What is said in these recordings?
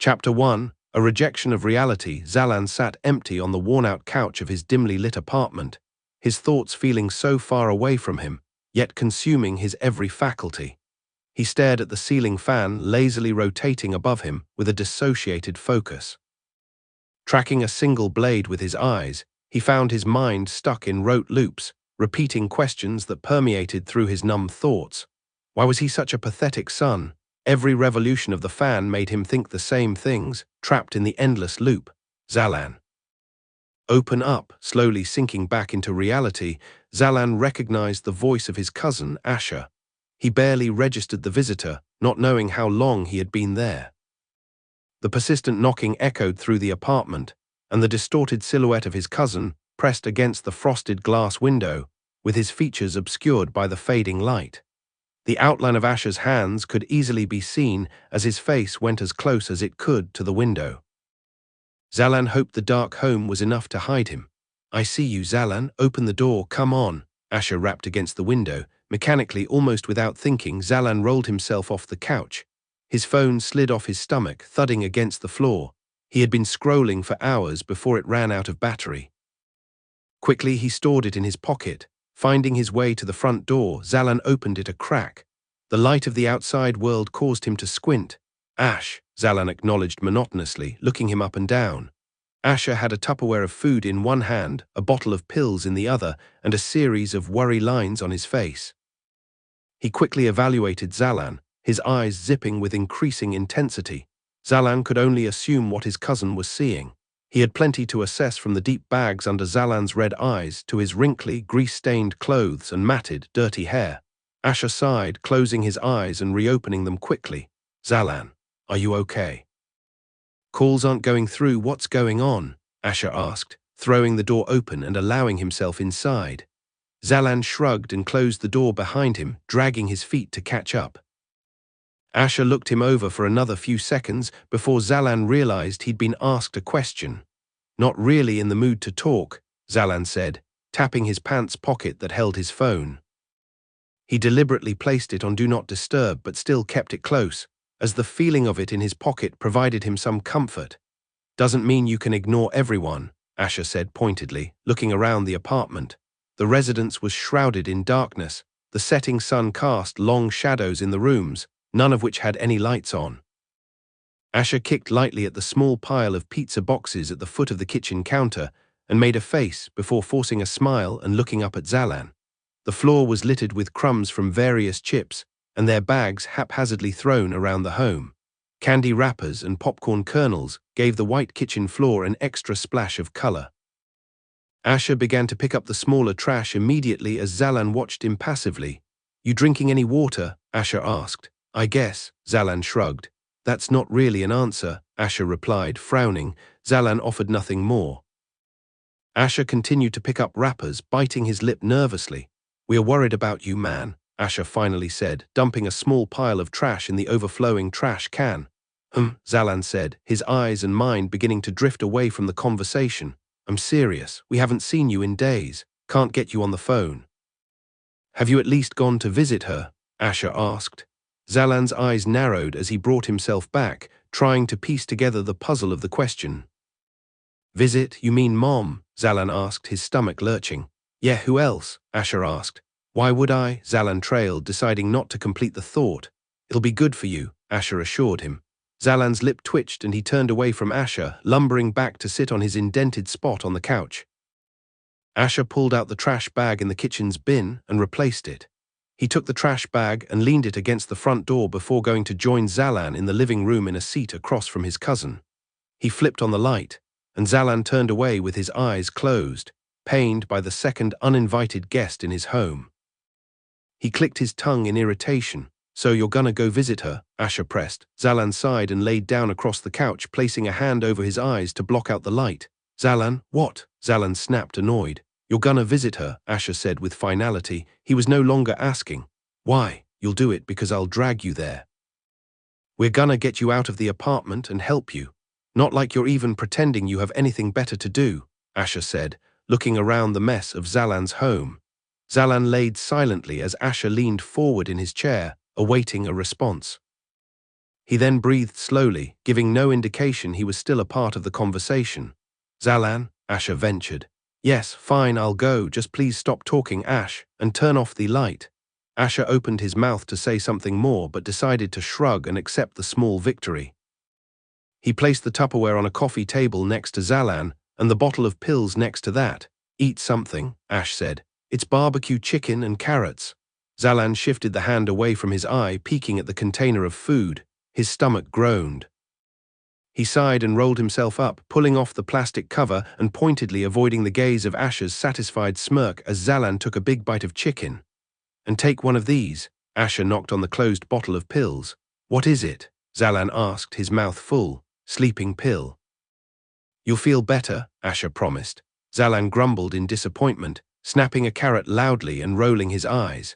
Chapter 1. A rejection of reality. Zalan sat empty on the worn-out couch of his dimly lit apartment, his thoughts feeling so far away from him, yet consuming his every faculty. He stared at the ceiling fan lazily rotating above him with a dissociated focus. Tracking a single blade with his eyes, he found his mind stuck in rote loops, repeating questions that permeated through his numb thoughts. Why was he such a pathetic son? Every revolution of the fan made him think the same things, trapped in the endless loop. Zalan. Open up. Slowly sinking back into reality, Zalan recognized the voice of his cousin, Asher. He barely registered the visitor, not knowing how long he had been there. The persistent knocking echoed through the apartment, and the distorted silhouette of his cousin pressed against the frosted glass window, with his features obscured by the fading light. The outline of Asher's hands could easily be seen as his face went as close as it could to the window. Zalan hoped the dark home was enough to hide him. "I see you, Zalan. Open the door, come on." Asher rapped against the window. Mechanically, almost without thinking, Zalan rolled himself off the couch. His phone slid off his stomach, thudding against the floor. He had been scrolling for hours before it ran out of battery. Quickly, he stored it in his pocket. Finding his way to the front door, Zalan opened it a crack. The light of the outside world caused him to squint. "Ash," Zalan acknowledged monotonously, looking him up and down. Asher had a Tupperware of food in one hand, a bottle of pills in the other, and a series of worry lines on his face. He quickly evaluated Zalan, his eyes zipping with increasing intensity. Zalan could only assume what his cousin was seeing. He had plenty to assess, from the deep bags under Zalan's red eyes to his wrinkly, grease-stained clothes and matted, dirty hair. Asher sighed, closing his eyes and reopening them quickly. "Zalan, are you okay?" "Calls aren't going through. What's going on?" Asher asked, throwing the door open and allowing himself inside. Zalan shrugged and closed the door behind him, dragging his feet to catch up. Asher looked him over for another few seconds before Zalan realized he'd been asked a question. "Not really in the mood to talk," Zalan said, tapping his pants pocket that held his phone. He deliberately placed it on Do Not Disturb but still kept it close, as the feeling of it in his pocket provided him some comfort. "Doesn't mean you can ignore everyone," Asher said pointedly, looking around the apartment. The residence was shrouded in darkness. The setting sun cast long shadows in the rooms, none of which had any lights on. Asher kicked lightly at the small pile of pizza boxes at the foot of the kitchen counter and made a face before forcing a smile and looking up at Zalan. The floor was littered with crumbs from various chips and their bags haphazardly thrown around the home. Candy wrappers and popcorn kernels gave the white kitchen floor an extra splash of color. Asher began to pick up the smaller trash immediately as Zalan watched impassively. "You drinking any water?" Asher asked. "I guess," Zalan shrugged. "That's not really an answer," Asher replied, frowning. Zalan offered nothing more. Asher continued to pick up wrappers, biting his lip nervously. "We are worried about you, man," Asher finally said, dumping a small pile of trash in the overflowing trash can. Zalan said, his eyes and mind beginning to drift away from the conversation. "I'm serious. We haven't seen you in days. Can't get you on the phone." "Have you at least gone to visit her?" Asher asked. Zalan's eyes narrowed as he brought himself back, trying to piece together the puzzle of the question. "Visit? You mean Mom?" Zalan asked, his stomach lurching. "Yeah, who else?" Asher asked. "Why would I?" Zalan trailed, deciding not to complete the thought. "It'll be good for you," Asher assured him. Zalan's lip twitched and he turned away from Asher, lumbering back to sit on his indented spot on the couch. Asher pulled out the trash bag in the kitchen's bin and replaced it. He took the trash bag and leaned it against the front door before going to join Zalan in the living room in a seat across from his cousin. He flipped on the light, and Zalan turned away with his eyes closed, pained by the second uninvited guest in his home. He clicked his tongue in irritation. "So you're gonna go visit her?" Asher pressed. Zalan sighed and laid down across the couch, placing a hand over his eyes to block out the light. "Zalan, what?" Zalan snapped, annoyed. "You're gonna visit her," Asher said with finality. He was no longer asking. "Why?" "You'll do it because I'll drag you there. We're gonna get you out of the apartment and help you. Not like you're even pretending you have anything better to do," Asher said, looking around the mess of Zalan's home. Zalan laid silently as Asher leaned forward in his chair, awaiting a response. He then breathed slowly, giving no indication he was still a part of the conversation. "Zalan," Asher ventured. "Yes, fine, I'll go, just please stop talking, Ash, and turn off the light." Asher opened his mouth to say something more but decided to shrug and accept the small victory. He placed the Tupperware on a coffee table next to Zalan and the bottle of pills next to that. "Eat something," Ash said. "It's barbecue chicken and carrots." Zalan shifted the hand away from his eye, peeking at the container of food. His stomach groaned. He sighed and rolled himself up, pulling off the plastic cover and pointedly avoiding the gaze of Asher's satisfied smirk as Zalan took a big bite of chicken. "And take one of these." Asher knocked on the closed bottle of pills. "What is it?" Zalan asked, his mouth full. "Sleeping pill." "You'll feel better," Asher promised. Zalan grumbled in disappointment, snapping a carrot loudly and rolling his eyes.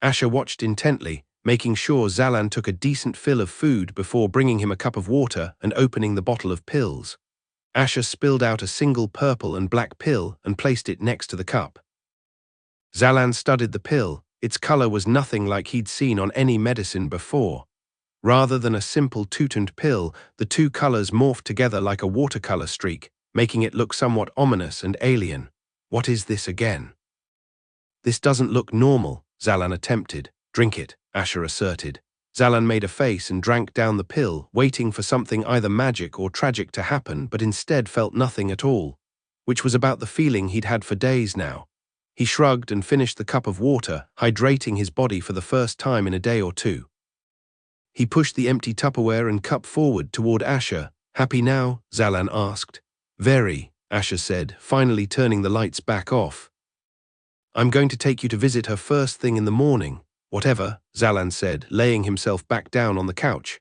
Asher watched intently, making sure Zalan took a decent fill of food before bringing him a cup of water and opening the bottle of pills. Asher spilled out a single purple and black pill and placed it next to the cup. Zalan studied the pill. Its color was nothing like he'd seen on any medicine before. Rather than a simple two-toned pill, the two colors morphed together like a watercolor streak, making it look somewhat ominous and alien. "What is this again?" "This doesn't look normal," Zalan attempted. "Drink it," Asher asserted. Zalan made a face and drank down the pill, waiting for something either magic or tragic to happen, but instead felt nothing at all, which was about the feeling he'd had for days now. He shrugged and finished the cup of water, hydrating his body for the first time in a day or two. He pushed the empty Tupperware and cup forward toward Asher. "Happy now?" Zalan asked. "Very," Asher said, finally turning the lights back off. "I'm going to take you to visit her first thing in the morning." "Whatever," Zalan said, laying himself back down on the couch.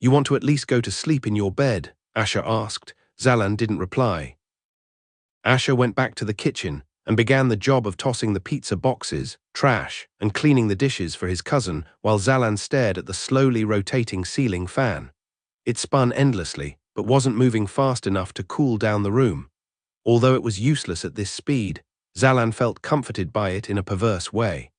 "You want to at least go to sleep in your bed?" Asher asked. Zalan didn't reply. Asher went back to the kitchen and began the job of tossing the pizza boxes, trash, and cleaning the dishes for his cousin while Zalan stared at the slowly rotating ceiling fan. It spun endlessly, but wasn't moving fast enough to cool down the room. Although it was useless at this speed, Zalan felt comforted by it in a perverse way.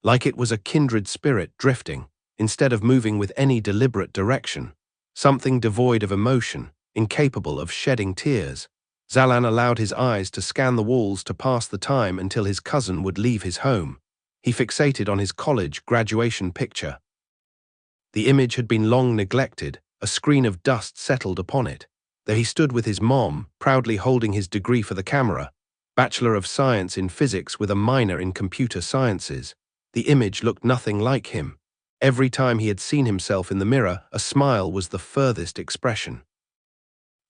Like it was a kindred spirit drifting, instead of moving with any deliberate direction. Something devoid of emotion, incapable of shedding tears. Zalan allowed his eyes to scan the walls to pass the time until his cousin would leave his home. He fixated on his college graduation picture. The image had been long neglected, a screen of dust settled upon it. There he stood with his mom, proudly holding his degree for the camera, Bachelor of Science in Physics with a minor in Computer Sciences. The image looked nothing like him. Every time he had seen himself in the mirror, a smile was the furthest expression.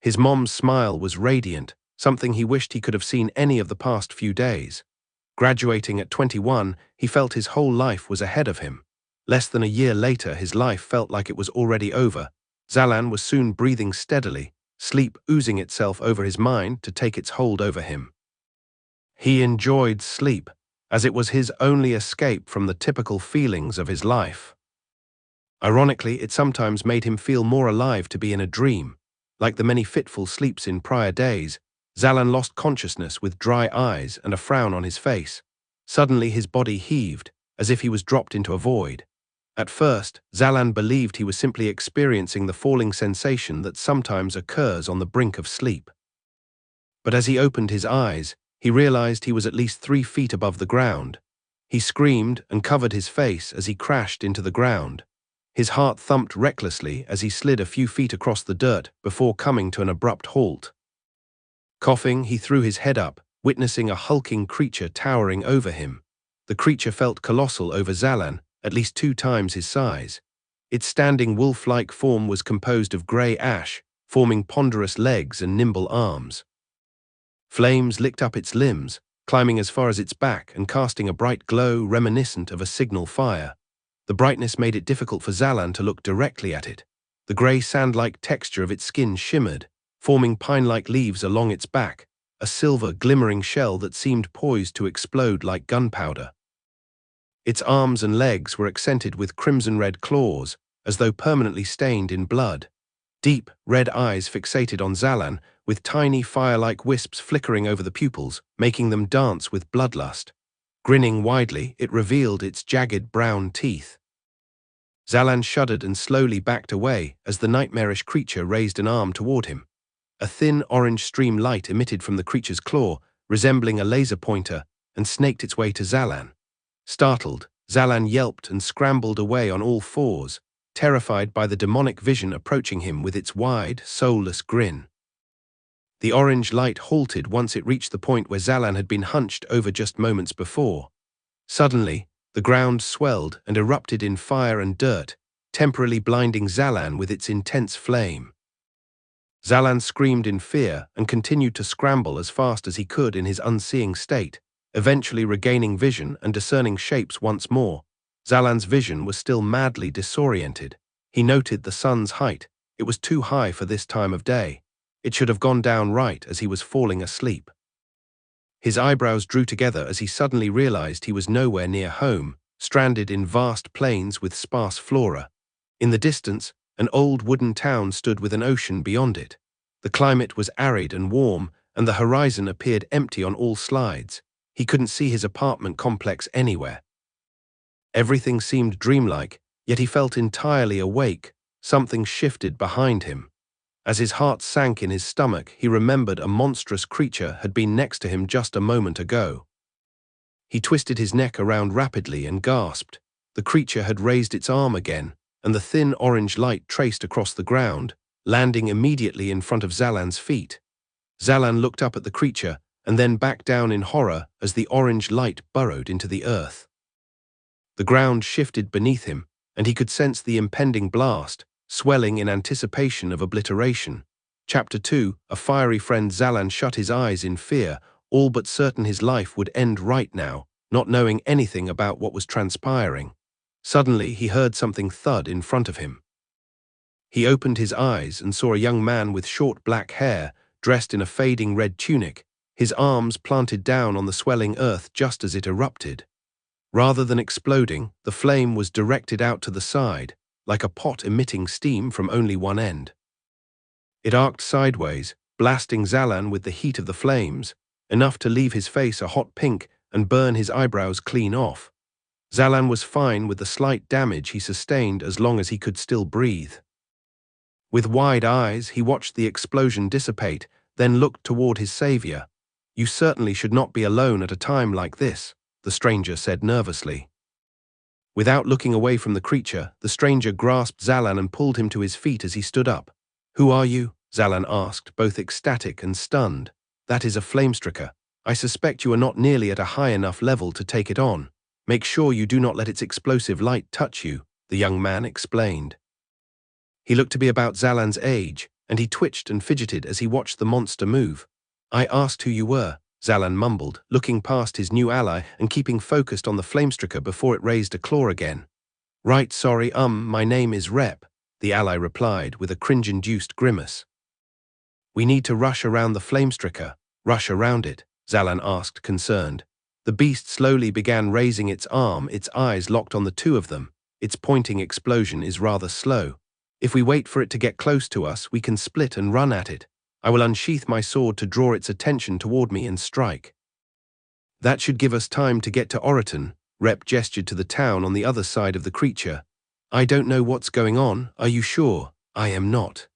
His mom's smile was radiant, something he wished he could have seen any of the past few days. Graduating at 21, he felt his whole life was ahead of him. Less than a year later, his life felt like it was already over. Zalan was soon breathing steadily, sleep oozing itself over his mind to take its hold over him. He enjoyed sleep, as it was his only escape from the typical feelings of his life. Ironically, it sometimes made him feel more alive to be in a dream. Like the many fitful sleeps in prior days, Zalan lost consciousness with dry eyes and a frown on his face. Suddenly his body heaved, as if he was dropped into a void. At first, Zalan believed he was simply experiencing the falling sensation that sometimes occurs on the brink of sleep. But as he opened his eyes, he realized he was at least 3 feet above the ground. He screamed and covered his face as he crashed into the ground. His heart thumped recklessly as he slid a few feet across the dirt before coming to an abrupt halt. Coughing, he threw his head up, witnessing a hulking creature towering over him. The creature felt colossal over Zalan, at least 2 times his size. Its standing wolf-like form was composed of grey ash, forming ponderous legs and nimble arms. Flames licked up its limbs, climbing as far as its back and casting a bright glow reminiscent of a signal fire. The brightness made it difficult for Zalan to look directly at it. The grey sand-like texture of its skin shimmered, forming pine-like leaves along its back, a silver glimmering shell that seemed poised to explode like gunpowder. Its arms and legs were accented with crimson-red claws, as though permanently stained in blood. Deep, red eyes fixated on Zalan, with tiny fire-like wisps flickering over the pupils, making them dance with bloodlust. Grinning widely, it revealed its jagged brown teeth. Zalan shuddered and slowly backed away as the nightmarish creature raised an arm toward him. A thin orange stream light emitted from the creature's claw, resembling a laser pointer, and snaked its way to Zalan. Startled, Zalan yelped and scrambled away on all fours, terrified by the demonic vision approaching him with its wide, soulless grin. The orange light halted once it reached the point where Zalan had been hunched over just moments before. Suddenly, the ground swelled and erupted in fire and dirt, temporarily blinding Zalan with its intense flame. Zalan screamed in fear and continued to scramble as fast as he could in his unseeing state, eventually regaining vision and discerning shapes once more. Zalan's vision was still madly disoriented. He noted the sun's height. It was too high for this time of day. It should have gone down right as he was falling asleep. His eyebrows drew together as he suddenly realized he was nowhere near home, stranded in vast plains with sparse flora. In the distance, an old wooden town stood with an ocean beyond it. The climate was arid and warm, and the horizon appeared empty on all sides. He couldn't see his apartment complex anywhere. Everything seemed dreamlike, yet he felt entirely awake. Something shifted behind him. As his heart sank in his stomach, he remembered a monstrous creature had been next to him just a moment ago. He twisted his neck around rapidly and gasped. The creature had raised its arm again, and the thin orange light traced across the ground, landing immediately in front of Zalan's feet. Zalan looked up at the creature and then back down in horror as the orange light burrowed into the earth. The ground shifted beneath him, and he could sense the impending blast, swelling in anticipation of obliteration. Chapter 2, A fiery friend. Zalan shut his eyes in fear, all but certain his life would end right now, not knowing anything about what was transpiring. Suddenly, he heard something thud in front of him. He opened his eyes and saw a young man with short black hair, dressed in a fading red tunic, his arms planted down on the swelling earth just as it erupted. Rather than exploding, the flame was directed out to the side, like a pot emitting steam from only one end. It arced sideways, blasting Zalan with the heat of the flames, enough to leave his face a hot pink and burn his eyebrows clean off. Zalan was fine with the slight damage he sustained as long as he could still breathe. With wide eyes, he watched the explosion dissipate, then looked toward his savior. "You certainly should not be alone at a time like this," the stranger said nervously. Without looking away from the creature, the stranger grasped Zalan and pulled him to his feet as he stood up. "Who are you?" Zalan asked, both ecstatic and stunned. "That is a flamestriker. I suspect you are not nearly at a high enough level to take it on. Make sure you do not let its explosive light touch you," the young man explained. He looked to be about Zalan's age, and he twitched and fidgeted as he watched the monster move. "I asked who you were," Zalan mumbled, looking past his new ally and keeping focused on the flamestriker before it raised a claw again. "Right, sorry, my name is Rep," the ally replied with a cringe-induced grimace. "We need to rush around the flamestriker." "Rush around it?" Zalan asked, concerned. The beast slowly began raising its arm, its eyes locked on the two of them. "Its pointing explosion is rather slow. If we wait for it to get close to us, we can split and run at it. I will unsheath my sword to draw its attention toward me and strike." "That should give us time to get to Oriton," Rep gestured to the town on the other side of the creature. "I don't know what's going on, are you sure?" "I am not."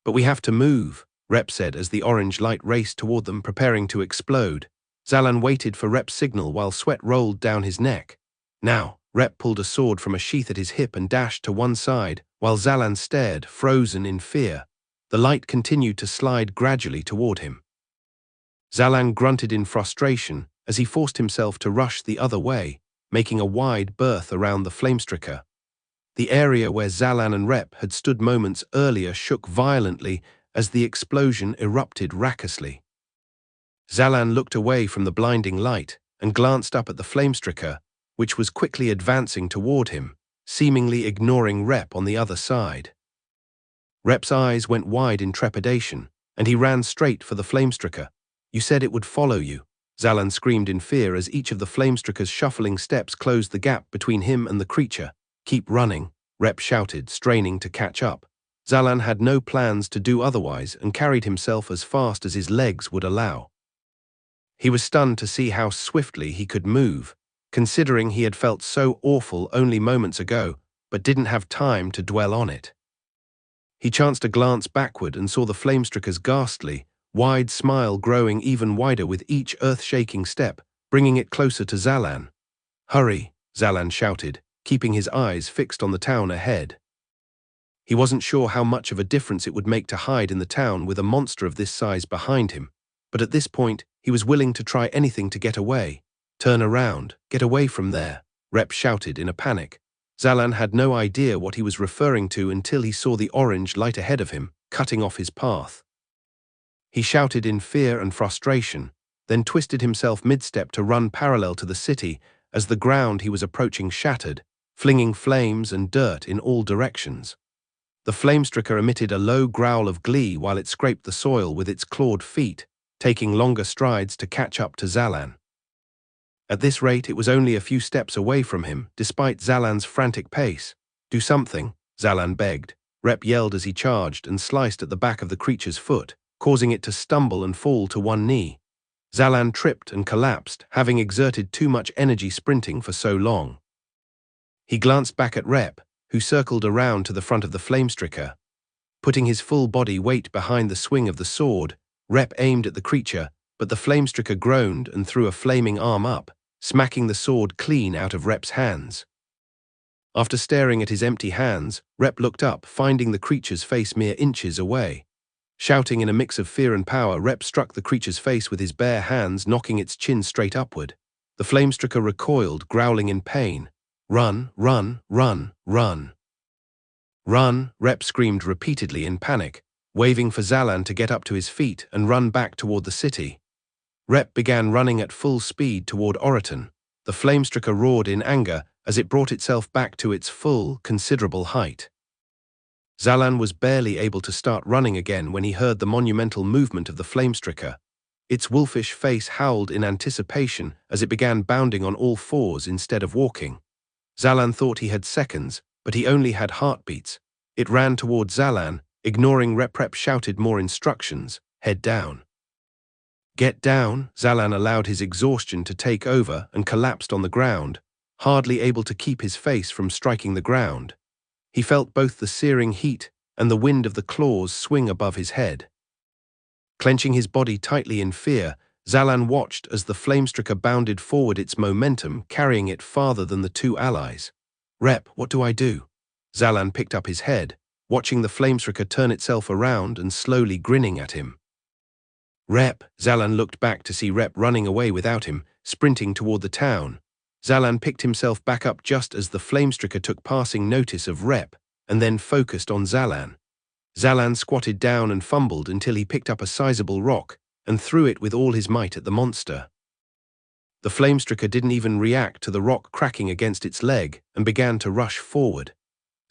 "But we have to move," Rep said as the orange light raced toward them, preparing to explode. Zalan waited for Rep's signal while sweat rolled down his neck. "Now!" Rep pulled a sword from a sheath at his hip and dashed to one side, while Zalan stared, frozen in fear. The light continued to slide gradually toward him. Zalan grunted in frustration as he forced himself to rush the other way, making a wide berth around the flamestriker. The area where Zalan and Rep had stood moments earlier shook violently as the explosion erupted raucously. Zalan looked away from the blinding light and glanced up at the flamestriker, which was quickly advancing toward him, seemingly ignoring Rep on the other side. Rep's eyes went wide in trepidation, and he ran straight for the flamestriker. "You said it would follow you," Zalan screamed in fear as each of the flamestriker's shuffling steps closed the gap between him and the creature. "Keep running," Rep shouted, straining to catch up. Zalan had no plans to do otherwise and carried himself as fast as his legs would allow. He was stunned to see how swiftly he could move, considering he had felt so awful only moments ago, but didn't have time to dwell on it. He chanced a glance backward and saw the Flamestricker's ghastly, wide smile growing even wider with each earth-shaking step, bringing it closer to Zalan. "Hurry," Zalan shouted, keeping his eyes fixed on the town ahead. He wasn't sure how much of a difference it would make to hide in the town with a monster of this size behind him, but at this point, he was willing to try anything to get away. "Turn around, get away from there," Rep shouted in a panic. Zalan had no idea what he was referring to until he saw the orange light ahead of him, cutting off his path. He shouted in fear and frustration, then twisted himself mid-step to run parallel to the city as the ground he was approaching shattered, flinging flames and dirt in all directions. The Flamestricker emitted a low growl of glee while it scraped the soil with its clawed feet, taking longer strides to catch up to Zalan. At this rate, it was only a few steps away from him, despite Zalan's frantic pace. "Do something," Zalan begged. Rep yelled as he charged and sliced at the back of the creature's foot, causing it to stumble and fall to one knee. Zalan tripped and collapsed, having exerted too much energy sprinting for so long. He glanced back at Rep, who circled around to the front of the Flamestricker. Putting his full body weight behind the swing of the sword, Rep aimed at the creature, but the Flamestricker groaned and threw a flaming arm up, smacking the sword clean out of Rep's hands. After staring at his empty hands, Rep looked up, finding the creature's face mere inches away. Shouting in a mix of fear and power, Rep struck the creature's face with his bare hands, knocking its chin straight upward. The Flamestricker recoiled, growling in pain. "Run, run, run, run." "Run," Rep screamed repeatedly in panic, waving for Zalan to get up to his feet and run back toward the city. Rep began running at full speed toward Oraton. The Flamestricker roared in anger as it brought itself back to its full, considerable height. Zalan was barely able to start running again when he heard the monumental movement of the Flamestricker. Its wolfish face howled in anticipation as it began bounding on all fours instead of walking. Zalan thought he had seconds, but he only had heartbeats. It ran toward Zalan, ignoring Rep. Rep shouted more instructions. "Head down." "Get down," Zalan allowed his exhaustion to take over and collapsed on the ground, hardly able to keep his face from striking the ground. He felt both the searing heat and the wind of the claws swing above his head. Clenching his body tightly in fear, Zalan watched as the Flamestricker bounded forward, its momentum carrying it farther than the two allies. "Rep, what do I do?" Zalan picked up his head, watching the Flamestricker turn itself around and slowly grinning at him. "Rep," Zalan looked back to see Rep running away without him, sprinting toward the town. Zalan picked himself back up just as the Flamestricker took passing notice of Rep, and then focused on Zalan. Zalan squatted down and fumbled until he picked up a sizable rock and threw it with all his might at the monster. The Flamestricker didn't even react to the rock cracking against its leg and began to rush forward.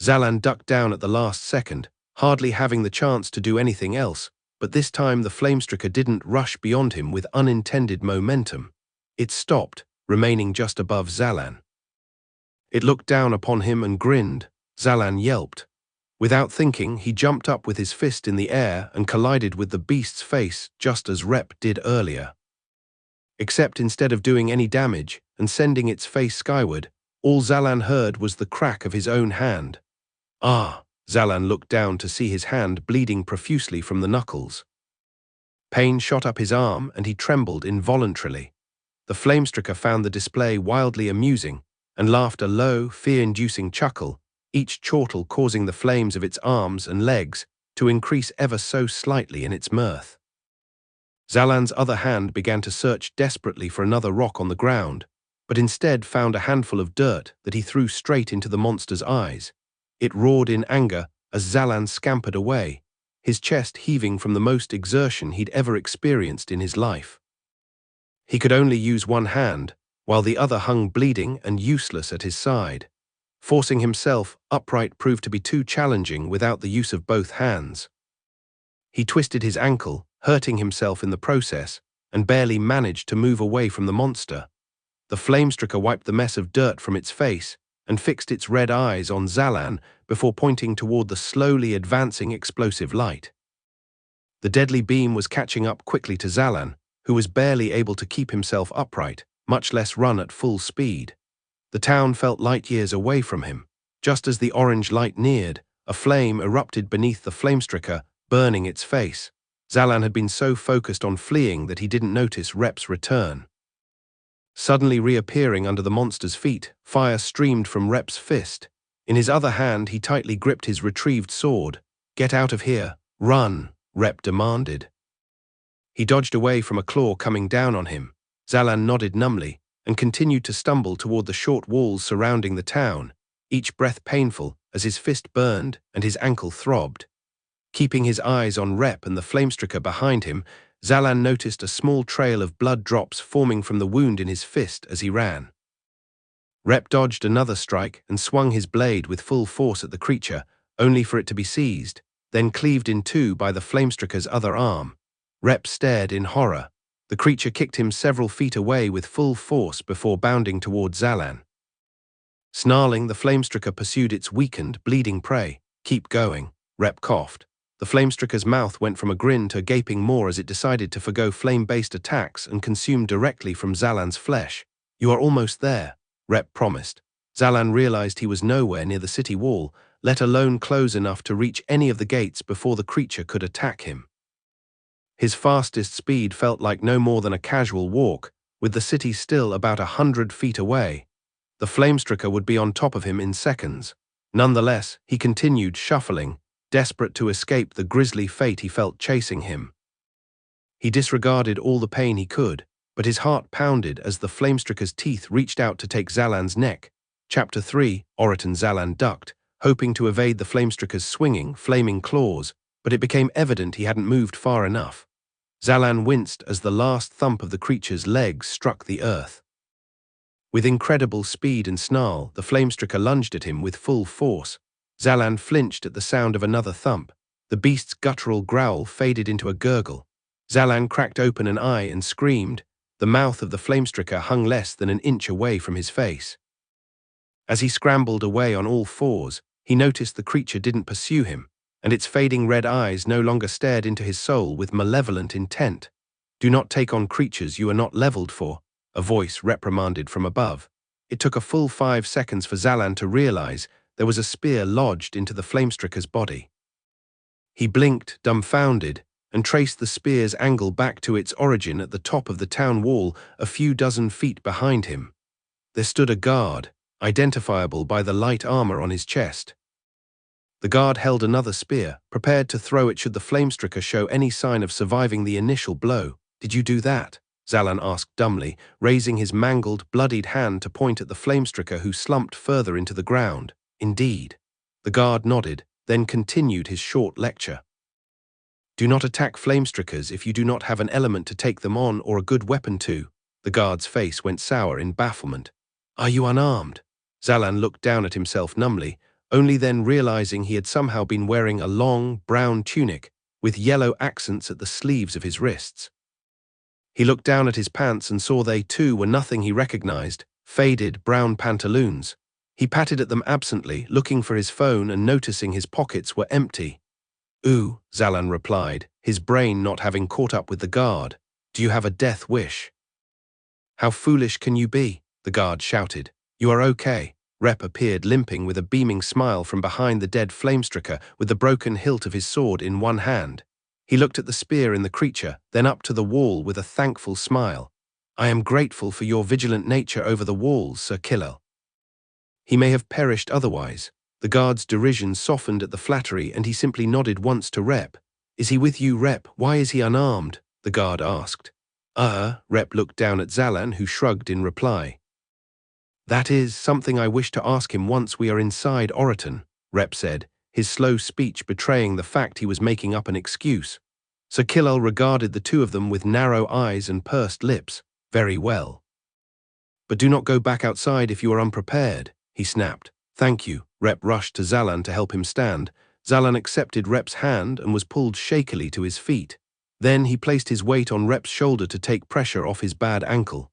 Zalan ducked down at the last second, hardly having the chance to do anything else, but this time the Flamestricker didn't rush beyond him with unintended momentum. It stopped, remaining just above Zalan. It looked down upon him and grinned. Zalan yelped. Without thinking, he jumped up with his fist in the air and collided with the beast's face just as Rep did earlier. Except instead of doing any damage and sending its face skyward, all Zalan heard was the crack of his own hand. "Ah!" Zalan looked down to see his hand bleeding profusely from the knuckles. Pain shot up his arm and he trembled involuntarily. The Flamestricker found the display wildly amusing and laughed a low, fear-inducing chuckle, each chortle causing the flames of its arms and legs to increase ever so slightly in its mirth. Zalan's other hand began to search desperately for another rock on the ground, but instead found a handful of dirt that he threw straight into the monster's eyes. It roared in anger as Zalan scampered away, his chest heaving from the most exertion he'd ever experienced in his life. He could only use one hand, while the other hung bleeding and useless at his side. Forcing himself upright proved to be too challenging without the use of both hands. He twisted his ankle, hurting himself in the process, and barely managed to move away from the monster. The Flamestricker wiped the mess of dirt from its face and fixed its red eyes on Zalan before pointing toward the slowly advancing explosive light. The deadly beam was catching up quickly to Zalan, who was barely able to keep himself upright, much less run at full speed. The town felt light years away from him, Just as the orange light neared, a flame erupted beneath the flamestricker, burning its face. Zalan had been so focused on fleeing that he didn't notice Rep's return. Suddenly reappearing under the monster's feet, fire streamed from Rep's fist. In his other hand, he tightly gripped his retrieved sword. "Get out of here. Run," Rep demanded. He dodged away from a claw coming down on him. Zalan nodded numbly and continued to stumble toward the short walls surrounding the town, each breath painful as his fist burned and his ankle throbbed. Keeping his eyes on Rep and the flamestricker behind him, Zalan noticed a small trail of blood drops forming from the wound in his fist as he ran. Rep dodged another strike and swung his blade with full force at the creature, only for it to be seized, then cleaved in two by the flamestricker's other arm. Rep stared in horror. The creature kicked him several feet away with full force before bounding toward Zalan. Snarling, the flamestricker pursued its weakened, bleeding prey. "Keep going," Rep coughed. The flamestricker's mouth went from a grin to a gaping maw as it decided to forgo flame-based attacks and consume directly from Zalan's flesh. "You are almost there," Rep promised. Zalan realized he was nowhere near the city wall, let alone close enough to reach any of the gates before the creature could attack him. His fastest speed felt like no more than a casual walk, with the city still about 100 feet away. The flamestricker would be on top of him in seconds. Nonetheless, he continued shuffling, desperate to escape the grisly fate he felt chasing him. He disregarded all the pain he could, but his heart pounded as the flamestricker's teeth reached out to take Zalan's neck. Chapter 3, Oriton Zalan ducked, hoping to evade the flamestricker's swinging, flaming claws, but it became evident he hadn't moved far enough. Zalan winced as the last thump of the creature's legs struck the earth. With incredible speed and snarl, the flamestricker lunged at him with full force. Zalan flinched at the sound of another thump. The beast's guttural growl faded into a gurgle. Zalan cracked open an eye and screamed. The mouth of the flamestricker hung less than an inch away from his face. As he scrambled away on all fours, he noticed the creature didn't pursue him, and its fading red eyes no longer stared into his soul with malevolent intent. "Do not take on creatures you are not leveled for," a voice reprimanded from above. It took a full 5 seconds for Zalan to realize there was a spear lodged into the flamestricker's body. He blinked, dumbfounded, and traced the spear's angle back to its origin at the top of the town wall a few dozen feet behind him. There stood a guard, identifiable by the light armor on his chest. The guard held another spear, prepared to throw it should the flamestricker show any sign of surviving the initial blow. "Did you do that?" Zalan asked dumbly, raising his mangled, bloodied hand to point at the flamestricker who slumped further into the ground. "Indeed." The guard nodded, then continued his short lecture. "Do not attack flamestrickers if you do not have an element to take them on or a good weapon to." The guard's face went sour in bafflement. "Are you unarmed?" Zalan looked down at himself numbly, only then realizing he had somehow been wearing a long, brown tunic with yellow accents at the sleeves of his wrists. He looked down at his pants and saw they too were nothing he recognized, faded brown pantaloons. He patted at them absently, looking for his phone and noticing his pockets were empty. "Ooh," Zalan replied, his brain not having caught up with the guard. "Do you have a death wish?" "How foolish can you be?" the guard shouted. "You are okay." Rep appeared limping with a beaming smile from behind the dead flamestricker with the broken hilt of his sword in one hand. He looked at the spear in the creature, then up to the wall with a thankful smile. "I am grateful for your vigilant nature over the walls, Sir Killel." He may have perished otherwise. The guard's derision softened at the flattery and he simply nodded once to Rep. "Is he with you, Rep? Why is he unarmed?" the guard asked. Rep looked down at Zalan, who shrugged in reply. "That is something I wish to ask him once we are inside Oriton," Rep said, his slow speech betraying the fact he was making up an excuse. Sir Killel regarded the two of them with narrow eyes and pursed lips. "Very well. But do not go back outside if you are unprepared," he snapped. "Thank you." Rep rushed to Zalan to help him stand. Zalan accepted Rep's hand and was pulled shakily to his feet. Then he placed his weight on Rep's shoulder to take pressure off his bad ankle.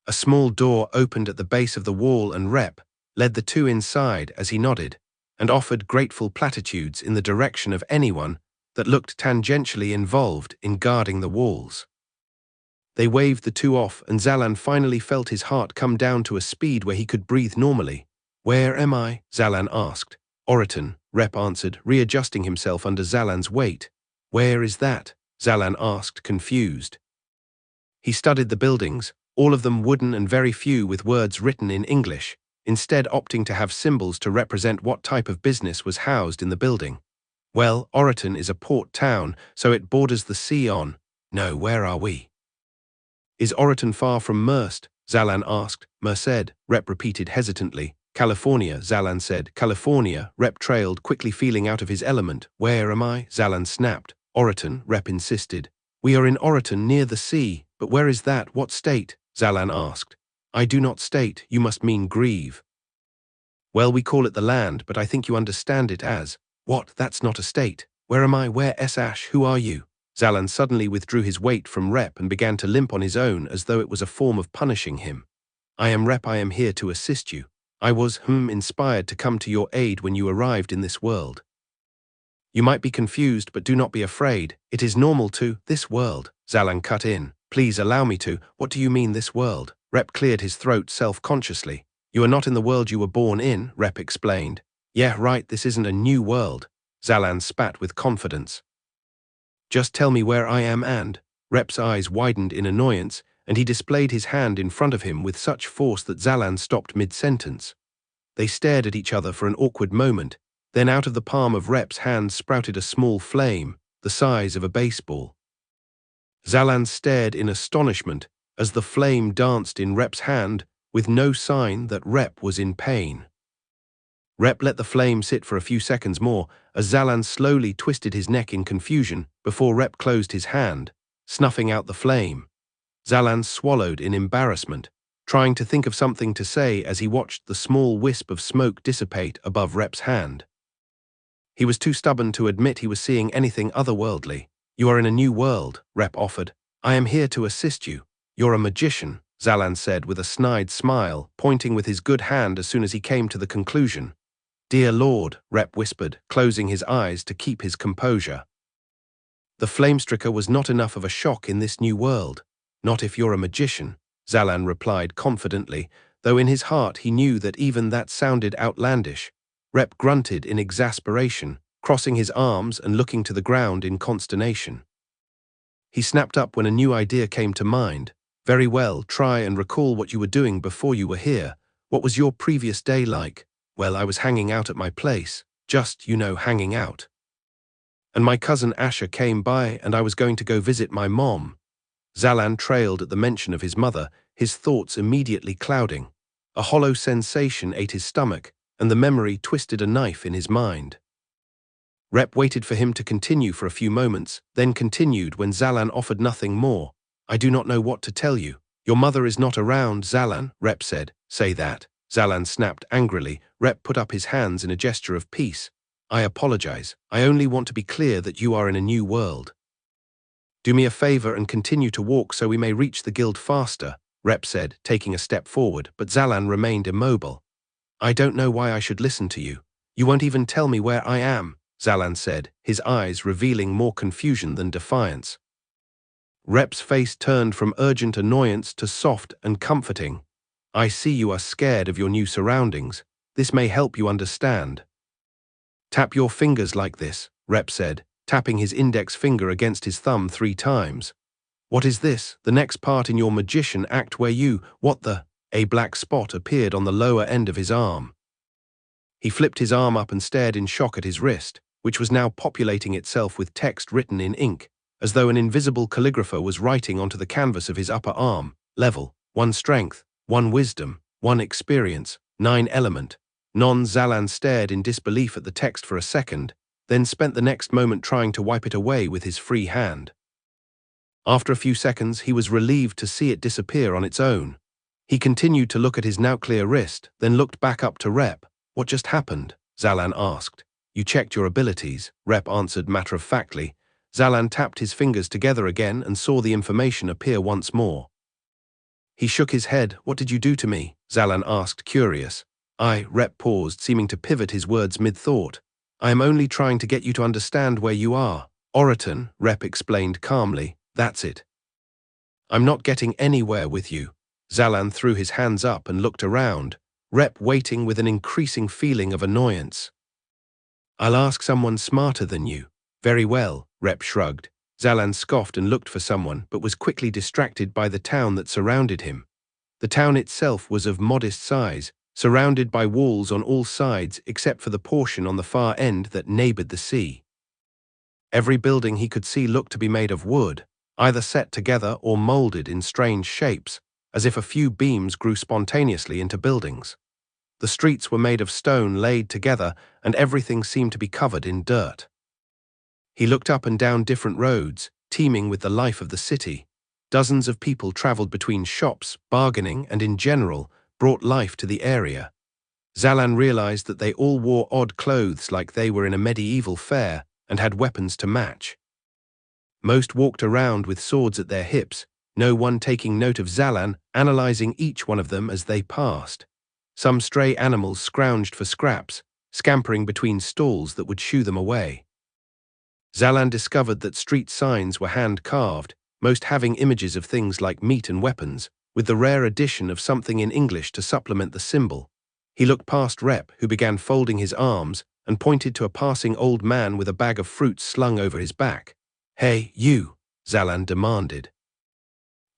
A small door opened at the base of the wall and Rep led the two inside as he nodded and offered grateful platitudes in the direction of anyone that looked tangentially involved in guarding the walls. They waved the two off and Zalan finally felt his heart come down to a speed where he could breathe normally. Where am I? Zalan asked. Oriton, Rep answered, readjusting himself under Zalan's weight. Where is that? Zalan asked, confused. He studied the buildings, all of them wooden and very few with words written in English, instead opting to have symbols to represent what type of business was housed in the building. Well, Oriton is a port town, so it borders the sea on. No, where are we? Is Oriton far from Merced? Zalan asked. Merced, Rep repeated hesitantly. California, Zalan said. California, Rep trailed, quickly feeling out of his element. Where am I? Zalan snapped. Oriton, Rep insisted. We are in Oriton, near the sea. But where is that? What state? Zalan asked. I do not state, you must mean grieve. Well, we call it the land, but I think you understand it as, what, that's not a state. Where am I? Where Ash? Who are you? Zalan suddenly withdrew his weight from Rep and began to limp on his own as though it was a form of punishing him. I am Rep, I am here to assist you. I was, inspired to come to your aid when you arrived in this world. You might be confused, but do not be afraid. It is normal to, this world. Zalan cut in. Please allow me to. What do you mean, this world? Rep cleared his throat self-consciously. You are not in the world you were born in, Rep explained. Yeah, right, this isn't a new world. Zalan spat with confidence. Just tell me where I am and… Rep's eyes widened in annoyance, and he displayed his hand in front of him with such force that Zalan stopped mid-sentence. They stared at each other for an awkward moment, then out of the palm of Rep's hand sprouted a small flame, the size of a baseball. Zalan stared in astonishment as the flame danced in Rep's hand, with no sign that Rep was in pain. Rep let the flame sit for a few seconds more as Zalan slowly twisted his neck in confusion before Rep closed his hand, snuffing out the flame. Zalan swallowed in embarrassment, trying to think of something to say as he watched the small wisp of smoke dissipate above Rep's hand. He was too stubborn to admit he was seeing anything otherworldly. You are in a new world, Rep offered. I am here to assist you. You're a magician, Zalan said with a snide smile, pointing with his good hand as soon as he came to the conclusion. Dear Lord, Rep whispered, closing his eyes to keep his composure. The flamestricker was not enough of a shock in this new world. Not if you're a magician, Zalan replied confidently, though in his heart he knew that even that sounded outlandish. Rep grunted in exasperation, crossing his arms and looking to the ground in consternation. He snapped up when a new idea came to mind. Very well, try and recall what you were doing before you were here. What was your previous day like? Well, I was hanging out at my place. Just, hanging out. And my cousin Asher came by and I was going to go visit my mom. Zalan trailed at the mention of his mother, his thoughts immediately clouding. A hollow sensation ate his stomach, and the memory twisted a knife in his mind. Rep waited for him to continue for a few moments, then continued when Zalan offered nothing more. I do not know what to tell you. Your mother is not around, Zalan, Rep said. Say that. Zalan snapped angrily. Rep put up his hands in a gesture of peace. I apologize. I only want to be clear that you are in a new world. Do me a favor and continue to walk so we may reach the guild faster, Rep said, taking a step forward, but Zalan remained immobile. I don't know why I should listen to you. You won't even tell me where I am, Zalan said, his eyes revealing more confusion than defiance. Rep's face turned from urgent annoyance to soft and comforting. I see you are scared of your new surroundings. This may help you understand. Tap your fingers like this, Rep said, tapping his index finger against his thumb 3 times. What is this? The next part in your magician act where you, A black spot appeared on the lower end of his arm. He flipped his arm up and stared in shock at his wrist, which was now populating itself with text written in ink, as though an invisible calligrapher was writing onto the canvas of his upper arm. Level, 1 strength, 1 wisdom, 1 experience, 9 element. Zalan stared in disbelief at the text for a second, then spent the next moment trying to wipe it away with his free hand. After a few seconds, he was relieved to see it disappear on its own. He continued to look at his now clear wrist, then looked back up to Rep. What just happened? Zalan asked. You checked your abilities, Rep answered matter-of-factly. Zalan tapped his fingers together again and saw the information appear once more. He shook his head. What did you do to me? Zalan asked, curious. Rep paused, seeming to pivot his words mid-thought. I am only trying to get you to understand where you are. Oriton, Rep explained calmly. That's it. I'm not getting anywhere with you. Zalan threw his hands up and looked around. Rep waiting with an increasing feeling of annoyance. I'll ask someone smarter than you. Very well, Rep shrugged. Zalan scoffed and looked for someone, but was quickly distracted by the town that surrounded him. The town itself was of modest size, surrounded by walls on all sides except for the portion on the far end that neighbored the sea. Every building he could see looked to be made of wood, either set together or molded in strange shapes, as if a few beams grew spontaneously into buildings. The streets were made of stone laid together, and everything seemed to be covered in dirt. He looked up and down different roads, teeming with the life of the city. Dozens of people traveled between shops, bargaining, and in general, brought life to the area. Zalan realized that they all wore odd clothes like they were in a medieval fair and had weapons to match. Most walked around with swords at their hips, no one taking note of Zalan, analyzing each one of them as they passed. Some stray animals scrounged for scraps, scampering between stalls that would shoo them away. Zalan discovered that street signs were hand-carved, most having images of things like meat and weapons, with the rare addition of something in English to supplement the symbol. He looked past Rep, who began folding his arms, and pointed to a passing old man with a bag of fruits slung over his back. "Hey, you," Zalan demanded.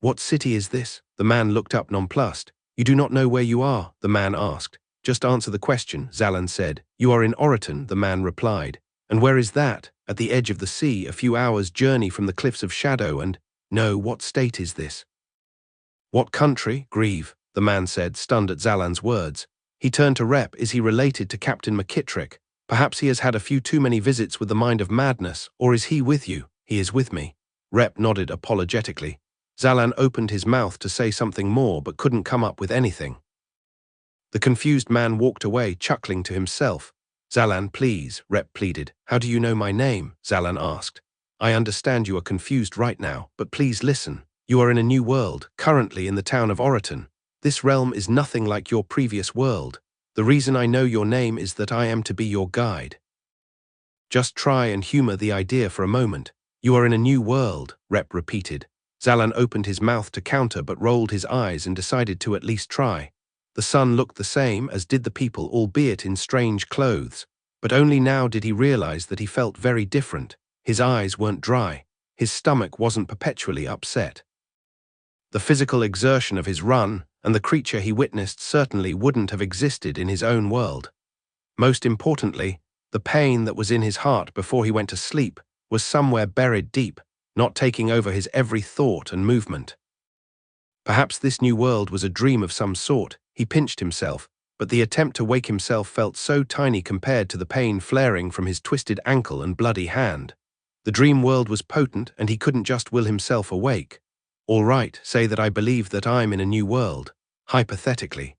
"What city is this?" The man looked up nonplussed. "You do not know where you are?" the man asked. "Just answer the question," Zalan said. "You are in Oriton," the man replied. "And where is that?" "At the edge of the sea, a few hours' journey from the Cliffs of Shadow, and—" "No, what state is this?" "What country?" "Grieve," the man said, stunned at Zalan's words. He turned to Rep. "Is he related to Captain McKittrick? Perhaps he has had a few too many visits with the mind of madness, or is he with you?" "He is with me." Rep nodded apologetically. Zalan opened his mouth to say something more but couldn't come up with anything. The confused man walked away, chuckling to himself. "Zalan, please," Rep pleaded. "How do you know my name?" Zalan asked. "I understand you are confused right now, but please listen. You are in a new world, currently in the town of Oriton. This realm is nothing like your previous world. The reason I know your name is that I am to be your guide. Just try and humor the idea for a moment. You are in a new world," Rep repeated. Zalan opened his mouth to counter but rolled his eyes and decided to at least try. The sun looked the same as did the people, albeit in strange clothes. But only now did he realize that he felt very different. His eyes weren't dry. His stomach wasn't perpetually upset. The physical exertion of his run and the creature he witnessed certainly wouldn't have existed in his own world. Most importantly, the pain that was in his heart before he went to sleep was somewhere buried deep, not taking over his every thought and movement. Perhaps this new world was a dream of some sort, he pinched himself, but the attempt to wake himself felt so tiny compared to the pain flaring from his twisted ankle and bloody hand. The dream world was potent and he couldn't just will himself awake. "All right, say that I believe that I'm in a new world," hypothetically.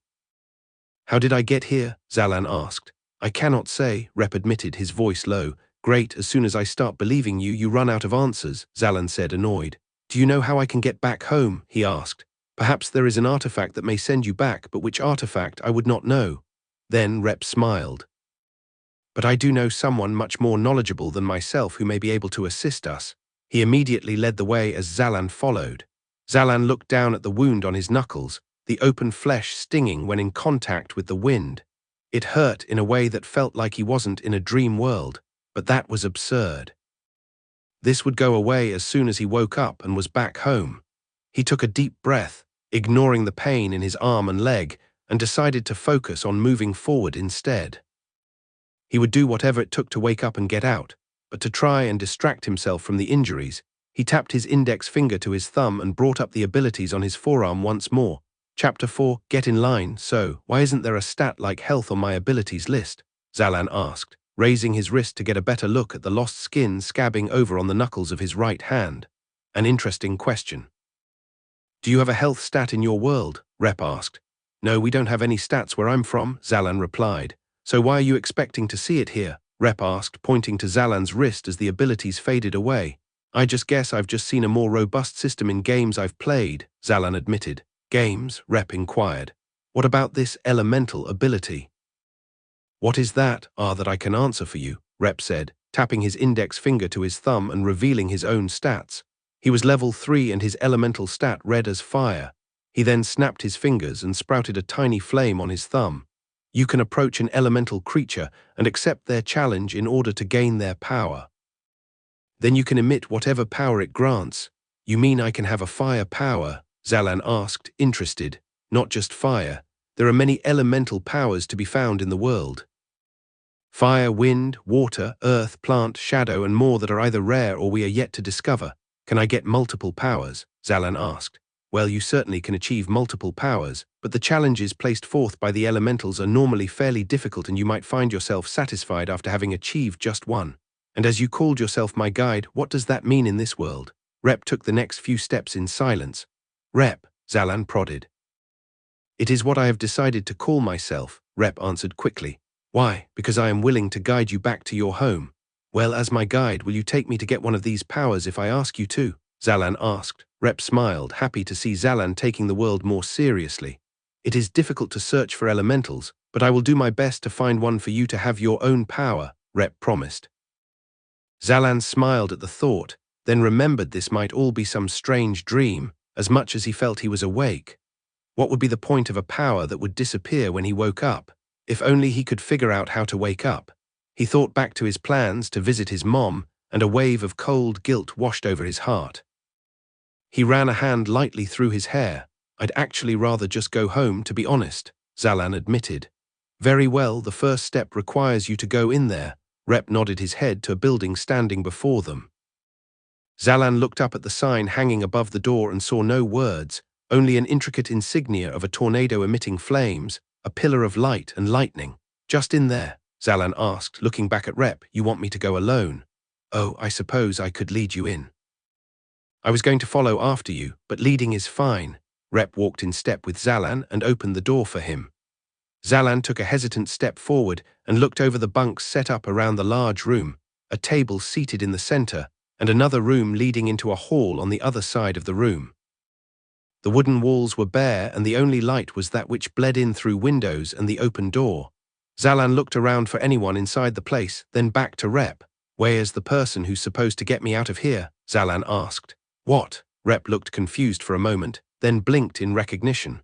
"How did I get here?" Zalan asked. "I cannot say," Rep admitted, his voice low. "Great, as soon as I start believing you, you run out of answers," Zalan said, annoyed. "Do you know how I can get back home?" he asked. "Perhaps there is an artifact that may send you back, but which artifact I would not know." Then Rep smiled. "But I do know someone much more knowledgeable than myself who may be able to assist us." He immediately led the way as Zalan followed. Zalan looked down at the wound on his knuckles, the open flesh stinging when in contact with the wind. It hurt in a way that felt like he wasn't in a dream world, but that was absurd. This would go away as soon as he woke up and was back home. He took a deep breath, ignoring the pain in his arm and leg, and decided to focus on moving forward instead. He would do whatever it took to wake up and get out, but to try and distract himself from the injuries, he tapped his index finger to his thumb and brought up the abilities on his forearm once more. Chapter 4, Get in line. "So, why isn't there a stat like health on my abilities list?" Zalan asked, raising his wrist to get a better look at the lost skin scabbing over on the knuckles of his right hand. "An interesting question." "Do you have a health stat in your world?" Rep asked. "No, we don't have any stats where I'm from," Zalan replied. "So why are you expecting to see it here?" Rep asked, pointing to Zalan's wrist as the abilities faded away. "I just guess I've just seen a more robust system in games I've played," Zalan admitted. "Games?" Rep inquired. "What about this elemental ability?" "What is that?" "That I can answer for you," Rep said, tapping his index finger to his thumb and revealing his own stats. He was level 3 and his elemental stat read as fire. He then snapped his fingers and sprouted a tiny flame on his thumb. You can approach an elemental creature and accept their challenge in order to gain their power. Then you can emit whatever power it grants. You mean I can have a fire power? Zalan asked, interested. Not just fire. There are many elemental powers to be found in the world. Fire, wind, water, earth, plant, shadow, and more that are either rare or we are yet to discover. Can I get multiple powers? Zalan asked. Well, you certainly can achieve multiple powers, but the challenges placed forth by the elementals are normally fairly difficult and you might find yourself satisfied after having achieved just one. And as you called yourself my guide, what does that mean in this world? Rep took the next few steps in silence. Rep, Zalan prodded. It is what I have decided to call myself, Rep answered quickly. Why? Because I am willing to guide you back to your home. Well, as my guide, will you take me to get one of these powers if I ask you to? Zalan asked. Rep smiled, happy to see Zalan taking the world more seriously. It is difficult to search for elementals, but I will do my best to find one for you to have your own power, Rep promised. Zalan smiled at the thought, then remembered this might all be some strange dream, as much as he felt he was awake. What would be the point of a power that would disappear when he woke up? If only he could figure out how to wake up. He thought back to his plans to visit his mom, and a wave of cold guilt washed over his heart. He ran a hand lightly through his hair. I'd actually rather just go home, to be honest, Zalan admitted. Very well, the first step requires you to go in there. Rep nodded his head to a building standing before them. Zalan looked up at the sign hanging above the door and saw no words, only an intricate insignia of a tornado emitting flames, a pillar of light and lightning. Just in there, Zalan asked, looking back at Rep. You want me to go alone? Oh, I suppose I could lead you in. I was going to follow after you, but leading is fine. Rep walked in step with Zalan and opened the door for him. Zalan took a hesitant step forward and looked over the bunks set up around the large room, a table seated in the center, and another room leading into a hall on the other side of the room. The wooden walls were bare and the only light was that which bled in through windows and the open door. Zalan looked around for anyone inside the place, then back to Rep. Where's the person who's supposed to get me out of here? Zalan asked. What? Rep looked confused for a moment, then blinked in recognition.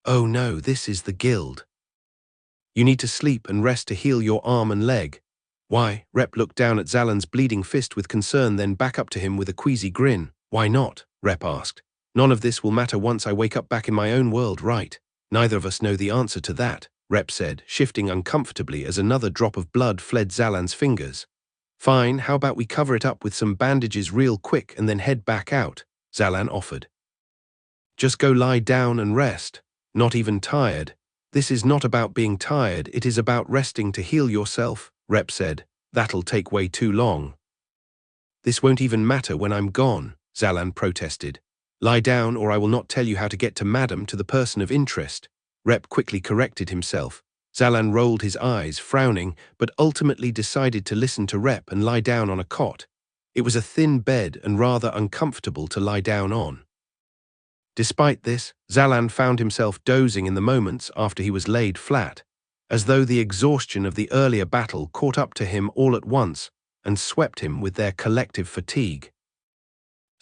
Oh no, this is the guild. You need to sleep and rest to heal your arm and leg. Why? Rep looked down at Zalan's bleeding fist with concern, then back up to him with a queasy grin. Why not? Rep asked. None of this will matter once I wake up back in my own world, right? Neither of us know the answer to that, Rep said, shifting uncomfortably as another drop of blood fled Zalan's fingers. Fine, how about we cover it up with some bandages real quick and then head back out, Zalan offered. Just go lie down and rest. Not even tired. This is not about being tired, it is about resting to heal yourself, Rep said. That'll take way too long. This won't even matter when I'm gone, Zalan protested. Lie down or I will not tell you how to get to Madam, to the person of interest. Rep quickly corrected himself. Zalan rolled his eyes, frowning, but ultimately decided to listen to Rep and lie down on a cot. It was a thin bed and rather uncomfortable to lie down on. Despite this, Zalan found himself dozing in the moments after he was laid flat, as though the exhaustion of the earlier battle caught up to him all at once and swept him with their collective fatigue.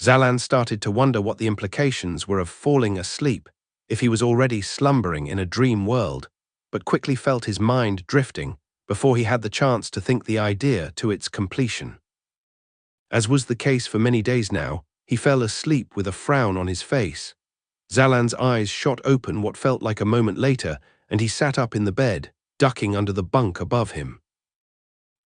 Zalan started to wonder what the implications were of falling asleep, if he was already slumbering in a dream world, but quickly felt his mind drifting before he had the chance to think the idea to its completion. As was the case for many days now, he fell asleep with a frown on his face. Zalan's eyes shot open what felt like a moment later, and he sat up in the bed, ducking under the bunk above him.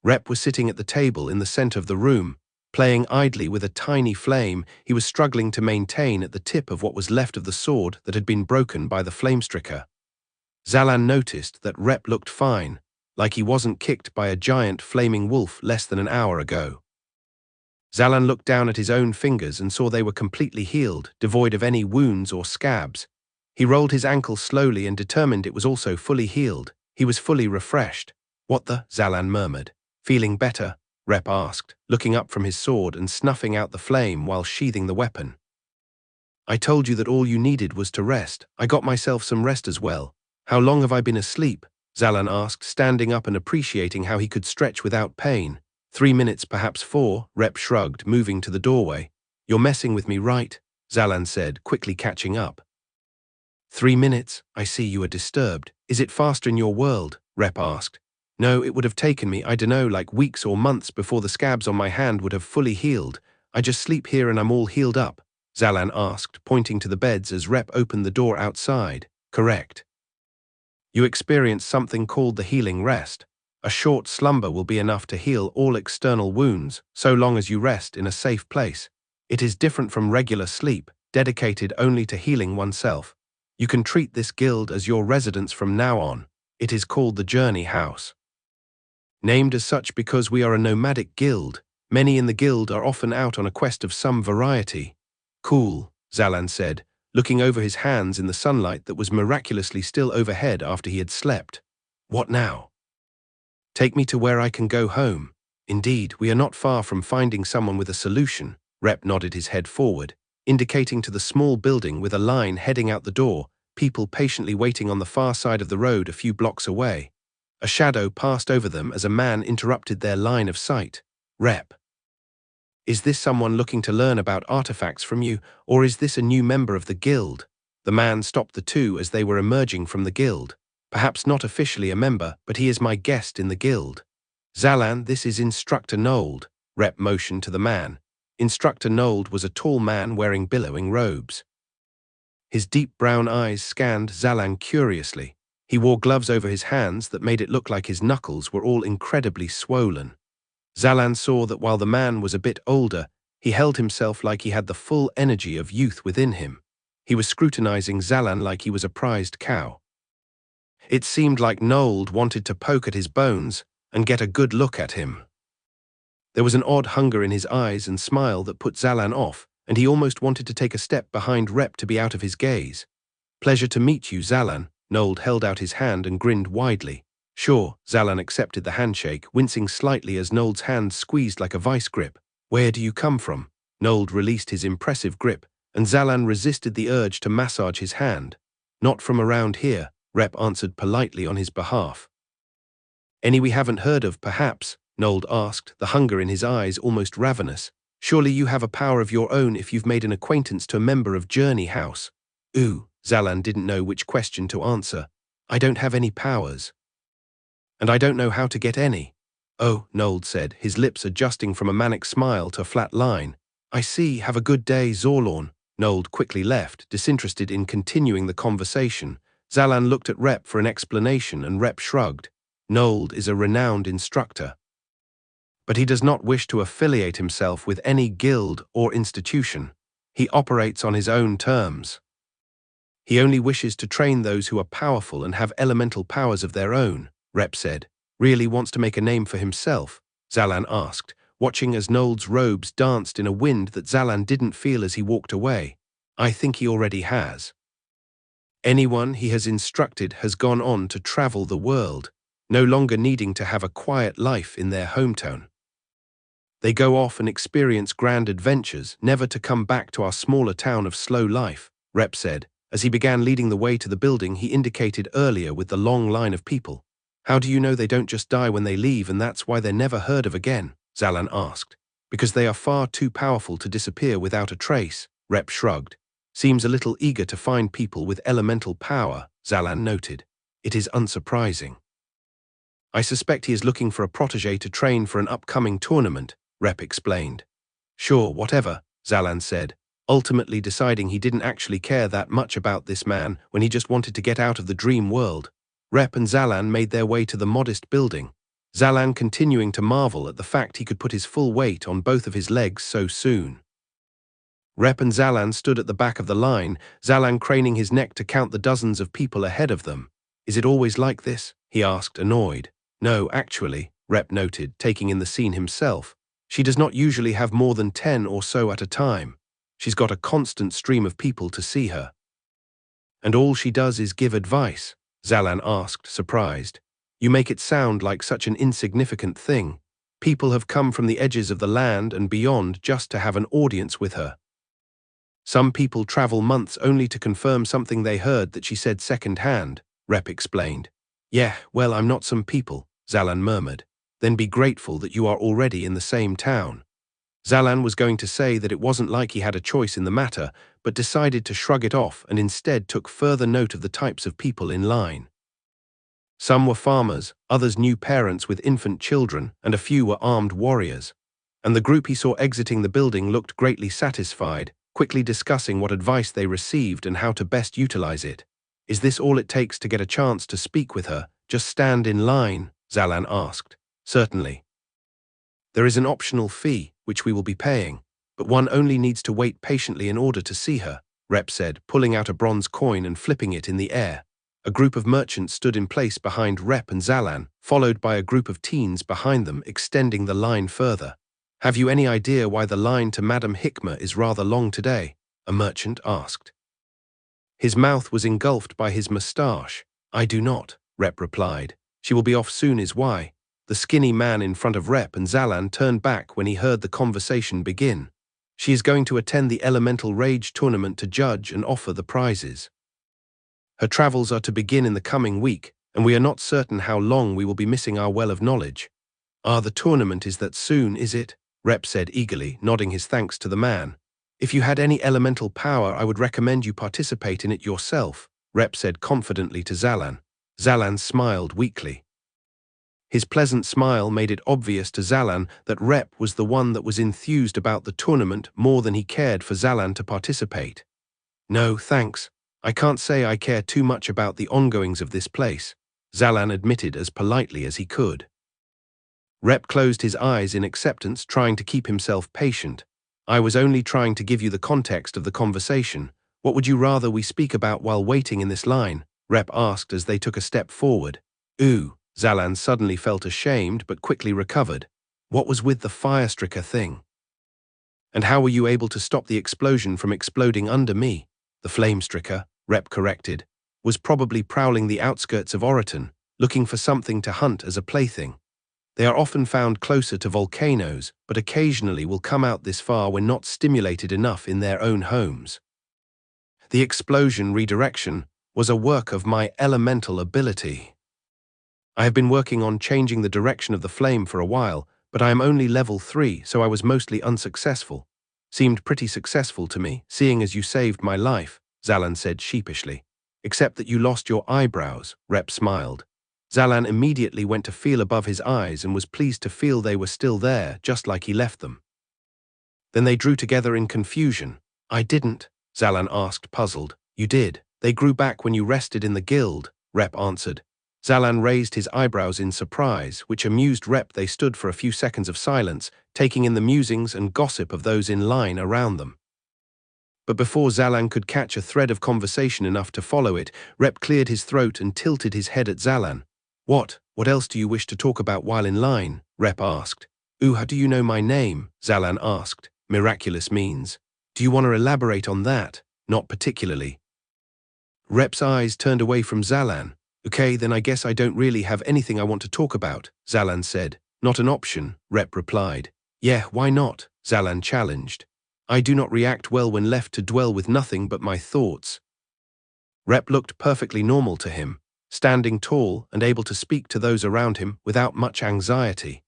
Rep was sitting at the table in the center of the room, playing idly with a tiny flame he was struggling to maintain at the tip of what was left of the sword that had been broken by the flamestricker. Zalan noticed that Rep looked fine, like he wasn't kicked by a giant flaming wolf less than an hour ago. Zalan looked down at his own fingers and saw they were completely healed, devoid of any wounds or scabs. He rolled his ankle slowly and determined it was also fully healed. He was fully refreshed. What the? Zalan murmured. Feeling better? Rep asked, looking up from his sword and snuffing out the flame while sheathing the weapon. I told you that all you needed was to rest. I got myself some rest as well. How long have I been asleep? Zalan asked, standing up and appreciating how he could stretch without pain. 3 minutes, perhaps 4, Rep shrugged, moving to the doorway. You're messing with me, right? Zalan said, quickly catching up. 3 minutes? I see you are disturbed. Is it faster in your world? Rep asked. No, it would have taken me, I dunno, like weeks or months before the scabs on my hand would have fully healed. I just sleep here and I'm all healed up, Zalan asked, pointing to the beds as Rep opened the door outside. Correct. You experience something called the healing rest. A short slumber will be enough to heal all external wounds, so long as you rest in a safe place. It is different from regular sleep, dedicated only to healing oneself. You can treat this guild as your residence from now on. It is called the Journey House. Named as such because we are a nomadic guild, many in the guild are often out on a quest of some variety. Cool, Zalan said, looking over his hands in the sunlight that was miraculously still overhead after he had slept. What now? Take me to where I can go home. Indeed, we are not far from finding someone with a solution. Rep nodded his head forward, indicating to the small building with a line heading out the door, people patiently waiting on the far side of the road a few blocks away. A shadow passed over them as a man interrupted their line of sight. Rep. Is this someone looking to learn about artifacts from you, or is this a new member of the guild? The man stopped the two as they were emerging from the guild. Perhaps not officially a member, but he is my guest in the guild. Zalan, this is Instructor Nold, Rep motioned to the man. Instructor Nold was a tall man wearing billowing robes. His deep brown eyes scanned Zalan curiously. He wore gloves over his hands that made it look like his knuckles were all incredibly swollen. Zalan saw that while the man was a bit older, he held himself like he had the full energy of youth within him. He was scrutinizing Zalan like he was a prized cow. It seemed like Nold wanted to poke at his bones and get a good look at him. There was an odd hunger in his eyes and smile that put Zalan off, and he almost wanted to take a step behind Rep to be out of his gaze. Pleasure to meet you, Zalan. Nold held out his hand and grinned widely. Sure, Zalan accepted the handshake, wincing slightly as Nold's hand squeezed like a vice grip. Where do you come from? Nold released his impressive grip, and Zalan resisted the urge to massage his hand. Not from around here, Rep answered politely on his behalf. Any we haven't heard of, perhaps? Nold asked, the hunger in his eyes almost ravenous. Surely you have a power of your own if you've made an acquaintance to a member of Journey House. Ooh, Zalan didn't know which question to answer. I don't have any powers. And I don't know how to get any. Oh, Nold said, his lips adjusting from a manic smile to a flat line. I see, have a good day, Zorlorn. Nold quickly left, disinterested in continuing the conversation. Zalan looked at Rep for an explanation and Rep shrugged. Nold is a renowned instructor. But he does not wish to affiliate himself with any guild or institution. He operates on his own terms. He only wishes to train those who are powerful and have elemental powers of their own, Rep said. Really wants to make a name for himself? Zalan asked, watching as Nold's robes danced in a wind that Zalan didn't feel as he walked away. I think he already has. Anyone he has instructed has gone on to travel the world, no longer needing to have a quiet life in their hometown. They go off and experience grand adventures, never to come back to our smaller town of slow life, Rep said, as he began leading the way to the building he indicated earlier with the long line of people. How do you know they don't just die when they leave and that's why they're never heard of again? Zalan asked. Because they are far too powerful to disappear without a trace, Rep shrugged. Seems a little eager to find people with elemental power, Zalan noted. It is unsurprising. I suspect he is looking for a protege to train for an upcoming tournament, Rep explained. Sure, whatever, Zalan said, ultimately deciding he didn't actually care that much about this man when he just wanted to get out of the dream world. Rep and Zalan made their way to the modest building, Zalan continuing to marvel at the fact he could put his full weight on both of his legs so soon. Rep and Zalan stood at the back of the line, Zalan craning his neck to count the dozens of people ahead of them. Is it always like this? He asked, annoyed. No, actually, Rep noted, taking in the scene himself. She does not usually have more than 10 or so at a time. She's got a constant stream of people to see her. And all she does is give advice? Zalan asked, surprised. You make it sound like such an insignificant thing. People have come from the edges of the land and beyond just to have an audience with her. Some people travel months only to confirm something they heard that she said second-hand, Rep explained. Yeah, well, I'm not some people, Zalan murmured. Then be grateful that you are already in the same town. Zalan was going to say that it wasn't like he had a choice in the matter, but decided to shrug it off and instead took further note of the types of people in line. Some were farmers, others new parents with infant children, and a few were armed warriors. And the group he saw exiting the building looked greatly satisfied, quickly discussing what advice they received and how to best utilize it. Is this all it takes to get a chance to speak with her? Just stand in line, Zalan asked. Certainly. There is an optional fee, which we will be paying, but one only needs to wait patiently in order to see her, Rep said, pulling out a bronze coin and flipping it in the air. A group of merchants stood in place behind Rep and Zalan, followed by a group of teens behind them, extending the line further. Have you any idea why the line to Madame Hikmah is rather long today? A merchant asked. His mouth was engulfed by his moustache. I do not, Rep replied. She will be off soon is why. The skinny man in front of Rep and Zalan turned back when he heard the conversation begin. She is going to attend the Elemental Rage tournament to judge and offer the prizes. Her travels are to begin in the coming week, and we are not certain how long we will be missing our well of knowledge. The tournament is that soon, is it? Rep said eagerly, nodding his thanks to the man. If you had any elemental power, I would recommend you participate in it yourself, Rep said confidently to Zalan. Zalan smiled weakly. His pleasant smile made it obvious to Zalan that Rep was the one that was enthused about the tournament more than he cared for Zalan to participate. No, thanks. I can't say I care too much about the ongoings of this place, Zalan admitted as politely as he could. Rep closed his eyes in acceptance, trying to keep himself patient. I was only trying to give you the context of the conversation. What would you rather we speak about while waiting in this line? Rep asked as they took a step forward. Ooh, Zalan suddenly felt ashamed but quickly recovered. What was with the fire-striker thing? And how were you able to stop the explosion from exploding under me? The flame-striker, Rep corrected, was probably prowling the outskirts of Oriton, looking for something to hunt as a plaything. They are often found closer to volcanoes, but occasionally will come out this far when not stimulated enough in their own homes. The explosion redirection was a work of my elemental ability. I have been working on changing the direction of the flame for a while, but I am only level 3, so I was mostly unsuccessful. Seemed pretty successful to me, seeing as you saved my life, Zalan said sheepishly. Except that you lost your eyebrows, Rep smiled. Zalan immediately went to feel above his eyes and was pleased to feel they were still there, just like he left them. Then they drew together in confusion. I didn't, Zalan asked, puzzled. You did. They grew back when you rested in the guild, Rep answered. Zalan raised his eyebrows in surprise, which amused Rep. They stood for a few seconds of silence, taking in the musings and gossip of those in line around them. But before Zalan could catch a thread of conversation enough to follow it, Rep cleared his throat and tilted his head at Zalan. What else do you wish to talk about while in line? Rep asked. How do you know my name? Zalan asked. Miraculous means. Do you want to elaborate on that? Not particularly. Rep's eyes turned away from Zalan. Okay, then I guess I don't really have anything I want to talk about, Zalan said. Not an option, Rep replied. Yeah, why not? Zalan challenged. I do not react well when left to dwell with nothing but my thoughts. Rep looked perfectly normal to him, standing tall and able to speak to those around him without much anxiety.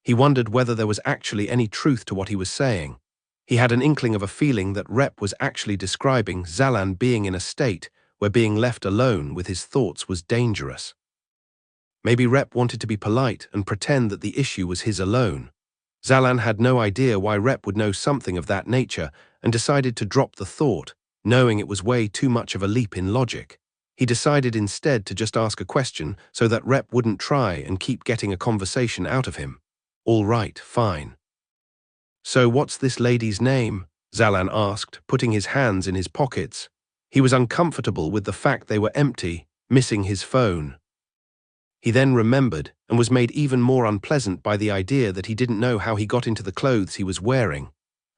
He wondered whether there was actually any truth to what he was saying. He had an inkling of a feeling that Rep was actually describing Zalan being in a state where being left alone with his thoughts was dangerous. Maybe Rep wanted to be polite and pretend that the issue was his alone. Zalan had no idea why Rep would know something of that nature and decided to drop the thought, knowing it was way too much of a leap in logic. He decided instead to just ask a question so that Rep wouldn't try and keep getting a conversation out of him. All right, fine. So what's this lady's name? Zalan asked, putting his hands in his pockets. He was uncomfortable with the fact they were empty, missing his phone. He then remembered and was made even more unpleasant by the idea that he didn't know how he got into the clothes he was wearing.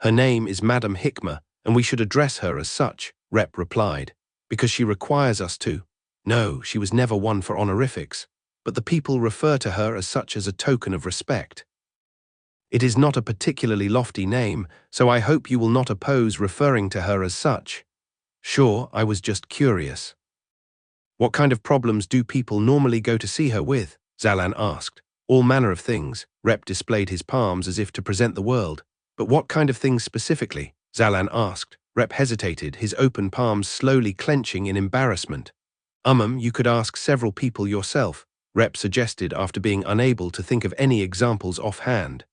Her name is Madame Hikmah, and we should address her as such, Rep replied. Because she requires us to. No, she was never one for honorifics, but the people refer to her as such as a token of respect. It is not a particularly lofty name, so I hope you will not oppose referring to her as such. Sure, I was just curious. What kind of problems do people normally go to see her with? Zalan asked. All manner of things. Rep displayed his palms as if to present the world. But what kind of things specifically? Zalan asked. Rep hesitated, his open palms slowly clenching in embarrassment. You could ask several people yourself. Rep suggested after being unable to think of any examples offhand.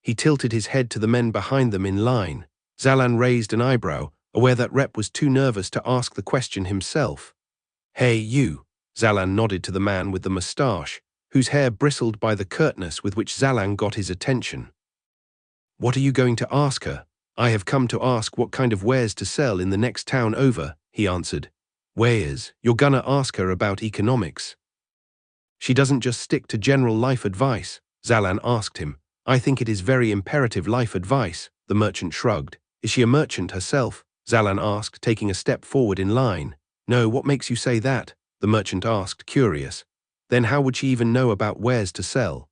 He tilted his head to the men behind them in line. Zalan raised an eyebrow, aware that Rep was too nervous to ask the question himself. "Hey, you," Zalan nodded to the man with the moustache, whose hair bristled by the curtness with which Zalan got his attention. "What are you going to ask her?" "I have come to ask what kind of wares to sell in the next town over," he answered. "Wares? You're gonna ask her about economics?" "She doesn't just stick to general life advice," Zalan asked him. "I think it is very imperative life advice," the merchant shrugged. "Is she a merchant herself?" Zalan asked, taking a step forward in line. "No, what makes you say that?" the merchant asked, curious. "Then how would she even know about wares to sell?"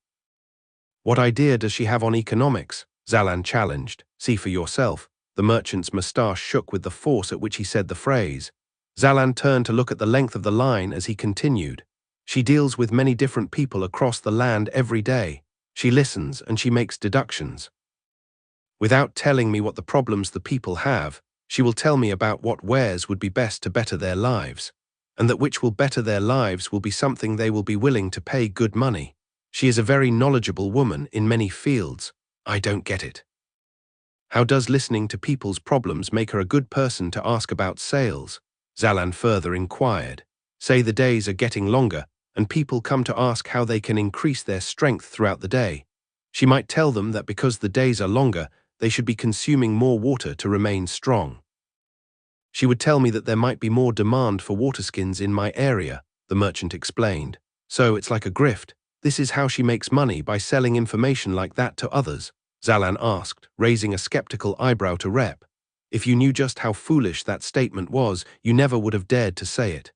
"What idea does she have on economics?" Zalan challenged. "See for yourself." The merchant's moustache shook with the force at which he said the phrase. Zalan turned to look at the length of the line as he continued. "She deals with many different people across the land every day. She listens and she makes deductions. Without telling me what the problems the people have, she will tell me about what wares would be best to better their lives, and that which will better their lives will be something they will be willing to pay good money. She is a very knowledgeable woman in many fields. I don't get it. How does listening to people's problems make her a good person to ask about sales?" Zalan further inquired. "Say the days are getting longer, and people come to ask how they can increase their strength throughout the day. She might tell them that because the days are longer, they should be consuming more water to remain strong. She would tell me that there might be more demand for water skins in my area," the merchant explained. "So it's like a grift. This is how she makes money, by selling information like that to others?" Zalan asked, raising a skeptical eyebrow to Rep. "If you knew just how foolish that statement was, you never would have dared to say it.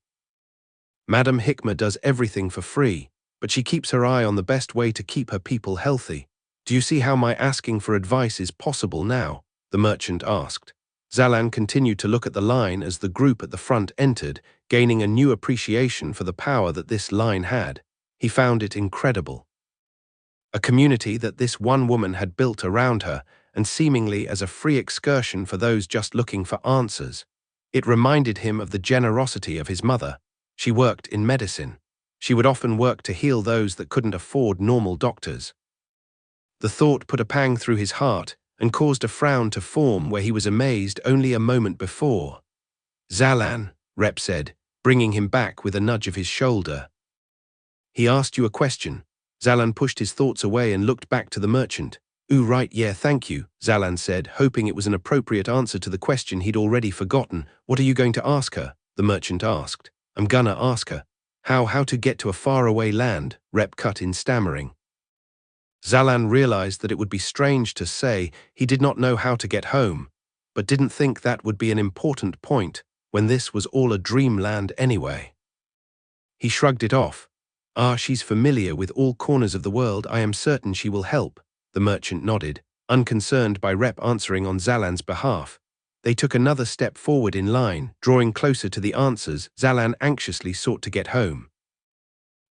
Madam Hikmah does everything for free, but she keeps her eye on the best way to keep her people healthy. Do you see how my asking for advice is possible now?" the merchant asked. Zalan continued to look at the line as the group at the front entered, gaining a new appreciation for the power that this line had. He found it incredible. A community that this one woman had built around her, and seemingly as a free excursion for those just looking for answers. It reminded him of the generosity of his mother. She worked in medicine. She would often work to heal those that couldn't afford normal doctors. The thought put a pang through his heart and caused a frown to form where he was amazed only a moment before. "Zalan," Rep said, bringing him back with a nudge of his shoulder. "He asked you a question." Zalan pushed his thoughts away and looked back to the merchant. "Ooh, right, yeah, thank you," Zalan said, hoping it was an appropriate answer to the question he'd already forgotten. "What are you going to ask her?" the merchant asked. "I'm gonna ask her. How to get to a faraway land," Rep cut in, stammering. Zalan realized that it would be strange to say he did not know how to get home, but didn't think that would be an important point when this was all a dreamland anyway. He shrugged it off. "Ah, she's familiar with all corners of the world. I am certain she will help," the merchant nodded, unconcerned by Rep answering on Zalan's behalf. They took another step forward in line, drawing closer to the answers Zalan anxiously sought to get home.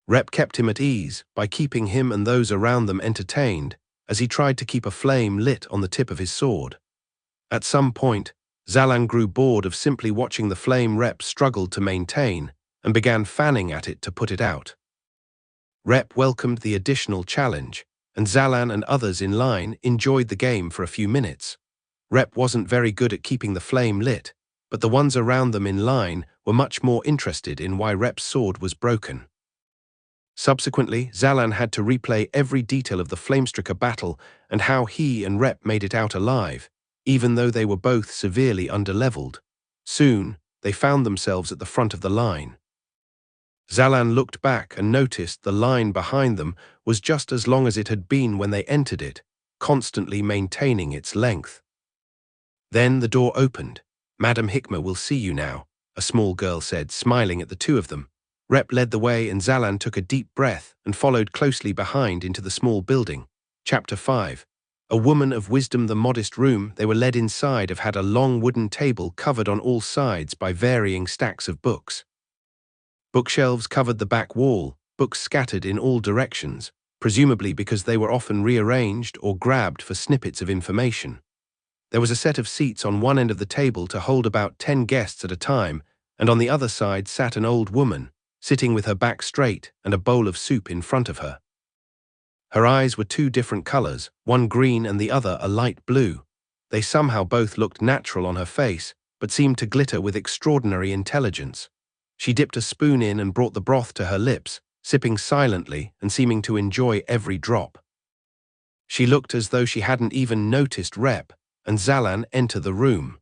Rep kept him at ease by keeping him and those around them entertained as he tried to keep a flame lit on the tip of his sword. At some point, Zalan grew bored of simply watching the flame Rep struggled to maintain and began fanning at it to put it out. Rep welcomed the additional challenge, and Zalan and others in line enjoyed the game for a few minutes. Rep wasn't very good at keeping the flame lit, but the ones around them in line were much more interested in why Rep's sword was broken. Subsequently, Zalan had to replay every detail of the Flamestricker battle and how he and Rep made it out alive, even though they were both severely underleveled. Soon, they found themselves at the front of the line. Zalan looked back and noticed the line behind them was just as long as it had been when they entered it, constantly maintaining its length. Then the door opened. "Madam Hikmah will see you now," a small girl said, smiling at the two of them. Rep led the way and Zalan took a deep breath and followed closely behind into the small building. Chapter 5. A woman of wisdom. The modest room they were led inside of had a long wooden table covered on all sides by varying stacks of books. Bookshelves covered the back wall, books scattered in all directions, presumably because they were often rearranged or grabbed for snippets of information. There was a set of seats on one end of the table to hold about 10 guests at a time, and on the other side sat an old woman, sitting with her back straight and a bowl of soup in front of her. Her eyes were two different colors, one green and the other a light blue. They somehow both looked natural on her face, but seemed to glitter with extraordinary intelligence. She dipped a spoon in and brought the broth to her lips, sipping silently and seeming to enjoy every drop. She looked as though she hadn't even noticed Rep, and Zalan enter the room.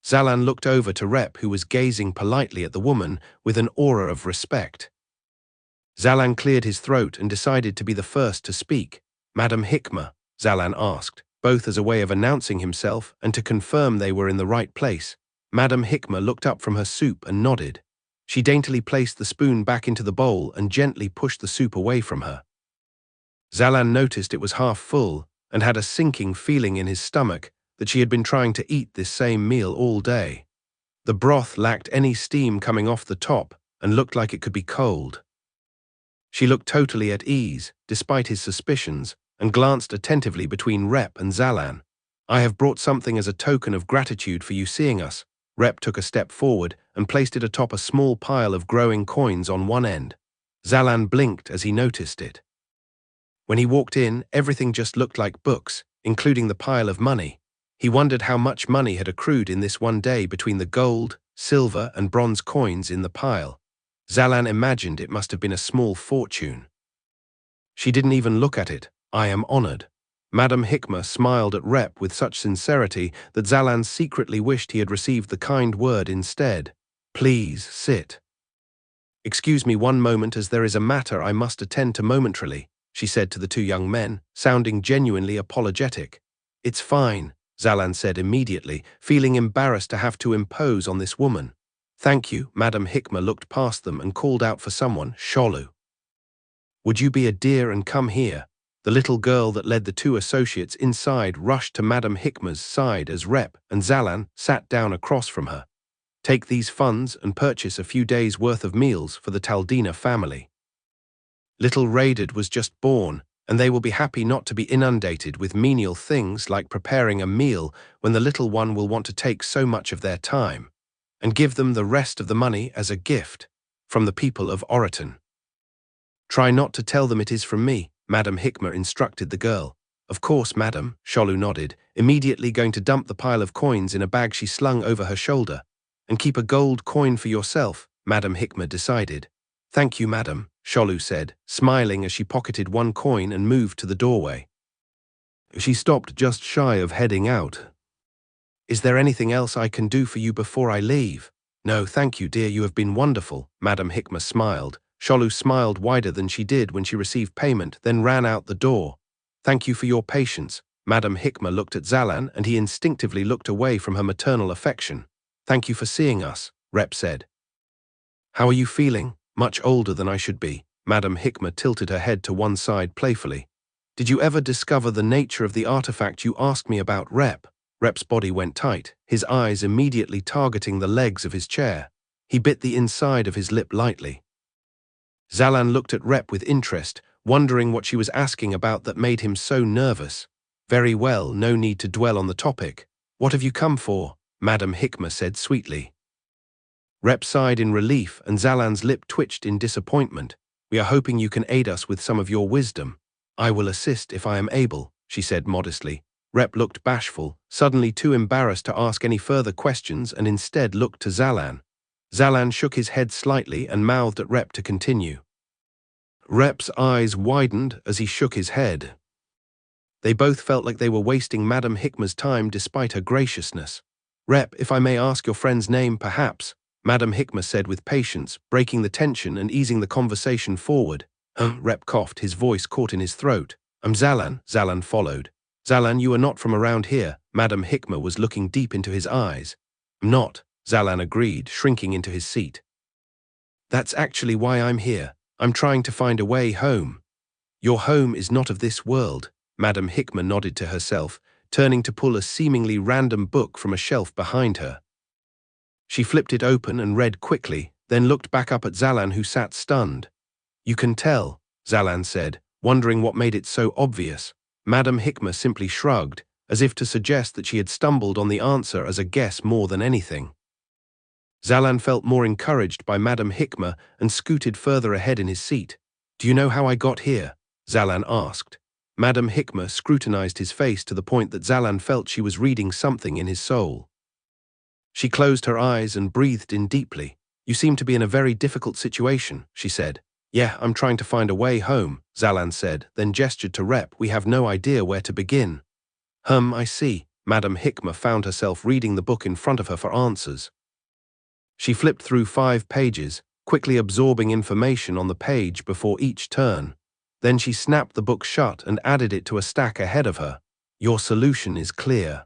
Zalan looked over to Rep, who was gazing politely at the woman with an aura of respect. Zalan cleared his throat and decided to be the first to speak. "Madam Hikmah," Zalan asked, both as a way of announcing himself and to confirm they were in the right place. Madam Hikmah looked up from her soup and nodded. She daintily placed the spoon back into the bowl and gently pushed the soup away from her. Zalan noticed it was half full and had a sinking feeling in his stomach that she had been trying to eat this same meal all day. The broth lacked any steam coming off the top and looked like it could be cold. She looked totally at ease, despite his suspicions, and glanced attentively between Rep and Zalan. "I have brought something as a token of gratitude for you seeing us." Rep took a step forward and placed it atop a small pile of growing coins on one end. Zalan blinked as he noticed it. When he walked in, everything just looked like books, including the pile of money. He wondered how much money had accrued in this one day between the gold, silver, and bronze coins in the pile. Zalan imagined it must have been a small fortune. She didn't even look at it. "I am honored." Madam Hikmah smiled at Rep with such sincerity that Zalan secretly wished he had received the kind word instead. "Please sit." "Excuse me one moment, as there is a matter I must attend to momentarily," she said to the two young men, sounding genuinely apologetic. "It's fine," Zalan said immediately, feeling embarrassed to have to impose on this woman. "Thank you." Madam Hikmah looked past them and called out for someone. "Sholu, would you be a dear and come here?" The little girl that led the two associates inside rushed to Madam Hikmah's side as Rep and Zalan sat down across from her. "Take these funds and purchase a few days' worth of meals for the Taldina family. Little Raided was just born, and they will be happy not to be inundated with menial things like preparing a meal when the little one will want to take so much of their time, and give them the rest of the money as a gift from the people of Oraton. Try not to tell them it is from me," Madam Hikmah instructed the girl. "Of course, madam," Sholu nodded, immediately going to dump the pile of coins in a bag she slung over her shoulder. "And keep a gold coin for yourself," Madam Hikmah decided. "Thank you, madam," Sholu said, smiling as she pocketed one coin and moved to the doorway. She stopped just shy of heading out. "Is there anything else I can do for you before I leave?" "No, thank you, dear, you have been wonderful," Madam Hikmah smiled. Sholu smiled wider than she did when she received payment, then ran out the door. "Thank you for your patience." Madam Hikmah looked at Zalan and he instinctively looked away from her maternal affection. "Thank you for seeing us," Rep said. "How are you feeling?" "Much older than I should be." Madam Hikmah tilted her head to one side playfully. "Did you ever discover the nature of the artifact you asked me about, Rep?" Rep's body went tight, his eyes immediately targeting the legs of his chair. He bit the inside of his lip lightly. Zalan looked at Rep with interest, wondering what she was asking about that made him so nervous. "Very well, no need to dwell on the topic. What have you come for?" Madam Hikmah said sweetly. Rep sighed in relief and Zalan's lip twitched in disappointment. "We are hoping you can aid us with some of your wisdom." "I will assist if I am able," she said modestly. Rep looked bashful, suddenly too embarrassed to ask any further questions, and instead looked to Zalan. Zalan shook his head slightly and mouthed at Rep to continue. Rep's eyes widened as he shook his head. They both felt like they were wasting Madam Hikmah's time despite her graciousness. "Rep, if I may ask your friend's name, perhaps?" Madam Hikmah said with patience, breaking the tension and easing the conversation forward. Rep coughed, his voice caught in his throat. "I'm Zalan." Zalan followed. "Zalan, you are not from around here." Madam Hikmah was looking deep into his eyes. "I'm not," Zalan agreed, shrinking into his seat. "That's actually why I'm here. I'm trying to find a way home." "Your home is not of this world." Madam Hikmah nodded to herself, turning to pull a seemingly random book from a shelf behind her. She flipped it open and read quickly, then looked back up at Zalan, who sat stunned. "You can tell," Zalan said, wondering what made it so obvious. Madam Hikmah simply shrugged, as if to suggest that she had stumbled on the answer as a guess more than anything. Zalan felt more encouraged by Madame Hikmah and scooted further ahead in his seat. "Do you know how I got here?" Zalan asked. Madame Hikmah scrutinized his face to the point that Zalan felt she was reading something in his soul. She closed her eyes and breathed in deeply. "You seem to be in a very difficult situation," she said. "Yeah, I'm trying to find a way home," Zalan said, then gestured to Rep. "We have no idea where to begin." I see." Madame Hikmah found herself reading the book in front of her for answers. She flipped through 5 pages, quickly absorbing information on the page before each turn. Then she snapped the book shut and added it to a stack ahead of her. "Your solution is clear.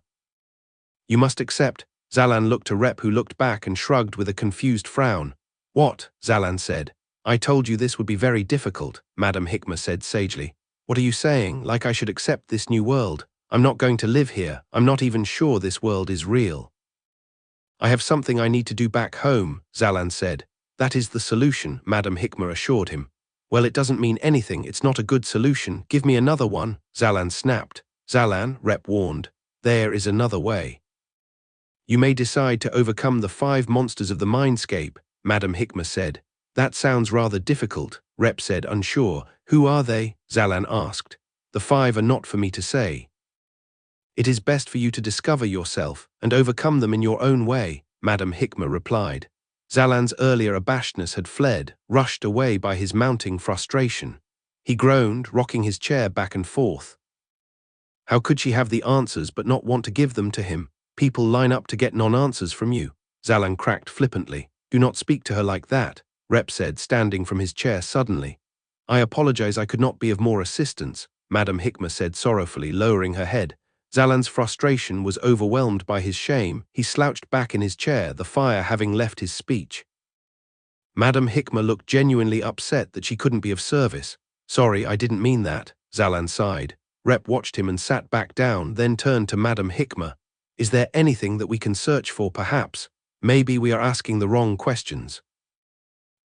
You must accept." Zalan looked to Rep, who looked back and shrugged with a confused frown. "What?" Zalan said. "I told you this would be very difficult," Madame Hikmah said sagely. "What are you saying? Like I should accept this new world? I'm not going to live here. I'm not even sure this world is real." "I have something I need to do back home," Zalan said. "That is the solution," Madame Hikmah assured him. "Well, it doesn't mean anything. It's not a good solution. Give me another one," Zalan snapped. "Zalan," Rep warned, "there is another way. You may decide to overcome the 5 monsters of the mindscape," Madame Hikmah said. "That sounds rather difficult," Rep said, unsure. "Who are they?" Zalan asked. "The 5 are not for me to say. It is best for you to discover yourself and overcome them in your own way," Madame Hikmah replied. Zalan's earlier abashedness had fled, rushed away by his mounting frustration. He groaned, rocking his chair back and forth. How could she have the answers but not want to give them to him? "People line up to get non-answers from you," Zalan cracked flippantly. "Do not speak to her like that," Rep said, standing from his chair suddenly. "I apologize, I could not be of more assistance," Madame Hikmah said sorrowfully, lowering her head. Zalan's frustration was overwhelmed by his shame. He slouched back in his chair, the fire having left his speech. Madame Hikmah looked genuinely upset that she couldn't be of service. "Sorry, I didn't mean that," Zalan sighed. Rep watched him and sat back down, then turned to Madame Hikmah. "Is there anything that we can search for, perhaps? Maybe we are asking the wrong questions.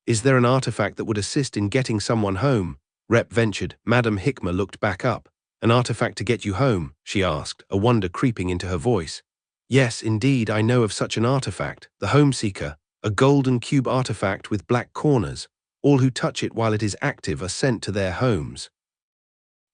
Is there an artifact that would assist in getting someone home?" Rep ventured. Madame Hikmah looked back up. "An artifact to get you home?" she asked, a wonder creeping into her voice. "Yes, indeed, I know of such an artifact, the Homeseeker, a golden cube artifact with black corners. All who touch it while it is active are sent to their homes.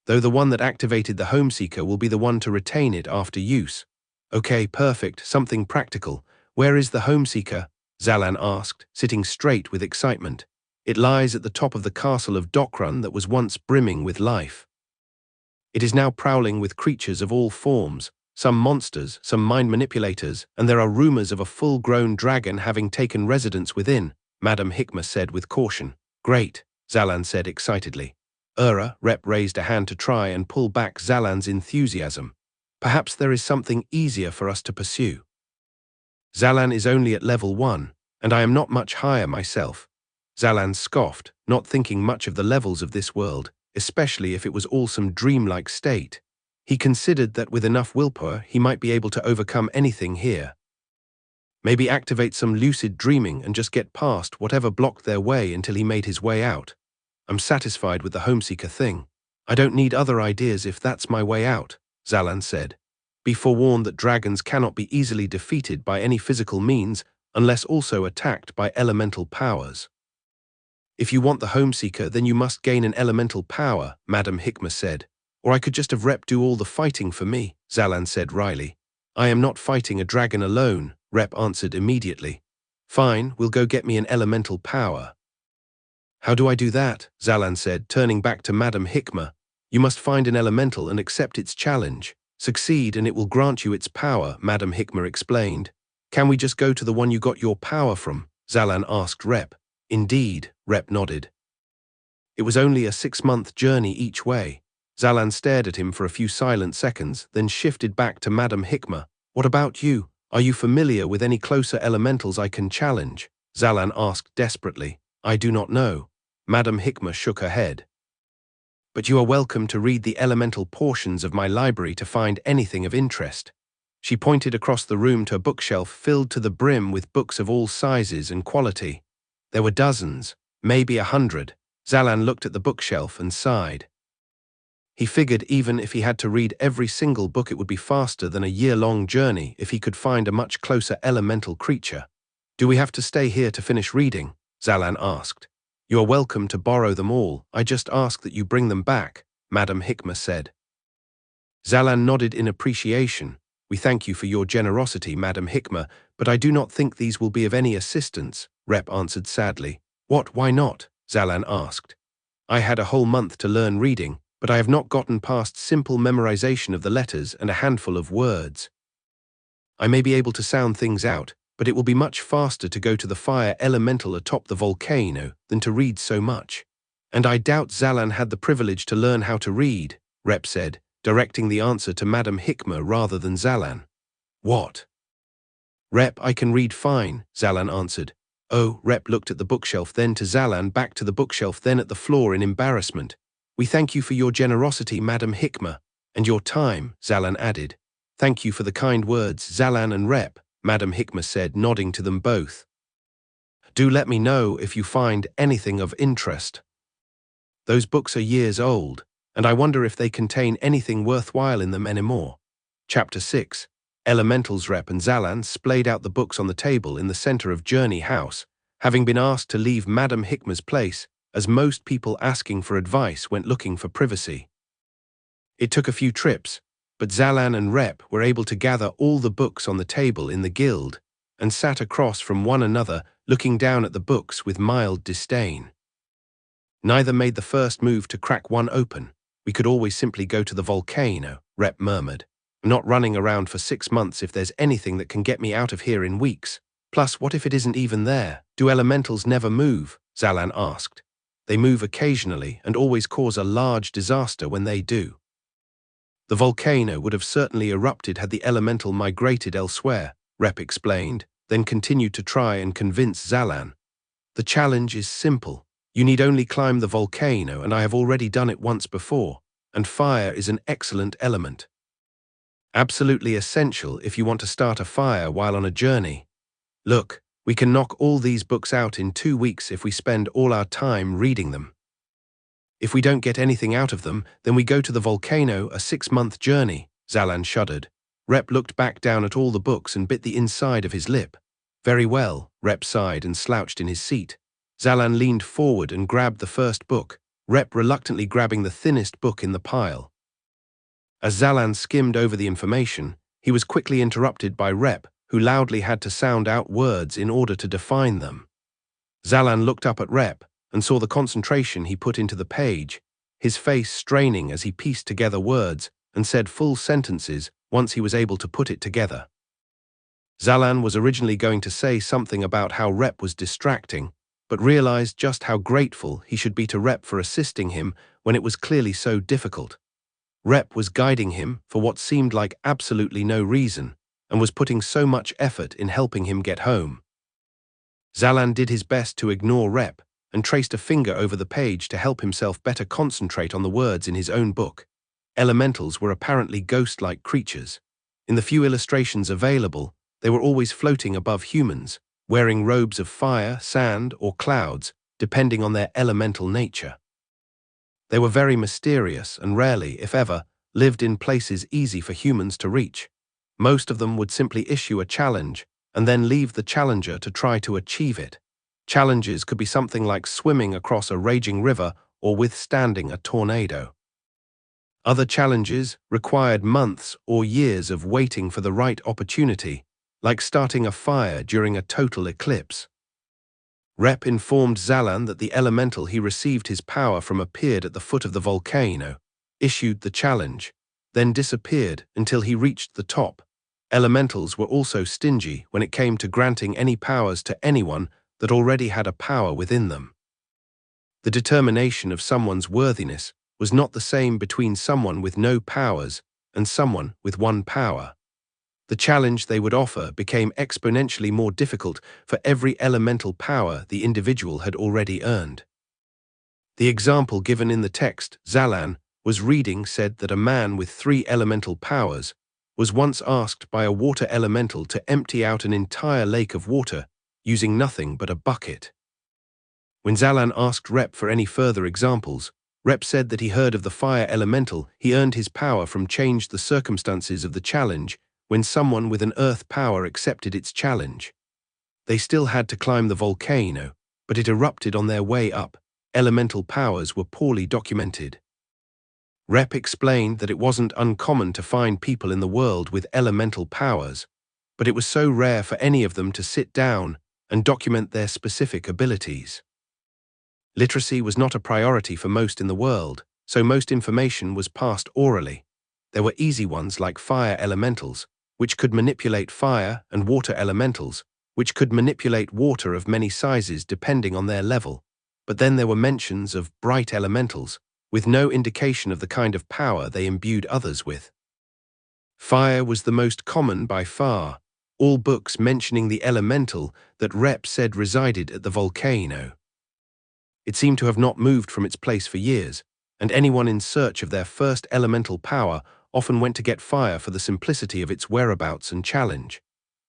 Though the one that activated the Homeseeker will be the one to retain it after use." "Okay, perfect, something practical. Where is the Homeseeker?" Zalan asked, sitting straight with excitement. "It lies at the top of the castle of Dokrun that was once brimming with life. It is now prowling with creatures of all forms, some monsters, some mind manipulators, and there are rumors of a full-grown dragon having taken residence within," Madame Hikmah said with caution. "Great," Zalan said excitedly. Rep raised a hand to try and pull back Zalan's enthusiasm. "Perhaps there is something easier for us to pursue. Zalan is only at level 1, and I am not much higher myself." Zalan scoffed, not thinking much of the levels of this world, especially if it was all some dreamlike state. He considered that with enough willpower he might be able to overcome anything here. Maybe activate some lucid dreaming and just get past whatever blocked their way until he made his way out. "I'm satisfied with the Homeseeker thing. I don't need other ideas if that's my way out," Zalan said. "Be forewarned that dragons cannot be easily defeated by any physical means unless also attacked by elemental powers." "If you want the Homeseeker, then you must gain an elemental power," Madame Hikmah said. "Or I could just have Rep do all the fighting for me," Zalan said wryly. "I am not fighting a dragon alone," Rep answered immediately. "Fine, we'll go get me an elemental power." "How do I do that?" Zalan said, turning back to Madame Hikmah. "You must find an elemental and accept its challenge. Succeed and it will grant you its power," Madame Hikmah explained. "Can we just go to the one you got your power from?" Zalan asked Rep. "Indeed," Rep nodded. It was only a 6-month journey each way. Zalan stared at him for a few silent seconds, then shifted back to Madame Hikmah. "What about you? Are you familiar with any closer elementals I can challenge?" Zalan asked desperately. "I do not know." Madame Hikmah shook her head. "But you are welcome to read the elemental portions of my library to find anything of interest." She pointed across the room to a bookshelf filled to the brim with books of all sizes and quality. There were dozens, maybe 100. Zalan looked at the bookshelf and sighed. He figured even if he had to read every single book, it would be faster than a year-long journey if he could find a much closer elemental creature. Do we have to stay here to finish reading? Zalan asked. You are welcome to borrow them all. I just ask that you bring them back, Madam Hikmah said. Zalan nodded in appreciation. We thank you for your generosity, Madam Hikmah, but I do not think these will be of any assistance, Rep answered sadly. What, why not? Zalan asked. I had a whole month to learn reading, but I have not gotten past simple memorization of the letters and a handful of words. I may be able to sound things out, but it will be much faster to go to the fire elemental atop the volcano than to read so much. And I doubt Zalan had the privilege to learn how to read, Rep said, directing the answer to Madam Hikmah rather than Zalan. What? Rep, I can read fine, Zalan answered. Oh, Rep looked at the bookshelf, then to Zalan, back to the bookshelf, then at the floor in embarrassment. We thank you for your generosity, Madam Hikmah, and your time, Zalan added. Thank you for the kind words, Zalan and Rep, Madam Hikmah said, nodding to them both. Do let me know if you find anything of interest. Those books are years old, and I wonder if they contain anything worthwhile in them anymore. Chapter 6. Elementals. Rep and Zalan splayed out the books on the table in the center of Journey House, having been asked to leave Madam Hikmah's place, as most people asking for advice went looking for privacy. It took a few trips, but Zalan and Rep were able to gather all the books on the table in the guild and sat across from one another, looking down at the books with mild disdain. Neither made the first move to crack one open. We could always simply go to the volcano, Rep murmured. I'm not running around for 6 months if there's anything that can get me out of here in weeks. Plus, what if it isn't even there? Do elementals never move? Zalan asked. They move occasionally and always cause a large disaster when they do. The volcano would have certainly erupted had the elemental migrated elsewhere, Rep explained, then continued to try and convince Zalan. The challenge is simple. You need only climb the volcano, and I have already done it once before, and fire is an excellent element. Absolutely essential if you want to start a fire while on a journey. Look, we can knock all these books out in 2 weeks if we spend all our time reading them. If we don't get anything out of them, then we go to the volcano, a 6-month journey, Zalan shuddered. Rep looked back down at all the books and bit the inside of his lip. Very well, Rep sighed and slouched in his seat. Zalan leaned forward and grabbed the first book, Rep reluctantly grabbing the thinnest book in the pile. As Zalan skimmed over the information, he was quickly interrupted by Rep, who loudly had to sound out words in order to define them. Zalan looked up at Rep and saw the concentration he put into the page, his face straining as he pieced together words and said full sentences once he was able to put it together. Zalan was originally going to say something about how Rep was distracting, but realized just how grateful he should be to Rep for assisting him when it was clearly so difficult. Rep was guiding him for what seemed like absolutely no reason, and was putting so much effort in helping him get home. Zalan did his best to ignore Rep and traced a finger over the page to help himself better concentrate on the words in his own book. Elementals were apparently ghost-like creatures. In the few illustrations available, they were always floating above humans, wearing robes of fire, sand, or clouds, depending on their elemental nature. They were very mysterious and rarely, if ever, lived in places easy for humans to reach. Most of them would simply issue a challenge and then leave the challenger to try to achieve it. Challenges could be something like swimming across a raging river or withstanding a tornado. Other challenges required months or years of waiting for the right opportunity, like starting a fire during a total eclipse. Rep informed Zalan that the elemental he received his power from appeared at the foot of the volcano, issued the challenge, then disappeared until he reached the top. Elementals were also stingy when it came to granting any powers to anyone that already had a power within them. The determination of someone's worthiness was not the same between someone with no powers and someone with one power. The challenge they would offer became exponentially more difficult for every elemental power the individual had already earned. The example given in the text Zalan was reading said that a man with 3 elemental powers was once asked by a water elemental to empty out an entire lake of water using nothing but a bucket. When Zalan asked Rep for any further examples, Rep said that he heard of the fire elemental he earned his power from changed the circumstances of the challenge when someone with an earth power accepted its challenge. They still had to climb the volcano, but it erupted on their way up. Elemental powers were poorly documented. Rep explained that it wasn't uncommon to find people in the world with elemental powers, but it was so rare for any of them to sit down and document their specific abilities. Literacy was not a priority for most in the world, so most information was passed orally. There were easy ones like fire elementals, which could manipulate fire, and water elementals, which could manipulate water of many sizes depending on their level. But then there were mentions of bright elementals, with no indication of the kind of power they imbued others with. Fire was the most common by far, all books mentioning the elemental that Rep said resided at the volcano. It seemed to have not moved from its place for years, and anyone in search of their first elemental power often went to get fire for the simplicity of its whereabouts and challenge.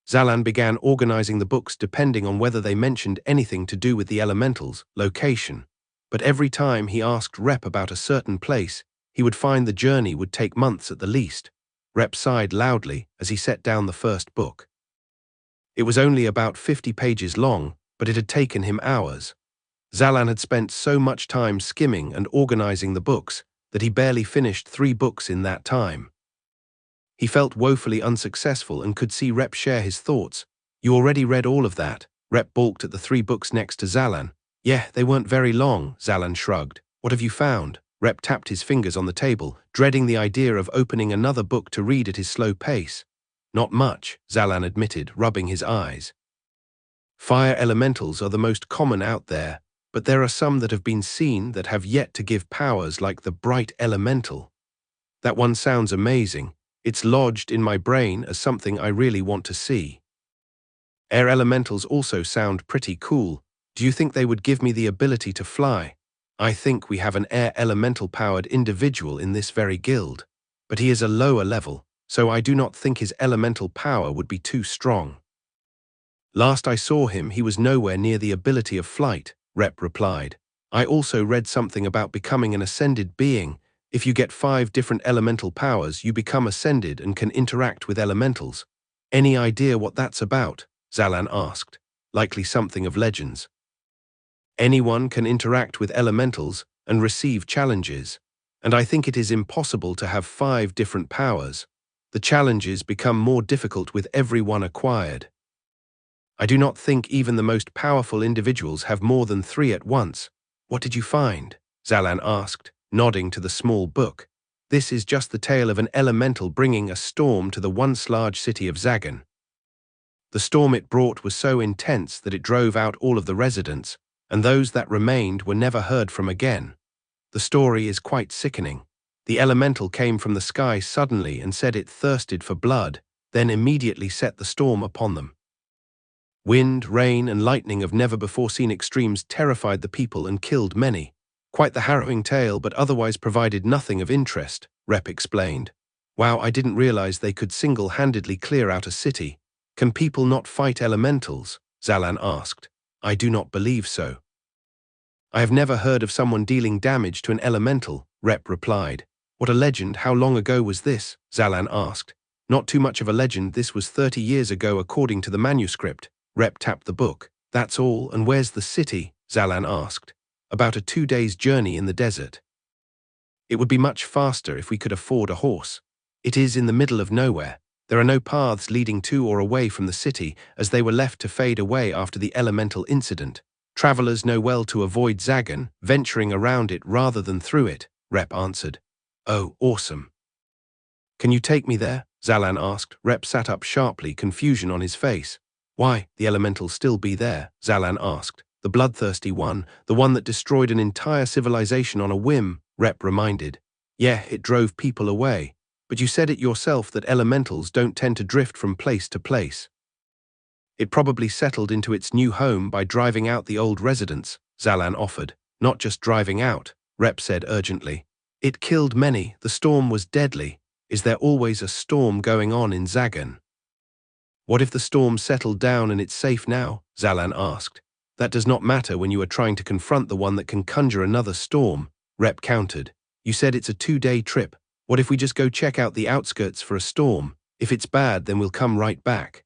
Zalan began organizing the books depending on whether they mentioned anything to do with the elemental's location, but every time he asked Rep about a certain place, he would find the journey would take months at the least. Rep sighed loudly as he set down the first book. It was only about 50 pages long, but it had taken him hours. Zalan had spent so much time skimming and organizing the books that he barely finished 3 books in that time. He felt woefully unsuccessful and could see Rep share his thoughts. "You already read all of that?" Rep balked at the 3 books next to Zalan. "Yeah, they weren't very long," Zalan shrugged. "What have you found?" Rep tapped his fingers on the table, dreading the idea of opening another book to read at his slow pace. "Not much," Zalan admitted, rubbing his eyes. "Fire elementals are the most common out there, but there are some that have been seen that have yet to give powers like the bright elemental. That one sounds amazing. It's lodged in my brain as something I really want to see. Air elementals also sound pretty cool. Do you think they would give me the ability to fly? I think we have an air elemental-powered individual in this very guild, but he is a lower level, so I do not think his elemental power would be too strong." "Last I saw him, he was nowhere near the ability of flight," Rep replied. "I also read something about becoming an ascended being. If you get 5 different elemental powers, you become ascended and can interact with elementals. Any idea what that's about?" Zalan asked. "Likely something of legends." "Anyone can interact with elementals and receive challenges, and I think it is impossible to have 5 different powers. The challenges become more difficult with every one acquired. I do not think even the most powerful individuals have more than 3 at once." "What did you find?" Zalan asked, nodding to the small book. "This is just the tale of an elemental bringing a storm to the once large city of Zagan. The storm it brought was so intense that it drove out all of the residents, and those that remained were never heard from again. The story is quite sickening. The elemental came from the sky suddenly and said it thirsted for blood, then immediately set the storm upon them. Wind, rain, and lightning of never-before-seen extremes terrified the people and killed many. Quite the harrowing tale, but otherwise provided nothing of interest," Rep explained. "Wow, I didn't realize they could single-handedly clear out a city. Can people not fight elementals?" Zalan asked. "I do not believe so." "I have never heard of someone dealing damage to an elemental," Rep replied. "What a legend. How long ago was this?" Zalan asked. "Not too much of a legend. This was 30 years ago according to the manuscript." Rep tapped the book. "That's all, and where's the city?" Zalan asked. "About a 2 days' journey in the desert. It would be much faster if we could afford a horse. It is in the middle of nowhere. There are no paths leading to or away from the city, as they were left to fade away after the elemental incident. Travelers know well to avoid Zagan, venturing around it rather than through it," Rep answered. "Oh, awesome. Can you take me there?" Zalan asked. Rep sat up sharply, confusion on his face. "Why, the elemental still be there?" Zalan asked. "The bloodthirsty one, the one that destroyed an entire civilization on a whim," Rep reminded. "Yeah, it drove people away. But you said it yourself that elementals don't tend to drift from place to place. It probably settled into its new home by driving out the old residents," Zalan offered. "Not just driving out," Rep said urgently. "It killed many. The storm was deadly. Is there always a storm going on in Zagan?" "What if the storm settled down and it's safe now?" Zalan asked. "That does not matter when you are trying to confront the one that can conjure another storm," Rep countered. "You said it's a 2-day trip. What if we just go check out the outskirts for a storm? If it's bad, then we'll come right back."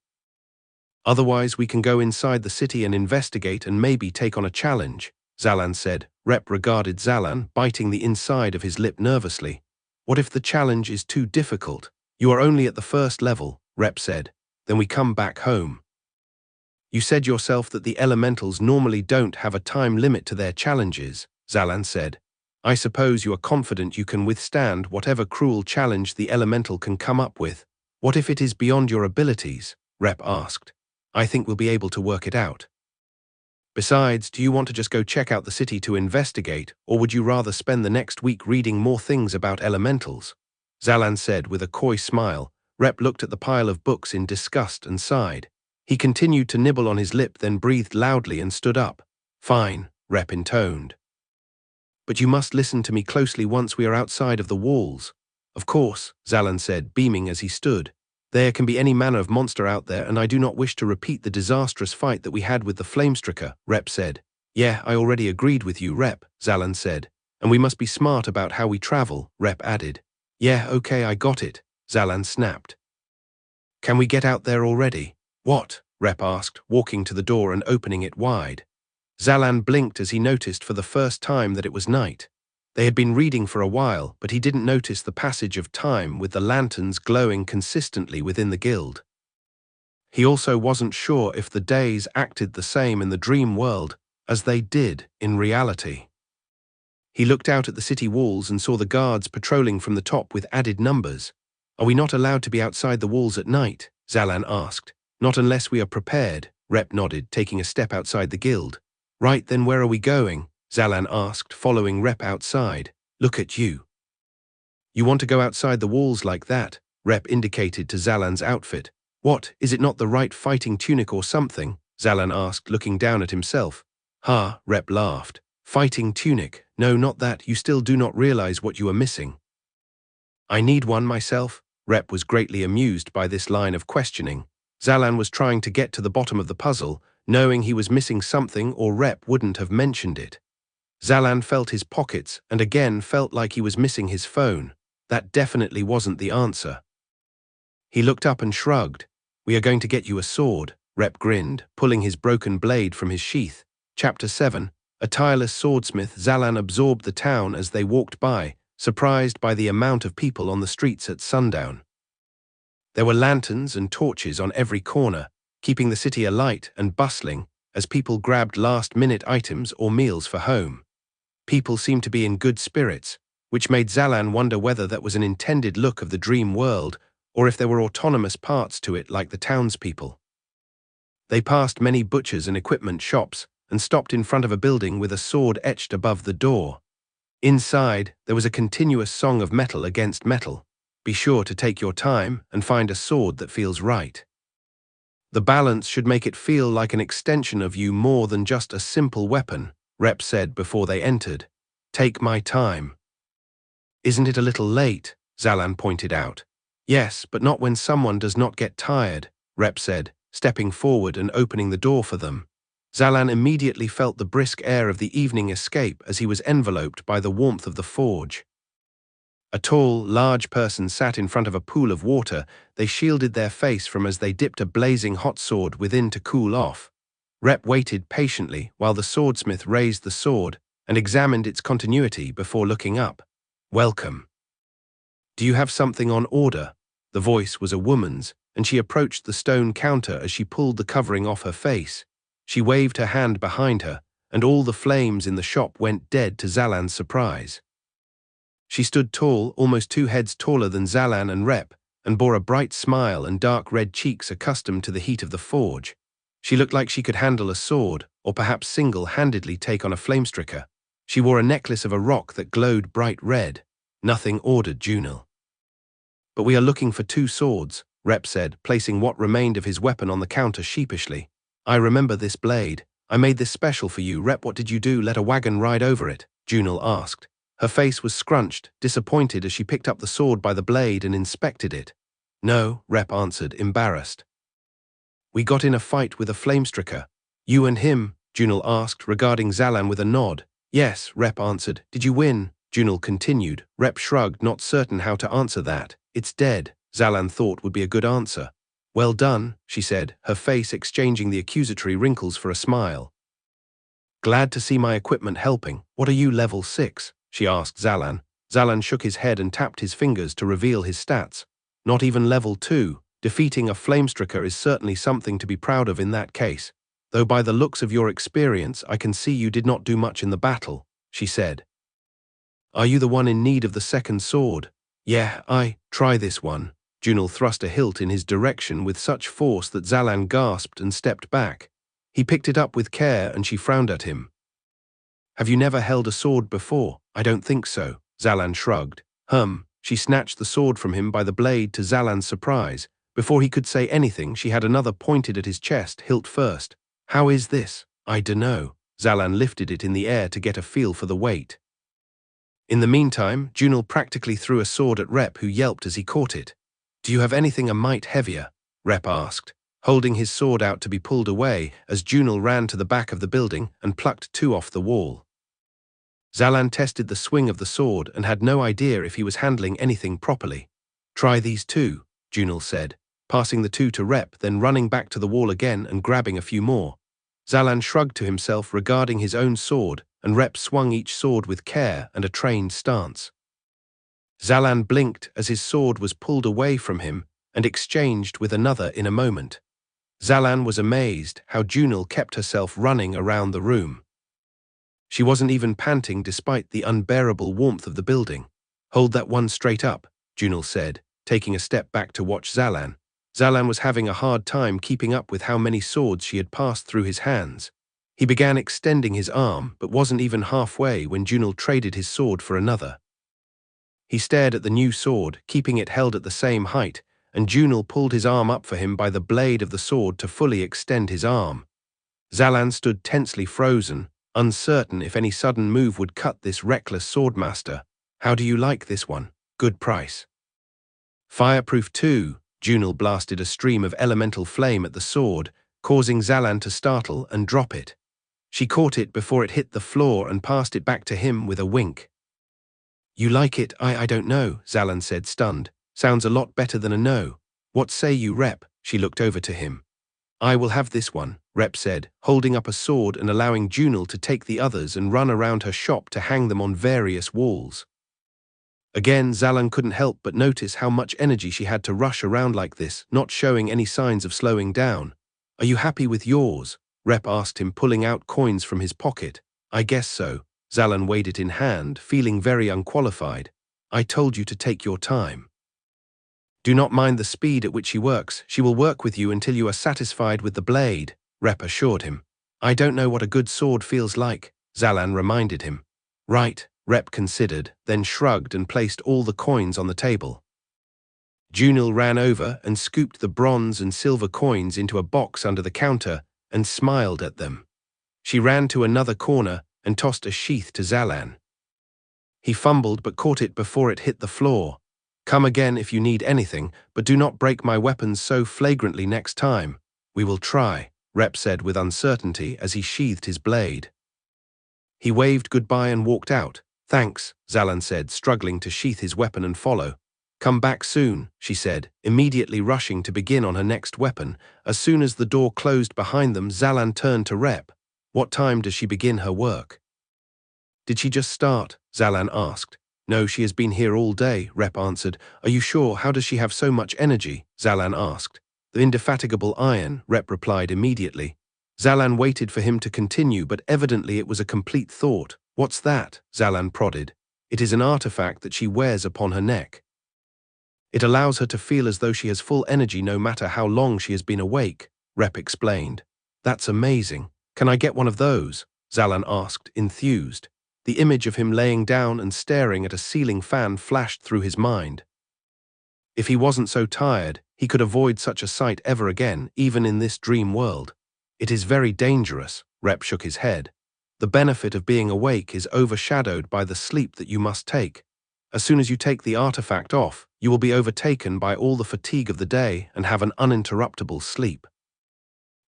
Otherwise, we can go inside the city and investigate and maybe take on a challenge, Zalan said. Rep regarded Zalan, biting the inside of his lip nervously. What if the challenge is too difficult? You are only at the first level, Rep said. Then we come back home. You said yourself that the elementals normally don't have a time limit to their challenges, Zalan said. I suppose you are confident you can withstand whatever cruel challenge the elemental can come up with. What if it is beyond your abilities? Rep asked. I think we'll be able to work it out. Besides, do you want to just go check out the city to investigate, or would you rather spend the next week reading more things about elementals? Zalan said with a coy smile. Rep looked at the pile of books in disgust and sighed. He continued to nibble on his lip, then breathed loudly and stood up. Fine, Rep intoned. But you must listen to me closely once we are outside of the walls. Of course, Zalan said, beaming as he stood. There can be any manner of monster out there, and I do not wish to repeat the disastrous fight that we had with the Flamestricker, Rep said. Yeah, I already agreed with you, Rep, Zalan said. And we must be smart about how we travel, Rep added. Yeah, okay, I got it, Zalan snapped. Can we get out there already? What? Rep asked, walking to the door and opening it wide. Zalan blinked as he noticed for the first time that it was night. They had been reading for a while, but he didn't notice the passage of time with the lanterns glowing consistently within the guild. He also wasn't sure if the days acted the same in the dream world as they did in reality. He looked out at the city walls and saw the guards patrolling from the top with added numbers. Are we not allowed to be outside the walls at night? Zalan asked. Not unless we are prepared, Rep nodded, taking a step outside the guild. Right, then where are we going? Zalan asked, following Rep outside. Look at you. You want to go outside the walls like that? Rep indicated to Zalan's outfit. What, is it not the right fighting tunic or something? Zalan asked, looking down at himself. Ha, Rep laughed. Fighting tunic? No, not that. You still do not realize what you are missing. I need one myself. Rep was greatly amused by this line of questioning. Zalan was trying to get to the bottom of the puzzle, knowing he was missing something or Rep wouldn't have mentioned it. Zalan felt his pockets and again felt like he was missing his phone. That definitely wasn't the answer. He looked up and shrugged. We are going to get you a sword, Rep grinned, pulling his broken blade from his sheath. Chapter 7. A tireless swordsmith. Zalan absorbed the town as they walked by, surprised by the amount of people on the streets at sundown. There were lanterns and torches on every corner, keeping the city alight and bustling as people grabbed last-minute items or meals for home. People seemed to be in good spirits, which made Zalan wonder whether that was an intended look of the dream world or if there were autonomous parts to it like the townspeople. They passed many butchers and equipment shops and stopped in front of a building with a sword etched above the door. Inside, there was a continuous song of metal against metal. Be sure to take your time and find a sword that feels right. The balance should make it feel like an extension of you more than just a simple weapon, Rep said before they entered. Take my time. Isn't it a little late? Zalan pointed out. Yes, but not when someone does not get tired, Rep said, stepping forward and opening the door for them. Zalan immediately felt the brisk air of the evening escape as he was enveloped by the warmth of the forge. A tall, large person sat in front of a pool of water they shielded their face from as they dipped a blazing hot sword within to cool off. Rep waited patiently while the swordsmith raised the sword and examined its continuity before looking up. Welcome. Do you have something on order? The voice was a woman's, and she approached the stone counter as she pulled the covering off her face. She waved her hand behind her, and all the flames in the shop went dead to Zalan's surprise. She stood tall, almost 2 heads taller than Zalan and Rep, and bore a bright smile and dark red cheeks accustomed to the heat of the forge. She looked like she could handle a sword, or perhaps single-handedly take on a flamestricker. She wore a necklace of a rock that glowed bright red. Nothing, ordered Junil. But we are looking for 2 swords, Rep said, placing what remained of his weapon on the counter sheepishly. I remember this blade. I made this special for you. Rep, what did you do? Let a wagon ride over it? Junil asked. Her face was scrunched, disappointed as she picked up the sword by the blade and inspected it. No, Rep answered, embarrassed. We got in a fight with a flamestricker. You and him? Junil asked, regarding Zalan with a nod. Yes, Rep answered. Did you win? Junil continued. Rep shrugged, not certain how to answer that. It's dead, Zalan thought would be a good answer. Well done, she said, her face exchanging the accusatory wrinkles for a smile. Glad to see my equipment helping. What are you, level 6? She asked Zalan. Zalan shook his head and tapped his fingers to reveal his stats. Not even level 2. Defeating a flamestriker is certainly something to be proud of in that case. Though by the looks of your experience, I can see you did not do much in the battle, she said. Are you the one in need of the second sword? Yeah, try this one. Junal thrust a hilt in his direction with such force that Zalan gasped and stepped back. He picked it up with care and she frowned at him. Have you never held a sword before? I don't think so. Zalan shrugged. She snatched the sword from him by the blade to Zalan's surprise. Before he could say anything, she had another pointed at his chest, hilt first. How is this? I dunno. Zalan lifted it in the air to get a feel for the weight. In the meantime, Junal practically threw a sword at Rep, who yelped as he caught it. Do you have anything a mite heavier? Rep asked, holding his sword out to be pulled away as Junal ran to the back of the building and plucked two off the wall. Zalan tested the swing of the sword and had no idea if he was handling anything properly. Try these two, Junal said, passing the two to Rep, then running back to the wall again and grabbing a few more. Zalan shrugged to himself regarding his own sword, and Rep swung each sword with care and a trained stance. Zalan blinked as his sword was pulled away from him and exchanged with another in a moment. Zalan was amazed how Junal kept herself running around the room. She wasn't even panting despite the unbearable warmth of the building. Hold that one straight up, Junal said, taking a step back to watch Zalan. Zalan was having a hard time keeping up with how many swords she had passed through his hands. He began extending his arm, but wasn't even halfway when Junal traded his sword for another. He stared at the new sword, keeping it held at the same height, and Junal pulled his arm up for him by the blade of the sword to fully extend his arm. Zalan stood tensely frozen, uncertain if any sudden move would cut this reckless swordmaster. How do you like this one? Good price. Fireproof too. Junal blasted a stream of elemental flame at the sword, causing Zalan to startle and drop it. She caught it before it hit the floor and passed it back to him with a wink. You like it? I don't know, Zalan said, stunned. Sounds a lot better than a no. What say you, Rep? She looked over to him. I will have this one, Rep said, holding up a sword and allowing Junal to take the others and run around her shop to hang them on various walls. Again, Zalan couldn't help but notice how much energy she had to rush around like this, not showing any signs of slowing down. Are you happy with yours? Rep asked him, pulling out coins from his pocket. I guess so. Zalan weighed it in hand, feeling very unqualified. I told you to take your time. Do not mind the speed at which she works. She will work with you until you are satisfied with the blade, Rep assured him. I don't know what a good sword feels like, Zalan reminded him. Right, Rep considered, then shrugged and placed all the coins on the table. Junal ran over and scooped the bronze and silver coins into a box under the counter and smiled at them. She ran to another corner and tossed a sheath to Zalan. He fumbled but caught it before it hit the floor. Come again if you need anything, but do not break my weapons so flagrantly next time. We will try, Rep said with uncertainty as he sheathed his blade. He waved goodbye and walked out. Thanks, Zalan said, struggling to sheath his weapon and follow. Come back soon, she said, immediately rushing to begin on her next weapon. As soon as the door closed behind them, Zalan turned to Rep. What time does she begin her work? Did she just start? Zalan asked. No, she has been here all day, Rep answered. Are you sure? How does she have so much energy? Zalan asked. The indefatigable iron, Rep replied immediately. Zalan waited for him to continue, but evidently it was a complete thought. What's that? Zalan prodded. It is an artifact that she wears upon her neck. It allows her to feel as though she has full energy no matter how long she has been awake, Rep explained. That's amazing. Can I get one of those? Zalan asked, enthused. The image of him laying down and staring at a ceiling fan flashed through his mind. If he wasn't so tired, he could avoid such a sight ever again, even in this dream world. It is very dangerous, Rep shook his head. The benefit of being awake is overshadowed by the sleep that you must take. As soon as you take the artifact off, you will be overtaken by all the fatigue of the day and have an uninterruptible sleep.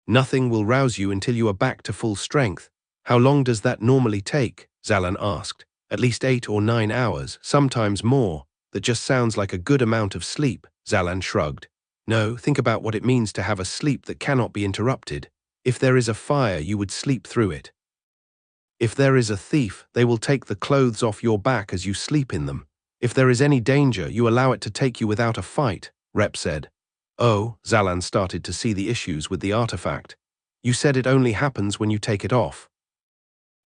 Nothing will rouse you until you are back to full strength. How long does that normally take? Zalan asked. At least 8 or 9 hours, sometimes more. That just sounds like a good amount of sleep, Zalan shrugged. No, think about what it means to have a sleep that cannot be interrupted. If there is a fire, you would sleep through it. If there is a thief, they will take the clothes off your back as you sleep in them. If there is any danger, you allow it to take you without a fight, Rep said. Oh, Zalan started to see the issues with the artifact. You said it only happens when you take it off.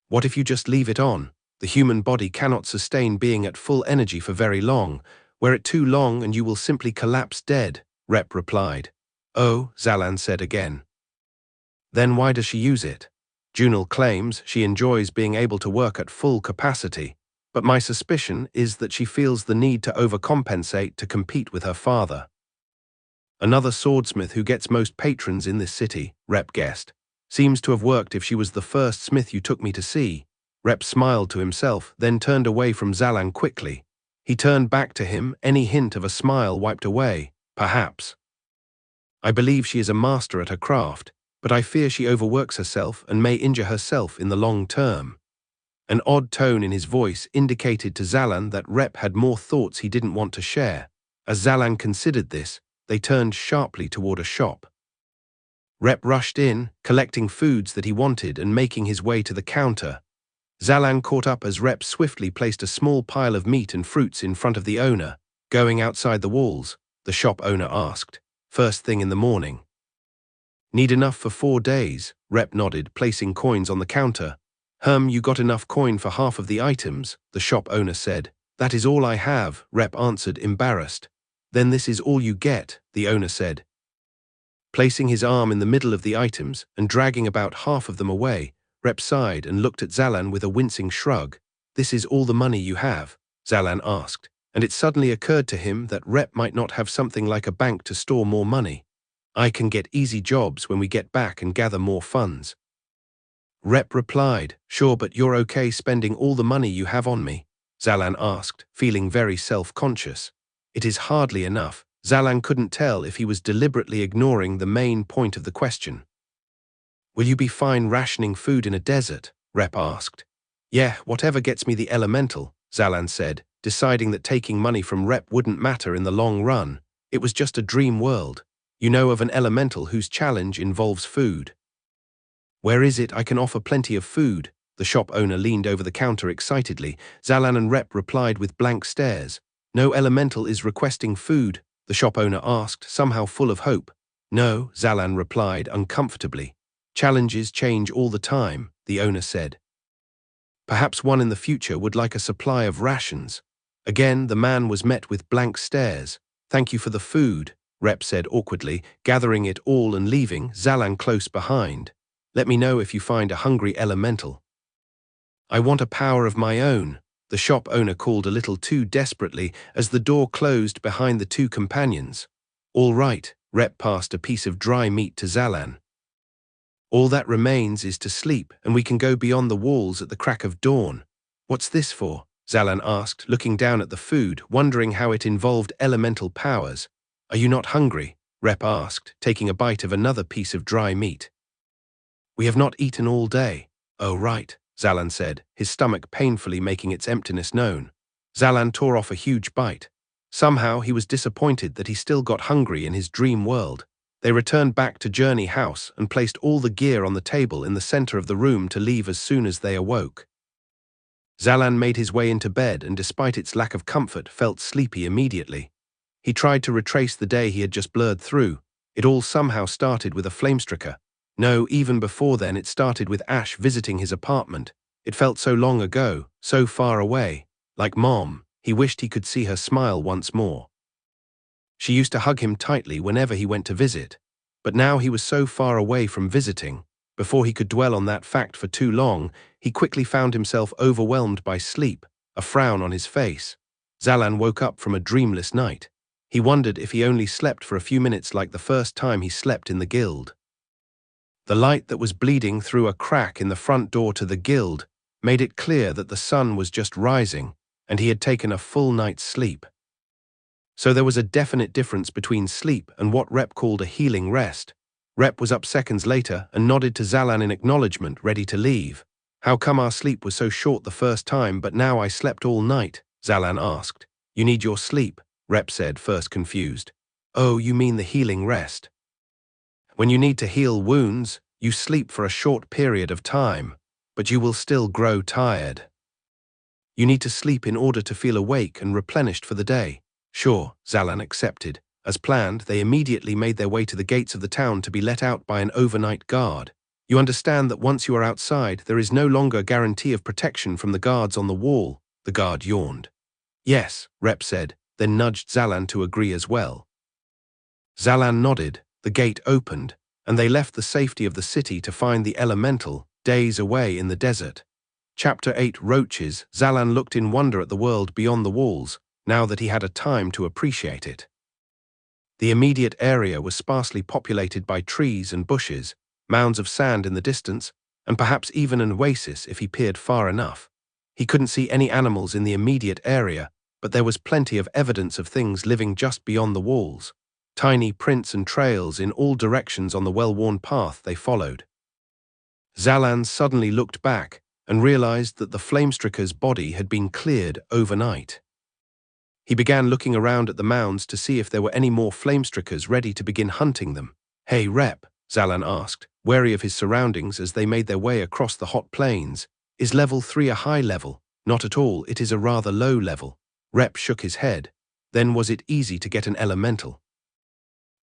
What if you just leave it on? The human body cannot sustain being at full energy for very long. Wear it too long and you will simply collapse dead, Rep replied. Oh, Zalan said again. Then why does she use it? Junal claims she enjoys being able to work at full capacity, but my suspicion is that she feels the need to overcompensate to compete with her father. Another swordsmith who gets most patrons in this city, Rep guessed. Seems to have worked if she was the first smith you took me to see. Rep smiled to himself, then turned away from Zalan quickly. He turned back to him, any hint of a smile wiped away. Perhaps. I believe she is a master at her craft, but I fear she overworks herself and may injure herself in the long term. An odd tone in his voice indicated to Zalan that Rep had more thoughts he didn't want to share. As Zalan considered this, they turned sharply toward a shop. Rep rushed in, collecting foods that he wanted and making his way to the counter. Zalan caught up as Rep swiftly placed a small pile of meat and fruits in front of the owner. Going outside the walls, the shop owner asked, first thing in the morning. Need enough for 4 days, Rep nodded, placing coins on the counter. You got enough coin for half of the items, the shop owner said. That is all I have, Rep answered, embarrassed. Then this is all you get, the owner said. Placing his arm in the middle of the items and dragging about half of them away, Rep sighed and looked at Zalan with a wincing shrug. This is all the money you have, Zalan asked, and it suddenly occurred to him that Rep might not have something like a bank to store more money. I can get easy jobs when we get back and gather more funds. Rep replied, sure, but you're okay spending all the money you have on me? Zalan asked, feeling very self-conscious. It is hardly enough. Zalan couldn't tell if he was deliberately ignoring the main point of the question. Will you be fine rationing food in a desert? Rep asked. Yeah, whatever gets me the elemental, Zalan said, deciding that taking money from Rep wouldn't matter in the long run. It was just a dream world. You know of an elemental whose challenge involves food. Where is it? I can offer plenty of food. The shop owner leaned over the counter excitedly. Zalan and Rep replied with blank stares. No elemental is requesting food, the shop owner asked, somehow full of hope. No, Zalan replied uncomfortably. Challenges change all the time, the owner said. Perhaps one in the future would like a supply of rations. Again, the man was met with blank stares. Thank you for the food, Rep said awkwardly, gathering it all and leaving Zalan close behind. Let me know if you find a hungry elemental. I want a power of my own, the shop owner called a little too desperately as the door closed behind the two companions. All right, Rep passed a piece of dry meat to Zalan. All that remains is to sleep, and we can go beyond the walls at the crack of dawn. What's this for? Zalan asked, looking down at the food, wondering how it involved elemental powers. Are you not hungry? Rep asked, taking a bite of another piece of dry meat. We have not eaten all day. Oh, right, Zalan said, his stomach painfully making its emptiness known. Zalan tore off a huge bite. Somehow he was disappointed that he still got hungry in his dream world. They returned back to Journey House and placed all the gear on the table in the center of the room to leave as soon as they awoke. Zalan made his way into bed and, despite its lack of comfort, felt sleepy immediately. He tried to retrace the day he had just blurred through. It all somehow started with a flamestricker. No, even before then it started with Ash visiting his apartment. It felt so long ago, so far away. Like Mom, he wished he could see her smile once more. She used to hug him tightly whenever he went to visit. But now he was so far away from visiting. Before he could dwell on that fact for too long, he quickly found himself overwhelmed by sleep, a frown on his face. Zalan woke up from a dreamless night. He wondered if he only slept for a few minutes like the first time he slept in the guild. The light that was bleeding through a crack in the front door to the guild made it clear that the sun was just rising, and he had taken a full night's sleep. So there was a definite difference between sleep and what Rep called a healing rest. Rep was up seconds later and nodded to Zalan in acknowledgement, ready to leave. How come our sleep was so short the first time, but now I slept all night? Zalan asked. You need your sleep, Rep said, first confused. Oh, you mean the healing rest. When you need to heal wounds, you sleep for a short period of time, but you will still grow tired. You need to sleep in order to feel awake and replenished for the day. Sure, Zalan accepted. As planned, they immediately made their way to the gates of the town to be let out by an overnight guard. You understand that once you are outside, there is no longer a guarantee of protection from the guards on the wall, the guard yawned. Yes, Rep said, then nudged Zalan to agree as well. Zalan nodded, the gate opened, and they left the safety of the city to find the elemental, days away in the desert. Chapter 8 Roaches. Zalan looked in wonder at the world beyond the walls, now that he had a time to appreciate it. The immediate area was sparsely populated by trees and bushes, mounds of sand in the distance, and perhaps even an oasis if he peered far enough. He couldn't see any animals in the immediate area, but there was plenty of evidence of things living just beyond the walls. Tiny prints and trails in all directions on the well-worn path they followed. Zalan suddenly looked back and realized that the Flamestricker's body had been cleared overnight. He began looking around at the mounds to see if there were any more Flamestrickers ready to begin hunting them. Hey, Rep, Zalan asked, wary of his surroundings as they made their way across the hot plains. Is level 3 a high level? Not at all, it is a rather low level. Rep shook his head. Then was it easy to get an elemental?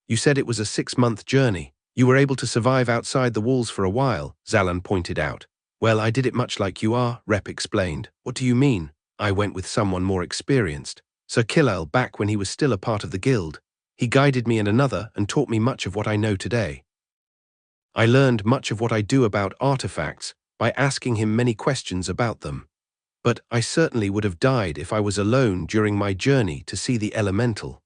You said it was a 6-month journey. You were able to survive outside the walls for a while, Zalan pointed out. Well, I did it much like you are, Rep explained. What do you mean? I went with someone more experienced. Sir Killel, back when he was still a part of the guild. He guided me and another and taught me much of what I know today. I learned much of what I do about artifacts by asking him many questions about them. But I certainly would have died if I was alone during my journey to see the elemental.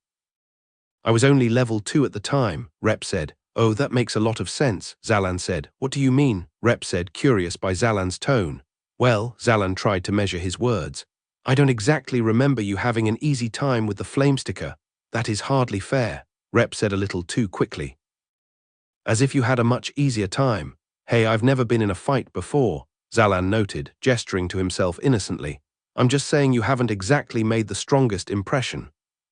I was only level 2 at the time, Rep said. Oh, that makes a lot of sense, Zalan said. What do you mean? Rep said, curious by Zalan's tone. Well, Zalan tried to measure his words. I don't exactly remember you having an easy time with the Flamesticker. That is hardly fair, Rep said a little too quickly. As if you had a much easier time. Hey, I've never been in a fight before, Zalan noted, gesturing to himself innocently. I'm just saying you haven't exactly made the strongest impression.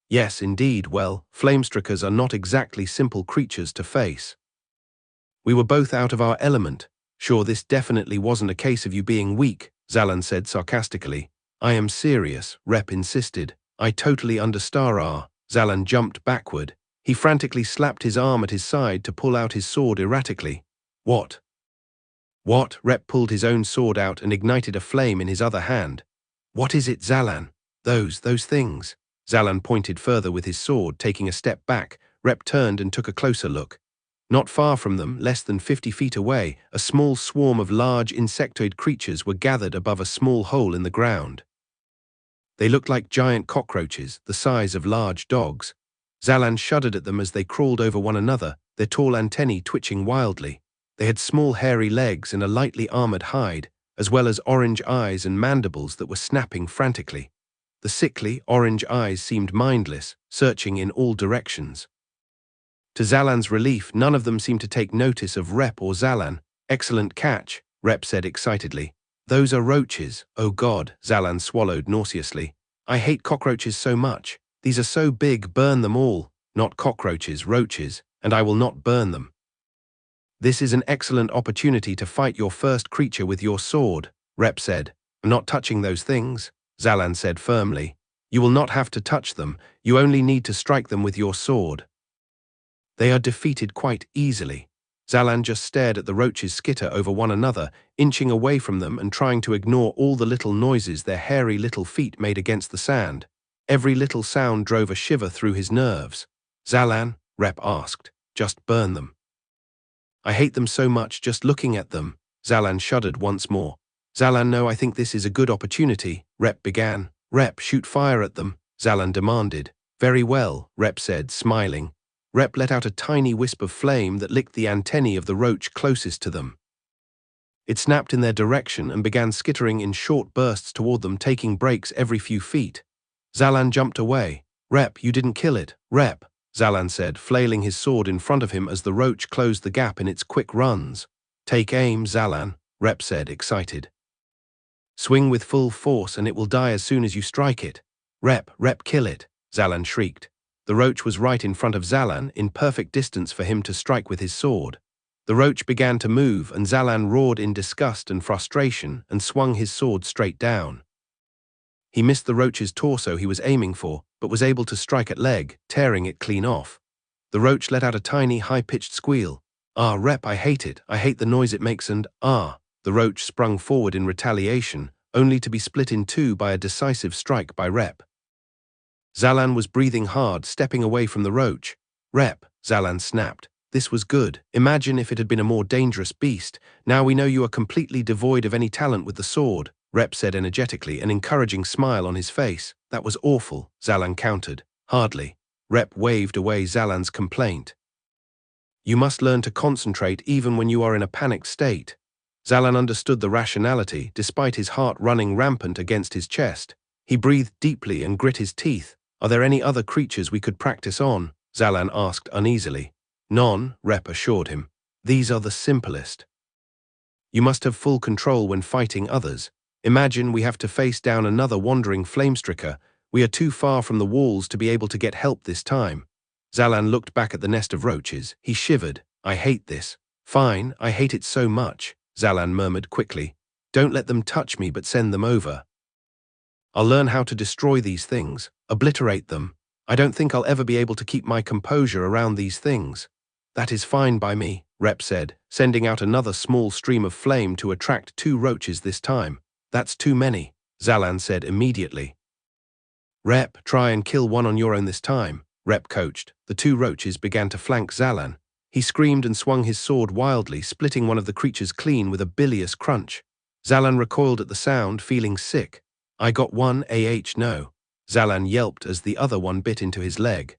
Yes, indeed, well, Flamestrickers are not exactly simple creatures to face. We were both out of our element. Sure, this definitely wasn't a case of you being weak, Zalan said sarcastically. I am serious, Rep insisted. I totally understand. Zalan jumped backward. He frantically slapped his arm at his side to pull out his sword erratically. What? What? Rep pulled his own sword out and ignited a flame in his other hand. What is it, Zalan? Those things. Zalan pointed further with his sword, taking a step back. Rep turned and took a closer look. Not far from them, less than 50 feet away, a small swarm of large insectoid creatures were gathered above a small hole in the ground. They looked like giant cockroaches, the size of large dogs. Zalan shuddered at them as they crawled over one another, their tall antennae twitching wildly. They had small hairy legs and a lightly armored hide, as well as orange eyes and mandibles that were snapping frantically. The sickly, orange eyes seemed mindless, searching in all directions. To Zalan's relief, none of them seemed to take notice of Rep or Zalan. Excellent catch, Rep said excitedly. Those are roaches. Oh God, Zalan swallowed nauseously. I hate cockroaches so much. These are so big, burn them all. Not cockroaches, roaches, and I will not burn them. This is an excellent opportunity to fight your first creature with your sword, Rep said. I'm not touching those things, Zalan said firmly. You will not have to touch them, you only need to strike them with your sword. They are defeated quite easily. Zalan just stared at the roaches skitter over one another, inching away from them and trying to ignore all the little noises their hairy little feet made against the sand. Every little sound drove a shiver through his nerves. Zalan, Rep asked, just burn them. I hate them so much just looking at them. Zalan shuddered once more. Zalan, no, I think this is a good opportunity, Rep began. Rep, shoot fire at them, Zalan demanded. Very well, Rep said, smiling. Rep let out a tiny wisp of flame that licked the antennae of the roach closest to them. It snapped in their direction and began skittering in short bursts toward them, taking breaks every few feet. Zalan jumped away. Rep, you didn't kill it. Rep, Zalan said, flailing his sword in front of him as the roach closed the gap in its quick runs. Take aim, Zalan, Rep said, excited. Swing with full force and it will die as soon as you strike it. Rep, kill it, Zalan shrieked. The roach was right in front of Zalan, in perfect distance for him to strike with his sword. The roach began to move, and Zalan roared in disgust and frustration and swung his sword straight down. He missed the roach's torso he was aiming for, but was able to strike at leg, tearing it clean off. The roach let out a tiny, high-pitched squeal. "Ah, Rep, I hate it. I hate the noise it makes and, ah." The roach sprung forward in retaliation, only to be split in two by a decisive strike by Rep. Zalan was breathing hard, stepping away from the roach. "Rep," Zalan snapped. "This was good. Imagine if it had been a more dangerous beast. Now we know you are completely devoid of any talent with the sword," Rep said energetically, an encouraging smile on his face. "That was awful," Zalan countered. "Hardly." Rep waved away Zalan's complaint. "You must learn to concentrate even when you are in a panicked state." Zalan understood the rationality, despite his heart running rampant against his chest. He breathed deeply and grit his teeth. "Are there any other creatures we could practice on?" Zalan asked uneasily. "None," Rep assured him. "These are the simplest. You must have full control when fighting others. Imagine we have to face down another wandering flamestricker. We are too far from the walls to be able to get help this time." Zalan looked back at the nest of roaches. He shivered. "I hate this." "Fine, I hate it so much," Zalan murmured quickly. "Don't let them touch me, but send them over. I'll learn how to destroy these things, obliterate them. I don't think I'll ever be able to keep my composure around these things." "That is fine by me," Rep said, sending out another small stream of flame to attract 2 roaches this time. "That's too many," Zalan said immediately. "Rep, try and kill one on your own this time," Rep coached. The 2 roaches began to flank Zalan. He screamed and swung his sword wildly, splitting one of the creatures clean with a bilious crunch. Zalan recoiled at the sound, feeling sick. "I got one, no." Zalan yelped as the other one bit into his leg.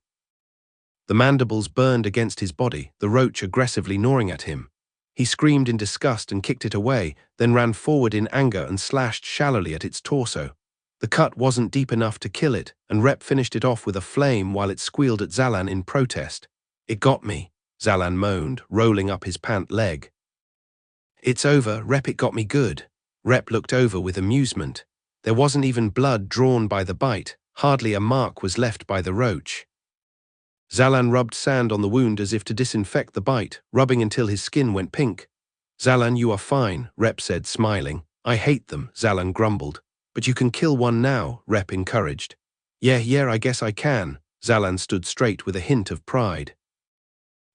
The mandibles burned against his body, the roach aggressively gnawing at him. He screamed in disgust and kicked it away, then ran forward in anger and slashed shallowly at its torso. The cut wasn't deep enough to kill it, and Rep finished it off with a flame while it squealed at Zalan in protest. "It got me," Zalan moaned, rolling up his pant leg. "It's over, Rep, it got me good." Rep looked over with amusement. There wasn't even blood drawn by the bite, hardly a mark was left by the roach. Zalan rubbed sand on the wound as if to disinfect the bite, rubbing until his skin went pink. "Zalan, you are fine," Rep said, smiling. "I hate them," Zalan grumbled. "But you can kill one now," Rep encouraged. Yeah, I guess I can." Zalan stood straight with a hint of pride.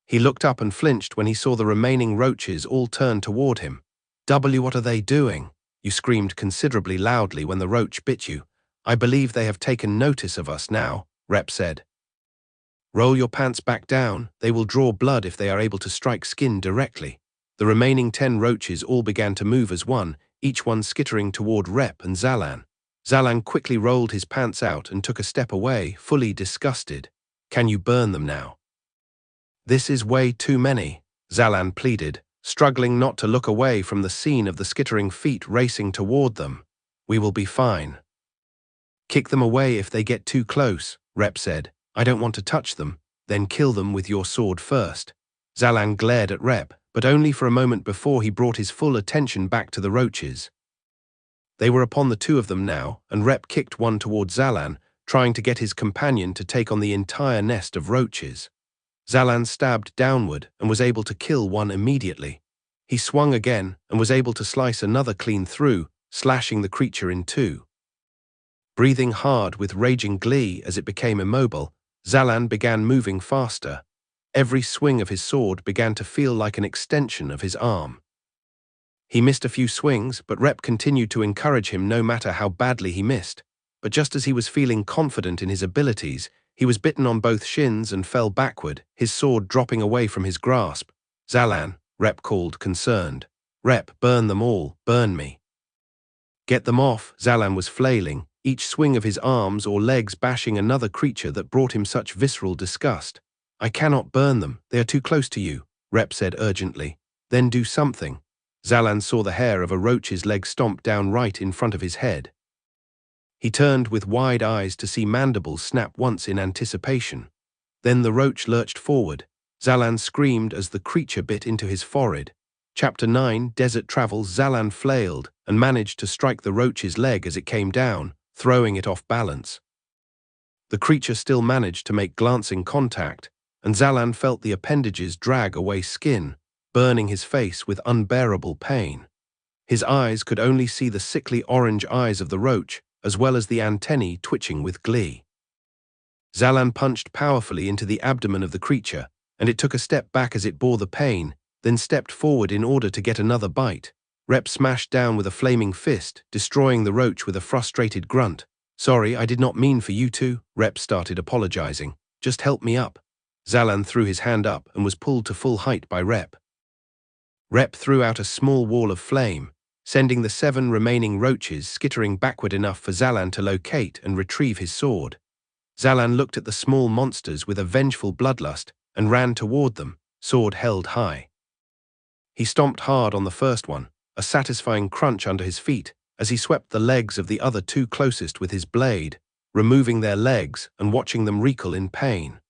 He looked up and flinched when he saw the remaining roaches all turn toward him. What are they doing?" You screamed considerably loudly when the roach bit you. "I believe they have taken notice of us now," Rep said. "Roll your pants back down. They will draw blood if they are able to strike skin directly." The remaining 10 roaches all began to move as one, each one skittering toward Rep and Zalan. Zalan quickly rolled his pants out and took a step away, fully disgusted. "Can you burn them now?" "This is way too many," Zalan pleaded, struggling not to look away from the scene of the skittering feet racing toward them. "We will be fine." "Kick them away if they get too close," Rep said. "I don't want to touch them." "Then kill them with your sword first." Zalan glared at Rep, but only for a moment before he brought his full attention back to the roaches. They were upon the 2 of them now, and Rep kicked one toward Zalan, trying to get his companion to take on the entire nest of roaches. Zalan stabbed downward and was able to kill one immediately. He swung again and was able to slice another clean through, slashing the creature in 2. Breathing hard with raging glee as it became immobile, Zalan began moving faster. Every swing of his sword began to feel like an extension of his arm. He missed a few swings, but Rep continued to encourage him no matter how badly he missed. But just as he was feeling confident in his abilities, he was bitten on both shins and fell backward, his sword dropping away from his grasp. "Zalan," Rep called, concerned. "Rep, burn them all, burn me." "Get them off," Zalan was flailing, each swing of his arms or legs bashing another creature that brought him such visceral disgust. "I cannot burn them, they are too close to you," Rep said urgently. "Then do something." Zalan saw the hair of a roach's leg stomp down right in front of his head. He turned with wide eyes to see mandibles snap once in anticipation. Then the roach lurched forward. Zalan screamed as the creature bit into his forehead. Chapter 9, Desert Travels. Zalan flailed and managed to strike the roach's leg as it came down, throwing it off balance. The creature still managed to make glancing contact, and Zalan felt the appendages drag away skin, burning his face with unbearable pain. His eyes could only see the sickly orange eyes of the roach, as well as the antennae twitching with glee. Zalan punched powerfully into the abdomen of the creature, and it took a step back as it bore the pain, then stepped forward in order to get another bite. Rep smashed down with a flaming fist, destroying the roach with a frustrated grunt. "Sorry, I did not mean for you to," Rep started apologizing. "Just help me up." Zalan threw his hand up and was pulled to full height by Rep. Rep threw out a small wall of flame, sending the 7 remaining roaches skittering backward enough for Zalan to locate and retrieve his sword. Zalan looked at the small monsters with a vengeful bloodlust and ran toward them, sword held high. He stomped hard on the first one, a satisfying crunch under his feet, as he swept the legs of the other 2 closest with his blade, removing their legs and watching them recoil in pain.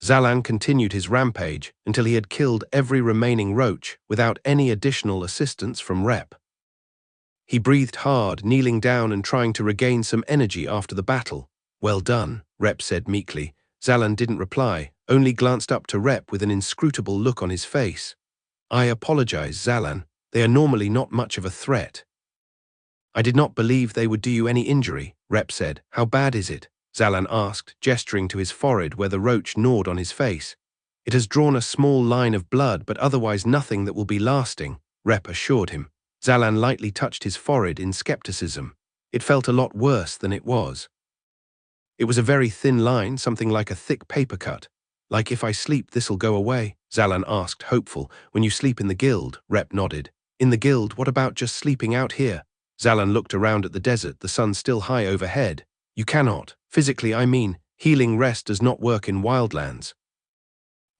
Zalan continued his rampage until he had killed every remaining roach without any additional assistance from Rep. He breathed hard, kneeling down and trying to regain some energy after the battle. "Well done," Rep said meekly. Zalan didn't reply, only glanced up to Rep with an inscrutable look on his face. "I apologize, Zalan. They are normally not much of a threat." "I did not believe they would do you any injury," Rep said. "How bad is it?" Zalan asked, gesturing to his forehead where the roach gnawed on his face. "It has drawn a small line of blood, but otherwise nothing that will be lasting," Rep assured him. Zalan lightly touched his forehead in skepticism. It felt a lot worse than it was. "It was a very thin line, something like a thick paper cut. Like if I sleep, this'll go away?" Zalan asked, hopeful. "When you sleep in the guild," Rep nodded. "In the guild, what about just sleeping out here?" Zalan looked around at the desert, the sun still high overhead. "You cannot. Physically, I mean, healing rest does not work in wildlands.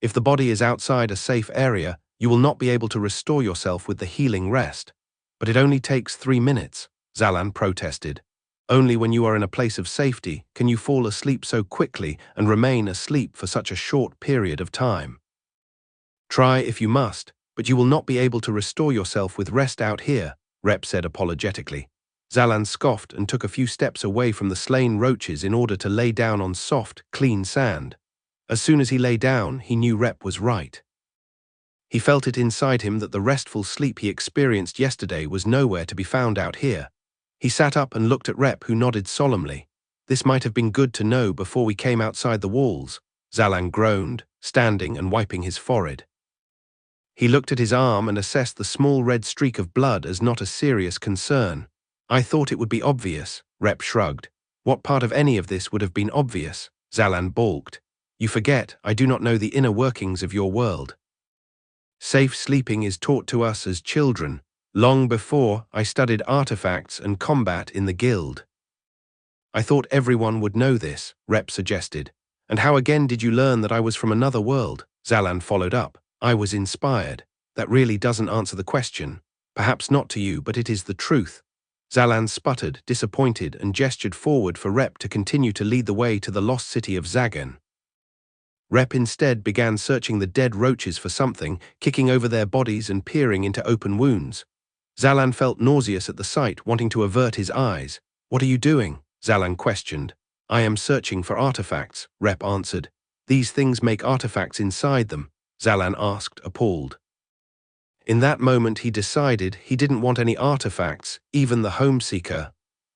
If the body is outside a safe area, you will not be able to restore yourself with the healing rest. But it only takes 3 minutes," Zalan protested. "Only when you are in a place of safety can you fall asleep so quickly and remain asleep for such a short period of time. Try if you must, but you will not be able to restore yourself with rest out here," Rep said apologetically. Zalan scoffed and took a few steps away from the slain roaches in order to lay down on soft, clean sand. As soon as he lay down, he knew Rep was right. He felt it inside him that the restful sleep he experienced yesterday was nowhere to be found out here. He sat up and looked at Rep, who nodded solemnly. "This might have been good to know before we came outside the walls," Zalan groaned, standing and wiping his forehead. He looked at his arm and assessed the small red streak of blood as not a serious concern. "I thought it would be obvious," Rep shrugged. "What part of any of this would have been obvious?" Zalan balked. "You forget, I do not know the inner workings of your world. Safe sleeping is taught to us as children, long before I studied artifacts and combat in the guild." "I thought everyone would know this," Rep suggested. "And how again did you learn that I was from another world?" Zalan followed up. "I was inspired. That really doesn't answer the question. Perhaps not to you, but it is the truth." Zalan sputtered, disappointed, and gestured forward for Rep to continue to lead the way to the lost city of Zagan. Rep instead began searching the dead roaches for something, kicking over their bodies and peering into open wounds. Zalan felt nauseous at the sight, wanting to avert his eyes. "What are you doing?" Zalan questioned. "I am searching for artifacts," Rep answered. "These things make artifacts inside them," Zalan asked, appalled. In that moment he decided he didn't want any artifacts, even the Homeseeker.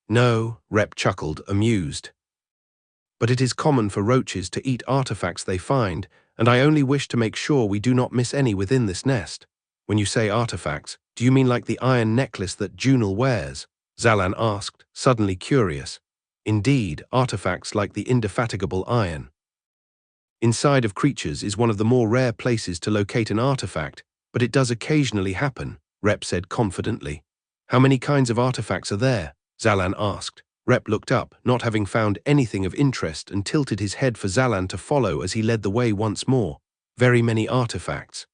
"No," Rep chuckled, amused. "But it is common for roaches to eat artifacts they find, and I only wish to make sure we do not miss any within this nest." "When you say artifacts, do you mean like the iron necklace that Junal wears?" Zalan asked, suddenly curious. "Indeed, artifacts like the indefatigable iron. Inside of creatures is one of the more rare places to locate an artifact, but it does occasionally happen," Rep said confidently. "How many kinds of artifacts are there?" Zalan asked. Rep looked up, not having found anything of interest, and tilted his head for Zalan to follow as he led the way once more. "Very many artifacts.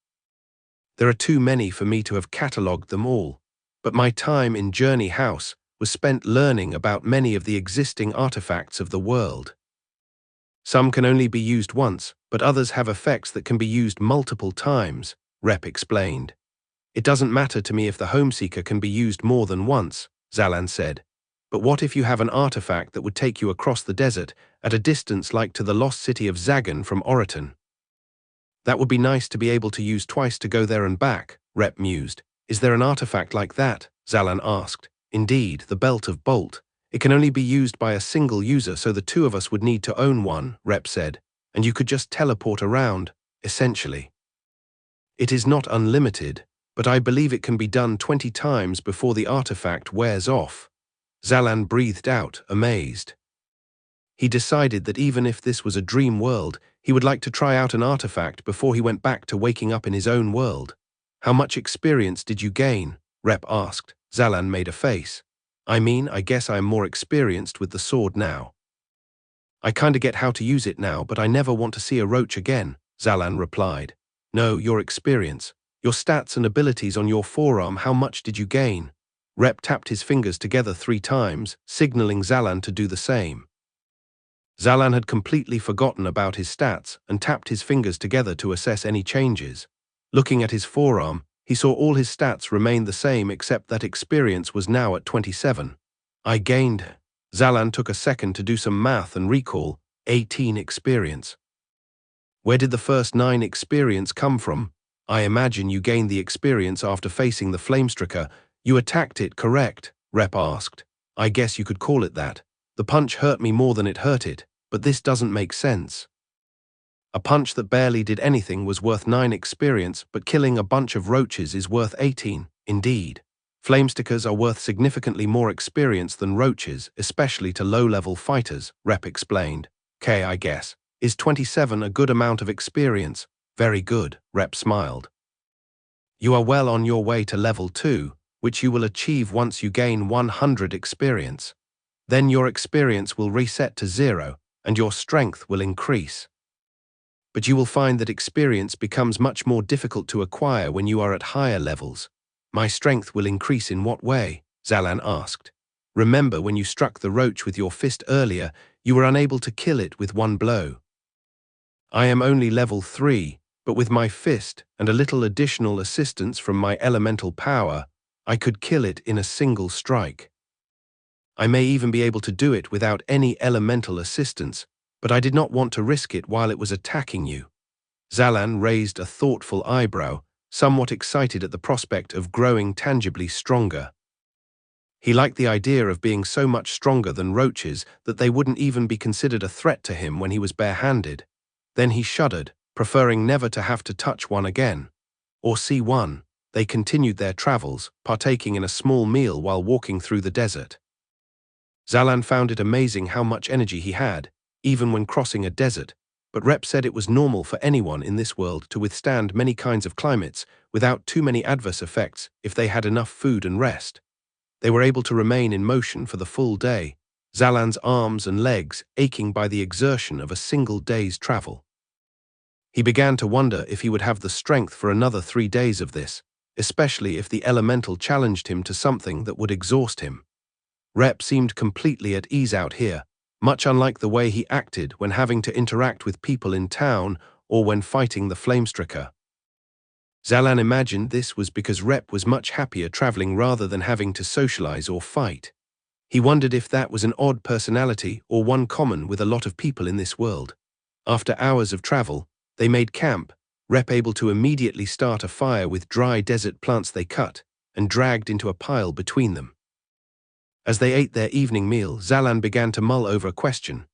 There are too many for me to have catalogued them all, but my time in Journey House was spent learning about many of the existing artifacts of the world. Some can only be used once, but others have effects that can be used multiple times," Rep explained. "It doesn't matter to me if the Homeseeker can be used more than once," Zalan said. But what if you have an artifact that would take you across the desert at a distance like to the lost city of Zagan from Oriton? That would be nice to be able to use twice to go there and back, Rep mused. Is there an artifact like that? Zalan asked. Indeed, the Belt of Bolt. It can only be used by a single user, so the two of us would need to own one, Rep said. And you could just teleport around, essentially. It is not unlimited, but I believe it can be done 20 times before the artifact wears off. Zalan breathed out, amazed. He decided that even if this was a dream world, he would like to try out an artifact before he went back to waking up in his own world. How much experience did you gain? Rep asked. Zalan made a face. I guess I'm more experienced with the sword now. I kinda get how to use it now, but I never want to see a roach again, Zalan replied. No, your experience. Your stats and abilities on your forearm, how much did you gain? Rep tapped his fingers together 3 times, signaling Zalan to do the same. Zalan had completely forgotten about his stats and tapped his fingers together to assess any changes. Looking at his forearm, he saw all his stats remain the same except that experience was now at 27. I gained. Zalan took a second to do some math and recall, 18 experience. Where did the first 9 experience come from? I imagine you gained the experience after facing the Flamestricker. You attacked it, correct? Rep asked. I guess you could call it that. The punch hurt me more than it hurt it, but this doesn't make sense. A punch that barely did anything was worth 9 experience, but killing a bunch of roaches is worth 18, indeed. Flamestickers are worth significantly more experience than roaches, especially to low-level fighters, Rep explained. Okay, I guess. Is 27 a good amount of experience? Very good, Rep smiled. You are well on your way to level 2, which you will achieve once you gain 100 experience. Then your experience will reset to 0, and your strength will increase. But you will find that experience becomes much more difficult to acquire when you are at higher levels. My strength will increase in what way? Zalan asked. Remember when you struck the roach with your fist earlier, you were unable to kill it with one blow. I am only level 3, but with my fist and a little additional assistance from my elemental power, I could kill it in a single strike. I may even be able to do it without any elemental assistance, but I did not want to risk it while it was attacking you. Zalan raised a thoughtful eyebrow, somewhat excited at the prospect of growing tangibly stronger. He liked the idea of being so much stronger than roaches that they wouldn't even be considered a threat to him when he was barehanded. Then he shuddered, preferring never to have to touch one again. Or see one. They continued their travels, partaking in a small meal while walking through the desert. Zalan found it amazing how much energy he had, even when crossing a desert, but Rep said it was normal for anyone in this world to withstand many kinds of climates without too many adverse effects if they had enough food and rest. They were able to remain in motion for the full day, Zalan's arms and legs aching by the exertion of a single day's travel. He began to wonder if he would have the strength for another 3 days of this, especially if the elemental challenged him to something that would exhaust him. Rep seemed completely at ease out here, much unlike the way he acted when having to interact with people in town or when fighting the Flamestricker. Zalan imagined this was because Rep was much happier traveling rather than having to socialize or fight. He wondered if that was an odd personality or one common with a lot of people in this world. After hours of travel, they made camp, Rep able to immediately start a fire with dry desert plants they cut and dragged into a pile between them. As they ate their evening meal, Zalan began to mull over a question.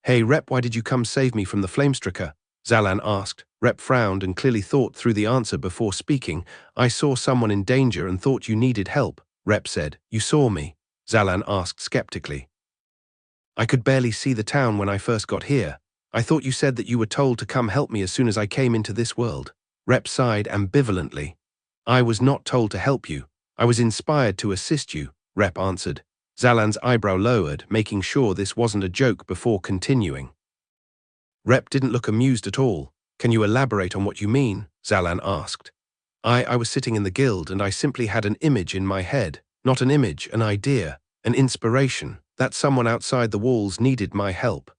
Hey Rep, why did you come save me from the Flamestricker? Zalan asked. Rep frowned and clearly thought through the answer before speaking. I saw someone in danger and thought you needed help, Rep said. You saw me? Zalan asked skeptically. I could barely see the town when I first got here. I thought you said that you were told to come help me as soon as I came into this world. Rep sighed ambivalently. I was not told to help you. I was inspired to assist you, Rep answered. Zalan's eyebrow lowered, making sure this wasn't a joke before continuing. Rep didn't look amused at all. Can you elaborate on what you mean? Zalan asked. I was sitting in the guild and I simply had an image in my head. Not an image, an idea, an inspiration, that someone outside the walls needed my help.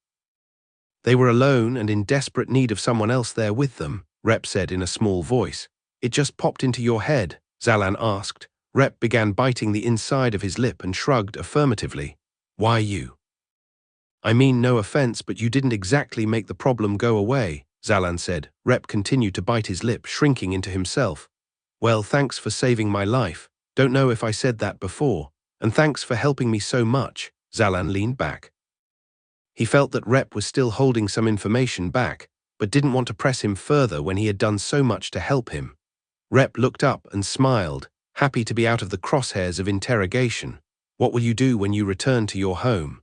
They were alone and in desperate need of someone else there with them, Rep said in a small voice. It just popped into your head? Zalan asked. Rep began biting the inside of his lip and shrugged affirmatively. Why you? I mean no offense, but you didn't exactly make the problem go away, Zalan said. Rep continued to bite his lip, shrinking into himself. Well, thanks for saving my life. Don't know if I said that before. And thanks for helping me so much. Zalan leaned back. He felt that Rep was still holding some information back, but didn't want to press him further when he had done so much to help him. Rep looked up and smiled, happy to be out of the crosshairs of interrogation. What will you do when you return to your home?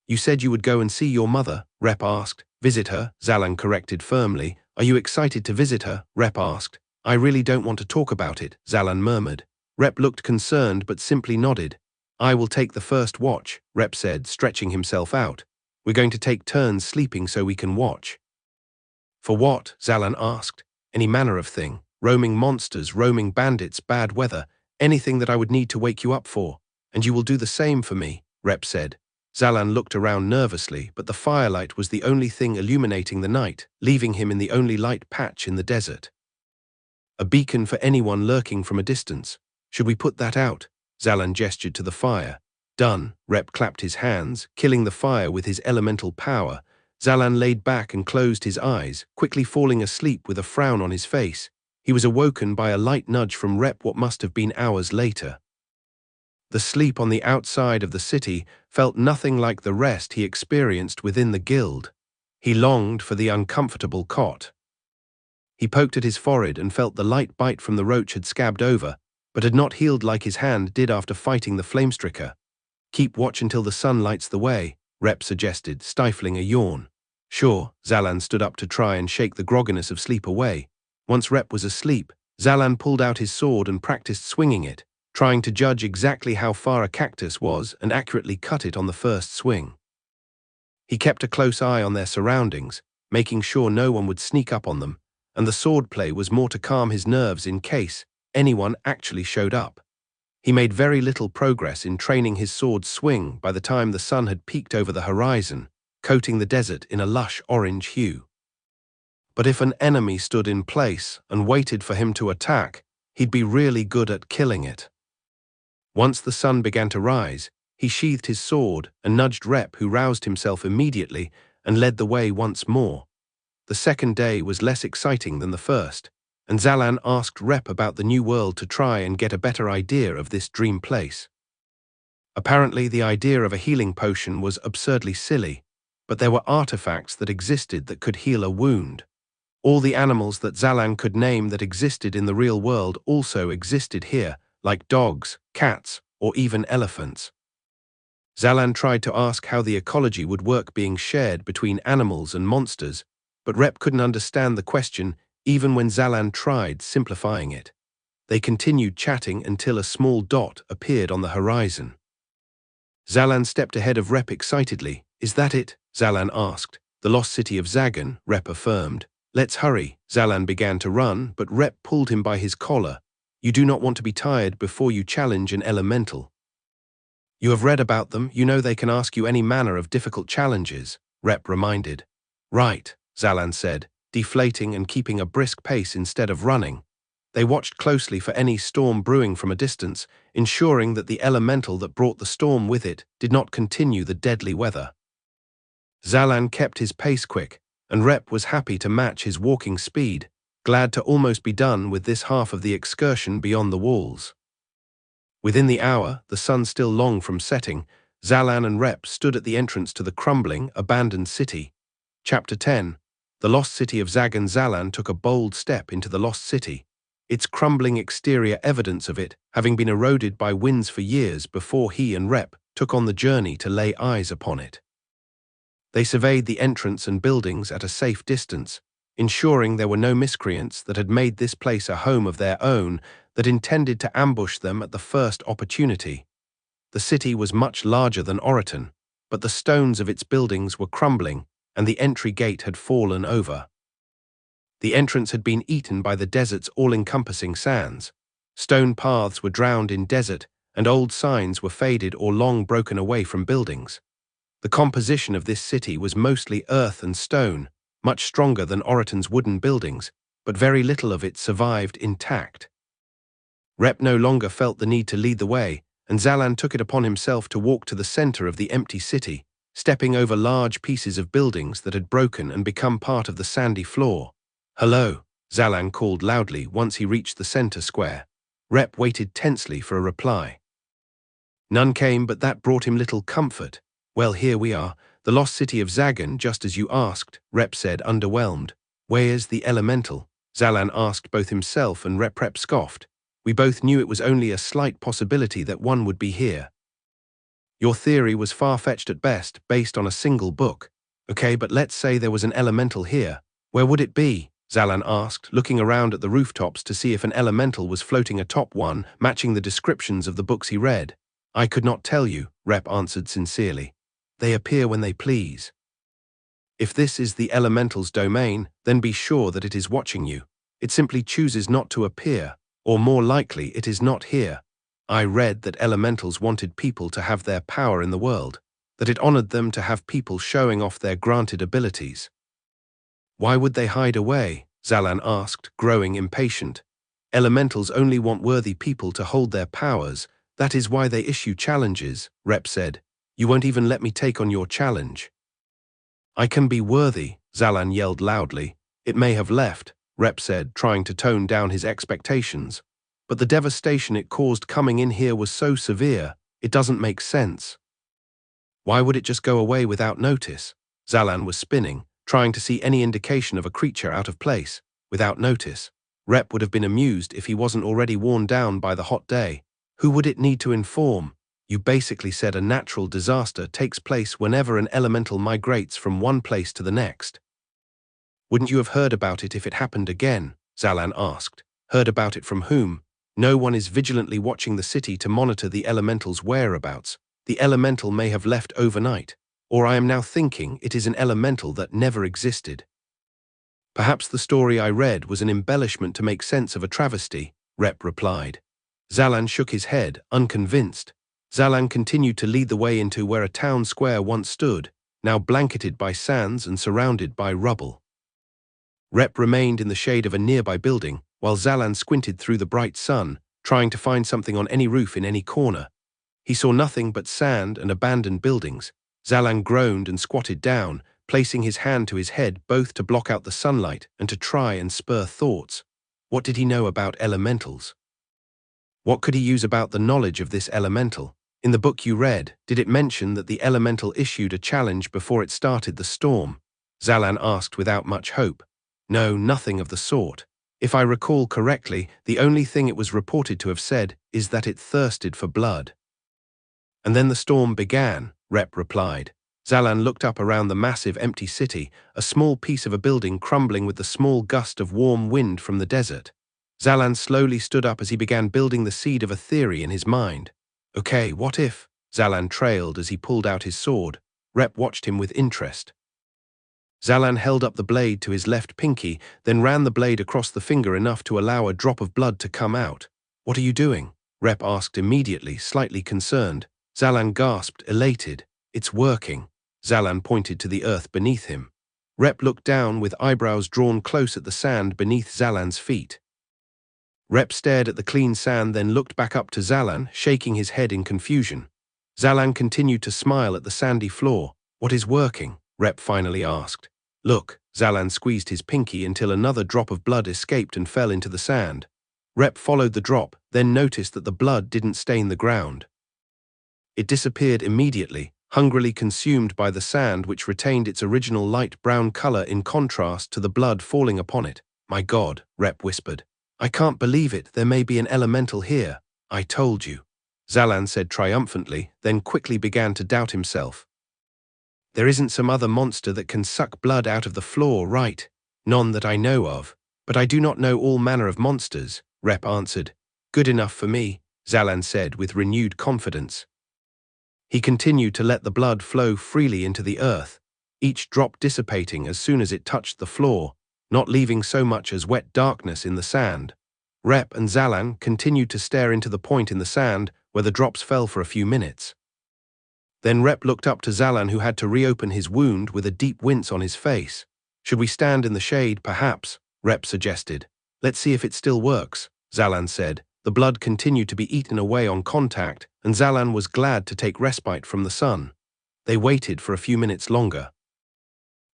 You said you would go and see your mother, Rep asked. Visit her, Zalan corrected firmly. Are you excited to visit her? Rep asked. I really don't want to talk about it, Zalan murmured. Rep looked concerned but simply nodded. I will take the first watch, Rep said, stretching himself out. We're going to take turns sleeping so we can watch. For what? Zalan asked. Any manner of thing. Roaming monsters, roaming bandits, bad weather, anything that I would need to wake you up for. And you will do the same for me, Rep said. Zalan looked around nervously, but the firelight was the only thing illuminating the night, leaving him in the only light patch in the desert. A beacon for anyone lurking from a distance. Should we put that out? Zalan gestured to the fire. Done. Rep clapped his hands, killing the fire with his elemental power. Zalan laid back and closed his eyes, quickly falling asleep with a frown on his face. He was awoken by a light nudge from Rep what must have been hours later. The sleep on the outside of the city felt nothing like the rest he experienced within the guild. He longed for the uncomfortable cot. He poked at his forehead and felt the light bite from the roach had scabbed over, but had not healed like his hand did after fighting the flamestricker. Keep watch until the sun lights the way, Rep suggested, stifling a yawn. Sure, Zalan stood up to try and shake the grogginess of sleep away. Once Rep was asleep, Zalan pulled out his sword and practiced swinging it, trying to judge exactly how far a cactus was and accurately cut it on the first swing. He kept a close eye on their surroundings, making sure no one would sneak up on them, and the swordplay was more to calm his nerves in case anyone actually showed up. He made very little progress in training his sword swing by the time the sun had peaked over the horizon, coating the desert in a lush orange hue. But if an enemy stood in place and waited for him to attack, he'd be really good at killing it. Once the sun began to rise, he sheathed his sword and nudged Rep, who roused himself immediately and led the way once more. The second day was less exciting than the first, and Zalan asked Rep about the new world to try and get a better idea of this dream place. Apparently, the idea of a healing potion was absurdly silly, but there were artifacts that existed that could heal a wound. All the animals that Zalan could name that existed in the real world also existed here, like dogs, cats, or even elephants. Zalan tried to ask how the ecology would work being shared between animals and monsters, but Rep couldn't understand the question even when Zalan tried simplifying it. They continued chatting until a small dot appeared on the horizon. Zalan stepped ahead of Rep excitedly. Is that it? Zalan asked. The lost city of Zagan, Rep affirmed. Let's hurry. Zalan began to run, but Rep pulled him by his collar. You do not want to be tired before you challenge an elemental. You have read about them, you know they can ask you any manner of difficult challenges, Rep reminded. Right, Zalan said, deflating and keeping a brisk pace instead of running. They watched closely for any storm brewing from a distance, ensuring that the elemental that brought the storm with it did not continue the deadly weather. Zalan kept his pace quick, and Rep was happy to match his walking speed, glad to almost be done with this half of the excursion beyond the walls. Within the hour, the sun still long from setting, Zalan and Rep stood at the entrance to the crumbling, abandoned city. Chapter 10. The Lost City of Zagan. Zalan took a bold step into the lost city, its crumbling exterior evidence of it having been eroded by winds for years before he and Rep took on the journey to lay eyes upon it. They surveyed the entrance and buildings at a safe distance, ensuring there were no miscreants that had made this place a home of their own that intended to ambush them at the first opportunity. The city was much larger than Oriton, but the stones of its buildings were crumbling and the entry gate had fallen over. The entrance had been eaten by the desert's all-encompassing sands. Stone paths were drowned in desert and old signs were faded or long broken away from buildings. The composition of this city was mostly earth and stone, much stronger than Oriton's wooden buildings, but very little of it survived intact. Rep no longer felt the need to lead the way, and Zalan took it upon himself to walk to the center of the empty city, stepping over large pieces of buildings that had broken and become part of the sandy floor. "Hello," Zalan called loudly once he reached the center square. Rep waited tensely for a reply. None came, but that brought him little comfort. "Well, here we are, the lost city of Zagan, just as you asked," Rep said, underwhelmed. "Where's the elemental?" Zalan asked both himself and Rep scoffed. "We both knew it was only a slight possibility that one would be here. Your theory was far-fetched at best, based on a single book. Okay, but let's say there was an elemental here. Where would it be?" Zalan asked, looking around at the rooftops to see if an elemental was floating atop one, matching the descriptions of the books he read. "I could not tell you," Rep answered sincerely. "They appear when they please. If this is the elemental's domain, then be sure that it is watching you. It simply chooses not to appear, or more likely it is not here. I read that elementals wanted people to have their power in the world, that it honored them to have people showing off their granted abilities." "Why would they hide away?" Zalan asked, growing impatient. "Elementals only want worthy people to hold their powers. That is why they issue challenges," Rep said. "You won't even let me take on your challenge." "I can be worthy," Zalan yelled loudly. "It may have left," Rep said, trying to tone down his expectations. "But the devastation it caused coming in here was so severe, it doesn't make sense. Why would it just go away without notice?" Zalan was spinning, trying to see any indication of a creature out of place. Without notice. Rep would have been amused if he wasn't already worn down by the hot day. Who would it need to inform? You basically said a natural disaster takes place whenever an elemental migrates from one place to the next. "Wouldn't you have heard about it if it happened again?" Zalan asked. "Heard about it from whom? No one is vigilantly watching the city to monitor the elemental's whereabouts. The elemental may have left overnight, or I am now thinking it is an elemental that never existed." "Perhaps the story I read was an embellishment to make sense of a travesty," Rep replied. Zalan shook his head, unconvinced. Zalan continued to lead the way into where a town square once stood, now blanketed by sands and surrounded by rubble. Rep remained in the shade of a nearby building, while Zalan squinted through the bright sun, trying to find something on any roof in any corner. He saw nothing but sand and abandoned buildings. Zalan groaned and squatted down, placing his hand to his head both to block out the sunlight and to try and spur thoughts. What did he know about elementals? What could he use about the knowledge of this elemental? In the book you read, did it mention that the elemental issued a challenge before it started the storm? Zalan asked without much hope. No, nothing of the sort. If I recall correctly, the only thing it was reported to have said is that it thirsted for blood. "And then the storm began," Rep replied. Zalan looked up around the massive empty city, a small piece of a building crumbling with the small gust of warm wind from the desert. Zalan slowly stood up as he began building the seed of a theory in his mind. "Okay, what if?" Zalan trailed as he pulled out his sword. Rep watched him with interest. Zalan held up the blade to his left pinky, then ran the blade across the finger enough to allow a drop of blood to come out. "What are you doing?" Rep asked immediately, slightly concerned. Zalan gasped, elated. "It's working." Zalan pointed to the earth beneath him. Rep looked down with eyebrows drawn close at the sand beneath Zalan's feet. Rep stared at the clean sand, then looked back up to Zalan, shaking his head in confusion. Zalan continued to smile at the sandy floor. "What is working?" Rep finally asked. "Look." Zalan squeezed his pinky until another drop of blood escaped and fell into the sand. Rep followed the drop, then noticed that the blood didn't stain the ground. It disappeared immediately, hungrily consumed by the sand, which retained its original light brown color in contrast to the blood falling upon it. "My God," Rep whispered. "I can't believe it. There may be an elemental here." "I told you," Zalan said triumphantly, then quickly began to doubt himself. "There isn't some other monster that can suck blood out of the floor, right?" "None that I know of. But I do not know all manner of monsters," Rep answered. "Good enough for me," Zalan said with renewed confidence. He continued to let the blood flow freely into the earth, each drop dissipating as soon as it touched the floor, not leaving so much as wet darkness in the sand. Rep and Zalan continued to stare into the point in the sand where the drops fell for a few minutes. Then Rep looked up to Zalan, who had to reopen his wound with a deep wince on his face. "Should we stand in the shade, perhaps?" Rep suggested. "Let's see if it still works," Zalan said, The blood continued to be eaten away on contact, and Zalan was glad to take respite from the sun. They waited for a few minutes longer.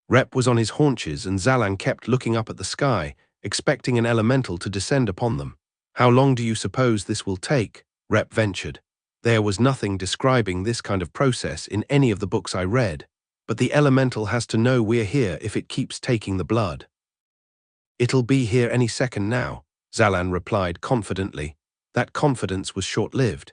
Rep was on his haunches and Zalan kept looking up at the sky, expecting an elemental to descend upon them. "How long do you suppose this will take?" Rep ventured. There was nothing describing this kind of process in any of the books I read, but the elemental has to know we're here if it keeps taking the blood. "It'll be here any second now," Zalan replied confidently. That confidence was short-lived.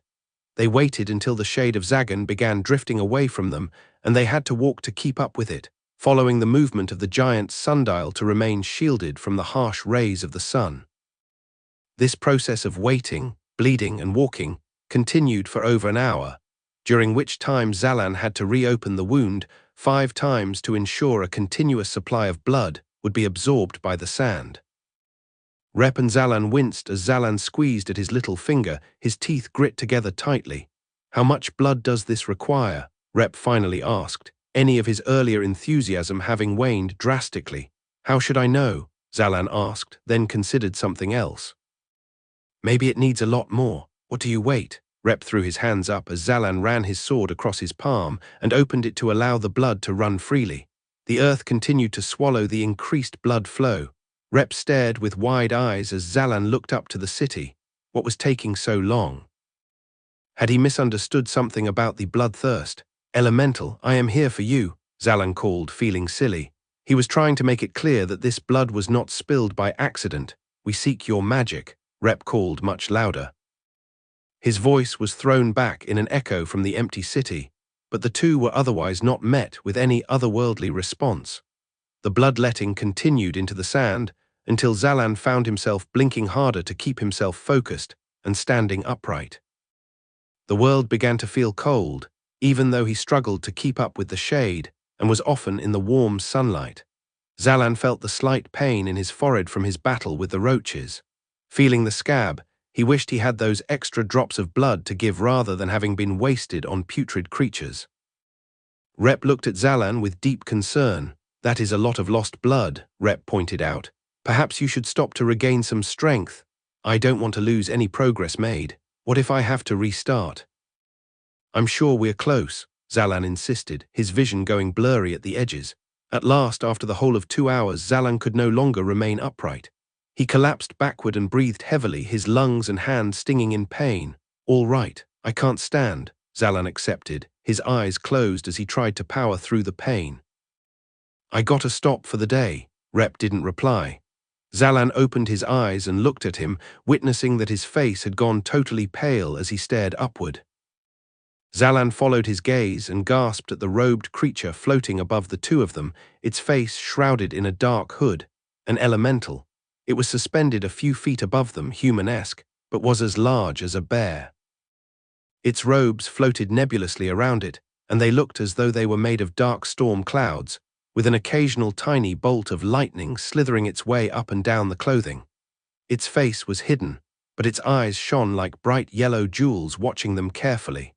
They waited until the shade of Zagan began drifting away from them, and they had to walk to keep up with it, following the movement of the giant sundial to remain shielded from the harsh rays of the sun. This process of waiting, bleeding, and walking continued for over an hour, during which time Zalan had to reopen the wound 5 times to ensure a continuous supply of blood would be absorbed by the sand. Rep and Zalan winced as Zalan squeezed at his little finger, his teeth grit together tightly. "How much blood does this require?" Rep finally asked, any of his earlier enthusiasm having waned drastically. "How should I know?" Zalan asked, then considered something else. "Maybe it needs a lot more. What do you wait?" Rep threw his hands up as Zalan ran his sword across his palm and opened it to allow the blood to run freely. The earth continued to swallow the increased blood flow. Rep stared with wide eyes as Zalan looked up to the city. What was taking so long? Had he misunderstood something about the bloodthirst? "Elemental, I am here for you," Zalan called, feeling silly. He was trying to make it clear that this blood was not spilled by accident. "We seek your magic," Rep called much louder. His voice was thrown back in an echo from the empty city, but the two were otherwise not met with any otherworldly response. The bloodletting continued into the sand until Zalan found himself blinking harder to keep himself focused and standing upright. The world began to feel cold, even though he struggled to keep up with the shade and was often in the warm sunlight. Zalan felt the slight pain in his forehead from his battle with the roaches. Feeling the scab, he wished he had those extra drops of blood to give rather than having been wasted on putrid creatures. Rep looked at Zalan with deep concern. "That is a lot of lost blood," Rep pointed out. "Perhaps you should stop to regain some strength. I don't want to lose any progress made. What if I have to restart?" "I'm sure we're close," Zalan insisted, his vision going blurry at the edges. At last, after the whole of 2 hours, Zalan could no longer remain upright. He collapsed backward and breathed heavily, his lungs and hands stinging in pain. "All right, I can't stand," Zalan accepted, his eyes closed as he tried to power through the pain. "I gotta stop for the day," Rep didn't reply. Zalan opened his eyes and looked at him, witnessing that his face had gone totally pale as he stared upward. Zalan followed his gaze and gasped at the robed creature floating above the two of them, its face shrouded in a dark hood, an elemental. It was suspended a few feet above them, human-esque, but was as large as a bear. Its robes floated nebulously around it, and they looked as though they were made of dark storm clouds, with an occasional tiny bolt of lightning slithering its way up and down the clothing. Its face was hidden, but its eyes shone like bright yellow jewels, watching them carefully.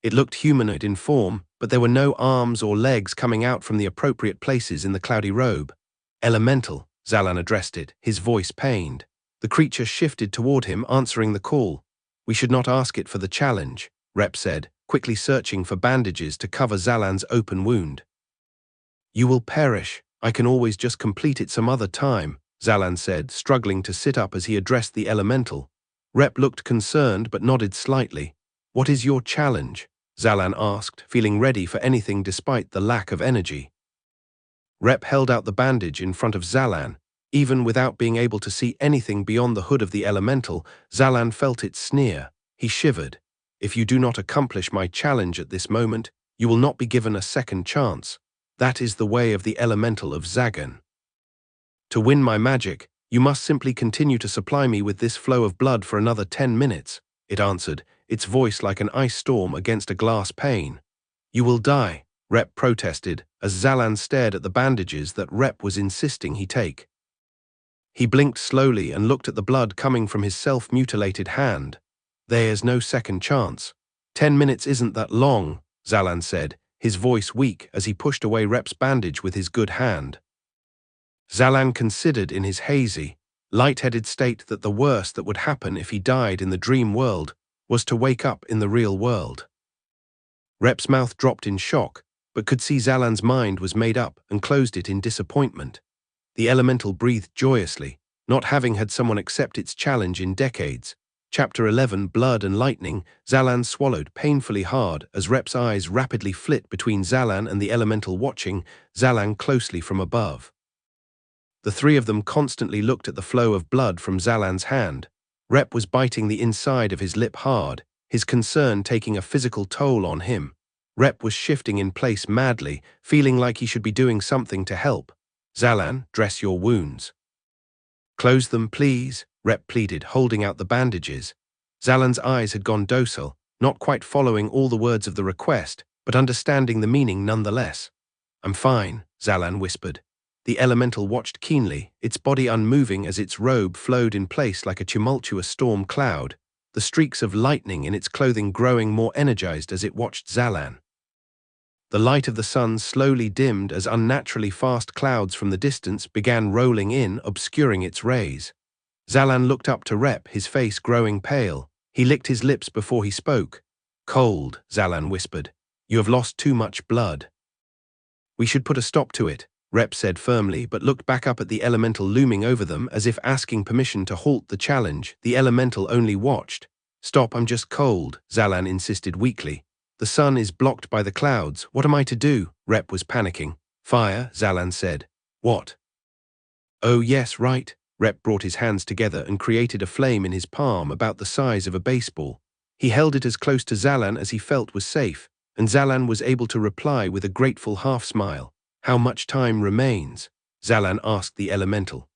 It looked humanoid in form, but there were no arms or legs coming out from the appropriate places in the cloudy robe. "Elemental," Zalan addressed it, his voice pained. The creature shifted toward him, answering the call. "We should not ask it for the challenge," Rep said, quickly searching for bandages to cover Zalan's open wound. "You will perish. I can always just complete it some other time," Zalan said, struggling to sit up as he addressed the elemental. Rep looked concerned but nodded slightly. "What is your challenge?" Zalan asked, feeling ready for anything despite the lack of energy. Rep held out the bandage in front of Zalan. Even without being able to see anything beyond the hood of the elemental, Zalan felt its sneer. He shivered. "If you do not accomplish my challenge at this moment, you will not be given a second chance. That is the way of the elemental of Zagan. To win my magic, you must simply continue to supply me with this flow of blood for another 10 minutes, it answered, its voice like an ice storm against a glass pane. "You will die," Rep protested, as Zalan stared at the bandages that Rep was insisting he take. He blinked slowly and looked at the blood coming from his self-mutilated hand. "There's no second chance. 10 minutes isn't that long," Zalan said, his voice weak as he pushed away Rep's bandage with his good hand. Zalan considered in his hazy, Lightheaded state that the worst that would happen if he died in the dream world was to wake up in the real world. Rep's mouth dropped in shock, but could see Zalan's mind was made up and closed it in disappointment. The elemental breathed joyously, not having had someone accept its challenge in decades. Chapter 11, Blood and Lightning. Zalan swallowed painfully hard as Rep's eyes rapidly flit between Zalan and the elemental, watching Zalan closely from above. The three of them constantly looked at the flow of blood from Zalan's hand. Rep was biting the inside of his lip hard, his concern taking a physical toll on him. Rep was shifting in place madly, feeling like he should be doing something to help. Zalan, dress your wounds. Close them, please, Rep pleaded, holding out the bandages. Zalan's eyes had gone docile, not quite following all the words of the request, but understanding the meaning nonetheless. I'm fine, Zalan whispered. The elemental watched keenly, its body unmoving as its robe flowed in place like a tumultuous storm cloud, the streaks of lightning in its clothing growing more energized as it watched Zalan. The light of the sun slowly dimmed as unnaturally fast clouds from the distance began rolling in, obscuring its rays. Zalan looked up to Rep, his face growing pale. He licked his lips before he spoke. Cold, Zalan whispered. You have lost too much blood. We should put a stop to it, Rep said firmly, but looked back up at the elemental looming over them as if asking permission to halt the challenge. The elemental only watched. Stop, I'm just cold, Zalan insisted weakly. The sun is blocked by the clouds. What am I to do? Rep was panicking. Fire, Zalan said. What? Oh yes, right. Rep brought his hands together and created a flame in his palm about the size of a baseball. He held it as close to Zalan as he felt was safe, and Zalan was able to reply with a grateful half-smile. How much time remains? Zalan asked the elemental.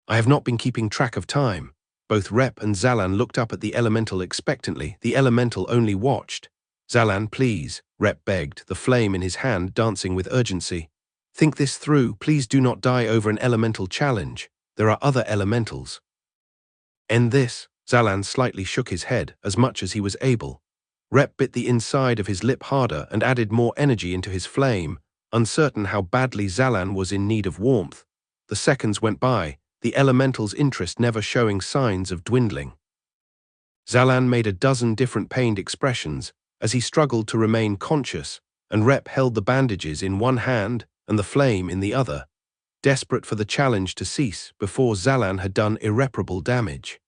I have not been keeping track of time. Both Rep and Zalan looked up at the elemental expectantly. The elemental only watched. Zalan, please, Rep begged, the flame in his hand dancing with urgency. Think this through. Please do not die over an elemental challenge. There are other elementals. End this. Zalan slightly shook his head, as much as he was able. Rep bit the inside of his lip harder and added more energy into his flame, uncertain how badly Zalan was in need of warmth. The seconds went by, the elemental's interest never showing signs of dwindling. Zalan made a dozen different pained expressions as he struggled to remain conscious, and Rep held the bandages in one hand and the flame in the other, desperate for the challenge to cease before Zalan had done irreparable damage.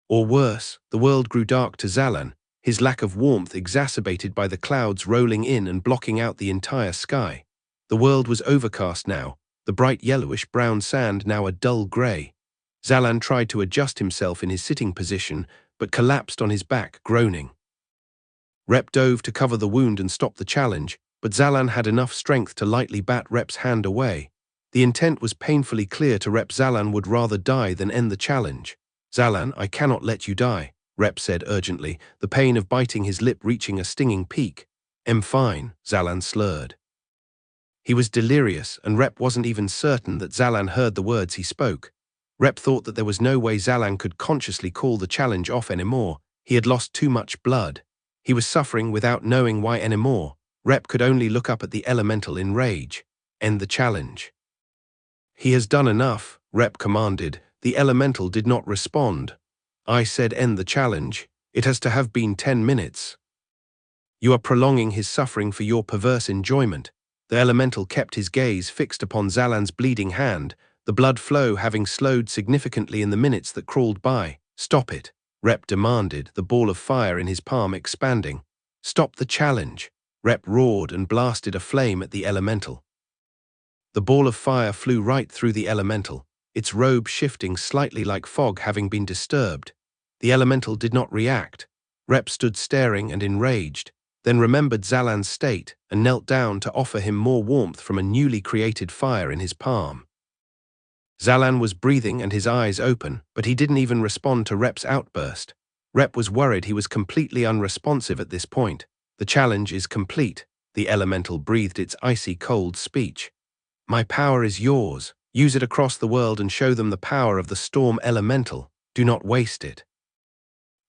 Or worse, the world grew dark to Zalan, his lack of warmth exacerbated by the clouds rolling in and blocking out the entire sky. The world was overcast now, the bright yellowish-brown sand now a dull grey. Zalan tried to adjust himself in his sitting position, but collapsed on his back, groaning. Rep dove to cover the wound and stop the challenge, but Zalan had enough strength to lightly bat Rep's hand away. The intent was painfully clear to Rep. Zalan would rather die than end the challenge. Zalan, I cannot let you die, Rep said urgently, the pain of biting his lip reaching a stinging peak. Fine, Zalan slurred. He was delirious, and Rep wasn't even certain that Zalan heard the words he spoke. Rep thought that there was no way Zalan could consciously call the challenge off anymore. He had lost too much blood. He was suffering without knowing why anymore. Rep could only look up at the elemental in rage. End the challenge. He has done enough, Rep commanded. The elemental did not respond. I said end the challenge. It has to have been 10 minutes. You are prolonging his suffering for your perverse enjoyment. The elemental kept his gaze fixed upon Zalan's bleeding hand, the blood flow having slowed significantly in the minutes that crawled by. Stop it, Rep demanded, the ball of fire in his palm expanding. Stop the challenge. Rep roared and blasted a flame at the elemental. The ball of fire flew right through the elemental, its robe shifting slightly like fog having been disturbed. The elemental did not react. Rep stood staring and enraged, then remembered Zalan's state and knelt down to offer him more warmth from a newly created fire in his palm. Zalan was breathing and his eyes open, but he didn't even respond to Rep's outburst. Rep was worried he was completely unresponsive at this point. The challenge is complete, the elemental breathed its icy cold speech. My power is yours. Use it across the world and show them the power of the storm elemental. Do not waste it.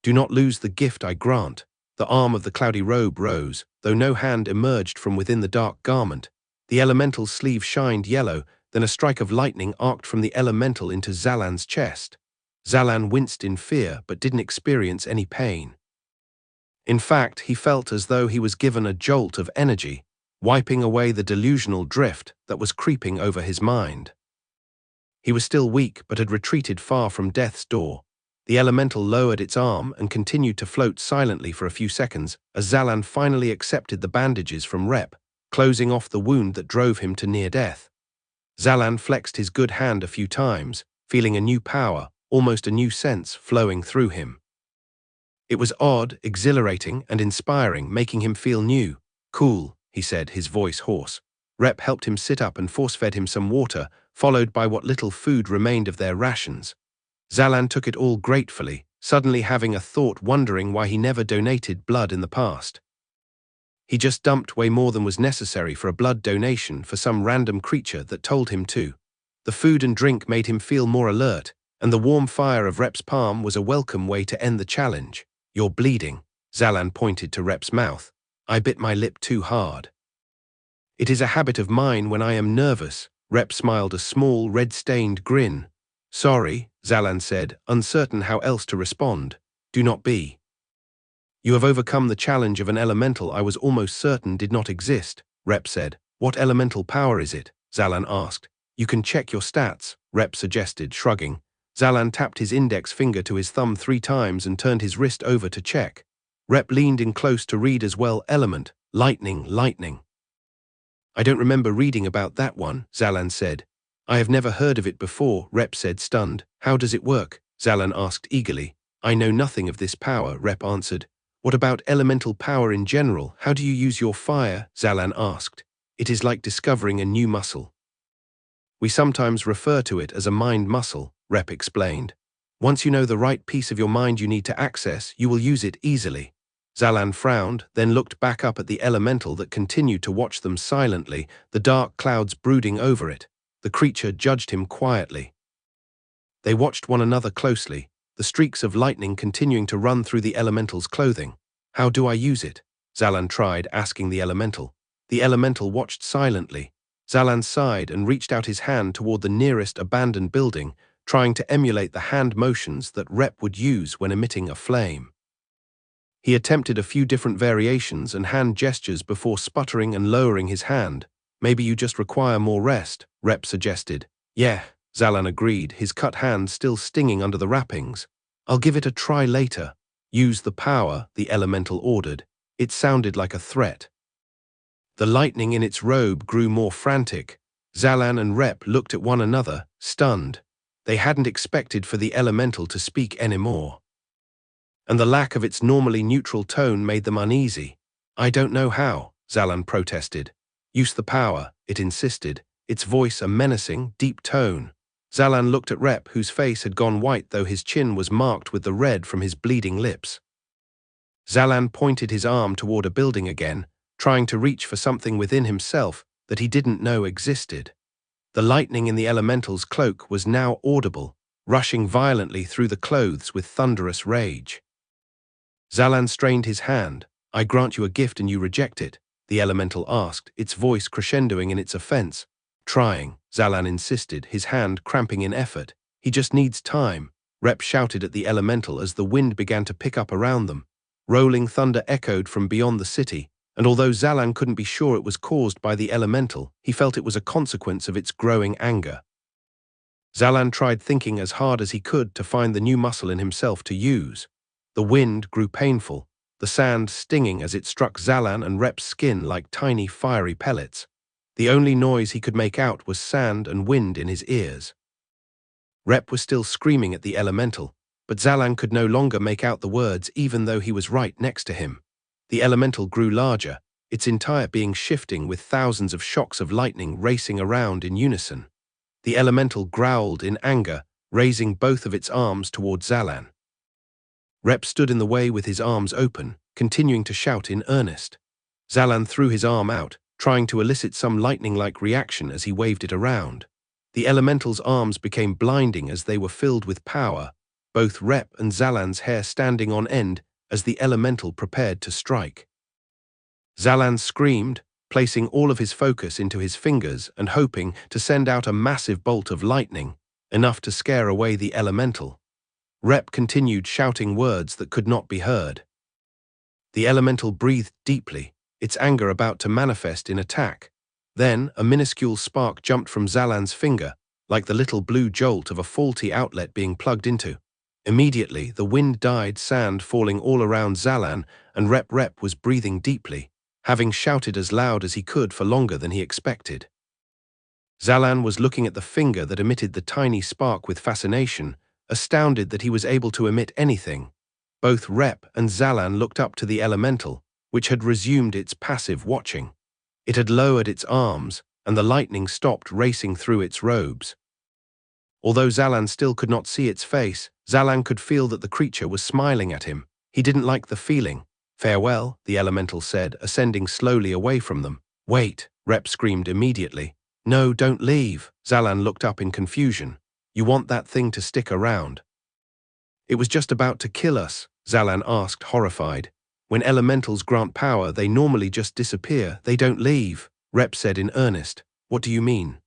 Do not lose the gift I grant. The arm of the cloudy robe rose, though no hand emerged from within the dark garment. The elemental's sleeve shined yellow, Then a strike of lightning arced from the elemental into Zalan's chest. Zalan winced in fear but didn't experience any pain. In fact, he felt as though he was given a jolt of energy, wiping away the delusional drift that was creeping over his mind. He was still weak but had retreated far from death's door. The elemental lowered its arm and continued to float silently for a few seconds as Zalan finally accepted the bandages from Rep, closing off the wound that drove him to near death. Zalan flexed his good hand a few times, feeling a new power, almost a new sense, flowing through him. It was odd, exhilarating, and inspiring, making him feel new. "Cool," he said, his voice hoarse. Rep helped him sit up and force-fed him some water, followed by what little food remained of their rations. Zalan took it all gratefully, suddenly having a thought, wondering why he never donated blood in the past. He just dumped way more than was necessary for a blood donation for some random creature that told him to. The food and drink made him feel more alert, and the warm fire of Rep's palm was a welcome way to end the challenge. "You're bleeding," Zalan pointed to Rep's mouth. "I bit my lip too hard." "It is a habit of mine when I am nervous." Rep smiled a small, red-stained grin. "Sorry," Zalan said, uncertain how else to respond. "Do not be. You have overcome the challenge of an elemental I was almost certain did not exist," Rep said. "What elemental power is it?" Zalan asked. "You can check your stats," Rep suggested, shrugging. Zalan tapped his index finger to his thumb 3 times and turned his wrist over to check. Rep leaned in close to read as well. "Element, lightning, lightning." "I don't remember reading about that one," Zalan said. "I have never heard of it before," Rep said, stunned. "How does it work?" Zalan asked eagerly. "I know nothing of this power," Rep answered. "What about elemental power in general? How do you use your fire?" Zalan asked. "It is like discovering a new muscle. We sometimes refer to it as a mind muscle," Rep explained. "Once you know the right piece of your mind you need to access, you will use it easily." Zalan frowned, then looked back up at the elemental that continued to watch them silently, the dark clouds brooding over it. The creature judged him quietly. They watched one another closely, the streaks of lightning continuing to run through the elemental's clothing. "How do I use it?" Zalan tried, asking the elemental. The elemental watched silently. Zalan sighed and reached out his hand toward the nearest abandoned building, trying to emulate the hand motions that Rep would use when emitting a flame. He attempted a few different variations and hand gestures before sputtering and lowering his hand. "Maybe you just require more rest," Rep suggested. "Yeah," Zalan agreed, his cut hand still stinging under the wrappings. "I'll give it a try later." "Use the power," the elemental ordered. It sounded like a threat. The lightning in its robe grew more frantic. Zalan and Rep looked at one another, stunned. They hadn't expected for the elemental to speak anymore. And the lack of its normally neutral tone made them uneasy. "I don't know how," Zalan protested. "Use the power," it insisted, its voice a menacing, deep tone. Zalan looked at Rep, whose face had gone white though his chin was marked with the red from his bleeding lips. Zalan pointed his arm toward a building again, trying to reach for something within himself that he didn't know existed. The lightning in the elemental's cloak was now audible, rushing violently through the clothes with thunderous rage. Zalan strained his hand. "I grant you a gift and you reject it?" the elemental asked, its voice crescendoing in its offense. "Trying," Zalan insisted, his hand cramping in effort. "He just needs time," Rep shouted at the elemental as the wind began to pick up around them. Rolling thunder echoed from beyond the city, and although Zalan couldn't be sure it was caused by the elemental, he felt it was a consequence of its growing anger. Zalan tried thinking as hard as he could to find the new muscle in himself to use. The wind grew painful, the sand stinging as it struck Zalan and Rep's skin like tiny fiery pellets. The only noise he could make out was sand and wind in his ears. Rep was still screaming at the elemental, but Zalan could no longer make out the words even though he was right next to him. The elemental grew larger, its entire being shifting with thousands of shocks of lightning racing around in unison. The elemental growled in anger, raising both of its arms toward Zalan. Rep stood in the way with his arms open, continuing to shout in earnest. Zalan threw his arm out, trying to elicit some lightning-like reaction as he waved it around. The elemental's arms became blinding as they were filled with power, both Rep and Zalan's hair standing on end as the elemental prepared to strike. Zalan screamed, placing all of his focus into his fingers and hoping to send out a massive bolt of lightning, enough to scare away the elemental. Rep continued shouting words that could not be heard. The elemental breathed deeply, its anger about to manifest in attack. Then, a minuscule spark jumped from Zalan's finger, like the little blue jolt of a faulty outlet being plugged into. Immediately, the wind died, sand falling all around Zalan, and Rep was breathing deeply, having shouted as loud as he could for longer than he expected. Zalan was looking at the finger that emitted the tiny spark with fascination, astounded that he was able to emit anything. Both Rep and Zalan looked up to the elemental, which had resumed its passive watching. It had lowered its arms, and the lightning stopped racing through its robes. Although Zalan still could not see its face, Zalan could feel that the creature was smiling at him. He didn't like the feeling. "Farewell," the elemental said, ascending slowly away from them. "Wait," Rep screamed immediately. "No, don't leave." Zalan looked up in confusion. "You want that thing to stick around?" "It was just about to kill us," Zalan asked, horrified. "When elementals grant power, they normally just disappear. They don't leave." Rep said in earnest. "What do you mean?"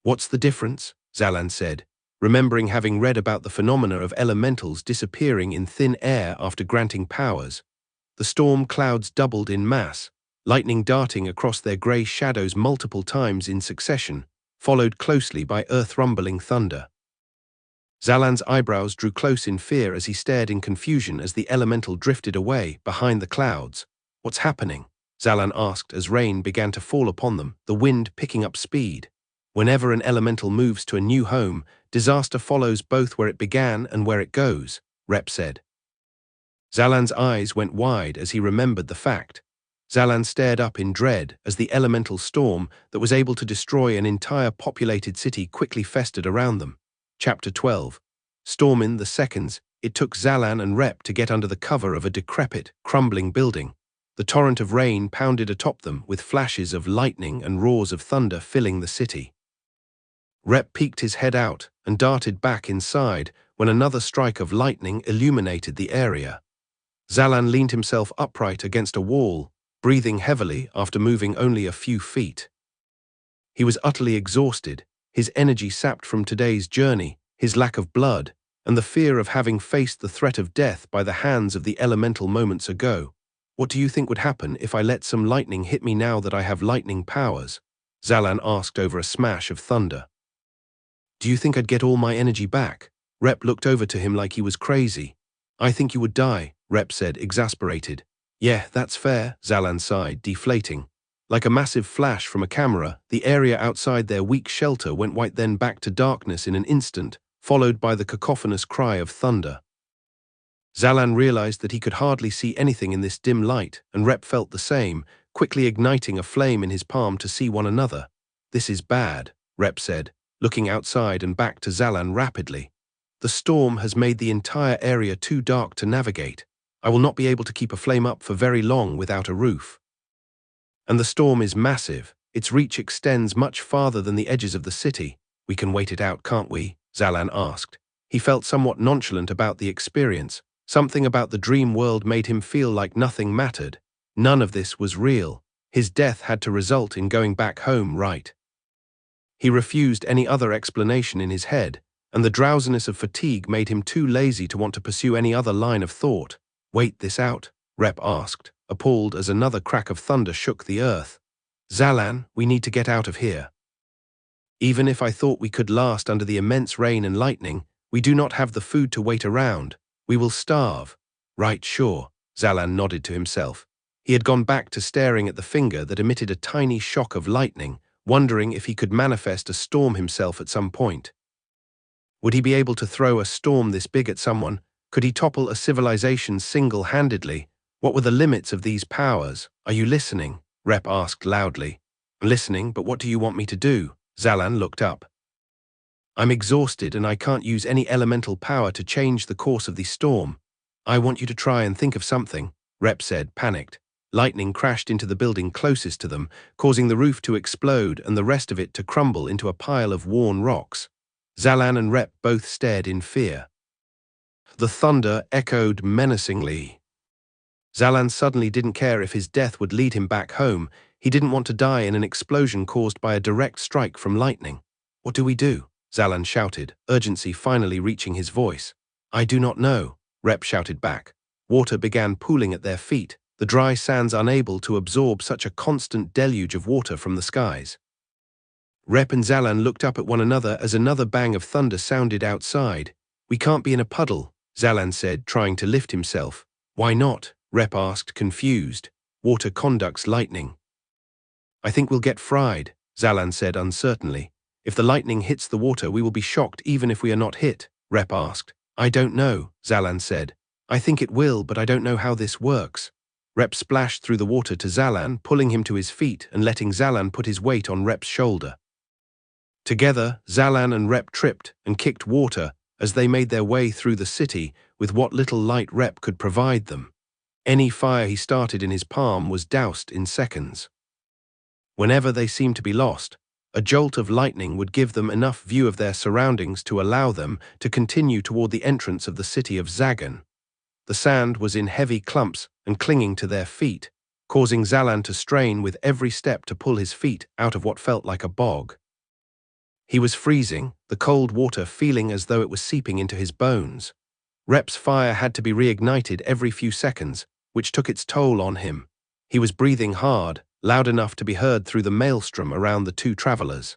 "What's the difference?" Zalan said, remembering having read about the phenomena of elementals disappearing in thin air after granting powers. The storm clouds doubled in mass, lightning darting across their grey shadows multiple times in succession, followed closely by earth-rumbling thunder. Zalan's eyebrows drew close in fear as he stared in confusion as the elemental drifted away behind the clouds. "What's happening?" Zalan asked as rain began to fall upon them, the wind picking up speed. Whenever an elemental moves to a new home, disaster follows both where it began and where it goes, Rep said. Zalan's eyes went wide as he remembered the fact. Zalan stared up in dread as the elemental storm that was able to destroy an entire populated city quickly festered around them. Chapter 12. Storm. In the seconds it took Zalan and Rep to get under the cover of a decrepit, crumbling building. The torrent of rain pounded atop them with flashes of lightning and roars of thunder filling the city. Rep peeked his head out and darted back inside when another strike of lightning illuminated the area. Zalan leaned himself upright against a wall, breathing heavily after moving only a few feet. He was utterly exhausted, his energy sapped from today's journey, his lack of blood, and the fear of having faced the threat of death by the hands of the elemental moments ago. "What do you think would happen if I let some lightning hit me now that I have lightning powers?" Zalan asked over a smash of thunder. "Do you think I'd get all my energy back?" Rep looked over to him like he was crazy. "I think you would die," Rep said, exasperated. "Yeah, that's fair," Zalan sighed, deflating. Like a massive flash from a camera, the area outside their weak shelter went white, then back to darkness in an instant, followed by the cacophonous cry of thunder. Zalan realized that he could hardly see anything in this dim light, and Rep felt the same, quickly igniting a flame in his palm to see one another. "This is bad," Rep said, looking outside and back to Zalan rapidly. "The storm has made the entire area too dark to navigate. I will not be able to keep a flame up for very long without a roof. And the storm is massive. Its reach extends much farther than the edges of the city. We can wait it out, can't we?" Zalan asked. He felt somewhat nonchalant about the experience. Something about the dream world made him feel like nothing mattered. None of this was real. His death had to result in going back home, right? He refused any other explanation in his head, and the drowsiness of fatigue made him too lazy to want to pursue any other line of thought. "Wait this out?" Rep asked, appalled as another crack of thunder shook the earth. "Zalan, we need to get out of here. Even if I thought we could last under the immense rain and lightning, we do not have the food to wait around. We will starve." "Right, sure," Zalan nodded to himself. He had gone back to staring at the finger that emitted a tiny shock of lightning, wondering if he could manifest a storm himself at some point. Would he be able to throw a storm this big at someone? Could he topple a civilization single-handedly? What were the limits of these powers? "Are you listening?" Rep asked loudly. "Listening, but what do you want me to do?" Zalan looked up. "I'm exhausted and I can't use any elemental power to change the course of the storm." "I want you to try and think of something," Rep said, panicked. Lightning crashed into the building closest to them, causing the roof to explode and the rest of it to crumble into a pile of worn rocks. Zalan and Rep both stared in fear. The thunder echoed menacingly. Zalan suddenly didn't care if his death would lead him back home. He didn't want to die in an explosion caused by a direct strike from lightning. "What do we do?" Zalan shouted, urgency finally reaching his voice. "I do not know," Rep shouted back. Water began pooling at their feet, the dry sands unable to absorb such a constant deluge of water from the skies. Rep and Zalan looked up at one another as another bang of thunder sounded outside. "We can't be in a puddle," Zalan said, trying to lift himself. "Why not?" Rep asked, confused. "Water conducts lightning." "I think we'll get fried," Zalan said uncertainly. "If the lightning hits the water, we will be shocked even if we are not hit," Rep asked. "I don't know," Zalan said. "I think it will, but I don't know how this works." Rep splashed through the water to Zalan, pulling him to his feet and letting Zalan put his weight on Rep's shoulder. Together, Zalan and Rep tripped and kicked water as they made their way through the city with what little light Rep could provide them. Any fire he started in his palm was doused in seconds. Whenever they seemed to be lost, a jolt of lightning would give them enough view of their surroundings to allow them to continue toward the entrance of the city of Zagan. The sand was in heavy clumps and clinging to their feet, causing Zalan to strain with every step to pull his feet out of what felt like a bog. He was freezing, the cold water feeling as though it was seeping into his bones. Rep's fire had to be reignited every few seconds, which took its toll on him. He was breathing hard, loud enough to be heard through the maelstrom around the two travelers.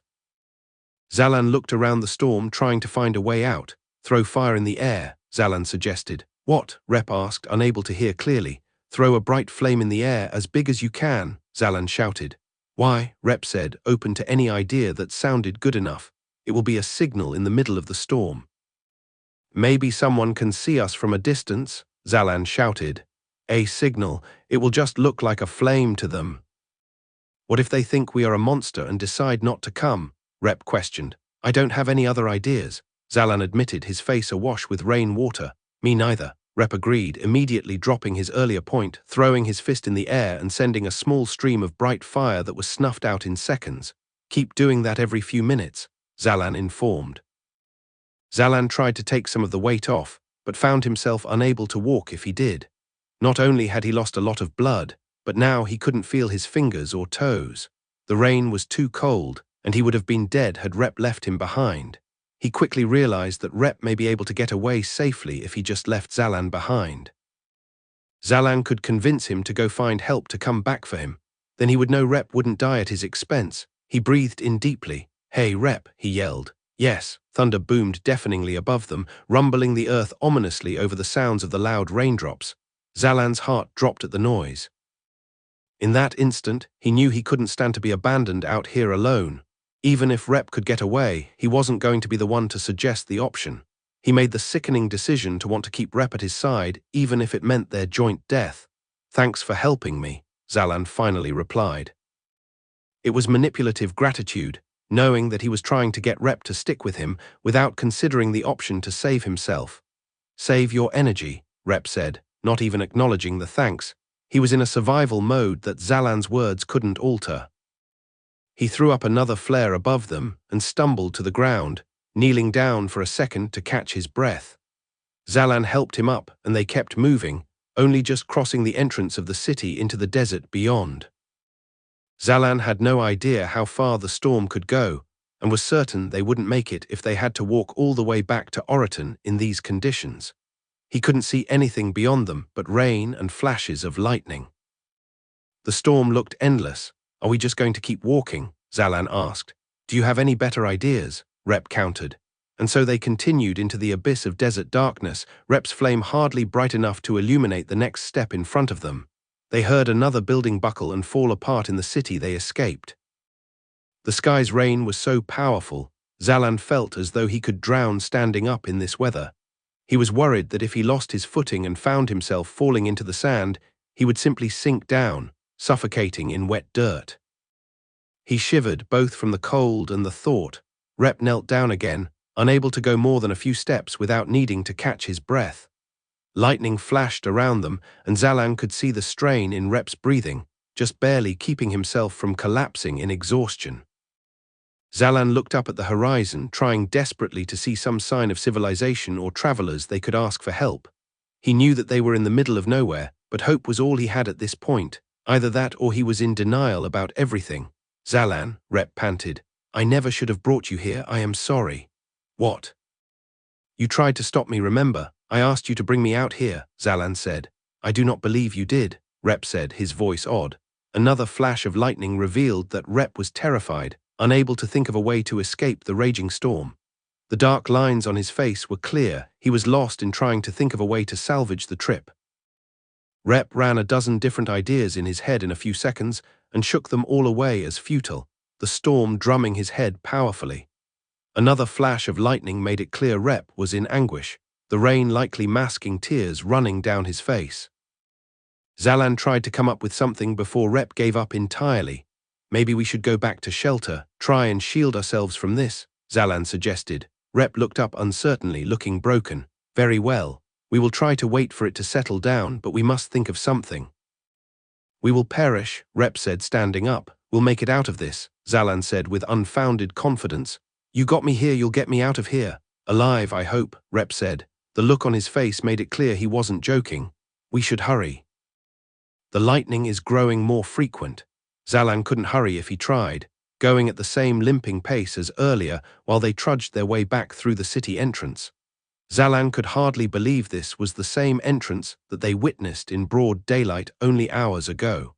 Zalan looked around the storm, trying to find a way out. "Throw fire in the air," Zalan suggested. "What?" Rep asked, unable to hear clearly. "Throw a bright flame in the air, as big as you can," Zalan shouted. "Why?" Rep said, open to any idea that sounded good enough. "It will be a signal in the middle of the storm." "Maybe someone can see us from a distance," Zalan shouted. "A signal. It will just look like a flame to them." "What if they think we are a monster and decide not to come?" Rep questioned. "I don't have any other ideas," Zalan admitted, his face awash with rain water. "Me neither," Rep agreed, immediately dropping his earlier point, throwing his fist in the air and sending a small stream of bright fire that was snuffed out in seconds. "Keep doing that every few minutes," Zalan informed. Zalan tried to take some of the weight off, but found himself unable to walk if he did. Not only had he lost a lot of blood, but now he couldn't feel his fingers or toes. The rain was too cold, and he would have been dead had Rep left him behind. He quickly realized that Rep may be able to get away safely if he just left Zalan behind. Zalan could convince him to go find help to come back for him. Then he would know Rep wouldn't die at his expense. He breathed in deeply. "Hey, Rep," he yelled. "Yes," thunder boomed deafeningly above them, rumbling the earth ominously over the sounds of the loud raindrops. Zalan's heart dropped at the noise. In that instant, he knew he couldn't stand to be abandoned out here alone. Even if Rep could get away, he wasn't going to be the one to suggest the option. He made the sickening decision to want to keep Rep at his side, even if it meant their joint death. "Thanks for helping me," Zalan finally replied. It was manipulative gratitude, knowing that he was trying to get Rep to stick with him without considering the option to save himself. "Save your energy," Rep said, not even acknowledging the thanks. He was in a survival mode that Zalan's words couldn't alter. He threw up another flare above them and stumbled to the ground, kneeling down for a second to catch his breath. Zalan helped him up and they kept moving, only just crossing the entrance of the city into the desert beyond. Zalan had no idea how far the storm could go and was certain they wouldn't make it if they had to walk all the way back to Oriton in these conditions. He couldn't see anything beyond them but rain and flashes of lightning. The storm looked endless. "Are we just going to keep walking?" Zalan asked. "Do you have any better ideas?" Rep countered. And so they continued into the abyss of desert darkness, Rep's flame hardly bright enough to illuminate the next step in front of them. They heard another building buckle and fall apart in the city they escaped. The sky's rain was so powerful, Zalan felt as though he could drown standing up in this weather. He was worried that if he lost his footing and found himself falling into the sand, he would simply sink down, suffocating in wet dirt. He shivered both from the cold and the thought. Rep knelt down again, unable to go more than a few steps without needing to catch his breath. Lightning flashed around them, and Zalan could see the strain in Rep's breathing, just barely keeping himself from collapsing in exhaustion. Zalan looked up at the horizon, trying desperately to see some sign of civilization or travelers they could ask for help. He knew that they were in the middle of nowhere, but hope was all he had at this point, Either that or he was in denial about everything. Zalan, Rep panted. I never should have brought you here, I am sorry. What? You tried to stop me, remember? I asked you to bring me out here, Zalan said. I do not believe you did, Rep said, his voice odd. Another flash of lightning revealed that Rep was terrified, unable to think of a way to escape the raging storm. The dark lines on his face were clear. He was lost in trying to think of a way to salvage the trip. Rep ran a dozen different ideas in his head in a few seconds and shook them all away as futile, the storm drumming his head powerfully. Another flash of lightning made it clear Rep was in anguish, the rain likely masking tears running down his face. Zalan tried to come up with something before Rep gave up entirely. Maybe we should go back to shelter, try and shield ourselves from this, Zalan suggested. Rep looked up uncertainly, looking broken. Very well. We will try to wait for it to settle down, but we must think of something. We will perish, Rep said, standing up. We'll make it out of this, Zalan said with unfounded confidence. You got me here, you'll get me out of here. Alive, I hope, Rep said. The look on his face made it clear he wasn't joking. We should hurry. The lightning is growing more frequent. Zalan couldn't hurry if he tried, going at the same limping pace as earlier while they trudged their way back through the city entrance. Zalan could hardly believe this was the same entrance that they witnessed in broad daylight only hours ago.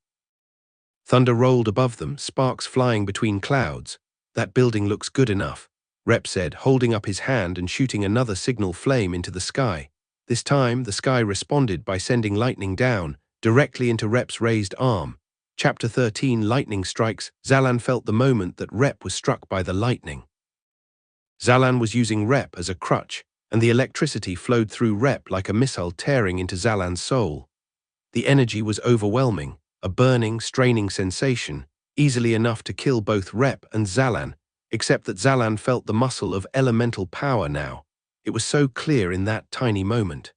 Thunder rolled above them, sparks flying between clouds. That building looks good enough, Rep said, holding up his hand and shooting another signal flame into the sky. This time, the sky responded by sending lightning down, directly into Rep's raised arm. Chapter 13, Lightning Strikes. Zalan felt the moment that Rep was struck by the lightning. Zalan was using Rep as a crutch, and the electricity flowed through Rep like a missile tearing into Zalan's soul. The energy was overwhelming, a burning, straining sensation, easily enough to kill both Rep and Zalan, except that Zalan felt the muscle of elemental power now. It was so clear in that tiny moment.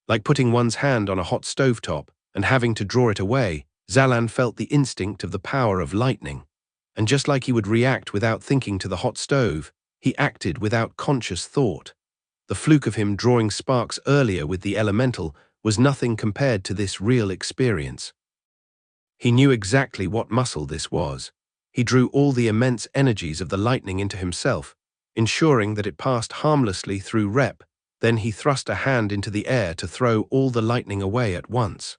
Like putting one's hand on a hot stovetop and having to draw it away, Zalan felt the instinct of the power of lightning. And just like he would react without thinking to the hot stove, he acted without conscious thought. The fluke of him drawing sparks earlier with the elemental was nothing compared to this real experience. He knew exactly what muscle this was. He drew all the immense energies of the lightning into himself, ensuring that it passed harmlessly through Rep. Then he thrust a hand into the air to throw all the lightning away at once.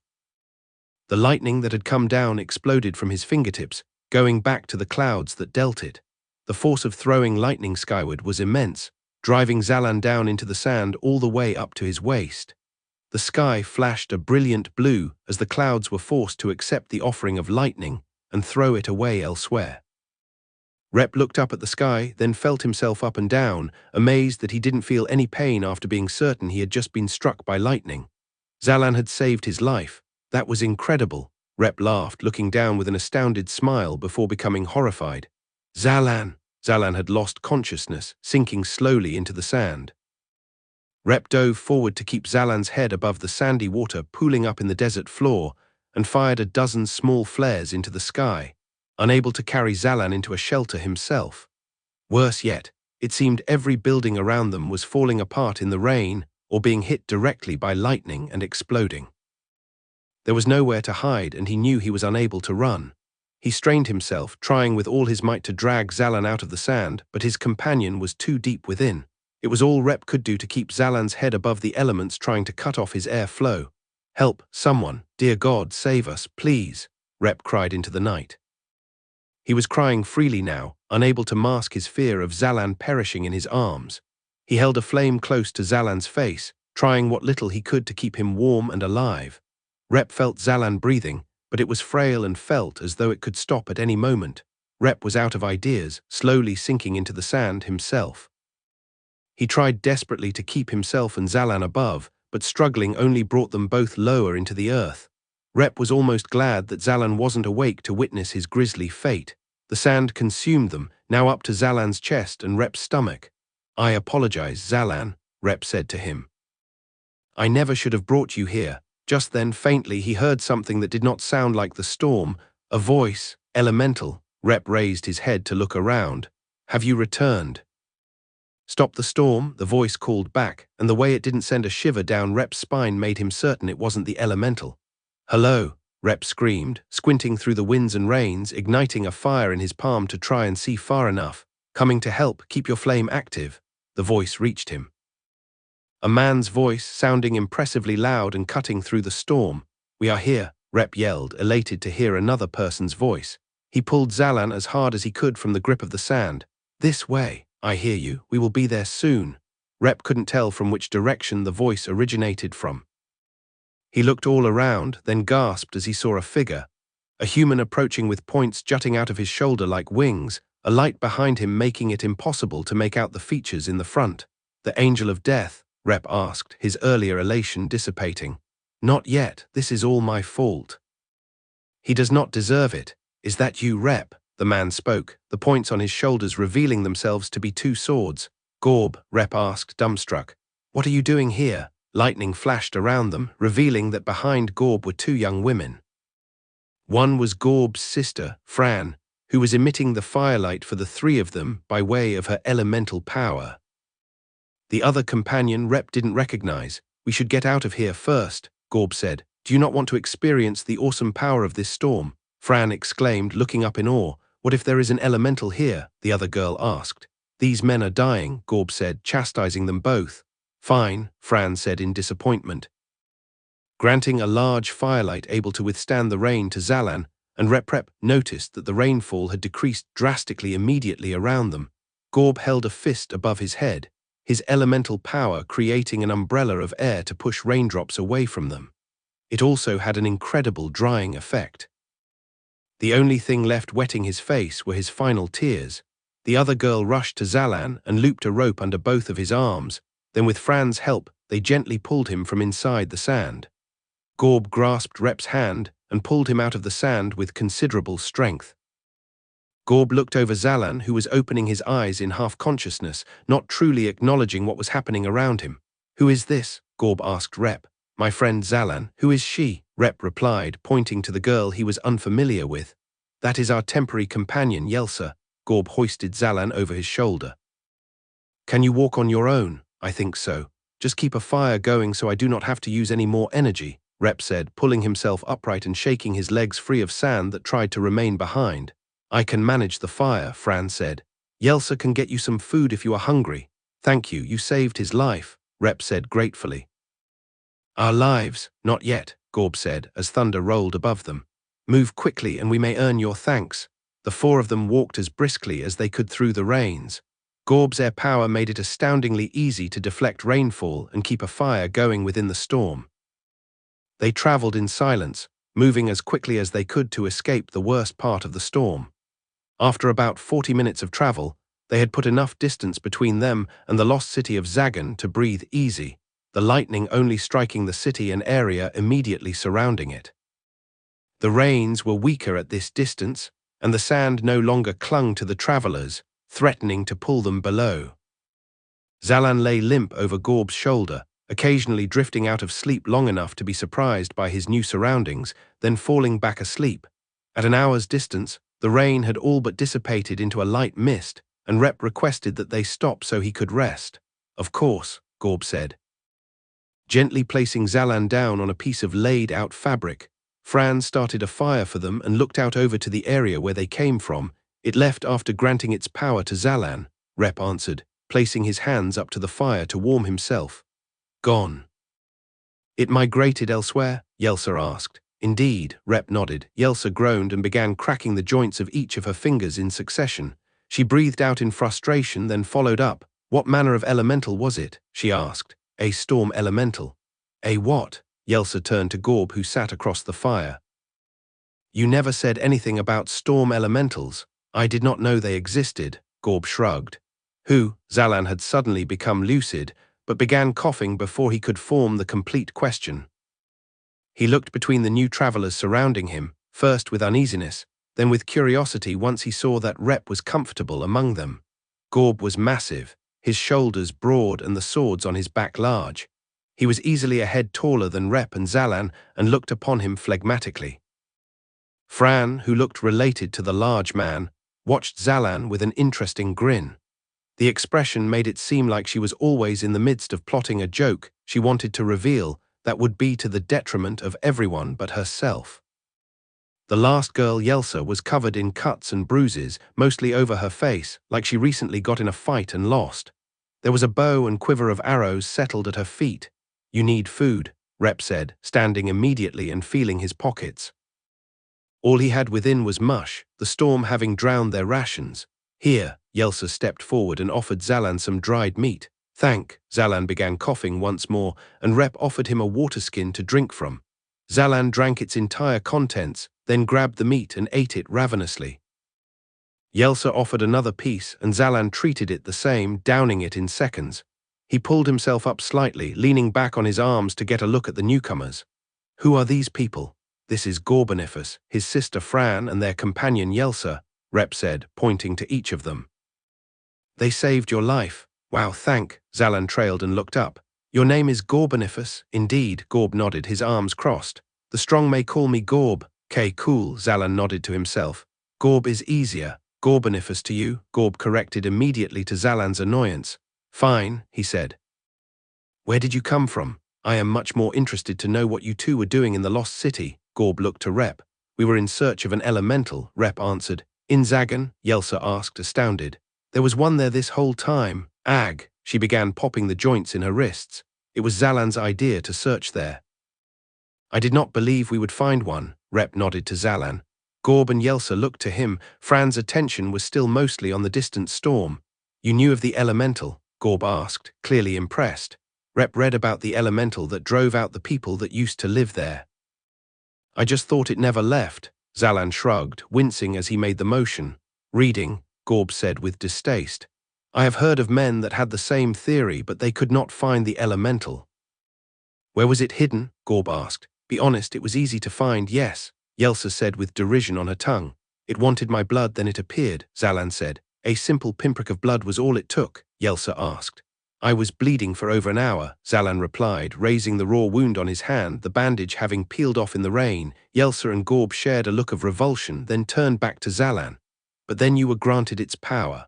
The lightning that had come down exploded from his fingertips, going back to the clouds that dealt it. The force of throwing lightning skyward was immense, driving Zalan down into the sand all the way up to his waist. The sky flashed a brilliant blue as the clouds were forced to accept the offering of lightning and throw it away elsewhere. Rep looked up at the sky, then felt himself up and down, amazed that he didn't feel any pain after being certain he had just been struck by lightning. Zalan had saved his life. That was incredible. Rep laughed, looking down with an astounded smile before becoming horrified. Zalan! Zalan had lost consciousness, sinking slowly into the sand. Rep dove forward to keep Zalan's head above the sandy water pooling up in the desert floor and fired a dozen small flares into the sky, unable to carry Zalan into a shelter himself. Worse yet, it seemed every building around them was falling apart in the rain or being hit directly by lightning and exploding. There was nowhere to hide, and he knew he was unable to run. He strained himself, trying with all his might to drag Zalan out of the sand, but his companion was too deep within. It was all Rep could do to keep Zalan's head above the elements, trying to cut off his air flow. Help, someone, dear God, save us, please, Rep cried into the night. He was crying freely now, unable to mask his fear of Zalan perishing in his arms. He held a flame close to Zalan's face, trying what little he could to keep him warm and alive. Rep felt Zalan breathing, but it was frail and felt as though it could stop at any moment. Rep was out of ideas, slowly sinking into the sand himself. He tried desperately to keep himself and Zalan above, but struggling only brought them both lower into the earth. Rep was almost glad that Zalan wasn't awake to witness his grisly fate. The sand consumed them, now up to Zalan's chest and Rep's stomach. I apologize, Zalan, Rep said to him. I never should have brought you here. Just then, faintly, he heard something that did not sound like the storm. A voice, elemental. Rep raised his head to look around. Have you returned? Stop the storm, the voice called back, and the way it didn't send a shiver down Rep's spine made him certain it wasn't the elemental. Hello, Rep screamed, squinting through the winds and rains, igniting a fire in his palm to try and see far enough. Coming to help, keep your flame active. The voice reached him. A man's voice, sounding impressively loud and cutting through the storm. We are here, Rep yelled, elated to hear another person's voice. He pulled Zalan as hard as he could from the grip of the sand. This way, I hear you, we will be there soon. Rep couldn't tell from which direction the voice originated from. He looked all around, then gasped as he saw a figure, a human approaching with points jutting out of his shoulder like wings, a light behind him making it impossible to make out the features in the front. The Angel of Death, Rep asked, his earlier elation dissipating. Not yet, this is all my fault. He does not deserve it. Is that you, Rep? The man spoke, the points on his shoulders revealing themselves to be two swords. Gorb, Rep asked, dumbstruck. What are you doing here? Lightning flashed around them, revealing that behind Gorb were two young women. One was Gorb's sister, Fran, who was emitting the firelight for the three of them by way of her elemental power. The other companion Rep didn't recognize. We should get out of here first, Gorb said. Do you not want to experience the awesome power of this storm? Fran exclaimed, looking up in awe. What if there is an elemental here? The other girl asked. These men are dying, Gorb said, chastising them both. Fine, Fran said in disappointment. Granting a large firelight able to withstand the rain to Zalan, and Rep noticed that the rainfall had decreased drastically immediately around them. Gorb held a fist above his head, his elemental power creating an umbrella of air to push raindrops away from them. It also had an incredible drying effect. The only thing left wetting his face were his final tears. The other girl rushed to Zalan and looped a rope under both of his arms. Then with Fran's help, they gently pulled him from inside the sand. Gorb grasped Rep's hand and pulled him out of the sand with considerable strength. Gorb looked over Zalan, who was opening his eyes in half-consciousness, not truly acknowledging what was happening around him. Who is this? Gorb asked Rep. My friend Zalan. Who is she? Rep replied, pointing to the girl he was unfamiliar with. That is our temporary companion, Yelsa. Gorb hoisted Zalan over his shoulder. Can you walk on your own? I think so. Just keep a fire going so I do not have to use any more energy, Rep said, pulling himself upright and shaking his legs free of sand that tried to remain behind. I can manage the fire, Fran said. Yelsa can get you some food if you are hungry. Thank you, you saved his life, Rep said gratefully. Our lives, not yet, Gorb said, as thunder rolled above them. Move quickly and we may earn your thanks. The four of them walked as briskly as they could through the rains. Gorb's air power made it astoundingly easy to deflect rainfall and keep a fire going within the storm. They traveled in silence, moving as quickly as they could to escape the worst part of the storm. After about 40 minutes of travel, they had put enough distance between them and the lost city of Zagan to breathe easy, the lightning only striking the city and area immediately surrounding it. The rains were weaker at this distance, and the sand no longer clung to the travelers, threatening to pull them below. Zalan lay limp over Gorb's shoulder, occasionally drifting out of sleep long enough to be surprised by his new surroundings, then falling back asleep. At an hour's distance, the rain had all but dissipated into a light mist, and Rep requested that they stop so he could rest. Of course, Gorb said. Gently placing Zalan down on a piece of laid-out fabric, Fran started a fire for them and looked out over to the area where they came from. It left after granting its power to Zalan, Rep answered, placing his hands up to the fire to warm himself. Gone. It migrated elsewhere? Yelsa asked. Indeed, Rep nodded. Yelsa groaned and began cracking the joints of each of her fingers in succession. She breathed out in frustration, then followed up. What manner of elemental was it? She asked. A storm elemental. A what? Yelsa turned to Gorb, who sat across the fire. You never said anything about storm elementals. I did not know they existed, Gorb shrugged. Who? Zalan had suddenly become lucid, but began coughing before he could form the complete question. He looked between the new travelers surrounding him, first with uneasiness, then with curiosity once he saw that Rep was comfortable among them. Gorb was massive, his shoulders broad and the swords on his back large. He was easily a head taller than Rep and Zalan and looked upon him phlegmatically. Fran, who looked related to the large man, watched Zalan with an interesting grin. The expression made it seem like she was always in the midst of plotting a joke she wanted to reveal that would be to the detriment of everyone but herself. The last girl, Yelsa, was covered in cuts and bruises, mostly over her face, like she recently got in a fight and lost. There was a bow and quiver of arrows settled at her feet. "You need food," Rep said, standing immediately and feeling his pockets. All he had within was mush, the storm having drowned their rations. "Here," Yelsa stepped forward and offered Zalan some dried meat. "Thank." Zalan began coughing once more, and Rep offered him a water skin to drink from. Zalan drank its entire contents, then grabbed the meat and ate it ravenously. Yelsa offered another piece, and Zalan treated it the same, downing it in seconds. He pulled himself up slightly, leaning back on his arms to get a look at the newcomers. "Who are these people?" "This is Gorbanifus, his sister Fran, and their companion Yelsa," Rep said, pointing to each of them. "They saved your life." "Wow, thank." Zalan trailed and looked up. "Your name is Gorbanifus?" "Indeed," Gorb nodded, his arms crossed. "The strong may call me Gorb." "'Kay, cool," Zalan nodded to himself. "Gorb is easier. Gorbanifus to you," Gorb corrected immediately to Zalan's annoyance. "Fine," he said. "Where did you come from? I am much more interested to know what you two were doing in the Lost City." Gorb looked to Rep. "We were in search of an elemental," Rep answered. "In Zagan?" Yelsa asked, astounded. "There was one there this whole time." "Ag." She began popping the joints in her wrists. "It was Zalan's idea to search there." "I did not believe we would find one," Rep nodded to Zalan. Gorb and Yelsa looked to him. Fran's attention was still mostly on the distant storm. "You knew of the elemental?" Gorb asked, clearly impressed. Rep read about the elemental that drove out the people that used to live there. "I just thought it never left." Zalan shrugged, wincing as he made the motion. "Reading," Gorb said with distaste. "I have heard of men that had the same theory, but they could not find the elemental." "Where was it hidden?" Gorb asked. "Be honest, it was easy to find, yes," Yelsa said with derision on her tongue. "It wanted my blood, then it appeared," Zalan said. "A simple pinprick of blood was all it took?" Yelsa asked. "I was bleeding for over an hour," Zalan replied, raising the raw wound on his hand, the bandage having peeled off in the rain. Yelsa and Gorb shared a look of revulsion, then turned back to Zalan. "But then you were granted its power."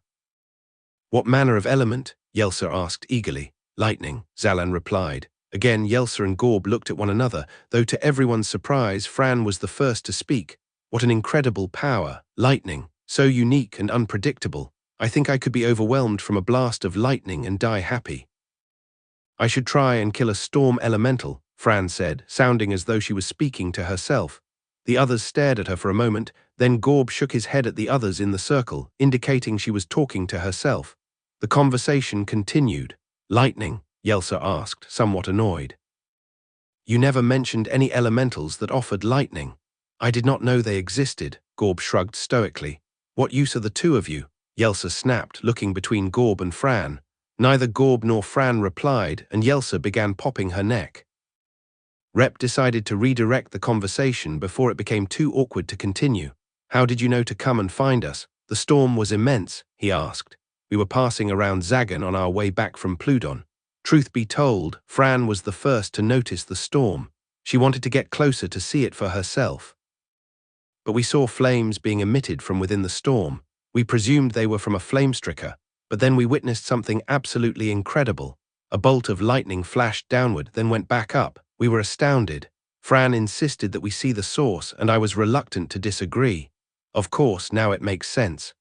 "What manner of element?" Yelsa asked eagerly. "Lightning," Zalan replied. Again, Yelsa and Gorb looked at one another, though to everyone's surprise, Fran was the first to speak. "What an incredible power! Lightning, so unique and unpredictable. I think I could be overwhelmed from a blast of lightning and die happy." "I should try and kill a storm elemental," Fran said, sounding as though she was speaking to herself. The others stared at her for a moment, then Gorb shook his head at the others in the circle, indicating she was talking to herself. The conversation continued. "Lightning?" Yelsa asked, somewhat annoyed. "You never mentioned any elementals that offered lightning." "I did not know they existed," Gorb shrugged stoically. "What use are the two of you?" Yelsa snapped, looking between Gorb and Fran. Neither Gorb nor Fran replied, and Yelsa began popping her neck. Rep decided to redirect the conversation before it became too awkward to continue. "How did you know to come and find us? The storm was immense," he asked. "We were passing around Zagan on our way back from Pludon." Truth be told, Fran was the first to notice the storm. She wanted to get closer to see it for herself. "But we saw flames being emitted from within the storm. We presumed they were from a flamestricker, but then we witnessed something absolutely incredible. A bolt of lightning flashed downward, then went back up. We were astounded. Fran insisted that we see the source, and I was reluctant to disagree. Of course, now it makes sense.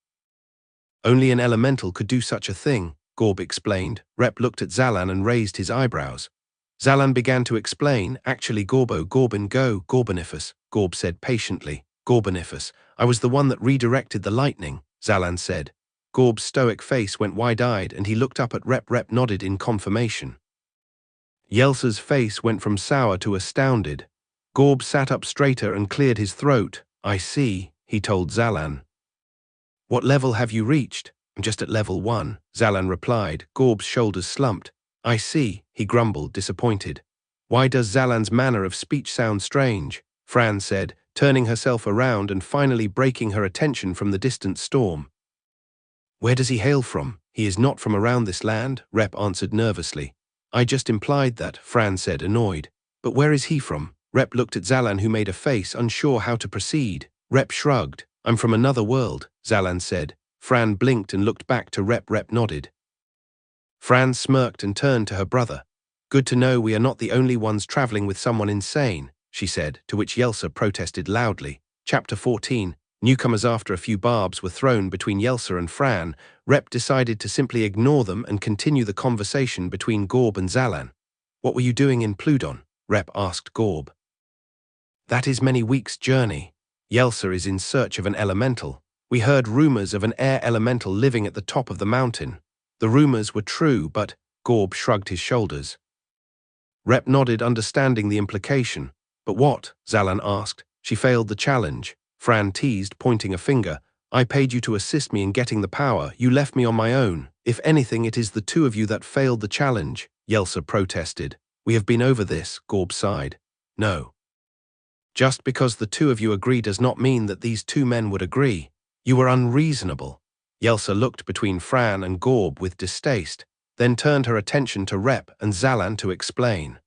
Only an elemental could do such a thing," Gorb explained. Rep looked at Zalan and raised his eyebrows. Zalan began to explain. "Actually, Gorbanifus," Gorb said patiently. "Gorbanifus, I was the one that redirected the lightning," Zalan said. Gorb's stoic face went wide-eyed, and he looked up at Rep. Rep nodded in confirmation. Yelsa's face went from sour to astounded. Gorb sat up straighter and cleared his throat. "I see," he told Zalan. "What level have you reached?" "I'm just at level 1, Zalan replied. Gorb's shoulders slumped. "I see," he grumbled, disappointed. "Why does Zalan's manner of speech sound strange?" Fran said, turning herself around and finally breaking her attention from the distant storm. "Where does he hail from? He is not from around this land," Rep answered nervously. "I just implied that," Fran said, annoyed. "But where is he from?" Rep looked at Zalan, who made a face, unsure how to proceed. Rep shrugged. "I'm from another world," Zalan said. Fran blinked and looked back to Rep. Rep nodded. Fran smirked and turned to her brother. "Good to know we are not the only ones traveling with someone insane," she said, to which Yelsa protested loudly. Chapter 14. Newcomers. After a few barbs were thrown between Yelsa and Fran, Rep decided to simply ignore them and continue the conversation between Gorb and Zalan. "What were you doing in Pludon?" Rep asked Gorb. "That is many weeks' journey. Yelsa is in search of an elemental. We heard rumors of an air elemental living at the top of the mountain. The rumors were true, but—" Gorb shrugged his shoulders. Rep nodded, understanding the implication. "But what?" Zalan asked. "She failed the challenge." Fran teased, pointing a finger. "I paid you to assist me in getting the power. You left me on my own. If anything, it is the two of you that failed the challenge," Yelsa protested. "We have been over this," Gorb sighed. "No. Just because the two of you agree does not mean that these two men would agree. You were unreasonable." Yelsa looked between Fran and Gorb with distaste, then turned her attention to Rep and Zalan to explain.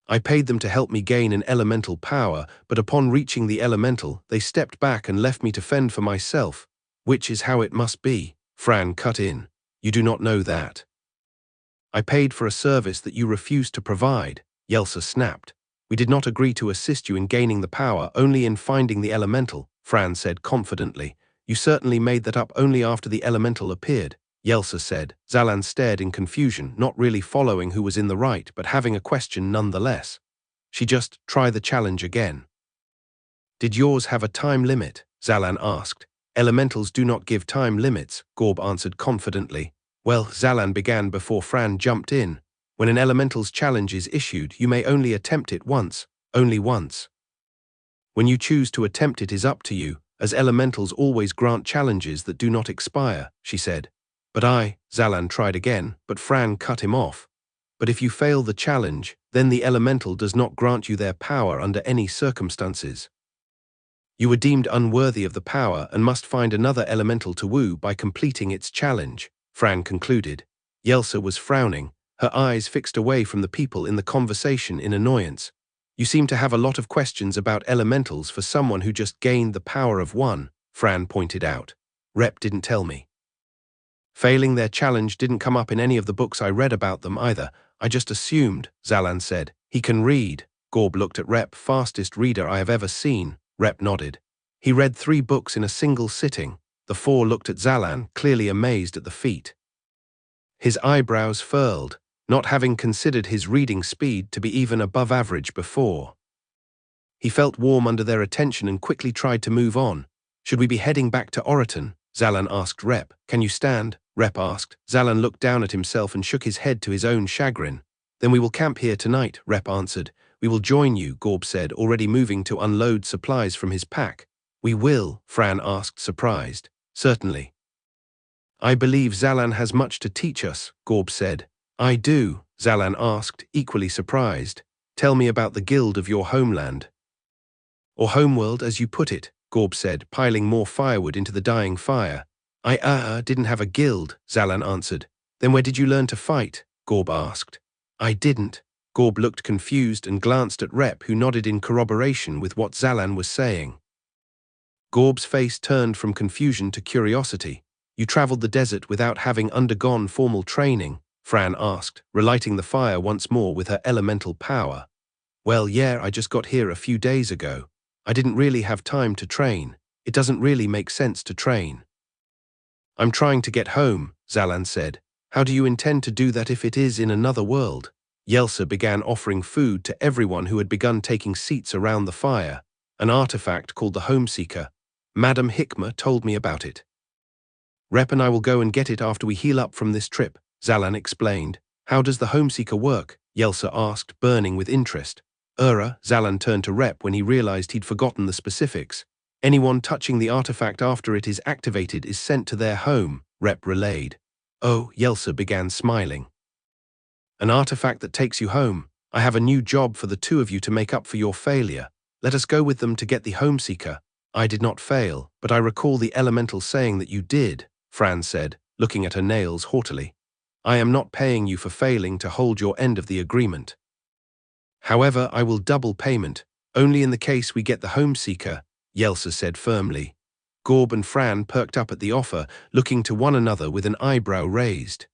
"I paid them to help me gain an elemental power, but upon reaching the elemental, they stepped back and left me to fend for myself, which is how it must be," Fran cut in. "You do not know that. I paid for a service that you refused to provide," Yelsa snapped. "We did not agree to assist you in gaining the power, only in finding the elemental," Fran said confidently. "You certainly made that up only after the elemental appeared," Yelsa said. Zalan stared in confusion, not really following who was in the right, but having a question nonetheless. "She just try the challenge again." "Did yours have a time limit?" Zalan asked. "Elementals do not give time limits," Gorb answered confidently. "Well," Zalan began before Fran jumped in. "When an elemental's challenge is issued, you may only attempt it once, only once. When you choose to attempt it is up to you, as elementals always grant challenges that do not expire," she said. "But Zalan tried again, but Fran cut him off. "But if you fail the challenge, then the elemental does not grant you their power under any circumstances. You were deemed unworthy of the power and must find another elemental to woo by completing its challenge," Fran concluded. Yelsa was frowning, her eyes fixed away from the people in the conversation in annoyance. "You seem to have a lot of questions about elementals for someone who just gained the power of one," Fran pointed out. "Rep didn't tell me. Failing their challenge didn't come up in any of the books I read about them either. I just assumed," Zalan said. "He can read." Gorb looked at Rep. "Fastest reader I have ever seen." Rep nodded. "He read 3 books in a single sitting." The 4 looked at Zalan, clearly amazed at the feat. His eyebrows furled, not having considered his reading speed to be even above average before. He felt warm under their attention and quickly tried to move on. "Should we be heading back to Oriton?" Zalan asked Rep. "Can you stand?" Rep asked. Zalan looked down at himself and shook his head to his own chagrin. "Then we will camp here tonight," Rep answered. "We will join you," Gorb said, already moving to unload supplies from his pack. "We will?" Fran asked, surprised. "Certainly. I believe Zalan has much to teach us," Gorb said. "I do," Zalan asked, equally surprised. "Tell me about the guild of your homeland." "Or homeworld, as you put it," Gorb said, piling more firewood into the dying fire. I didn't have a guild," Zalan answered. "Then where did you learn to fight?" Gorb asked. "I didn't." Gorb looked confused and glanced at Rep, who nodded in corroboration with what Zalan was saying. Gorb's face turned from confusion to curiosity. "You traveled the desert without having undergone formal training?" Fran asked, relighting the fire once more with her elemental power. "Well, yeah, I just got here a few days ago. I didn't really have time to train. It doesn't really make sense to train." "I'm trying to get home," Zalan said. "How do you intend to do that if it is in another world?" Yelsa began offering food to everyone who had begun taking seats around the fire. "An artifact called the Homeseeker. Madam Hikmah told me about it. Rep and I will go and get it after we heal up from this trip," Zalan explained. "How does the Homeseeker work?" Yelsa asked, burning with interest. Zalan turned to Rep when he realized he'd forgotten the specifics. "Anyone touching the artifact after it is activated is sent to their home," Rep relayed. "Oh," Yelsa began smiling. "An artifact that takes you home. I have a new job for the two of you to make up for your failure. Let us go with them to get the Homeseeker." "I did not fail, but I recall the elemental saying that you did," Fran said, looking at her nails haughtily. "I am not paying you for failing to hold your end of the agreement. However, I will double payment, only in the case we get the Homeseeker," Yelsa said firmly. Gorb and Fran perked up at the offer, looking to one another with an eyebrow raised.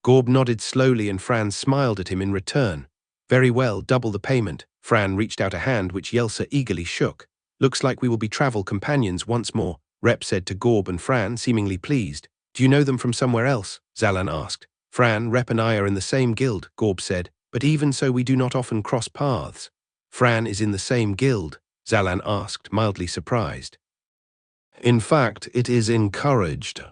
Gorb nodded slowly and Fran smiled at him in return. "Very well, double the payment." Fran reached out a hand which Yelsa eagerly shook. Looks like we will be travel companions once more, Rep said to Gorb and Fran, seemingly pleased. Do you know them from somewhere else? Zalan asked. Fran, Rep and I are in the same guild, Gorb said, but even so we do not often cross paths. Fran is in the same guild, Zalan asked, mildly surprised. In fact, it is encouraged.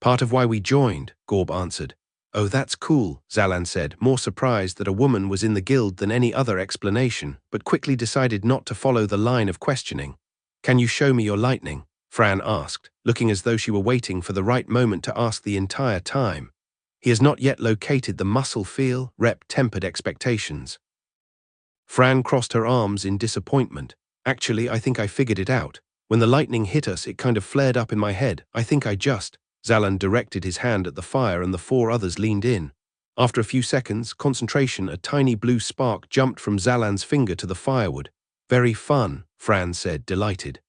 Part of why we joined, Gorb answered. Oh, that's cool, Zalan said, more surprised that a woman was in the guild than any other explanation, but quickly decided not to follow the line of questioning. Can you show me your lightning? Fran asked, looking as though she were waiting for the right moment to ask the entire time. He has not yet located the muscle feel, Rep tempered expectations. Fran crossed her arms in disappointment. Actually, I think I figured it out. When the lightning hit us, it kind of flared up in my head. I think I just... Zalan directed his hand at the fire and the four others leaned in. After a few seconds, concentration, a tiny blue spark jumped from Zalan's finger to the firewood. Very fun, Fran said, delighted.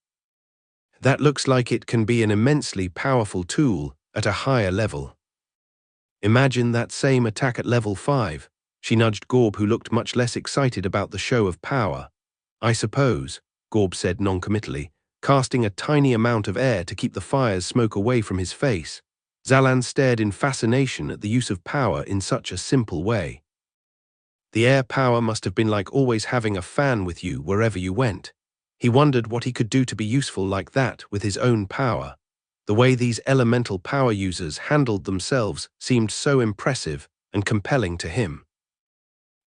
That looks like it can be an immensely powerful tool at a higher level. Imagine that same attack at level 5. She nudged Gorb, who looked much less excited about the show of power. I suppose, Gorb said noncommittally, casting a tiny amount of air to keep the fire's smoke away from his face. Zalan stared in fascination at the use of power in such a simple way. The air power must have been like always having a fan with you wherever you went. He wondered what he could do to be useful like that with his own power. The way these elemental power users handled themselves seemed so impressive and compelling to him.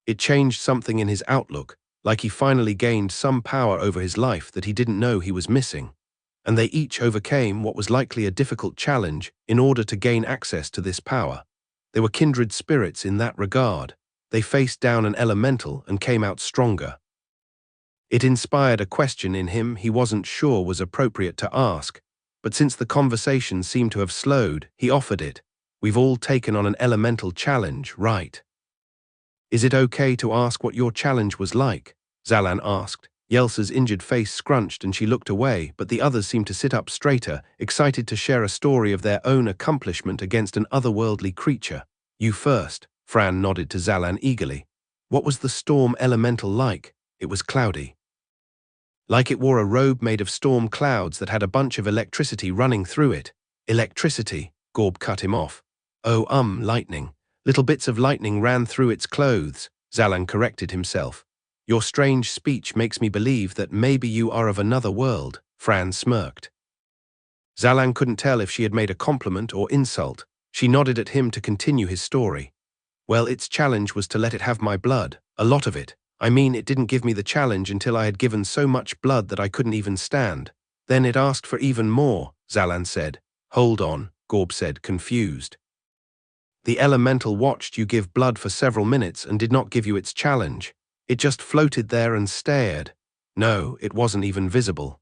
It changed something in his outlook, like he finally gained some power over his life that he didn't know he was missing. And they each overcame what was likely a difficult challenge in order to gain access to this power. They were kindred spirits in that regard. They faced down an elemental and came out stronger. It inspired a question in him he wasn't sure was appropriate to ask, but since the conversation seemed to have slowed, he offered it. We've all taken on an elemental challenge, right? Is it okay to ask what your challenge was like? Zalan asked. Yelsa's injured face scrunched and she looked away, but the others seemed to sit up straighter, excited to share a story of their own accomplishment against an otherworldly creature. You first, Fran nodded to Zalan eagerly. What was the storm elemental like? It was cloudy. Like it wore a robe made of storm clouds that had a bunch of electricity running through it. Electricity, Gorb cut him off. Oh, lightning. Little bits of lightning ran through its clothes, Zalan corrected himself. Your strange speech makes me believe that maybe you are of another world, Fran smirked. Zalan couldn't tell if she had made a compliment or insult. She nodded at him to continue his story. Well, its challenge was to let it have my blood, a lot of it. I mean, it didn't give me the challenge until I had given so much blood that I couldn't even stand. Then it asked for even more, Zalan said. Hold on, Gorb said, confused. The elemental watched you give blood for several minutes and did not give you its challenge. It just floated there and stared. No, it wasn't even visible.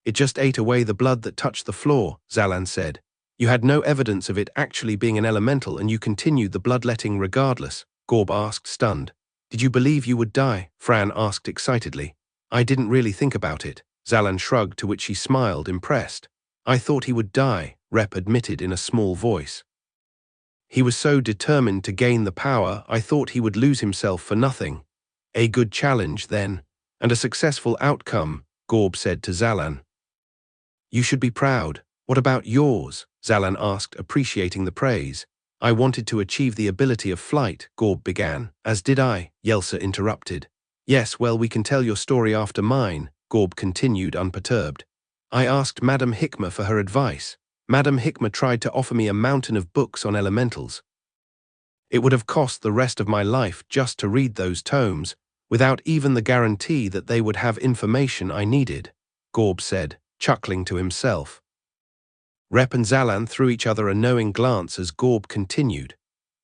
It just ate away the blood that touched the floor, Zalan said. You had no evidence of it actually being an elemental and you continued the bloodletting regardless, Gorb asked, stunned. Did you believe you would die? Fran asked excitedly. I didn't really think about it. Zalan shrugged, to which she smiled, impressed. I thought he would die, Rep admitted in a small voice. He was so determined to gain the power, I thought he would lose himself for nothing. A good challenge, then, and a successful outcome, Gorb said to Zalan. You should be proud. What about yours? Zalan asked, appreciating the praise. I wanted to achieve the ability of flight, Gorb began. As did I, Yelsa interrupted. Yes, well, we can tell your story after mine, Gorb continued, unperturbed. I asked Madame Hikma for her advice. Madame Hikma tried to offer me a mountain of books on elementals. It would have cost the rest of my life just to read those tomes, without even the guarantee that they would have information I needed, Gorb said, chuckling to himself. Rep and Zalan threw each other a knowing glance as Gorb continued.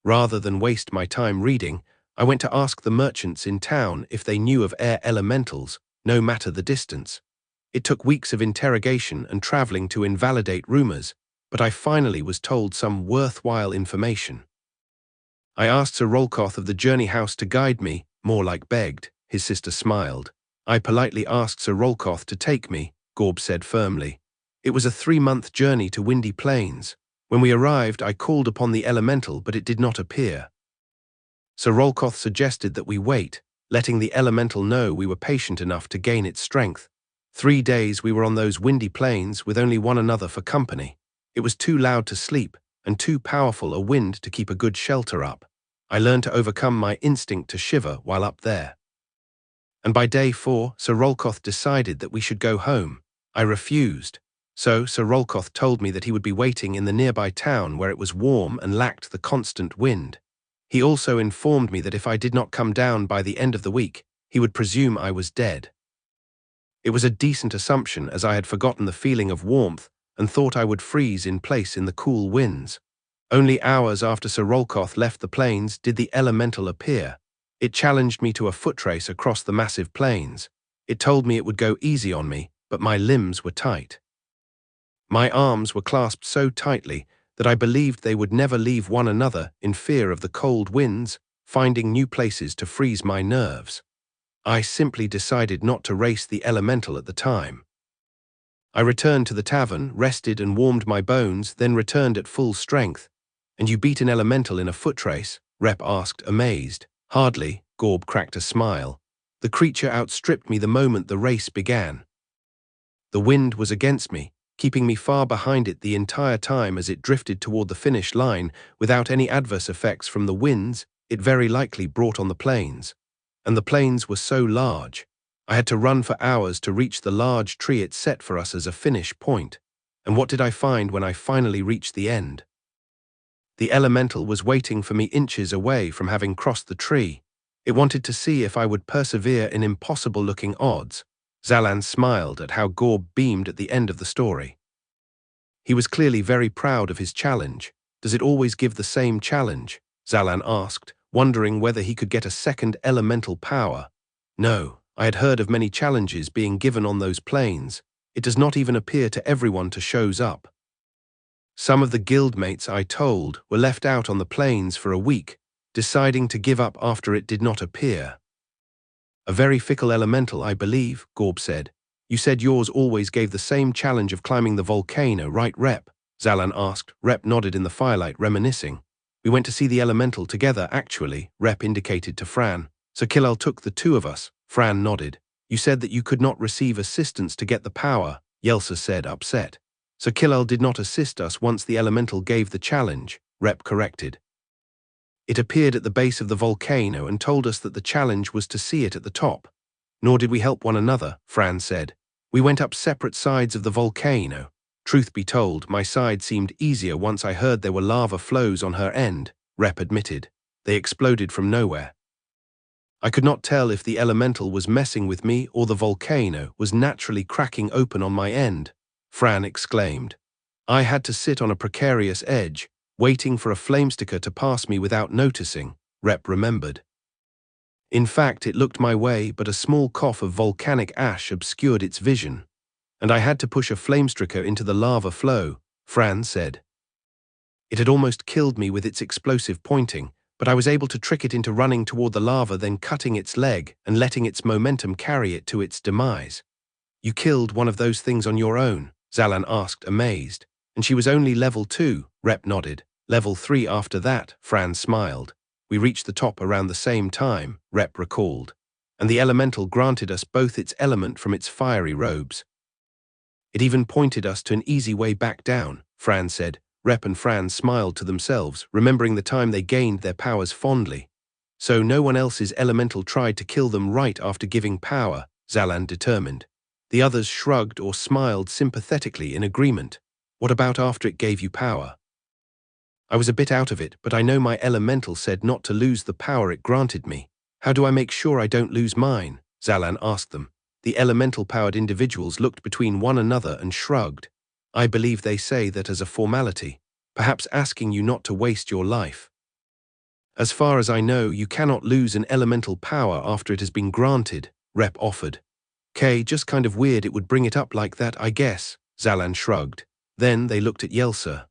Rather than waste my time reading, I went to ask the merchants in town if they knew of air elementals, no matter the distance. It took weeks of interrogation and traveling to invalidate rumors, but I finally was told some worthwhile information. I asked Sir Rolkoth of the Journey House to guide me, more like begged, his sister smiled. I politely asked Sir Rolkoth to take me, Gorb said firmly. It was a 3-month journey to Windy Plains. When we arrived, I called upon the elemental, but it did not appear. Sir Rolkoth suggested that we wait, letting the elemental know we were patient enough to gain its strength. 3 days we were on those windy plains with only one another for company. It was too loud to sleep and too powerful a wind to keep a good shelter up. I learned to overcome my instinct to shiver while up there. And by day 4, Sir Rolkoth decided that we should go home. I refused. So Sir Rolkoth told me that he would be waiting in the nearby town where it was warm and lacked the constant wind. He also informed me that if I did not come down by the end of the week, he would presume I was dead. It was a decent assumption, as I had forgotten the feeling of warmth and thought I would freeze in place in the cool winds. Only hours after Sir Rolkoth left the plains did the elemental appear. It challenged me to a foot race across the massive plains. It told me it would go easy on me, but my limbs were tight. My arms were clasped so tightly that I believed they would never leave one another in fear of the cold winds, finding new places to freeze my nerves. I simply decided not to race the elemental at the time. I returned to the tavern, rested and warmed my bones, then returned at full strength. "And you beat an elemental in a foot race?" Rep asked, amazed. "Hardly," Gorb cracked a smile. "The creature outstripped me the moment the race began. The wind was against me, keeping me far behind it the entire time as it drifted toward the finish line without any adverse effects from the winds it very likely brought on the plains. And the plains were so large. I had to run for hours to reach the large tree it set for us as a finish point. And what did I find when I finally reached the end? The elemental was waiting for me inches away from having crossed the tree. It wanted to see if I would persevere in impossible-looking odds." Zalan smiled at how Gorb beamed at the end of the story. He was clearly very proud of his challenge. "Does it always give the same challenge?" Zalan asked, wondering whether he could get a second elemental power. "No, I had heard of many challenges being given on those plains. It does not even appear to everyone to shows up. Some of the guildmates I told were left out on the plains for a week, deciding to give up after it did not appear." "A very fickle elemental, I believe," Gorb said. "You said yours always gave the same challenge of climbing the volcano, right, Rep?" Zalan asked. Rep nodded in the firelight, reminiscing. "We went to see the elemental together, actually," Rep indicated to Fran. "Sir Killal took the two of us." Fran nodded. "You said that you could not receive assistance to get the power," Yelsa said, upset. "Sir Killal did not assist us once the elemental gave the challenge," Rep corrected. "It appeared at the base of the volcano and told us that the challenge was to see it at the top. Nor did we help one another," Fran said. "We went up separate sides of the volcano. Truth be told, my side seemed easier once I heard there were lava flows on her end," Rep admitted. "They exploded from nowhere. I could not tell if the elemental was messing with me or the volcano was naturally cracking open on my end," Fran exclaimed. "I had to sit on a precarious edge, waiting for a flamesticker to pass me without noticing," Rep remembered. "In fact, it looked my way, but a small cough of volcanic ash obscured its vision. And I had to push a flamesticker into the lava flow," Fran said. "It had almost killed me with its explosive pointing, but I was able to trick it into running toward the lava, then cutting its leg and letting its momentum carry it to its demise." "You killed one of those things on your own?" Zalan asked, amazed. "And she was only level 2, Rep nodded. "Level 3 after that," Fran smiled. "We reached the top around the same time," Rep recalled. "And the elemental granted us both its element from its fiery robes. It even pointed us to an easy way back down," Fran said. Rep and Fran smiled to themselves, remembering the time they gained their powers fondly. "So no one else's elemental tried to kill them right after giving power," Zalan determined. The others shrugged or smiled sympathetically in agreement. "What about after it gave you power?" "I was a bit out of it, but I know my elemental said not to lose the power it granted me." "How do I make sure I don't lose mine?" Zalan asked them. The elemental-powered individuals looked between one another and shrugged. "I believe they say that as a formality, perhaps asking you not to waste your life. As far as I know, you cannot lose an elemental power after it has been granted," Rep offered. "'Kay, just kind of weird it would bring it up like that, I guess," Zalan shrugged. Then they looked at Yelsa.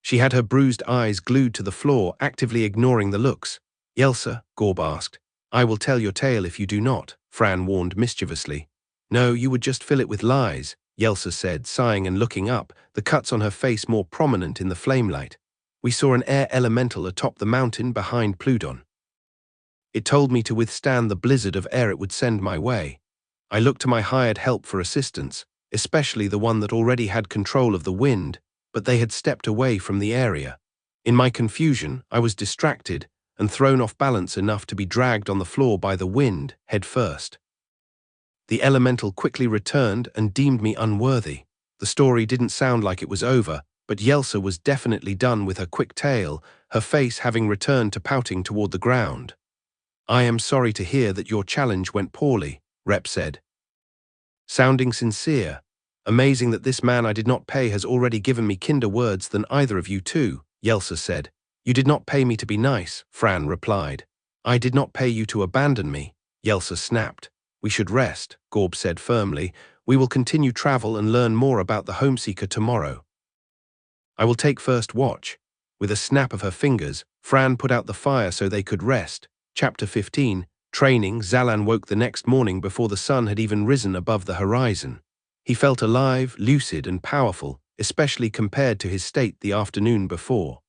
She had her bruised eyes glued to the floor, actively ignoring the looks. "Yelsa," Gorb asked. "I will tell your tale if you do not," Fran warned mischievously. "No, you would just fill it with lies," Yelsa said, sighing and looking up, the cuts on her face more prominent in the flamelight. "We saw an air elemental atop the mountain behind Pludon. It told me to withstand the blizzard of air it would send my way. I looked to my hired help for assistance, especially the one that already had control of the wind, but they had stepped away from the area. In my confusion, I was distracted and thrown off balance enough to be dragged on the floor by the wind, head first. The elemental quickly returned and deemed me unworthy. The story didn't sound like it was over, but Yelsa was definitely done with her quick tale, her face having returned to pouting toward the ground. "I am sorry to hear that your challenge went poorly," Rep said. Sounding sincere. "Amazing that this man I did not pay has already given me kinder words than either of you two," Yelsa said. "You did not pay me to be nice," Fran replied. "I did not pay you to abandon me," Yelsa snapped. "We should rest," Gorb said firmly. "We will continue travel and learn more about the Homeseeker tomorrow." "I will take first watch." With a snap of her fingers, Fran put out the fire so they could rest. Chapter 15, Training. Zalan woke the next morning before the sun had even risen above the horizon. He felt alive, lucid, and powerful, especially compared to his state the afternoon before.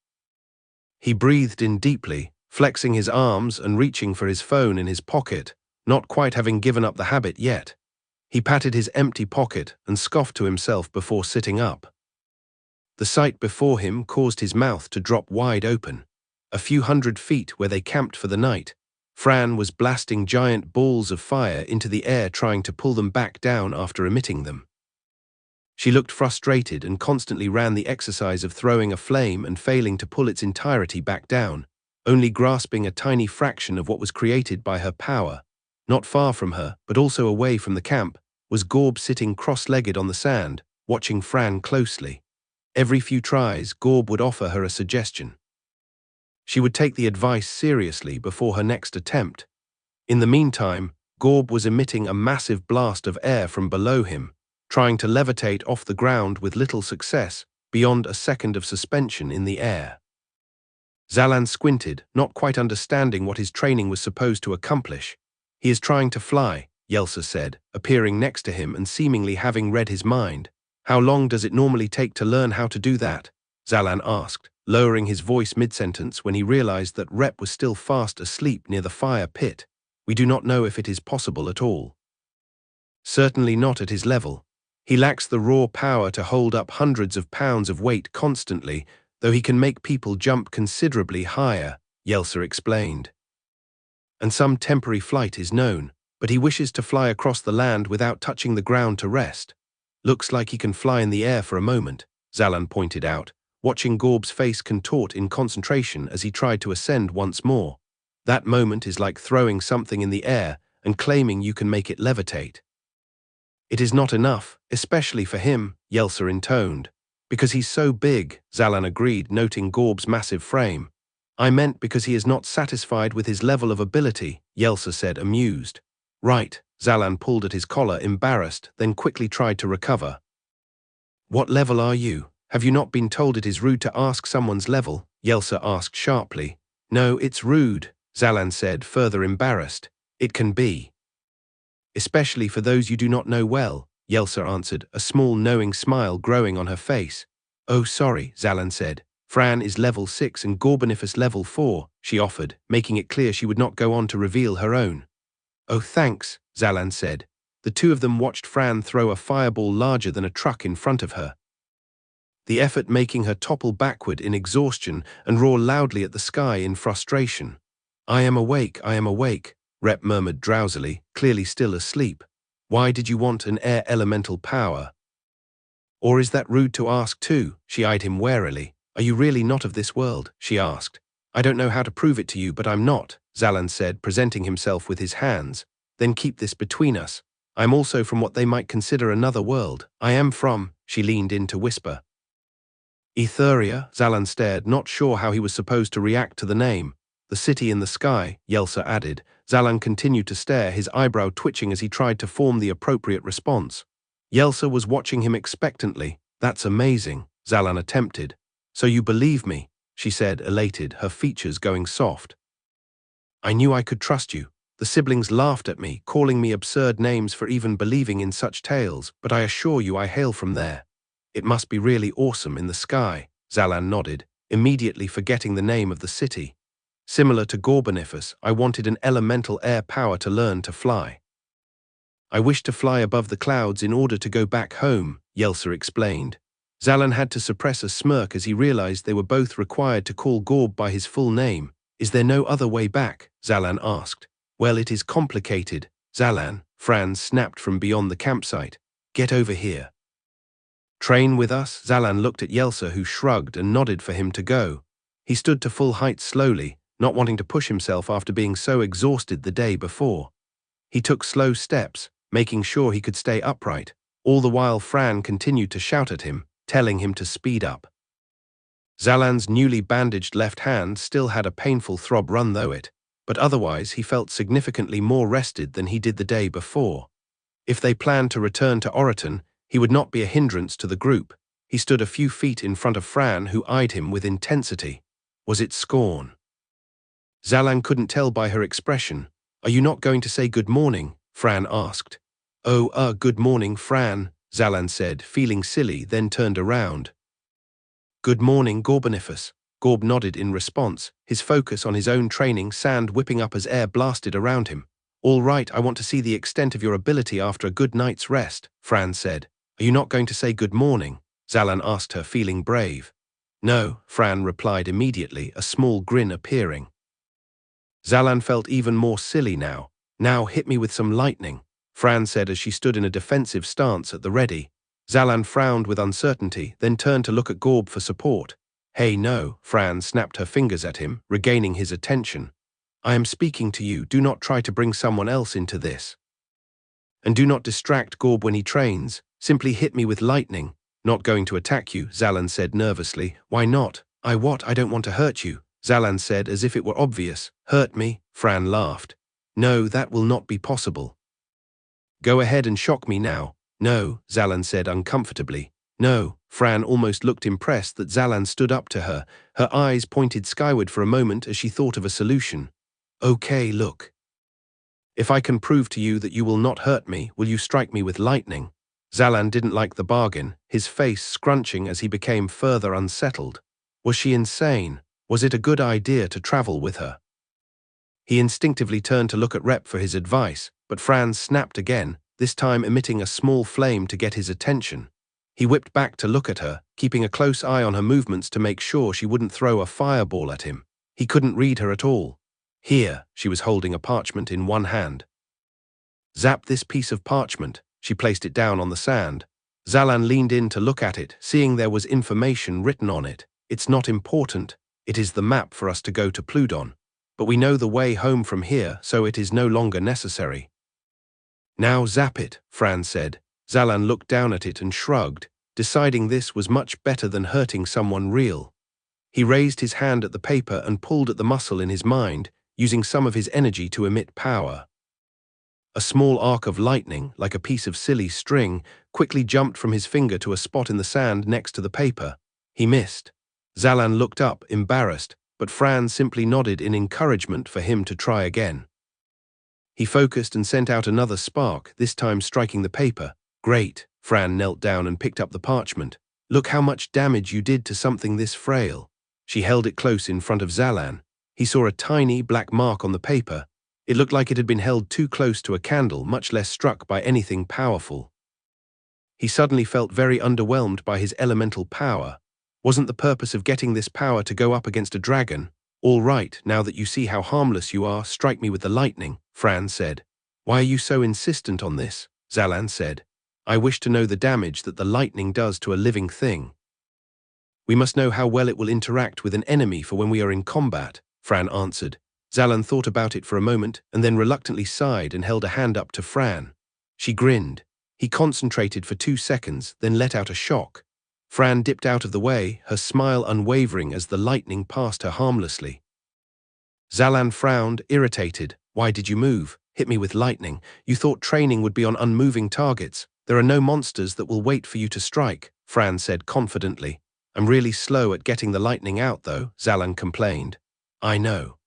He breathed in deeply, flexing his arms and reaching for his phone in his pocket, not quite having given up the habit yet. He patted his empty pocket and scoffed to himself before sitting up. The sight before him caused his mouth to drop wide open. A few hundred feet where they camped for the night, Fran was blasting giant balls of fire into the air, trying to pull them back down after emitting them. She looked frustrated and constantly ran the exercise of throwing a flame and failing to pull its entirety back down, only grasping a tiny fraction of what was created by her power. Not far from her, but also away from the camp, was Gorb sitting cross-legged on the sand, watching Fran closely. Every few tries, Gorb would offer her a suggestion. She would take the advice seriously before her next attempt. In the meantime, Gorb was emitting a massive blast of air from below him, trying to levitate off the ground with little success, beyond a second of suspension in the air. Zalan squinted, not quite understanding what his training was supposed to accomplish. "He is trying to fly," Yelsa said, appearing next to him and seemingly having read his mind. "How long does it normally take to learn how to do that?" Zalan asked, lowering his voice mid-sentence when he realized that Rep was still fast asleep near the fire pit. "We do not know if it is possible at all. Certainly not at his level. He lacks the raw power to hold up hundreds of pounds of weight constantly, though he can make people jump considerably higher," Yelsa explained. "And some temporary flight is known, but he wishes to fly across the land without touching the ground to rest. Looks like he can fly in the air for a moment," Zalan pointed out, watching Gorb's face contort in concentration as he tried to ascend once more. "That moment is like throwing something in the air and claiming you can make it levitate." "It is not enough, especially for him," Yelsa intoned. "Because he's so big," Zalan agreed, noting Gorb's massive frame. "I meant because he is not satisfied with his level of ability," Yelsa said, amused. "Right," Zalan pulled at his collar, embarrassed, then quickly tried to recover. "What level are you? Have you not been told it is rude to ask someone's level?" Yelsa asked sharply. "No, it's rude," Zalan said, further embarrassed. "It can be. Especially for those you do not know well," Yelsa answered, a small knowing smile growing on her face. "Oh, sorry," Zalan said. "Fran is level 6 and Gorbanifus level 4, she offered, making it clear she would not go on to reveal her own. "Oh, thanks," Zalan said. The two of them watched Fran throw a fireball larger than a truck in front of her, the effort making her topple backward in exhaustion and roar loudly at the sky in frustration. I am awake, Rep murmured drowsily, clearly still asleep. "Why did you want an air elemental power? Or is that rude to ask too?" She eyed him warily. "Are you really not of this world?" she asked. "I don't know how to prove it to you, but I'm not," Zalan said, presenting himself with his hands. "Then keep this between us. I'm also from what they might consider another world. I am from," she leaned in to whisper. "Etheria?" Zalan stared, not sure how he was supposed to react to the name. "The city in the sky," Yelsa added. Zalan continued to stare, his eyebrow twitching as he tried to form the appropriate response. Yelsa was watching him expectantly. "That's amazing," Zalan attempted. "So you believe me," she said, elated, her features going soft. "I knew I could trust you. The siblings laughed at me, calling me absurd names for even believing in such tales, but I assure you I hail from there. It must be really awesome in the sky," Zalan nodded, immediately forgetting the name of the city. "Similar to Gorbanifus, I wanted an elemental air power to learn to fly." I wish to fly above the clouds in order to go back home, Yelsa explained. Zalan had to suppress a smirk as he realized they were both required to call Gorb by his full name. Is there no other way back? Zalan asked. Well, it is complicated. Zalan, Franz snapped from beyond the campsite. Get over here. Train with us? Zalan looked at Yelsa, who shrugged and nodded for him to go. He stood to full height slowly, not wanting to push himself after being so exhausted the day before. He took slow steps, making sure he could stay upright. All the while Fran continued to shout at him, telling him to speed up. Zalan's newly bandaged left hand still had a painful throb run through it, but otherwise he felt significantly more rested than he did the day before. If they planned to return to Oriton, he would not be a hindrance to the group. He stood a few feet in front of Fran, who eyed him with intensity. Was it scorn? Zalan couldn't tell by her expression. Are you not going to say good morning? Fran asked. Oh, good morning, Fran, Zalan said, feeling silly, then turned around. Good morning, Gorboniferous. Gorb nodded in response, his focus on his own training, sand whipping up as air blasted around him. All right, I want to see the extent of your ability after a good night's rest, Fran said. Are you not going to say good morning? Zalan asked her, feeling brave. No, Fran replied immediately, a small grin appearing. Zalan felt even more silly now. Now hit me with some lightning, Fran said as she stood in a defensive stance at the ready. Zalan frowned with uncertainty, then turned to look at Gorb for support. Hey, no, Fran snapped her fingers at him, regaining his attention. I am speaking to you, do not try to bring someone else into this. And do not distract Gorb when he trains, simply hit me with lightning. Not going to attack you, Zalan said nervously. Why not? I don't want to hurt you, Zalan said as if it were obvious. Hurt me? Fran laughed. No, that will not be possible. Go ahead and shock me now. No, Zalan said uncomfortably. No, Fran almost looked impressed that Zalan stood up to her. Her eyes pointed skyward for a moment as she thought of a solution. Okay, look. If I can prove to you that you will not hurt me, will you strike me with lightning? Zalan didn't like the bargain, his face scrunching as he became further unsettled. Was she insane? Was it a good idea to travel with her? He instinctively turned to look at Rep for his advice, but Franz snapped again, this time emitting a small flame to get his attention. He whipped back to look at her, keeping a close eye on her movements to make sure she wouldn't throw a fireball at him. He couldn't read her at all. Here, she was holding a parchment in one hand. Zap this piece of parchment. She placed it down on the sand. Zalan leaned in to look at it, seeing there was information written on it. It's not important. It is the map for us to go to Pludon. But we know the way home from here, so it is no longer necessary. Now zap it, Fran said. Zalan looked down at it and shrugged, deciding this was much better than hurting someone real. He raised his hand at the paper and pulled at the muscle in his mind, using some of his energy to emit power. A small arc of lightning, like a piece of silly string, quickly jumped from his finger to a spot in the sand next to the paper. He missed. Zalan looked up, embarrassed, but Fran simply nodded in encouragement for him to try again. He focused and sent out another spark, this time striking the paper. Great. Fran knelt down and picked up the parchment. Look how much damage you did to something this frail. She held it close in front of Zalan. He saw a tiny black mark on the paper. It looked like it had been held too close to a candle, much less struck by anything powerful. He suddenly felt very underwhelmed by his elemental power. Wasn't the purpose of getting this power to go up against a dragon? All right, now that you see how harmless you are, strike me with the lightning, Fran said. Why are you so insistent on this? Zalan said. I wish to know the damage that the lightning does to a living thing. We must know how well it will interact with an enemy for when we are in combat, Fran answered. Zalan thought about it for a moment and then reluctantly sighed and held a hand up to Fran. She grinned. He concentrated for 2 seconds, then let out a shock. Fran dipped out of the way, her smile unwavering as the lightning passed her harmlessly. Zalan frowned, irritated. Why did you move? Hit me with lightning. You thought training would be on unmoving targets. There are no monsters that will wait for you to strike, Fran said confidently. I'm really slow at getting the lightning out though, Zalan complained. I know.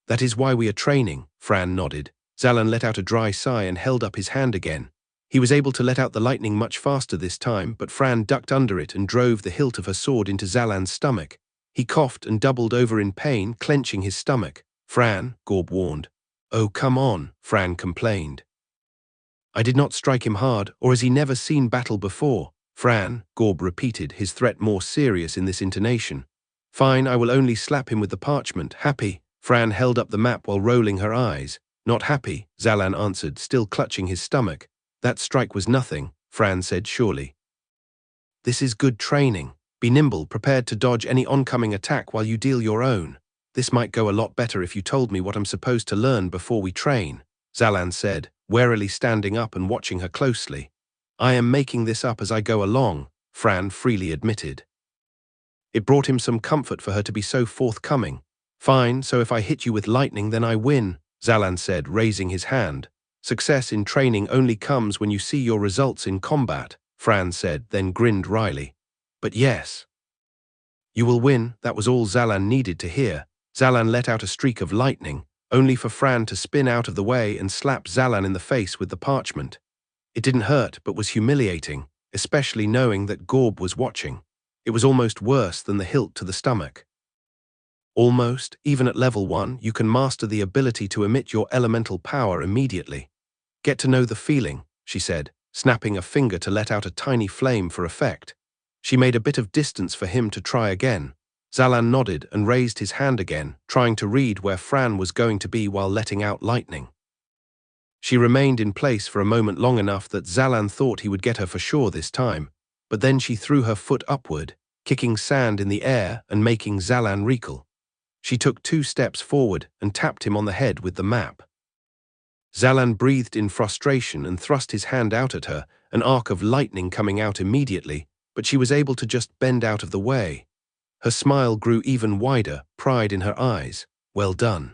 That is why we are training, Fran nodded. Zalan let out a dry sigh and held up his hand again. He was able to let out the lightning much faster this time, but Fran ducked under it and drove the hilt of her sword into Zalan's stomach. He coughed and doubled over in pain, clenching his stomach. Fran, Gorb warned. Oh, come on, Fran complained. I did not strike him hard, or has he never seen battle before? Fran, Gorb repeated, his threat more serious in this intonation. Fine, I will only slap him with the parchment. Happy? Fran held up the map while rolling her eyes. Not happy, Zalan answered, still clutching his stomach. That strike was nothing, Fran said surely. This is good training. Be nimble, prepared to dodge any oncoming attack while you deal your own. This might go a lot better if you told me what I'm supposed to learn before we train, Zalan said, warily standing up and watching her closely. I am making this up as I go along, Fran freely admitted. It brought him some comfort for her to be so forthcoming. Fine, so if I hit you with lightning, then I win, Zalan said, raising his hand. Success in training only comes when you see your results in combat, Fran said, then grinned wryly. But yes. You will win, that was all Zalan needed to hear. Zalan let out a streak of lightning, only for Fran to spin out of the way and slap Zalan in the face with the parchment. It didn't hurt, but was humiliating, especially knowing that Gorb was watching. It was almost worse than the hilt to the stomach. Almost, even at level 1, you can master the ability to emit your elemental power immediately. Get to know the feeling, she said, snapping a finger to let out a tiny flame for effect. She made a bit of distance for him to try again. Zalan nodded and raised his hand again, trying to read where Fran was going to be while letting out lightning. She remained in place for a moment long enough that Zalan thought he would get her for sure this time, but then she threw her foot upward, kicking sand in the air and making Zalan recoil. She took 2 steps forward and tapped him on the head with the map. Zalan breathed in frustration and thrust his hand out at her, an arc of lightning coming out immediately, but she was able to just bend out of the way. Her smile grew even wider, pride in her eyes. Well done.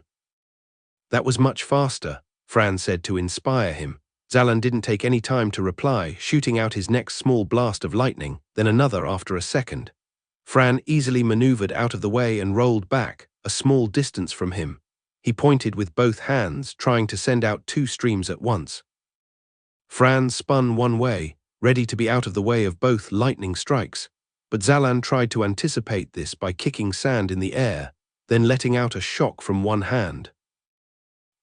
That was much faster, Fran said to inspire him. Zalan didn't take any time to reply, shooting out his next small blast of lightning, then another after a second. Fran easily maneuvered out of the way and rolled back, a small distance from him. He pointed with both hands, trying to send out 2 streams at once. Fran spun one way, ready to be out of the way of both lightning strikes, but Zalan tried to anticipate this by kicking sand in the air, then letting out a shock from one hand.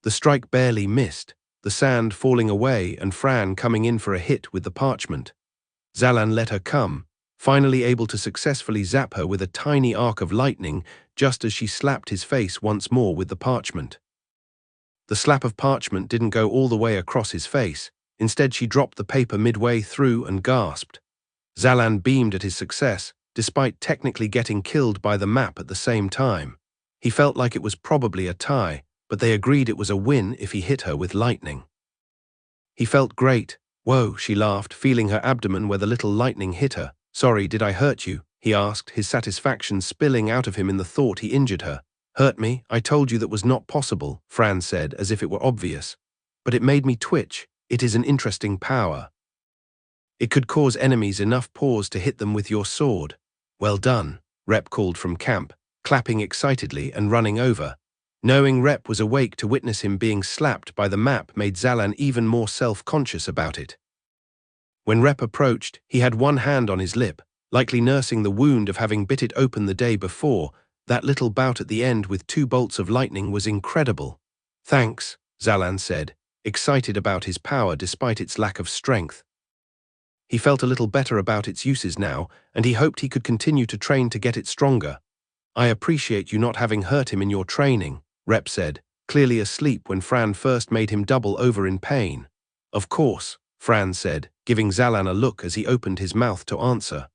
The strike barely missed, the sand falling away and Fran coming in for a hit with the parchment. Zalan let her come, finally able to successfully zap her with a tiny arc of lightning just as she slapped his face once more with the parchment. The slap of parchment didn't go all the way across his face. Instead, she dropped the paper midway through and gasped. Zalan beamed at his success, despite technically getting killed by the map at the same time. He felt like it was probably a tie, but they agreed it was a win if he hit her with lightning. He felt great. Whoa, she laughed, feeling her abdomen where the little lightning hit her. Sorry, did I hurt you? He asked, his satisfaction spilling out of him in the thought he injured her. Hurt me? I told you that was not possible, Fran said, as if it were obvious. But it made me twitch. It is an interesting power. It could cause enemies enough pause to hit them with your sword. Well done, Rep called from camp, clapping excitedly and running over. Knowing Rep was awake to witness him being slapped by the map made Zalan even more self-conscious about it. When Rep approached, he had one hand on his lip, likely nursing the wound of having bit it open the day before. That little bout at the end with 2 bolts of lightning was incredible. Thanks, Zalan said, excited about his power despite its lack of strength. He felt a little better about its uses now, and he hoped he could continue to train to get it stronger. I appreciate you not having hurt him in your training, Rep said, clearly asleep when Fran first made him double over in pain. Of course, Fran said, giving Zalan a look as he opened his mouth to answer.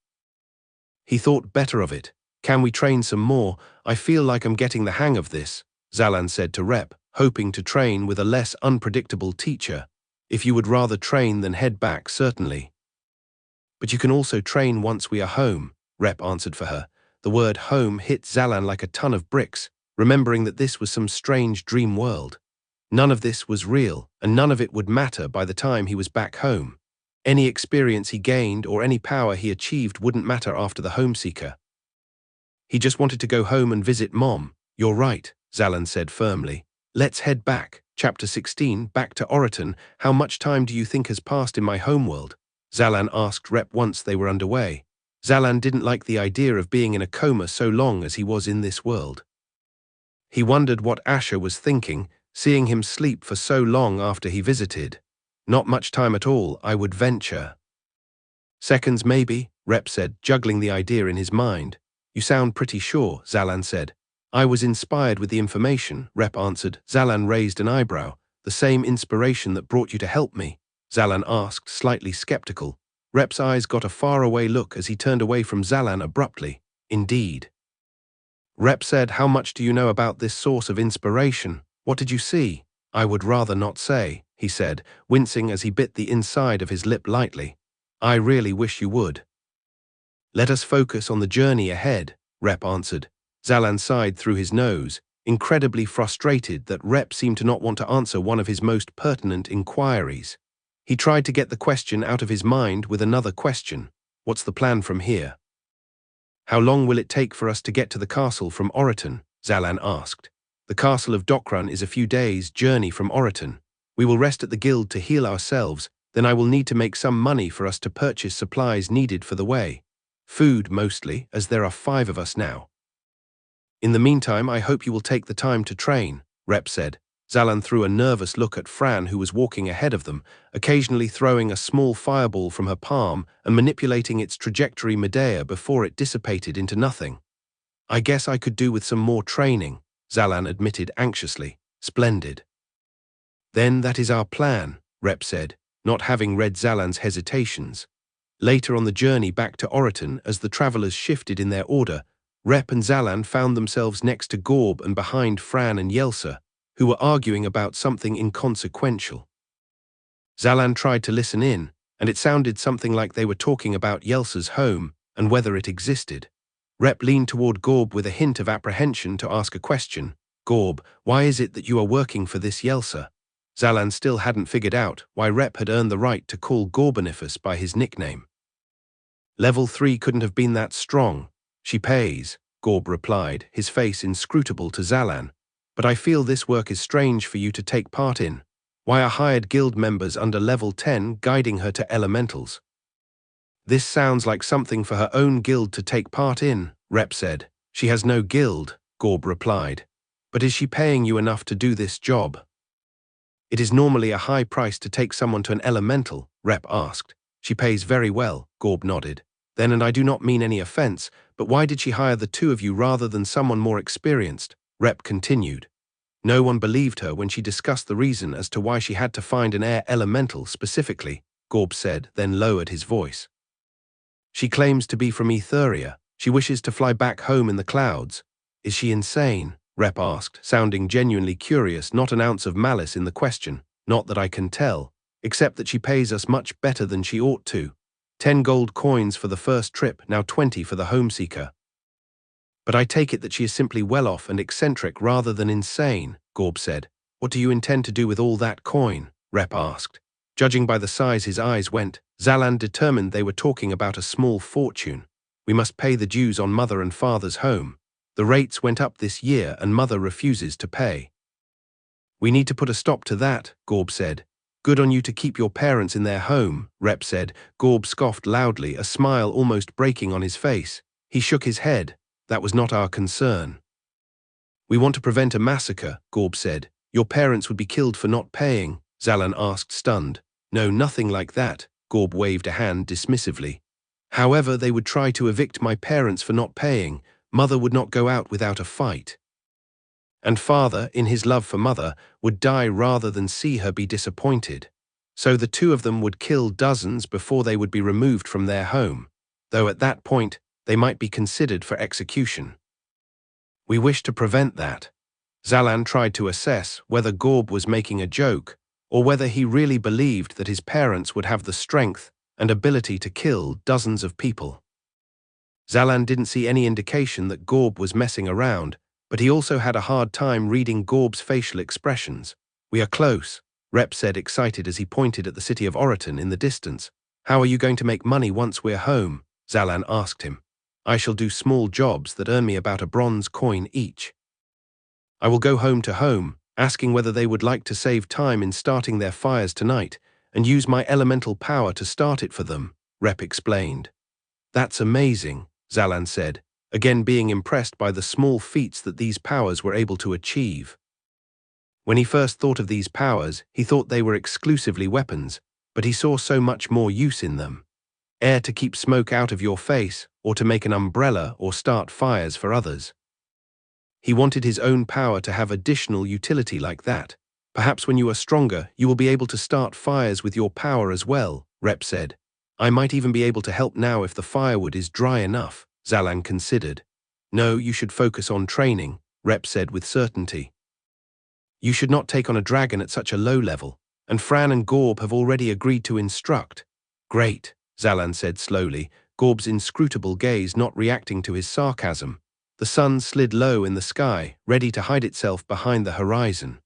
He thought better of it. Can we train some more? I feel like I'm getting the hang of this, Zalan said to Rep, hoping to train with a less unpredictable teacher. If you would rather train than head back, certainly. But you can also train once we are home, Rep answered for her. The word home hit Zalan like a ton of bricks, remembering that this was some strange dream world. None of this was real, and none of it would matter by the time he was back home. Any experience he gained or any power he achieved wouldn't matter after the homeseeker. He just wanted to go home and visit Mom. You're right, Zalan said firmly. Let's head back. Chapter 16, back to Oriton. How much time do you think has passed in my homeworld? Zalan asked Rep once they were underway. Zalan didn't like the idea of being in a coma so long as he was in this world. He wondered what Asher was thinking, seeing him sleep for so long after he visited. Not much time at all, I would venture. Seconds maybe, Rep said, juggling the idea in his mind. You sound pretty sure, Zalan said. I was inspired with the information, Rep answered. Zalan raised an eyebrow. The same inspiration that brought you to help me? Zalan asked, slightly skeptical. Rep's eyes got a faraway look as he turned away from Zalan abruptly. Indeed. Rep said, how much do you know about this source of inspiration? What did you see? I would rather not say, he said, wincing as he bit the inside of his lip lightly. I really wish you would. Let us focus on the journey ahead, Rep answered. Zalan sighed through his nose, incredibly frustrated that Rep seemed to not want to answer one of his most pertinent inquiries. He tried to get the question out of his mind with another question. What's the plan from here? How long will it take for us to get to the castle from Oriton? Zalan asked. The castle of Dokran is a few days' journey from Oriton. We will rest at the guild to heal ourselves, then I will need to make some money for us to purchase supplies needed for the way. Food, mostly, as there are 5 of us now. In the meantime, I hope you will take the time to train, Rep said. Zalan threw a nervous look at Fran, who was walking ahead of them, occasionally throwing a small fireball from her palm and manipulating its trajectory midair before it dissipated into nothing. I guess I could do with some more training, Zalan admitted anxiously. Splendid. Then that is our plan, Rep said, not having read Zalan's hesitations. Later on the journey back to Oriton, as the travelers shifted in their order, Rep and Zalan found themselves next to Gorb and behind Fran and Yelsa, who were arguing about something inconsequential. Zalan tried to listen in, and it sounded something like they were talking about Yelsa's home and whether it existed. Rep leaned toward Gorb with a hint of apprehension to ask a question. Gorb, why is it that you are working for this Yelsa? Zalan still hadn't figured out why Rep had earned the right to call Gorboniferous by his nickname. Level 3 couldn't have been that strong. She pays, Gorb replied, his face inscrutable to Zalan. But I feel this work is strange for you to take part in. Why are hired guild members under level 10 guiding her to elementals? This sounds like something for her own guild to take part in, Rep said. She has no guild, Gorb replied. But is she paying you enough to do this job? It is normally a high price to take someone to an elemental, Rep asked. She pays very well, Gorb nodded. Then, and I do not mean any offense, but why did she hire the 2 of you rather than someone more experienced? Rep continued. No one believed her when she discussed the reason as to why she had to find an air elemental specifically, Gorb said, then lowered his voice. She claims to be from Etheria. She wishes to fly back home in the clouds. Is she insane? Rep asked, sounding genuinely curious, not an ounce of malice in the question. Not that I can tell, except that she pays us much better than she ought to. 10 gold coins for the first trip, now 20 for the homeseeker. But I take it that she is simply well-off and eccentric rather than insane, Gorb said. What do you intend to do with all that coin? Rep asked. Judging by the size his eyes went, Zalan determined they were talking about a small fortune. We must pay the dues on Mother and Father's home. The rates went up this year and Mother refuses to pay. We need to put a stop to that, Gorb said. Good on you to keep your parents in their home, Rep said. Gorb scoffed loudly, a smile almost breaking on his face. He shook his head. That was not our concern. We want to prevent a massacre, Gorb said. Your parents would be killed for not paying, Zalan asked, stunned. No, nothing like that, Gorb waved a hand dismissively. However, they would try to evict my parents for not paying. Mother would not go out without a fight. And Father, in his love for Mother, would die rather than see her be disappointed. So the 2 of them would kill dozens before they would be removed from their home, though at that point they might be considered for execution. We wish to prevent that. Zalan tried to assess whether Gorb was making a joke, or whether he really believed that his parents would have the strength and ability to kill dozens of people. Zalan didn't see any indication that Gorb was messing around, but he also had a hard time reading Gorb's facial expressions. We are close, Rep said, excited as he pointed at the city of Oriton in the distance. How are you going to make money once we're home? Zalan asked him. I shall do small jobs that earn me about a bronze coin each. I will go home to home, asking whether they would like to save time in starting their fires tonight, and use my elemental power to start it for them, Rep explained. That's amazing, Zalan said, again being impressed by the small feats that these powers were able to achieve. When he first thought of these powers, he thought they were exclusively weapons, but he saw so much more use in them. Air to keep smoke out of your face, or to make an umbrella or start fires for others. He wanted his own power to have additional utility like that. Perhaps when you are stronger, you will be able to start fires with your power as well, Rep said. I might even be able to help now if the firewood is dry enough, Zalan considered. No, you should focus on training, Rep said with certainty. You should not take on a dragon at such a low level, and Fran and Gorb have already agreed to instruct. Great, Zalan said slowly, Gorb's inscrutable gaze not reacting to his sarcasm. The sun slid low in the sky, ready to hide itself behind the horizon.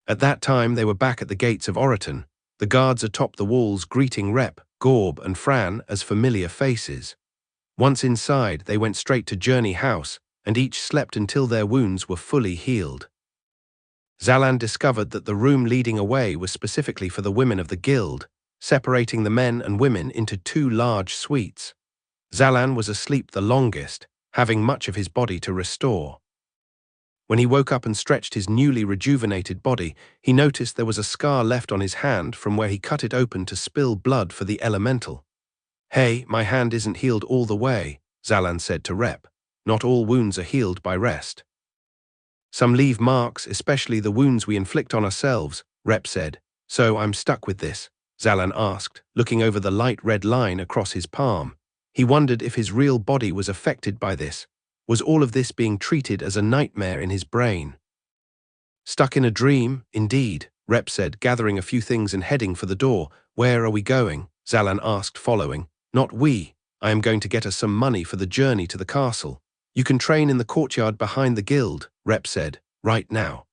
At that time they were back at the gates of Oriton, the guards atop the walls greeting Rep, Gorb and Fran as familiar faces. Once inside, they went straight to Journey House, and each slept until their wounds were fully healed. Zalan discovered that the room leading away was specifically for the women of the guild, separating the men and women into 2 large suites. Zalan was asleep the longest, having much of his body to restore. When he woke up and stretched his newly rejuvenated body, he noticed there was a scar left on his hand from where he cut it open to spill blood for the elemental. Hey, my hand isn't healed all the way, Zalan said to Rep. Not all wounds are healed by rest. Some leave marks, especially the wounds we inflict on ourselves, Rep said. So I'm stuck with this, Zalan asked, looking over the light red line across his palm. He wondered if his real body was affected by this. Was all of this being treated as a nightmare in his brain? Stuck in a dream, indeed, Rep said, gathering a few things and heading for the door. Where are we going? Zalan asked, following. Not we. I am going to get us some money for the journey to the castle. You can train in the courtyard behind the guild, Rep said, right now.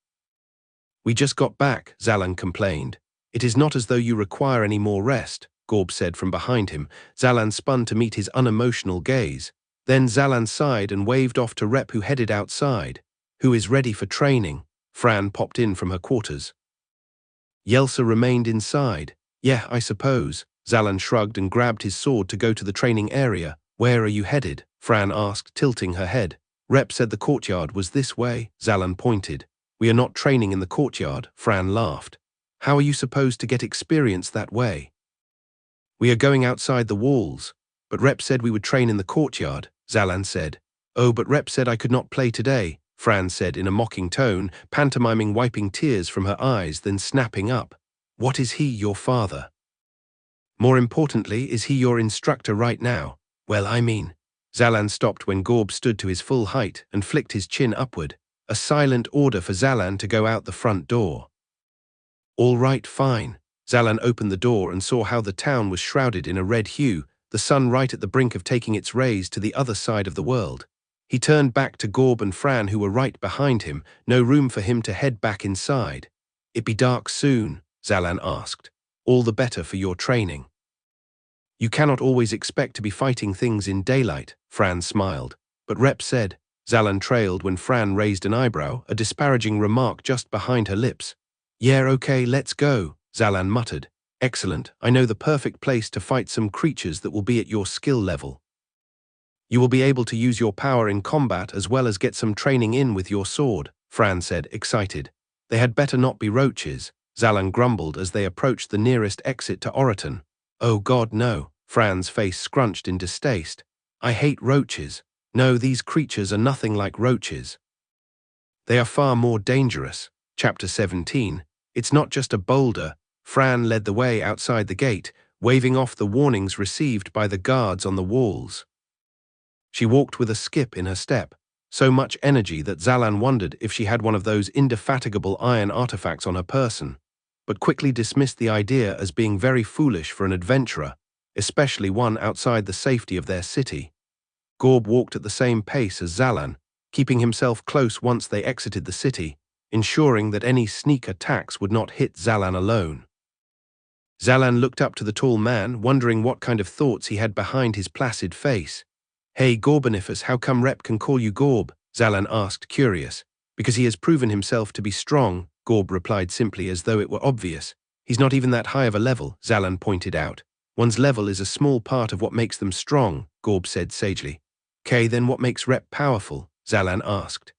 We just got back, Zalan complained. It is not as though you require any more rest, Gorb said from behind him. Zalan spun to meet his unemotional gaze. Then Zalan sighed and waved off to Rep, who headed outside. Who is ready for training? Fran popped in from her quarters. Yelsa remained inside. Yeah, I suppose. Zalan shrugged and grabbed his sword to go to the training area. Where are you headed? Fran asked, tilting her head. Rep said the courtyard was this way, Zalan pointed. We are not training in the courtyard, Fran laughed. How are you supposed to get experience that way? We are going outside the walls. But Rep said we would train in the courtyard, Zalan said. Oh, but Rep said I could not play today, Fran said in a mocking tone, pantomiming wiping tears from her eyes, then snapping up. What is he, your father? More importantly, is he your instructor right now? Well, I mean. Zalan stopped when Gorb stood to his full height and flicked his chin upward, a silent order for Zalan to go out the front door. All right, fine. Zalan opened the door and saw how the town was shrouded in a red hue, the sun right at the brink of taking its rays to the other side of the world. He turned back to Gorb and Fran, who were right behind him, no room for him to head back inside. It be dark soon, Zalan asked. All the better for your training. You cannot always expect to be fighting things in daylight, Fran smiled. But Rep said. Zalan trailed when Fran raised an eyebrow, a disparaging remark just behind her lips. Yeah, okay, let's go, Zalan muttered. Excellent, I know the perfect place to fight some creatures that will be at your skill level. You will be able to use your power in combat as well as get some training in with your sword, Fran said, excited. They had better not be roaches, Zalan grumbled as they approached the nearest exit to Oriton. Oh God, no, Fran's face scrunched in distaste. I hate roaches. No, these creatures are nothing like roaches. They are far more dangerous. Chapter 17. It's not just a boulder. Fran led the way outside the gate, waving off the warnings received by the guards on the walls. She walked with a skip in her step, so much energy that Zalan wondered if she had one of those indefatigable iron artifacts on her person, but quickly dismissed the idea as being very foolish for an adventurer, especially one outside the safety of their city. Gorb walked at the same pace as Zalan, keeping himself close once they exited the city, ensuring that any sneak attacks would not hit Zalan alone. Zalan looked up to the tall man, wondering what kind of thoughts he had behind his placid face. Hey, Gorboniferous, how come Rep can call you Gorb? Zalan asked, curious. Because he has proven himself to be strong, Gorb replied simply as though it were obvious. He's not even that high of a level, Zalan pointed out. One's level is a small part of what makes them strong, Gorb said sagely. Okay, then what makes Rep powerful? Zalan asked.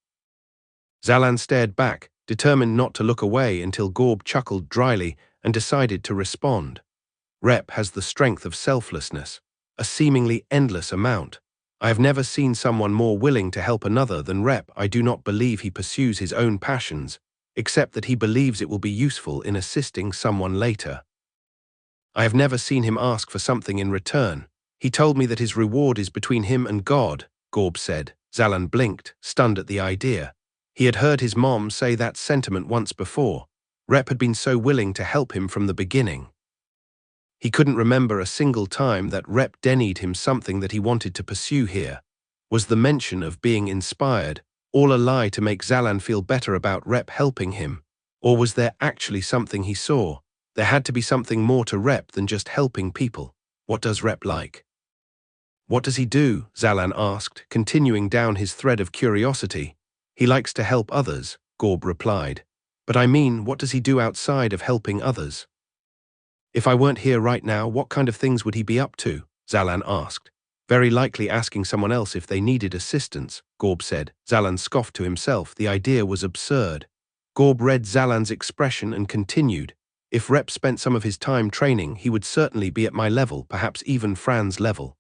Zalan stared back, determined not to look away until Gorb chuckled dryly and decided to respond. Rep has the strength of selflessness, a seemingly endless amount. I have never seen someone more willing to help another than Rep. I do not believe he pursues his own passions, except that he believes it will be useful in assisting someone later. I have never seen him ask for something in return. He told me that his reward is between him and God, Gorb said. Zalan blinked, stunned at the idea. He had heard his mom say that sentiment once before. Rep had been so willing to help him from the beginning. He couldn't remember a single time that Rep denied him something that he wanted to pursue here. Was the mention of being inspired all a lie to make Zalan feel better about Rep helping him? Or was there actually something he saw? There had to be something more to Rep than just helping people. What does Rep like? What does he do? Zalan asked, continuing down his thread of curiosity. He likes to help others, Gorb replied. But I mean, what does he do outside of helping others? If I weren't here right now, what kind of things would he be up to? Zalan asked. Very likely asking someone else if they needed assistance, Gorb said. Zalan scoffed to himself. The idea was absurd. Gorb read Zalan's expression and continued. If Rep spent some of his time training, he would certainly be at my level, perhaps even Fran's level.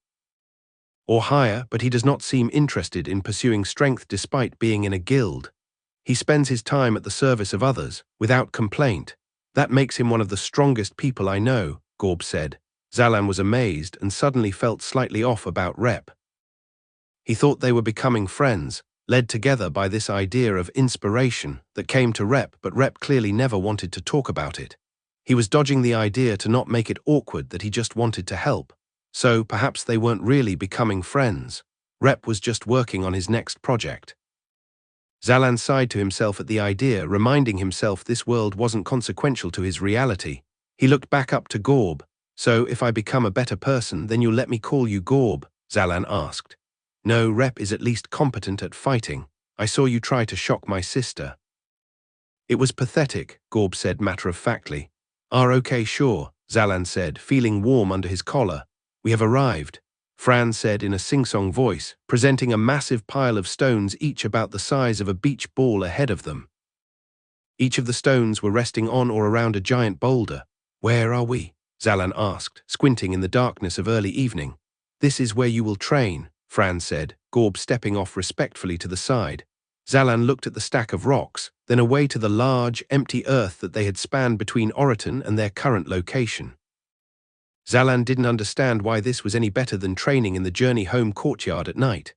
Or higher, but he does not seem interested in pursuing strength despite being in a guild. He spends his time at the service of others, without complaint. That makes him one of the strongest people I know, Gorb said. Zalan was amazed and suddenly felt slightly off about Rep. He thought they were becoming friends, led together by this idea of inspiration that came to Rep, but Rep clearly never wanted to talk about it. He was dodging the idea to not make it awkward that he just wanted to help. So perhaps they weren't really becoming friends. Rep was just working on his next project. Zalan sighed to himself at the idea, reminding himself this world wasn't consequential to his reality. He looked back up to Gorb. So if I become a better person, then you'll let me call you Gorb? Zalan asked. No, Rep is at least competent at fighting. I saw you try to shock my sister. It was pathetic, Gorb said matter-of-factly. Okay, sure, Zalan said, feeling warm under his collar. We have arrived, Fran said in a sing-song voice, presenting a massive pile of stones each about the size of a beach ball ahead of them. Each of the stones were resting on or around a giant boulder. Where are we? Zalan asked, squinting in the darkness of early evening. This is where you will train, Fran said, Gorb stepping off respectfully to the side. Zalan looked at the stack of rocks, then away to the large, empty earth that they had spanned between Oriton and their current location. Zalan didn't understand why this was any better than training in the journey home courtyard at night.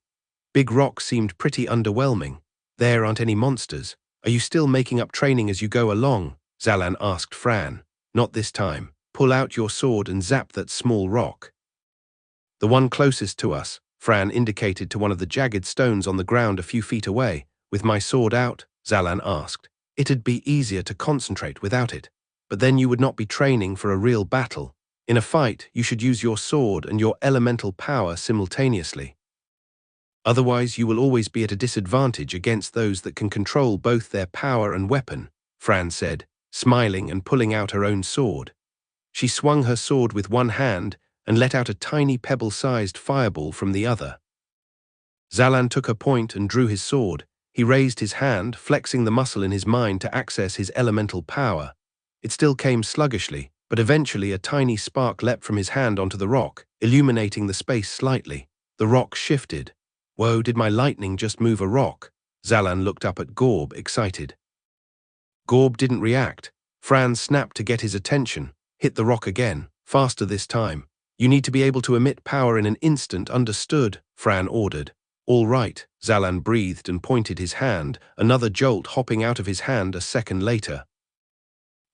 Big rocks seemed pretty underwhelming. There aren't any monsters. Are you still making up training as you go along? Zalan asked Fran. Not this time. Pull out your sword and zap that small rock. The one closest to us, Fran indicated to one of the jagged stones on the ground a few feet away. With my sword out? Zalan asked. It'd be easier to concentrate without it. But then you would not be training for a real battle. In a fight, you should use your sword and your elemental power simultaneously. Otherwise, you will always be at a disadvantage against those that can control both their power and weapon, Fran said, smiling and pulling out her own sword. She swung her sword with one hand and let out a tiny pebble-sized fireball from the other. Zalan took her point and drew his sword. He raised his hand, flexing the muscle in his mind to access his elemental power. It still came sluggishly, but eventually a tiny spark leapt from his hand onto the rock, illuminating the space slightly. The rock shifted. Whoa, did my lightning just move a rock? Zalan looked up at Gorb, excited. Gorb didn't react. Fran snapped to get his attention. Hit the rock again, faster this time. You need to be able to emit power in an instant, understood? Fran ordered. All right, Zalan breathed and pointed his hand, another jolt hopping out of his hand a second later.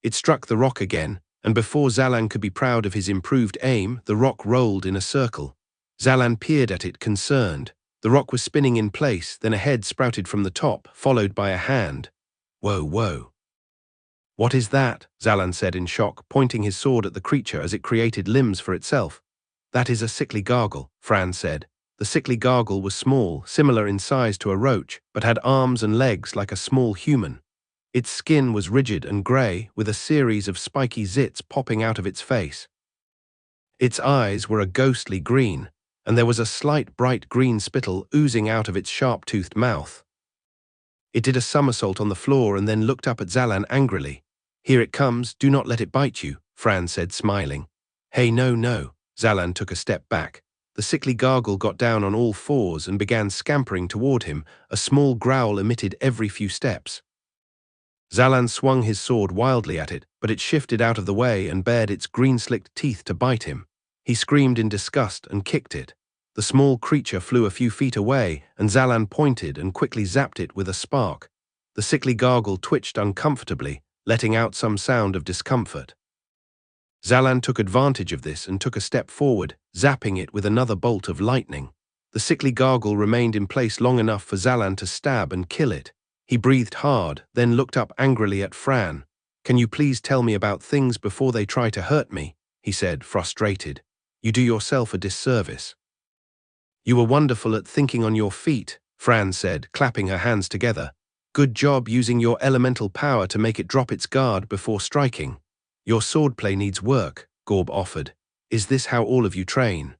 It struck the rock again, and before Zalan could be proud of his improved aim, the rock rolled in a circle. Zalan peered at it, concerned. The rock was spinning in place, then a head sprouted from the top, followed by a hand. Whoa, whoa. What is that? Zalan said in shock, pointing his sword at the creature as it created limbs for itself. That is a sickly gargle, Fran said. The sickly gargle was small, similar in size to a roach, but had arms and legs like a small human. Its skin was rigid and grey, with a series of spiky zits popping out of its face. Its eyes were a ghostly green, and there was a slight bright green spittle oozing out of its sharp-toothed mouth. It did a somersault on the floor and then looked up at Zalan angrily. "Here it comes, do not let it bite you," Fran said, smiling. "Hey, no, no." Zalan took a step back. The sickly gargle got down on all fours and began scampering toward him, a small growl emitted every few steps. Zalan swung his sword wildly at it, but it shifted out of the way and bared its green-slicked teeth to bite him. He screamed in disgust and kicked it. The small creature flew a few feet away, and Zalan pointed and quickly zapped it with a spark. The sickly gargle twitched uncomfortably, letting out some sound of discomfort. Zalan took advantage of this and took a step forward, zapping it with another bolt of lightning. The sickly gargle remained in place long enough for Zalan to stab and kill it. He breathed hard, then looked up angrily at Fran. "Can you please tell me about things before they try to hurt me?" he said, frustrated. "You do yourself a disservice." "You were wonderful at thinking on your feet," Fran said, clapping her hands together. "Good job using your elemental power to make it drop its guard before striking." "Your swordplay needs work," Gorb offered. "Is this how all of you train?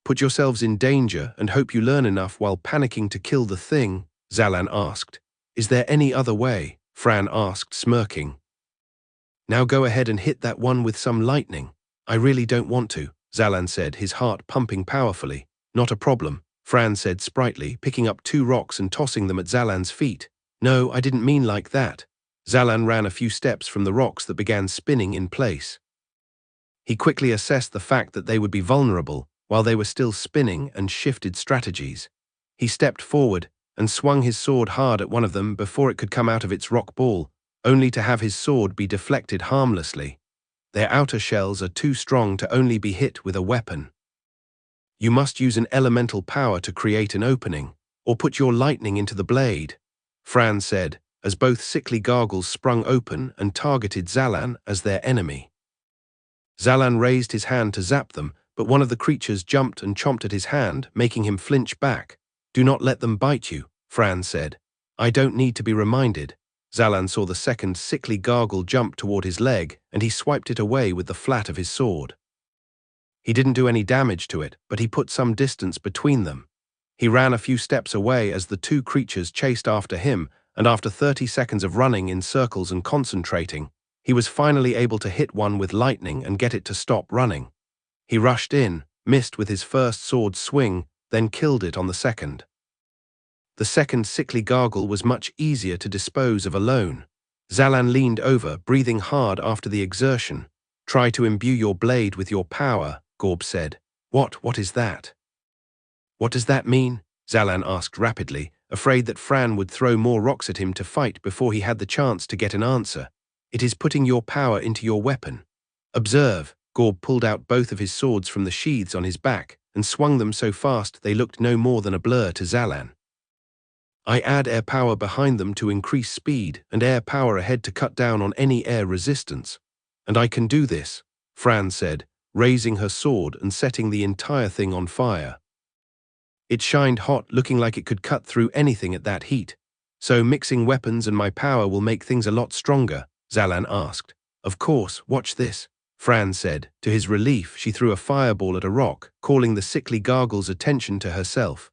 Put yourselves in danger and hope you learn enough while panicking to kill the thing?" Zalan asked. "Is there any other way?" Fran asked, smirking. "Now go ahead and hit that one with some lightning." "I really don't want to," Zalan said, his heart pumping powerfully. "Not a problem," Fran said sprightly, picking up 2 rocks and tossing them at Zalan's feet. "No, I didn't mean like that." Zalan ran a few steps from the rocks that began spinning in place. He quickly assessed the fact that they would be vulnerable while they were still spinning and shifted strategies. He stepped forward and swung his sword hard at one of them before it could come out of its rock ball, only to have his sword be deflected harmlessly. Their outer shells are too strong to only be hit with a weapon. "You must use an elemental power to create an opening, or put your lightning into the blade," Fran said, as both sickly gargles sprung open and targeted Zalan as their enemy. Zalan raised his hand to zap them, but one of the creatures jumped and chomped at his hand, making him flinch back. "Do not let them bite you," Fran said. "I don't need to be reminded." Zalan saw the second sickly gargle jump toward his leg, and he swiped it away with the flat of his sword. He didn't do any damage to it, but he put some distance between them. He ran a few steps away as the 2 creatures chased after him, and after 30 seconds of running in circles and concentrating, he was finally able to hit one with lightning and get it to stop running. He rushed in, missed with his first sword swing, then killed it on the second. The second sickly gargle was much easier to dispose of alone. Zalan leaned over, breathing hard after the exertion. "Try to imbue your blade with your power," Gorb said. What is that?" "What does that mean?" Zalan asked rapidly, afraid that Fran would throw more rocks at him to fight before he had the chance to get an answer. "It is putting your power into your weapon. Observe." Gorb pulled out both of his swords from the sheaths on his back and swung them so fast they looked no more than a blur to Zalan. "I add air power behind them to increase speed and air power ahead to cut down on any air resistance. And I can do this," Fran said, raising her sword and setting the entire thing on fire. It shined hot, looking like it could cut through anything at that heat. "So mixing weapons and my power will make things a lot stronger?" Zalan asked. "Of course, watch this," Fran said. To his relief, she threw a fireball at a rock, calling the sickly gargle's attention to herself.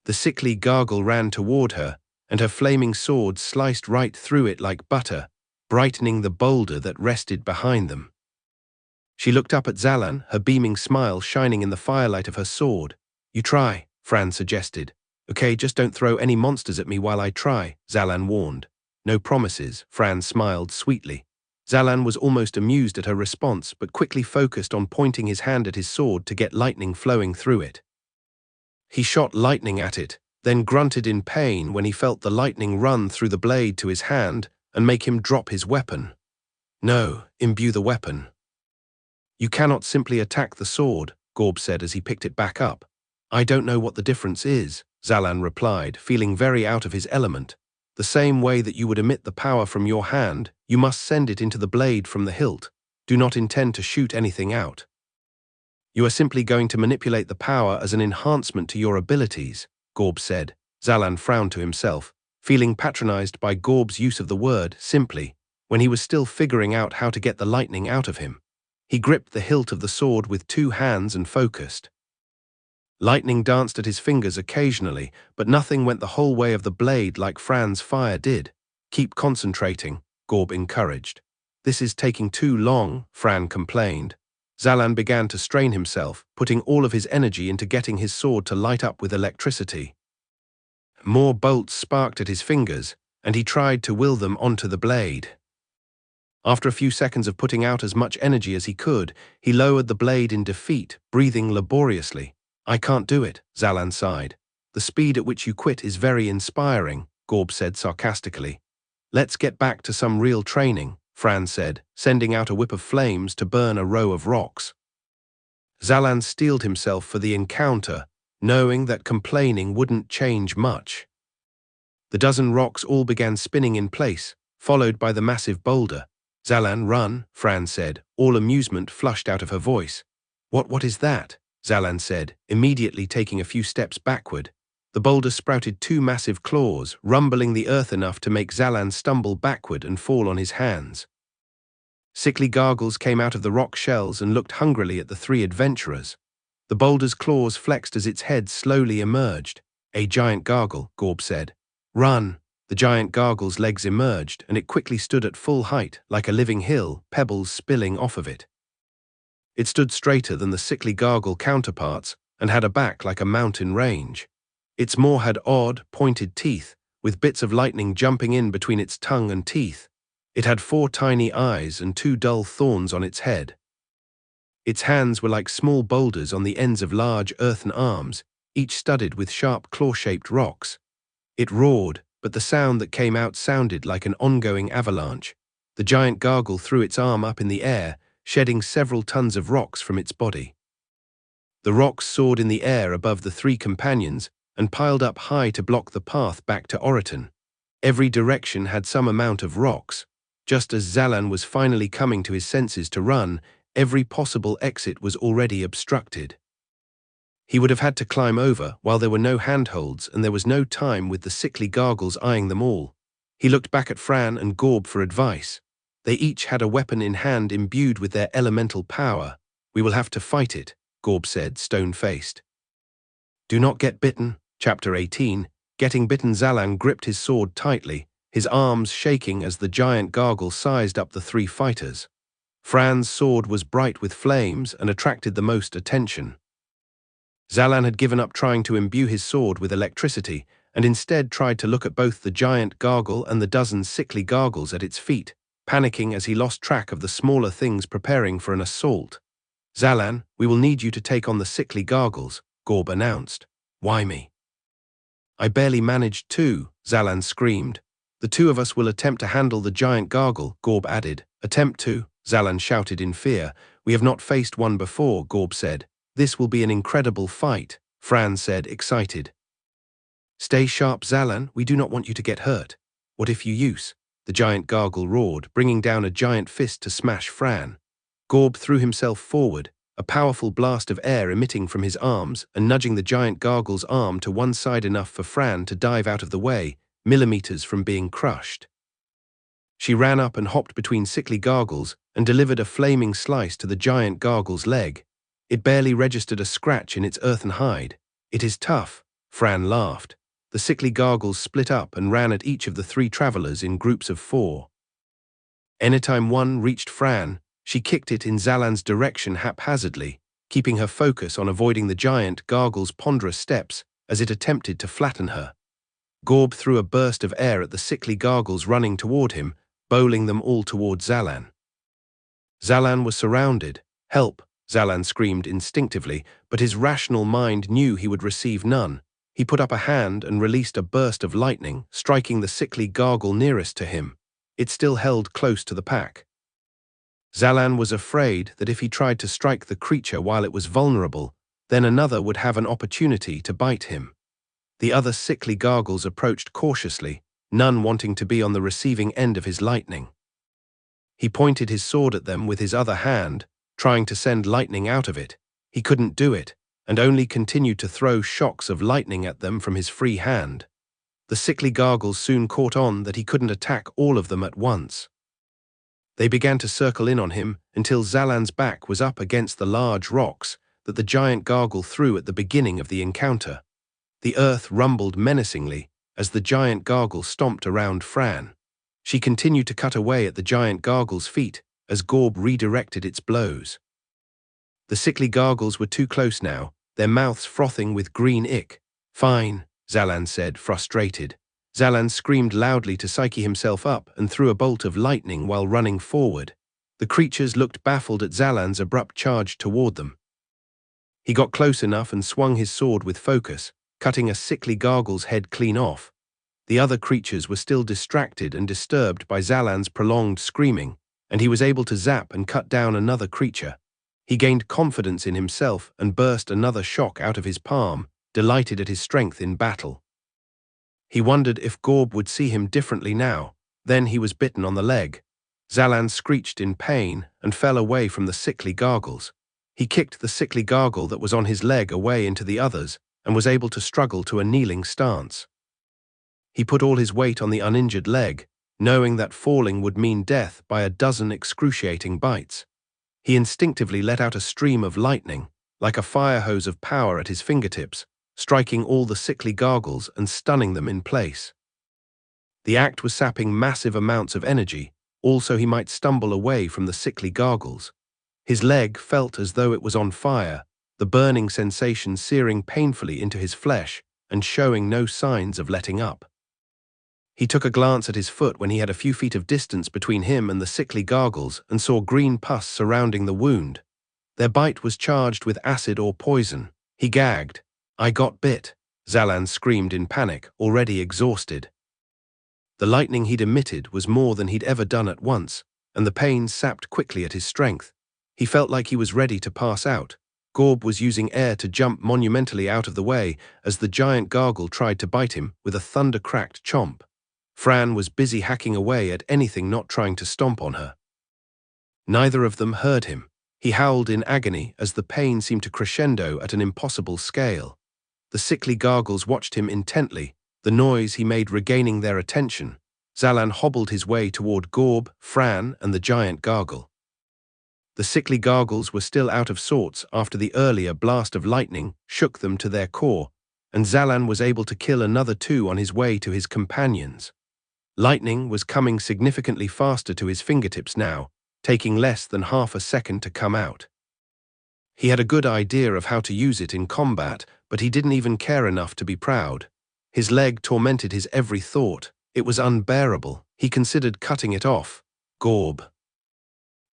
The sickly gargle ran toward her, and her flaming sword sliced right through it like butter, brightening the boulder that rested behind them. She looked up at Zalan, her beaming smile shining in the firelight of her sword. "You try," Fran suggested. "Okay, just don't throw any monsters at me while I try," Zalan warned. "No promises," Fran smiled sweetly. Zalan was almost amused at her response, but quickly focused on pointing his hand at his sword to get lightning flowing through it. He shot lightning at it, then grunted in pain when he felt the lightning run through the blade to his hand and make him drop his weapon. "No, imbue the weapon." "You cannot simply attack the sword," Gorb said as he picked it back up. "I don't know what the difference is," Zalan replied, feeling very out of his element. "The same way that you would emit the power from your hand, you must send it into the blade from the hilt. Do not intend to shoot anything out. You are simply going to manipulate the power as an enhancement to your abilities," Gorb said. Zalan frowned to himself, feeling patronized by Gorb's use of the word simply, when he was still figuring out how to get the lightning out of him. He gripped the hilt of the sword with 2 hands and focused. Lightning danced at his fingers occasionally, but nothing went the whole way of the blade like Fran's fire did. Keep concentrating, Gorb encouraged. This is taking too long, Fran complained. Zalan began to strain himself, putting all of his energy into getting his sword to light up with electricity. More bolts sparked at his fingers, and he tried to will them onto the blade. After a few seconds of putting out as much energy as he could, he lowered the blade in defeat, breathing laboriously. I can't do it, Zalan sighed. The speed at which you quit is very inspiring, Gorb said sarcastically. Let's get back to some real training, Fran said, sending out a whip of flames to burn a row of rocks. Zalan steeled himself for the encounter, knowing that complaining wouldn't change much. The dozen rocks all began spinning in place, followed by the massive boulder. Zalan, run, Fran said, all amusement flushed out of her voice. What is that? Zalan said, immediately taking a few steps backward. The boulder sprouted two massive claws, rumbling the earth enough to make Zalan stumble backward and fall on his hands. Sickly gargles came out of the rock shells and looked hungrily at the three adventurers. The boulder's claws flexed as its head slowly emerged. A giant gargle, Gorb said. Run! The giant gargle's legs emerged, and it quickly stood at full height, like a living hill, pebbles spilling off of it. It stood straighter than the sickly gargle counterparts and had a back like a mountain range. Its maw had odd, pointed teeth, with bits of lightning jumping in between its tongue and teeth. It had 4 tiny eyes and 2 dull thorns on its head. Its hands were like small boulders on the ends of large earthen arms, each studded with sharp claw-shaped rocks. It roared, but the sound that came out sounded like an ongoing avalanche. The giant gargle threw its arm up in the air, shedding several tons of rocks from its body. The rocks soared in the air above the 3 companions and piled up high to block the path back to Oriton. Every direction had some amount of rocks. Just as Zalan was finally coming to his senses to run, every possible exit was already obstructed. He would have had to climb over while there were no handholds and there was no time with the sickly gargles eyeing them all. He looked back at Fran and Gorb for advice. They each had a weapon in hand imbued with their elemental power. We will have to fight it, Gorb said, stone-faced. Do not get bitten, Chapter 18. Getting bitten. Zalan gripped his sword tightly, his arms shaking as the giant gargle sized up the 3 fighters. Fran's sword was bright with flames and attracted the most attention. Zalan had given up trying to imbue his sword with electricity and instead tried to look at both the giant gargle and the dozen sickly gargles at its feet, panicking as he lost track of the smaller things preparing for an assault. Zalan, we will need you to take on the sickly gargles, Gorb announced. Why me? I barely managed to, Zalan screamed. The 2 of us will attempt to handle the giant gargle, Gorb added. Attempt to, Zalan shouted in fear. We have not faced one before, Gorb said. This will be an incredible fight, Fran said, excited. Stay sharp, Zalan, we do not want you to get hurt. What if you use? The giant gargle roared, bringing down a giant fist to smash Fran. Gorb threw himself forward, a powerful blast of air emitting from his arms and nudging the giant gargle's arm to one side enough for Fran to dive out of the way, millimeters from being crushed. She ran up and hopped between sickly gargles and delivered a flaming slice to the giant gargle's leg. It barely registered a scratch in its earthen hide. It is tough, Fran laughed. The sickly gargles split up and ran at each of the 3 travelers in groups of 4. Anytime one reached Fran, she kicked it in Zalan's direction haphazardly, keeping her focus on avoiding the giant gargle's ponderous steps as it attempted to flatten her. Gorb threw a burst of air at the sickly gargles running toward him, bowling them all toward Zalan. Zalan was surrounded. Help, Zalan screamed instinctively, but his rational mind knew he would receive none. He put up a hand and released a burst of lightning, striking the sickly gargle nearest to him. It still held close to the pack. Zalan was afraid that if he tried to strike the creature while it was vulnerable, then another would have an opportunity to bite him. The other sickly gargles approached cautiously, none wanting to be on the receiving end of his lightning. He pointed his sword at them with his other hand, trying to send lightning out of it. He couldn't do it, and only continued to throw shocks of lightning at them from his free hand. The sickly gargles soon caught on that he couldn't attack all of them at once. They began to circle in on him until Zalan's back was up against the large rocks, that the giant gargle threw at the beginning of the encounter. The earth rumbled menacingly as the giant gargle stomped around Fran. She continued to cut away at the giant gargle's feet as Gorb redirected its blows. The sickly gargles were too close now, their mouths frothing with green ick. "Fine," Zalan said, frustrated. Zalan screamed loudly to psyche himself up and threw a bolt of lightning while running forward. The creatures looked baffled at Zalan's abrupt charge toward them. He got close enough and swung his sword with focus, cutting a sickly gargle's head clean off. The other creatures were still distracted and disturbed by Zalan's prolonged screaming, and he was able to zap and cut down another creature. He gained confidence in himself and burst another shock out of his palm, delighted at his strength in battle. He wondered if Gorb would see him differently now. Then he was bitten on the leg. Zalan screeched in pain and fell away from the sickly gargles. He kicked the sickly gargle that was on his leg away into the others and was able to struggle to a kneeling stance. He put all his weight on the uninjured leg, knowing that falling would mean death by a dozen excruciating bites. He instinctively let out a stream of lightning, like a fire hose of power at his fingertips, striking all the sickly gargles and stunning them in place. The act was sapping massive amounts of energy, also he might stumble away from the sickly gargles. His leg felt as though it was on fire, the burning sensation searing painfully into his flesh and showing no signs of letting up. He took a glance at his foot when he had a few feet of distance between him and the sickly gargles and saw green pus surrounding the wound. Their bite was charged with acid or poison. He gagged. "I got bit," Zalan screamed in panic, already exhausted. The lightning he'd emitted was more than he'd ever done at once, and the pain sapped quickly at his strength. He felt like he was ready to pass out. Gorb was using air to jump monumentally out of the way as the giant gargle tried to bite him with a thunder-cracked chomp. Fran was busy hacking away at anything not trying to stomp on her. Neither of them heard him. He howled in agony as the pain seemed to crescendo at an impossible scale. The sickly gargles watched him intently, the noise he made regaining their attention. Zalan hobbled his way toward Gorb, Fran, and the giant gargle. The sickly gargles were still out of sorts after the earlier blast of lightning shook them to their core, and Zalan was able to kill another two on his way to his companions. Lightning was coming significantly faster to his fingertips now, taking less than half a second to come out. He had a good idea of how to use it in combat, but he didn't even care enough to be proud. His leg tormented his every thought. It was unbearable. He considered cutting it off. Gorb.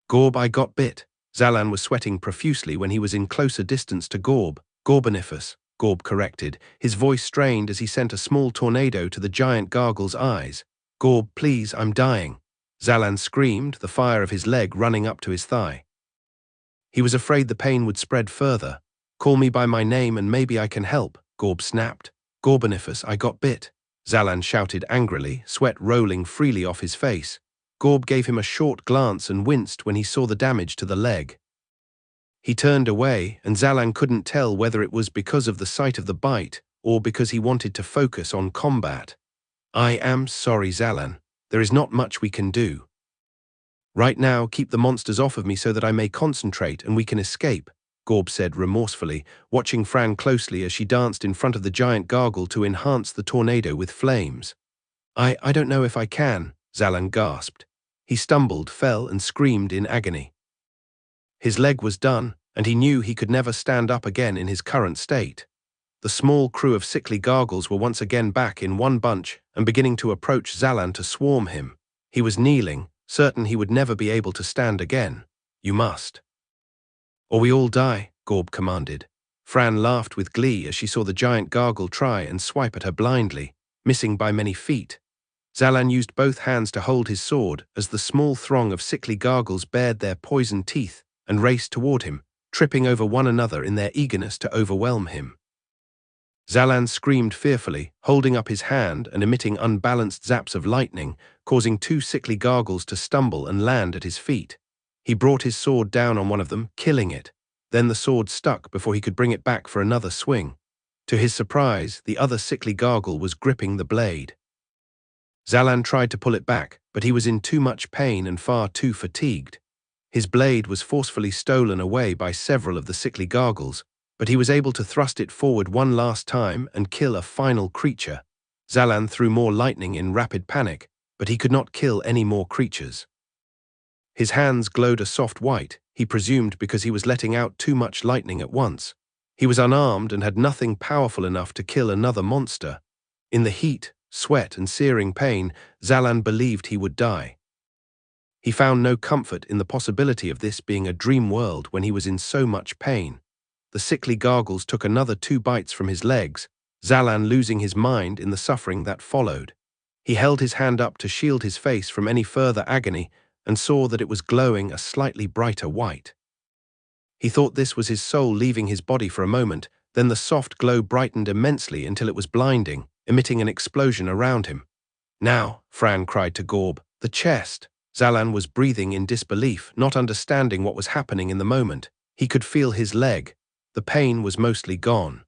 "Gorb, I got bit." Zalan was sweating profusely when he was in closer distance to Gorb. "Gorboniferous," Gorb corrected, his voice strained as he sent a small tornado to the giant gargle's eyes. "Gorb, please, I'm dying." Zalan screamed, the fire of his leg running up to his thigh. He was afraid the pain would spread further. "Call me by my name and maybe I can help," Gorb snapped. "Gorboniferous, I got bit," Zalan shouted angrily, sweat rolling freely off his face. Gorb gave him a short glance and winced when he saw the damage to the leg. He turned away, and Zalan couldn't tell whether it was because of the sight of the bite or because he wanted to focus on combat. "I am sorry, Zalan. There is not much we can do. Right now, keep the monsters off of me so that I may concentrate and we can escape," Gorb said remorsefully, watching Fran closely as she danced in front of the giant gargle to enhance the tornado with flames. I don't know if I can," Zalan gasped. He stumbled, fell, and screamed in agony. His leg was done, and he knew he could never stand up again in his current state. The small crew of sickly gargles were once again back in one bunch and beginning to approach Zalan to swarm him. He was kneeling, certain he would never be able to stand again. "You must." "Or we all die," Gorb commanded. Fran laughed with glee as she saw the giant gargle try and swipe at her blindly, missing by many feet. Zalan used both hands to hold his sword as the small throng of sickly gargles bared their poisoned teeth and raced toward him, tripping over one another in their eagerness to overwhelm him. Zalan screamed fearfully, holding up his hand and emitting unbalanced zaps of lightning, causing two sickly gargles to stumble and land at his feet. He brought his sword down on one of them, killing it. Then the sword stuck before he could bring it back for another swing. To his surprise, the other sickly gargle was gripping the blade. Zalan tried to pull it back, but he was in too much pain and far too fatigued. His blade was forcefully stolen away by several of the sickly gargles, but he was able to thrust it forward one last time and kill a final creature. Zalan threw more lightning in rapid panic, but he could not kill any more creatures. His hands glowed a soft white, he presumed because he was letting out too much lightning at once. He was unarmed and had nothing powerful enough to kill another monster. In the heat, sweat, and searing pain, Zalan believed he would die. He found no comfort in the possibility of this being a dream world when he was in so much pain. The sickly gargles took another 2 bites from his legs, Zalan losing his mind in the suffering that followed. He held his hand up to shield his face from any further agony and saw that it was glowing a slightly brighter white. He thought this was his soul leaving his body for a moment, then the soft glow brightened immensely until it was blinding, emitting an explosion around him. "Now," Fran cried to Gorb, "the chest." Zalan was breathing in disbelief, not understanding what was happening in the moment. He could feel his leg. The pain was mostly gone.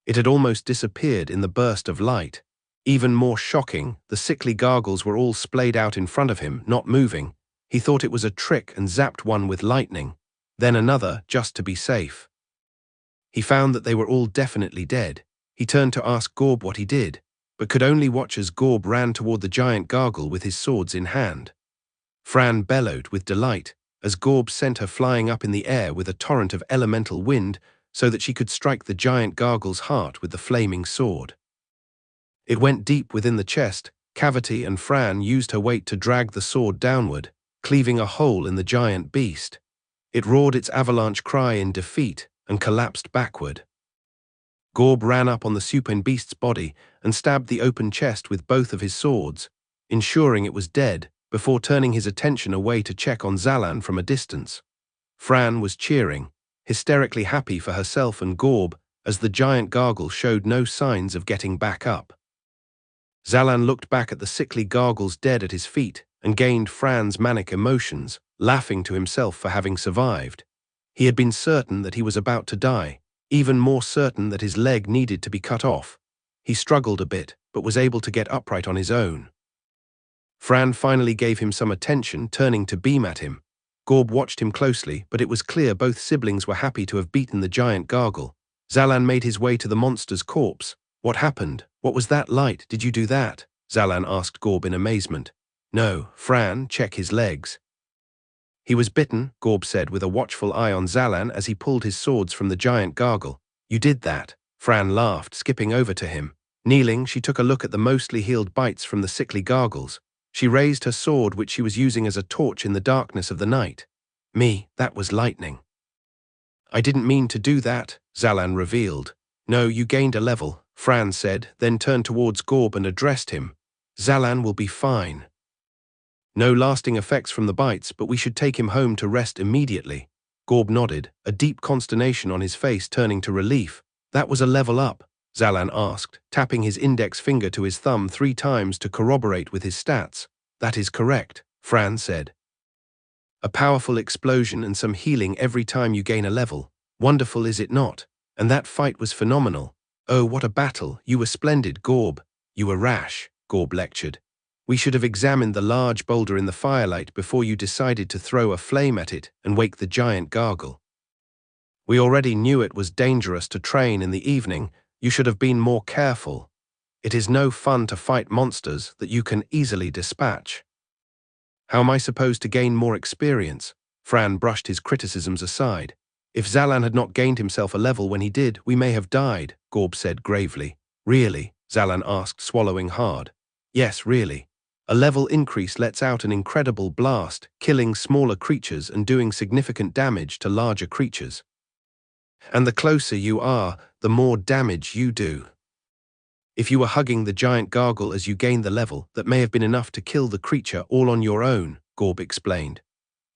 It had almost disappeared in the burst of light. Even more shocking, the sickly gargles were all splayed out in front of him, not moving. He thought it was a trick and zapped one with lightning, then another just to be safe. He found that they were all definitely dead. He turned to ask Gorb what he did, but could only watch as Gorb ran toward the giant gargle with his swords in hand. Fran bellowed with delight as Gorb sent her flying up in the air with a torrent of elemental wind so that she could strike the giant gargle's heart with the flaming sword. It went deep within the chest cavity and Fran used her weight to drag the sword downward, cleaving a hole in the giant beast. It roared its avalanche cry in defeat and collapsed backward. Gorb ran up on the supine beast's body and stabbed the open chest with both of his swords, ensuring it was dead before turning his attention away to check on Zalan from a distance. Fran was cheering, hysterically happy for herself and Gorb as the giant gargle showed no signs of getting back up. Zalan looked back at the sickly gargles dead at his feet and gained Fran's manic emotions, laughing to himself for having survived. He had been certain that he was about to die, even more certain that his leg needed to be cut off. He struggled a bit, but was able to get upright on his own. Fran finally gave him some attention, turning to beam at him. Gorb watched him closely, but it was clear both siblings were happy to have beaten the giant gargle. Zalan made his way to the monster's corpse. "What happened? What was that light? Did you do that?" Zalan asked Gorb in amazement. "No, Fran, check his legs." "He was bitten," Gorb said with a watchful eye on Zalan as he pulled his swords from the giant gargle. "You did that?" Fran laughed, skipping over to him. Kneeling, she took a look at the mostly healed bites from the sickly gargles. She raised her sword, which she was using as a torch in the darkness of the night. That was lightning." "I didn't mean to do that," Zalan revealed. "No, you gained a level," Fran said, then turned towards Gorb and addressed him. "Zalan will be fine. No lasting effects from the bites, but we should take him home to rest immediately." Gorb nodded, a deep consternation on his face turning to relief. "That was a level up?" Zalan asked, tapping his index finger to his thumb 3 times to corroborate with his stats. "That is correct," Fran said. "A powerful explosion and some healing every time you gain a level. Wonderful, is it not? And that fight was phenomenal. Oh, what a battle. You were splendid, Gorb." "You were rash," Gorb lectured. "We should have examined the large boulder in the firelight before you decided to throw a flame at it and wake the giant gargle. We already knew it was dangerous to train in the evening. You should have been more careful. It is no fun to fight monsters that you can easily dispatch." "How am I supposed to gain more experience?" Fran brushed his criticisms aside. "If Zalan had not gained himself a level when he did, we may have died," Gorb said gravely. "Really?" Zalan asked, swallowing hard. "Yes, really. A level increase lets out an incredible blast, killing smaller creatures and doing significant damage to larger creatures. And the closer you are, the more damage you do. If you were hugging the giant gargle as you gained the level, that may have been enough to kill the creature all on your own," Gorb explained.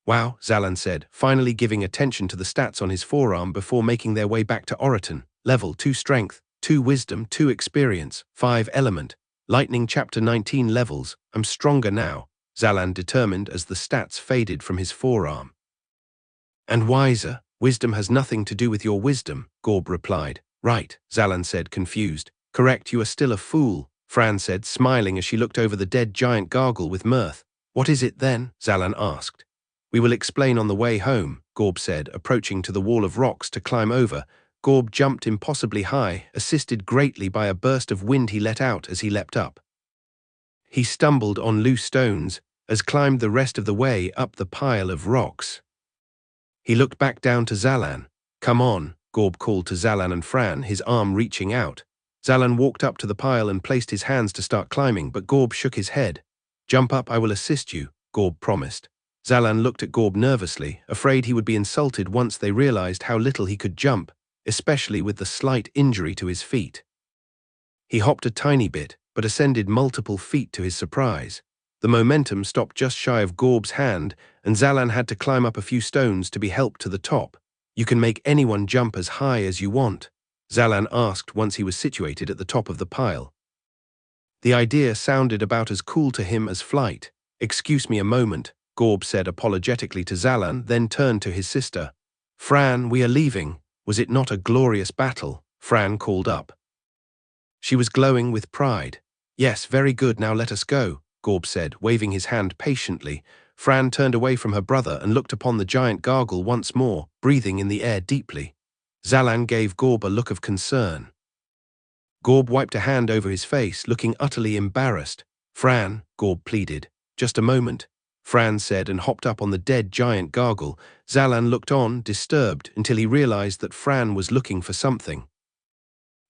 "Wow," Zalan said, finally giving attention to the stats on his forearm before making their way back to Oriton. "Level 2 strength, 2 wisdom, 2 experience, 5 element. Lightning chapter 19 levels. I'm stronger now," Zalan determined as the stats faded from his forearm. "And wiser. Wisdom has nothing to do with your wisdom," Gorb replied. "Right," Zalan said, confused. "Correct, you are still a fool," Fran said, smiling as she looked over the dead giant gargle with mirth. "What is it then?" Zalan asked. We will explain on the way home, Gorb said, approaching to the wall of rocks to climb over. Gorb jumped impossibly high, assisted greatly by a burst of wind he let out as he leapt up. He stumbled on loose stones, as climbed the rest of the way up the pile of rocks. He looked back down to Zalan. "Come on," Gorb called to Zalan and Fran, his arm reaching out. Zalan walked up to the pile and placed his hands to start climbing, but Gorb shook his head. "Jump up, I will assist you," Gorb promised. Zalan looked at Gorb nervously, afraid he would be insulted once they realized how little he could jump, especially with the slight injury to his feet. He hopped a tiny bit, but ascended multiple feet to his surprise. The momentum stopped just shy of Gorb's hand, and Zalan had to climb up a few stones to be helped to the top. "You can make anyone jump as high as you want?" Zalan asked once he was situated at the top of the pile. The idea sounded about as cool to him as flight. "Excuse me a moment," Gorb said apologetically to Zalan, then turned to his sister. "Fran, we are leaving. Was it not a glorious battle?" Fran called up. She was glowing with pride. "Yes, very good, now let us go," Gorb said, waving his hand patiently. Fran turned away from her brother and looked upon the giant gargle once more, breathing in the air deeply. Zalan gave Gorb a look of concern. Gorb wiped a hand over his face, looking utterly embarrassed. "Fran," Gorb pleaded. "Just a moment," Fran said, and hopped up on the dead giant gargle. Zalan looked on, disturbed, until he realized that Fran was looking for something.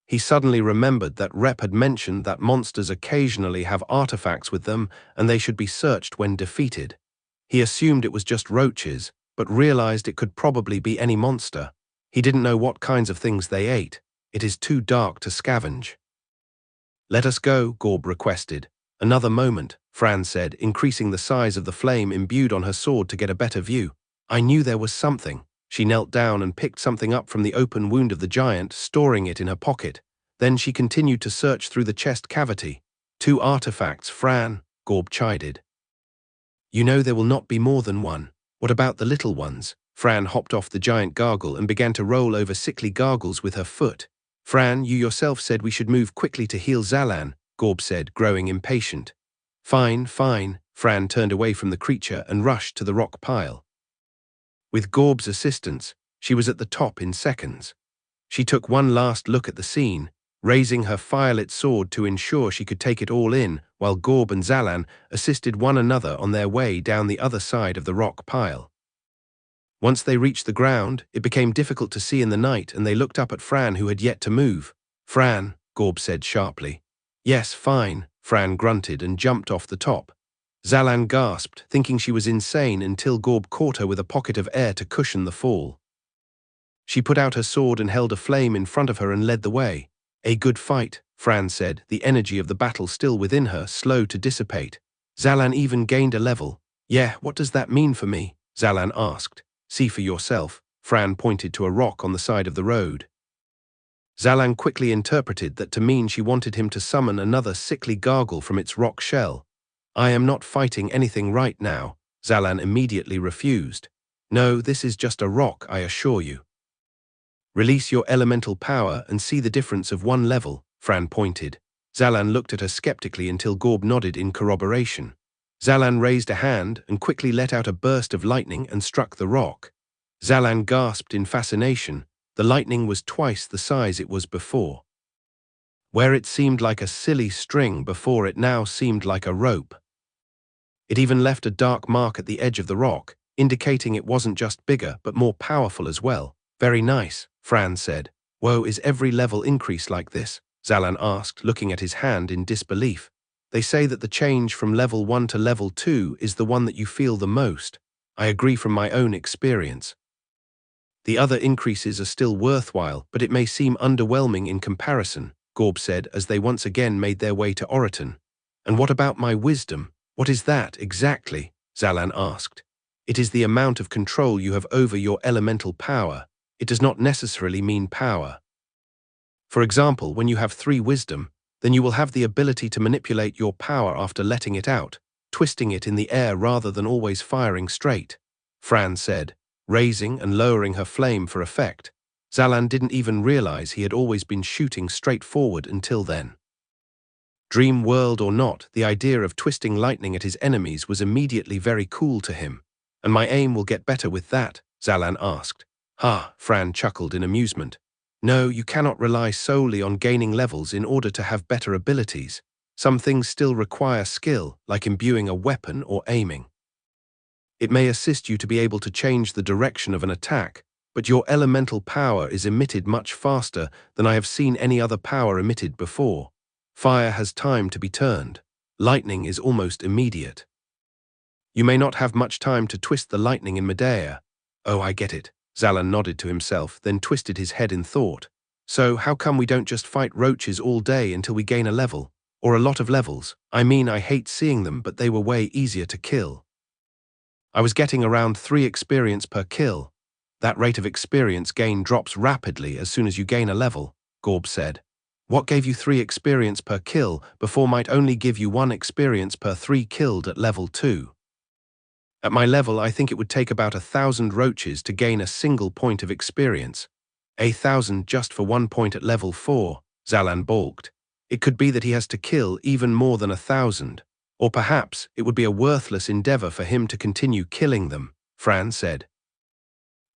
He suddenly remembered that Rep had mentioned that monsters occasionally have artifacts with them and they should be searched when defeated. He assumed it was just roaches, but realized it could probably be any monster. He didn't know what kinds of things they ate. "It is too dark to scavenge." "Let us go," Gorb requested. "Another moment," Fran said, increasing the size of the flame imbued on her sword to get a better view. "I knew there was something." She knelt down and picked something up from the open wound of the giant, storing it in her pocket. Then she continued to search through the chest cavity. "Two artifacts, Fran," Gorb chided. "You know there will not be more than one. What about the little ones?" Fran hopped off the giant gargle and began to roll over sickly gargles with her foot. "Fran, you yourself said we should move quickly to heal Zalan," Gorb said, growing impatient. "Fine, fine." Fran turned away from the creature and rushed to the rock pile. With Gorb's assistance, she was at the top in seconds. She took one last look at the scene, raising her firelit sword to ensure she could take it all in, while Gorb and Zalan assisted one another on their way down the other side of the rock pile. Once they reached the ground, it became difficult to see in the night, and they looked up at Fran, who had yet to move. "Fran," Gorb said sharply. "Yes, fine," Fran grunted and jumped off the top. Zalan gasped, thinking she was insane, until Gorb caught her with a pocket of air to cushion the fall. She put out her sword and held a flame in front of her and led the way. "A good fight," Fran said, the energy of the battle still within her, slow to dissipate. Zalan even gained a level. "Yeah, what does that mean for me?" Zalan asked. "See for yourself." Fran pointed to a rock on the side of the road. Zalan quickly interpreted that to mean she wanted him to summon another sickly gargle from its rock shell. "I am not fighting anything right now," Zalan immediately refused. "No, this is just a rock, I assure you." "Release your elemental power and see the difference of one level," Fran pointed. Zalan looked at her skeptically until Gorb nodded in corroboration. Zalan raised a hand and quickly let out a burst of lightning and struck the rock. Zalan gasped in fascination. The lightning was twice the size it was before. Where it seemed like a silly string before, it now seemed like a rope. It even left a dark mark at the edge of the rock, indicating it wasn't just bigger but more powerful as well. "Very nice," Fran said. "Whoa, is every level increase like this?" Zalan asked, looking at his hand in disbelief. "They say that the change from level 1 to level 2 is the one that you feel the most. I agree from my own experience. The other increases are still worthwhile, but it may seem underwhelming in comparison," Gorb said as they once again made their way to Oriton. "And what about my wisdom? What is that, exactly?" Zalan asked. "It is the amount of control you have over your elemental power. It does not necessarily mean power. For example, when you have 3 wisdom, then you will have the ability to manipulate your power after letting it out, twisting it in the air rather than always firing straight," Fran said, raising and lowering her flame for effect. Zalan didn't even realize he had always been shooting straight forward until then. Dream world or not, the idea of twisting lightning at his enemies was immediately very cool to him, And my aim will get better with that, Zalan asked. Ha, Fran chuckled in amusement. No, you cannot rely solely on gaining levels in order to have better abilities. Some things still require skill, like imbuing a weapon or aiming. It may assist you to be able to change the direction of an attack, but your elemental power is emitted much faster than I have seen any other power emitted before. Fire has time to be turned. Lightning is almost immediate. You may not have much time to twist the lightning in midair. Oh, I get it. Zalan nodded to himself, then twisted his head in thought. So, how come we don't just fight roaches all day until we gain a level? Or a lot of levels? I mean, I hate seeing them, but they were way easier to kill. I was getting around 3 experience per kill. That rate of experience gain drops rapidly as soon as you gain a level, Gorb said. What gave you 3 experience per kill before might only give you 1 experience per 3 killed at level 2? At my level, I think it would take about 1,000 roaches to gain a single point of experience. 1,000 just for 1 point at level 4, Zalan balked. It could be that he has to kill even more than 1,000. Or perhaps it would be a worthless endeavor for him to continue killing them, Fran said.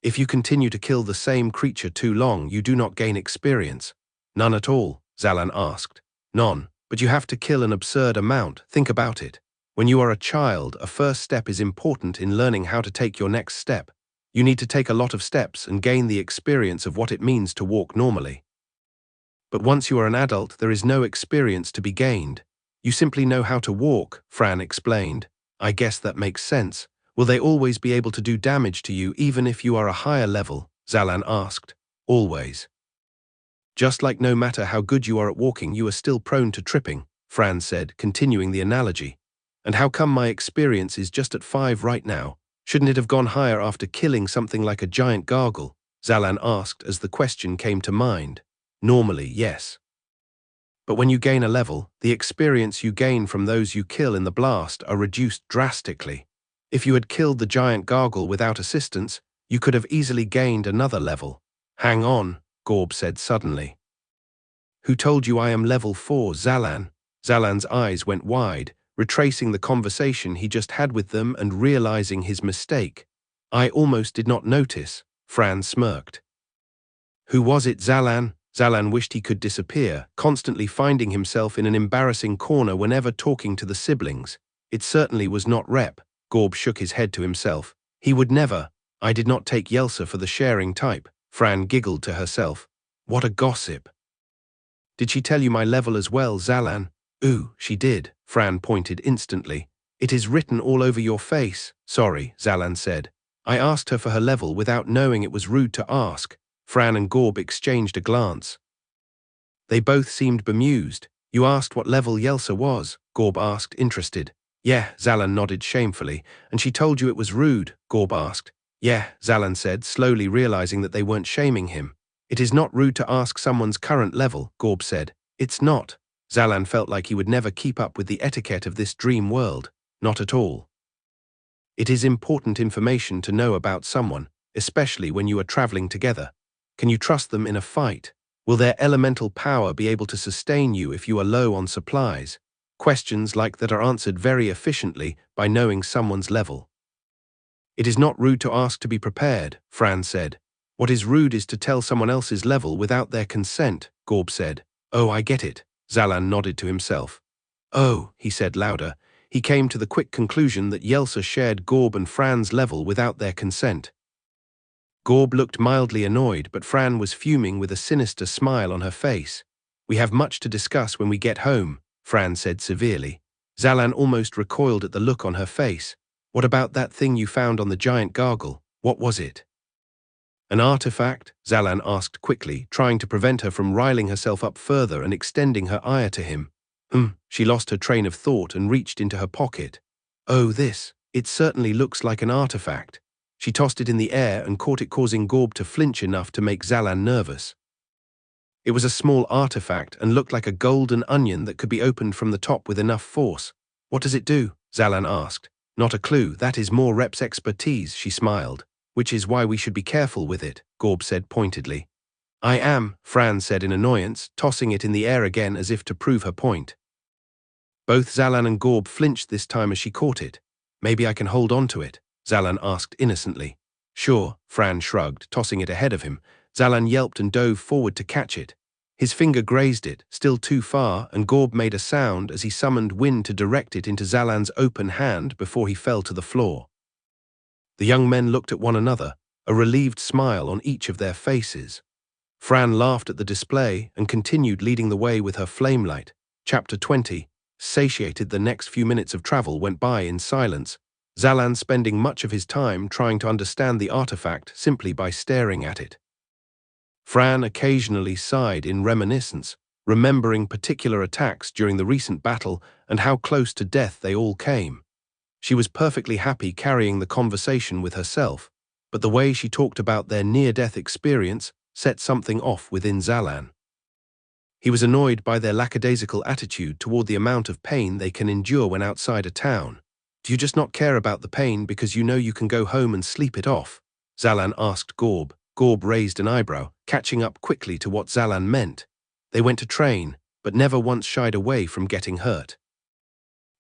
If you continue to kill the same creature too long, you do not gain experience. None at all, Zalan asked. None, but you have to kill an absurd amount. Think about it. When you are a child, a first step is important in learning how to take your next step. You need to take a lot of steps and gain the experience of what it means to walk normally. But once you are an adult, there is no experience to be gained. You simply know how to walk, Fran explained. I guess that makes sense. Will they always be able to do damage to you even if you are a higher level? Zalan asked. Always. Just like no matter how good you are at walking, you are still prone to tripping, Fran said, continuing the analogy. And how come my experience is just at 5 right now? Shouldn't it have gone higher after killing something like a giant gargle? Zalan asked as the question came to mind. Normally, yes. But when you gain a level, the experience you gain from those you kill in the blast are reduced drastically. If you had killed the giant gargle without assistance, you could have easily gained another level. Hang on, Gorb said suddenly. Who told you I am level 4, Zalan? Zalan's eyes went wide, retracing the conversation he just had with them and realizing his mistake. I almost did not notice, Fran smirked. Who was it, Zalan? Zalan wished he could disappear, constantly finding himself in an embarrassing corner whenever talking to the siblings. It certainly was not Rep. Gorb shook his head to himself. He would never. I did not take Yelsa for the sharing type. Fran giggled to herself. What a gossip. Did she tell you my level as well, Zalan? Ooh, she did. Fran pointed instantly. It is written all over your face. Sorry, Zalan said. I asked her for her level without knowing it was rude to ask. Fran and Gorb exchanged a glance. They both seemed bemused. You asked what level Yelsa was? Gorb asked, interested. Yeah, Zalan nodded shamefully. And she told you it was rude? Gorb asked. Yeah, Zalan said, slowly realizing that they weren't shaming him. It is not rude to ask someone's current level, Gorb said. It's not. Zalan felt like he would never keep up with the etiquette of this dream world. Not at all. It is important information to know about someone, especially when you are traveling together. Can you trust them in a fight? Will their elemental power be able to sustain you if you are low on supplies? Questions like that are answered very efficiently by knowing someone's level. It is not rude to ask to be prepared, Fran said. What is rude is to tell someone else's level without their consent, Gorb said. Oh, I get it. Zalan nodded to himself. Oh, he said louder. He came to the quick conclusion that Yelsa shared Gorb and Fran's level without their consent. Gorb looked mildly annoyed, but Fran was fuming with a sinister smile on her face. We have much to discuss when we get home, Fran said severely. Zalan almost recoiled at the look on her face. What about that thing you found on the giant gargle? What was it? An artifact? Zalan asked quickly, trying to prevent her from riling herself up further and extending her ire to him. She lost her train of thought and reached into her pocket. Oh, this. It certainly looks like an artifact. She tossed it in the air and caught it, causing Gorb to flinch enough to make Zalan nervous. It was a small artifact and looked like a golden onion that could be opened from the top with enough force. What does it do? Zalan asked. Not a clue. That is more Rep's expertise, she smiled. Which is why we should be careful with it, Gorb said pointedly. I am, Fran said in annoyance, tossing it in the air again as if to prove her point. Both Zalan and Gorb flinched this time as she caught it. Maybe I can hold on to it, Zalan asked innocently. Sure, Fran shrugged, tossing it ahead of him. Zalan yelped and dove forward to catch it. His finger grazed it, still too far, and Gorb made a sound as he summoned wind to direct it into Zalan's open hand before he fell to the floor. The young men looked at one another, a relieved smile on each of their faces. Fran laughed at the display and continued leading the way with her flamelight. Chapter 20. Satiated, the next few minutes of travel went by in silence, Zalan spending much of his time trying to understand the artifact simply by staring at it. Fran occasionally sighed in reminiscence, remembering particular attacks during the recent battle and how close to death they all came. She was perfectly happy carrying the conversation with herself, but the way she talked about their near-death experience set something off within Zalan. He was annoyed by their lackadaisical attitude toward the amount of pain they can endure when outside a town. Do you just not care about the pain because you know you can go home and sleep it off? Zalan asked Gorb. Gorb raised an eyebrow, catching up quickly to what Zalan meant. They went to train, but never once shied away from getting hurt.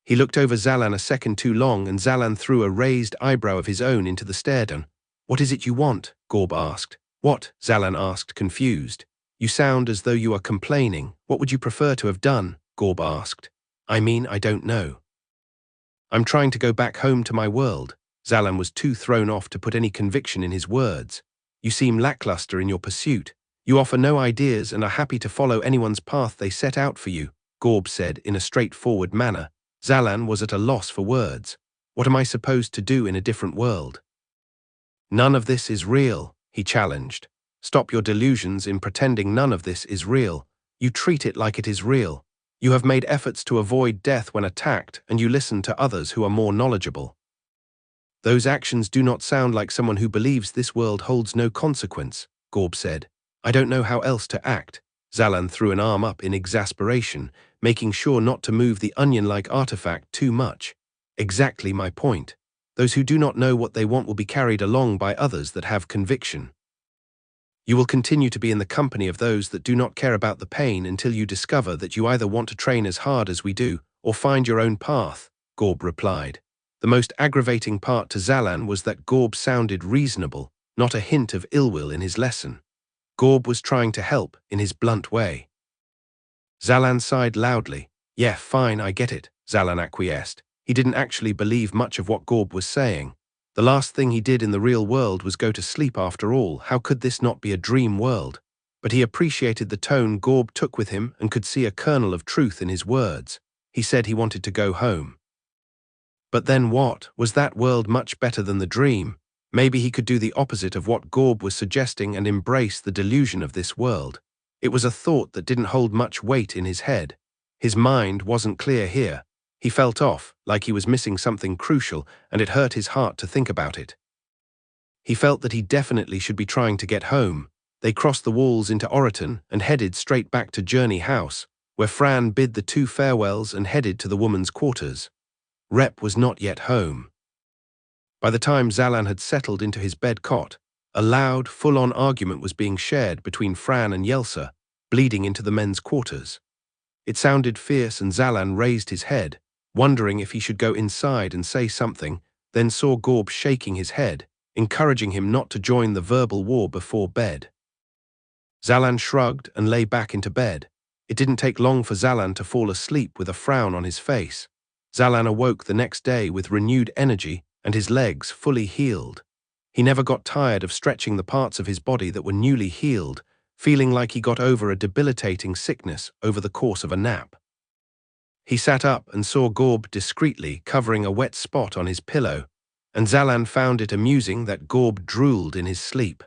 He looked over Zalan a second too long, and Zalan threw a raised eyebrow of his own into the stare-down. What is it you want? Gorb asked. What? Zalan asked, confused. You sound as though you are complaining. What would you prefer to have done? Gorb asked. I mean, I don't know. I'm trying to go back home to my world. Zalan was too thrown off to put any conviction in his words. You seem lackluster in your pursuit. You offer no ideas and are happy to follow anyone's path they set out for you, Gorb said in a straightforward manner. Zalan was at a loss for words. What am I supposed to do in a different world? None of this is real, he challenged. Stop your delusions in pretending none of this is real. You treat it like it is real. You have made efforts to avoid death when attacked, and you listen to others who are more knowledgeable. Those actions do not sound like someone who believes this world holds no consequence, Gorb said. I don't know how else to act. Zalan threw an arm up in exasperation, making sure not to move the onion-like artifact too much. Exactly my point. Those who do not know what they want will be carried along by others that have conviction. You will continue to be in the company of those that do not care about the pain until you discover that you either want to train as hard as we do, or find your own path, Gorb replied. The most aggravating part to Zalan was that Gorb sounded reasonable, not a hint of ill will in his lesson. Gorb was trying to help in his blunt way. Zalan sighed loudly. Yeah, fine, I get it, Zalan acquiesced. He didn't actually believe much of what Gorb was saying. The last thing he did in the real world was go to sleep after all. How could this not be a dream world? But he appreciated the tone Gorb took with him and could see a kernel of truth in his words. He said he wanted to go home. But then what? Was that world much better than the dream? Maybe he could do the opposite of what Gorb was suggesting and embrace the delusion of this world. It was a thought that didn't hold much weight in his head. His mind wasn't clear here. He felt off, like he was missing something crucial, and it hurt his heart to think about it. He felt that he definitely should be trying to get home. They crossed the walls into Oriton and headed straight back to Journey House, where Fran bid the two farewells and headed to the woman's quarters. Rep was not yet home. By the time Zalan had settled into his bed cot, a loud, full-on argument was being shared between Fran and Yelsa, bleeding into the men's quarters. It sounded fierce, and Zalan raised his head, wondering if he should go inside and say something, then saw Gorb shaking his head, encouraging him not to join the verbal war before bed. Zalan shrugged and lay back into bed. It didn't take long for Zalan to fall asleep with a frown on his face. Zalan awoke the next day with renewed energy and his legs fully healed. He never got tired of stretching the parts of his body that were newly healed, feeling like he got over a debilitating sickness over the course of a nap. He sat up and saw Gorb discreetly covering a wet spot on his pillow, and Zalan found it amusing that Gorb drooled in his sleep.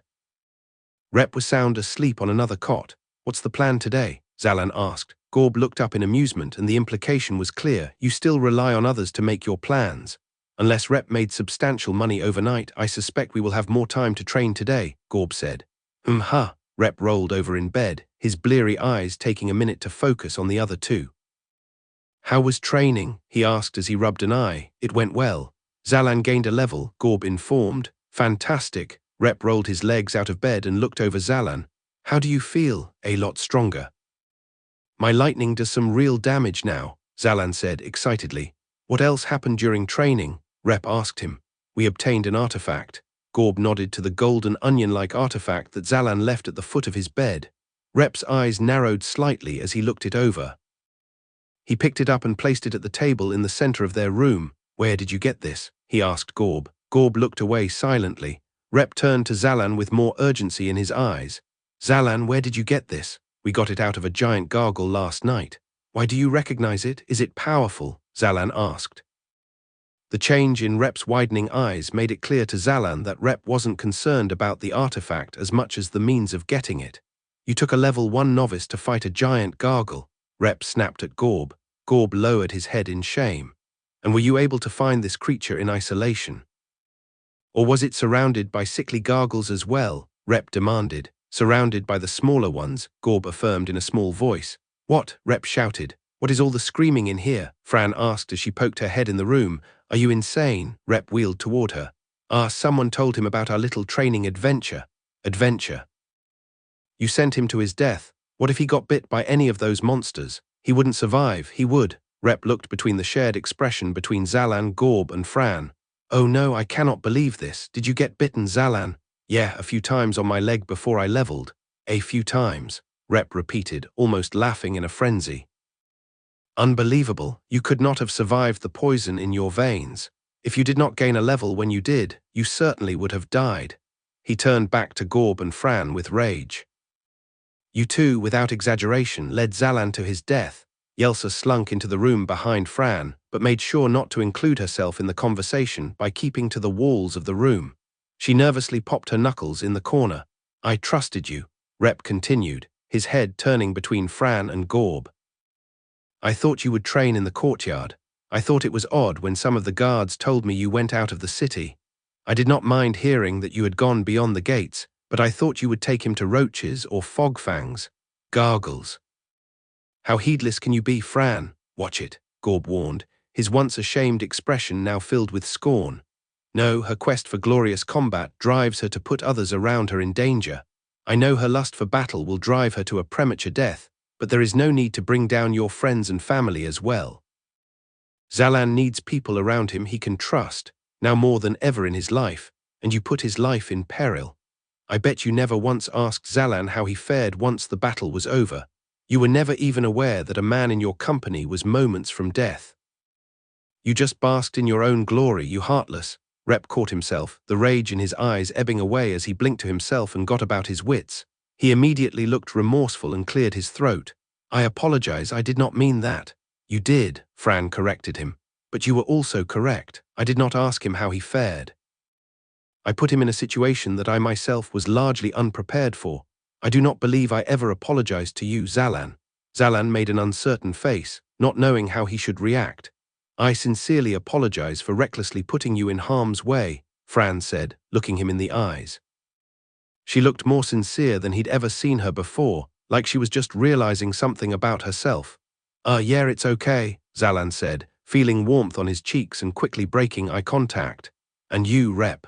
Rep was sound asleep on another cot. What's the plan today? Zalan asked. Gorb looked up in amusement, and the implication was clear. You still rely on others to make your plans. Unless Rep made substantial money overnight, I suspect we will have more time to train today, Gorb said. Ha. Rep rolled over in bed, his bleary eyes taking a minute to focus on the other two. How was training? He asked as he rubbed an eye. It went well. Zalan gained a level, Gorb informed. Fantastic. Rep rolled his legs out of bed and looked over Zalan. How do you feel? A lot stronger. My lightning does some real damage now, Zalan said excitedly. What else happened during training? Rep asked him. We obtained an artifact. Gorb nodded to the golden onion-like artifact that Zalan left at the foot of his bed. Rep's eyes narrowed slightly as he looked it over. He picked it up and placed it at the table in the center of their room. Where did you get this? He asked Gorb. Gorb looked away silently. Rep turned to Zalan with more urgency in his eyes. Zalan, where did you get this? We got it out of a giant gargle last night. Why do you recognize it? Is it powerful? Zalan asked. The change in Rep's widening eyes made it clear to Zalan that Rep wasn't concerned about the artifact as much as the means of getting it. You took a level 1 novice to fight a giant gargle. Rep snapped at Gorb. Gorb lowered his head in shame. And were you able to find this creature in isolation? Or was it surrounded by sickly gargles as well? Rep demanded. Surrounded by the smaller ones, Gorb affirmed in a small voice. What? Rep shouted. What is all the screaming in here? Fran asked as she poked her head in the room. Are you insane? Rep wheeled toward her. Someone told him about our little training adventure. Adventure. You sent him to his death. What if he got bit by any of those monsters? He wouldn't survive, he would. Rep looked between the shared expression between Zalan, Gorb, and Fran. Oh no, I cannot believe this. Did you get bitten, Zalan? Yeah, a few times on my leg before I leveled. A few times, Rep repeated, almost laughing in a frenzy. Unbelievable, you could not have survived the poison in your veins. If you did not gain a level when you did, you certainly would have died. He turned back to Gorb and Fran with rage. You two, without exaggeration, led Zalan to his death. Yelsa slunk into the room behind Fran, but made sure not to include herself in the conversation by keeping to the walls of the room. She nervously popped her knuckles in the corner. I trusted you, Rep continued, his head turning between Fran and Gorb. I thought you would train in the courtyard. I thought it was odd when some of the guards told me you went out of the city. I did not mind hearing that you had gone beyond the gates, but I thought you would take him to roaches or fogfangs. Gargles. How heedless can you be, Fran? Watch it, Gorb warned, his once ashamed expression now filled with scorn. No, her quest for glorious combat drives her to put others around her in danger. I know her lust for battle will drive her to a premature death, but there is no need to bring down your friends and family as well. Zalan needs people around him he can trust, now more than ever in his life, and you put his life in peril. I bet you never once asked Zalan how he fared once the battle was over. You were never even aware that a man in your company was moments from death. You just basked in your own glory, you heartless. Rep caught himself, the rage in his eyes ebbing away as he blinked to himself and got about his wits. He immediately looked remorseful and cleared his throat. I apologize, I did not mean that. You did, Fran corrected him. But you were also correct. I did not ask him how he fared. I put him in a situation that I myself was largely unprepared for. I do not believe I ever apologized to you, Zalan. Zalan made an uncertain face, not knowing how he should react. I sincerely apologize for recklessly putting you in harm's way, Fran said, looking him in the eyes. She looked more sincere than he'd ever seen her before, like she was just realizing something about herself. Yeah, it's okay, Zalan said, feeling warmth on his cheeks and quickly breaking eye contact. And you, Rep.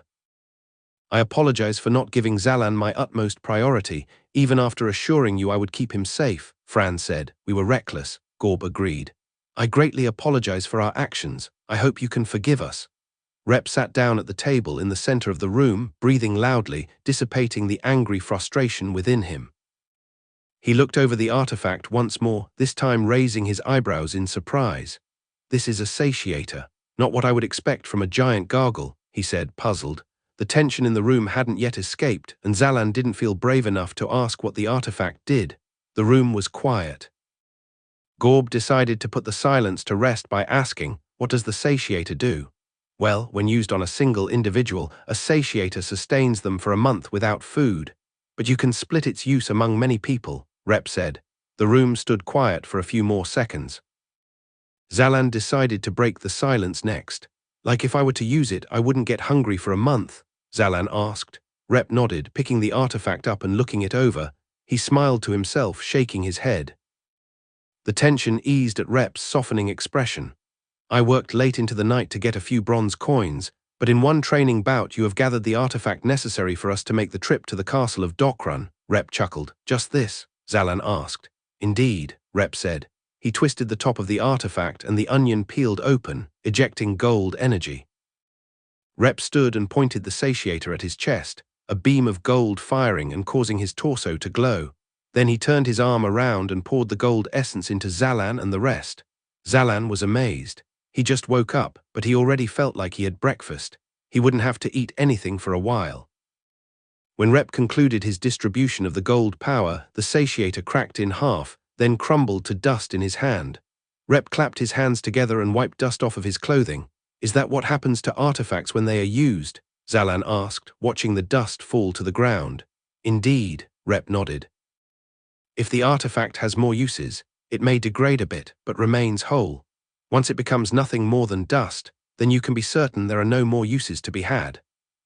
I apologize for not giving Zalan my utmost priority, even after assuring you I would keep him safe, Fran said. We were reckless, Gorb agreed. I greatly apologize for our actions. I hope you can forgive us. Rep sat down at the table in the center of the room, breathing loudly, dissipating the angry frustration within him. He looked over the artifact once more, this time raising his eyebrows in surprise. This is a satiator, not what I would expect from a giant gargle, he said, puzzled. The tension in the room hadn't yet escaped, and Zalan didn't feel brave enough to ask what the artifact did. The room was quiet. Gorb decided to put the silence to rest by asking, what does the satiator do? Well, when used on a single individual, a satiator sustains them for a month without food. But you can split its use among many people, Rep said. The room stood quiet for a few more seconds. Zalan decided to break the silence next. Like if I were to use it, I wouldn't get hungry for a month, Zalan asked. Rep nodded, picking the artifact up and looking it over. He smiled to himself, shaking his head. The tension eased at Rep's softening expression. I worked late into the night to get a few bronze coins, but in one training bout you have gathered the artifact necessary for us to make the trip to the castle of Dockrun, Rep chuckled. Just this? Zalan asked. Indeed, Rep said. He twisted the top of the artifact and the onion peeled open, ejecting gold energy. Rep stood and pointed the satiator at his chest, a beam of gold firing and causing his torso to glow. Then he turned his arm around and poured the gold essence into Zalan and the rest. Zalan was amazed. He just woke up, but he already felt like he had breakfast. He wouldn't have to eat anything for a while. When Rep concluded his distribution of the gold power, the satiator cracked in half, then crumbled to dust in his hand. Rep clapped his hands together and wiped dust off of his clothing. "Is that what happens to artifacts when they are used?" Zalan asked, watching the dust fall to the ground. "Indeed," Rep nodded. "If the artifact has more uses, it may degrade a bit, but remains whole. Once it becomes nothing more than dust, then you can be certain there are no more uses to be had."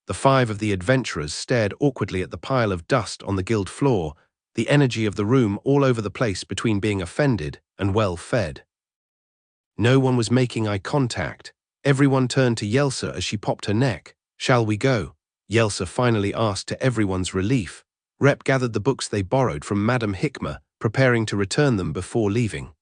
The 5 of the adventurers stared awkwardly at the pile of dust on the guild floor, the energy of the room all over the place between being offended and well fed. No one was making eye contact. Everyone turned to Yelsa as she popped her neck. "Shall we go?" Yelsa finally asked to everyone's relief. Rep gathered the books they borrowed from Madame Hikmah, preparing to return them before leaving.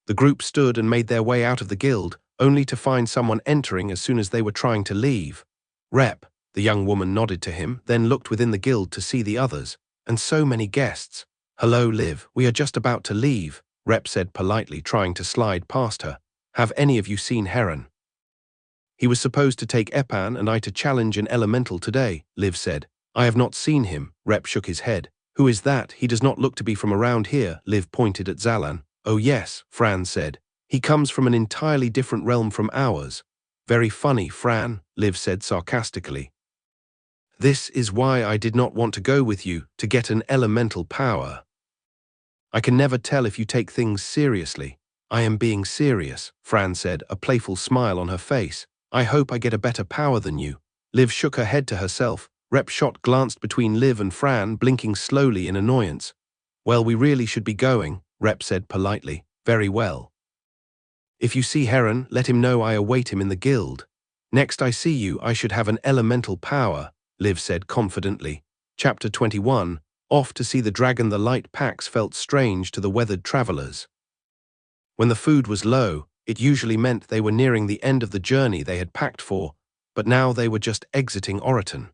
The group stood and made their way out of the guild, only to find someone entering as soon as they were trying to leave. "Rep," the young woman nodded to him, then looked within the guild to see the others. "And so many guests." "Hello, Liv, we are just about to leave," Rep said politely, trying to slide past her. "Have any of you seen Heron?" "He was supposed to take Epan and I to challenge an elemental today," Liv said. "I have not seen him," Rep shook his head. "Who is that? He does not look to be from around here," Liv pointed at Zalan. "Oh yes," Fran said. "He comes from an entirely different realm from ours." "Very funny, Fran," Liv said sarcastically. "This is why I did not want to go with you, to get an elemental power. I can never tell if you take things seriously." "I am being serious," Fran said, a playful smile on her face. "I hope I get a better power than you." Liv shook her head to herself. Rep Shot glanced between Liv and Fran, blinking slowly in annoyance. "Well, we really should be going," Rep said politely. "Very well. If you see Heron, let him know I await him in the guild. Next I see you, I should have an elemental power," Liv said confidently. Chapter 21. Off to see the dragon. The light packs felt strange to the weathered travelers. When the food was low, it usually meant they were nearing the end of the journey they had packed for, but now they were just exiting Oriton.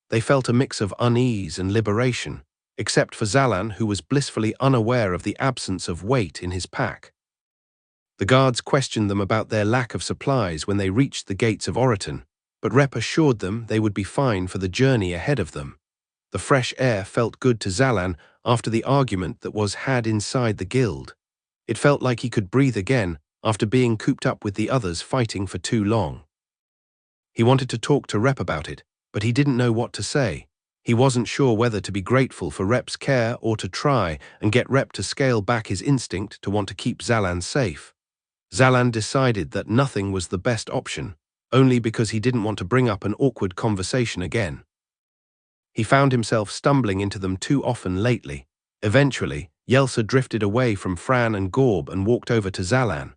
They felt a mix of unease and liberation, except for Zalan, who was blissfully unaware of the absence of weight in his pack. The guards questioned them about their lack of supplies when they reached the gates of Oriton, but Rep assured them they would be fine for the journey ahead of them. The fresh air felt good to Zalan after the argument that was had inside the guild. It felt like he could breathe again after being cooped up with the others fighting for too long. He wanted to talk to Rep about it, but he didn't know what to say. He wasn't sure whether to be grateful for Rep's care or to try and get Rep to scale back his instinct to want to keep Zalan safe. Zalan decided that nothing was the best option, only because he didn't want to bring up an awkward conversation again. He found himself stumbling into them too often lately. Eventually, Yelsa drifted away from Fran and Gorb and walked over to Zalan.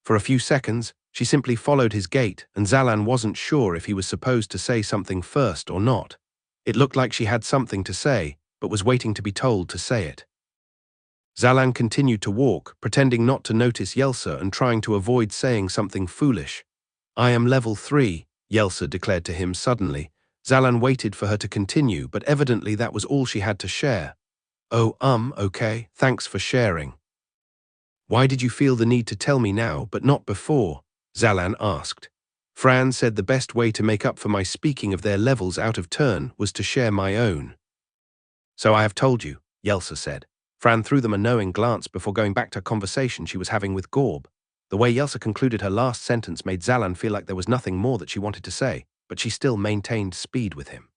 For a few seconds, she simply followed his gait, and Zalan wasn't sure if he was supposed to say something first or not. It looked like she had something to say, but was waiting to be told to say it. Zalan continued to walk, pretending not to notice Yelsa and trying to avoid saying something foolish. "I am level 3, Yelsa declared to him suddenly. Zalan waited for her to continue, but evidently that was all she had to share. "Oh, okay, thanks for sharing." "Why did you feel the need to tell me now, but not before?" Zalan asked. Fran said the best way to make up for my speaking of their levels out of turn was to share my own. "So I have told you," Yelsa said. Fran threw them a knowing glance before going back to a conversation she was having with Gorb. The way Yelsa concluded her last sentence made Zalan feel like there was nothing more that she wanted to say, but she still maintained speed with him.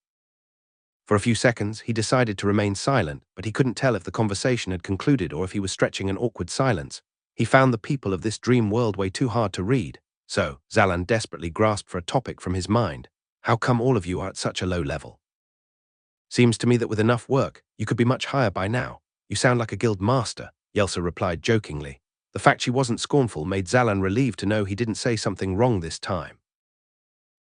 For a few seconds, he decided to remain silent, but he couldn't tell if the conversation had concluded or if he was stretching an awkward silence. He found the people of this dream world way too hard to read. So, Zalan desperately grasped for a topic from his mind. "How come all of you are at such a low level? Seems to me that with enough work, you could be much higher by now. You sound like a guild master," Yelsa replied jokingly. The fact she wasn't scornful made Zalan relieved to know he didn't say something wrong this time.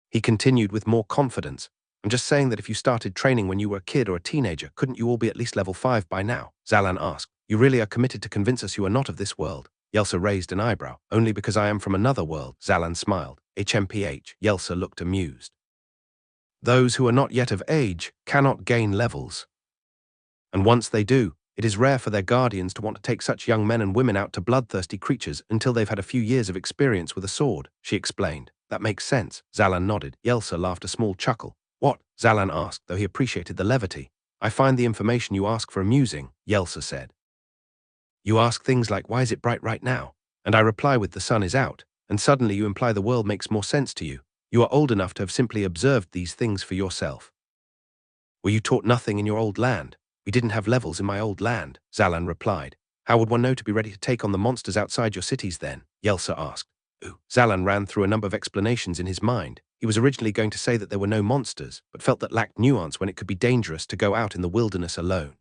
He continued with more confidence. "I'm just saying that if you started training when you were a kid or a teenager, couldn't you all be at least level 5 by now?" Zalan asked. "You really are committed to convince us you are not of this world?" Yelsa raised an eyebrow. "Only because I am from another world," Zalan smiled. "HMPH. Yelsa looked amused. Those who are not yet of age cannot gain levels. And once they do, it is rare for their guardians to want to take such young men and women out to bloodthirsty creatures until they've had a few years of experience with a sword, she explained. That makes sense, Zalan nodded. Yelsa laughed a small chuckle. What? Zalan asked, though he appreciated the levity. I find the information you ask for amusing, Yelsa said. You ask things like, why is it bright right now? And I reply with, the sun is out, and suddenly you imply the world makes more sense to you. You are old enough to have simply observed these things for yourself. Were you taught nothing in your old land? We didn't have levels in my old land, Zalan replied. How would one know to be ready to take on the monsters outside your cities then? Yelsa asked. Ooh. Zalan ran through a number of explanations in his mind. He was originally going to say that there were no monsters, but felt that lacked nuance when it could be dangerous to go out in the wilderness alone.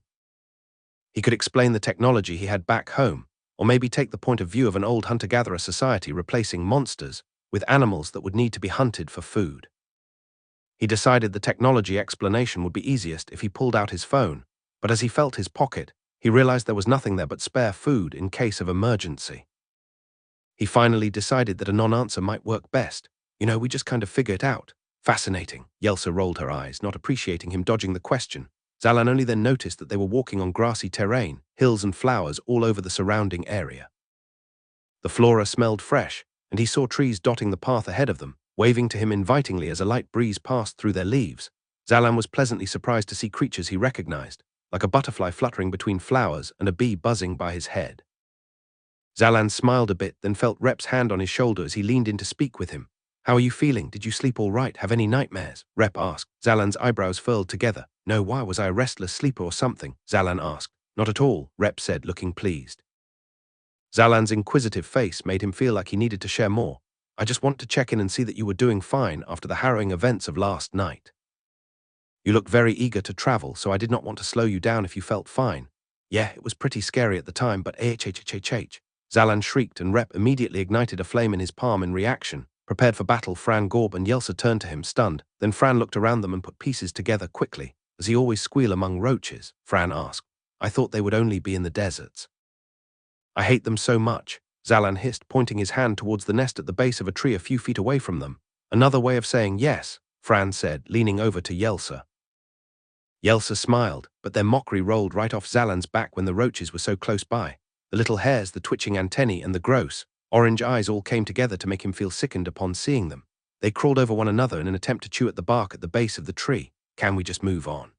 He could explain the technology he had back home, or maybe take the point of view of an old hunter-gatherer society replacing monsters with animals that would need to be hunted for food. He decided the technology explanation would be easiest if he pulled out his phone, but as he felt his pocket, he realized there was nothing there but spare food in case of emergency. He finally decided that a non-answer might work best. We just kind of figure it out. Fascinating. Yelsa rolled her eyes, not appreciating him dodging the question. Zalan only then noticed that they were walking on grassy terrain, hills and flowers all over the surrounding area. The flora smelled fresh, and he saw trees dotting the path ahead of them, waving to him invitingly as a light breeze passed through their leaves. Zalan was pleasantly surprised to see creatures he recognized, like a butterfly fluttering between flowers and a bee buzzing by his head. Zalan smiled a bit, then felt Rep's hand on his shoulder as he leaned in to speak with him. How are you feeling? Did you sleep all right? Have any nightmares? Rep asked. Zalan's eyebrows furled together. No, why? Was I a restless sleeper or something? Zalan asked. Not at all, Rep said, looking pleased. Zalan's inquisitive face made him feel like he needed to share more. I just want to check in and see that you were doing fine after the harrowing events of last night. You look very eager to travel, so I did not want to slow you down if you felt fine. Yeah, it was pretty scary at the time, but Zalan shrieked, and Rep immediately ignited a flame in his palm in reaction. Prepared for battle, Fran, Gorb and Yelsa turned to him, stunned. Then Fran looked around them and put pieces together quickly. Does he always squeal among roaches? Fran asked. I thought they would only be in the deserts. I hate them so much, Zalan hissed, pointing his hand towards the nest at the base of a tree a few feet away from them. Another way of saying yes, Fran said, leaning over to Yelsa. Yelsa smiled, but their mockery rolled right off Zalan's back when the roaches were so close by. The little hairs, the twitching antennae, and the gross, orange eyes all came together to make him feel sickened upon seeing them. They crawled over one another in an attempt to chew at the bark at the base of the tree. Can we just move on?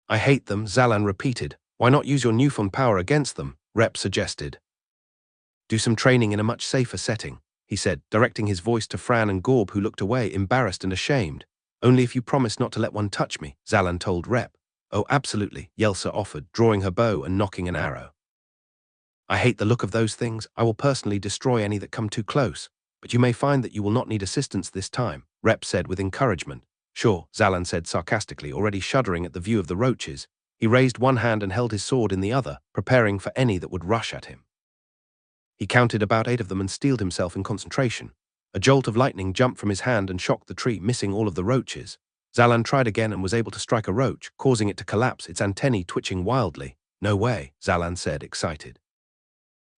I hate them, Zalan repeated. Why not use your newfound power against them? Rep suggested. Do some training in a much safer setting, he said, directing his voice to Fran and Gorb, who looked away, embarrassed and ashamed. Only if you promise not to let one touch me, Zalan told Rep. Oh, absolutely, Yelsa offered, drawing her bow and nocking an arrow. I hate the look of those things. I will personally destroy any that come too close, but you may find that you will not need assistance this time, Rep said with encouragement. Sure, Zalan said sarcastically, already shuddering at the view of the roaches. He raised one hand and held his sword in the other, preparing for any that would rush at him. He counted about 8 of them and steeled himself in concentration. A jolt of lightning jumped from his hand and shocked the tree, missing all of the roaches. Zalan tried again and was able to strike a roach, causing it to collapse, its antennae twitching wildly. No way, Zalan said, excited.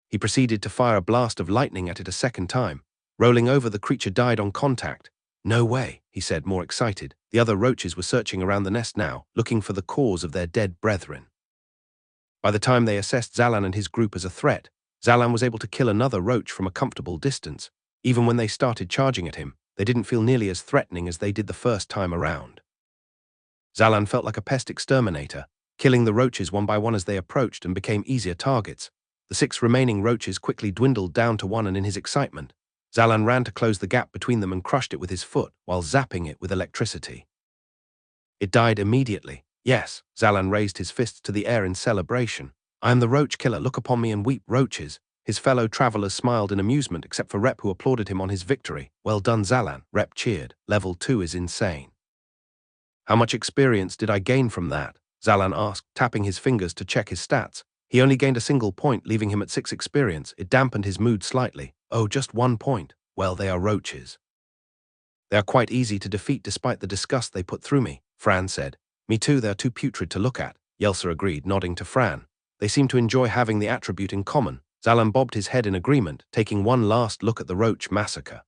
He proceeded to fire a blast of lightning at it a second time. Rolling over, the creature died on contact. No way, he said, more excited. The other roaches were searching around the nest now, looking for the cause of their dead brethren. By the time they assessed Zalan and his group as a threat, Zalan was able to kill another roach from a comfortable distance. Even when they started charging at him, they didn't feel nearly as threatening as they did the first time around. Zalan felt like a pest exterminator, killing the roaches one by one as they approached and became easier targets. The 6 remaining roaches quickly dwindled down to 1, and in his excitement, Zalan ran to close the gap between them and crushed it with his foot while zapping it with electricity. It died immediately. Yes, Zalan raised his fists to the air in celebration. I am the roach killer, look upon me and weep, roaches. His fellow travelers smiled in amusement except for Rep, who applauded him on his victory. Well done, Zalan, Rep cheered. Level 2 is insane. How much experience did I gain from that? Zalan asked, tapping his fingers to check his stats. He only gained a single point, leaving him at 6 experience. It dampened his mood slightly. Oh, just 1 point. Well, they are roaches. They are quite easy to defeat despite the disgust they put through me, Fran said. Me too, they are too putrid to look at, Yelsa agreed, nodding to Fran. They seem to enjoy having the attribute in common. Zalan bobbed his head in agreement, taking one last look at the roach massacre.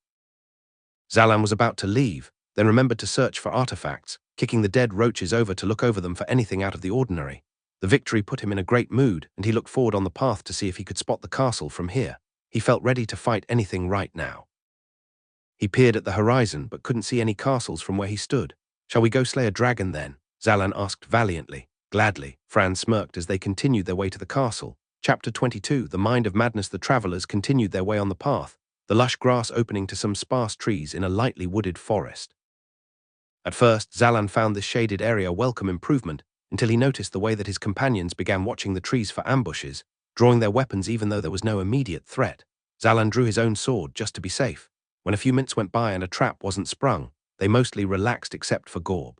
Zalan was about to leave, then remembered to search for artifacts, kicking the dead roaches over to look over them for anything out of the ordinary. The victory put him in a great mood, and he looked forward on the path to see if he could spot the castle from here. He felt ready to fight anything right now. He peered at the horizon, but couldn't see any castles from where he stood. "Shall we go slay a dragon, then?" Zalan asked valiantly. "Gladly," Fran smirked as they continued their way to the castle. Chapter 22, The Mind of Madness. The travelers continued their way on the path, the lush grass opening to some sparse trees in a lightly wooded forest. At first, Zalan found this shaded area a welcome improvement, until he noticed the way that his companions began watching the trees for ambushes, drawing their weapons even though there was no immediate threat. Zalan drew his own sword just to be safe. When a few minutes went by and a trap wasn't sprung, they mostly relaxed except for Gorb.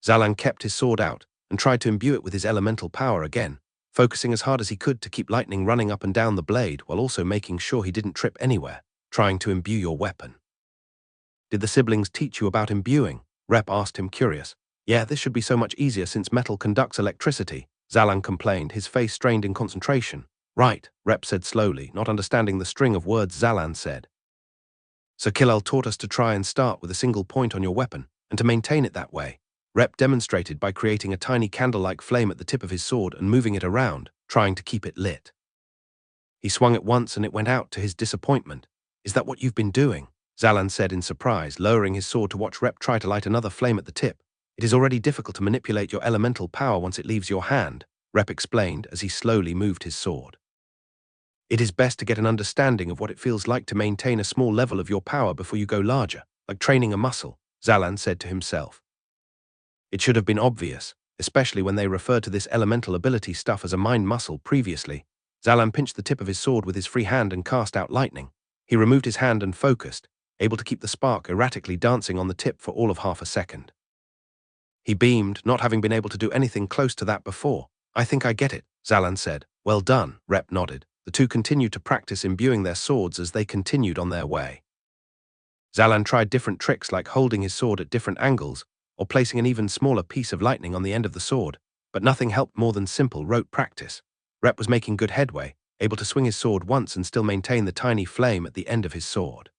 Zalan kept his sword out and tried to imbue it with his elemental power again, focusing as hard as he could to keep lightning running up and down the blade while also making sure he didn't trip anywhere, trying to imbue your weapon. "Did the siblings teach you about imbuing?" Rep asked him, curious. "Yeah, this should be so much easier since metal conducts electricity," Zalan complained, his face strained in concentration. "Right," Rep said slowly, not understanding the string of words Zalan said. "Sir Killel taught us to try and start with a single point on your weapon, and to maintain it that way." Rep demonstrated by creating a tiny candle-like flame at the tip of his sword and moving it around, trying to keep it lit. He swung it once and it went out, to his disappointment. "Is that what you've been doing?" Zalan said in surprise, lowering his sword to watch Rep try to light another flame at the tip. "It is already difficult to manipulate your elemental power once it leaves your hand," Rep explained as he slowly moved his sword. "It is best to get an understanding of what it feels like to maintain a small level of your power before you go larger, like training a muscle," Zalan said to himself. It should have been obvious, especially when they referred to this elemental ability stuff as a mind muscle previously. Zalan pinched the tip of his sword with his free hand and cast out lightning. He removed his hand and focused, able to keep the spark erratically dancing on the tip for all of half a second. He beamed, not having been able to do anything close to that before. "I think I get it," Zalan said. "Well done," Rep nodded. The two continued to practice imbuing their swords as they continued on their way. Zalan tried different tricks like holding his sword at different angles or placing an even smaller piece of lightning on the end of the sword, but nothing helped more than simple rote practice. Rep was making good headway, able to swing his sword once and still maintain the tiny flame at the end of his sword.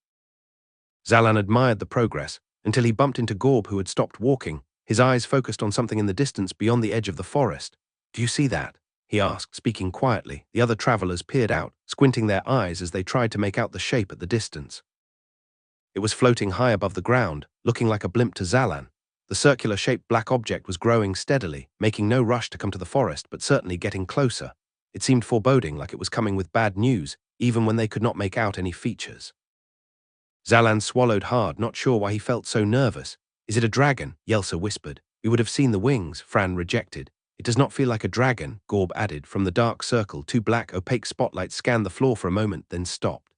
Zalan admired the progress until he bumped into Gorb, who had stopped walking, his eyes focused on something in the distance beyond the edge of the forest. "Do you see that?" he asked, speaking quietly. The other travelers peered out, squinting their eyes as they tried to make out the shape at the distance. It was floating high above the ground, looking like a blimp to Zalan. The circular-shaped black object was growing steadily, making no rush to come to the forest, but certainly getting closer. It seemed foreboding, like it was coming with bad news, even when they could not make out any features. Zalan swallowed hard, not sure why he felt so nervous. "Is it a dragon?" Yelsa whispered. "We would have seen the wings," Fran rejected. "It does not feel like a dragon," Gorb added. From the dark circle, two black, opaque spotlights scanned the floor for a moment, then stopped.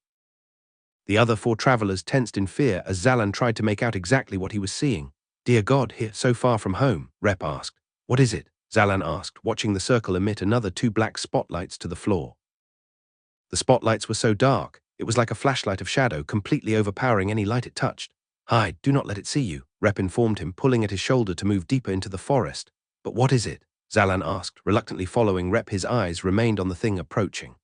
The other four travelers tensed in fear as Zalan tried to make out exactly what he was seeing. "Dear God, here, so far from home," Rep asked. "What is it?" Zalan asked, watching the circle emit another two black spotlights to the floor. The spotlights were so dark, it was like a flashlight of shadow, completely overpowering any light it touched. "Hide, do not let it see you," Rep informed him, pulling at his shoulder to move deeper into the forest. "But what is it?" Zalan asked, reluctantly following Rep. His eyes remained on the thing approaching.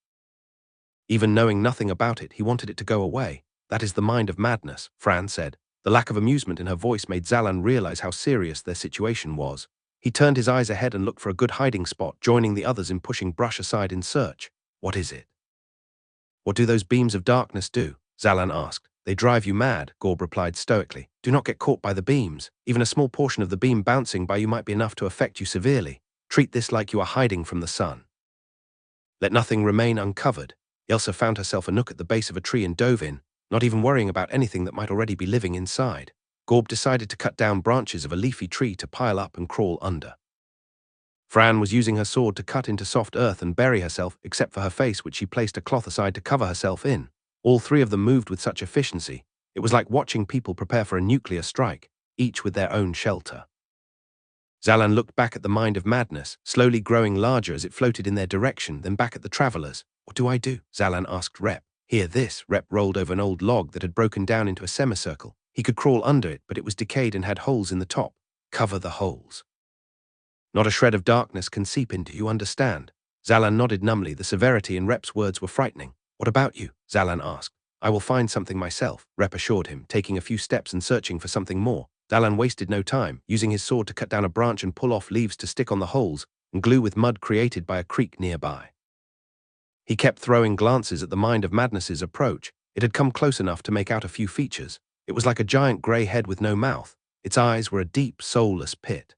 Even knowing nothing about it, he wanted it to go away. "That is the mind of madness," Fran said. The lack of amusement in her voice made Zalan realize how serious their situation was. He turned his eyes ahead and looked for a good hiding spot, joining the others in pushing brush aside in search. "What is it?" "What do those beams of darkness do?" Zalan asked. "They drive you mad," Gorb replied stoically. "Do not get caught by the beams. Even a small portion of the beam bouncing by you might be enough to affect you severely. Treat this like you are hiding from the sun. Let nothing remain uncovered." Elsa found herself a nook at the base of a tree and dove in, not even worrying about anything that might already be living inside. Gorb decided to cut down branches of a leafy tree to pile up and crawl under. Fran was using her sword to cut into soft earth and bury herself, except for her face, which she placed a cloth aside to cover herself in. All three of them moved with such efficiency. It was like watching people prepare for a nuclear strike, each with their own shelter. Zalan looked back at the mind of madness, slowly growing larger as it floated in their direction, then back at the travelers. "What do I do?" Zalan asked Rep. "Hear this." Rep rolled over an old log that had broken down into a semicircle. He could crawl under it, but it was decayed and had holes in the top. "Cover the holes. Not a shred of darkness can seep into, you understand?" Zalan nodded numbly. The severity in Rep's words were frightening. "What about you?" Zalan asked. I will find something myself, Rep assured him, taking a few steps and searching for something more. Zalan wasted no time, using his sword to cut down a branch and pull off leaves to stick on the holes and glue with mud created by a creek nearby. He kept throwing glances at the Mind of Madness's approach. It had come close enough to make out a few features. It was like a giant grey head with no mouth. Its eyes were a deep, soulless pit.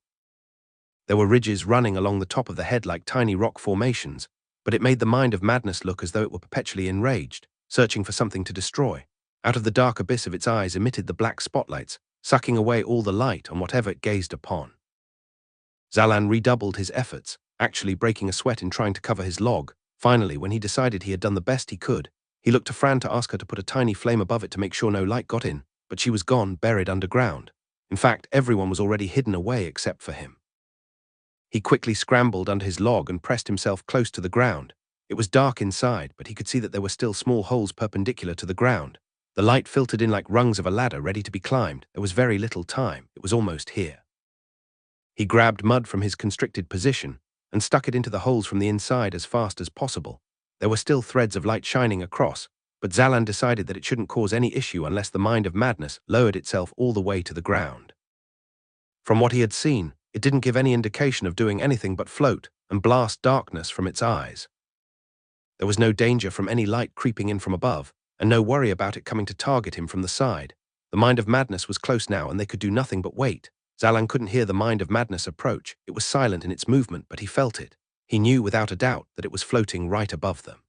There were ridges running along the top of the head like tiny rock formations, but it made the Mind of Madness look as though it were perpetually enraged, searching for something to destroy. Out of the dark abyss of its eyes emitted the black spotlights, sucking away all the light on whatever it gazed upon. Zalan redoubled his efforts, actually breaking a sweat in trying to cover his log. Finally, when he decided he had done the best he could, he looked to Fran to ask her to put a tiny flame above it to make sure no light got in, but she was gone, buried underground. In fact, everyone was already hidden away except for him. He quickly scrambled under his log and pressed himself close to the ground. It was dark inside, but he could see that there were still small holes perpendicular to the ground. The light filtered in like rungs of a ladder ready to be climbed. There was very little time. It was almost here. He grabbed mud from his constricted position and stuck it into the holes from the inside as fast as possible. There were still threads of light shining across, but Zalan decided that it shouldn't cause any issue unless the Mind of Madness lowered itself all the way to the ground. From what he had seen, it didn't give any indication of doing anything but float and blast darkness from its eyes. There was no danger from any light creeping in from above, and no worry about it coming to target him from the side. The Mind of Madness was close now, and they could do nothing but wait. Zalan couldn't hear the Mind of Madness approach. It was silent in its movement, but he felt it. He knew without a doubt that it was floating right above them.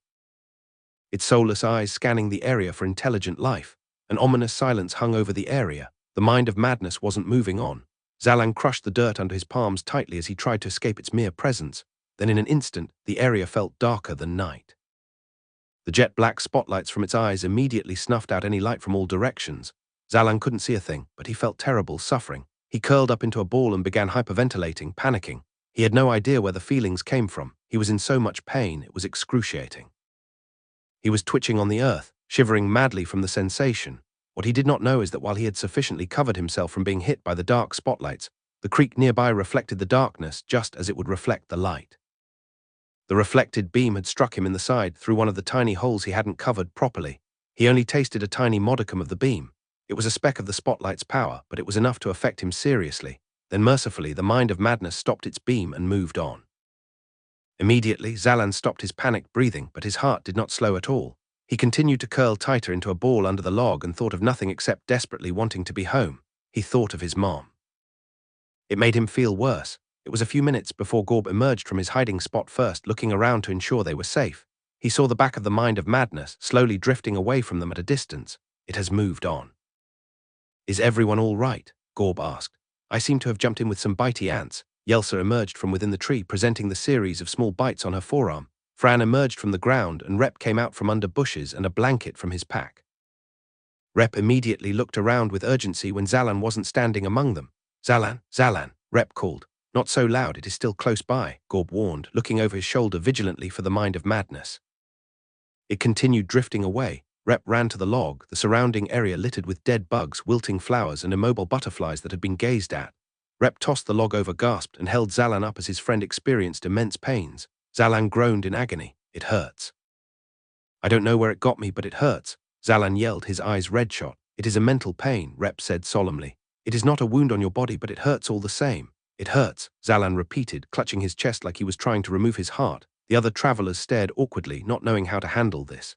Its soulless eyes scanning the area for intelligent life. An ominous silence hung over the area. The Mind of Madness wasn't moving on. Zalan crushed the dirt under his palms tightly as he tried to escape its mere presence. Then in an instant, the area felt darker than night. The jet-black spotlights from its eyes immediately snuffed out any light from all directions. Zalan couldn't see a thing, but he felt terrible suffering. He curled up into a ball and began hyperventilating, panicking. He had no idea where the feelings came from. He was in so much pain, it was excruciating. He was twitching on the earth, shivering madly from the sensation. What he did not know is that while he had sufficiently covered himself from being hit by the dark spotlights, the creek nearby reflected the darkness just as it would reflect the light. The reflected beam had struck him in the side through one of the tiny holes he hadn't covered properly. He only tasted a tiny modicum of the beam. It was a speck of the spotlight's power, but it was enough to affect him seriously. Then mercifully, the Mind of Madness stopped its beam and moved on. Immediately, Zalan stopped his panicked breathing, but his heart did not slow at all. He continued to curl tighter into a ball under the log and thought of nothing except desperately wanting to be home. He thought of his mom. It made him feel worse. It was a few minutes before Gorb emerged from his hiding spot first, looking around to ensure they were safe. He saw the back of the Mind of Madness slowly drifting away from them at a distance. It has moved on. Is everyone all right? Gorb asked. I seem to have jumped in with some bitey ants. Yelsa emerged from within the tree, presenting the series of small bites on her forearm. Fran emerged from the ground, and Rep came out from under bushes and a blanket from his pack. Rep immediately looked around with urgency when Zalan wasn't standing among them. Zalan, Zalan, Rep called. Not so loud, it is still close by, Gorb warned, looking over his shoulder vigilantly for the Mind of Madness. It continued drifting away. Rep ran to the log, the surrounding area littered with dead bugs, wilting flowers, and immobile butterflies that had been gazed at. Rep tossed the log over, gasped, and held Zalan up as his friend experienced immense pains. Zalan groaned in agony. It hurts. I don't know where it got me, but it hurts. Zalan yelled, his eyes red-shot. It is a mental pain, Rep said solemnly. It is not a wound on your body, but it hurts all the same. It hurts, Zalan repeated, clutching his chest like he was trying to remove his heart. The other travelers stared awkwardly, not knowing how to handle this.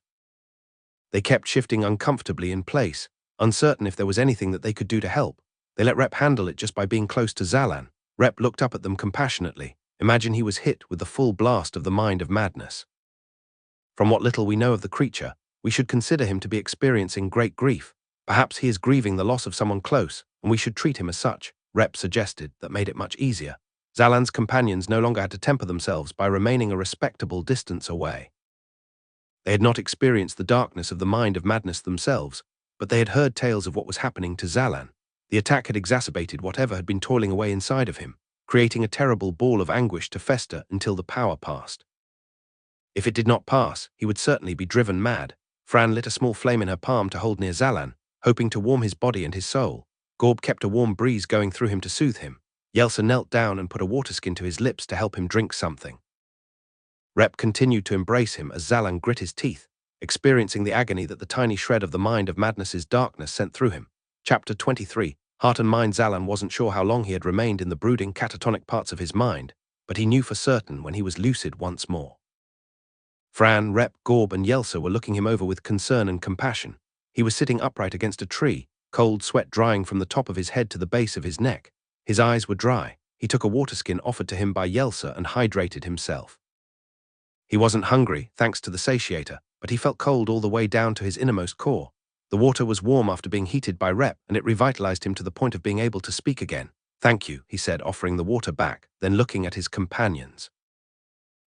They kept shifting uncomfortably in place, uncertain if there was anything that they could do to help. They let Rep handle it just by being close to Zalan. Rep looked up at them compassionately. Imagine he was hit with the full blast of the Mind of Madness. From what little we know of the creature, we should consider him to be experiencing great grief. Perhaps he is grieving the loss of someone close, and we should treat him as such, Rep suggested. That made it much easier. Zalan's companions no longer had to temper themselves by remaining a respectable distance away. They had not experienced the darkness of the Mind of Madness themselves, but they had heard tales of what was happening to Zalan. The attack had exacerbated whatever had been toiling away inside of him, creating a terrible ball of anguish to fester until the power passed. If it did not pass, he would certainly be driven mad. Fran lit a small flame in her palm to hold near Zalan, hoping to warm his body and his soul. Gorb kept a warm breeze going through him to soothe him. Yelsa knelt down and put a water skin to his lips to help him drink something. Rep continued to embrace him as Zalan grit his teeth. experiencing the agony that the tiny shred of the mind of madness's darkness sent through him. Chapter 23. Heart and mind. Zalan wasn't sure how long he had remained in the brooding, catatonic parts of his mind, but he knew for certain when he was lucid once more. Fran, Rep, Gorb, and Yelsa were looking him over with concern and compassion. He was sitting upright against a tree, cold sweat drying from the top of his head to the base of his neck. His eyes were dry. He took a water skin offered to him by Yelsa and hydrated himself. He wasn't hungry, thanks to the satiator, but he felt cold all the way down to his innermost core. The water was warm after being heated by Rep, and it revitalized him to the point of being able to speak again. "Thank you," he said, offering the water back, then looking at his companions.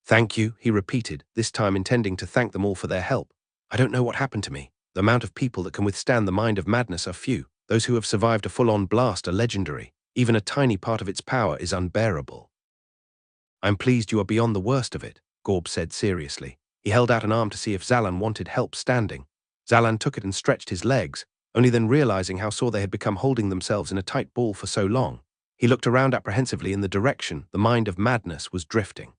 "Thank you," he repeated, this time intending to thank them all for their help. "I don't know what happened to me. The amount of people that can withstand the mind of madness are few. Those who have survived a full-on blast are legendary. Even a tiny part of its power is unbearable." "I'm pleased you are beyond the worst of it," Gorb said seriously. He held out an arm to see if Zalan wanted help standing. Zalan took it and stretched his legs, only then realizing how sore they had become holding themselves in a tight ball for so long. He looked around apprehensively in the direction the mind of madness was drifting.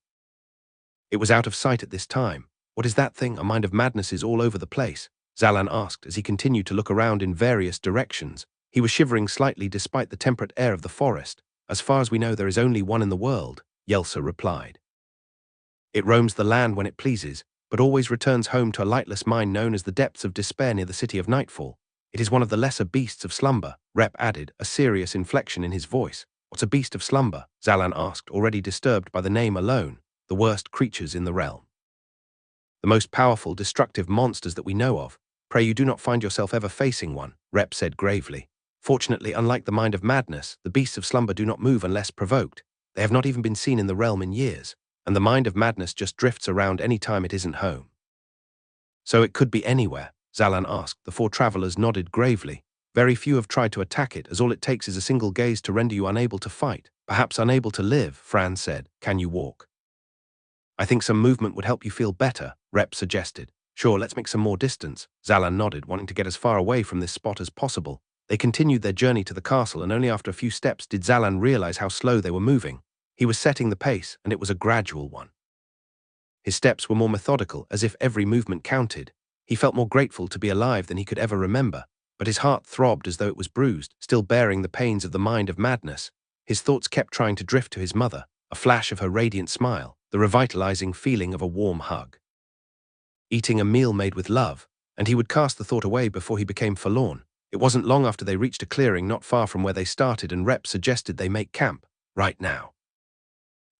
It was out of sight at this time. "What is that thing? A mind of madness is all over the place," Zalan asked as he continued to look around in various directions. He was shivering slightly despite the temperate air of the forest. "As far as we know, there is only one in the world," Yelsa replied. "It roams the land when it pleases, but always returns home to a lightless mine known as the Depths of Despair near the City of Nightfall. It is one of the lesser beasts of slumber," Rep added, a serious inflection in his voice. "What's a beast of slumber?" Zalan asked, already disturbed by the name alone. "The worst creatures in the realm. The most powerful, destructive monsters that we know of. Pray you do not find yourself ever facing one," Rep said gravely. "Fortunately, unlike the mind of madness, the beasts of slumber do not move unless provoked. They have not even been seen in the realm in years, and the mind of madness just drifts around any time it isn't home." "So it could be anywhere?" Zalan asked. The four travelers nodded gravely. "Very few have tried to attack it, as all it takes is a single gaze to render you unable to fight, perhaps unable to live," Fran said. "Can you walk?" "I think some movement would help you feel better," Rep suggested. "Sure, let's make some more distance." Zalan nodded, wanting to get as far away from this spot as possible. They continued their journey to the castle, and only after a few steps did Zalan realize how slow they were moving. He was setting the pace, and it was a gradual one. His steps were more methodical, as if every movement counted. He felt more grateful to be alive than he could ever remember, but his heart throbbed as though it was bruised, still bearing the pains of the mind of madness. His thoughts kept trying to drift to his mother, a flash of her radiant smile, the revitalizing feeling of a warm hug. Eating a meal made with love, and he would cast the thought away before he became forlorn. It wasn't long after they reached a clearing not far from where they started, and Rep suggested they make camp, right now.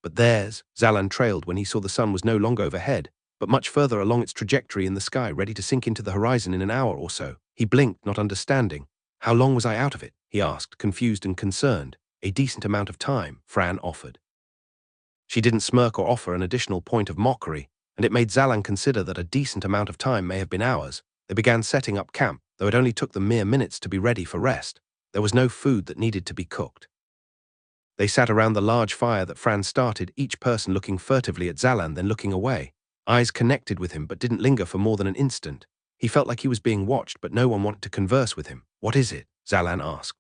But theirs, Zalan trailed when he saw the sun was no longer overhead, but much further along its trajectory in the sky, ready to sink into the horizon in an hour or so. He blinked, not understanding. "How long was I out of it?" he asked, confused and concerned. "A decent amount of time," Fran offered. She didn't smirk or offer an additional point of mockery, and it made Zalan consider that a decent amount of time may have been hours. They began setting up camp, though it only took them mere minutes to be ready for rest. There was no food that needed to be cooked. They sat around the large fire that Fran started, each person looking furtively at Zalan, then looking away. Eyes connected with him but didn't linger for more than an instant. He felt like he was being watched, but no one wanted to converse with him. "What is it?" Zalan asked.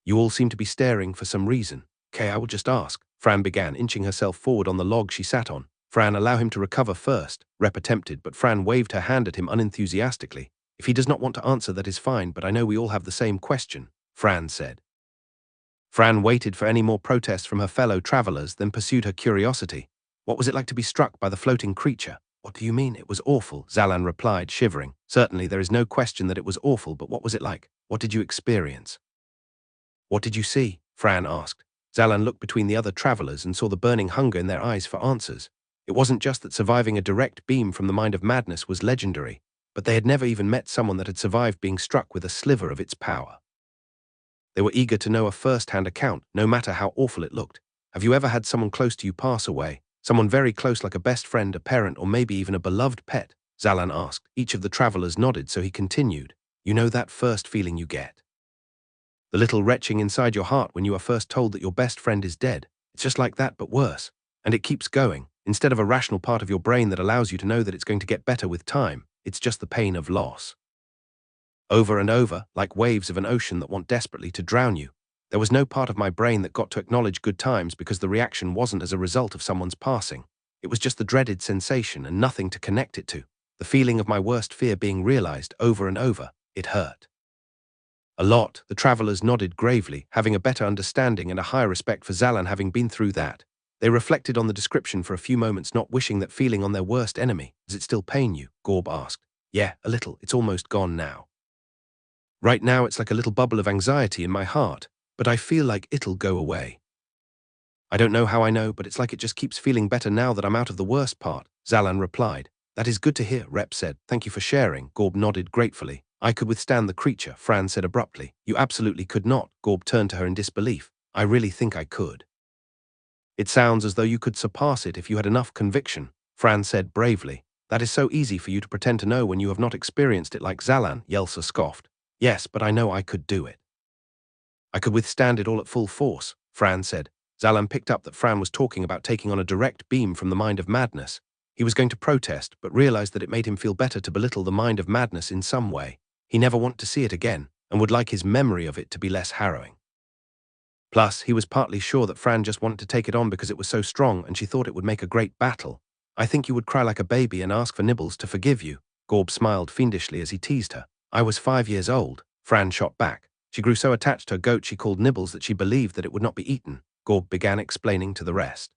"You all seem to be staring for some reason." "Okay, I will just ask," Fran began, inching herself forward on the log she sat on. "Fran, allow him to recover first," Rep attempted, but Fran waved her hand at him unenthusiastically. "If he does not want to answer, that is fine, but I know we all have the same question," Fran said. Fran waited for any more protests from her fellow travelers, then pursued her curiosity. "What was it like to be struck by the floating creature?" "What do you mean? It was awful," Zalan replied, shivering. "Certainly, there is no question that it was awful, but what was it like? What did you experience?" "What did you see?" Fran asked. Zalan looked between the other travelers and saw the burning hunger in their eyes for answers. It wasn't just that surviving a direct beam from the mind of madness was legendary, but they had never even met someone that had survived being struck with a sliver of its power. They were eager to know a first-hand account, no matter how awful it looked. "Have you ever had someone close to you pass away? Someone very close, like a best friend, a parent, or maybe even a beloved pet?" Zalan asked. Each of the travelers nodded, so he continued. "You know that first feeling you get? The little retching inside your heart when you are first told that your best friend is dead. It's just like that, but worse. And it keeps going. Instead of a rational part of your brain that allows you to know that it's going to get better with time, it's just the pain of loss. Over and over, like waves of an ocean that want desperately to drown you. There was no part of my brain that got to acknowledge good times because the reaction wasn't as a result of someone's passing. It was just the dreaded sensation and nothing to connect it to. The feeling of my worst fear being realized over and over, it hurt. A lot, the travelers nodded gravely, having a better understanding and a higher respect for Zalan having been through that. They reflected on the description for a few moments, not wishing that feeling on their worst enemy. Does it still pain you? Gorb asked. Yeah, a little. It's almost gone now. Right now it's like a little bubble of anxiety in my heart, but I feel like it'll go away. I don't know how I know, but it's like it just keeps feeling better now that I'm out of the worst part, Zalan replied. That is good to hear, Rep said. Thank you for sharing. Gorb nodded gratefully. I could withstand the creature, Fran said abruptly. You absolutely could not. Gorb turned to her in disbelief. I really think I could. It sounds as though you could surpass it if you had enough conviction, Fran said bravely. That is so easy for you to pretend to know when you have not experienced it like Zalan, Yelsa scoffed. Yes, but I know I could do it. I could withstand it all at full force, Fran said. Zalan picked up that Fran was talking about taking on a direct beam from the mind of madness. He was going to protest, but realized that it made him feel better to belittle the mind of madness in some way. He never wanted to see it again, and would like his memory of it to be less harrowing. Plus, he was partly sure that Fran just wanted to take it on because it was so strong and she thought it would make a great battle. I think you would cry like a baby and ask for Nibbles to forgive you. Gorb smiled fiendishly as he teased her. I was 5 years old, Fran shot back. She grew so attached to a goat she called Nibbles that she believed that it would not be eaten. Gorb began explaining to the rest.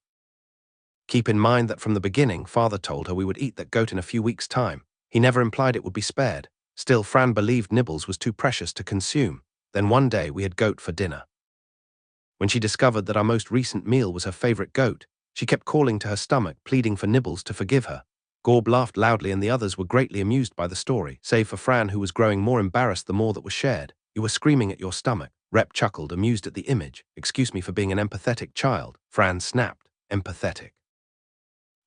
Keep in mind that from the beginning, Father told her we would eat that goat in a few weeks' time. He never implied it would be spared. Still, Fran believed Nibbles was too precious to consume. Then one day we had goat for dinner. When she discovered that our most recent meal was her favorite goat, she kept calling to her stomach, pleading for Nibbles to forgive her. Gorb laughed loudly and the others were greatly amused by the story, save for Fran, who was growing more embarrassed the more that was shared. You were screaming at your stomach. Rep chuckled, amused at the image. Excuse me for being an empathetic child, Fran snapped. Empathetic.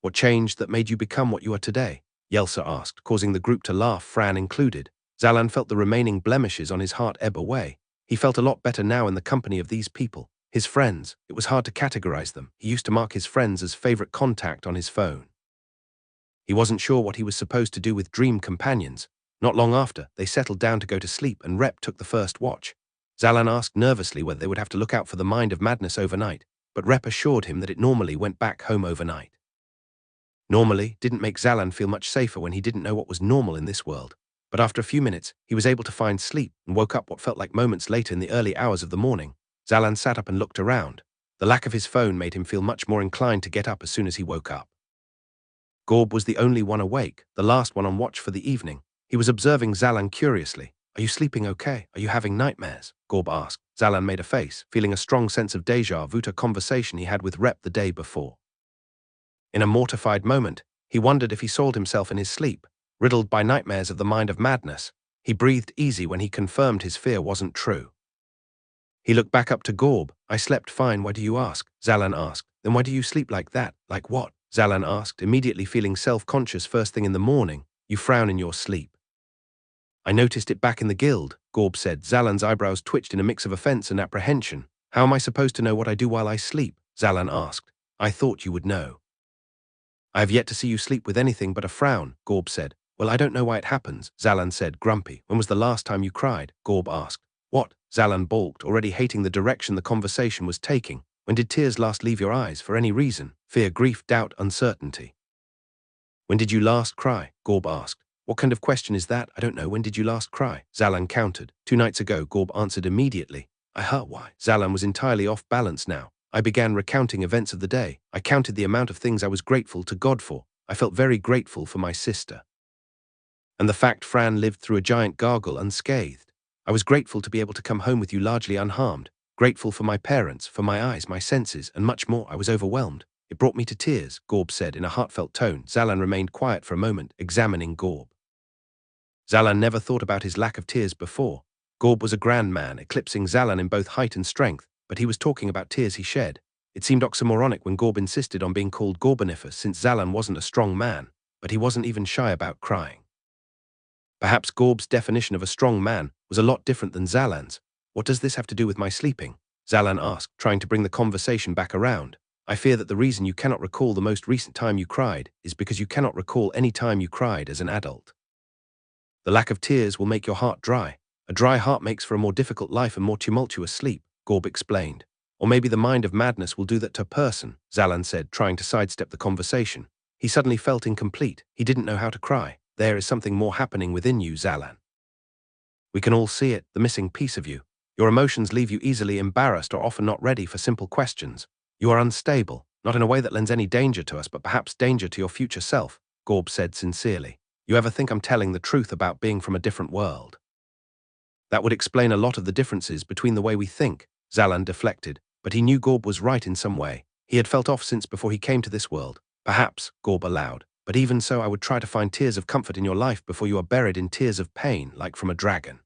What changed that made you become what you are today? Yelsa asked, causing the group to laugh, Fran included. Zalan felt the remaining blemishes on his heart ebb away. He felt a lot better now in the company of these people. His friends, it was hard to categorize them. He used to mark his friends as favorite contact on his phone. He wasn't sure what he was supposed to do with dream companions. Not long after, they settled down to go to sleep and Rep took the first watch. Zalan asked nervously whether they would have to look out for the mind of madness overnight, but Rep assured him that it normally went back home overnight. Normally didn't make Zalan feel much safer when he didn't know what was normal in this world, but after a few minutes, he was able to find sleep and woke up what felt like moments later in the early hours of the morning. Zalan sat up and looked around. The lack of his phone made him feel much more inclined to get up as soon as he woke up. Gorb was the only one awake, the last one on watch for the evening. He was observing Zalan curiously. Are you sleeping okay? Are you having nightmares? Gorb asked. Zalan made a face, feeling a strong sense of déjà vu to a conversation he had with Rep the day before. In a mortified moment, he wondered if he soiled himself in his sleep, riddled by nightmares of the mind of madness. He breathed easy when he confirmed his fear wasn't true. He looked back up to Gorb. I slept fine, why do you ask? Zalan asked. Then why do you sleep like that? Like what? Zalan asked, immediately feeling self-conscious first thing in the morning. You frown in your sleep. I noticed it back in the guild, Gorb said. Zalan's eyebrows twitched in a mix of offense and apprehension. How am I supposed to know what I do while I sleep? Zalan asked. I thought you would know. I have yet to see you sleep with anything but a frown, Gorb said. Well, I don't know why it happens, Zalan said, grumpy. When was the last time you cried? Gorb asked. What? Zalan balked, already hating the direction the conversation was taking. When did tears last leave your eyes, for any reason? Fear, grief, doubt, uncertainty. When did you last cry? Gorb asked. What kind of question is that? I don't know. When did you last cry? Zalan countered. 2 nights ago, Gorb answered immediately. I heard why. Zalan was entirely off balance now. I began recounting events of the day. I counted the amount of things I was grateful to God for. I felt very grateful for my sister. And the fact Fran lived through a giant gargle unscathed. I was grateful to be able to come home with you largely unharmed. Grateful for my parents, for my eyes, my senses, and much more. I was overwhelmed. It brought me to tears, Gorb said in a heartfelt tone. Zalan remained quiet for a moment, examining Gorb. Zalan never thought about his lack of tears before. Gorb was a grand man, eclipsing Zalan in both height and strength, but he was talking about tears he shed. It seemed oxymoronic when Gorb insisted on being called Gorboniferous, since Zalan wasn't a strong man, but he wasn't even shy about crying. Perhaps Gorb's definition of a strong man was a lot different than Zalan's. What does this have to do with my sleeping? Zalan asked, trying to bring the conversation back around. I fear that the reason you cannot recall the most recent time you cried is because you cannot recall any time you cried as an adult. The lack of tears will make your heart dry. A dry heart makes for a more difficult life and more tumultuous sleep, Gorb explained. Or maybe the mind of madness will do that to a person, Zalan said, trying to sidestep the conversation. He suddenly felt incomplete. He didn't know how to cry. There is something more happening within you, Zalan. We can all see it, the missing piece of you. Your emotions leave you easily embarrassed or often not ready for simple questions. You are unstable, not in a way that lends any danger to us, but perhaps danger to your future self, Gorb said sincerely. You ever think I'm telling the truth about being from a different world? That would explain a lot of the differences between the way we think, Zalan deflected, but he knew Gorb was right in some way. He had felt off since before he came to this world. Perhaps, Gorb allowed, but even so I would try to find tears of comfort in your life before you are buried in tears of pain, like from a dragon.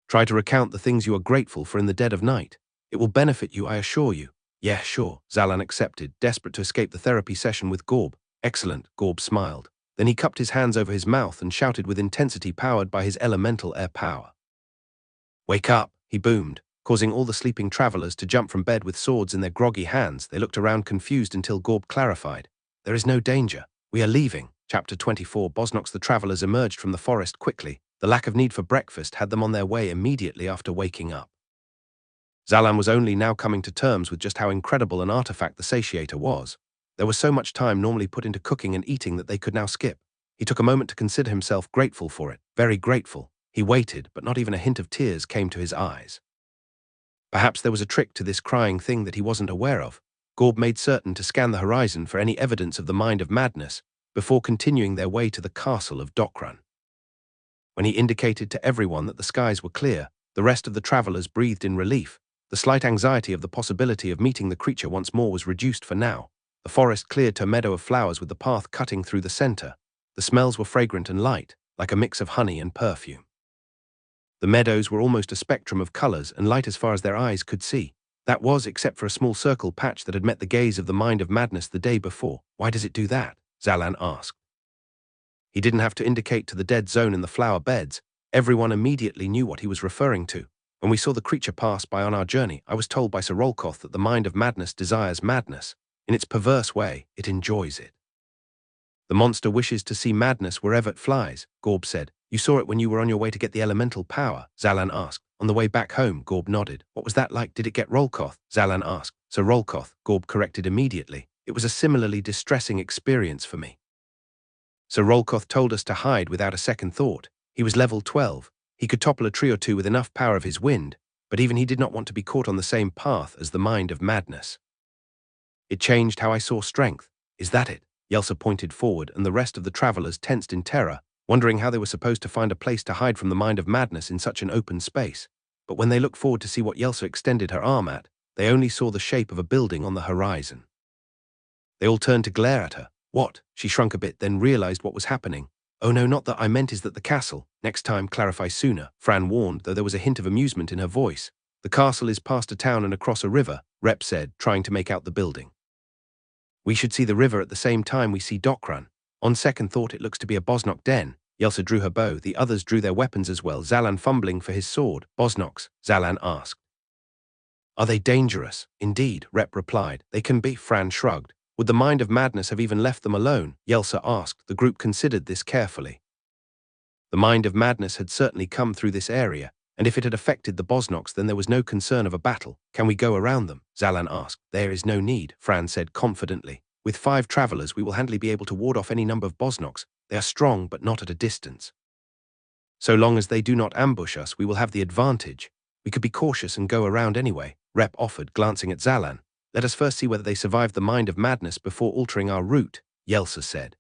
Try to recount the things you are grateful for in the dead of night. It will benefit you, I assure you. Yeah, sure, Zalan accepted, desperate to escape the therapy session with Gorb. Excellent, Gorb smiled. Then he cupped his hands over his mouth and shouted with intensity powered by his elemental air power. Wake up, he boomed, causing all the sleeping travelers to jump from bed with swords in their groggy hands. They looked around confused until Gorb clarified. There is no danger. We are leaving. Chapter 24. Bosnox. The travelers emerged from the forest quickly. The lack of need for breakfast had them on their way immediately after waking up. Zalan was only now coming to terms with just how incredible an artifact the satiator was. There was so much time normally put into cooking and eating that they could now skip. He took a moment to consider himself grateful for it, very grateful. He waited, but not even a hint of tears came to his eyes. Perhaps there was a trick to this crying thing that he wasn't aware of. Gorb made certain to scan the horizon for any evidence of the mind of madness before continuing their way to the castle of Dokran. When he indicated to everyone that the skies were clear, the rest of the travelers breathed in relief. The slight anxiety of the possibility of meeting the creature once more was reduced for now. The forest cleared to a meadow of flowers with the path cutting through the center. The smells were fragrant and light, like a mix of honey and perfume. The meadows were almost a spectrum of colors and light as far as their eyes could see. That was, except for a small circle patch that had met the gaze of the mind of madness the day before. Why does it do that? Zalan asked. He didn't have to indicate to the dead zone in the flower beds. Everyone immediately knew what he was referring to. When we saw the creature pass by on our journey, I was told by Sir Rolkoth that the mind of madness desires madness. In its perverse way, it enjoys it. The monster wishes to see madness wherever it flies, Gorb said. You saw it when you were on your way to get the elemental power, Zalan asked. On the way back home, Gorb nodded. What was that like? Did it get Rolkoth? Zalan asked. Sir Rolkoth, Gorb corrected immediately. It was a similarly distressing experience for me. Sir Rolkoth told us to hide without a second thought. He was level 12. He could topple a tree or two with enough power of his wind, but even he did not want to be caught on the same path as the mind of madness. It changed how I saw strength. Is that it? Yelsa pointed forward, and the rest of the travelers tensed in terror, wondering how they were supposed to find a place to hide from the mind of madness in such an open space. But when they looked forward to see what Yelsa extended her arm at, they only saw the shape of a building on the horizon. They all turned to glare at her. What? She shrunk a bit, then realized what was happening. Oh no, not that I meant is that the castle. Next time, clarify sooner, Fran warned, though there was a hint of amusement in her voice. The castle is past a town and across a river, Rep said, trying to make out the building. We should see the river at the same time we see Dokran. On second thought, it looks to be a Bosnox den. Yelsa drew her bow. The others drew their weapons as well, Zalan fumbling for his sword. Bosnox, Zalan asked. Are they dangerous? Indeed, Rep replied. They can be, Fran shrugged. Would the mind of madness have even left them alone? Yelsa asked. The group considered this carefully. The mind of madness had certainly come through this area, and if it had affected the Bosnox, then there was no concern of a battle. Can we go around them? Zalan asked. There is no need, Fran said confidently. With 5 travelers, we will handily be able to ward off any number of Bosnox. They are strong, but not at a distance. So long as they do not ambush us, we will have the advantage. We could be cautious and go around anyway, Rep offered, glancing at Zalan. Let us first see whether they survived the mind of madness before altering our route, Yelsa said.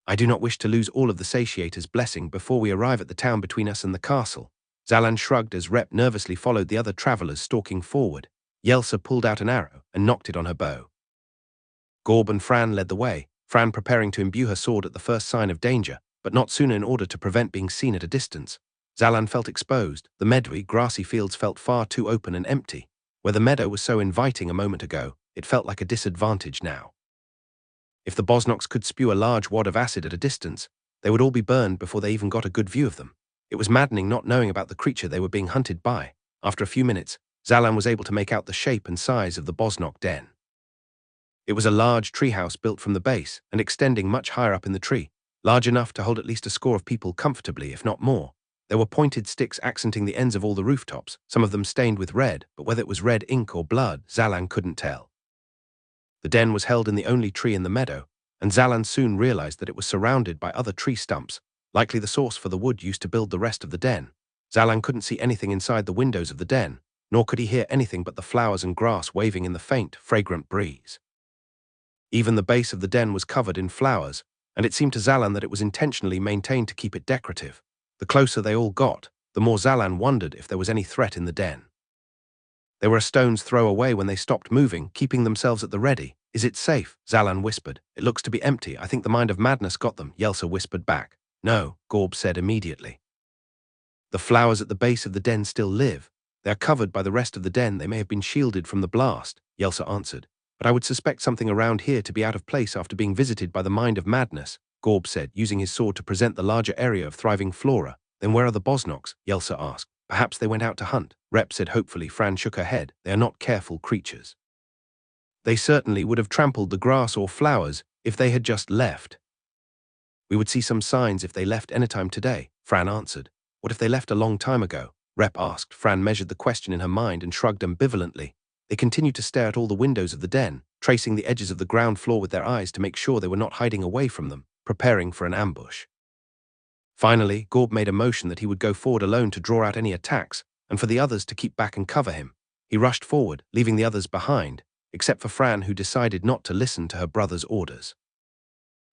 I do not wish to lose all of the satiator's blessing before we arrive at the town between us and the castle. Zalan shrugged as Rep nervously followed the other travelers stalking forward. Yelsa pulled out an arrow and knocked it on her bow. Gorb and Fran led the way, Fran preparing to imbue her sword at the first sign of danger, but not sooner in order to prevent being seen at a distance. Zalan felt exposed. The meadowy, grassy fields felt far too open and empty. Where the meadow was so inviting a moment ago, it felt like a disadvantage now. If the Bosnox could spew a large wad of acid at a distance, they would all be burned before they even got a good view of them. It was maddening not knowing about the creature they were being hunted by. After a few minutes, Zalan was able to make out the shape and size of the Bosnox den. It was a large treehouse built from the base and extending much higher up in the tree, large enough to hold at least a score of people comfortably, if not more. There were pointed sticks accenting the ends of all the rooftops, some of them stained with red, but whether it was red ink or blood, Zalan couldn't tell. The den was held in the only tree in the meadow, and Zalan soon realized that it was surrounded by other tree stumps, likely the source for the wood used to build the rest of the den. Zalan couldn't see anything inside the windows of the den, nor could he hear anything but the flowers and grass waving in the faint, fragrant breeze. Even the base of the den was covered in flowers, and it seemed to Zalan that it was intentionally maintained to keep it decorative. The closer they all got, the more Zalan wondered if there was any threat in the den. They were a stone's throw away when they stopped moving, keeping themselves at the ready. "Is it safe?" Zalan whispered. "It looks to be empty. I think the mind of madness got them," Yelsa whispered back. "No," Gorb said immediately. "The flowers at the base of the den still live. They are covered by the rest of the den. They may have been shielded from the blast," Yelsa answered. "But I would suspect something around here to be out of place after being visited by the mind of madness," Gorb said, using his sword to present the larger area of thriving flora. "Then where are the Bosnoks?" Yelsa asked. "Perhaps they went out to hunt," Rep said hopefully. Fran shook her head. "They are not careful creatures. They certainly would have trampled the grass or flowers if they had just left." "We would see some signs if they left anytime today," Fran answered. "What if they left a long time ago?" Rep asked. Fran measured the question in her mind and shrugged ambivalently. They continued to stare at all the windows of the den, tracing the edges of the ground floor with their eyes to make sure they were not hiding away from them, preparing for an ambush. Finally, Gorb made a motion that he would go forward alone to draw out any attacks, and for the others to keep back and cover him. He rushed forward, leaving the others behind, except for Fran, who decided not to listen to her brother's orders.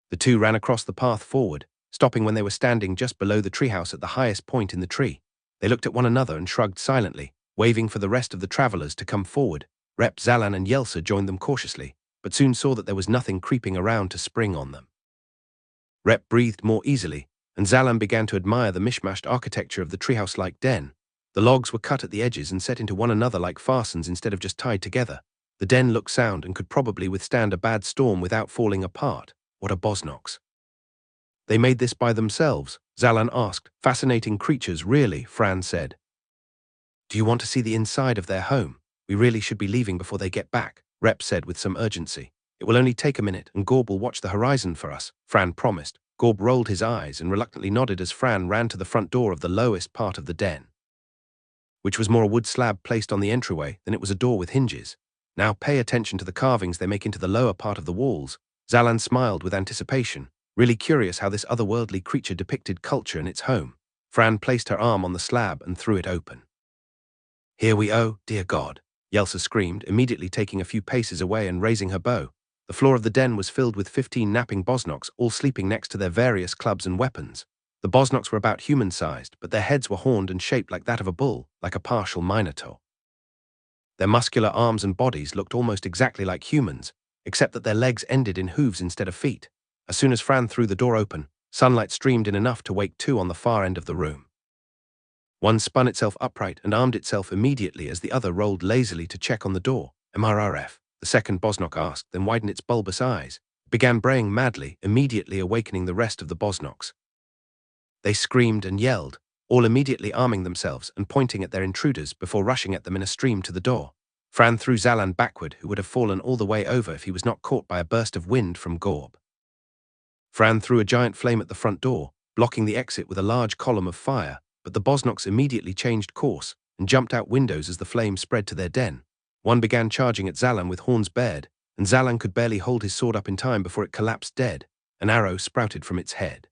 The two ran across the path forward, stopping when they were standing just below the treehouse at the highest point in the tree. They looked at one another and shrugged silently, waving for the rest of the travelers to come forward. Rep, Zalan and Yelsa joined them cautiously, but soon saw that there was nothing creeping around to spring on them. Rep breathed more easily, and Zalan began to admire the mishmashed architecture of the treehouse-like den. The logs were cut at the edges and set into one another like fastens instead of just tied together. The den looked sound and could probably withstand a bad storm without falling apart. What are Bosnoks? "They made this by themselves?" Zalan asked. "Fascinating creatures, really," Fran said. "Do you want to see the inside of their home? We really should be leaving before they get back," Rep said with some urgency. "It will only take a minute, and Gorb will watch the horizon for us," Fran promised. Gorb rolled his eyes and reluctantly nodded as Fran ran to the front door of the lowest part of the den, which was more a wood slab placed on the entryway than it was a door with hinges. "Now pay attention to the carvings they make into the lower part of the walls." Zalan smiled with anticipation, really curious how this otherworldly creature depicted culture in its home. Fran placed her arm on the slab and threw it open. "Here we are, dear God," Yelsa screamed, immediately taking a few paces away and raising her bow. The floor of the den was filled with 15 napping Bosnoks, all sleeping next to their various clubs and weapons. The Bosnoks were about human-sized, but their heads were horned and shaped like that of a bull, like a partial minotaur. Their muscular arms and bodies looked almost exactly like humans, except that their legs ended in hooves instead of feet. As soon as Fran threw the door open, sunlight streamed in enough to wake two on the far end of the room. One spun itself upright and armed itself immediately as the other rolled lazily to check on the door. "MRRF?" the second Bosnok asked, then widened its bulbous eyes. It began braying madly, immediately awakening the rest of the Bosnoks. They screamed and yelled, all immediately arming themselves and pointing at their intruders before rushing at them in a stream to the door. Fran threw Zalan backward, who would have fallen all the way over if he was not caught by a burst of wind from Gorb. Fran threw a giant flame at the front door, blocking the exit with a large column of fire, but the Bosnoks immediately changed course and jumped out windows as the flame spread to their den. One began charging at Zalan with horns bared, and Zalan could barely hold his sword up in time before it collapsed dead. An arrow sprouted from its head.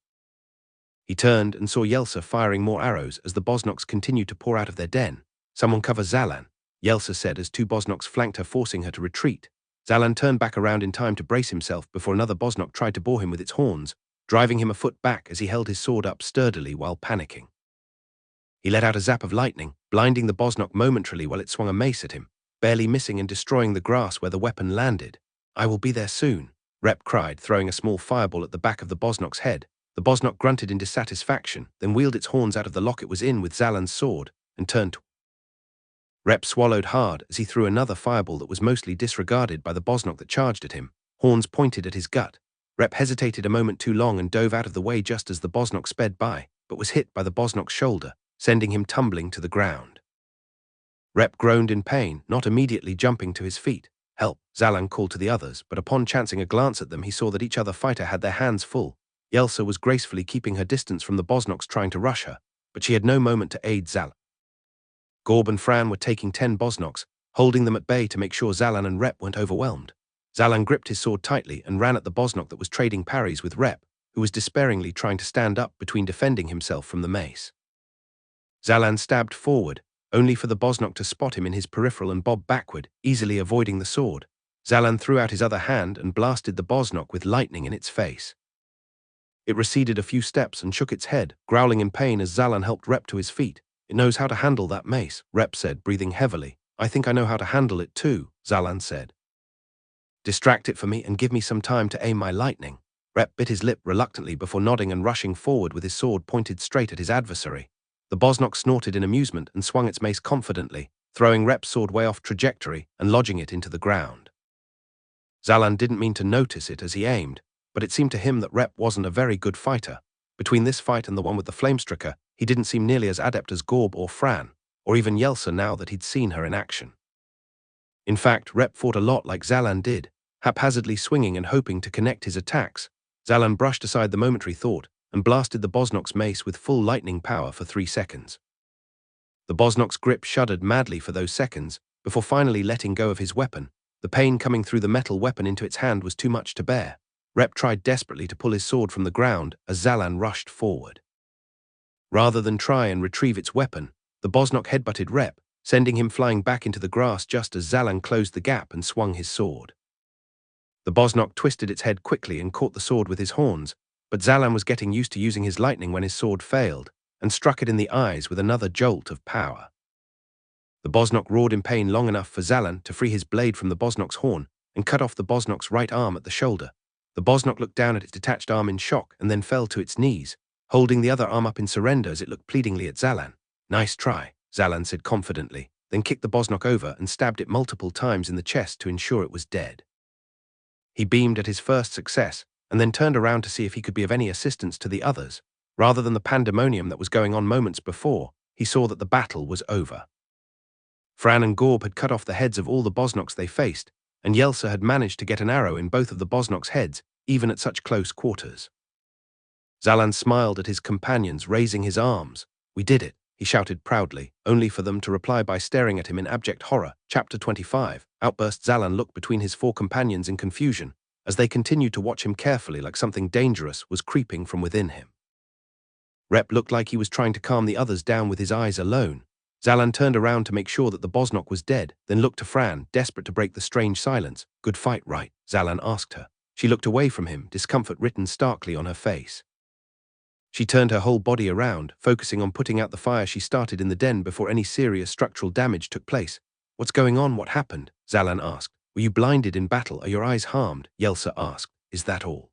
He turned and saw Yelsa firing more arrows as the Bosnoks continued to pour out of their den. "Someone cover Zalan," Yelsa said as two Bosnoks flanked her, forcing her to retreat. Zalan turned back around in time to brace himself before another Bosnok tried to bore him with its horns, driving him a foot back as he held his sword up sturdily while panicking. He let out a zap of lightning, blinding the Bosnok momentarily while it swung a mace at him, barely missing and destroying the grass where the weapon landed. "I will be there soon," Rep cried, throwing a small fireball at the back of the Bosnok's head. The Bosnok grunted in dissatisfaction, then wheeled its horns out of the lock it was in with Zalan's sword, and turned to Rep swallowed hard as he threw another fireball that was mostly disregarded by the Bosnok that charged at him, horns pointed at his gut. Rep hesitated a moment too long and dove out of the way just as the Bosnok sped by, but was hit by the Bosnok's shoulder, sending him tumbling to the ground. Rep groaned in pain, not immediately jumping to his feet. "Help," Zalan called to the others, but upon chancing a glance at them he saw that each other fighter had their hands full. Yelsa was gracefully keeping her distance from the Bosnoks trying to rush her, but she had no moment to aid Zalan. Gorb and Fran were taking 10 Bosnoks, holding them at bay to make sure Zalan and Rep weren't overwhelmed. Zalan gripped his sword tightly and ran at the Bosnok that was trading parries with Rep, who was despairingly trying to stand up between defending himself from the mace. Zalan stabbed forward, only for the Bosnok to spot him in his peripheral and bob backward, easily avoiding the sword. Zalan threw out his other hand and blasted the Bosnok with lightning in its face. It receded a few steps and shook its head, growling in pain as Zalan helped Rep to his feet. "It knows how to handle that mace," Rep said, breathing heavily. "I think I know how to handle it too," Zalan said. "Distract it for me and give me some time to aim my lightning." Rep bit his lip reluctantly before nodding and rushing forward with his sword pointed straight at his adversary. The Bosnok snorted in amusement and swung its mace confidently, throwing Rep's sword way off trajectory and lodging it into the ground. Zalan didn't mean to notice it as he aimed, but it seemed to him that Rep wasn't a very good fighter. Between this fight and the one with the flamestricker, he didn't seem nearly as adept as Gorb or Fran, or even Yelsa now that he'd seen her in action. In fact, Rep fought a lot like Zalan did, haphazardly swinging and hoping to connect his attacks. Zalan brushed aside the momentary thought and blasted the Bosnok's mace with full lightning power for 3 seconds. The Bosnok's grip shuddered madly for those seconds, before finally letting go of his weapon. The pain coming through the metal weapon into its hand was too much to bear. Rep tried desperately to pull his sword from the ground as Zalan rushed forward. Rather than try and retrieve its weapon, the Bosnok headbutted Rep, sending him flying back into the grass just as Zalan closed the gap and swung his sword. The Bosnok twisted its head quickly and caught the sword with his horns, but Zalan was getting used to using his lightning when his sword failed, and struck it in the eyes with another jolt of power. The Bosnok roared in pain long enough for Zalan to free his blade from the Bosnok's horn and cut off the Bosnok's right arm at the shoulder. The Bosnok looked down at its detached arm in shock and then fell to its knees, holding the other arm up in surrender as it looked pleadingly at Zalan. "Nice try," Zalan said confidently, then kicked the Bosnok over and stabbed it multiple times in the chest to ensure it was dead. He beamed at his first success and then turned around to see if he could be of any assistance to the others. Rather than the pandemonium that was going on moments before, he saw that the battle was over. Fran and Gorb had cut off the heads of all the Bosnoks they faced, and Yelsa had managed to get an arrow in both of the Bosnoks' heads, even at such close quarters. Zalan smiled at his companions, raising his arms. "We did it," he shouted proudly, only for them to reply by staring at him in abject horror. Chapter 25. Outburst. Zalan looked between his 4 companions in confusion, as they continued to watch him carefully like something dangerous was creeping from within him. Rep looked like he was trying to calm the others down with his eyes alone. Zalan turned around to make sure that the Bosnok was dead, then looked to Fran, desperate to break the strange silence. "Good fight, right?" Zalan asked her. She looked away from him, discomfort written starkly on her face. She turned her whole body around, focusing on putting out the fire she started in the den before any serious structural damage took place. "What's going on? What happened?" Zalan asked. "Were you blinded in battle? Are your eyes harmed?" Yelsa asked. "Is that all?"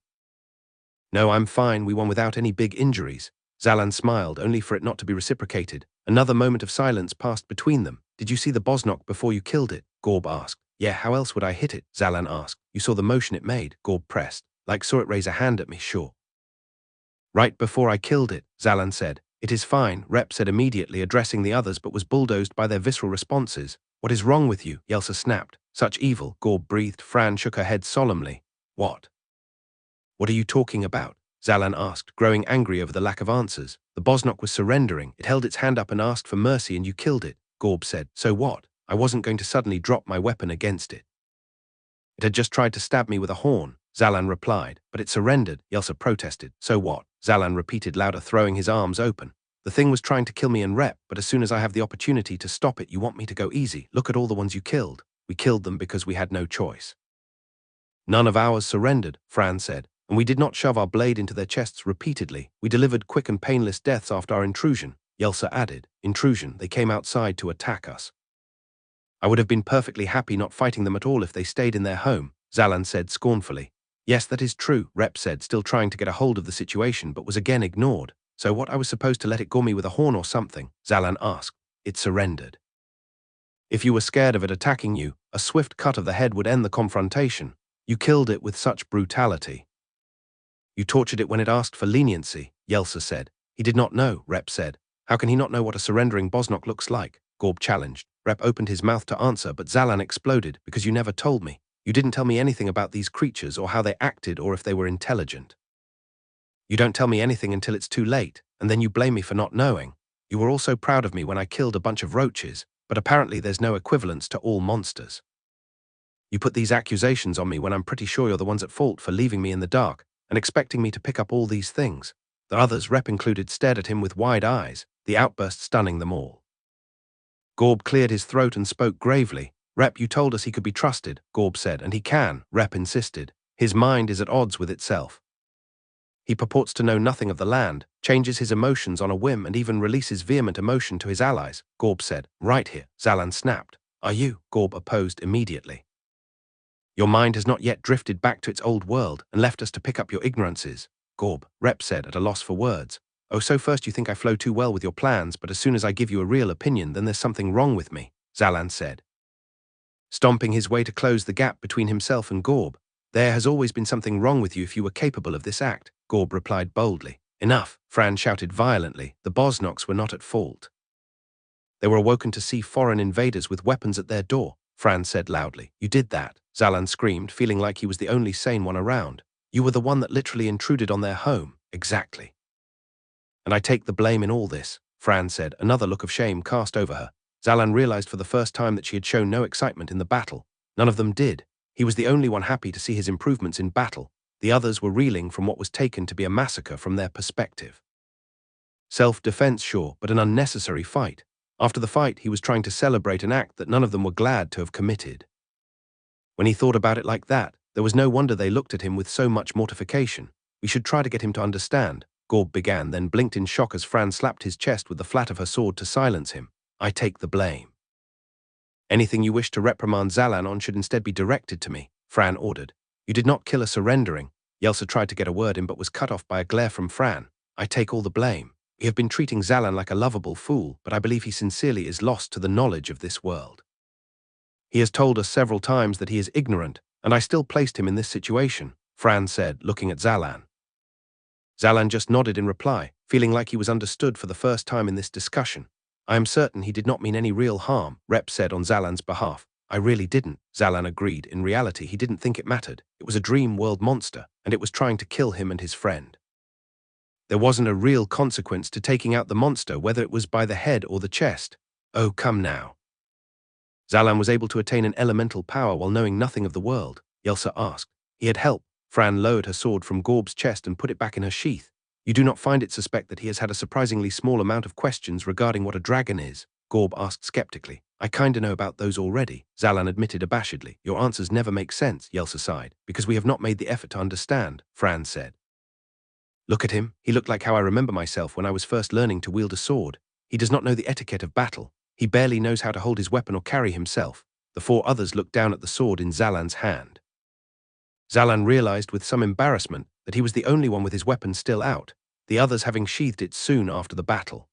"No, I'm fine. We won without any big injuries." Zalan smiled, only for it not to be reciprocated. Another moment of silence passed between them. "Did you see the Bosnok before you killed it?" Gorb asked. "Yeah, how else would I hit it?" Zalan asked. "You saw the motion it made," Gorb pressed. "Like saw it raise a hand at me, sure." "Right before I killed it," Zalan said. "It is fine," Rep said immediately, addressing the others but was bulldozed by their visceral responses. "What is wrong with you?" Yelsa snapped. "Such evil," Gorb breathed. Fran shook her head solemnly. "What? What are you talking about?" Zalan asked, growing angry over the lack of answers. "The Bosnok was surrendering. It held its hand up and asked for mercy and you killed it," Gorb said. "So what? I wasn't going to suddenly drop my weapon against it." "It had just tried to stab me with a horn," Zalan replied. "But it surrendered," Yelsa protested. "So what?" Zalan repeated louder, throwing his arms open. "The thing was trying to kill me and Rep, but as soon as I have the opportunity to stop it, you want me to go easy. Look at all the ones you killed. We killed them because we had no choice." "None of ours surrendered," Fran said, "and we did not shove our blade into their chests repeatedly. We delivered quick and painless deaths after our intrusion," Yelsa added. "Intrusion, they came outside to attack us. I would have been perfectly happy not fighting them at all if they stayed in their home," Zalan said scornfully. "Yes, that is true," Rep said, still trying to get a hold of the situation but was again ignored. "So what, I was supposed to let it gore me with a horn or something?" Zalan asked. "It surrendered. If you were scared of it attacking you, a swift cut of the head would end the confrontation. You killed it with such brutality. You tortured it when it asked for leniency," Yelsa said. "He did not know," Rep said. "How can he not know what a surrendering Bosnok looks like?" Gorb challenged. Rep opened his mouth to answer, but Zalan exploded. "Because you never told me. You didn't tell me anything about these creatures or how they acted or if they were intelligent. You don't tell me anything until it's too late, and then you blame me for not knowing. You were all so proud of me when I killed a bunch of roaches, but apparently there's no equivalence to all monsters. You put these accusations on me when I'm pretty sure you're the ones at fault for leaving me in the dark and expecting me to pick up all these things. The others, Rep included, stared at him with wide eyes, the outburst stunning them all. Gorb cleared his throat and spoke gravely. Rep, you told us he could be trusted, Gorb said, and he can, Rep insisted. His mind is at odds with itself. He purports to know nothing of the land, changes his emotions on a whim, and even releases vehement emotion to his allies, Gorb said. Right here, Zalan snapped. Are you? Gorb opposed immediately. Your mind has not yet drifted back to its old world and left us to pick up your ignorances, Gorb, Rep said, at a loss for words. Oh, so first you think I flow too well with your plans, but as soon as I give you a real opinion, then there's something wrong with me, Zalan said. Stomping his way to close the gap between himself and Gorb. There has always been something wrong with you if you were capable of this act, Gorb replied boldly. Enough, Fran shouted violently. The Bosnoks were not at fault. They were awoken to see foreign invaders with weapons at their door, Fran said loudly. You did that, Zalan screamed, feeling like he was the only sane one around. You were the one that literally intruded on their home. Exactly. And I take the blame in all this, Fran said, another look of shame cast over her. Zalan realized for the first time that she had shown no excitement in the battle. None of them did. He was the only one happy to see his improvements in battle. The others were reeling from what was taken to be a massacre from their perspective. Self-defense, sure, but an unnecessary fight. After the fight, he was trying to celebrate an act that none of them were glad to have committed. When he thought about it like that, there was no wonder they looked at him with so much mortification. We should try to get him to understand, Gorb began, then blinked in shock as Fran slapped his chest with the flat of her sword to silence him. I take the blame. Anything you wish to reprimand Zalan on should instead be directed to me, Fran ordered. You did not kill a surrendering. Yelsa tried to get a word in but was cut off by a glare from Fran. I take all the blame. We have been treating Zalan like a lovable fool, but I believe he sincerely is lost to the knowledge of this world. He has told us several times that he is ignorant, and I still placed him in this situation, Fran said, looking at Zalan. Zalan just nodded in reply, feeling like he was understood for the first time in this discussion. I am certain he did not mean any real harm, Rep said on Zalan's behalf. I really didn't, Zalan agreed. In reality, he didn't think it mattered. It was a dream world monster, and it was trying to kill him and his friend. There wasn't a real consequence to taking out the monster, whether it was by the head or the chest. Oh, come now. Zalan was able to attain an elemental power while knowing nothing of the world, Yelsa asked. He had help. Fran lowered her sword from Gorb's chest and put it back in her sheath. You do not find it suspect that he has had a surprisingly small amount of questions regarding what a dragon is? Gorb asked skeptically. I kinda know about those already, Zalan admitted abashedly. Your answers never make sense, Yelsa sighed. Because we have not made the effort to understand, Fran said. Look at him. He looked like how I remember myself when I was first learning to wield a sword. He does not know the etiquette of battle. He barely knows how to hold his weapon or carry himself. The four others looked down at the sword in Zalan's hand. Zalan realized with some embarrassment that he was the only one with his weapon still out, the others having sheathed it soon after the battle.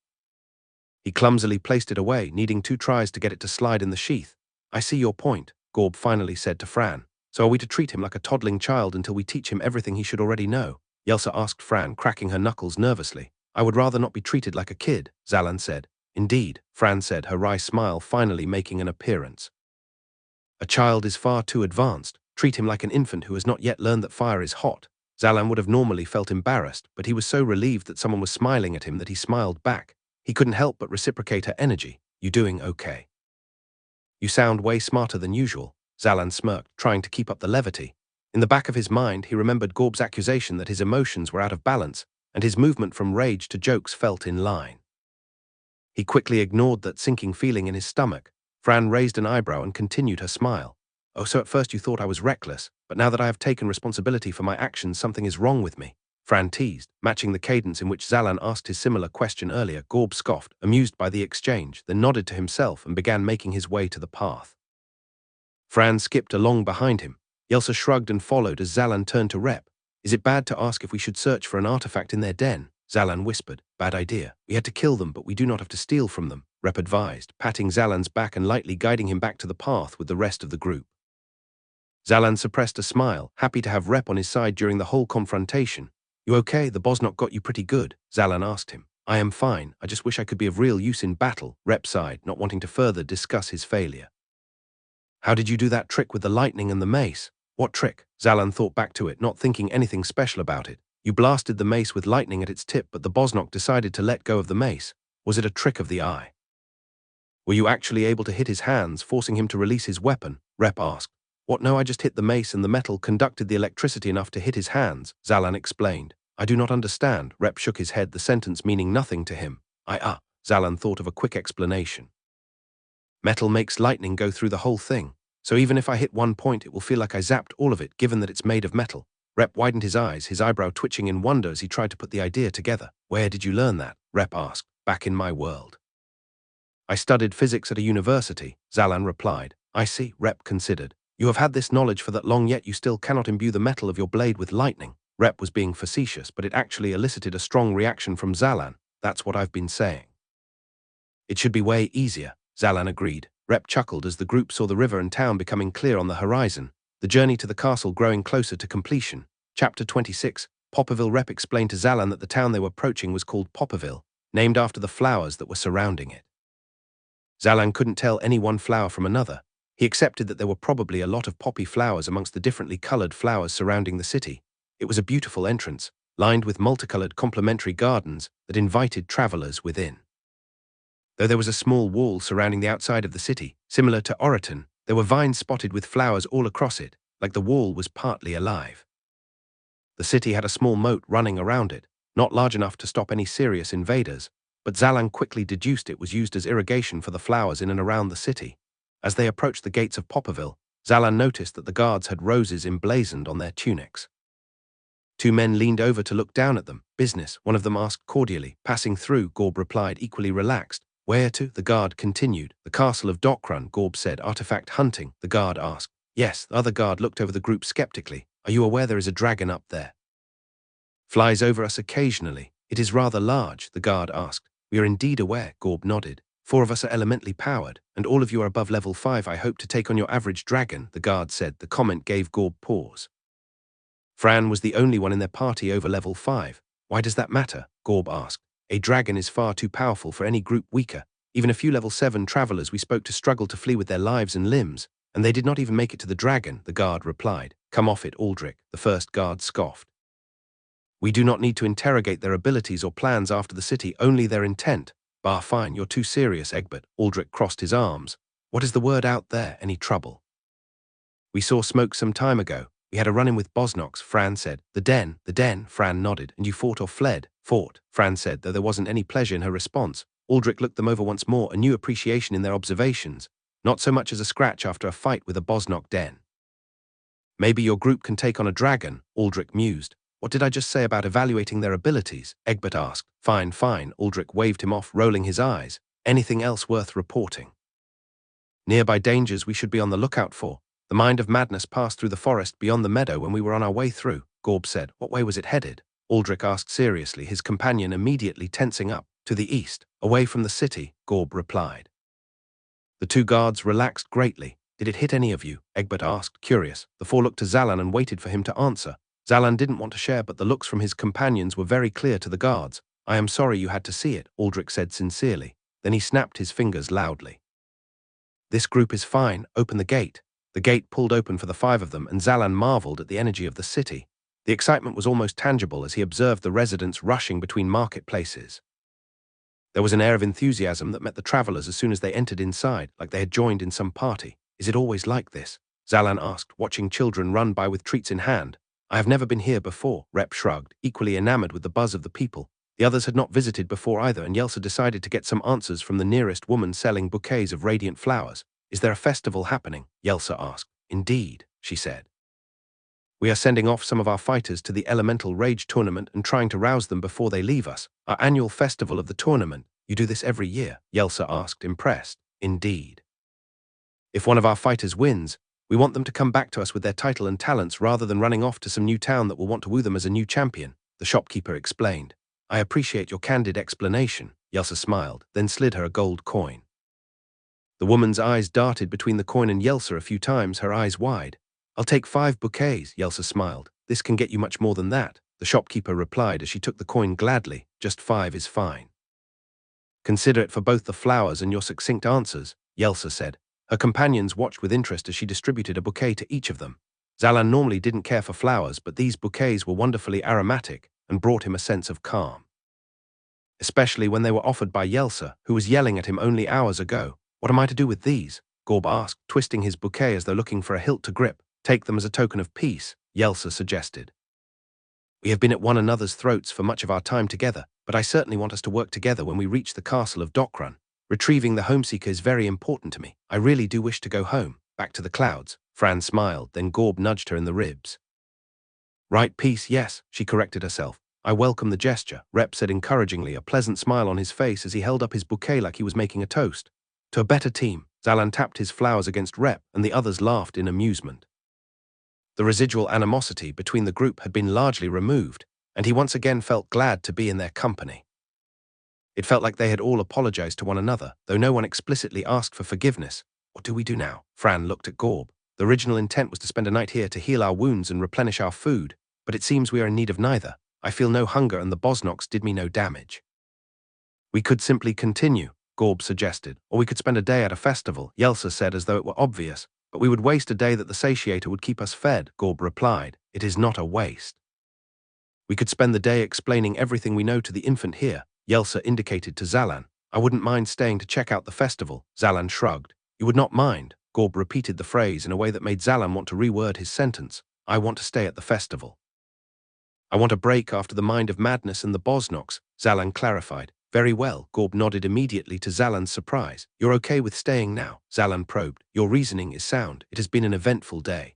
He clumsily placed it away, needing 2 tries to get it to slide in the sheath. I see your point, Gorb finally said to Fran. So are we to treat him like a toddling child until we teach him everything he should already know? Yelsa asked Fran, cracking her knuckles nervously. I would rather not be treated like a kid, Zalan said. Indeed, Fran said, her wry smile finally making an appearance. A child is far too advanced. Treat him like an infant who has not yet learned that fire is hot. Zalan would have normally felt embarrassed, but he was so relieved that someone was smiling at him that he smiled back. He couldn't help but reciprocate her energy. You doing okay? You sound way smarter than usual, Zalan smirked, trying to keep up the levity. In the back of his mind, he remembered Gorb's accusation that his emotions were out of balance, and his movement from rage to jokes felt in line. He quickly ignored that sinking feeling in his stomach. Fran raised an eyebrow and continued her smile. Oh, so at first you thought I was reckless, but now that I have taken responsibility for my actions, something is wrong with me, Fran teased, matching the cadence in which Zalan asked his similar question earlier. Gorb scoffed, amused by the exchange, then nodded to himself and began making his way to the path. Fran skipped along behind him. Yelsa shrugged and followed as Zalan turned to Rep. Is it bad to ask if we should search for an artifact in their den? Zalan whispered. Bad idea. We had to kill them, but we do not have to steal from them, Rep advised, patting Zalan's back and lightly guiding him back to the path with the rest of the group. Zalan suppressed a smile, happy to have Rep on his side during the whole confrontation. You okay? The Bosnok got you pretty good, Zalan asked him. I am fine. I just wish I could be of real use in battle, Rep sighed, not wanting to further discuss his failure. How did you do that trick with the lightning and the mace? What trick? Zalan thought back to it, not thinking anything special about it. You blasted the mace with lightning at its tip, but the Bosnok decided to let go of the mace. Was it a trick of the eye? Were you actually able to hit his hands, forcing him to release his weapon? Rep asked. What, no, I just hit the mace and the metal conducted the electricity enough to hit his hands, Zalan explained. I do not understand. Rep shook his head, the sentence meaning nothing to him. Zalan thought of a quick explanation. Metal makes lightning go through the whole thing, so even if I hit one point it will feel like I zapped all of it given that it's made of metal. Rep widened his eyes, his eyebrow twitching in wonder as he tried to put the idea together. Where did you learn that? Rep asked. Back in my world. I studied physics at a university, Zalan replied. I see, Rep considered. You have had this knowledge for that long, yet you still cannot imbue the metal of your blade with lightning. Rep was being facetious, but it actually elicited a strong reaction from Zalan. That's what I've been saying. It should be way easier, Zalan agreed. Rep chuckled as the group saw the river and town becoming clear on the horizon, the journey to the castle growing closer to completion. Chapter 26, Popperville. Rep explained to Zalan that the town they were approaching was called Popperville, named after the flowers that were surrounding it. Zalan couldn't tell any one flower from another. He accepted that there were probably a lot of poppy flowers amongst the differently colored flowers surrounding the city. It was a beautiful entrance, lined with multicolored complementary gardens that invited travelers within. Though there was a small wall surrounding the outside of the city, similar to Oriton, there were vines spotted with flowers all across it, like the wall was partly alive. The city had a small moat running around it, not large enough to stop any serious invaders, but Zalan quickly deduced it was used as irrigation for the flowers in and around the city. As they approached the gates of Popperville, Zalan noticed that the guards had roses emblazoned on their tunics. Two men leaned over to look down at them. Business, one of them asked cordially. Passing through, Gorb replied, equally relaxed. Where to? The guard continued. The castle of Dockrun, Gorb said. Artifact hunting, the guard asked. Yes, the other guard looked over the group skeptically. Are you aware there is a dragon up there? Flies over us occasionally. It is rather large, the guard asked. We are indeed aware, Gorb nodded. 4 of us are elementally powered, and all of you are above level 5. I hope to take on your average dragon, the guard said. The comment gave Gorb pause. Fran was the only one in their party over level 5. Why does that matter? Gorb asked. A dragon is far too powerful for any group weaker. Even a few level 7 travelers we spoke to struggled to flee with their lives and limbs, and they did not even make it to the dragon, the guard replied. Come off it, Aldrich, the first guard scoffed. We do not need to interrogate their abilities or plans after the city, only their intent. Bah, fine, you're too serious, Egbert. Aldrich crossed his arms. What is the word out there? Any trouble? We saw smoke some time ago. We had a run-in with Bosnox, Fran said. The den, Fran nodded. And you fought or fled? Fought, Fran said, though there wasn't any pleasure in her response. Aldrich looked them over once more, a new appreciation in their observations. Not so much as a scratch after a fight with a Bosnox den. Maybe your group can take on a dragon, Aldrich mused. What did I just say about evaluating their abilities? Egbert asked. Fine, Aldrich waved him off, rolling his eyes. Anything else worth reporting? Nearby dangers we should be on the lookout for. The mind of madness passed through the forest beyond the meadow when we were on our way through, Gorb said. What way was it headed? Aldrich asked seriously, his companion immediately tensing up. To the east, away from the city, Gorb replied. The 2 guards relaxed greatly. Did it hit any of you? Egbert asked, curious. The 4 looked to Zalan and waited for him to answer. Zalan didn't want to share, but the looks from his companions were very clear to the guards. I am sorry you had to see it, Aldrich said sincerely. Then he snapped his fingers loudly. This group is fine. Open the gate. The gate pulled open for the 5 of them, and Zalan marveled at the energy of the city. The excitement was almost tangible as he observed the residents rushing between marketplaces. There was an air of enthusiasm that met the travelers as soon as they entered inside, like they had joined in some party. Is it always like this? Zalan asked, watching children run by with treats in hand. I have never been here before, Rep shrugged, equally enamored with the buzz of the people. The others had not visited before either, and Yelsa decided to get some answers from the nearest woman selling bouquets of radiant flowers. Is there a festival happening? Yelsa asked. Indeed, she said. We are sending off some of our fighters to the Elemental Rage tournament and trying to rouse them before they leave us. Our annual festival of the tournament. You do this every year? Yelsa asked, impressed. Indeed. If one of our fighters wins, we want them to come back to us with their title and talents rather than running off to some new town that will want to woo them as a new champion, the shopkeeper explained. I appreciate your candid explanation, Yelsa smiled, then slid her a gold coin. The woman's eyes darted between the coin and Yelsa a few times, her eyes wide. I'll take 5 bouquets, Yelsa smiled. This can get you much more than that, the shopkeeper replied as she took the coin gladly. Just 5 is fine. Consider it for both the flowers and your succinct answers, Yelsa said. Her companions watched with interest as she distributed a bouquet to each of them. Zalan normally didn't care for flowers, but these bouquets were wonderfully aromatic and brought him a sense of calm. Especially when they were offered by Yelsa, who was yelling at him only hours ago. What am I to do with these? Gorb asked, twisting his bouquet as though looking for a hilt to grip. Take them as a token of peace, Yelsa suggested. We have been at one another's throats for much of our time together, but I certainly want us to work together when we reach the castle of Dockrun. Retrieving the Homeseeker is very important to me. I really do wish to go home, back to the clouds. Fran smiled, then Gorb nudged her in the ribs. Right, peace, yes, she corrected herself. I welcome the gesture, Rep said encouragingly, a pleasant smile on his face as he held up his bouquet like he was making a toast. To a better team. Zalan tapped his flowers against Rep, and the others laughed in amusement. The residual animosity between the group had been largely removed, and he once again felt glad to be in their company. It felt like they had all apologized to one another, though no one explicitly asked for forgiveness. What do we do now? Fran looked at Gorb. The original intent was to spend a night here to heal our wounds and replenish our food, but it seems we are in need of neither. I feel no hunger and the Bosnoks did me no damage. We could simply continue, Gorb suggested, or we could spend a day at a festival, Yelsa said as though it were obvious. But we would waste a day that the satiator would keep us fed, Gorb replied. It is not a waste. We could spend the day explaining everything we know to the infant here, Yelsa indicated to Zalan. I wouldn't mind staying to check out the festival, Zalan shrugged. You would not mind, Gorb repeated the phrase in a way that made Zalan want to reword his sentence. I want to stay at the festival. I want a break after the Mind of Madness and the Bosnoks, Zalan clarified. Very well, Gorb nodded immediately to Zalan's surprise. You're okay with staying now? Zalan probed. Your reasoning is sound. It has been an eventful day.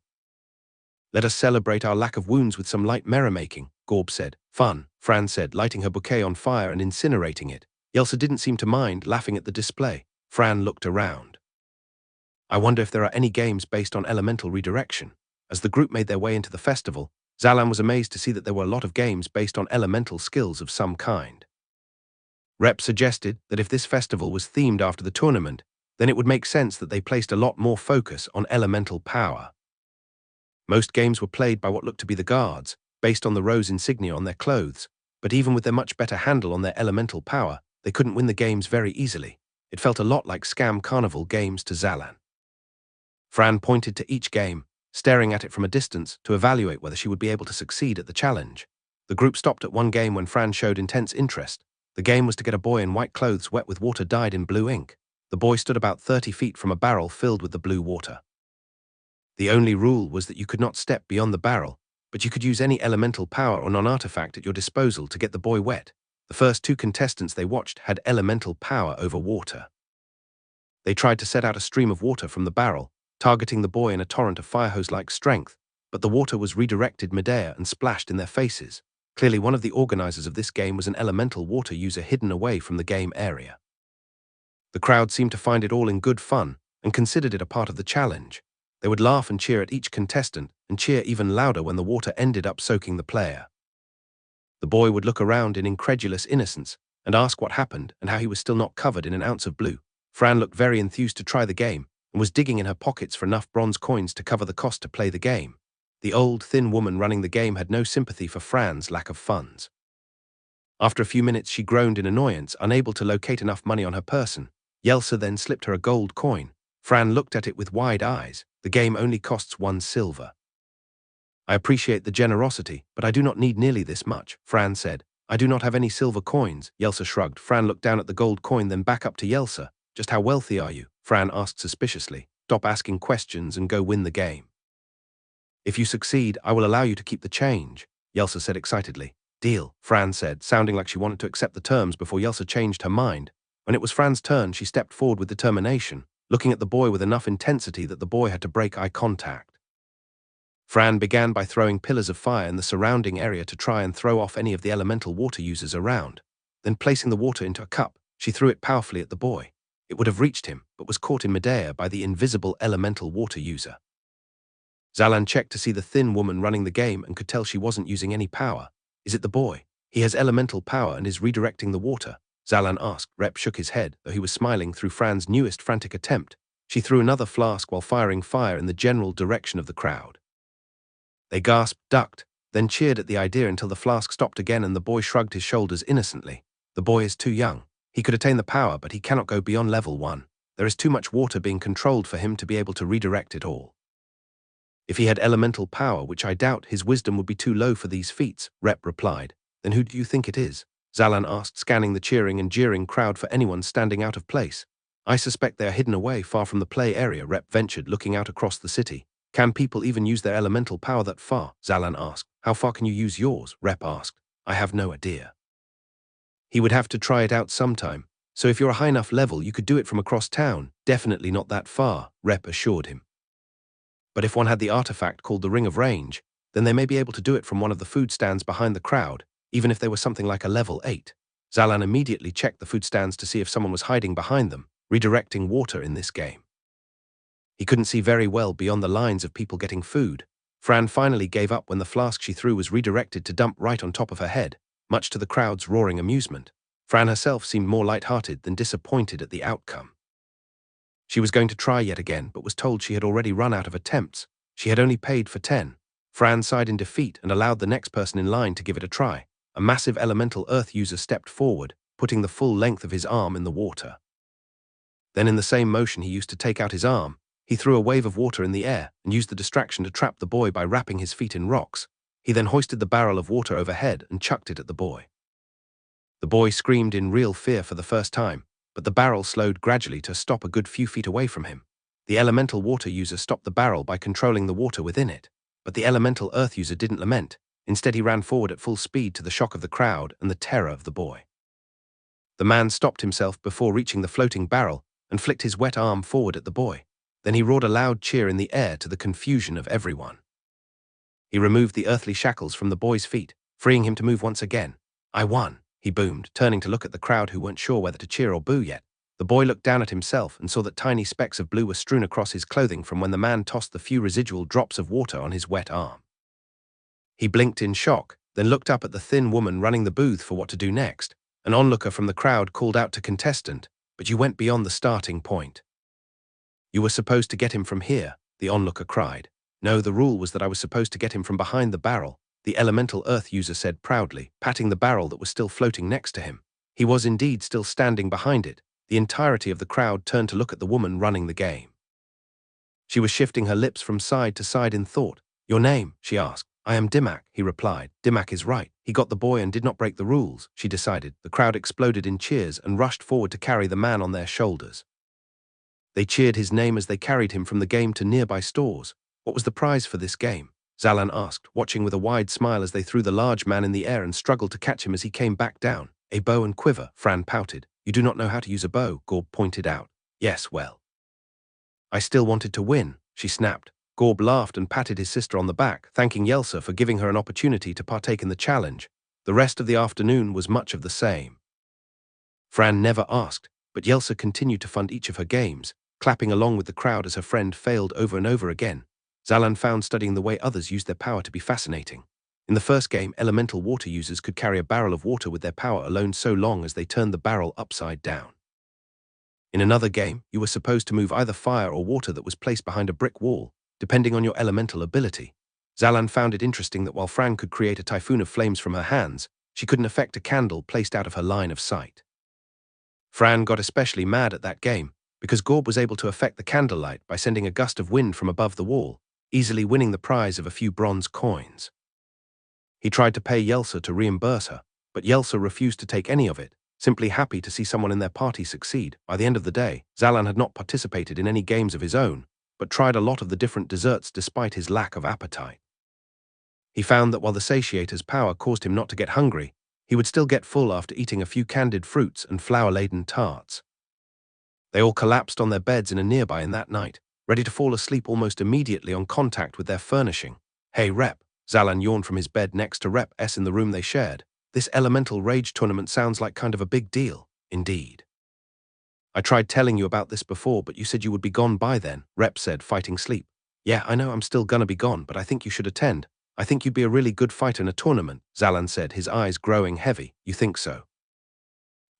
Let us celebrate our lack of wounds with some light merrymaking, Gorb said. Fun, Fran said, lighting her bouquet on fire and incinerating it. Yelsa didn't seem to mind, laughing at the display. Fran looked around. I wonder if there are any games based on elemental redirection. As the group made their way into the festival, Zalan was amazed to see that there were a lot of games based on elemental skills of some kind. Rep suggested that if this festival was themed after the tournament, then it would make sense that they placed a lot more focus on elemental power. Most games were played by what looked to be the guards, based on the rose insignia on their clothes, but even with their much better handle on their elemental power, they couldn't win the games very easily. It felt a lot like Scam Carnival games to Zalan. Fran pointed to each game, staring at it from a distance to evaluate whether she would be able to succeed at the challenge. The group stopped at one game when Fran showed intense interest. The game was to get a boy in white clothes wet with water dyed in blue ink. The boy stood about 30 feet from a barrel filled with the blue water. The only rule was that you could not step beyond the barrel, but you could use any elemental power or non-artifact at your disposal to get the boy wet. The first two contestants they watched had elemental power over water. They tried to set out a stream of water from the barrel, targeting the boy in a torrent of firehose-like strength, but the water was redirected midair and splashed in their faces. Clearly, one of the organizers of this game was an elemental water user hidden away from the game area. The crowd seemed to find it all in good fun and considered it a part of the challenge. They would laugh and cheer at each contestant and cheer even louder when the water ended up soaking the player. The boy would look around in incredulous innocence and ask what happened and how he was still not covered in an ounce of blue. Fran looked very enthused to try the game and was digging in her pockets for enough bronze coins to cover the cost to play the game. The old, thin woman running the game had no sympathy for Fran's lack of funds. After a few minutes, she groaned in annoyance, unable to locate enough money on her person. Yelsa then slipped her a gold coin. Fran looked at it with wide eyes. The game only costs 1 silver. I appreciate the generosity, but I do not need nearly this much, Fran said. I do not have any silver coins, Yelsa shrugged. Fran looked down at the gold coin, then back up to Yelsa. Just how wealthy are you? Fran asked suspiciously. Stop asking questions and go win the game. If you succeed, I will allow you to keep the change, Yelsa said excitedly. Deal, Fran said, sounding like she wanted to accept the terms before Yelsa changed her mind. When it was Fran's turn, she stepped forward with determination, looking at the boy with enough intensity that the boy had to break eye contact. Fran began by throwing pillars of fire in the surrounding area to try and throw off any of the elemental water users around. Then placing the water into a cup, she threw it powerfully at the boy. It would have reached him, but was caught in midair by the invisible elemental water user. Zalan checked to see the thin woman running the game and could tell she wasn't using any power. Is it the boy? He has elemental power and is redirecting the water, Zalan asked. Rep shook his head, though he was smiling through Fran's newest frantic attempt. She threw another flask while firing fire in the general direction of the crowd. They gasped, ducked, then cheered at the idea until the flask stopped again and the boy shrugged his shoulders innocently. The boy is too young. He could attain the power, but he cannot go beyond level 1. There is too much water being controlled for him to be able to redirect it all. If he had elemental power, which I doubt, his wisdom would be too low for these feats, Rep replied. Then who do you think it is? Zalan asked, scanning the cheering and jeering crowd for anyone standing out of place. I suspect they are hidden away far from the play area, Rep ventured, looking out across the city. Can people even use their elemental power that far? Zalan asked. How far can you use yours? Rep asked. I have no idea. He would have to try it out sometime, so if you're a high enough level you could do it from across town. Definitely not that far, Rep assured him. But if one had the artifact called the Ring of Range, then they may be able to do it from one of the food stands behind the crowd, even if they were something like a level 8. Zalan immediately checked the food stands to see if someone was hiding behind them, redirecting water in this game. He couldn't see very well beyond the lines of people getting food. Fran finally gave up when the flask she threw was redirected to dump right on top of her head, much to the crowd's roaring amusement. Fran herself seemed more light-hearted than disappointed at the outcome. She was going to try yet again, but was told she had already run out of attempts. She had only paid for 10. Fran sighed in defeat and allowed the next person in line to give it a try. A massive elemental earth user stepped forward, putting the full length of his arm in the water. Then in the same motion he used to take out his arm, he threw a wave of water in the air and used the distraction to trap the boy by wrapping his feet in rocks. He then hoisted the barrel of water overhead and chucked it at the boy. The boy screamed in real fear for the first time, but the barrel slowed gradually to stop a good few feet away from him. The elemental water user stopped the barrel by controlling the water within it, but the elemental earth user didn't lament. Instead he ran forward at full speed to the shock of the crowd and the terror of the boy. The man stopped himself before reaching the floating barrel and flicked his wet arm forward at the boy. Then he roared a loud cheer in the air to the confusion of everyone. He removed the earthly shackles from the boy's feet, freeing him to move once again. I won, he boomed, turning to look at the crowd who weren't sure whether to cheer or boo yet. The boy looked down at himself and saw that tiny specks of blue were strewn across his clothing from when the man tossed the few residual drops of water on his wet arm. He blinked in shock, then looked up at the thin woman running the booth for what to do next. An onlooker from the crowd called out to contestant, but you went beyond the starting point. You were supposed to get him from here, the onlooker cried. No, the rule was that I was supposed to get him from behind the barrel, the elemental earth user said proudly, patting the barrel that was still floating next to him. He was indeed still standing behind it. The entirety of the crowd turned to look at the woman running the game. She was shifting her lips from side to side in thought. Your name? She asked. I am Dimak, he replied. Dimak is right. He got the boy and did not break the rules, she decided. The crowd exploded in cheers and rushed forward to carry the man on their shoulders. They cheered his name as they carried him from the game to nearby stores. What was the prize for this game? Zalan asked, watching with a wide smile as they threw the large man in the air and struggled to catch him as he came back down. A bow and quiver, Fran pouted. You do not know how to use a bow, Gorb pointed out. Yes, well. I still wanted to win, she snapped. Gorb laughed and patted his sister on the back, thanking Yelsa for giving her an opportunity to partake in the challenge. The rest of the afternoon was much of the same. Fran never asked, but Yelsa continued to fund each of her games, clapping along with the crowd as her friend failed over and over again. Zalan found studying the way others used their power to be fascinating. In the first game, elemental water users could carry a barrel of water with their power alone so long as they turned the barrel upside down. In another game, you were supposed to move either fire or water that was placed behind a brick wall, depending on your elemental ability. Zalan found it interesting that while Fran could create a typhoon of flames from her hands, she couldn't affect a candle placed out of her line of sight. Fran got especially mad at that game, because Gorb was able to affect the candlelight by sending a gust of wind from above the wall, easily winning the prize of a few bronze coins. He tried to pay Yelsa to reimburse her, but Yelsa refused to take any of it, simply happy to see someone in their party succeed. By the end of the day, Zalan had not participated in any games of his own, but tried a lot of the different desserts despite his lack of appetite. He found that while the satiator's power caused him not to get hungry, he would still get full after eating a few candied fruits and flour-laden tarts. They all collapsed on their beds in a nearby inn that night, ready to fall asleep almost immediately on contact with their furnishing. Hey Rep, Zalan yawned from his bed next to Rep S in the room they shared. This elemental rage tournament sounds like kind of a big deal, indeed. I tried telling you about this before, but you said you would be gone by then, Rep said, fighting sleep. Yeah, I know I'm still gonna be gone, but I think you should attend. I think you'd be a really good fighter in a tournament, Zalan said, his eyes growing heavy. You think so?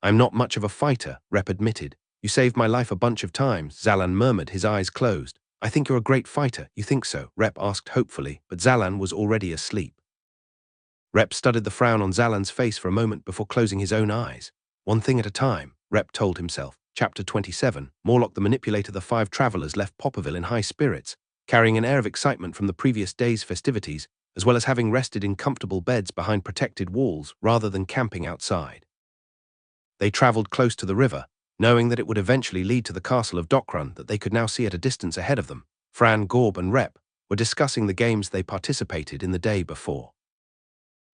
I'm not much of a fighter, Rep admitted. You saved my life a bunch of times, Zalan murmured, his eyes closed. I think you're a great fighter, you think so? Rep asked hopefully, but Zalan was already asleep. Rep studied the frown on Zalan's face for a moment before closing his own eyes. One thing at a time, Rep told himself. Chapter 27, Morlock the Manipulator. The 5 travelers left Popperville in high spirits, carrying an air of excitement from the previous day's festivities, as well as having rested in comfortable beds behind protected walls rather than camping outside. They traveled close to the river, Knowing that it would eventually lead to the castle of Dokran that they could now see at a distance ahead of them, Fran, Gorb, and Rep were discussing the games they participated in the day before.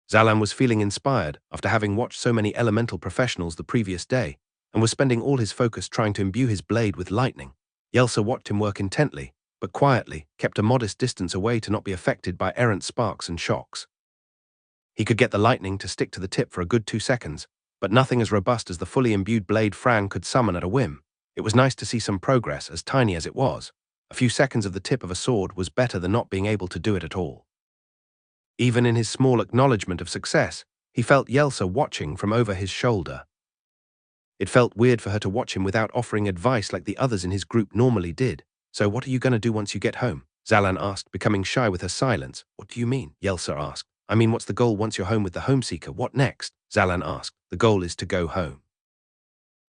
Zalan was feeling inspired after having watched so many elemental professionals the previous day, and was spending all his focus trying to imbue his blade with lightning. Yelsa watched him work intently, but quietly kept a modest distance away to not be affected by errant sparks and shocks. He could get the lightning to stick to the tip for a good 2 seconds, but nothing as robust as the fully imbued blade Fran could summon at a whim. It was nice to see some progress, as tiny as it was. A few seconds of the tip of a sword was better than not being able to do it at all. Even in his small acknowledgement of success, he felt Yelsa watching from over his shoulder. It felt weird for her to watch him without offering advice like the others in his group normally did. "So what are you going to do once you get home?" Zalan asked, becoming shy with her silence. "What do you mean?" Yelsa asked. "I mean, what's the goal once you're home with the Homeseeker? What next?" Zalan asked. "The goal is to go home."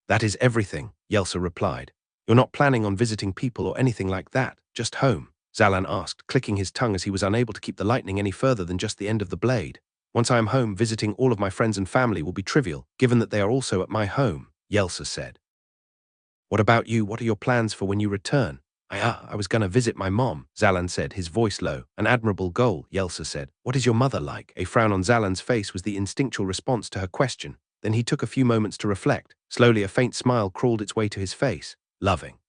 "That is everything," Yelsa replied. "You're not planning on visiting people or anything like that, just home?" Zalan asked, clicking his tongue as he was unable to keep the lightning any further than just the end of the blade. "Once I am home, visiting all of my friends and family will be trivial, given that they are also at my home," Yelsa said. "What about you? What are your plans for when you return?" I was gonna visit my mom," Zalan said, his voice low. "An admirable goal," Yelsa said. "What is your mother like?" A frown on Zalan's face was the instinctual response to her question. Then he took a few moments to reflect. Slowly a faint smile crawled its way to his face. "Loving.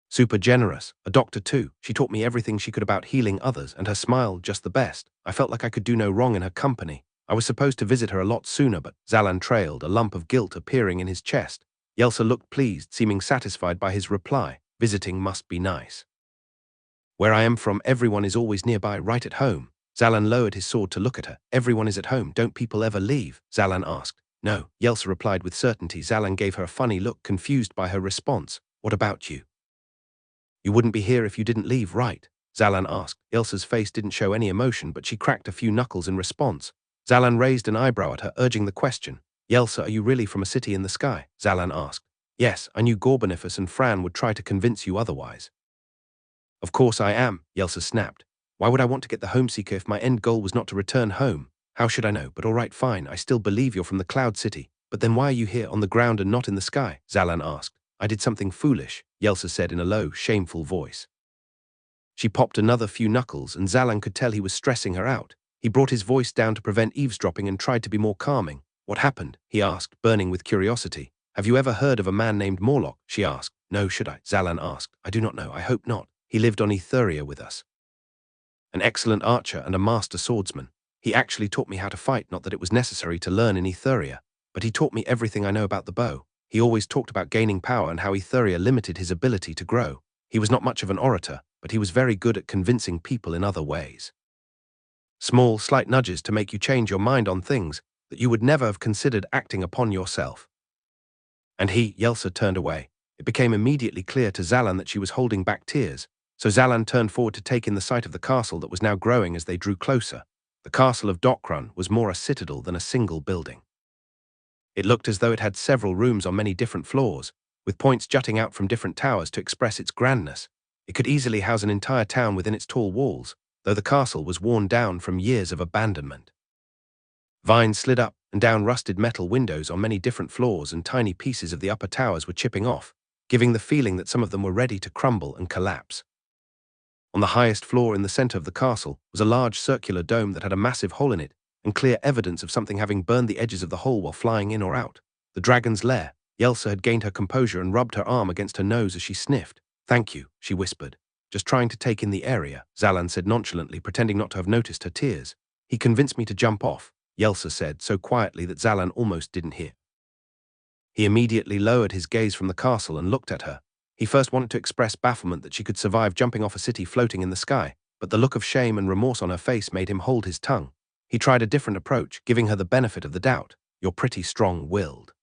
Super generous. A doctor too. She taught me everything she could about healing others, and her smile just the best. I felt like I could do no wrong in her company. I was supposed to visit her a lot sooner, but..." Zalan trailed, a lump of guilt appearing in his chest. Yelsa looked pleased, seeming satisfied by his reply. "Visiting must be nice. Where I am from, everyone is always nearby, right at home." Zalan lowered his sword to look at her. "Everyone is at home. Don't people ever leave?" Zalan asked. "No," Yelsa replied with certainty. Zalan gave her a funny look, confused by her response. "What about you? You wouldn't be here if you didn't leave, right?" Zalan asked. Yelsa's face didn't show any emotion, but she cracked a few knuckles in response. Zalan raised an eyebrow at her, urging the question. "Yelsa, are you really from a city in the sky?" Zalan asked. "Yes, I knew Gorbonifus and Fran would try to convince you otherwise." "Of course I am," Yelsa snapped. "Why would I want to get the Homeseeker if my end goal was not to return home? How should I know? But all right, fine, I still believe you're from the Cloud City. But then why are you here on the ground and not in the sky?" Zalan asked. "I did something foolish," Yelsa said in a low, shameful voice. She popped another few knuckles, and Zalan could tell he was stressing her out. He brought his voice down to prevent eavesdropping and tried to be more calming. "What happened?" he asked, burning with curiosity. "Have you ever heard of a man named Morlock?" she asked. "No, should I?" Zalan asked. "I do not know. I hope not. He lived on Etheria with us. An excellent archer and a master swordsman. He actually taught me how to fight, not that it was necessary to learn in Etheria, but he taught me everything I know about the bow. He always talked about gaining power and how Etheria limited his ability to grow. He was not much of an orator, but he was very good at convincing people in other ways. Small, slight nudges to make you change your mind on things that you would never have considered acting upon yourself." And Yelsa turned away. It became immediately clear to Zalan that she was holding back tears, so Zalan turned forward to take in the sight of the castle that was now growing as they drew closer. The castle of Dokran was more a citadel than a single building. It looked as though it had several rooms on many different floors, with points jutting out from different towers to express its grandness. It could easily house an entire town within its tall walls, though the castle was worn down from years of abandonment. Vines slid up and down rusted metal windows on many different floors, and tiny pieces of the upper towers were chipping off, giving the feeling that some of them were ready to crumble and collapse. On the highest floor in the center of the castle was a large circular dome that had a massive hole in it, and clear evidence of something having burned the edges of the hole while flying in or out. The dragon's lair. Yelsa had gained her composure and rubbed her arm against her nose as she sniffed. "Thank you," she whispered. "Just trying to take in the area," Zalan said nonchalantly, pretending not to have noticed her tears. "He convinced me to jump off," Yelsa said, so quietly that Zalan almost didn't hear. He immediately lowered his gaze from the castle and looked at her. He first wanted to express bafflement that she could survive jumping off a city floating in the sky, but the look of shame and remorse on her face made him hold his tongue. He tried a different approach, giving her the benefit of the doubt. "You're pretty strong-willed."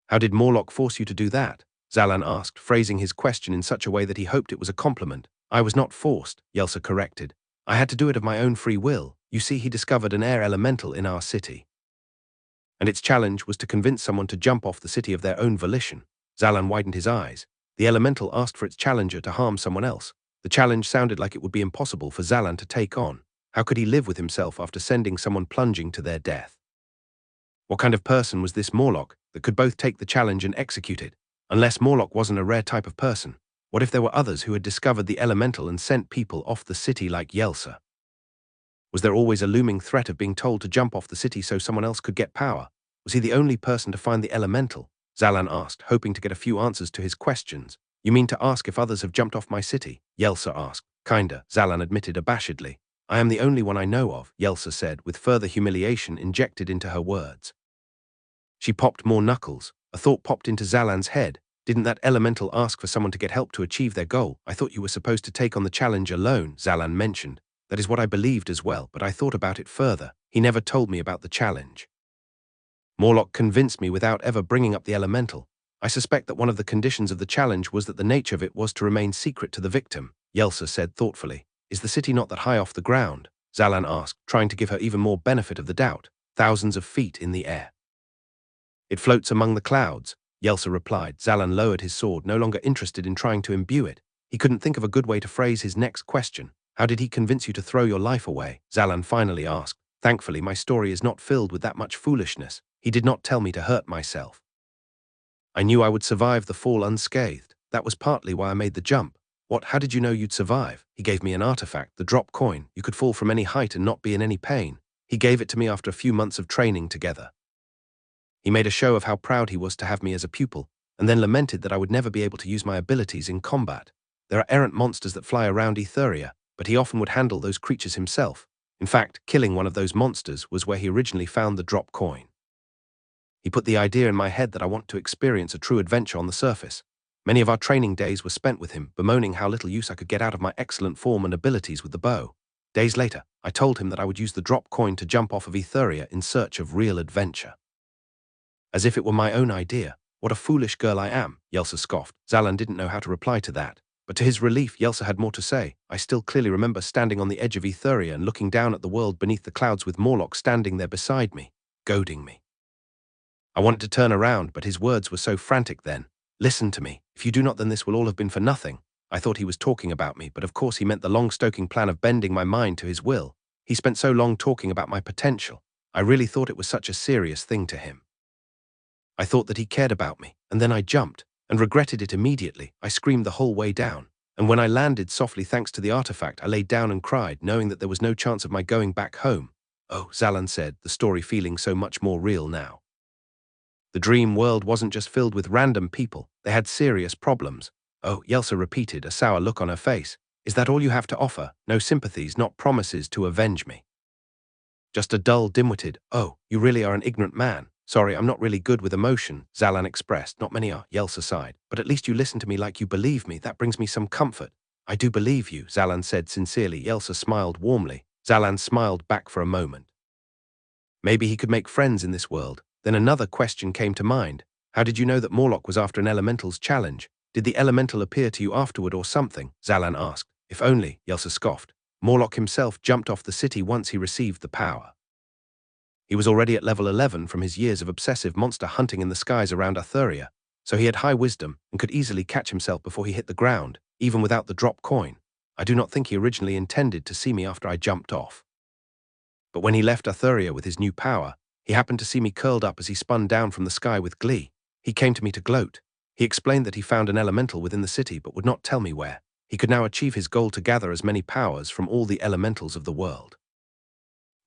"How did Morlock force you to do that?" Zalan asked, phrasing his question in such a way that he hoped it was a compliment. "I was not forced," Yelsa corrected. "I had to do it of my own free will. You see, he discovered an air elemental in our city, and its challenge was to convince someone to jump off the city of their own volition." Zalan widened his eyes. The elemental asked for its challenger to harm someone else. The challenge sounded like it would be impossible for Zalan to take on. How could he live with himself after sending someone plunging to their death? What kind of person was this Morlock that could both take the challenge and execute it? Unless Morlock wasn't a rare type of person, what if there were others who had discovered the elemental and sent people off the city like Yelsa? Was there always a looming threat of being told to jump off the city so someone else could get power? Was he the only person to find the elemental? Zalan asked, hoping to get a few answers to his questions. You mean to ask if others have jumped off my city? Yelsa asked. Kinda, Zalan admitted abashedly. I am the only one I know of, Yelsa said, with further humiliation injected into her words. She popped more knuckles. A thought popped into Zalan's head. Didn't that elemental ask for someone to get help to achieve their goal? I thought you were supposed to take on the challenge alone, Zalan mentioned. That is what I believed as well, but I thought about it further. He never told me about the challenge. Morlock convinced me without ever bringing up the elemental. I suspect that one of the conditions of the challenge was that the nature of it was to remain secret to the victim, Yelsa said thoughtfully. Is the city not that high off the ground? Zalan asked, trying to give her even more benefit of the doubt. Thousands of feet in the air. It floats among the clouds, Yelsa replied. Zalan lowered his sword, no longer interested in trying to imbue it. He couldn't think of a good way to phrase his next question. How did he convince you to throw your life away? Zalan finally asked. Thankfully, my story is not filled with that much foolishness. He did not tell me to hurt myself. I knew I would survive the fall unscathed. That was partly why I made the jump. What, how did you know you'd survive? He gave me an artifact, the drop coin. You could fall from any height and not be in any pain. He gave it to me after a few months of training together. He made a show of how proud he was to have me as a pupil, and then lamented that I would never be able to use my abilities in combat. There are errant monsters that fly around Etheria, but he often would handle those creatures himself. In fact, killing one of those monsters was where he originally found the drop coin. He put the idea in my head that I want to experience a true adventure on the surface. Many of our training days were spent with him, bemoaning how little use I could get out of my excellent form and abilities with the bow. Days later, I told him that I would use the drop coin to jump off of Etheria in search of real adventure. As if it were my own idea. What a foolish girl I am, Yelsa scoffed. Zalan didn't know how to reply to that. But to his relief, Yelsa had more to say. I still clearly remember standing on the edge of Etheria and looking down at the world beneath the clouds with Morlock standing there beside me, goading me. I wanted to turn around, but his words were so frantic then. Listen to me. If you do not, then this will all have been for nothing. I thought he was talking about me, but of course he meant the long-stoking plan of bending my mind to his will. He spent so long talking about my potential. I really thought it was such a serious thing to him. I thought that he cared about me, and then I jumped, and regretted it immediately. I screamed the whole way down. And when I landed softly thanks to the artifact, I laid down and cried, knowing that there was no chance of my going back home. Oh, Zalan said, the story feeling so much more real now. The dream world wasn't just filled with random people. They had serious problems. Oh, Yelsa repeated, a sour look on her face. Is that all you have to offer? No sympathies, not promises to avenge me? Just a dull, dim-witted, oh, you really are an ignorant man. Sorry, I'm not really good with emotion, Zalan expressed. Not many are, Yelsa sighed. But at least you listen to me like you believe me. That brings me some comfort. I do believe you, Zalan said sincerely. Yelsa smiled warmly. Zalan smiled back for a moment. Maybe he could make friends in this world. Then another question came to mind. How did you know that Morlock was after an elemental's challenge? Did the elemental appear to you afterward or something? Zalan asked. If only, Yelsa scoffed. Morlock himself jumped off the city once he received the power. He was already at level 11 from his years of obsessive monster hunting in the skies around Etheria, so he had high wisdom and could easily catch himself before he hit the ground, even without the drop coin. I do not think he originally intended to see me after I jumped off. But when he left Etheria with his new power, he happened to see me curled up as he spun down from the sky with glee. He came to me to gloat. He explained that he found an elemental within the city but would not tell me where. He could now achieve his goal to gather as many powers from all the elementals of the world.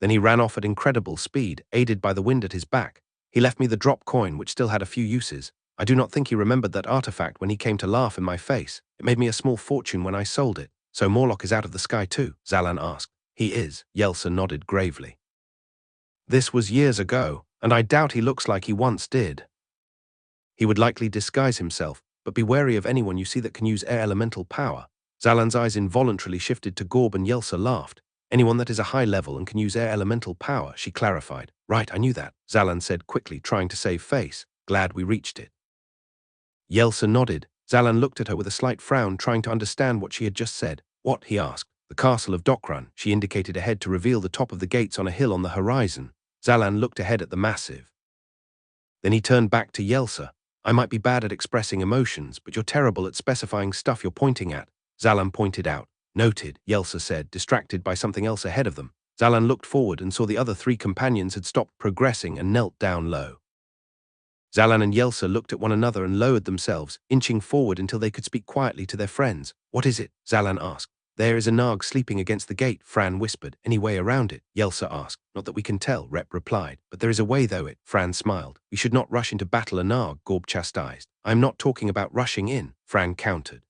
Then he ran off at incredible speed, aided by the wind at his back. He left me the drop coin, which still had a few uses. I do not think he remembered that artifact when he came to laugh in my face. It made me a small fortune when I sold it. So Morlock is out of the sky too? Zalan asked. He is, Yelsa nodded gravely. This was years ago, and I doubt he looks like he once did. He would likely disguise himself, but be wary of anyone you see that can use air elemental power. Zalan's eyes involuntarily shifted to Gorb, and Yelsa laughed. Anyone that is a high level and can use air elemental power, she clarified. Right, I knew that, Zalan said quickly, trying to save face. Glad we reached it. Yelsa nodded. Zalan looked at her with a slight frown, trying to understand what she had just said. What? He asked. The castle of Dokran. She indicated ahead to reveal the top of the gates on a hill on the horizon. Zalan looked ahead at the massive. Then he turned back to Yelsa. I might be bad at expressing emotions, but you're terrible at specifying stuff you're pointing at, Zalan pointed out. Noted, Yelsa said, distracted by something else ahead of them. Zalan looked forward and saw the other three companions had stopped progressing and knelt down low. Zalan and Yelsa looked at one another and lowered themselves, inching forward until they could speak quietly to their friends. "What is it?" Zalan asked. "There is a Narg sleeping against the gate," Fran whispered. "Any way around it?" Yelsa asked. "Not that we can tell," Rep replied. "But there is a way though," Fran smiled. "We should not rush into battle a Narg," Gorb chastised. "I am not talking about rushing in," Fran countered.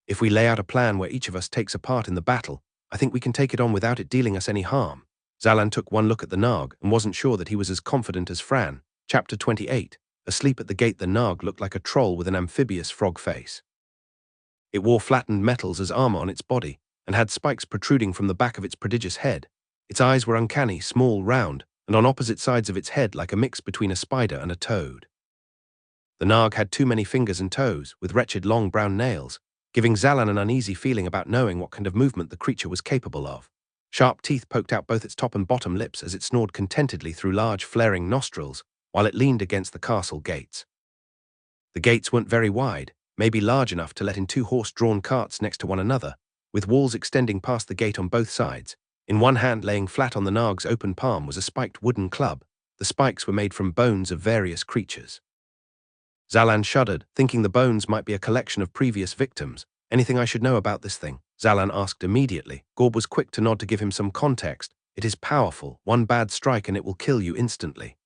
"If we lay out a plan where each of us takes a part in the battle, I think we can take it on without it dealing us any harm." Zalan took one look at the Narg and wasn't sure that he was as confident as Fran. Chapter 28. Asleep at the gate, the Narg looked like a troll with an amphibious frog face. It wore flattened metals as armor on its body and had spikes protruding from the back of its prodigious head. Its eyes were uncanny, small, round, and on opposite sides of its head like a mix between a spider and a toad. The Narg had too many fingers and toes, with wretched long brown nails, giving Zalan an uneasy feeling about knowing what kind of movement the creature was capable of. Sharp teeth poked out both its top and bottom lips as it snored contentedly through large flaring nostrils, while it leaned against the castle gates. The gates weren't very wide, maybe large enough to let in two horse-drawn carts next to one another, with walls extending past the gate on both sides. In one hand, laying flat on the Narg's open palm, was a spiked wooden club. The spikes were made from bones of various creatures. Zalan shuddered, thinking the bones might be a collection of previous victims. "Anything I should know about this thing?" Zalan asked immediately. Gorb was quick to nod to give him some context. "It is powerful. One bad strike and it will kill you instantly.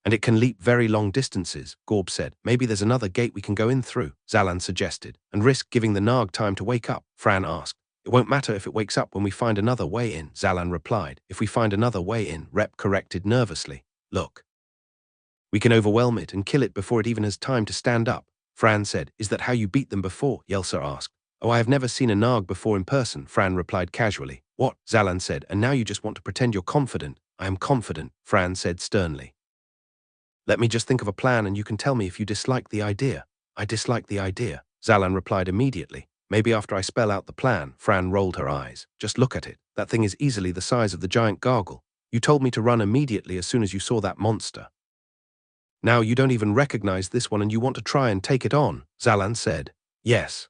And it can leap very long distances," Gorb said. "Maybe there's another gate we can go in through," Zalan suggested. "And risk giving the Narg time to wake up," Fran asked. "It won't matter if it wakes up when we find another way in," Zalan replied. "If we find another way in," Rep corrected nervously. "Look. We can overwhelm it and kill it before it even has time to stand up," Fran said. "Is that how you beat them before?" Yelsa asked. "Oh, I have never seen a Narg before in person," Fran replied casually. "What?" Zalan said. "And now you just want to pretend you're confident." "I am confident," Fran said sternly. "Let me just think of a plan and you can tell me if you dislike the idea." "I dislike the idea," Zalan replied immediately. "Maybe after I spell out the plan." Fran rolled her eyes. "Just look at it. That thing is easily the size of the giant gargle. You told me to run immediately as soon as you saw that monster. Now you don't even recognize this one and you want to try and take it on," Zalan said. "Yes.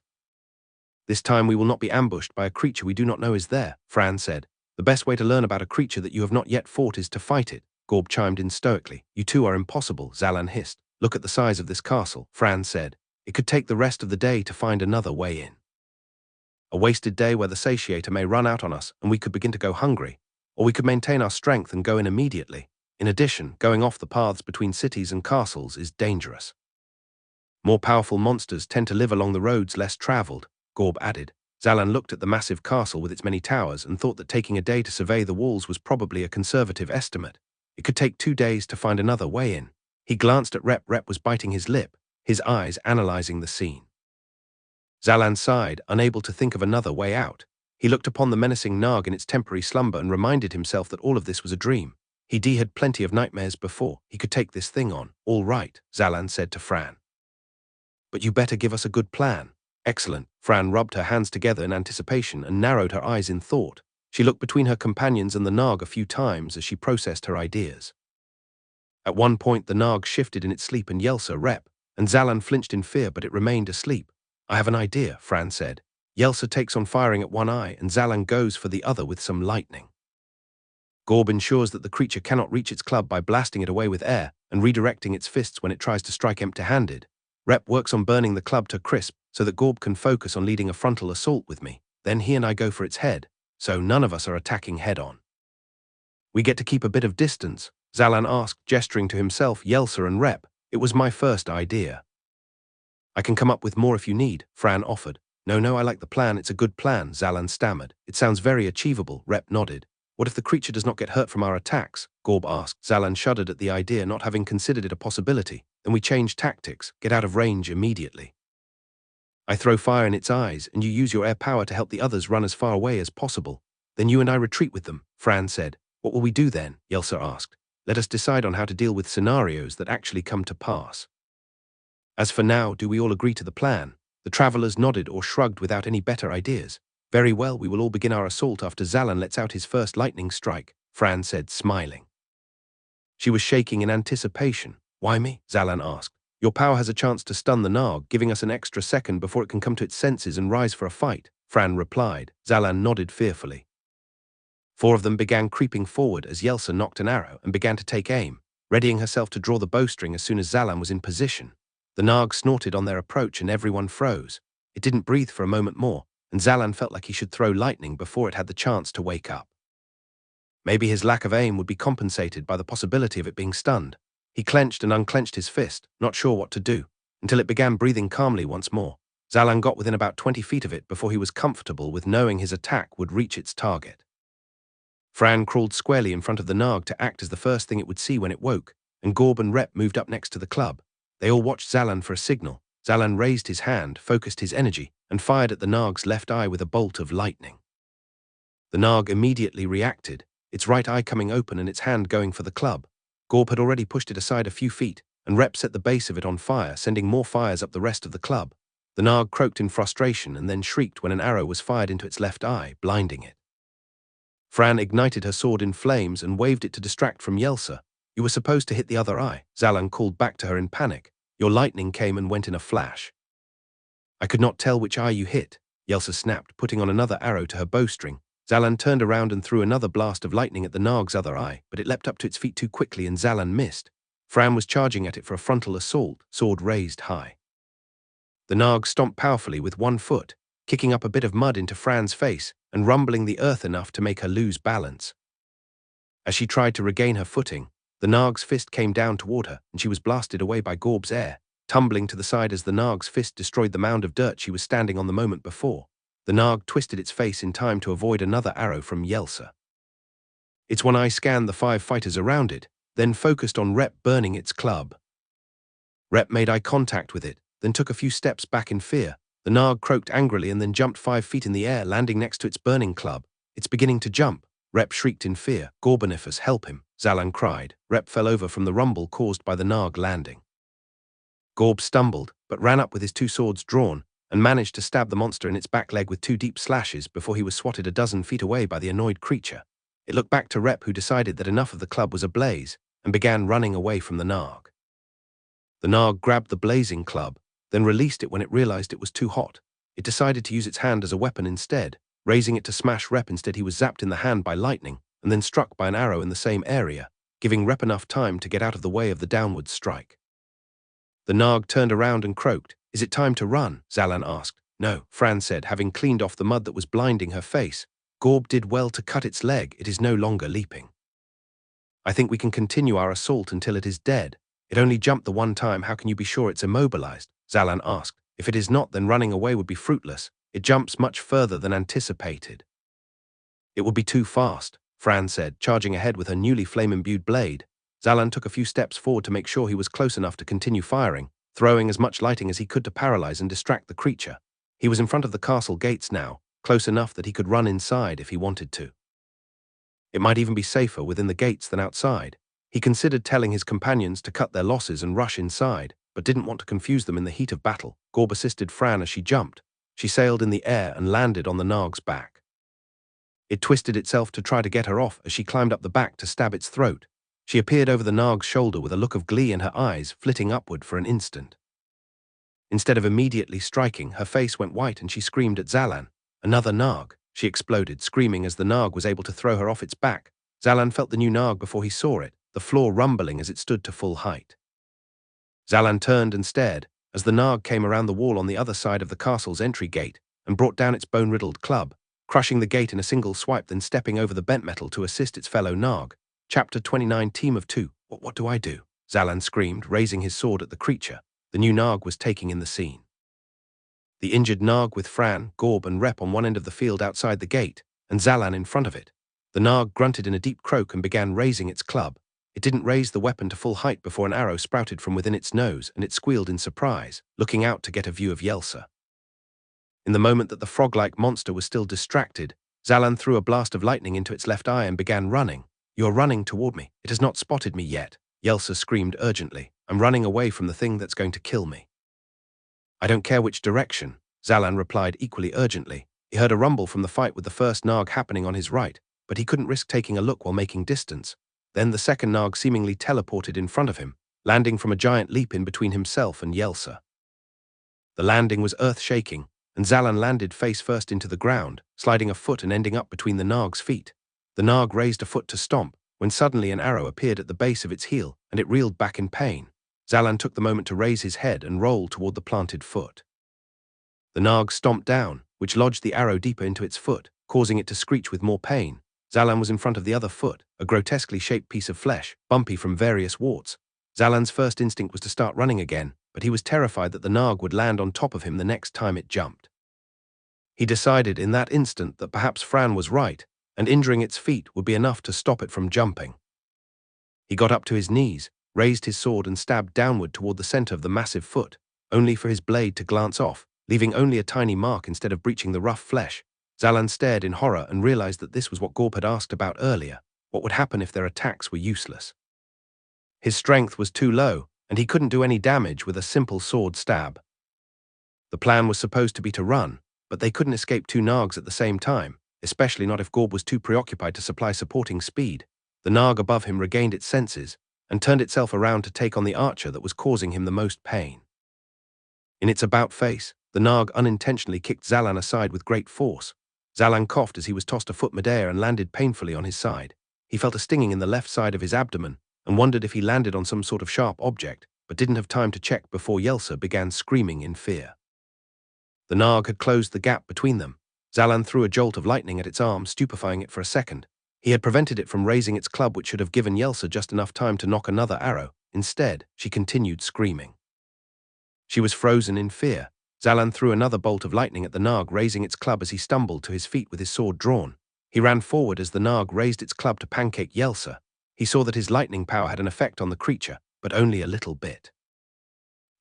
This time we will not be ambushed by a creature we do not know is there," Fran said. "The best way to learn about a creature that you have not yet fought is to fight it," Gorb chimed in stoically. "You two are impossible," Zalan hissed. "Look at the size of this castle," Fran said. "It could take the rest of the day to find another way in. A wasted day where the satiator may run out on us and we could begin to go hungry, or we could maintain our strength and go in immediately. In addition, going off the paths between cities and castles is dangerous. More powerful monsters tend to live along the roads less traveled," Gorb added. Zalan looked at the massive castle with its many towers and thought that taking a day to survey the walls was probably a conservative estimate. It could take 2 days to find another way in. He glanced at Rep. Rep was biting his lip, his eyes analyzing the scene. Zalan sighed, unable to think of another way out. He looked upon the menacing Narg in its temporary slumber and reminded himself that all of this was a dream. He had plenty of nightmares before. He could take this thing on. "All right," Zalan said to Fran. "But you better give us a good plan." "Excellent." Fran rubbed her hands together in anticipation and narrowed her eyes in thought. She looked between her companions and the Narg a few times as she processed her ideas. At one point, the Narg shifted in its sleep and Yelsa, Rep, and Zalan flinched in fear, but it remained asleep. "I have an idea," Fran said. "Yelsa takes on firing at one eye and Zalan goes for the other with some lightning. Gorb ensures that the creature cannot reach its club by blasting it away with air and redirecting its fists when it tries to strike empty-handed. Rep works on burning the club to crisp so that Gorb can focus on leading a frontal assault with me. Then he and I go for its head, so none of us are attacking head-on. We get to keep a bit of distance," Zalan asked, gesturing to himself, Yelsa and Rep. "It was my first idea." "I can come up with more if you need," Fran offered. No, I like the plan. It's a good plan," Zalan stammered. "It sounds very achievable," Rep nodded. "What if the creature does not get hurt from our attacks?" Gorb asked. Zalan shuddered at the idea, not having considered it a possibility. "Then we change tactics, get out of range immediately. I throw fire in its eyes, and you use your air power to help the others run as far away as possible. Then you and I retreat with them," Fran said. "What will we do then?" Yelsa asked. "Let us decide on how to deal with scenarios that actually come to pass. As for now, do we all agree to the plan?" The travelers nodded or shrugged without any better ideas. "Very well, we will all begin our assault after Zalan lets out his first lightning strike," Fran said, smiling. She was shaking in anticipation. "Why me?" Zalan asked. "Your power has a chance to stun the Narg, giving us an extra second before it can come to its senses and rise for a fight," Fran replied. Zalan nodded fearfully. 4 of them began creeping forward as Yelsa knocked an arrow and began to take aim, readying herself to draw the bowstring as soon as Zalan was in position. The Narg snorted on their approach and everyone froze. It didn't breathe for a moment more, and Zalan felt like he should throw lightning before it had the chance to wake up. Maybe his lack of aim would be compensated by the possibility of it being stunned. He clenched and unclenched his fist, not sure what to do, until it began breathing calmly once more. Zalan got within about 20 feet of it before he was comfortable with knowing his attack would reach its target. Fran crawled squarely in front of the Narg to act as the first thing it would see when it woke, and Gorb and Rep moved up next to the club. They all watched Zalan for a signal. Zalan raised his hand, focused his energy, and fired at the Narg's left eye with a bolt of lightning. The Narg immediately reacted, its right eye coming open and its hand going for the club. Gorb had already pushed it aside a few feet, and Rep set the base of it on fire, sending more fires up the rest of the club. The Narg croaked in frustration and then shrieked when an arrow was fired into its left eye, blinding it. Fran ignited her sword in flames and waved it to distract from Yelsa. "You were supposed to hit the other eye," Zalan called back to her in panic. "Your lightning came and went in a flash." "I could not tell which eye you hit," Yelsa snapped, putting on another arrow to her bowstring. Zalan turned around and threw another blast of lightning at the Narg's other eye, but it leapt up to its feet too quickly and Zalan missed. Fran was charging at it for a frontal assault, sword raised high. The Narg stomped powerfully with one foot, kicking up a bit of mud into Fran's face and rumbling the earth enough to make her lose balance. As she tried to regain her footing, the Narg's fist came down toward her and she was blasted away by Gorb's air, tumbling to the side as the Narg's fist destroyed the mound of dirt she was standing on the moment before. The Narg twisted its face in time to avoid another arrow from Yelsa. Its one eye scanned the 5 fighters around it, then focused on Rep burning its club. Rep made eye contact with it, then took a few steps back in fear. The Narg croaked angrily and then jumped 5 feet in the air, landing next to its burning club. "It's beginning to jump." Rep shrieked in fear. "Gorbanifus, help him," Zalan cried. Rep fell over from the rumble caused by the Narg landing. Gorb stumbled, but ran up with his 2 swords drawn, and managed to stab the monster in its back leg with 2 deep slashes before he was swatted a dozen feet away by the annoyed creature. It looked back to Rep, who decided that enough of the club was ablaze, and began running away from the Narg. The Narg grabbed the blazing club, then released it when it realized it was too hot. It decided to use its hand as a weapon instead, raising it to smash Rep. Instead, he was zapped in the hand by lightning, and then struck by an arrow in the same area, giving Rep enough time to get out of the way of the downward strike. The Narg turned around and croaked. "Is it time to run?" Zalan asked. "No," Fran said, having cleaned off the mud that was blinding her face. "Gorb did well to cut its leg. It is no longer leaping. I think we can continue our assault until it is dead. It only jumped the one time. How can you be sure it's immobilized?" Zalan asked. "If it is not, then running away would be fruitless. It jumps much further than anticipated." "It would be too fast," Fran said, charging ahead with her newly flame-imbued blade. Zalan took a few steps forward to make sure he was close enough to continue firing, throwing as much lighting as he could to paralyze and distract the creature. He was in front of the castle gates now, close enough that he could run inside if he wanted to. It might even be safer within the gates than outside. He considered telling his companions to cut their losses and rush inside, but didn't want to confuse them in the heat of battle. Gorb assisted Fran as she jumped. She sailed in the air and landed on the Narg's back. It twisted itself to try to get her off as she climbed up the back to stab its throat. She appeared over the Narg's shoulder with a look of glee in her eyes, flitting upward for an instant. Instead of immediately striking, her face went white and she screamed at Zalan. "Another Narg!" She exploded, screaming as the Narg was able to throw her off its back. Zalan felt the new Narg before he saw it, the floor rumbling as it stood to full height. Zalan turned and stared as the Narg came around the wall on the other side of the castle's entry gate and brought down its bone-riddled club, crushing the gate in a single swipe, then stepping over the bent metal to assist its fellow Narg. Chapter 29, Team of 2. What do I do?" Zalan screamed, raising his sword at the creature. The new Narg was taking in the scene. The injured Narg with Fran, Gorb, and Rep on one end of the field outside the gate, and Zalan in front of it. The Narg grunted in a deep croak and began raising its club. It didn't raise the weapon to full height before an arrow sprouted from within its nose, and it squealed in surprise, looking out to get a view of Yelsa. In the moment that the frog-like monster was still distracted, Zalan threw a blast of lightning into its left eye and began running. "You're running toward me. It has not spotted me yet," Yelsa screamed urgently. "I'm running away from the thing that's going to kill me." "I don't care which direction," Zalan replied equally urgently. He heard a rumble from the fight with the first Narg happening on his right, but he couldn't risk taking a look while making distance. Then the second Narg seemingly teleported in front of him, landing from a giant leap in between himself and Yelsa. The landing was earth-shaking, and Zalan landed face first into the ground, sliding a foot and ending up between the Narg's feet. The Nag raised a foot to stomp, when suddenly an arrow appeared at the base of its heel, and it reeled back in pain. Zalan took the moment to raise his head and roll toward the planted foot. The Nag stomped down, which lodged the arrow deeper into its foot, causing it to screech with more pain. Zalan was in front of the other foot, a grotesquely shaped piece of flesh, bumpy from various warts. Zalan's first instinct was to start running again, but he was terrified that the Nag would land on top of him the next time it jumped. He decided in that instant that perhaps Fran was right, and injuring its feet would be enough to stop it from jumping. He got up to his knees, raised his sword and stabbed downward toward the center of the massive foot, only for his blade to glance off, leaving only a tiny mark instead of breaching the rough flesh. Zalan stared in horror and realized that this was what Gorb had asked about earlier. What would happen if their attacks were useless? His strength was too low, and he couldn't do any damage with a simple sword stab. The plan was supposed to be to run, but they couldn't escape two Nags at the same time, especially not if Gorb was too preoccupied to supply supporting speed. The Nag above him regained its senses, and turned itself around to take on the archer that was causing him the most pain. In its about face, the Nag unintentionally kicked Zalan aside with great force. Zalan coughed as he was tossed a foot midair and landed painfully on his side. He felt a stinging in the left side of his abdomen, and wondered if he landed on some sort of sharp object, but didn't have time to check before Yelsa began screaming in fear. The Nag had closed the gap between them. Zalan threw a jolt of lightning at its arm, stupefying it for a second. He had prevented it from raising its club, which should have given Yelsa just enough time to knock another arrow. Instead, she continued screaming. She was frozen in fear. Zalan threw another bolt of lightning at the Nag, raising its club as he stumbled to his feet with his sword drawn. He ran forward as the Nag raised its club to pancake Yelsa. He saw that his lightning power had an effect on the creature, but only a little bit.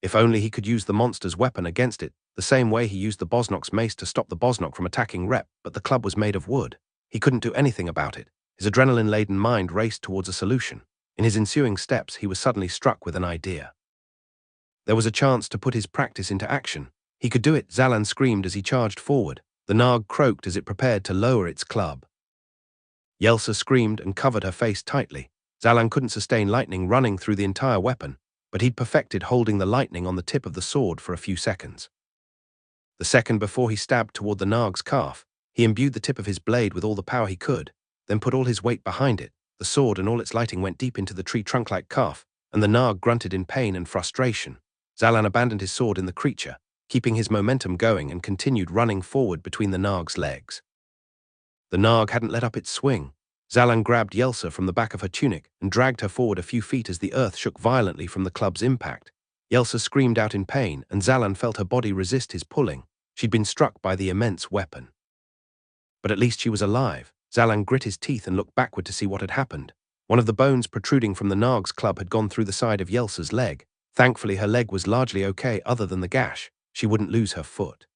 If only he could use the monster's weapon against it, the same way he used the Bosnok's mace to stop the Bosnok from attacking Rep, but the club was made of wood. He couldn't do anything about it. His adrenaline-laden mind raced towards a solution. In his ensuing steps, he was suddenly struck with an idea. There was a chance to put his practice into action. He could do it, Zalan screamed as he charged forward. The Nag croaked as it prepared to lower its club. Yelsa screamed and covered her face tightly. Zalan couldn't sustain lightning running through the entire weapon, but he'd perfected holding the lightning on the tip of the sword for a few seconds. The second before he stabbed toward the Nag's calf, he imbued the tip of his blade with all the power he could, then put all his weight behind it. The sword and all its lighting went deep into the tree trunk like calf, and the Nag grunted in pain and frustration. Zalan abandoned his sword in the creature, keeping his momentum going, and continued running forward between the Nag's legs. The Nag hadn't let up its swing. Zalan grabbed Yelsa from the back of her tunic and dragged her forward a few feet as the earth shook violently from the club's impact. Yelsa screamed out in pain, and Zalan felt her body resist his pulling. She'd been struck by the immense weapon. But at least she was alive. Zalan grit his teeth and looked backward to see what had happened. One of the bones protruding from the Nag's club had gone through the side of Yelsa's leg. Thankfully, her leg was largely okay other than the gash. She wouldn't lose her foot.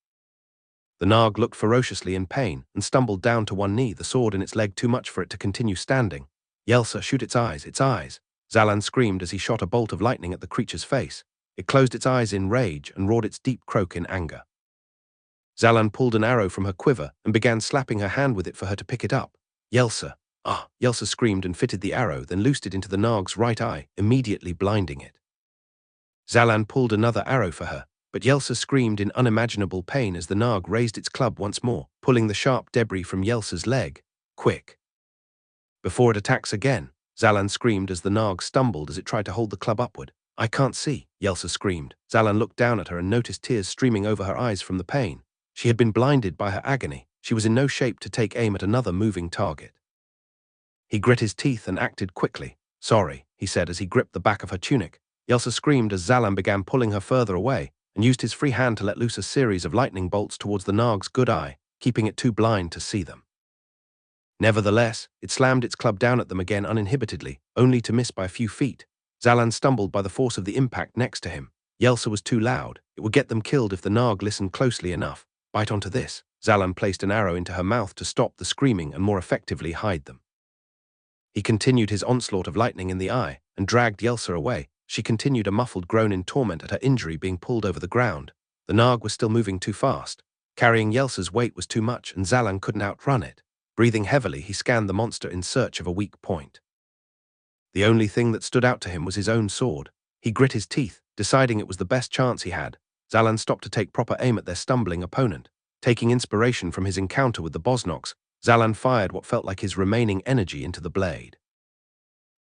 The Nag looked ferociously in pain and stumbled down to one knee, the sword in its leg too much for it to continue standing. Yelsa, shoot its eyes, its eyes! Zalan screamed as he shot a bolt of lightning at the creature's face. It closed its eyes in rage and roared its deep croak in anger. Zalan pulled an arrow from her quiver and began slapping her hand with it for her to pick it up. Yelsa! Ah! Yelsa screamed and fitted the arrow, then loosed it into the Nag's right eye, immediately blinding it. Zalan pulled another arrow for her, but Yelsa screamed in unimaginable pain as the Nag raised its club once more, pulling the sharp debris from Yelsa's leg. Quick! Before it attacks again, Zalan screamed as the Nag stumbled as it tried to hold the club upward. I can't see, Yelsa screamed. Zalan looked down at her and noticed tears streaming over her eyes from the pain. She had been blinded by her agony. She was in no shape to take aim at another moving target. He grit his teeth and acted quickly. Sorry, he said as he gripped the back of her tunic. Yelsa screamed as Zalan began pulling her further away, and used his free hand to let loose a series of lightning bolts towards the Nag's good eye, keeping it too blind to see them. Nevertheless, it slammed its club down at them again uninhibitedly, only to miss by a few feet. Zalan stumbled by the force of the impact next to him. Yelsa was too loud. It would get them killed if the Nag listened closely enough. Bite onto this. Zalan placed an arrow into her mouth to stop the screaming and more effectively hide them. He continued his onslaught of lightning in the eye and dragged Yelsa away. She continued a muffled groan in torment at her injury being pulled over the ground. The Nag was still moving too fast. Carrying Yelsa's weight was too much, and Zalan couldn't outrun it. Breathing heavily, he scanned the monster in search of a weak point. The only thing that stood out to him was his own sword. He grit his teeth, deciding it was the best chance he had. Zalan stopped to take proper aim at their stumbling opponent. Taking inspiration from his encounter with the Bosnoks, Zalan fired what felt like his remaining energy into the blade.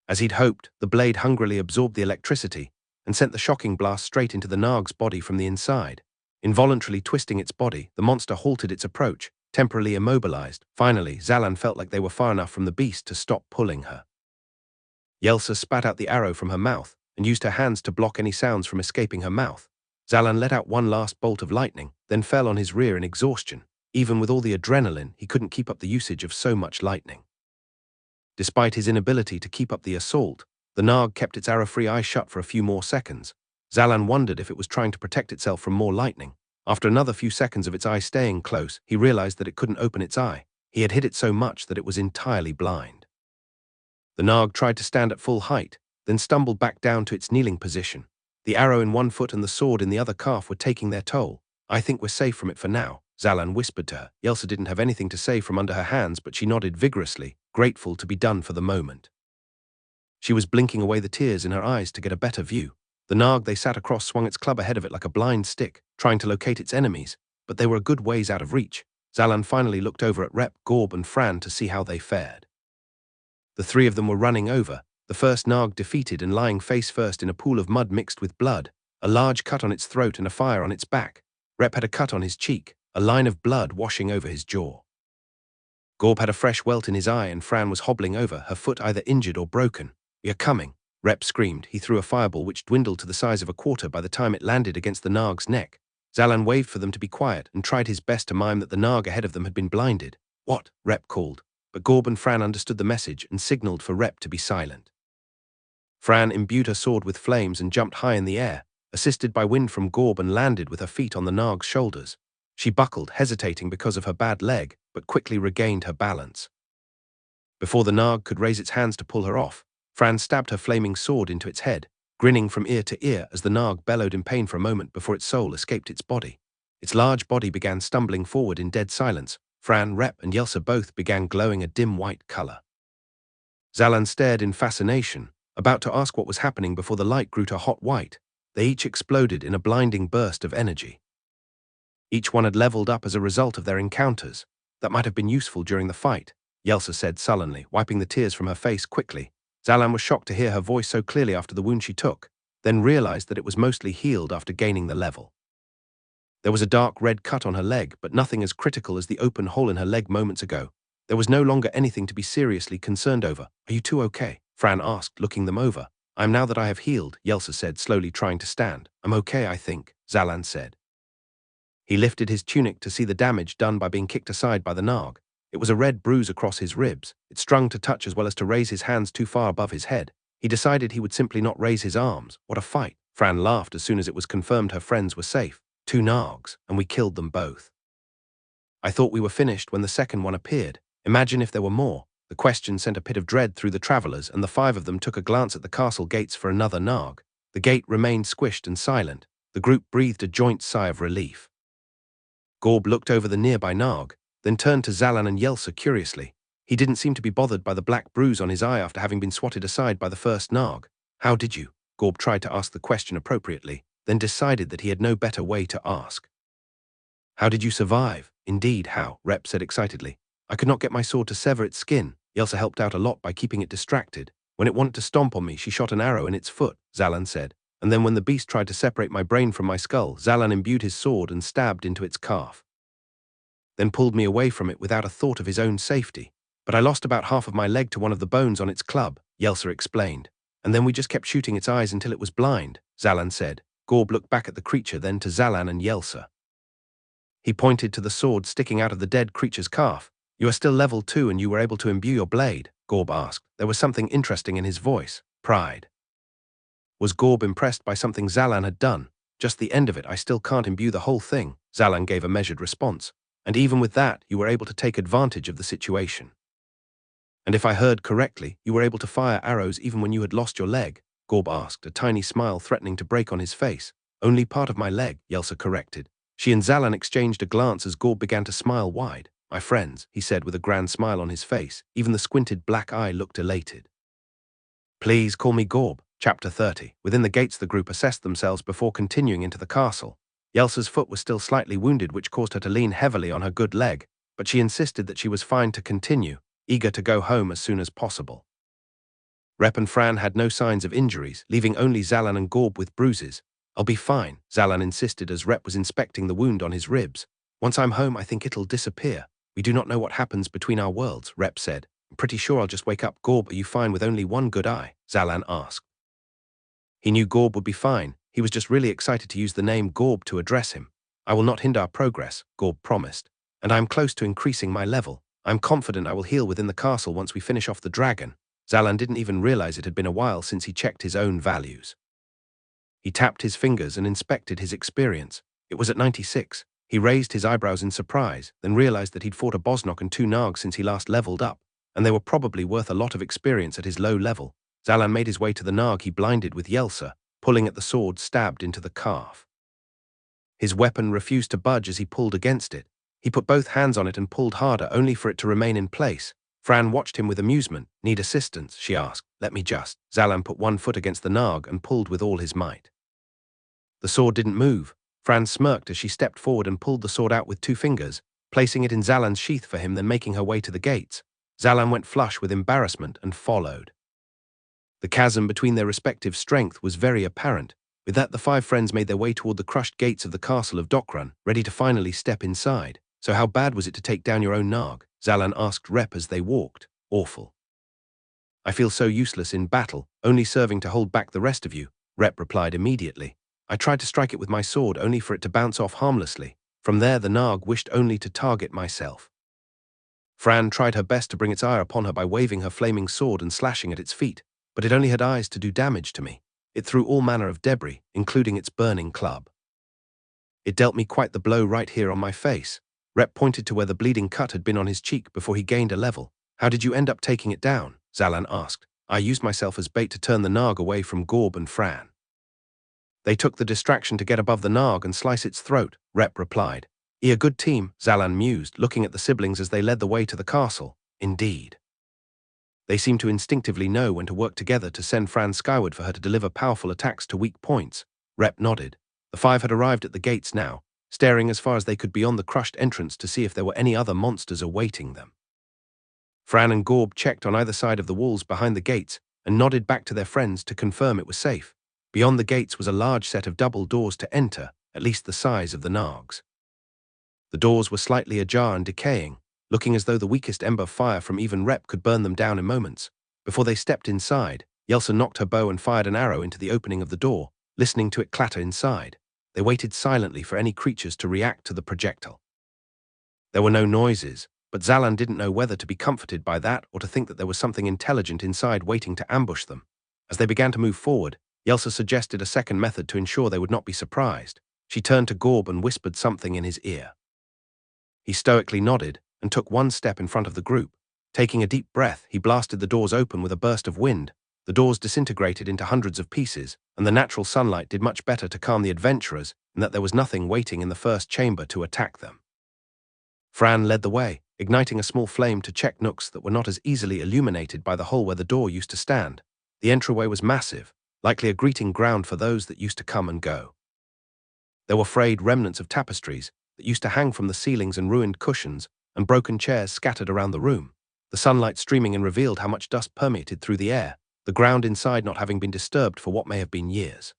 As he'd hoped, the blade hungrily absorbed the electricity and sent the shocking blast straight into the Nag's body from the inside. Involuntarily twisting its body, the monster halted its approach, temporarily immobilized. Finally, Zalan felt like they were far enough from the beast to stop pulling her. Yelsa spat out the arrow from her mouth and used her hands to block any sounds from escaping her mouth. Zalan let out one last bolt of lightning, then fell on his rear in exhaustion. Even with all the adrenaline, he couldn't keep up the usage of so much lightning. Despite his inability to keep up the assault, the Nag kept its arrow-free eye shut for a few more seconds. Zalan wondered if it was trying to protect itself from more lightning. After another few seconds of its eye staying close, he realized that it couldn't open its eye. He had hit it so much that it was entirely blind. The Nag tried to stand at full height, then stumbled back down to its kneeling position. The arrow in one foot and the sword in the other calf were taking their toll. "I think we're safe from it for now," Zalan whispered to her. Yelsa didn't have anything to say from under her hands, but she nodded vigorously, grateful to be done for the moment. She was blinking away the tears in her eyes to get a better view. The Nag they sat across swung its club ahead of it like a blind stick, trying to locate its enemies, but they were a good ways out of reach. Zalan finally looked over at Rep, Gorb, and Fran to see how they fared. The three of them were running over, the first Nag defeated and lying face first in a pool of mud mixed with blood, a large cut on its throat and a fire on its back. Rep had a cut on his cheek, a line of blood washing over his jaw. Gorb had a fresh welt in his eye and Fran was hobbling over, her foot either injured or broken. "You're coming," Rep screamed. He threw a fireball which dwindled to the size of a quarter by the time it landed against the Nag's neck. Zalan waved for them to be quiet and tried his best to mime that the Nag ahead of them had been blinded. "What?" Rep called, but Gorb and Fran understood the message and signaled for Rep to be silent. Fran imbued her sword with flames and jumped high in the air, assisted by wind from Gorb, and landed with her feet on the Nag's shoulders. She buckled, hesitating because of her bad leg, but quickly regained her balance. Before the Nag could raise its hands to pull her off, Fran stabbed her flaming sword into its head, grinning from ear to ear as the Nag bellowed in pain for a moment before its soul escaped its body. Its large body began stumbling forward in dead silence. Fran, Rep, and Yelsa both began glowing a dim white color. Zalan stared in fascination, about to ask what was happening before the light grew to hot white. They each exploded in a blinding burst of energy. Each one had leveled up as a result of their encounters. "That might have been useful during the fight," Yelsa said sullenly, wiping the tears from her face quickly. Zalan was shocked to hear her voice so clearly after the wound she took, then realized that it was mostly healed after gaining the level. There was a dark red cut on her leg, but nothing as critical as the open hole in her leg moments ago. There was no longer anything to be seriously concerned over. "Are you two okay?" Fran asked, looking them over. "I'm now that I have healed," Yelsa said, slowly trying to stand. "I'm okay, I think," Zalan said. He lifted his tunic to see the damage done by being kicked aside by the Nag. It was a red bruise across his ribs. It strung to touch as well as to raise his hands too far above his head. He decided he would simply not raise his arms. What a fight. Fran laughed as soon as it was confirmed her friends were safe. 2 Nags, and we killed them both. "I thought we were finished when the second one appeared. Imagine if there were more." The question sent a pit of dread through the travelers, and the 5 of them took a glance at the castle gates for another Nag. The gate remained squished and silent. The group breathed a joint sigh of relief. Gorb looked over the nearby Nag, then turned to Zalan and Yelsa curiously. He didn't seem to be bothered by the black bruise on his eye after having been swatted aside by the first Nag. "How did you?" Gorb tried to ask the question appropriately, then decided that he had no better way to ask. "How did you survive?" "Indeed, how," Rep said excitedly. "I could not get my sword to sever its skin." Yelsa helped out a lot by keeping it distracted. "When it wanted to stomp on me, she shot an arrow in its foot," Zalan said. "And then when the beast tried to separate my brain from my skull, Zalan imbued his sword and stabbed into its calf. Then pulled me away from it without a thought of his own safety. But I lost about half of my leg to one of the bones on its club," Yelsa explained. "And then we just kept shooting its eyes until it was blind," Zalan said. Gorb looked back at the creature, then to Zalan and Yelsa. He pointed to the sword sticking out of the dead creature's calf. "You are still level 2 and you were able to imbue your blade?" Gorb asked. There was something interesting in his voice. Pride. Was Gorb impressed by something Zalan had done? "Just the end of it. I still can't imbue the whole thing," Zalan gave a measured response. "And even with that, you were able to take advantage of the situation." "And if I heard correctly, you were able to fire arrows even when you had lost your leg?" Gorb asked, a tiny smile threatening to break on his face. "Only part of my leg," Yelsa corrected. She and Zalan exchanged a glance as Gorb began to smile wide. "My friends," he said with a grand smile on his face. Even the squinted black eye looked elated. "Please call me Gorb." Chapter 30. Within the gates the group assessed themselves before continuing into the castle. Yelsa's foot was still slightly wounded, which caused her to lean heavily on her good leg. but she insisted that she was fine to continue, eager to go home as soon as possible. Rep and Fran had no signs of injuries, leaving only Zalan and Gorb with bruises. "I'll be fine," Zalan insisted as Rep was inspecting the wound on his ribs. "Once I'm home, I think it'll disappear. We do not know what happens between our worlds," Rep said. "I'm pretty sure I'll just wake up." "Gorb, are you fine with only one good eye?" Zalan asked. He knew Gorb would be fine. He was just really excited to use the name Gorb to address him. "I will not hinder our progress," Gorb promised. "And I am close to increasing my level. I am confident I will heal within the castle once we finish off the dragon." Zalan didn't even realize it had been a while since he checked his own values. He tapped his fingers and inspected his experience. It was at 96. He raised his eyebrows in surprise, then realized that he'd fought a Bosnok and 2 Nags since he last leveled up, and they were probably worth a lot of experience at his low level. Zalan made his way to the Nag he blinded with Yelsa, pulling at the sword stabbed into the calf. His weapon refused to budge as he pulled against it. He put both hands on it and pulled harder, only for it to remain in place. Fran watched him with amusement. "Need assistance?" she asked. "Let me just." Zalan put one foot against the Nag and pulled with all his might. The sword didn't move. Fran smirked as she stepped forward and pulled the sword out with 2 fingers, placing it in Zalan's sheath for him, then making her way to the gates. Zalan went flush with embarrassment and followed. The chasm between their respective strength was very apparent. With that, the 5 friends made their way toward the crushed gates of the castle of Dokran, ready to finally step inside. "So how bad was it to take down your own Nag?" Zalan asked Rep as they walked. "Awful. I feel so useless in battle, only serving to hold back the rest of you," Rep replied immediately. "I tried to strike it with my sword, only for it to bounce off harmlessly. From there, the Nag wished only to target myself." Fran tried her best to bring its ire upon her by waving her flaming sword and slashing at its feet, but it only had eyes to do damage to me. It threw all manner of debris, including its burning club. "It dealt me quite the blow right here on my face." Rep pointed to where the bleeding cut had been on his cheek before he gained a level. "How did you end up taking it down?" Zalan asked. "I used myself as bait to turn the Nag away from Gorb and Fran. They took the distraction to get above the Nag and slice its throat," Rep replied. "A good team," Zalan mused, looking at the siblings as they led the way to the castle. "Indeed. They seem to instinctively know when to work together to send Fran skyward for her to deliver powerful attacks to weak points." Rep nodded. The 5 had arrived at the gates now, staring as far as they could beyond the crushed entrance to see if there were any other monsters awaiting them. Fran and Gorb checked on either side of the walls behind the gates and nodded back to their friends to confirm it was safe. Beyond the gates was a large set of double doors to enter, at least the size of the Nags. The doors were slightly ajar and decaying, looking as though the weakest ember fire from even Rep could burn them down in moments. Before they stepped inside, Yelsa nocked her bow and fired an arrow into the opening of the door, listening to it clatter inside. They waited silently for any creatures to react to the projectile. There were no noises, but Zalan didn't know whether to be comforted by that or to think that there was something intelligent inside waiting to ambush them. As they began to move forward, Yelsa suggested a second method to ensure they would not be surprised. She turned to Gorb and whispered something in his ear. He stoically nodded and took one step in front of the group. Taking a deep breath, he blasted the doors open with a burst of wind. The doors disintegrated into hundreds of pieces, and the natural sunlight did much better to calm the adventurers in that there was nothing waiting in the first chamber to attack them. Fran led the way, igniting a small flame to check nooks that were not as easily illuminated by the hole where the door used to stand. The entryway was massive, likely a greeting ground for those that used to come and go. There were frayed remnants of tapestries that used to hang from the ceilings and ruined cushions and broken chairs scattered around the room. The sunlight streaming in revealed how much dust permeated through the air, the ground inside not having been disturbed for what may have been years.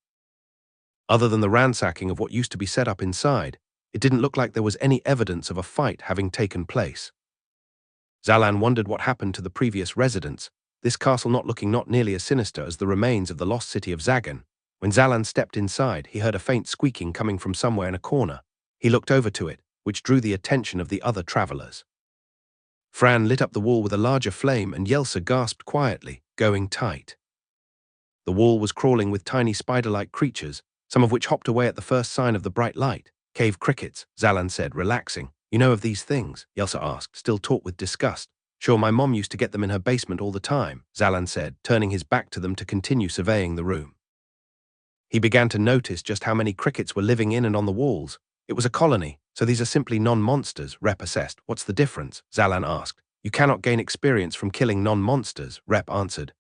Other than the ransacking of what used to be set up inside, it didn't look like there was any evidence of a fight having taken place. Zalan wondered what happened to the previous residents, this castle not looking not nearly as sinister as the remains of the lost city of Zagan. When Zalan stepped inside, he heard a faint squeaking coming from somewhere in a corner. He looked over to it, which drew the attention of the other travelers. Fran lit up the wall with a larger flame and Yelsa gasped quietly, going tight. The wall was crawling with tiny spider-like creatures, some of which hopped away at the first sign of the bright light. "Cave crickets," Zalan said, relaxing. "You know of these things?" Yelsa asked, still taut with disgust. "Sure, my mom used to get them in her basement all the time," Zalan said, turning his back to them to continue surveying the room. He began to notice just how many crickets were living in and on the walls. It was a colony, so these are simply non-monsters, Rep assessed. "What's the difference?" Zalan asked. "You cannot gain experience from killing non-monsters," Rep answered.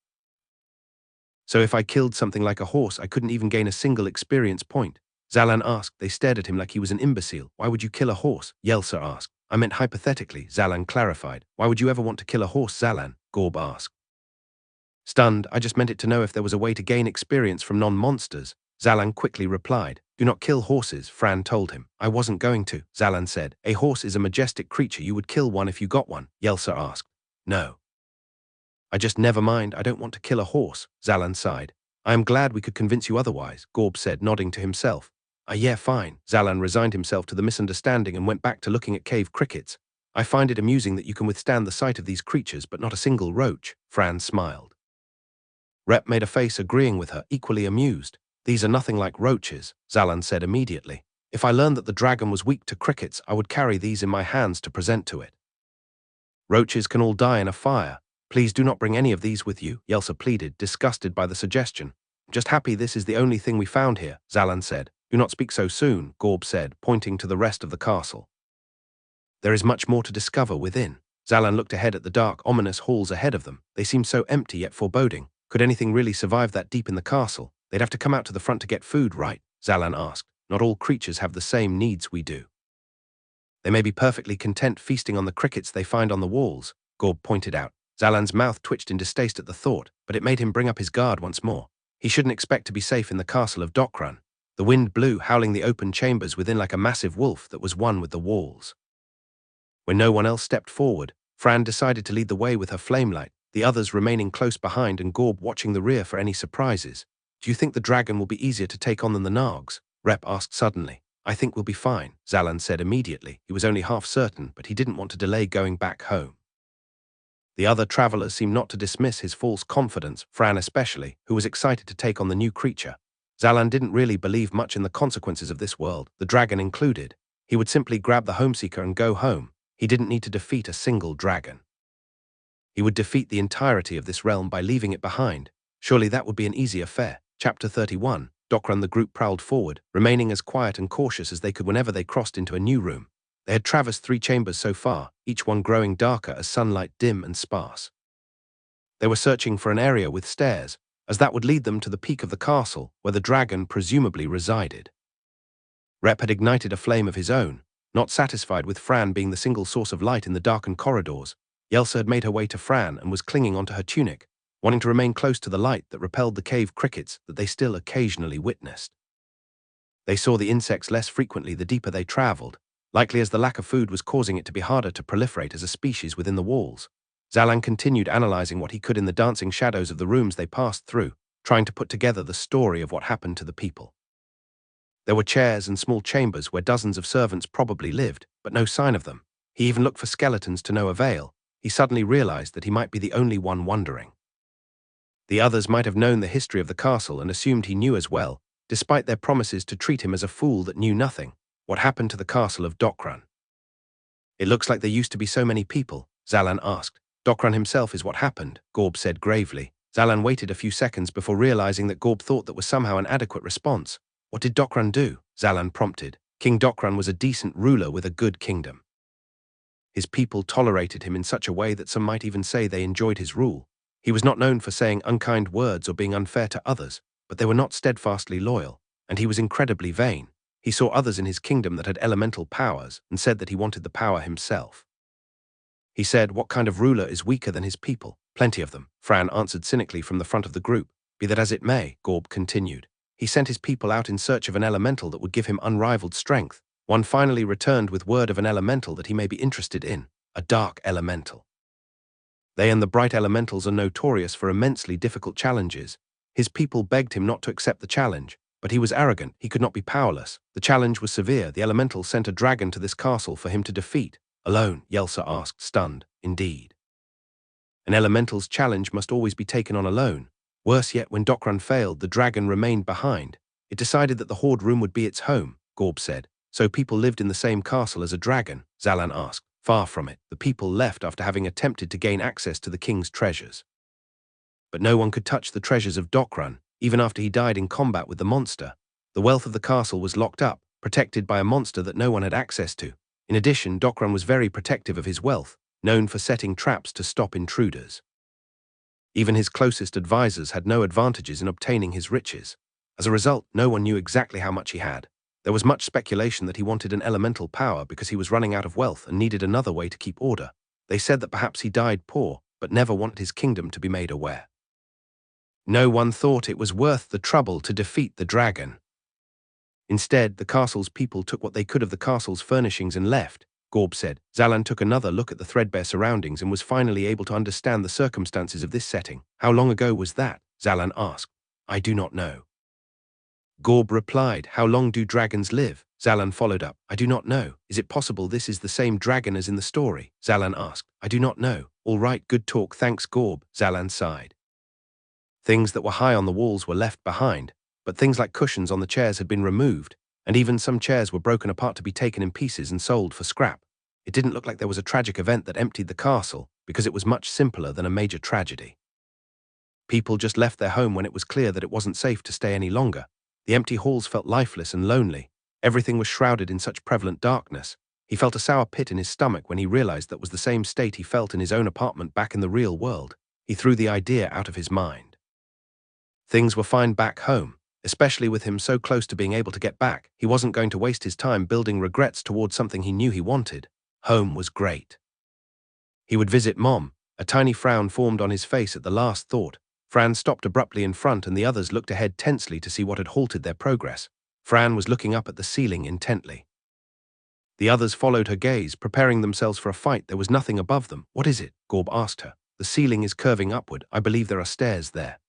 "So if I killed something like a horse, I couldn't even gain a single experience point?" Zalan asked. They stared at him like he was an imbecile. "Why would you kill a horse?" Yelsa asked. I meant hypothetically, Zalan clarified. Why would you ever want to kill a horse, Zalan? Gorb asked. Stunned, I just meant it to know if there was a way to gain experience from non-monsters. Zalan quickly replied. Do not kill horses, Fran told him. I wasn't going to, Zalan said. A horse is a majestic creature. You would kill one if you got one, Yelsa asked. No. I just never mind. I don't want to kill a horse, Zalan sighed. I am glad we could convince you otherwise, Gorb said, nodding to himself. Yeah, fine. Zalan resigned himself to the misunderstanding and went back to looking at cave crickets. I find it amusing that you can withstand the sight of these creatures, but not a single roach, Fran smiled. Rep made a face agreeing with her, equally amused. These are nothing like roaches, Zalan said immediately. If I learned that the dragon was weak to crickets, I would carry these in my hands to present to it. Roaches can all die in a fire. Please do not bring any of these with you, Yelsa pleaded, disgusted by the suggestion. Just happy this is the only thing we found here, Zalan said. Do not speak so soon, Gorb said, pointing to the rest of the castle. There is much more to discover within. Zalan looked ahead at the dark, ominous halls ahead of them. They seemed so empty yet foreboding. Could anything really survive that deep in the castle? They'd have to come out to the front to get food, right? Zalan asked. Not all creatures have the same needs we do. They may be perfectly content feasting on the crickets they find on the walls, Gorb pointed out. Zalan's mouth twitched in distaste at the thought, but it made him bring up his guard once more. He shouldn't expect to be safe in the castle of Dokran. The wind blew, howling the open chambers within like a massive wolf that was one with the walls. When no one else stepped forward, Fran decided to lead the way with her flamelight, the others remaining close behind and Gorb watching the rear for any surprises. Do you think the dragon will be easier to take on than the Nargs? Rep asked suddenly. I think we'll be fine, Zalan said immediately. He was only half certain, but he didn't want to delay going back home. The other travelers seemed not to dismiss his false confidence, Fran especially, who was excited to take on the new creature. Zalan didn't really believe much in the consequences of this world, the dragon included. He would simply grab the Homeseeker and go home. He didn't need to defeat a single dragon. He would defeat the entirety of this realm by leaving it behind. Surely that would be an easy affair. Chapter 31. Dokran the group prowled forward, remaining as quiet and cautious as they could whenever they crossed into a new room. They had traversed 3 chambers so far, each one growing darker as sunlight dim and sparse. They were searching for an area with stairs, as that would lead them to the peak of the castle, where the dragon presumably resided. Rep had ignited a flame of his own. Not satisfied with Fran being the single source of light in the darkened corridors, Yelsa had made her way to Fran and was clinging onto her tunic, wanting to remain close to the light that repelled the cave crickets that they still occasionally witnessed. They saw the insects less frequently the deeper they traveled, likely as the lack of food was causing it to be harder to proliferate as a species within the walls. Zalan continued analyzing what he could in the dancing shadows of the rooms they passed through, trying to put together the story of what happened to the people. There were chairs and small chambers where dozens of servants probably lived, but no sign of them. He even looked for skeletons to no avail. He suddenly realized that he might be the only one wondering. The others might have known the history of the castle and assumed he knew as well, despite their promises to treat him as a fool that knew nothing. What happened to the castle of Dokran? It looks like there used to be so many people, Zalan asked. Dokran himself is what happened, Gorb said gravely. Zalan waited a few seconds before realizing that Gorb thought that was somehow an adequate response. What did Dokran do? Zalan prompted. King Dokran was a decent ruler with a good kingdom. His people tolerated him in such a way that some might even say they enjoyed his rule. He was not known for saying unkind words or being unfair to others, but they were not steadfastly loyal, and he was incredibly vain. He saw others in his kingdom that had elemental powers and said that he wanted the power himself. He said, what kind of ruler is weaker than his people? Plenty of them, Fran answered cynically from the front of the group. Be that as it may, Gorb continued. He sent his people out in search of an elemental that would give him unrivaled strength. One finally returned with word of an elemental that he may be interested in, a dark elemental. They and the bright elementals are notorious for immensely difficult challenges. His people begged him not to accept the challenge, but he was arrogant, he could not be powerless. The challenge was severe. The elemental sent a dragon to this castle for him to defeat. Alone, Yelsa asked, stunned. Indeed. An elemental's challenge must always be taken on alone. Worse yet, when Dokran failed, the dragon remained behind. It decided that the hoard room would be its home, Gorb said. So people lived in the same castle as a dragon, Zalan asked. Far from it. The people left after having attempted to gain access to the king's treasures. But no one could touch the treasures of Dokran, even after he died in combat with the monster. The wealth of the castle was locked up, protected by a monster that no one had access to. In addition, Dokran was very protective of his wealth, known for setting traps to stop intruders. Even his closest advisors had no advantages in obtaining his riches. As a result, no one knew exactly how much he had. There was much speculation that he wanted an elemental power because he was running out of wealth and needed another way to keep order. They said that perhaps he died poor, but never wanted his kingdom to be made aware. No one thought it was worth the trouble to defeat the dragon. Instead, the castle's people took what they could of the castle's furnishings and left, Gorb said. Zalan took another look at the threadbare surroundings and was finally able to understand the circumstances of this setting. How long ago was that? Zalan asked. I do not know. Gorb replied, how long do dragons live? Zalan followed up, I do not know. Is it possible this is the same dragon as in the story? Zalan asked, I do not know. All right, good talk, thanks Gorb, Zalan sighed. Things that were high on the walls were left behind, but things like cushions on the chairs had been removed, and even some chairs were broken apart to be taken in pieces and sold for scrap. It didn't look like there was a tragic event that emptied the castle, because it was much simpler than a major tragedy. People just left their home when it was clear that it wasn't safe to stay any longer. The empty halls felt lifeless and lonely. Everything was shrouded in such prevalent darkness. He felt a sour pit in his stomach when he realized that was the same state he felt in his own apartment back in the real world. He threw the idea out of his mind. Things were fine back home, especially with him so close to being able to get back. He wasn't going to waste his time building regrets towards something he knew he wanted. Home was great. He would visit Mom. A tiny frown formed on his face at the last thought. Fran stopped abruptly in front and the others looked ahead tensely to see what had halted their progress. Fran was looking up at the ceiling intently. The others followed her gaze, preparing themselves for a fight. There was nothing above them. What is it? Gorb asked her. The ceiling is curving upward. I believe there are stairs there.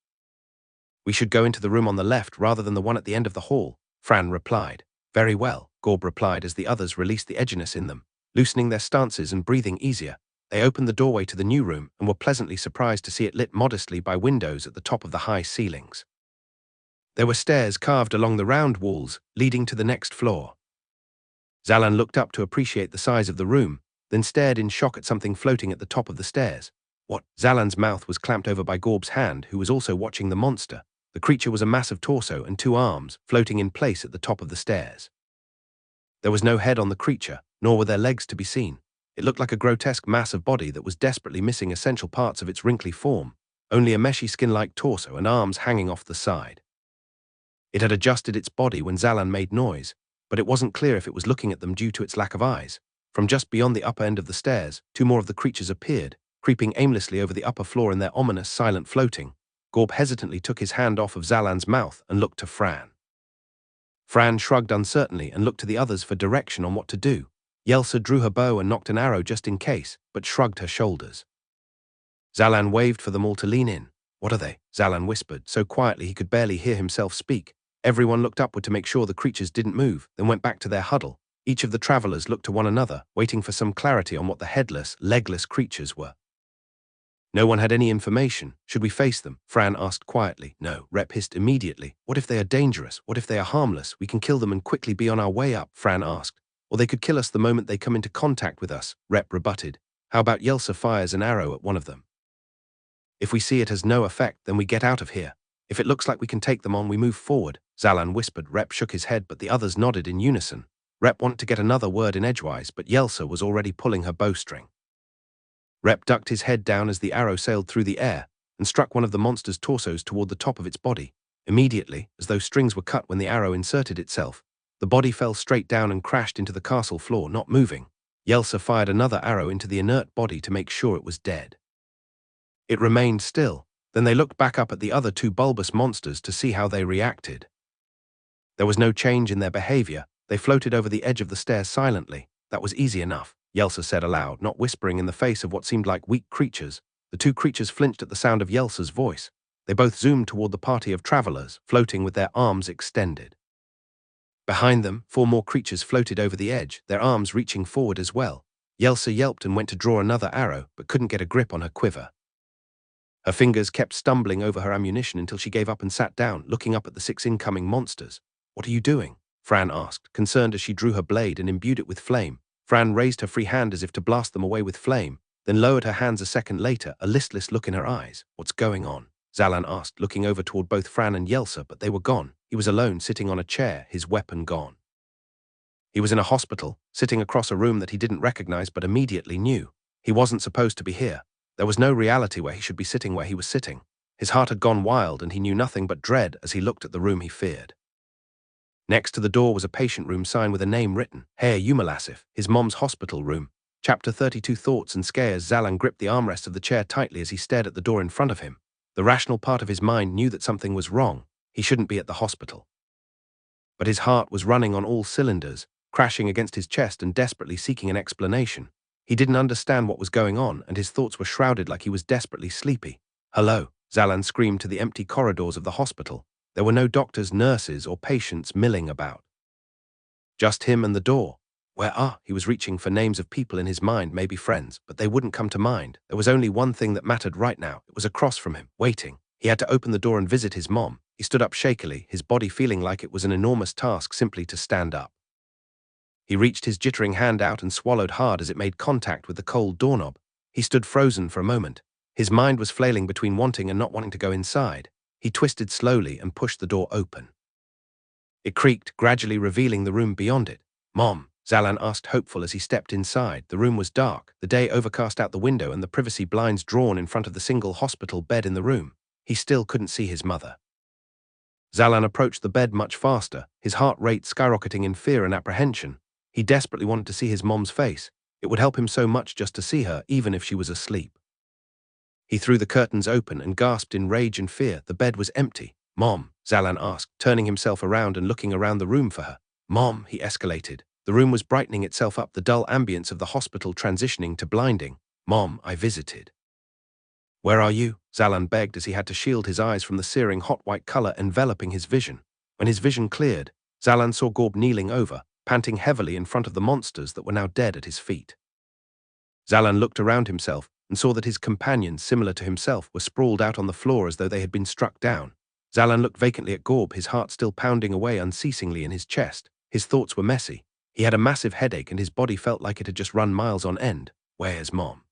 We should go into the room on the left rather than the one at the end of the hall, Fran replied. Very well, Gorb replied as the others released the edginess in them. Loosening their stances and breathing easier, they opened the doorway to the new room and were pleasantly surprised to see it lit modestly by windows at the top of the high ceilings. There were stairs carved along the round walls, leading to the next floor. Zalan looked up to appreciate the size of the room, then stared in shock at something floating at the top of the stairs. What? Zalan's mouth was clamped over by Gorb's hand, who was also watching the monster. The creature was a massive torso and 2 arms, floating in place at the top of the stairs. There was no head on the creature, nor were there legs to be seen. It looked like a grotesque mass of body that was desperately missing essential parts of its wrinkly form, only a meshy skin-like torso and arms hanging off the side. It had adjusted its body when Zalan made noise, but it wasn't clear if it was looking at them due to its lack of eyes. From just beyond the upper end of the stairs, 2 more of the creatures appeared, creeping aimlessly over the upper floor in their ominous, silent floating. Gorb hesitantly took his hand off of Zalan's mouth and looked to Fran. Fran shrugged uncertainly and looked to the others for direction on what to do. Yelsa drew her bow and knocked an arrow just in case, but shrugged her shoulders. Zalan waved for them all to lean in. What are they? Zalan whispered, so quietly he could barely hear himself speak. Everyone looked upward to make sure the creatures didn't move, then went back to their huddle. Each of the travelers looked to one another, waiting for some clarity on what the headless, legless creatures were. No one had any information. Should we face them? Fran asked quietly. No, Rep hissed immediately. What if they are dangerous? What if they are harmless? We can kill them and quickly be on our way up, Fran asked. Or they could kill us the moment they come into contact with us, Rep rebutted. How about Yelsa fires an arrow at one of them? If we see it has no effect, then we get out of here. If it looks like we can take them on, we move forward, Zalan whispered. Rep shook his head, but the others nodded in unison. Rep wanted to get another word in edgewise, but Yelsa was already pulling her bowstring. Rep ducked his head down as the arrow sailed through the air and struck one of the monster's torsos toward the top of its body. Immediately, as though strings were cut when the arrow inserted itself, the body fell straight down and crashed into the castle floor, not moving. Yelsa fired another arrow into the inert body to make sure it was dead. It remained still. Then they looked back up at the other 2 bulbous monsters to see how they reacted. There was no change in their behavior. They floated over the edge of the stairs silently. That was easy enough, Yelsa said aloud, not whispering in the face of what seemed like weak creatures. The 2 creatures flinched at the sound of Yelsa's voice. They both zoomed toward the party of travelers, floating with their arms extended. Behind them, 4 more creatures floated over the edge, their arms reaching forward as well. Yelsa yelped and went to draw another arrow, but couldn't get a grip on her quiver. Her fingers kept stumbling over her ammunition until she gave up and sat down, looking up at the 6 incoming monsters. What are you doing? Fran asked, concerned as she drew her blade and imbued it with flame. Fran raised her free hand as if to blast them away with flame, then lowered her hands a second later, a listless look in her eyes. What's going on? Zalan asked, looking over toward both Fran and Yelsa, but they were gone. He was alone, sitting on a chair, his weapon gone. He was in a hospital, sitting across a room that he didn't recognize but immediately knew. He wasn't supposed to be here. There was no reality where he should be sitting where he was sitting. His heart had gone wild and he knew nothing but dread as he looked at the room he feared. Next to the door was a patient room sign with a name written, Herr Umalasif, his mom's hospital room. Chapter 32 Thoughts and Scares. Zalan gripped the armrest of the chair tightly as he stared at the door in front of him. The rational part of his mind knew that something was wrong. He shouldn't be at the hospital. But his heart was running on all cylinders, crashing against his chest and desperately seeking an explanation. He didn't understand what was going on, and his thoughts were shrouded like he was desperately sleepy. Hello, Zalan screamed to the empty corridors of the hospital. There were no doctors, nurses, or patients milling about. Just him and the door. He was reaching for names of people in his mind, maybe friends, but they wouldn't come to mind. There was only one thing that mattered right now. It was across from him, waiting. He had to open the door and visit his mom. He stood up shakily, his body feeling like it was an enormous task simply to stand up. He reached his jittering hand out and swallowed hard as it made contact with the cold doorknob. He stood frozen for a moment. His mind was flailing between wanting and not wanting to go inside. He twisted slowly and pushed the door open. It creaked, gradually revealing the room beyond it. "Mom?" Zalan asked, hopeful as he stepped inside. The room was dark, the day overcast out the window and the privacy blinds drawn in front of the single hospital bed in the room. He still couldn't see his mother. Zalan approached the bed much faster, his heart rate skyrocketing in fear and apprehension. He desperately wanted to see his mom's face. It would help him so much just to see her, even if she was asleep. He threw the curtains open and gasped in rage and fear. The bed was empty. "Mom?" Zalan asked, turning himself around and looking around the room for her. "Mom," he escalated. The room was brightening itself up, the dull ambience of the hospital transitioning to blinding. "Mom, I visited." "Where are you?" Zalan begged as he had to shield his eyes from the searing hot white color enveloping his vision. When his vision cleared, Zalan saw Gorb kneeling over, panting heavily in front of the monsters that were now dead at his feet. Zalan looked around himself and saw that his companions, similar to himself, were sprawled out on the floor as though they had been struck down. Zalan looked vacantly at Gorb, his heart still pounding away unceasingly in his chest. His thoughts were messy. He had a massive headache and his body felt like it had just run miles on end. "Where's Mom?"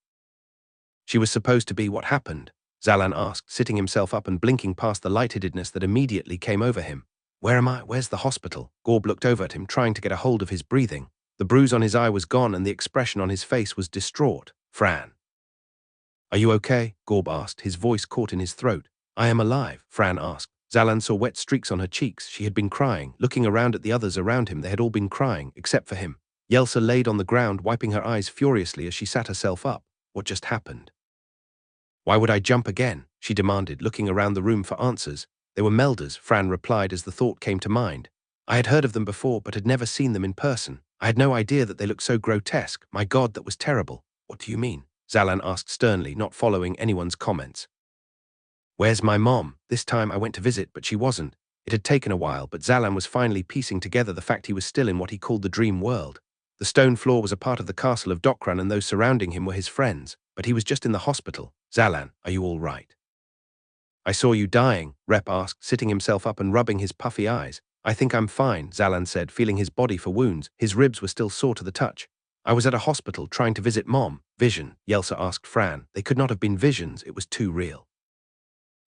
"She was supposed to be. What happened?" Zalan asked, sitting himself up and blinking past the lightheadedness that immediately came over him. "Where am I? Where's the hospital?" Gorb looked over at him, trying to get a hold of his breathing. The bruise on his eye was gone and the expression on his face was distraught. "Fran." "Are you okay?" Gorb asked, his voice caught in his throat. "I am alive," Fran asked. Zalan saw wet streaks on her cheeks. She had been crying. Looking around at the others around him, they had all been crying, except for him. Yelsa laid on the ground, wiping her eyes furiously as she sat herself up. What just happened? "Why would I jump again?" she demanded, looking around the room for answers. "They were Melders," Fran replied as the thought came to mind. "I had heard of them before, but had never seen them in person. I had no idea that they looked so grotesque. My God, that was terrible." "What do you mean?" Zalan asked sternly, not following anyone's comments. "Where's my mom?" This time I went to visit, but she wasn't. It had taken a while, but Zalan was finally piecing together the fact he was still in what he called the dream world. The stone floor was a part of the castle of Dokran and those surrounding him were his friends, but he was just in the hospital. "Zalan, are you all right?" "I saw you dying," Rep asked, sitting himself up and rubbing his puffy eyes. "I think I'm fine," Zalan said, feeling his body for wounds. His ribs were still sore to the touch. "I was at a hospital trying to visit Mom." "Vision?" Yelsa asked Fran. "They could not have been visions, it was too real."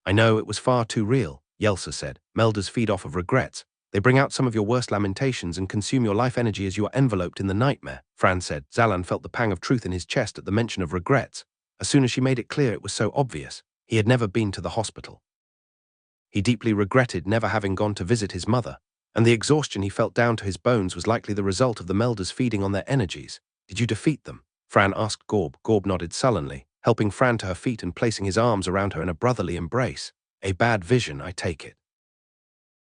"I know, it was far too real," Yelsa said. "Melders feed off of regrets. They bring out some of your worst lamentations and consume your life energy as you are enveloped in the nightmare," Fran said. Zalan felt the pang of truth in his chest at the mention of regrets. As soon as she made it clear, it was so obvious. He had never been to the hospital. He deeply regretted never having gone to visit his mother, and the exhaustion he felt down to his bones was likely the result of the Melders feeding on their energies. "Did you defeat them?" Fran asked Gorb. Gorb nodded sullenly, helping Fran to her feet and placing his arms around her in a brotherly embrace. "A bad vision, I take it."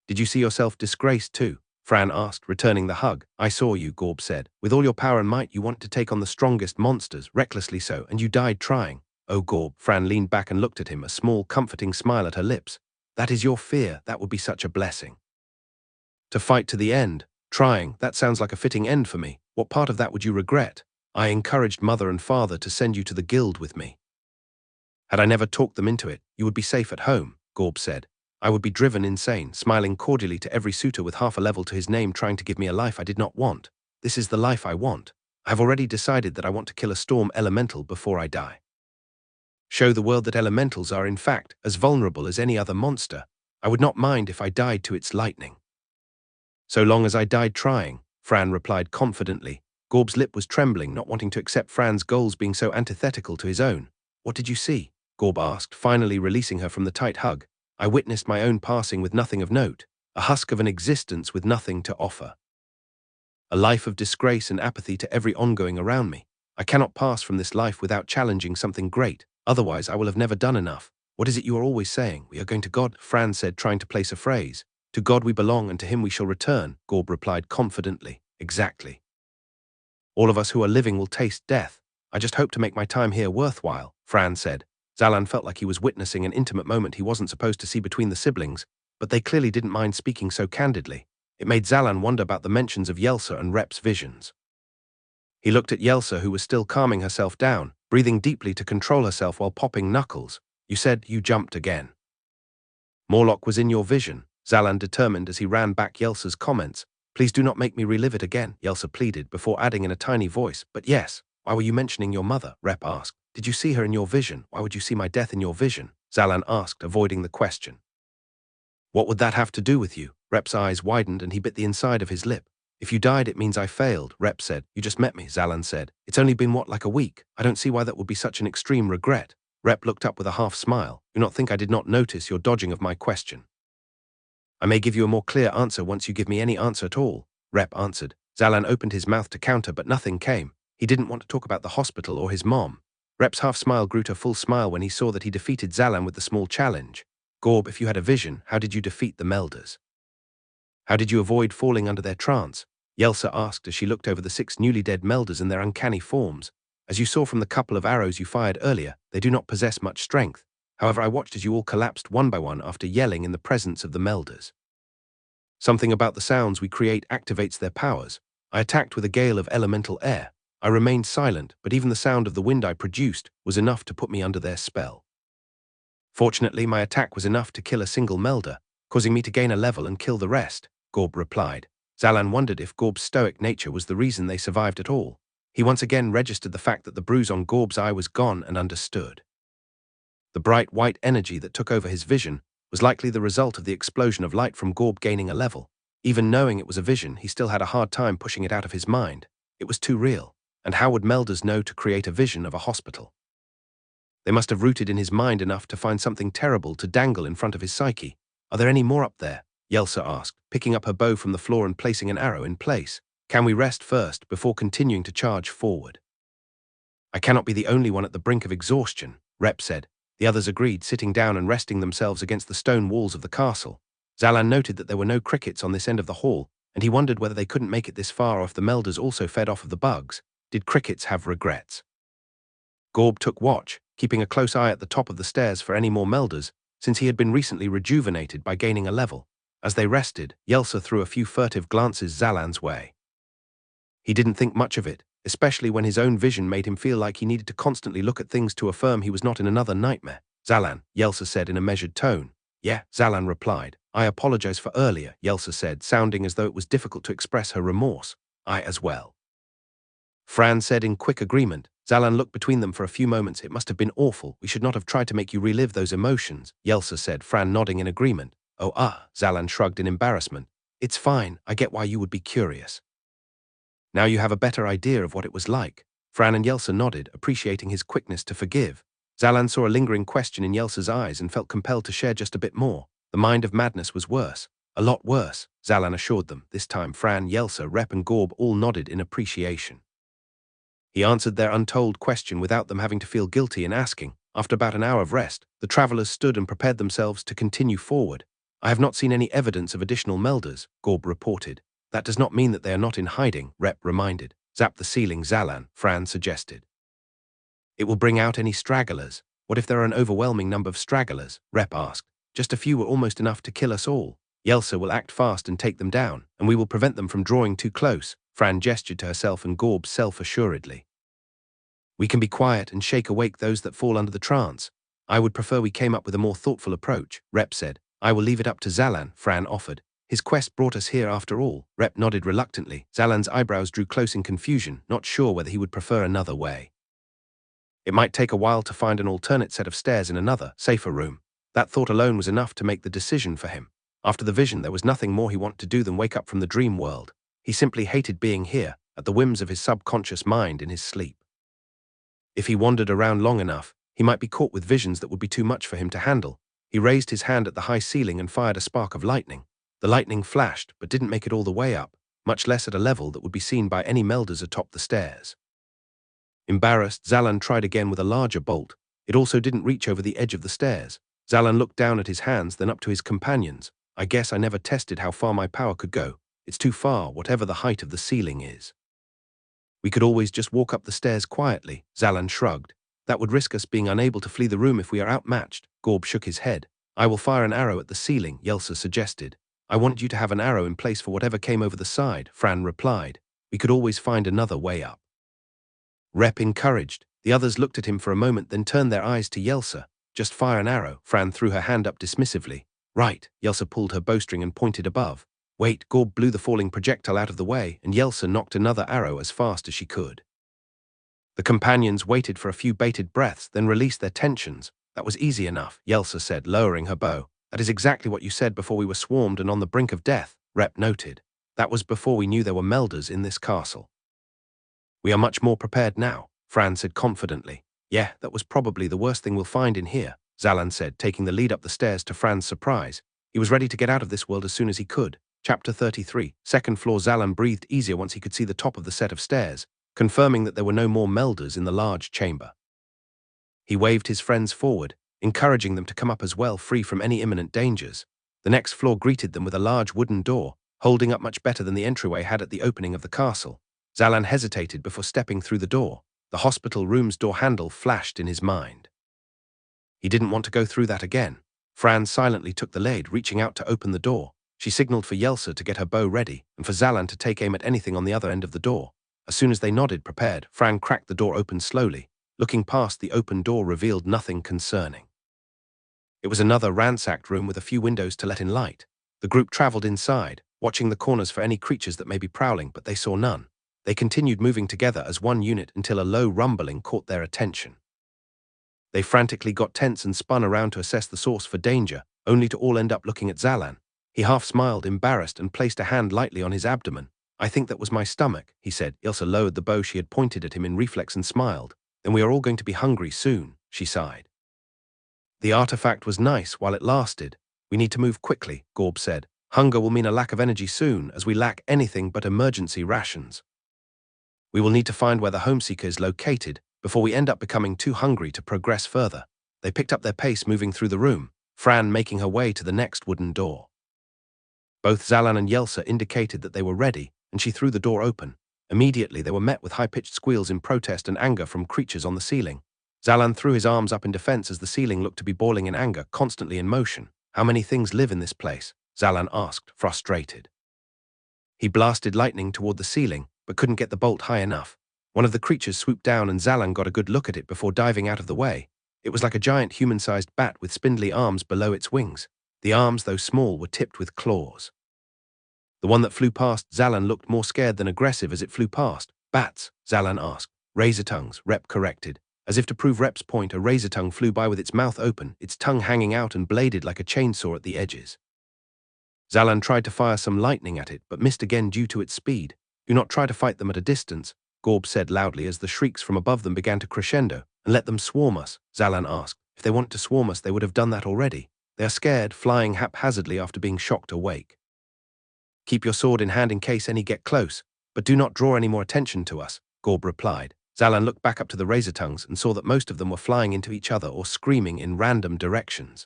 "Did you see yourself disgraced too?" Fran asked, returning the hug. "I saw you," Gorb said. "With all your power and might, you wanted to take on the strongest monsters, recklessly so, and you died trying." "Oh, Gorb," Fran leaned back and looked at him, a small, comforting smile at her lips. "That is your fear. That would be such a blessing. To fight to the end, trying, that sounds like a fitting end for me. What part of that would you regret? I encouraged Mother and Father to send you to the guild with me. Had I never talked them into it, you would be safe at home," Gorb said. "I would be driven insane, smiling cordially to every suitor with half a level to his name trying to give me a life I did not want. This is the life I want. I have already decided that I want to kill a storm elemental before I die. Show the world that elementals are, in fact, as vulnerable as any other monster. I would not mind if I died to its lightning." "So long as I died trying," Fran replied confidently. Gorb's lip was trembling, not wanting to accept Fran's goals being so antithetical to his own. "What did you see?" Gorb asked, finally releasing her from the tight hug. "I witnessed my own passing with nothing of note. a husk of an existence with nothing to offer. A life of disgrace and apathy to every ongoing around me. I cannot pass from this life without challenging something great, otherwise I will have never done enough. What is it you are always saying? We are going to God, Fran said, trying to place a phrase. To God we belong and to him we shall return, Gorb replied confidently. Exactly. All of us who are living will taste death. I just hope to make my time here worthwhile, Fran said. Zalan felt like he was witnessing an intimate moment he wasn't supposed to see between the siblings, but they clearly didn't mind speaking so candidly. It made Zalan wonder about the mentions of Yelsa and Rep's visions. He looked at Yelsa, who was still calming herself down, breathing deeply to control herself while popping knuckles. You said you jumped again. Morlock was in your vision, Zalan determined as he ran back Yelsa's comments. Please do not make me relive it again, Yelsa pleaded before adding in a tiny voice. But yes, why were you mentioning your mother? Rep asked. Did you see her in your vision? Why would you see my death in your vision? Zalan asked, avoiding the question. What would that have to do with you? Rep's eyes widened and he bit the inside of his lip. If you died, it means I failed, Rep said. You just met me, Zalan said. It's only been like a week? I don't see why that would be such an extreme regret. Rep looked up with a half smile. Do not think I did not notice your dodging of my question. I may give you a more clear answer once you give me any answer at all, Rep answered. Zalan opened his mouth to counter, but nothing came. He didn't want to talk about the hospital or his mom. Rep's half smile grew to a full smile when he saw that he defeated Zalan with the small challenge. Gorb, if you had a vision, how did you defeat the Melders? How did you avoid falling under their trance? Yelsa asked as she looked over the 6 newly dead Melders in their uncanny forms. As you saw from the couple of arrows you fired earlier, they do not possess much strength. However, I watched as you all collapsed one by one after yelling in the presence of the Melders. Something about the sounds we create activates their powers. I attacked with a gale of elemental air. I remained silent, but even the sound of the wind I produced was enough to put me under their spell. Fortunately, my attack was enough to kill a single Melder, causing me to gain a level and kill the rest, Gorb replied. Zalan wondered if Gorb's stoic nature was the reason they survived at all. He once again registered the fact that the bruise on Gorb's eye was gone and understood. The bright white energy that took over his vision was likely the result of the explosion of light from Gorb gaining a level. Even knowing it was a vision, he still had a hard time pushing it out of his mind. It was too real. And how would Melders know to create a vision of a hospital? They must have rooted in his mind enough to find something terrible to dangle in front of his psyche. Are there any more up there? Yelsa asked, picking up her bow from the floor and placing an arrow in place. Can we rest first before continuing to charge forward? I cannot be the only one at the brink of exhaustion, Rep said. The others agreed, sitting down and resting themselves against the stone walls of the castle. Zalan noted that there were no crickets on this end of the hall, and he wondered whether they couldn't make it this far or if the Melders also fed off of the bugs. Did crickets have regrets? Gorb took watch, keeping a close eye at the top of the stairs for any more Melders, since he had been recently rejuvenated by gaining a level. As they rested, Yelsa threw a few furtive glances Zalan's way. He didn't think much of it, especially when his own vision made him feel like he needed to constantly look at things to affirm he was not in another nightmare. Zalan, Yelsa said in a measured tone. Yeah, Zalan replied. I apologize for earlier, Yelsa said, sounding as though it was difficult to express her remorse. I as well. Fran said in quick agreement. Zalan looked between them for a few moments. It must have been awful. We should not have tried to make you relive those emotions, Yelsa said, Fran nodding in agreement. Zalan shrugged in embarrassment. It's fine. I get why you would be curious. Now you have a better idea of what it was like. Fran and Yelsa nodded, appreciating his quickness to forgive. Zalan saw a lingering question in Yelsa's eyes and felt compelled to share just a bit more. The mind of madness was worse. A lot worse, Zalan assured them. This time Fran, Yelsa, Rep and Gorb all nodded in appreciation. He answered their untold question without them having to feel guilty in asking. After about an hour of rest, the travelers stood and prepared themselves to continue forward. I have not seen any evidence of additional Melders, Gorb reported. That does not mean that they are not in hiding, Rep reminded. Zap the ceiling, Zalan, Fran suggested. It will bring out any stragglers. What if there are an overwhelming number of stragglers? Rep asked. Just a few were almost enough to kill us all. Yelsa will act fast and take them down, and we will prevent them from drawing too close, Fran gestured to herself and Gorb self-assuredly. We can be quiet and shake awake those that fall under the trance. I would prefer we came up with a more thoughtful approach, Rep said. I will leave it up to Zalan, Fran offered. His quest brought us here after all. Rep nodded reluctantly. Zalan's eyebrows drew close in confusion, not sure whether he would prefer another way. It might take a while to find an alternate set of stairs in another, safer room. That thought alone was enough to make the decision for him. After the vision, there was nothing more he wanted to do than wake up from the dream world. He simply hated being here, at the whims of his subconscious mind in his sleep. If he wandered around long enough, he might be caught with visions that would be too much for him to handle. He raised his hand at the high ceiling and fired a spark of lightning. The lightning flashed, but didn't make it all the way up, much less at a level that would be seen by any melders atop the stairs. Embarrassed, Zalan tried again with a larger bolt. It also didn't reach over the edge of the stairs. Zalan looked down at his hands, then up to his companions. I guess I never tested how far my power could go. It's too far, whatever the height of the ceiling is. We could always just walk up the stairs quietly, Zalan shrugged. That would risk us being unable to flee the room if we are outmatched. Gorb shook his head. I will fire an arrow at the ceiling, Yelsa suggested. I wanted you to have an arrow in place for whatever came over the side, Fran replied. We could always find another way up. Rep encouraged. The others looked at him for a moment, then turned their eyes to Yelsa. Just fire an arrow. Fran threw her hand up dismissively. Right. Yelsa pulled her bowstring and pointed above. Wait, Gorb blew the falling projectile out of the way, and Yelsa knocked another arrow as fast as she could. The companions waited for a few bated breaths, then released their tensions. That was easy enough, Yelsa said, lowering her bow. That is exactly what you said before we were swarmed and on the brink of death, Rep noted. That was before we knew there were melders in this castle. We are much more prepared now, Fran said confidently. Yeah, that was probably the worst thing we'll find in here, Zalan said, taking the lead up the stairs to Fran's surprise. He was ready to get out of this world as soon as he could. Chapter 33. Second floor. Zalan breathed easier once he could see the top of the set of stairs, confirming that there were no more melders in the large chamber. He waved his friends forward, encouraging them to come up as well, free from any imminent dangers. The next floor greeted them with a large wooden door, holding up much better than the entryway had at the opening of the castle. Zalan hesitated before stepping through the door. The hospital room's door handle flashed in his mind. He didn't want to go through that again. Fran silently took the lead, reaching out to open the door. She signaled for Yelsa to get her bow ready, and for Zalan to take aim at anything on the other end of the door. As soon as they nodded, prepared, Fran cracked the door open slowly. Looking past the open door revealed nothing concerning. It was another ransacked room with a few windows to let in light. The group traveled inside, watching the corners for any creatures that may be prowling, but they saw none. They continued moving together as one unit until a low rumbling caught their attention. They frantically got tense and spun around to assess the source for danger, only to all end up looking at Zalan. He half smiled, embarrassed, and placed a hand lightly on his abdomen. I think that was my stomach, he said. Ilsa lowered the bow she had pointed at him in reflex and smiled. Then we are all going to be hungry soon, she sighed. The artifact was nice while it lasted. We need to move quickly, Gorb said. Hunger will mean a lack of energy soon, as we lack anything but emergency rations. We will need to find where the Homeseeker is located before we end up becoming too hungry to progress further. They picked up their pace moving through the room, Fran making her way to the next wooden door. Both Zalan and Yelsa indicated that they were ready, and she threw the door open. Immediately they were met with high-pitched squeals in protest and anger from creatures on the ceiling. Zalan threw his arms up in defense as the ceiling looked to be boiling in anger, constantly in motion. How many things live in this place? Zalan asked, frustrated. He blasted lightning toward the ceiling, but couldn't get the bolt high enough. One of the creatures swooped down and Zalan got a good look at it before diving out of the way. It was like a giant human-sized bat with spindly arms below its wings. The arms, though small, were tipped with claws. The one that flew past Zalan looked more scared than aggressive as it flew past. Bats, Zalan asked. Razor tongues, Rep corrected. As if to prove Rep's point, a razor tongue flew by with its mouth open, its tongue hanging out and bladed like a chainsaw at the edges. Zalan tried to fire some lightning at it, but missed again due to its speed. Do not try to fight them at a distance, Gorb said loudly as the shrieks from above them began to crescendo. And let them swarm us, Zalan asked. If they wanted to swarm us, they would have done that already. They are scared, flying haphazardly after being shocked awake. Keep your sword in hand in case any get close, but do not draw any more attention to us, Gorb replied. Zalan looked back up to the razor tongues and saw that most of them were flying into each other or screaming in random directions.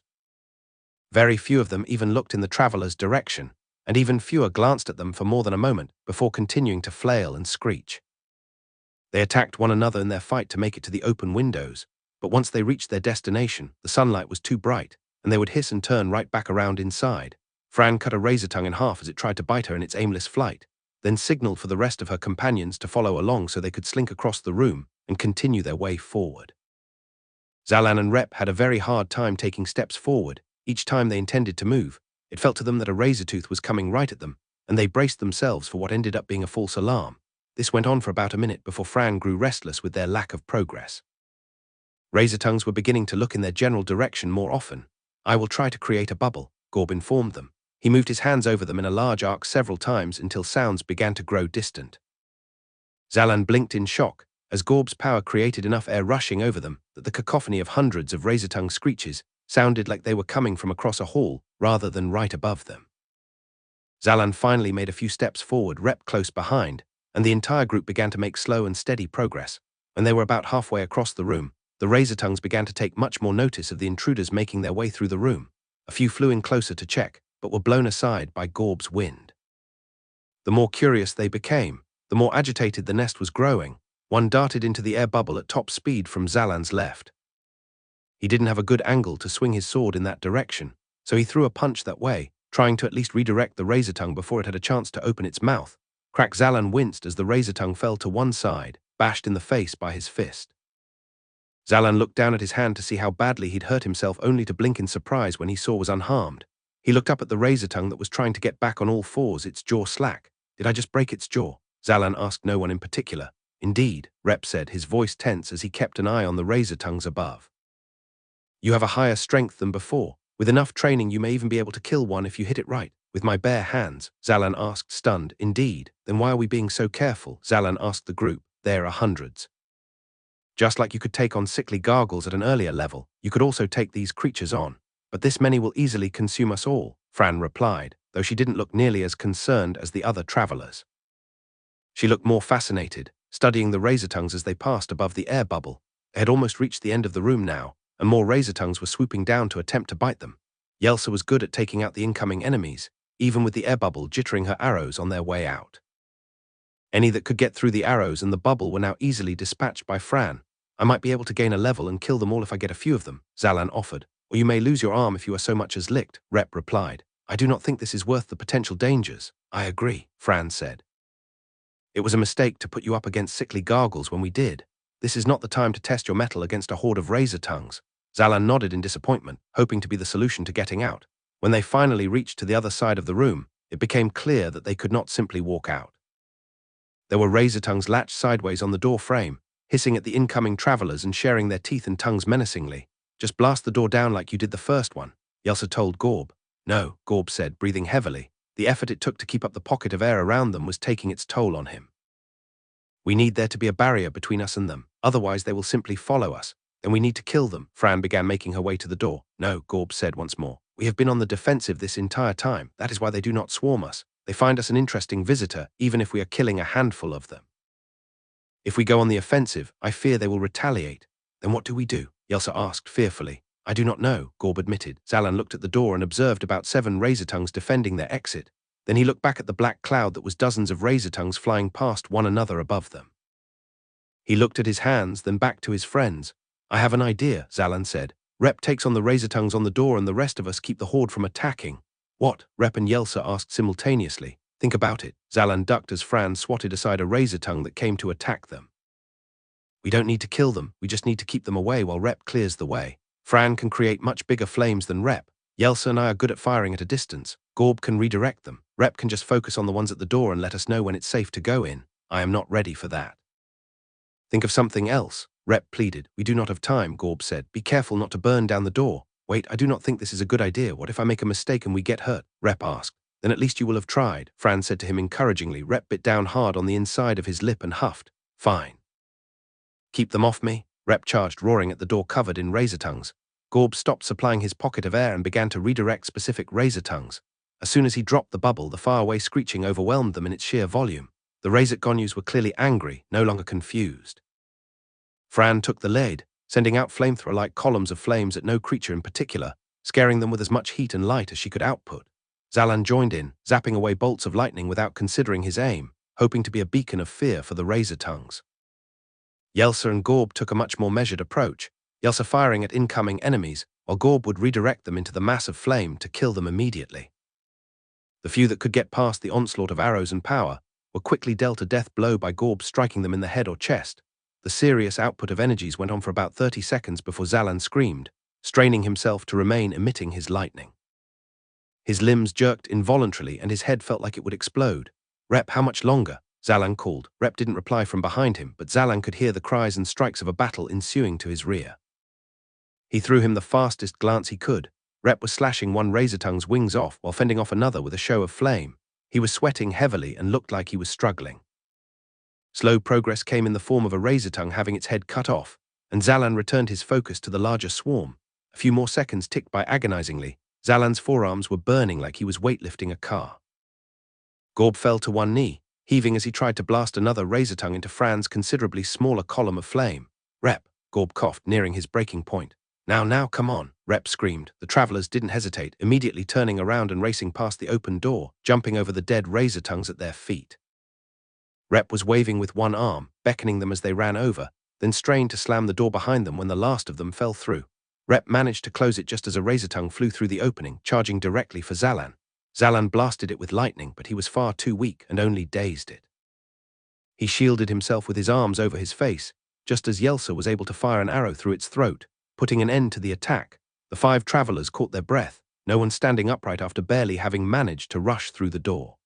Very few of them even looked in the traveler's direction, and even fewer glanced at them for more than a moment before continuing to flail and screech. They attacked one another in their fight to make it to the open windows, but once they reached their destination, the sunlight was too bright, and they would hiss and turn right back around inside. Fran cut a razor tongue in half as it tried to bite her in its aimless flight, then signaled for the rest of her companions to follow along so they could slink across the room and continue their way forward. Zalan and Rep had a very hard time taking steps forward. Each time they intended to move, it felt to them that a razor tooth was coming right at them, and they braced themselves for what ended up being a false alarm. This went on for about a minute before Fran grew restless with their lack of progress. Razor tongues were beginning to look in their general direction more often. I will try to create a bubble, Gorb informed them. He moved his hands over them in a large arc several times until sounds began to grow distant. Zalan blinked in shock, as Gorb's power created enough air rushing over them that the cacophony of hundreds of razor-tongue screeches sounded like they were coming from across a hall rather than right above them. Zalan finally made a few steps forward, Rep close behind, and the entire group began to make slow and steady progress. When they were about halfway across the room, the razor tongues began to take much more notice of the intruders making their way through the room. A few flew in closer to check, but were blown aside by Gorb's wind. The more curious they became, the more agitated the nest was growing. One darted into the air bubble at top speed from Zalan's left. He didn't have a good angle to swing his sword in that direction, so he threw a punch that way, trying to at least redirect the razor tongue before it had a chance to open its mouth. Crack! Zalan winced as the razor tongue fell to one side, bashed in the face by his fist. Zalan looked down at his hand to see how badly he'd hurt himself, only to blink in surprise when he saw was unharmed. He looked up at the razor tongue that was trying to get back on all fours, its jaw slack. Did I just break its jaw? Zalan asked no one in particular. Indeed, Rep said, his voice tense as he kept an eye on the razor tongues above. You have a higher strength than before. With enough training you may even be able to kill one if you hit it right. With my bare hands? Zalan asked, stunned. Indeed. Then why are we being so careful? Zalan asked the group. There are hundreds. Just like you could take on sickly gargles at an earlier level, you could also take these creatures on. But this many will easily consume us all, Fran replied, though she didn't look nearly as concerned as the other travelers. She looked more fascinated, studying the razor tongues as they passed above the air bubble. They had almost reached the end of the room now, and more razor tongues were swooping down to attempt to bite them. Yelsa was good at taking out the incoming enemies, even with the air bubble jittering her arrows on their way out. Any that could get through the arrows and the bubble were now easily dispatched by Fran. I might be able to gain a level and kill them all if I get a few of them, Zalan offered. Or you may lose your arm if you are so much as licked, Rep replied. I do not think this is worth the potential dangers. I agree, Fran said. It was a mistake to put you up against sickly gargles when we did. This is not the time to test your mettle against a horde of razor tongues. Zalan nodded in disappointment, hoping to be the solution to getting out. When they finally reached to the other side of the room, it became clear that they could not simply walk out. There were razor tongues latched sideways on the door frame, hissing at the incoming travelers and sharing their teeth and tongues menacingly. Just blast the door down like you did the first one, Yelsa told Gorb. No, Gorb said, breathing heavily. The effort it took to keep up the pocket of air around them was taking its toll on him. We need there to be a barrier between us and them, otherwise they will simply follow us. Then we need to kill them. Fran began making her way to the door. No, Gorb said once more. We have been on the defensive this entire time. That is why they do not swarm us. They find us an interesting visitor, even if we are killing a handful of them. If we go on the offensive, I fear they will retaliate. Then what do we do? Yelsa asked fearfully. I do not know, Gorb admitted. Zalan looked at the door and observed about 7 razor tongues defending their exit. Then he looked back at the black cloud that was dozens of razor tongues flying past one another above them. He looked at his hands, then back to his friends. I have an idea, Zalan said. Rep takes on the razor tongues on the door and the rest of us keep the horde from attacking. What? Rep and Yelsa asked simultaneously. Think about it. Zalan ducked as Fran swatted aside a razor tongue that came to attack them. We don't need to kill them, we just need to keep them away while Rep clears the way. Fran can create much bigger flames than Rep. Yelsa and I are good at firing at a distance. Gorb can redirect them. Rep can just focus on the ones at the door and let us know when it's safe to go in. I am not ready for that. Think of something else, Rep pleaded. We do not have time, Gorb said. Be careful not to burn down the door. Wait, I do not think this is a good idea. What if I make a mistake and we get hurt? Rep asked. Then at least you will have tried, Fran said to him encouragingly. Rep bit down hard on the inside of his lip and huffed. Fine. Keep them off me, Rep charged, roaring at the door covered in razor tongues. Gorb stopped supplying his pocket of air and began to redirect specific razor tongues. As soon as he dropped the bubble, the faraway screeching overwhelmed them in its sheer volume. The razor gonus were clearly angry, no longer confused. Fran took the lead, sending out flamethrower-like columns of flames at no creature in particular, scaring them with as much heat and light as she could output. Zalan joined in, zapping away bolts of lightning without considering his aim, hoping to be a beacon of fear for the razor tongues. Yelsa and Gorb took a much more measured approach, Yelsa firing at incoming enemies, while Gorb would redirect them into the mass of flame to kill them immediately. The few that could get past the onslaught of arrows and power were quickly dealt a death blow by Gorb striking them in the head or chest. The serious output of energies went on for about 30 seconds before Zalan screamed, straining himself to remain emitting his lightning. His limbs jerked involuntarily and his head felt like it would explode. Rep, how much longer? Zalan called. Rep didn't reply from behind him, but Zalan could hear the cries and strikes of a battle ensuing to his rear. He threw him the fastest glance he could. Rep was slashing one razor tongue's wings off while fending off another with a show of flame. He was sweating heavily and looked like he was struggling. Slow progress came in the form of a razor tongue having its head cut off, and Zalan returned his focus to the larger swarm. A few more seconds ticked by agonizingly. Zalan's forearms were burning like he was weightlifting a car. Gorb fell to one knee, heaving as he tried to blast another razor tongue into Fran's considerably smaller column of flame. "Rep," Gorb coughed, nearing his breaking point. Now, come on," Rep screamed. The travelers didn't hesitate, immediately turning around and racing past the open door, jumping over the dead razor tongues at their feet. Rep was waving with one arm, beckoning them as they ran over, then strained to slam the door behind them when the last of them fell through. Rep managed to close it just as a razor tongue flew through the opening, charging directly for Zalan. Zalan blasted it with lightning, but he was far too weak and only dazed it. He shielded himself with his arms over his face, just as Yelsa was able to fire an arrow through its throat, putting an end to the attack. The 5 travelers caught their breath, no one standing upright after barely having managed to rush through the door.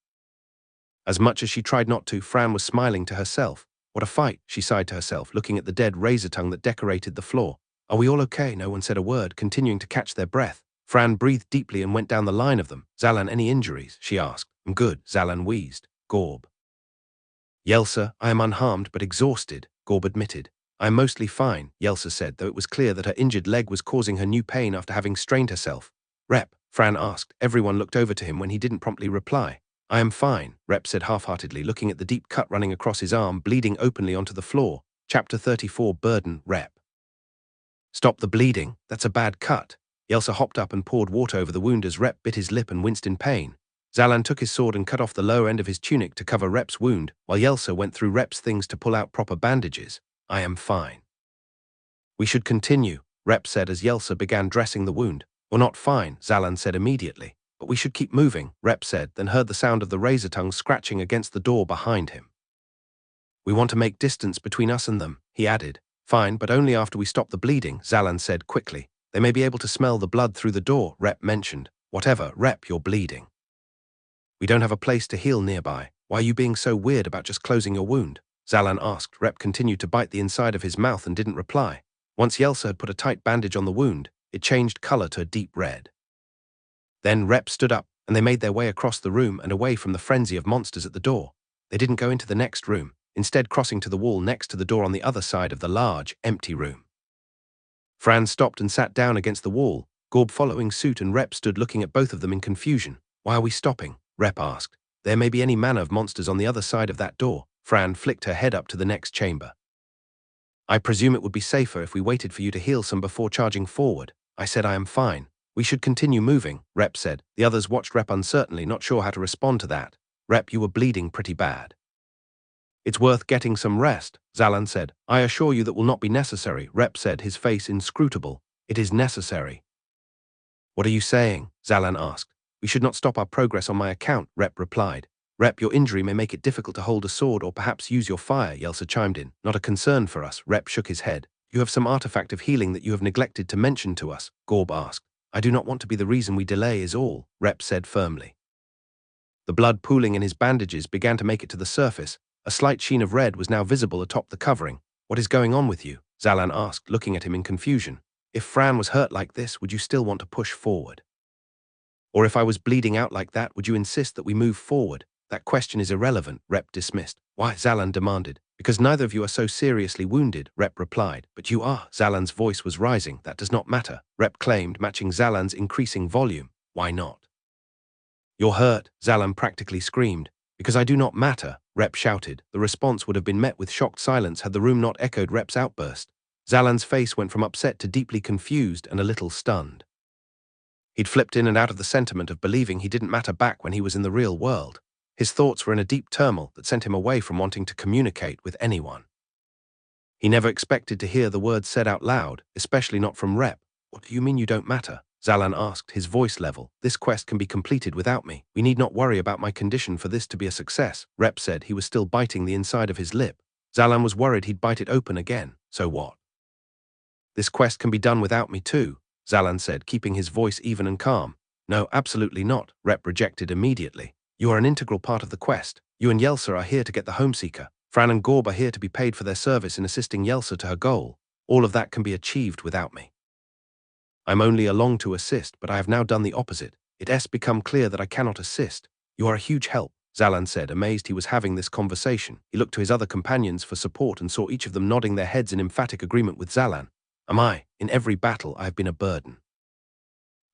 As much as she tried not to, Fran was smiling to herself. "What a fight," she sighed to herself, looking at the dead razor tongue that decorated the floor. "Are we all okay?" No one said a word, continuing to catch their breath. Fran breathed deeply and went down the line of them. "Zalan, any injuries?" she asked. "I'm good," Zalan wheezed. "Gorb." "Yelsa, I am unharmed but exhausted," Gorb admitted. "I am mostly fine," Yelsa said, though it was clear that her injured leg was causing her new pain after having strained herself. "Rep?" Fran asked. Everyone looked over to him when he didn't promptly reply. "I am fine," Rep said half-heartedly, looking at the deep cut running across his arm, bleeding openly onto the floor. Chapter 34, Burden, Rep. "Stop the bleeding, that's a bad cut." Yelsa hopped up and poured water over the wound as Rep bit his lip and winced in pain. Zalan took his sword and cut off the lower end of his tunic to cover Rep's wound, while Yelsa went through Rep's things to pull out proper bandages. "I am fine." "We should continue," Rep said as Yelsa began dressing the wound. "We're not fine," Zalan said immediately. "But we should keep moving," Rep said, then heard the sound of the razor tongue scratching against the door behind him. "We want to make distance between us and them," he added. "Fine, but only after we stop the bleeding," Zalan said quickly. "They may be able to smell the blood through the door," Rep mentioned. "Whatever, Rep, you're bleeding. We don't have a place to heal nearby. Why are you being so weird about just closing your wound?" Zalan asked. Rep continued to bite the inside of his mouth and didn't reply. Once Yelsa had put a tight bandage on the wound, it changed color to a deep red. Then Rep stood up, and they made their way across the room and away from the frenzy of monsters at the door. They didn't go into the next room, instead crossing to the wall next to the door on the other side of the large, empty room. Fran stopped and sat down against the wall, Gorb following suit, and Rep stood looking at both of them in confusion. "Why are we stopping?" Rep asked. "There may be any manner of monsters on the other side of that door." Fran flicked her head up to the next chamber. "I presume it would be safer if we waited for you to heal some before charging forward." I said I am fine. "We should continue moving," Rep said. The others watched Rep uncertainly, not sure how to respond to that. "Rep, you were bleeding pretty bad." "It's worth getting some rest," Zalan said. "I assure you that will not be necessary," Rep said, his face inscrutable. "It is necessary." "What are you saying?" Zalan asked. "We should not stop our progress on my account," Rep replied. "Rep, your injury may make it difficult to hold a sword or perhaps use your fire," Yelsa chimed in. "Not a concern for us," Rep shook his head. "You have some artifact of healing that you have neglected to mention to us?" Gorb asked. "I do not want to be the reason we delay is all," Rep said firmly. The blood pooling in his bandages began to make it to the surface. A slight sheen of red was now visible atop the covering. "What is going on with you?" Zalan asked, looking at him in confusion. "If Fran was hurt like this, would you still want to push forward? Or if I was bleeding out like that, would you insist that we move forward?" "That question is irrelevant," Rep dismissed. "Why?" Zalan demanded. "Because neither of you are so seriously wounded," Rep replied. "But you are." Zalan's voice was rising. "That does not matter," Rep claimed, matching Zalan's increasing volume. "Why not?" "You're hurt," Zalan practically screamed. "Because I do not matter," Rep shouted. The response would have been met with shocked silence had the room not echoed Rep's outburst. Zalan's face went from upset to deeply confused and a little stunned. He'd flipped in and out of the sentiment of believing he didn't matter back when he was in the real world. His thoughts were in a deep turmoil that sent him away from wanting to communicate with anyone. He never expected to hear the words said out loud, especially not from Rep. "What do you mean you don't matter?" Zalan asked, his voice level. "This quest can be completed without me. We need not worry about my condition for this to be a success." Rep said. He was still biting the inside of his lip. Zalan was worried he'd bite it open again. "So what?" "This quest can be done without me too," Zalan said, keeping his voice even and calm. "No, absolutely not," Rep rejected immediately. "You are an integral part of the quest. You and Yelsa are here to get the Homeseeker. Fran and Gorb are here to be paid for their service in assisting Yelsa to her goal. All of that can be achieved without me. I'm only along to assist, but I have now done the opposite. It has become clear that I cannot assist. You are a huge help," Zalan said, amazed he was having this conversation. He looked to his other companions for support and saw each of them nodding their heads in emphatic agreement with Zalan. In every battle I have been a burden.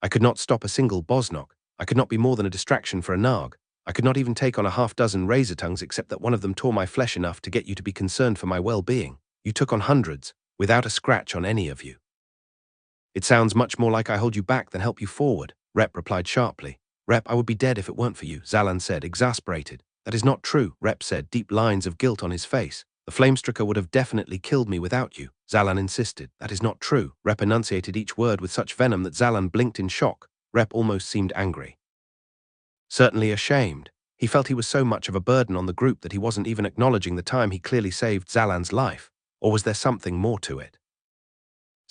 I could not stop a single Bosnok. I could not be more than a distraction for a Narg. I could not even take on a half-dozen razor tongues except that one of them tore my flesh enough to get you to be concerned for my well-being. You took on hundreds, without a scratch on any of you. It sounds much more like I hold you back than help you forward, Rep replied sharply. Rep, I would be dead if it weren't for you, Zalan said, exasperated. That is not true, Rep said, deep lines of guilt on his face. The Flamestricker would have definitely killed me without you, Zalan insisted. That is not true. Rep enunciated each word with such venom that Zalan blinked in shock. Rep almost seemed angry. Certainly ashamed. He felt he was so much of a burden on the group that he wasn't even acknowledging the time he clearly saved Zalan's life. Or was there something more to it?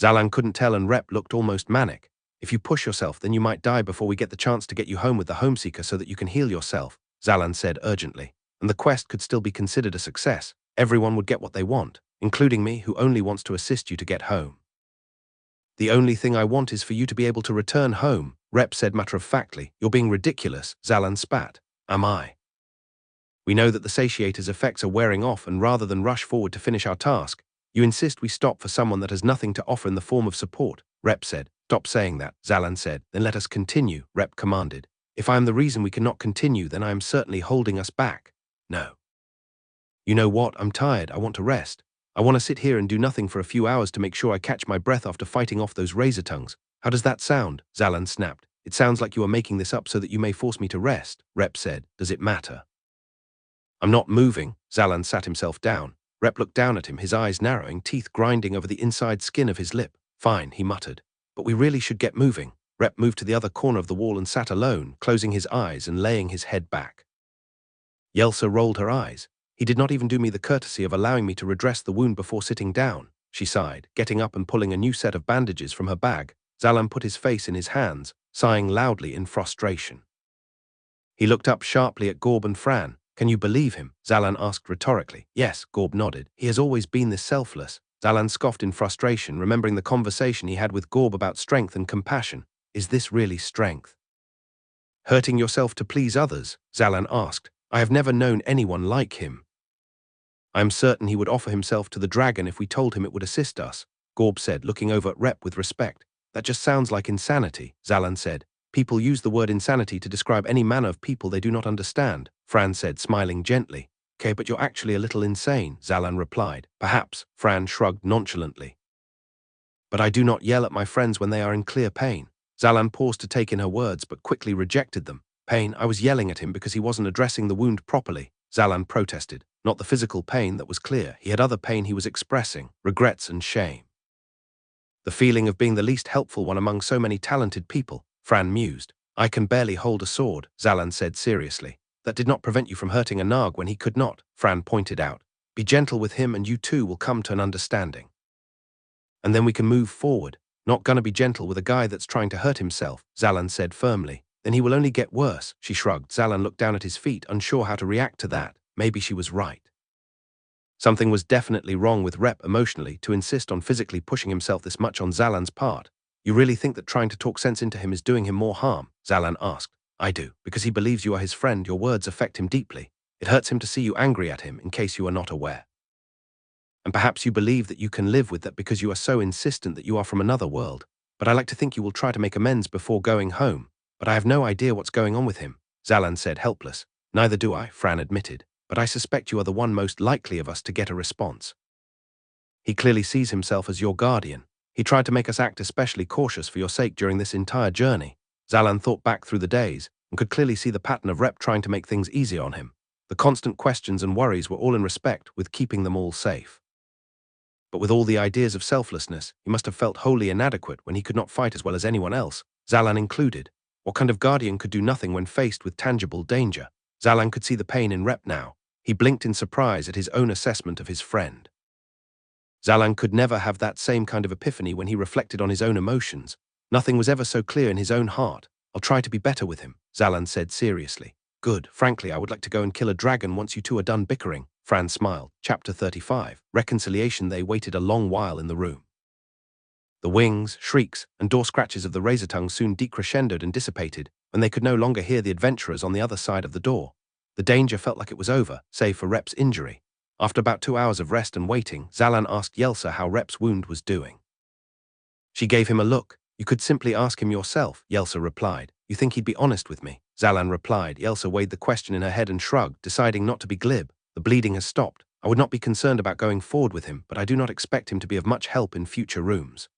Zalan couldn't tell, and Rep looked almost manic. If you push yourself, then you might die before we get the chance to get you home with the Homeseeker so that you can heal yourself, Zalan said urgently. And the quest could still be considered a success. Everyone would get what they want, including me, who only wants to assist you to get home. The only thing I want is for you to be able to return home, Rep said matter-of-factly. You're being ridiculous, Zalan spat. Am I? We know that the satiator's effects are wearing off, and rather than rush forward to finish our task, you insist we stop for someone that has nothing to offer in the form of support, Rep said. Stop saying that, Zalan said. Then let us continue, Rep commanded. If I am the reason we cannot continue, then I am certainly holding us back. No. You know what? I'm tired. I want to rest. I want to sit here and do nothing for a few hours to make sure I catch my breath after fighting off those razor tongues. How does that sound? Zalan snapped. It sounds like you are making this up so that you may force me to rest, Rep said. Does it matter? I'm not moving. Zalan sat himself down. Rep looked down at him, his eyes narrowing, teeth grinding over the inside skin of his lip. Fine, he muttered. But we really should get moving. Rep moved to the other corner of the wall and sat alone, closing his eyes and laying his head back. Yelsa rolled her eyes. He did not even do me the courtesy of allowing me to redress the wound before sitting down, she sighed, getting up and pulling a new set of bandages from her bag. Zalan put his face in his hands, sighing loudly in frustration. He looked up sharply at Gorb and Fran. Can you believe him? Zalan asked rhetorically. Yes, Gorb nodded. He has always been this selfless. Zalan scoffed in frustration, remembering the conversation he had with Gorb about strength and compassion. Is this really strength? Hurting yourself to please others? Zalan asked. I have never known anyone like him. I am certain he would offer himself to the dragon if we told him it would assist us, Gorb said, looking over at Rep with respect. That just sounds like insanity, Zalan said. People use the word insanity to describe any manner of people they do not understand, Fran said, smiling gently. Okay, but you're actually a little insane, Zalan replied. Perhaps, Fran shrugged nonchalantly. But I do not yell at my friends when they are in clear pain. Zalan paused to take in her words, but quickly rejected them. Pain? I was yelling at him because he wasn't addressing the wound properly, Zalan protested. Not the physical pain that was clear. He had other pain he was expressing, regrets and shame. The feeling of being the least helpful one among so many talented people, Fran mused. I can barely hold a sword, Zalan said seriously. That did not prevent you from hurting a Narg when he could not, Fran pointed out. Be gentle with him and you too will come to an understanding. And then we can move forward. Not gonna be gentle with a guy that's trying to hurt himself, Zalan said firmly. Then he will only get worse, she shrugged. Zalan looked down at his feet, unsure how to react to that. Maybe she was right. Something was definitely wrong with Rep emotionally to insist on physically pushing himself this much on Zalan's part. You really think that trying to talk sense into him is doing him more harm? Zalan asked. I do, because he believes you are his friend. Your words affect him deeply. It hurts him to see you angry at him, in case you are not aware. And perhaps you believe that you can live with that because you are so insistent that you are from another world. But I like to think you will try to make amends before going home. But I have no idea what's going on with him, Zalan said, helpless. Neither do I, Fran admitted. But I suspect you are the one most likely of us to get a response. He clearly sees himself as your guardian. He tried to make us act especially cautious for your sake during this entire journey. Zalan thought back through the days and could clearly see the pattern of Rep trying to make things easy on him. The constant questions and worries were all in respect with keeping them all safe. But with all the ideas of selflessness, he must have felt wholly inadequate when he could not fight as well as anyone else, Zalan included. What kind of guardian could do nothing when faced with tangible danger? Zalan could see the pain in Rep now. He blinked in surprise at his own assessment of his friend. Zalan could never have that same kind of epiphany when he reflected on his own emotions. Nothing was ever so clear in his own heart. I'll try to be better with him, Zalan said seriously. Good. Frankly, I would like to go and kill a dragon once you two are done bickering, Fran smiled. Chapter 35. Reconciliation. They waited a long while in the room. The wings, shrieks, and door scratches of the razor tongue soon decrescendoed and dissipated when they could no longer hear the adventurers on the other side of the door. The danger felt like it was over, save for Rep's injury. After about 2 hours of rest and waiting, Zalan asked Yelsa how Rep's wound was doing. She gave him a look. You could simply ask him yourself, Yelsa replied. You think he'd be honest with me? Zalan replied. Yelsa weighed the question in her head and shrugged, deciding not to be glib. The bleeding has stopped. I would not be concerned about going forward with him, but I do not expect him to be of much help in future rooms.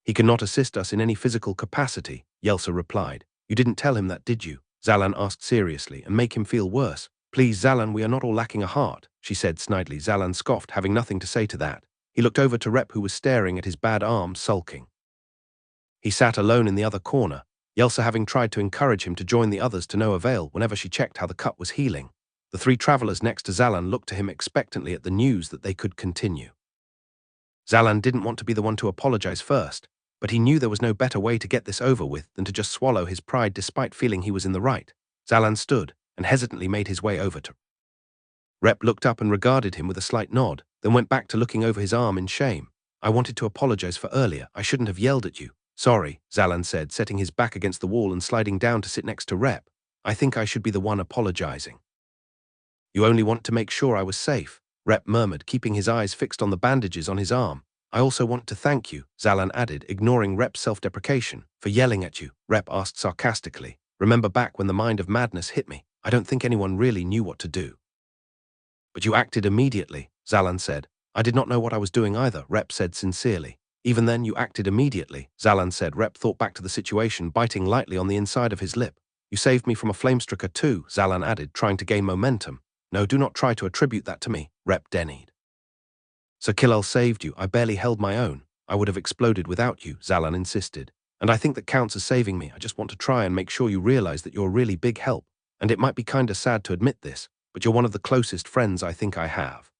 He cannot assist us in any physical capacity, Yelsa replied. You didn't tell him that, did you? Zalan asked seriously, and make him feel worse. Please, Zalan, we are not all lacking a heart, she said snidely. Zalan scoffed, having nothing to say to that. He looked over to Rep, who was staring at his bad arm, sulking. He sat alone in the other corner, Yelsa having tried to encourage him to join the others to no avail whenever she checked how the cut was healing. The three travelers next to Zalan looked to him expectantly at the news that they could continue. Zalan didn't want to be the one to apologize first, but he knew there was no better way to get this over with than to just swallow his pride despite feeling he was in the right. Zalan stood and hesitantly made his way over to Rep looked up and regarded him with a slight nod, then went back to looking over his arm in shame. I wanted to apologize for earlier. I shouldn't have yelled at you. Sorry, Zalan said, setting his back against the wall and sliding down to sit next to Rep. I think I should be the one apologizing. You only want to make sure I was safe, Rep murmured, keeping his eyes fixed on the bandages on his arm. I also want to thank you, Zalan added, ignoring Rep's self-deprecation. For yelling at you, Rep asked sarcastically. Remember back when the mind of madness hit me? I don't think anyone really knew what to do. But you acted immediately, Zalan said. I did not know what I was doing either, Rep said sincerely. Even then you acted immediately, Zalan said. Rep thought back to the situation, biting lightly on the inside of his lip. You saved me from a flamestricker too, Zalan added, trying to gain momentum. No, do not try to attribute that to me, Rep denied. Sir Killel saved you. I barely held my own. I would have exploded without you, Zalan insisted. And I think that counts as saving me. I just want to try and make sure you realize that you're a really big help. And it might be kinda sad to admit this, but you're one of the closest friends I think I have.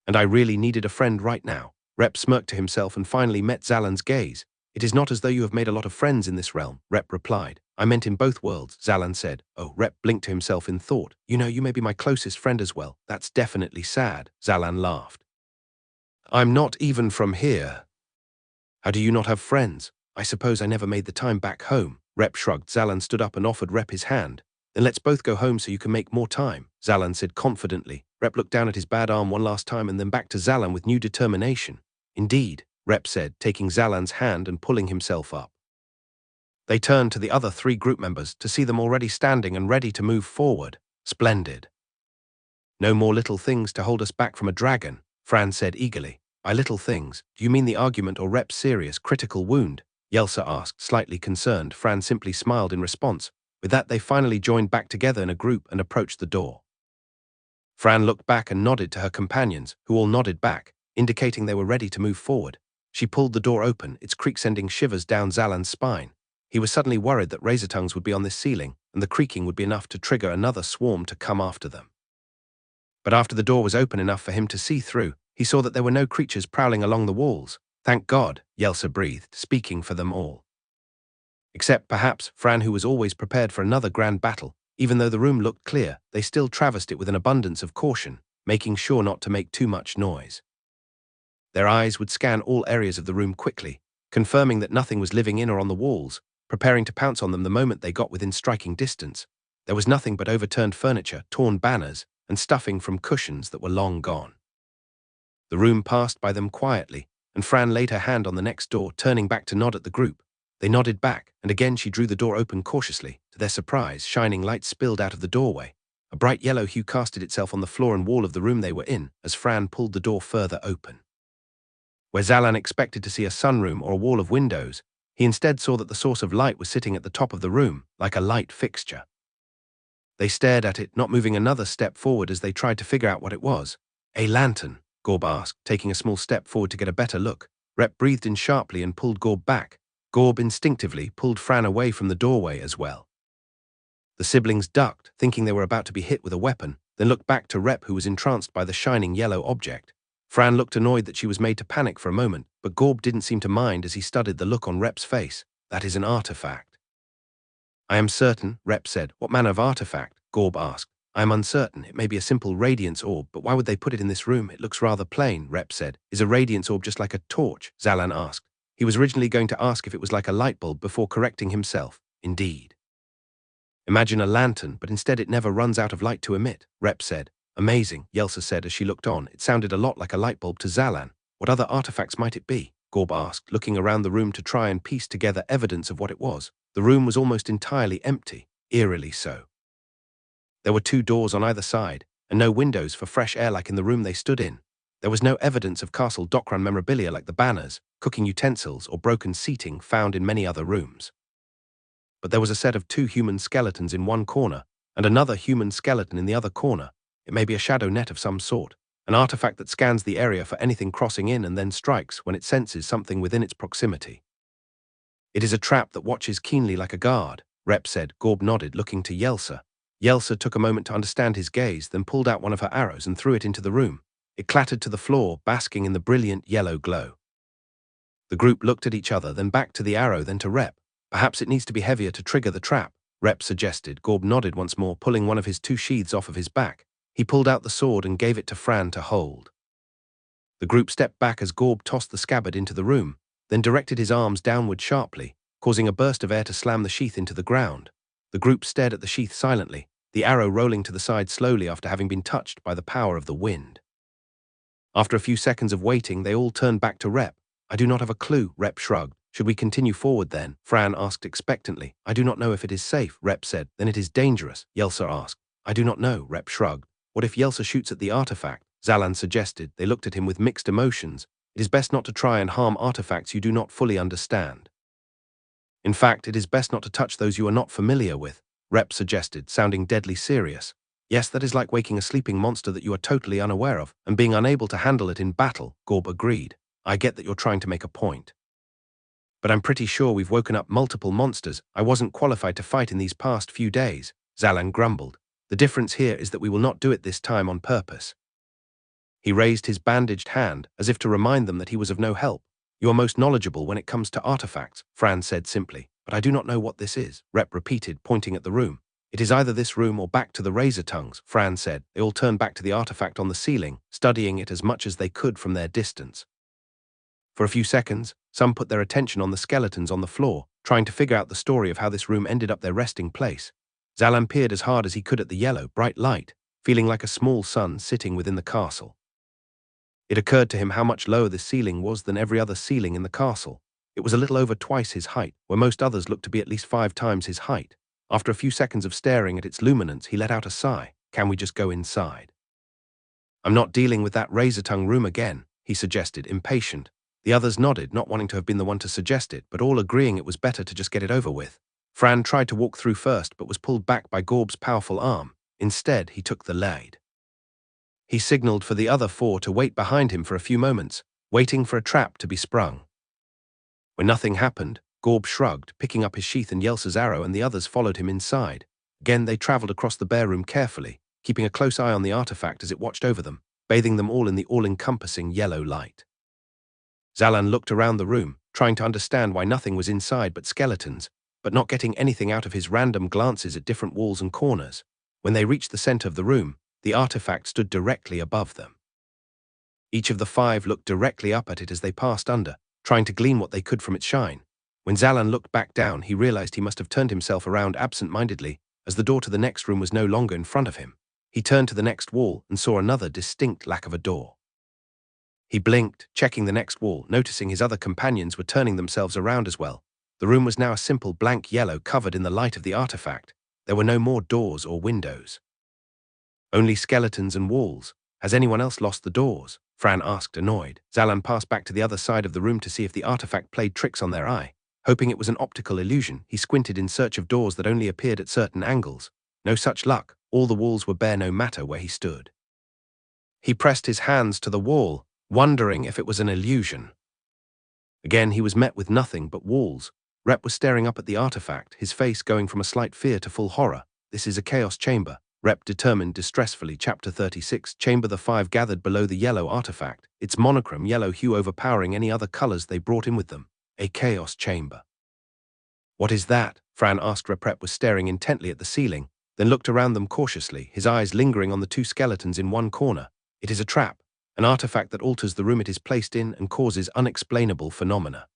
And I really needed a friend right now. Rep smirked to himself and finally met Zalan's gaze. It is not as though you have made a lot of friends in this realm, Rep replied. I meant in both worlds, Zalan said. Oh, Rep blinked to himself in thought. You know, you may be my closest friend as well. That's definitely sad, Zalan laughed. I'm not even from here. How do you not have friends? I suppose I never made the time back home. Rep shrugged. Zalan stood up and offered Rep his hand. Then let's both go home so you can make more time, Zalan said confidently. Rep looked down at his bad arm one last time and then back to Zalan with new determination. Indeed, Rep said, taking Zalan's hand and pulling himself up. They turned to the other three group members to see them already standing and ready to move forward. Splendid. No more little things to hold us back from a dragon, Fran said eagerly. By little things, do you mean the argument or Rep's serious, critical wound? Yelsa asked, slightly concerned. Fran simply smiled in response. With that, they finally joined back together in a group and approached the door. Fran looked back and nodded to her companions, who all nodded back, indicating they were ready to move forward. She pulled the door open, its creak sending shivers down Zalan's spine. He was suddenly worried that razor tongues would be on this ceiling, and the creaking would be enough to trigger another swarm to come after them. But after the door was open enough for him to see through, he saw that there were no creatures prowling along the walls. Thank God, Yelsa breathed, speaking for them all. Except, perhaps, Fran, who was always prepared for another grand battle. Even though the room looked clear, they still traversed it with an abundance of caution, making sure not to make too much noise. Their eyes would scan all areas of the room quickly, confirming that nothing was living in or on the walls, preparing to pounce on them the moment they got within striking distance. There was nothing but overturned furniture, torn banners, and stuffing from cushions that were long gone. The room passed by them quietly, and Fran laid her hand on the next door, turning back to nod at the group. They nodded back, and again she drew the door open cautiously. To their surprise, shining light spilled out of the doorway. A bright yellow hue casted itself on the floor and wall of the room they were in, as Fran pulled the door further open. Where Zalan expected to see a sunroom or a wall of windows, he instead saw that the source of light was sitting at the top of the room, like a light fixture. They stared at it, not moving another step forward as they tried to figure out what it was. A lantern, Gorb asked, taking a small step forward to get a better look. Rep breathed in sharply and pulled Gorb back. Gorb instinctively pulled Fran away from the doorway as well. The siblings ducked, thinking they were about to be hit with a weapon, then looked back to Rep, who was entranced by the shining yellow object. Fran looked annoyed that she was made to panic for a moment, but Gorb didn't seem to mind as he studied the look on Rep's face. That is an artifact. I am certain, Rep said. What manner of artifact? Gorb asked. I am uncertain. It may be a simple radiance orb, but why would they put it in this room? It looks rather plain, Rep said. Is a radiance orb just like a torch? Zalan asked. He was originally going to ask if it was like a light bulb before correcting himself. Indeed. Imagine a lantern, but instead it never runs out of light to emit, Rep said. Amazing, Yelsa said as she looked on. It sounded a lot like a light bulb to Zalan. What other artifacts might it be? Gorb asked, looking around the room to try and piece together evidence of what it was. The room was almost entirely empty. eerily so. There were 2 doors on either side, and no windows for fresh air like in the room they stood in. There was no evidence of Castle Dokran memorabilia like the banners, cooking utensils, or broken seating found in many other rooms. But there was a set of 2 human skeletons in one corner, and another human skeleton in the other corner. It may be a shadow net of some sort, an artifact that scans the area for anything crossing in and then strikes when it senses something within its proximity. It is a trap that watches keenly like a guard, Rep said. Gorb nodded, looking to Yelsa. Yelsa took a moment to understand his gaze, then pulled out one of her arrows and threw it into the room. It clattered to the floor, basking in the brilliant yellow glow. The group looked at each other, then back to the arrow, then to Rep. Perhaps it needs to be heavier to trigger the trap, Rep suggested. Gorb nodded once more, pulling one of his 2 sheaths off of his back. He pulled out the sword and gave it to Fran to hold. The group stepped back as Gorb tossed the scabbard into the room, then directed his arms downward sharply, causing a burst of air to slam the sheath into the ground. The group stared at the sheath silently, the arrow rolling to the side slowly after having been touched by the power of the wind. After a few seconds of waiting, they all turned back to Rep. I do not have a clue, Rep shrugged. Should we continue forward then? Fran asked expectantly. I do not know if it is safe, Rep said. Then it is dangerous, Yelsa asked. I do not know, Rep shrugged. What if Yelsa shoots at the artifact? Zalan suggested. They looked at him with mixed emotions. It is best not to try and harm artifacts you do not fully understand. In fact, it is best not to touch those you are not familiar with, Rep suggested, sounding deadly serious. Yes, that is like waking a sleeping monster that you are totally unaware of, and being unable to handle it in battle, Gorb agreed. I get that you're trying to make a point. But I'm pretty sure we've woken up multiple monsters I wasn't qualified to fight in these past few days, Zalan grumbled. The difference here is that we will not do it this time on purpose. He raised his bandaged hand, as if to remind them that he was of no help. You are most knowledgeable when it comes to artifacts, Fran said simply. But I do not know what this is, Rep repeated, pointing at the room. It is either this room or back to the razor tongues, Fran said. They all turned back to the artifact on the ceiling, studying it as much as they could from their distance. For a few seconds, some put their attention on the skeletons on the floor, trying to figure out the story of how this room ended up their resting place. Zalan peered as hard as he could at the yellow, bright light, feeling like a small sun sitting within the castle. It occurred to him how much lower this ceiling was than every other ceiling in the castle. It was a little over twice his height, where most others looked to be at least 5 times his height. After a few seconds of staring at its luminance, he let out a sigh. Can we just go inside? I'm not dealing with that razor-tongue room again, he suggested, impatient. The others nodded, not wanting to have been the one to suggest it, but all agreeing it was better to just get it over with. Fran tried to walk through first, but was pulled back by Gorb's powerful arm. Instead, he took the lead. He signaled for the other 4 to wait behind him for a few moments, waiting for a trap to be sprung. When nothing happened, Gorb shrugged, picking up his sheath and Yelsa's arrow, and the others followed him inside. Again, they traveled across the bare room carefully, keeping a close eye on the artifact as it watched over them, bathing them all in the all-encompassing yellow light. Zalan looked around the room, trying to understand why nothing was inside but skeletons, but not getting anything out of his random glances at different walls and corners. When they reached the center of the room, the artifact stood directly above them. Each of the 5 looked directly up at it as they passed under, trying to glean what they could from its shine. When Zalan looked back down, he realized he must have turned himself around absent-mindedly, as the door to the next room was no longer in front of him. He turned to the next wall and saw another distinct lack of a door. He blinked, checking the next wall, noticing his other companions were turning themselves around as well. The room was now a simple blank yellow covered in the light of the artifact. There were no more doors or windows. Only skeletons and walls. Has anyone else lost the doors? Fran asked, annoyed. Zalan passed back to the other side of the room to see if the artifact played tricks on their eye. Hoping it was an optical illusion, he squinted in search of doors that only appeared at certain angles. No such luck. All the walls were bare no matter where he stood. He pressed his hands to the wall, wondering if it was an illusion. Again, he was met with nothing but walls. Rep was staring up at the artifact, his face going from a slight fear to full horror. This is a chaos chamber, Rep determined distressfully. Chapter 36, Chamber the 5 gathered below the yellow artifact, its monochrome yellow hue overpowering any other colors they brought in with them. A chaos chamber. What is that? Fran asked. Rep was staring intently at the ceiling, then looked around them cautiously, his eyes lingering on the 2 skeletons in one corner. It is a trap, an artifact that alters the room it is placed in and causes unexplainable phenomena.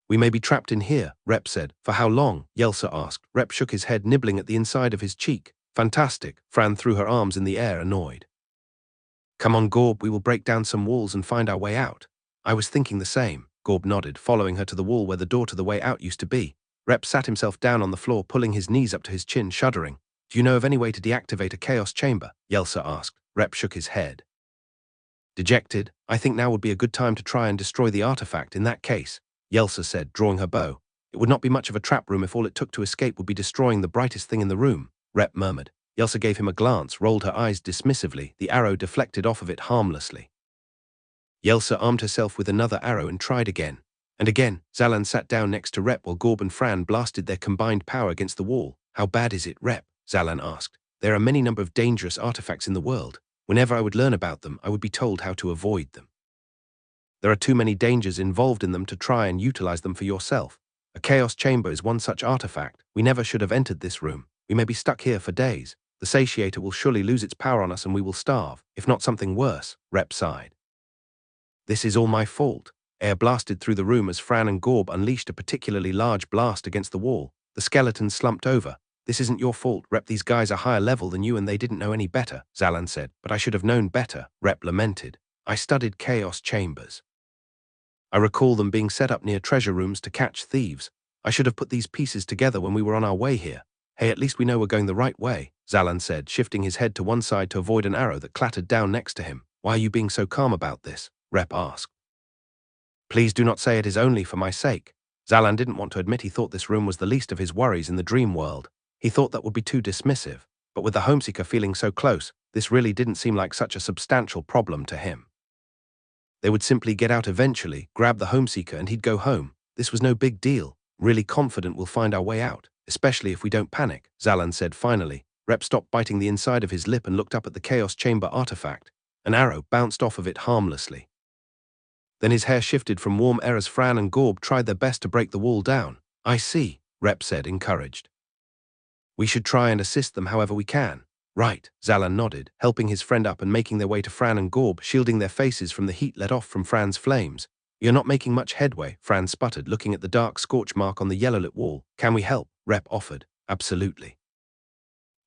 We may be trapped in here, Rep said. For how long? Yelsa asked. Rep shook his head, nibbling at the inside of his cheek. Fantastic. Fran threw her arms in the air, annoyed. Come on, Gorb, we will break down some walls and find our way out. I was thinking the same. Gorb nodded, following her to the wall where the door to the way out used to be. Rep sat himself down on the floor, pulling his knees up to his chin, shuddering. Do you know of any way to deactivate a chaos chamber? Yelsa asked. Rep shook his head. Dejected, I think now would be a good time to try and destroy the artifact in that case, Yelsa said, drawing her bow. It would not be much of a trap room if all it took to escape would be destroying the brightest thing in the room, Rep murmured. Yelsa gave him a glance, rolled her eyes dismissively, the arrow deflected off of it harmlessly. Yelsa armed herself with another arrow and tried again. And again, Zalan sat down next to Rep while Gorb and Fran blasted their combined power against the wall. How bad is it, Rep? Zalan asked. There are many number of dangerous artifacts in the world. Whenever I would learn about them, I would be told how to avoid them. There are too many dangers involved in them to try and utilize them for yourself. A chaos chamber is one such artifact. We never should have entered this room. We may be stuck here for days. The satiator will surely lose its power on us and we will starve, if not something worse, Rep sighed. This is all my fault. Air blasted through the room as Fran and Gorb unleashed a particularly large blast against the wall. The skeleton slumped over. This isn't your fault, Rep. These guys are higher level than you and they didn't know any better, Zalan said. But I should have known better, Rep lamented. I studied chaos chambers. I recall them being set up near treasure rooms to catch thieves. I should have put these pieces together when we were on our way here. Hey, at least we know we're going the right way, Zalan said, shifting his head to one side to avoid an arrow that clattered down next to him. Why are you being so calm about this? Rep asked. Please do not say it is only for my sake. Zalan didn't want to admit he thought this room was the least of his worries in the dream world. He thought that would be too dismissive, but with the Homeseeker feeling so close, this really didn't seem like such a substantial problem to him. They would simply get out eventually, grab the Homeseeker and he'd go home. This was no big deal. Really confident we'll find our way out, especially if we don't panic, Zalan said finally. Rep stopped biting the inside of his lip and looked up at the Chaos Chamber artifact. An arrow bounced off of it harmlessly. Then his hair shifted from warm air as Fran and Gorb tried their best to break the wall down. I see, Rep said, encouraged. We should try and assist them however we can. Right, Zalan nodded, helping his friend up and making their way to Fran and Gorb, shielding their faces from the heat let off from Fran's flames. You're not making much headway, Fran sputtered, looking at the dark scorch mark on the yellow-lit wall. Can we help? Rep offered. Absolutely.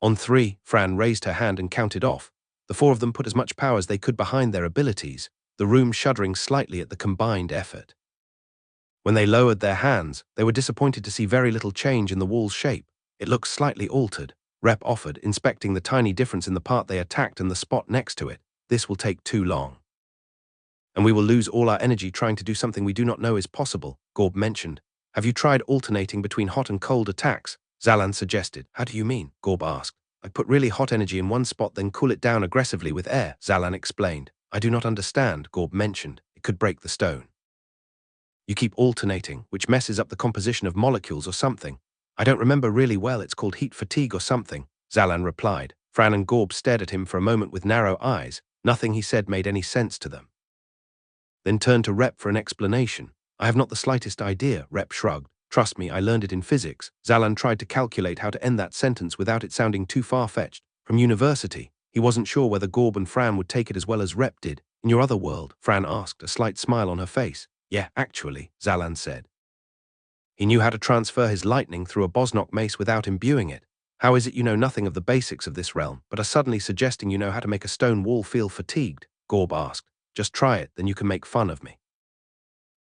On 3, Fran raised her hand and counted off. The 4 of them put as much power as they could behind their abilities, the room shuddering slightly at the combined effort. When they lowered their hands, they were disappointed to see very little change in the wall's shape. It looked slightly altered, Rep offered, inspecting the tiny difference in the part they attacked and the spot next to it. This will take too long. And we will lose all our energy trying to do something we do not know is possible, Gorb mentioned. Have you tried alternating between hot and cold attacks? Zalan suggested. How do you mean? Gorb asked. I put really hot energy in one spot then cool it down aggressively with air, Zalan explained. I do not understand, Gorb mentioned. It could break the stone. You keep alternating, which messes up the composition of molecules or something. I don't remember really well, it's called heat fatigue or something, Zalan replied. Fran and Gorb stared at him for a moment with narrow eyes. Nothing he said made any sense to them. Then turned to Rep for an explanation. I have not the slightest idea, Rep shrugged. Trust me, I learned it in physics. Zalan tried to calculate how to end that sentence without it sounding too far-fetched. From university, he wasn't sure whether Gorb and Fran would take it as well as Rep did. In your other world, Fran asked, a slight smile on her face. Yeah, actually, Zalan said. He knew how to transfer his lightning through a Bosnock mace without imbuing it. How is it you know nothing of the basics of this realm, but are suddenly suggesting you know how to make a stone wall feel fatigued? Gorb asked. Just try it, then you can make fun of me.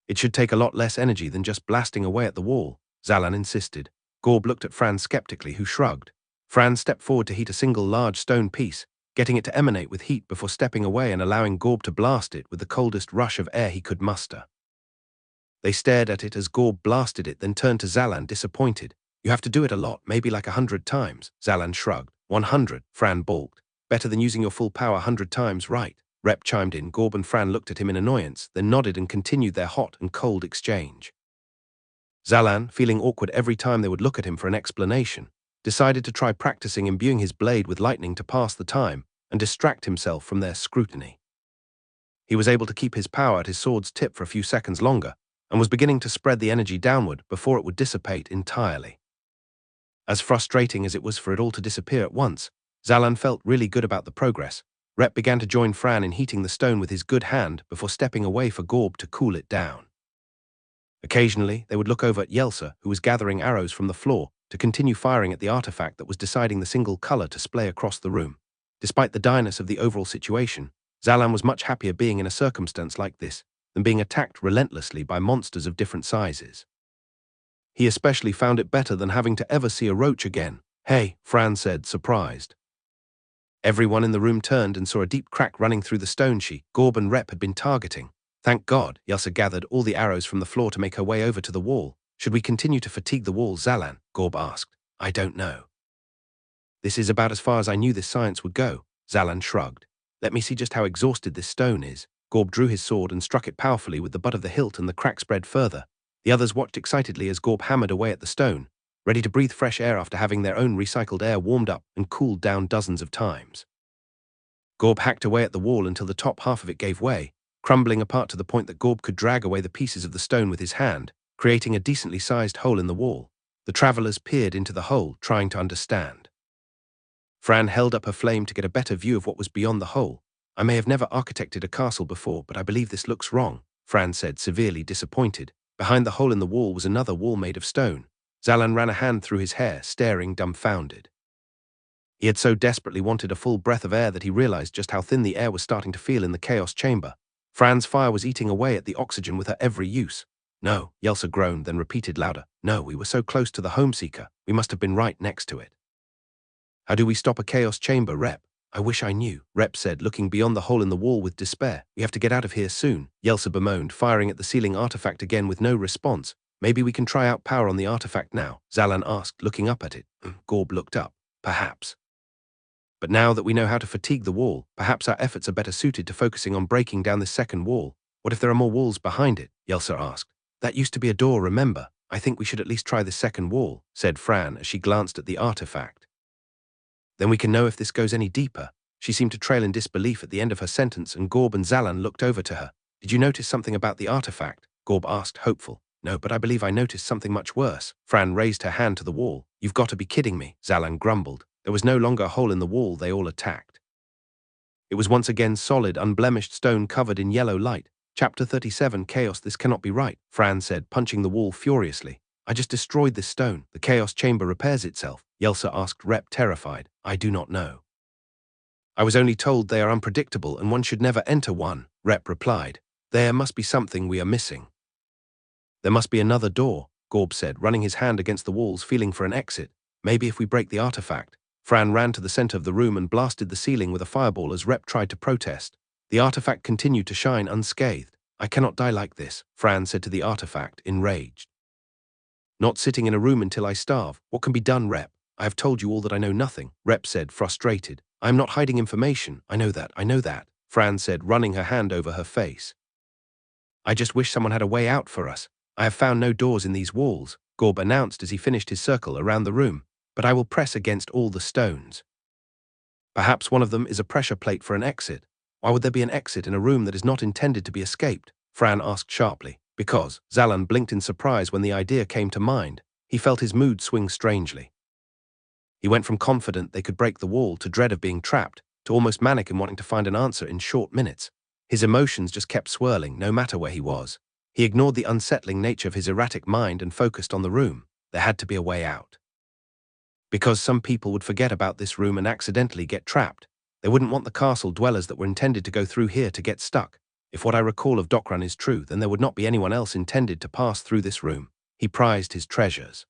It should take a lot less energy than just blasting away at the wall, Zalan insisted. Gorb looked at Fran skeptically, who shrugged. Fran stepped forward to heat a single large stone piece, getting it to emanate with heat before stepping away and allowing Gorb to blast it with the coldest rush of air he could muster. They stared at it as Gorb blasted it, then turned to Zalan, disappointed. You have to do it a lot, maybe like 100 times, Zalan shrugged. 100, Fran balked. Better than using your full power 100 times, right? Rep chimed in. Gorb and Fran looked at him in annoyance, then nodded and continued their hot and cold exchange. Zalan, feeling awkward every time they would look at him for an explanation, decided to try practicing imbuing his blade with lightning to pass the time and distract himself from their scrutiny. He was able to keep his power at his sword's tip for a few seconds longer, and was beginning to spread the energy downward before it would dissipate entirely. As frustrating as it was for it all to disappear at once, Zalan felt really good about the progress. Rep began to join Fran in heating the stone with his good hand before stepping away for Gorb to cool it down. Occasionally, they would look over at Yelsa, who was gathering arrows from the floor, to continue firing at the artifact that was deciding the single color to splay across the room. Despite the direness of the overall situation, Zalan was much happier being in a circumstance like this than being attacked relentlessly by monsters of different sizes. He especially found it better than having to ever see a roach again. "Hey," Fran said, surprised. Everyone in the room turned and saw a deep crack running through the stone Gorb and Rep had been targeting. "Thank God," Yelsa gathered all the arrows from the floor to make her way over to the wall. "Should we continue to fatigue the wall, Zalan?" Gorb asked. "I don't know. This is about as far as I knew this science would go." Zalan shrugged. "Let me see just how exhausted this stone is." Gorb drew his sword and struck it powerfully with the butt of the hilt, and the crack spread further. The others watched excitedly as Gorb hammered away at the stone, ready to breathe fresh air after having their own recycled air warmed up and cooled down dozens of times. Gorb hacked away at the wall until the top half of it gave way, crumbling apart to the point that Gorb could drag away the pieces of the stone with his hand, creating a decently sized hole in the wall. The travelers peered into the hole, trying to understand. Fran held up her flame to get a better view of what was beyond the hole. "I may have never architected a castle before, but I believe this looks wrong," Fran said, severely disappointed. Behind the hole in the wall was another wall made of stone. Zalan ran a hand through his hair, staring dumbfounded. He had so desperately wanted a full breath of air that he realized just how thin the air was starting to feel in the chaos chamber. Fran's fire was eating away at the oxygen with her every use. "No," Yelsa groaned, then repeated louder. "No, we were so close to the Homeseeker. We must have been right next to it." "How do we stop a chaos chamber, Rep?" "I wish I knew," Rep said, looking beyond the hole in the wall with despair. "We have to get out of here soon," Yelsa bemoaned, firing at the ceiling artifact again with no response. "Maybe we can try out power on the artifact now," Zalan asked, looking up at it. Gorb looked up. "Perhaps. But now that we know how to fatigue the wall, perhaps our efforts are better suited to focusing on breaking down this second wall." "What if there are more walls behind it?" Yelsa asked. "That used to be a door, remember? I think we should at least try this second wall," said Fran as she glanced at the artifact. "Then we can know if this goes any deeper." She seemed to trail in disbelief at the end of her sentence, and Gorb and Zalan looked over to her. "Did you notice something about the artifact?" Gorb asked, hopeful. "No, but I believe I noticed something much worse." Fran raised her hand to the wall. "You've got to be kidding me," Zalan grumbled. There was no longer a hole in the wall they all attacked. It was once again solid, unblemished stone covered in yellow light. Chapter 37, Chaos. "This cannot be right," Fran said, punching the wall furiously. "I just destroyed this stone. The chaos chamber repairs itself." Yelsa asked Rep, terrified. "I do not know. I was only told they are unpredictable and one should never enter one," Rep replied. "There must be something we are missing." "There must be another door," Gorb said, running his hand against the walls, feeling for an exit. "Maybe if we break the artifact." Fran ran to the center of the room and blasted the ceiling with a fireball as Rep tried to protest. The artifact continued to shine unscathed. "I cannot die like this," Fran said to the artifact, enraged. "Not sitting in a room until I starve. What can be done, Rep?" "I have told you all that I know nothing," Rep said, frustrated. "I am not hiding information. I know that," Fran said, running her hand over her face. "I just wish someone had a way out for us. I have found no doors in these walls," Gorb announced as he finished his circle around the room. "But I will press against all the stones. Perhaps one of them is a pressure plate for an exit." "Why would there be an exit in a room that is not intended to be escaped?" Fran asked sharply. "Because," Zalan blinked in surprise when the idea came to mind. He felt his mood swing strangely. He went from confident they could break the wall to dread of being trapped, to almost manic in wanting to find an answer in short minutes. His emotions just kept swirling, no matter where he was. He ignored the unsettling nature of his erratic mind and focused on the room. There had to be a way out. Because some people would forget about this room and accidentally get trapped. They wouldn't want the castle dwellers that were intended to go through here to get stuck. If what I recall of Dokran is true, then there would not be anyone else intended to pass through this room. He prized his treasures.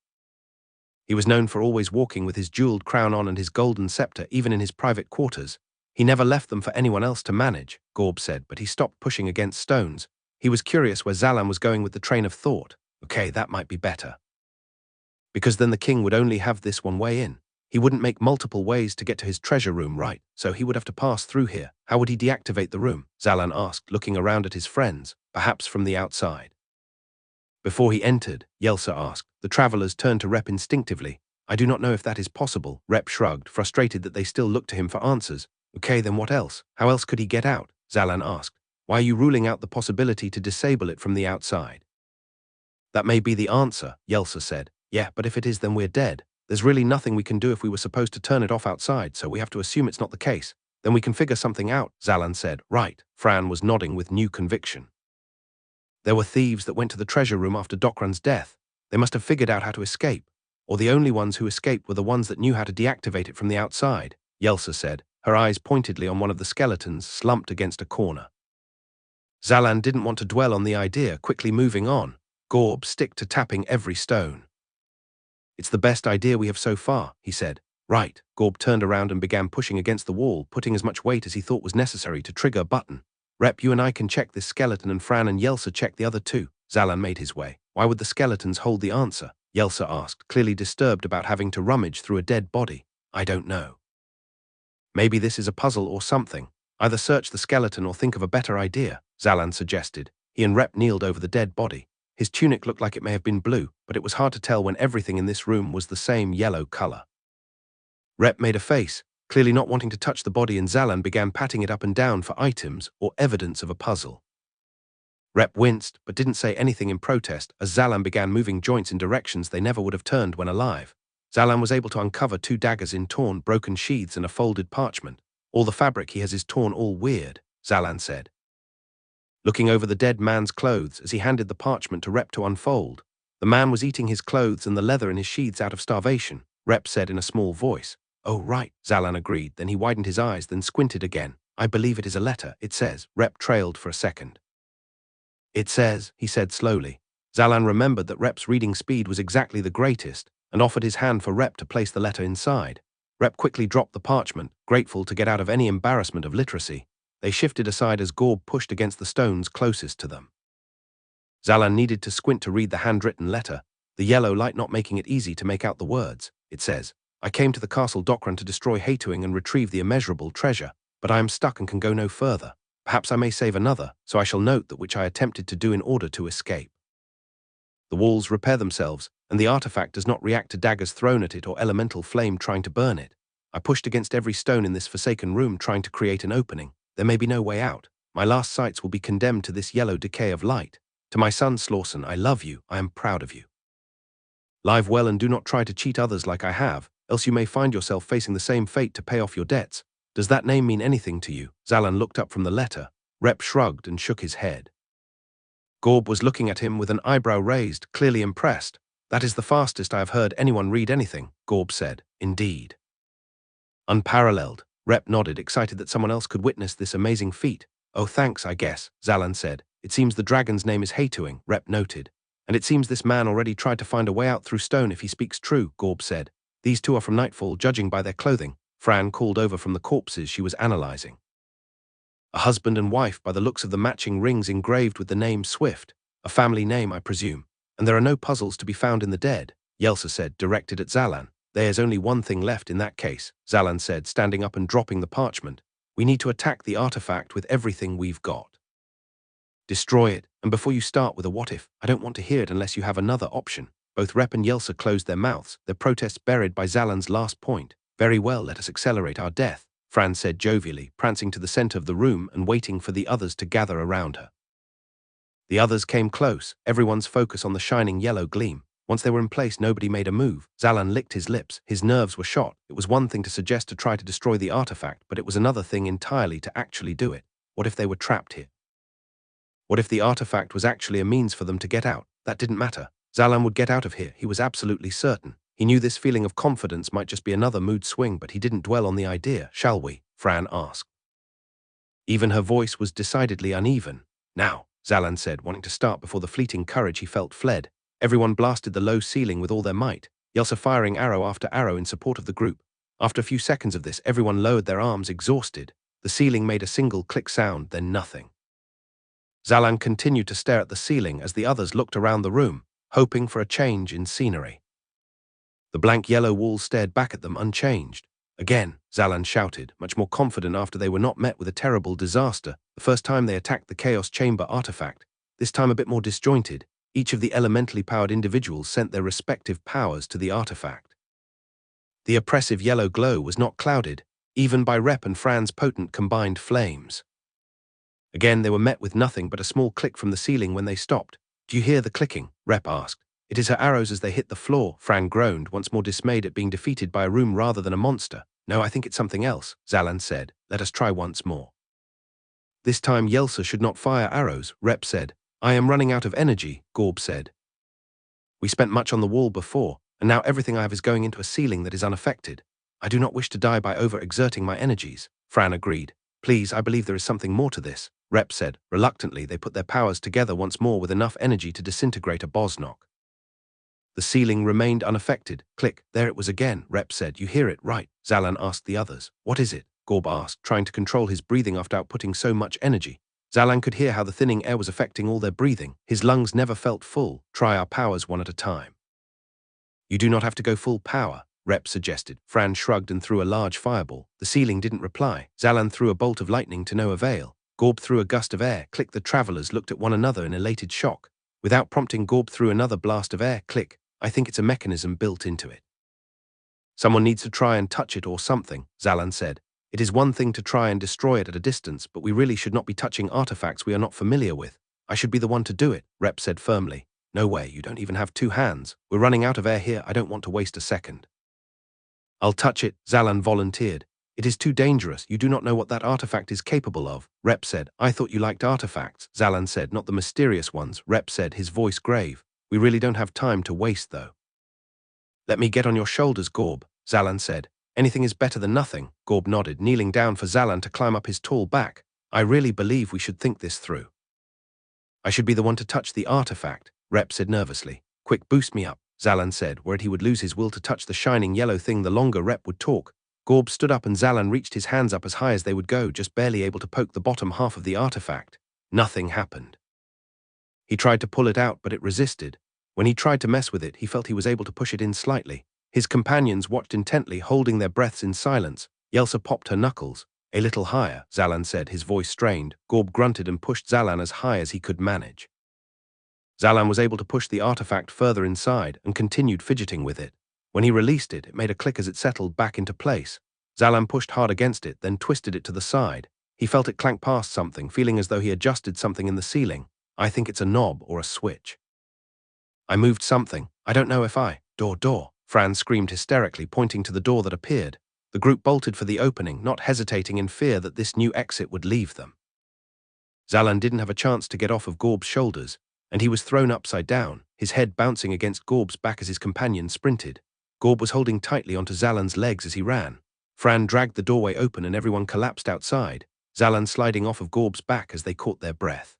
He was known for always walking with his jeweled crown on and his golden scepter, even in his private quarters. He never left them for anyone else to manage, Gorb said, but he stopped pushing against stones. He was curious where Zalan was going with the train of thought. Okay, that might be better. Because then the king would only have this one way in. He wouldn't make multiple ways to get to his treasure room, right? So he would have to pass through here. How would he deactivate the room? Zalan asked, looking around at his friends, perhaps from the outside. Before he entered, Yelsa asked. The travelers turned to Rep instinctively. "I do not know if that is possible," Rep shrugged, frustrated that they still looked to him for answers. "Okay, then what else? How else could he get out?" Zalan asked. "Why are you ruling out the possibility to disable it from the outside?" "That may be the answer," Yelsa said. "Yeah, but if it is, then we're dead. There's really nothing we can do if we were supposed to turn it off outside, so we have to assume it's not the case. Then we can figure something out," Zalan said. "Right." Fran was nodding with new conviction. There were thieves that went to the treasure room after Dokran's death. They must have figured out how to escape. Or the only ones who escaped were the ones that knew how to deactivate it from the outside, Yelsa said, her eyes pointedly on one of the skeletons slumped against a corner. Zalan didn't want to dwell on the idea, quickly moving on. Gorb, stick to tapping every stone. It's the best idea we have so far, he said. Right. Gorb turned around and began pushing against the wall, putting as much weight as he thought was necessary to trigger a button. Rep, you and I can check this skeleton and Fran and Yelsa check the other two. Zalan made his way. Why would the skeletons hold the answer? Yelsa asked, clearly disturbed about having to rummage through a dead body. I don't know. Maybe this is a puzzle or something. Either search the skeleton or think of a better idea, Zalan suggested. He and Rep kneeled over the dead body. His tunic looked like it may have been blue, but it was hard to tell when everything in this room was the same yellow color. Rep made a face, clearly not wanting to touch the body, and Zalan began patting it up and down for items or evidence of a puzzle. Rep winced, but didn't say anything in protest as Zalan began moving joints in directions they never would have turned when alive. Zalan was able to uncover 2 daggers in torn, broken sheaths and a folded parchment. All the fabric he has is torn all weird, Zalan said, looking over the dead man's clothes as he handed the parchment to Rep to unfold. The man was eating his clothes and the leather in his sheaths out of starvation, Rep said in a small voice. Oh right, Zalan agreed, then he widened his eyes, then squinted again. I believe it is a letter, it says. Rep trailed for a second. It says, he said slowly. Zalan remembered that Rep's reading speed was exactly the greatest, and offered his hand for Rep to place the letter inside. Rep quickly dropped the parchment, grateful to get out of any embarrassment of literacy. They shifted aside as Gorb pushed against the stones closest to them. Zalan needed to squint to read the handwritten letter, the yellow light not making it easy to make out the words. It says, I came to the castle Docran to destroy Hatuing and retrieve the immeasurable treasure, but I am stuck and can go no further. Perhaps I may save another, so I shall note that which I attempted to do in order to escape. The walls repair themselves, and the artifact does not react to daggers thrown at it or elemental flame trying to burn it. I pushed against every stone in this forsaken room trying to create an opening. There may be no way out. My last sights will be condemned to this yellow decay of light. To my son Slauson, I love you, I am proud of you. Live well and do not try to cheat others like I have, else you may find yourself facing the same fate to pay off your debts. Does that name mean anything to you? Zalan looked up from the letter. Rep shrugged and shook his head. Gorb was looking at him with an eyebrow raised, clearly impressed. That is the fastest I have heard anyone read anything, Gorb said. Indeed. Unparalleled. Rep nodded, excited that someone else could witness this amazing feat. Oh thanks, I guess, Zalan said. It seems the dragon's name is Hatuing, Rep noted. And it seems this man already tried to find a way out through stone if he speaks true, Gorb said. These two are from Nightfall, judging by their clothing. Fran called over from the corpses she was analyzing. A husband and wife by the looks of the matching rings engraved with the name Swift. A family name, I presume. And there are no puzzles to be found in the dead, Yelsa said, directed at Zalan. There is only one thing left in that case, Zalan said, standing up and dropping the parchment. We need to attack the artifact with everything we've got. Destroy it, and before you start with a what if, I don't want to hear it unless you have another option. Both Rep and Yelsa closed their mouths, their protests buried by Zalan's last point. Very well, let us accelerate our death, Fran said jovially, prancing to the center of the room and waiting for the others to gather around her. The others came close, everyone's focus on the shining yellow gleam. Once they were in place, nobody made a move. Zalan licked his lips. His nerves were shot. It was one thing to suggest to try to destroy the artifact, but it was another thing entirely to actually do it. What if they were trapped here? What if the artifact was actually a means for them to get out? That didn't matter. Zalan would get out of here, he was absolutely certain. He knew this feeling of confidence might just be another mood swing, but he didn't dwell on the idea. Shall we? Fran asked. Even her voice was decidedly uneven. Now, Zalan said, wanting to start before the fleeting courage he felt fled. Everyone blasted the low ceiling with all their might, Yelsa firing arrow after arrow in support of the group. After a few seconds of this, everyone lowered their arms, exhausted. The ceiling made a single click sound, then nothing. Zalan continued to stare at the ceiling as the others looked around the room, hoping for a change in scenery. The blank yellow wall stared back at them unchanged. Again, Zalan shouted, much more confident after they were not met with a terrible disaster, the first time they attacked the Chaos Chamber artifact, this time a bit more disjointed. Each of the elementally powered individuals sent their respective powers to the artifact. The oppressive yellow glow was not clouded, even by Rep and Fran's potent combined flames. Again, they were met with nothing but a small click from the ceiling when they stopped. Do you hear the clicking? Rep asked. It is her arrows as they hit the floor, Fran groaned, once more dismayed at being defeated by a room rather than a monster. No, I think it's something else, Zalan said. Let us try once more. This time Yelsa should not fire arrows, Rep said. I am running out of energy, Gorb said. We spent much on the wall before, and now everything I have is going into a ceiling that is unaffected. I do not wish to die by over-exerting my energies, Fran agreed. Please, I believe there is something more to this, Rep said. Reluctantly, they put their powers together once more with enough energy to disintegrate a Bosnock. The ceiling remained unaffected. Click, there it was again, Rep said. You hear it, right? Zalan asked the others. What is it? Gorb asked, trying to control his breathing after outputting so much energy. Zalan could hear how the thinning air was affecting all their breathing. His lungs never felt full. Try our powers one at a time. You do not have to go full power, Rep suggested. Fran shrugged and threw a large fireball. The ceiling didn't reply. Zalan threw a bolt of lightning to no avail. Gorb threw a gust of air. Click, the travelers looked at one another in elated shock. Without prompting, Gorb threw another blast of air. Click, I think it's a mechanism built into it. Someone needs to try and touch it or something, Zalan said. It is one thing to try and destroy it at a distance, but we really should not be touching artifacts we are not familiar with. I should be the one to do it, Rep said firmly. No way, you don't even have 2 hands. We're running out of air here, I don't want to waste a second. I'll touch it, Zalan volunteered. It is too dangerous, you do not know what that artifact is capable of, Rep said. I thought you liked artifacts, Zalan said, not the mysterious ones, Rep said, his voice grave. We really don't have time to waste though. Let me get on your shoulders, Gorb, Zalan said. Anything is better than nothing, Gorb nodded, kneeling down for Zalan to climb up his tall back. I really believe we should think this through. I should be the one to touch the artifact, Rep said nervously. Quick, boost me up, Zalan said, whereat he would lose his will to touch the shining yellow thing the longer Rep would talk. Gorb stood up and Zalan reached his hands up as high as they would go, just barely able to poke the bottom half of the artifact. Nothing happened. He tried to pull it out, but it resisted. When he tried to mess with it, he felt he was able to push it in slightly. His companions watched intently, holding their breaths in silence. Yelsa popped her knuckles. A little higher, Zalan said, his voice strained. Gorb grunted and pushed Zalan as high as he could manage. Zalan was able to push the artifact further inside and continued fidgeting with it. When he released it, it made a click as it settled back into place. Zalan pushed hard against it, then twisted it to the side. He felt it clank past something, feeling as though he adjusted something in the ceiling. I think it's a knob or a switch. I moved something. I don't know if I... Door. Fran screamed hysterically, pointing to the door that appeared. The group bolted for the opening, not hesitating in fear that this new exit would leave them. Zalan didn't have a chance to get off of Gorb's shoulders, and he was thrown upside down, his head bouncing against Gorb's back as his companion sprinted. Gorb was holding tightly onto Zalan's legs as he ran. Fran dragged the doorway open and everyone collapsed outside, Zalan sliding off of Gorb's back as they caught their breath.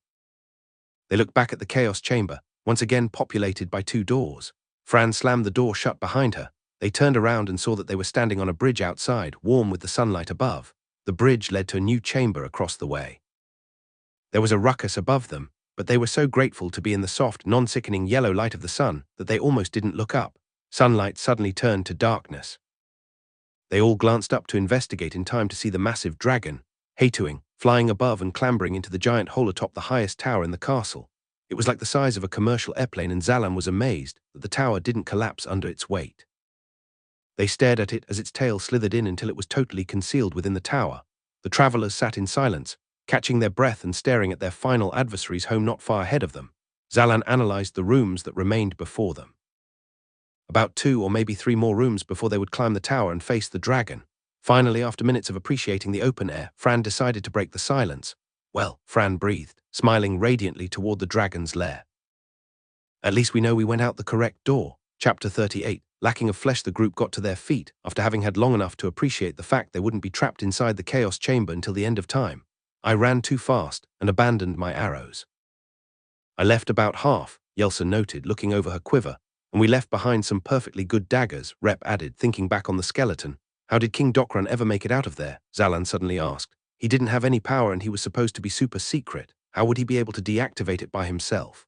They looked back at the Chaos Chamber, once again populated by 2 doors. Fran slammed the door shut behind her. They turned around and saw that they were standing on a bridge outside, warm with the sunlight above. The bridge led to a new chamber across the way. There was a ruckus above them, but they were so grateful to be in the soft, non-sickening yellow light of the sun that they almost didn't look up. Sunlight suddenly turned to darkness. They all glanced up to investigate in time to see the massive dragon, Hatuing, flying above and clambering into the giant hole atop the highest tower in the castle. It was like the size of a commercial airplane, and Zalan was amazed that the tower didn't collapse under its weight. They stared at it as its tail slithered in until it was totally concealed within the tower. The travelers sat in silence, catching their breath and staring at their final adversaries home not far ahead of them. Zalan analyzed the rooms that remained before them. About 2 or maybe 3 more rooms before they would climb the tower and face the dragon. Finally, after minutes of appreciating the open air, Fran decided to break the silence. Well, Fran breathed, smiling radiantly toward the dragon's lair. At least we know we went out the correct door. Chapter 38. Lacking of flesh, the group got to their feet, after having had long enough to appreciate the fact they wouldn't be trapped inside the Chaos Chamber until the end of time. I ran too fast and abandoned my arrows. I left about half, Yelsa noted, looking over her quiver, and we left behind some perfectly good daggers, Rep added, thinking back on the skeleton. How did King Dokran ever make it out of there? Zalan suddenly asked. He didn't have any power and he was supposed to be super secret. How would he be able to deactivate it by himself?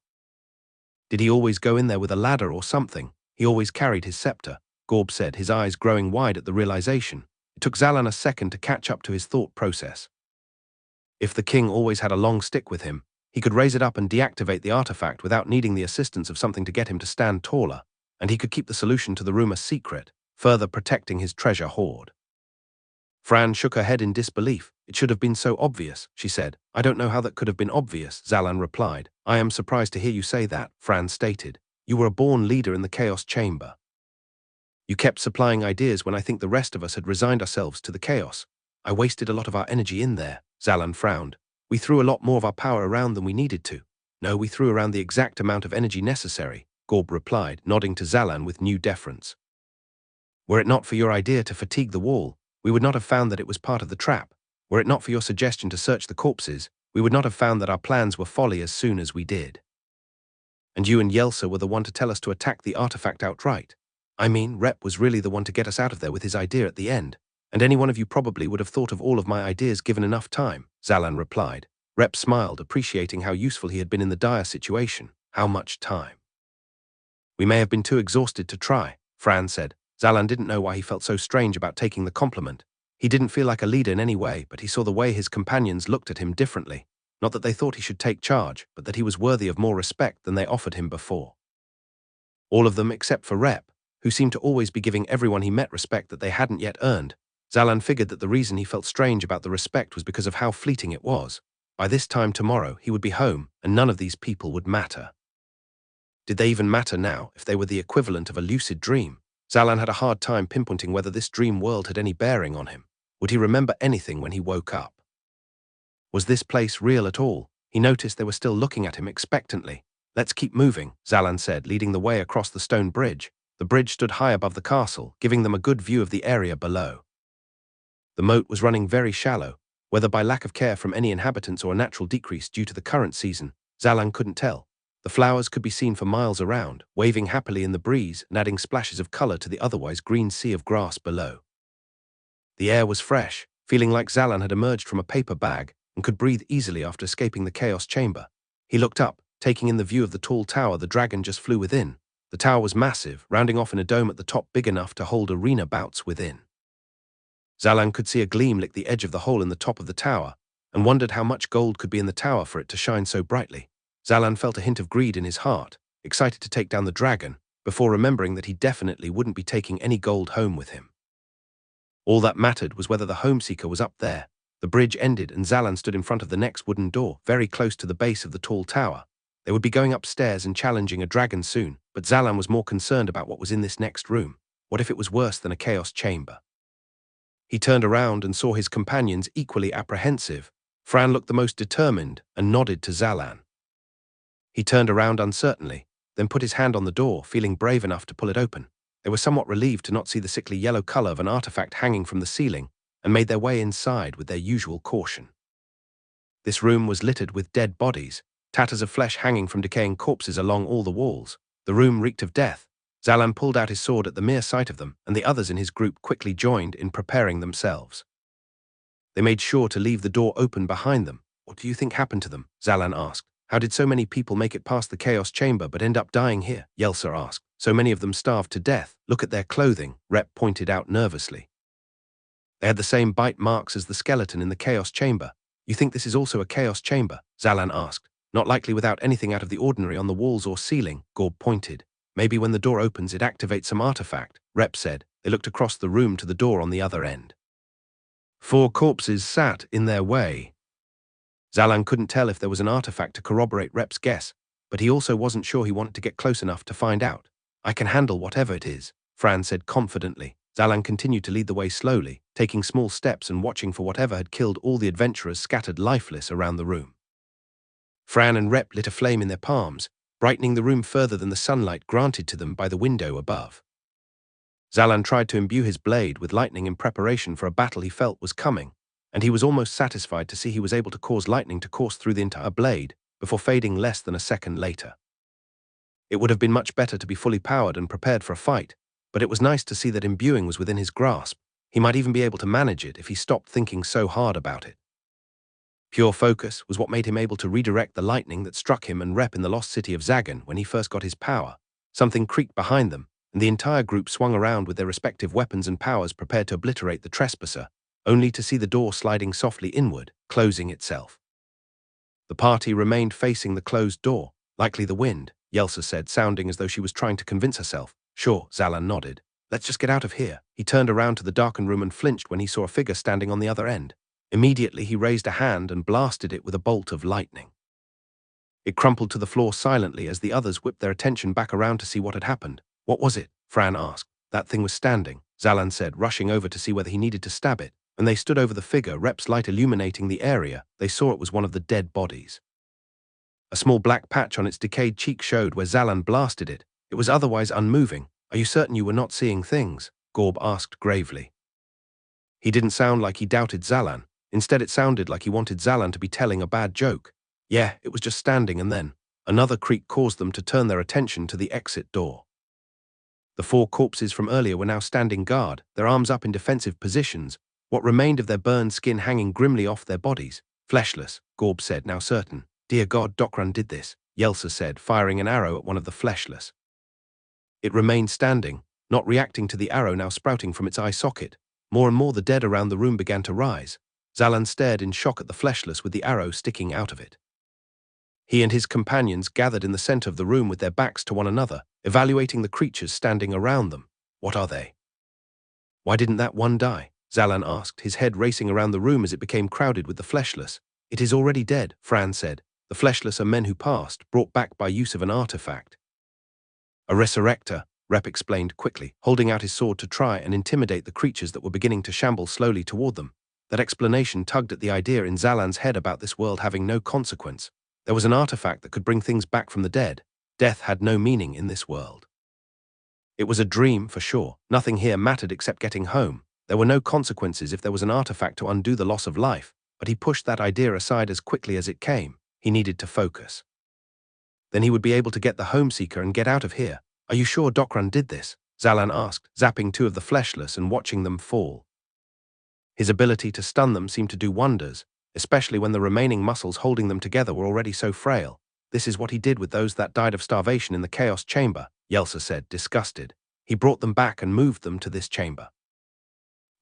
Did he always go in there with a ladder or something? He always carried his scepter, Gorb said, his eyes growing wide at the realization. It took Zalan a second to catch up to his thought process. If the king always had a long stick with him, he could raise it up and deactivate the artifact without needing the assistance of something to get him to stand taller, and he could keep the solution to the room a secret, further protecting his treasure hoard. Fran shook her head in disbelief. It should have been so obvious, she said. I don't know how that could have been obvious, Zalan replied. I am surprised to hear you say that, Fran stated. You were a born leader in the Chaos Chamber. You kept supplying ideas when I think the rest of us had resigned ourselves to the chaos. I wasted a lot of our energy in there, Zalan frowned. We threw a lot more of our power around than we needed to. No, we threw around the exact amount of energy necessary, Gorb replied, nodding to Zalan with new deference. Were it not for your idea to fatigue the wall, we would not have found that it was part of the trap. Were it not for your suggestion to search the corpses, we would not have found that our plans were folly as soon as we did. And you and Yelsa were the one to tell us to attack the artifact outright. I mean, Rep was really the one to get us out of there with his idea at the end. And any one of you probably would have thought of all of my ideas given enough time, Zalan replied. Rep smiled, appreciating how useful he had been in the dire situation. How much time? We may have been too exhausted to try, Fran said. Zalan didn't know why he felt so strange about taking the compliment. He didn't feel like a leader in any way, but he saw the way his companions looked at him differently. Not that they thought he should take charge, but that he was worthy of more respect than they offered him before. All of them except for Rep, who seemed to always be giving everyone he met respect that they hadn't yet earned. Zalan figured that the reason he felt strange about the respect was because of how fleeting it was. By this time tomorrow, he would be home, and none of these people would matter. Did they even matter now if they were the equivalent of a lucid dream? Zalan had a hard time pinpointing whether this dream world had any bearing on him. Would he remember anything when he woke up? Was this place real at all? He noticed they were still looking at him expectantly. Let's keep moving, Zalan said, leading the way across the stone bridge. The bridge stood high above the castle, giving them a good view of the area below. The moat was running very shallow, whether by lack of care from any inhabitants or a natural decrease due to the current season, Zalan couldn't tell. The flowers could be seen for miles around, waving happily in the breeze and adding splashes of color to the otherwise green sea of grass below. The air was fresh, feeling like Zalan had emerged from a paper bag and could breathe easily after escaping the chaos chamber. He looked up, taking in the view of the tall tower the dragon just flew within. The tower was massive, rounding off in a dome at the top big enough to hold arena bouts within. Zalan could see a gleam lick the edge of the hole in the top of the tower, and wondered how much gold could be in the tower for it to shine so brightly. Zalan felt a hint of greed in his heart, excited to take down the dragon, before remembering that he definitely wouldn't be taking any gold home with him. All that mattered was whether the Homeseeker was up there. The bridge ended and Zalan stood in front of the next wooden door, very close to the base of the tall tower. They would be going upstairs and challenging a dragon soon, but Zalan was more concerned about what was in this next room. What if it was worse than a chaos chamber? He turned around and saw his companions equally apprehensive. Fran looked the most determined and nodded to Zalan. He turned around uncertainly, then put his hand on the door, feeling brave enough to pull it open. They were somewhat relieved to not see the sickly yellow color of an artifact hanging from the ceiling, and made their way inside with their usual caution. This room was littered with dead bodies, tatters of flesh hanging from decaying corpses along all the walls. The room reeked of death. Zalan pulled out his sword at the mere sight of them, and the others in his group quickly joined in preparing themselves. They made sure to leave the door open behind them. What do you think happened to them? Zalan asked. How did so many people make it past the chaos chamber but end up dying here? Yelsa asked. So many of them starved to death. Look at their clothing, Rep pointed out nervously. They had the same bite marks as the skeleton in the chaos chamber. You think this is also a chaos chamber? Zalan asked. Not likely without anything out of the ordinary on the walls or ceiling, Gorb pointed. Maybe when the door opens it activates some artifact, Rep said. They looked across the room to the door on the other end. 4 corpses sat in their way. Zalan couldn't tell if there was an artifact to corroborate Rep's guess, but he also wasn't sure he wanted to get close enough to find out. I can handle whatever it is, Fran said confidently. Zalan continued to lead the way slowly, taking small steps and watching for whatever had killed all the adventurers scattered lifeless around the room. Fran and Rep lit a flame in their palms, brightening the room further than the sunlight granted to them by the window above. Zalan tried to imbue his blade with lightning in preparation for a battle he felt was coming, and he was almost satisfied to see he was able to cause lightning to course through the entire blade before fading less than a second later. It would have been much better to be fully powered and prepared for a fight, but it was nice to see that imbuing was within his grasp. He might even be able to manage it if he stopped thinking so hard about it. Pure focus was what made him able to redirect the lightning that struck him and Rep in the lost city of Zagan when he first got his power. Something creaked behind them, and the entire group swung around with their respective weapons and powers prepared to obliterate the trespasser, only to see the door sliding softly inward, closing itself. The party remained facing the closed door, likely the wind, Yelsa said, sounding as though she was trying to convince herself. Sure, Zalan nodded. Let's just get out of here. He turned around to the darkened room and flinched when he saw a figure standing on the other end. Immediately he raised a hand and blasted it with a bolt of lightning. It crumpled to the floor silently as the others whipped their attention back around to see what had happened. What was it? Fran asked. That thing was standing, Zalan said, rushing over to see whether he needed to stab it. When they stood over the figure, Rep's light illuminating the area, they saw it was one of the dead bodies. A small black patch on its decayed cheek showed where Zalan blasted it. It was otherwise unmoving. Are you certain you were not seeing things? Gorb asked gravely. He didn't sound like he doubted Zalan. Instead, it sounded like he wanted Zalan to be telling a bad joke. Yeah, it was just standing and then Another creak caused them to turn their attention to the exit door. The 4 corpses from earlier were now standing guard, their arms up in defensive positions, what remained of their burned skin hanging grimly off their bodies. Fleshless, Gorb said, now certain. Dear God, Dokran did this, Yelsa said, firing an arrow at one of the fleshless. It remained standing, not reacting to the arrow now sprouting from its eye socket. More and more the dead around the room began to rise. Zalan stared in shock at the fleshless with the arrow sticking out of it. He and his companions gathered in the center of the room with their backs to one another, evaluating the creatures standing around them. What are they? Why didn't that one die? Zalan asked, his head racing around the room as it became crowded with the fleshless. It is already dead, Fran said. The fleshless are men who passed, brought back by use of an artifact. A resurrector, Rep explained quickly, holding out his sword to try and intimidate the creatures that were beginning to shamble slowly toward them. That explanation tugged at the idea in Zalan's head about this world having no consequence. There was an artifact that could bring things back from the dead. Death had no meaning in this world. It was a dream, for sure. Nothing here mattered except getting home. There were no consequences if there was an artifact to undo the loss of life, but he pushed that idea aside as quickly as it came. He needed to focus. Then he would be able to get the Homeseeker and get out of here. Are you sure Dokran did this? Zalan asked, zapping 2 of the fleshless and watching them fall. His ability to stun them seemed to do wonders, especially when the remaining muscles holding them together were already so frail. This is what he did with those that died of starvation in the Chaos Chamber, Yelsa said, disgusted. He brought them back and moved them to this chamber.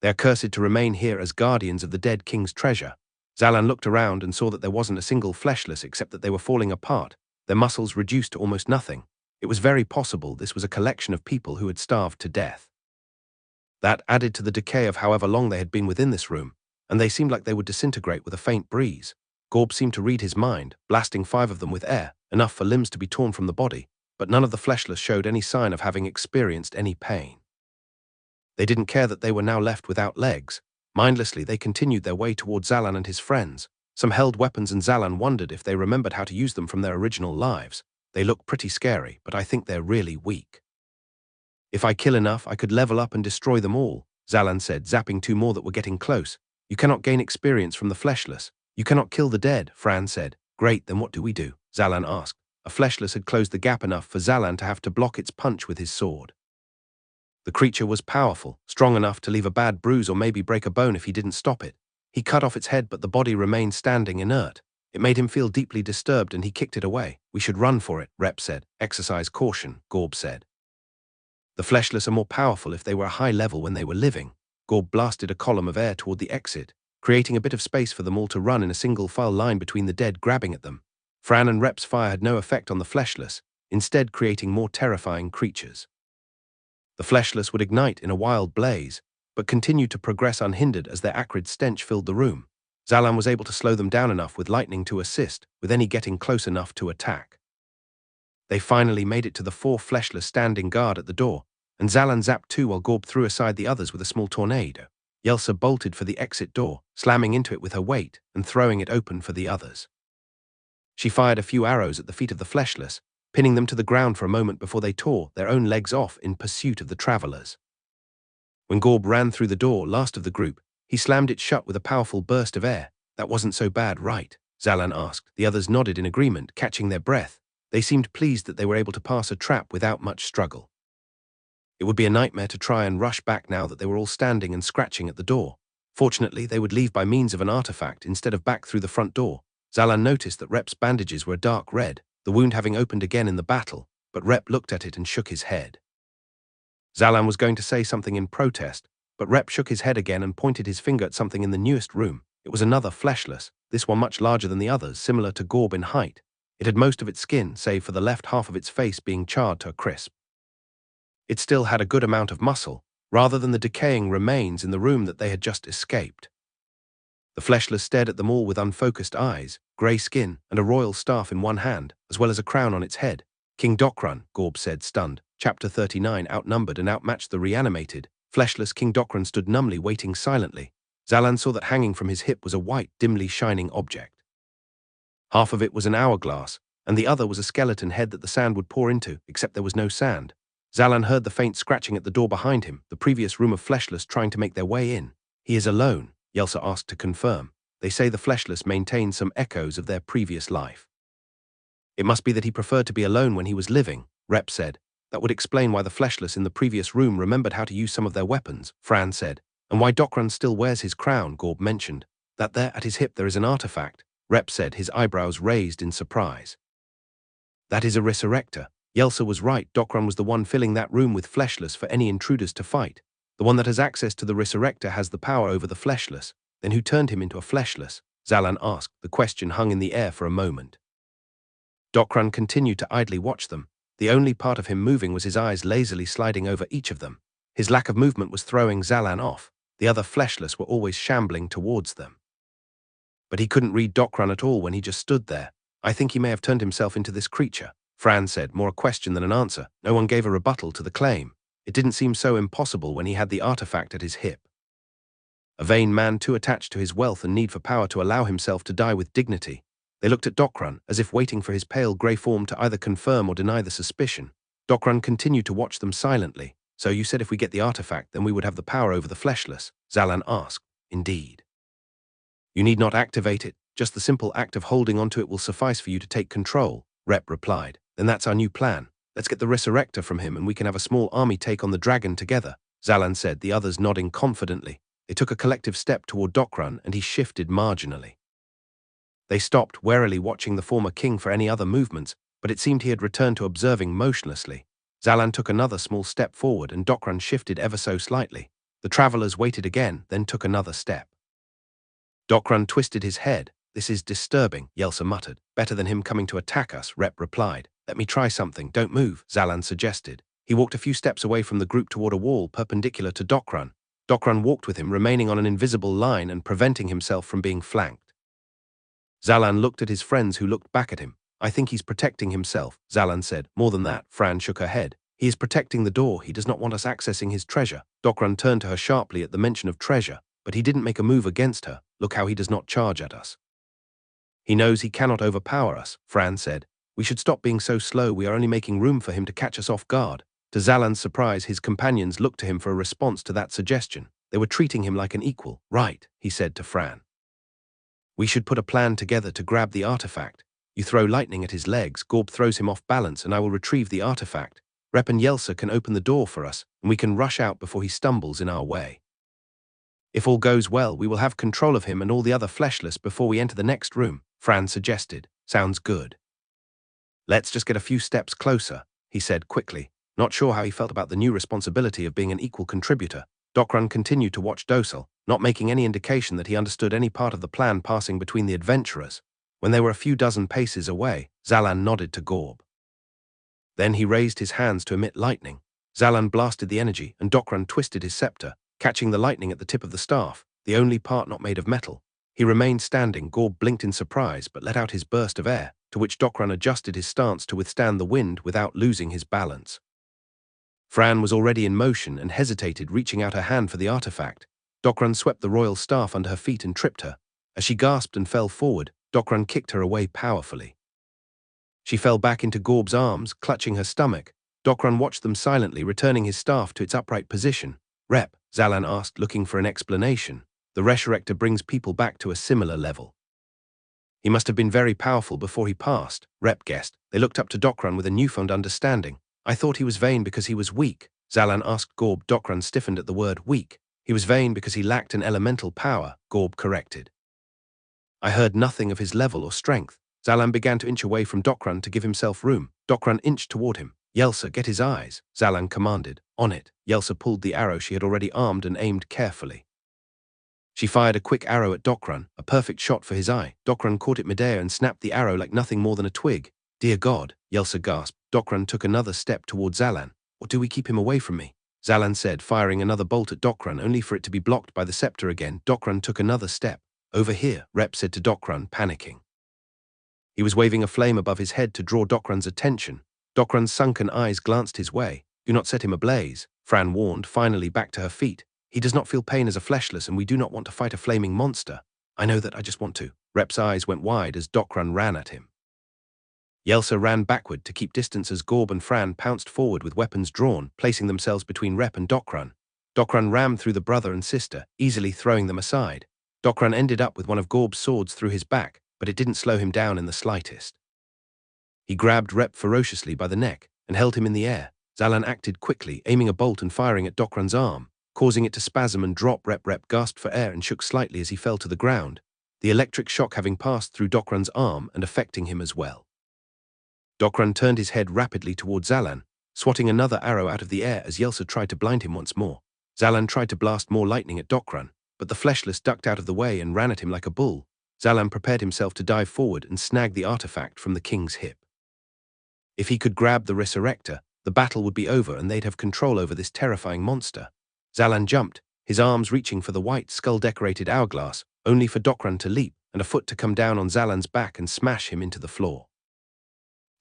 They are cursed to remain here as guardians of the dead king's treasure. Zalan looked around and saw that there wasn't a single fleshless except that they were falling apart, their muscles reduced to almost nothing. It was very possible this was a collection of people who had starved to death. That added to the decay of however long they had been within this room, and they seemed like they would disintegrate with a faint breeze. Gorb seemed to read his mind, blasting 5 of them with air, enough for limbs to be torn from the body, but none of the fleshless showed any sign of having experienced any pain. They didn't care that they were now left without legs. Mindlessly, they continued their way toward Zalan and his friends. Some held weapons and Zalan wondered if they remembered how to use them from their original lives. They look pretty scary, but I think they're really weak. If I kill enough, I could level up and destroy them all, Zalan said, zapping 2 more that were getting close. You cannot gain experience from the fleshless. You cannot kill the dead, Fran said. Great, then what do we do? Zalan asked. A fleshless had closed the gap enough for Zalan to have to block its punch with his sword. The creature was powerful, strong enough to leave a bad bruise or maybe break a bone if he didn't stop it. He cut off its head, but the body remained standing inert. It made him feel deeply disturbed and he kicked it away. We should run for it, Rep said. Exercise caution, Gorb said. The fleshless are more powerful if they were a high level when they were living. Gorb blasted a column of air toward the exit, creating a bit of space for them all to run in a single file line between the dead grabbing at them. Fran and Rep's fire had no effect on the fleshless, instead creating more terrifying creatures. The fleshless would ignite in a wild blaze, but continued to progress unhindered as their acrid stench filled the room. Zalan was able to slow them down enough with lightning to assist, with any getting close enough to attack. They finally made it to the 4 fleshless standing guard at the door, and Zalan zapped 2 while Gorb threw aside the others with a small tornado. Yelsa bolted for the exit door, slamming into it with her weight and throwing it open for the others. She fired a few arrows at the feet of the fleshless, pinning them to the ground for a moment before they tore their own legs off in pursuit of the travelers. When Gorb ran through the door, last of the group, he slammed it shut with a powerful burst of air. That wasn't so bad, right? Zalan asked. The others nodded in agreement, catching their breath. They seemed pleased that they were able to pass a trap without much struggle. It would be a nightmare to try and rush back now that they were all standing and scratching at the door. Fortunately, they would leave by means of an artifact instead of back through the front door. Zalan noticed that Rep's bandages were a dark red, the wound having opened again in the battle, but Rep looked at it and shook his head. Zalan was going to say something in protest, but Rep shook his head again and pointed his finger at something in the newest room. It was another fleshless, this one much larger than the others, similar to Gorb in height. It had most of its skin, save for the left half of its face being charred to a crisp. It still had a good amount of muscle, rather than the decaying remains in the room that they had just escaped. The fleshless stared at them all with unfocused eyes, grey skin, and a royal staff in one hand, as well as a crown on its head. King Dokran, Gorb said, stunned. Chapter 39 outnumbered and outmatched the reanimated, fleshless King Dokran stood numbly waiting silently. Zalan saw that hanging from his hip was a white, dimly shining object. Half of it was an hourglass, and the other was a skeleton head that the sand would pour into, except there was no sand. Zalan heard the faint scratching at the door behind him, the previous room of fleshless trying to make their way in. He is alone, Yelsa asked to confirm. They say the fleshless maintain some echoes of their previous life. It must be that he preferred to be alone when he was living, Rep said. That would explain why the fleshless in the previous room remembered how to use some of their weapons, Fran said. And why Dokran still wears his crown, Gorb mentioned. That there at his hip there is an artifact, Rep said, his eyebrows raised in surprise. That is a resurrector. Yelsa was right, Dokran was the one filling that room with fleshless for any intruders to fight. The one that has access to the resurrector has the power over the fleshless. Then who turned him into a fleshless? Zalan asked. The question hung in the air for a moment. Dokran continued to idly watch them. The only part of him moving was his eyes lazily sliding over each of them. His lack of movement was throwing Zalan off. The other fleshless were always shambling towards them. But he couldn't read Dokran at all when he just stood there. I think he may have turned himself into this creature, Fran said, more a question than an answer. No one gave a rebuttal to the claim. It didn't seem so impossible when he had the artifact at his hip. A vain man too attached to his wealth and need for power to allow himself to die with dignity. They looked at Dokran, as if waiting for his pale grey form to either confirm or deny the suspicion. Dokran continued to watch them silently. So you said if we get the artifact, then we would have the power over the fleshless? Zalan asked. Indeed. You need not activate it. Just the simple act of holding onto it will suffice for you to take control, Rep replied. Then that's our new plan. Let's get the resurrector from him and we can have a small army take on the dragon together, Zalan said, the others nodding confidently. They took a collective step toward Dokran and he shifted marginally. They stopped, warily watching the former king for any other movements, but it seemed he had returned to observing motionlessly. Zalan took another small step forward and Dokran shifted ever so slightly. The travelers waited again, then took another step. Dokran twisted his head. This is disturbing, Yelsa muttered. Better than him coming to attack us, Rep replied. Let me try something. Don't move, Zalan suggested. He walked a few steps away from the group toward a wall perpendicular to Dokran. Dokran walked with him, remaining on an invisible line and preventing himself from being flanked. Zalan looked at his friends who looked back at him. I think he's protecting himself, Zalan said. More than that, Fran shook her head. He is protecting the door. He does not want us accessing his treasure. Dokran turned to her sharply at the mention of treasure, but he didn't make a move against her. Look how he does not charge at us. He knows he cannot overpower us, Fran said. We should stop being so slow. We are only making room for him to catch us off guard. To Zalan's surprise, his companions looked to him for a response to that suggestion. They were treating him like an equal. Right, he said to Fran. We should put a plan together to grab the artifact. You throw lightning at his legs, Gorb throws him off balance, and I will retrieve the artifact. Rep and Yelsa can open the door for us, and we can rush out before he stumbles in our way. If all goes well, we will have control of him and all the other fleshless before we enter the next room, Fran suggested. Sounds good. Let's just get a few steps closer, he said quickly, not sure how he felt about the new responsibility of being an equal contributor. Dokran continued to watch docile, not making any indication that he understood any part of the plan passing between the adventurers. When they were a few dozen paces away, Zalan nodded to Gorb. Then he raised his hands to emit lightning. Zalan blasted the energy, and Dokran twisted his scepter, catching the lightning at the tip of the staff, the only part not made of metal. He remained standing. Gorb blinked in surprise, but let out his burst of air, to which Dokran adjusted his stance to withstand the wind without losing his balance. Fran was already in motion and hesitated, reaching out her hand for the artifact. Dokran swept the royal staff under her feet and tripped her. As she gasped and fell forward, Dokran kicked her away powerfully. She fell back into Gorb's arms, clutching her stomach. Dokran watched them silently, returning his staff to its upright position. Rep, Zalan asked, looking for an explanation. The resurrector brings people back to a similar level. He must have been very powerful before he passed, Rep guessed. They looked up to Dokran with a newfound understanding. I thought he was vain because he was weak, Zalan asked Gorb. Dokran stiffened at the word weak. He was vain because he lacked an elemental power, Gorb corrected. I heard nothing of his level or strength. Zalan began to inch away from Dokran to give himself room. Dokran inched toward him. Yelsa, get his eyes, Zalan commanded. On it. Yelsa pulled the arrow she had already armed and aimed carefully. She fired a quick arrow at Dokran, a perfect shot for his eye. Dokran caught it midair and snapped the arrow like nothing more than a twig. Dear God, Yelsa gasped. Dokran took another step toward Zalan. Or do we keep him away from me? Zalan said, firing another bolt at Dokran, only for it to be blocked by the scepter again. Dokran took another step. Over here, Rep said to Dokran, panicking. He was waving a flame above his head to draw Dokran's attention. Dokran's sunken eyes glanced his way. Do not set him ablaze, Fran warned, finally back to her feet. He does not feel pain as a fleshless, and we do not want to fight a flaming monster. I know that, I just want to. Rep's eyes went wide as Dokran ran at him. Yelsa ran backward to keep distance as Gorb and Fran pounced forward with weapons drawn, placing themselves between Rep and Dokran. Dokran rammed through the brother and sister, easily throwing them aside. Dokran ended up with one of Gorb's swords through his back, but it didn't slow him down in the slightest. He grabbed Rep ferociously by the neck and held him in the air. Zalan acted quickly, aiming a bolt and firing at Dokran's arm, causing it to spasm and drop. Rep gasped for air and shook slightly as he fell to the ground, the electric shock having passed through Dokran's arm and affecting him as well. Dokran turned his head rapidly toward Zalan, swatting another arrow out of the air as Yelsa tried to blind him once more. Zalan tried to blast more lightning at Dokran, but the fleshless ducked out of the way and ran at him like a bull. Zalan prepared himself to dive forward and snag the artifact from the king's hip. If he could grab the resurrector, the battle would be over and they'd have control over this terrifying monster. Zalan jumped, his arms reaching for the white skull-decorated hourglass, only for Dokran to leap and a foot to come down on Zalan's back and smash him into the floor.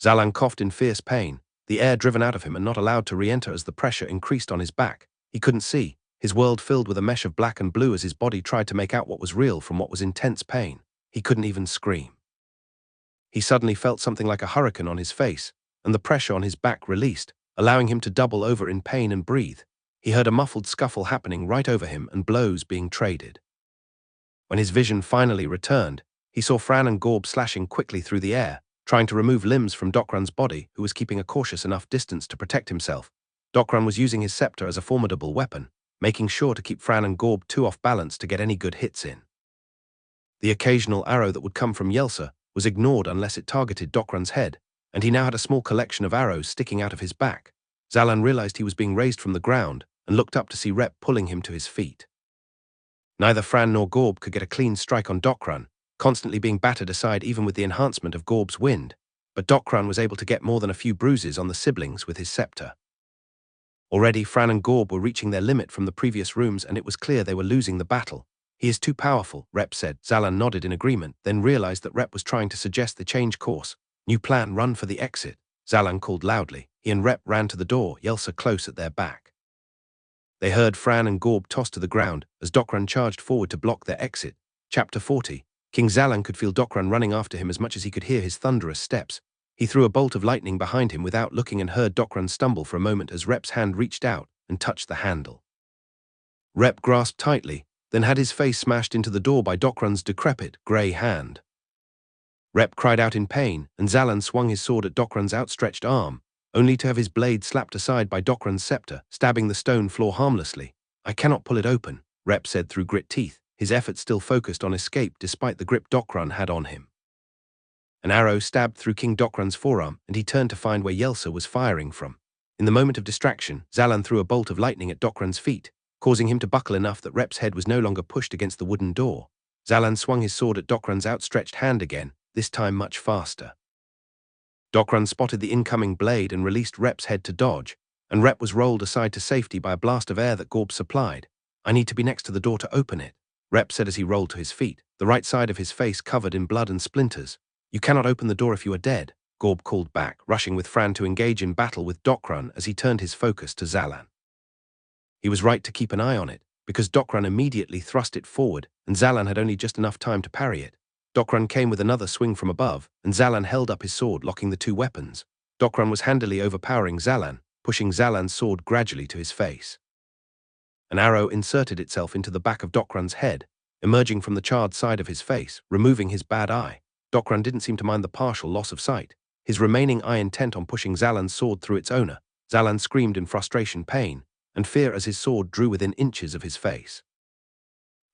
Zalan coughed in fierce pain, the air driven out of him and not allowed to re-enter as the pressure increased on his back. He couldn't see, his world filled with a mesh of black and blue as his body tried to make out what was real from what was intense pain. He couldn't even scream. He suddenly felt something like a hurricane on his face, and the pressure on his back released, allowing him to double over in pain and breathe. He heard a muffled scuffle happening right over him and blows being traded. When his vision finally returned, he saw Fran and Gorb slashing quickly through the air, trying to remove limbs from Dokran's body, who was keeping a cautious enough distance to protect himself. Dokran was using his scepter as a formidable weapon, making sure to keep Fran and Gorb too off balance to get any good hits in. The occasional arrow that would come from Yelsa was ignored unless it targeted Dokran's head, and he now had a small collection of arrows sticking out of his back. Zalan realized he was being raised from the ground and looked up to see Rep pulling him to his feet. Neither Fran nor Gorb could get a clean strike on Dokran, constantly being battered aside even with the enhancement of Gorb's wind, but Dokran was able to get more than a few bruises on the siblings with his scepter. Already Fran and Gorb were reaching their limit from the previous rooms and it was clear they were losing the battle. He is too powerful, Rep said. Zalan nodded in agreement, then realized that Rep was trying to suggest they change course. New plan, run for the exit. Zalan called loudly. He and Rep ran to the door, Yelsa close at their back. They heard Fran and Gorb toss to the ground as Dokran charged forward to block their exit. Chapter 40. King Zalan could feel Dokran running after him as much as he could hear his thunderous steps. He threw a bolt of lightning behind him without looking and heard Dokran stumble for a moment as Rep's hand reached out and touched the handle. Rep grasped tightly, then had his face smashed into the door by Dokran's decrepit, grey hand. Rep cried out in pain, and Zalan swung his sword at Dokran's outstretched arm, only to have his blade slapped aside by Dokran's scepter, stabbing the stone floor harmlessly. I cannot pull it open, Rep said through grit teeth, his efforts still focused on escape despite the grip Dokran had on him. An arrow stabbed through King Dokran's forearm, and he turned to find where Yelsa was firing from. In the moment of distraction, Zalan threw a bolt of lightning at Dokran's feet, causing him to buckle enough that Rep's head was no longer pushed against the wooden door. Zalan swung his sword at Dokran's outstretched hand again, this time much faster. Dokran spotted the incoming blade and released Rep's head to dodge, and Rep was rolled aside to safety by a blast of air that Gorb supplied. I need to be next to the door to open it, Rep said as he rolled to his feet, the right side of his face covered in blood and splinters. You cannot open the door if you are dead, Gorb called back, rushing with Fran to engage in battle with Dokran as he turned his focus to Zalan. He was right to keep an eye on it, because Dokran immediately thrust it forward, and Zalan had only just enough time to parry it. Dokran came with another swing from above, and Zalan held up his sword, locking the two weapons. Dokran was handily overpowering Zalan, pushing Zalan's sword gradually to his face. An arrow inserted itself into the back of Dokran's head, emerging from the charred side of his face, removing his bad eye. Dokran didn't seem to mind the partial loss of sight, his remaining eye intent on pushing Zalan's sword through its owner. Zalan screamed in frustration, pain, and fear as his sword drew within inches of his face.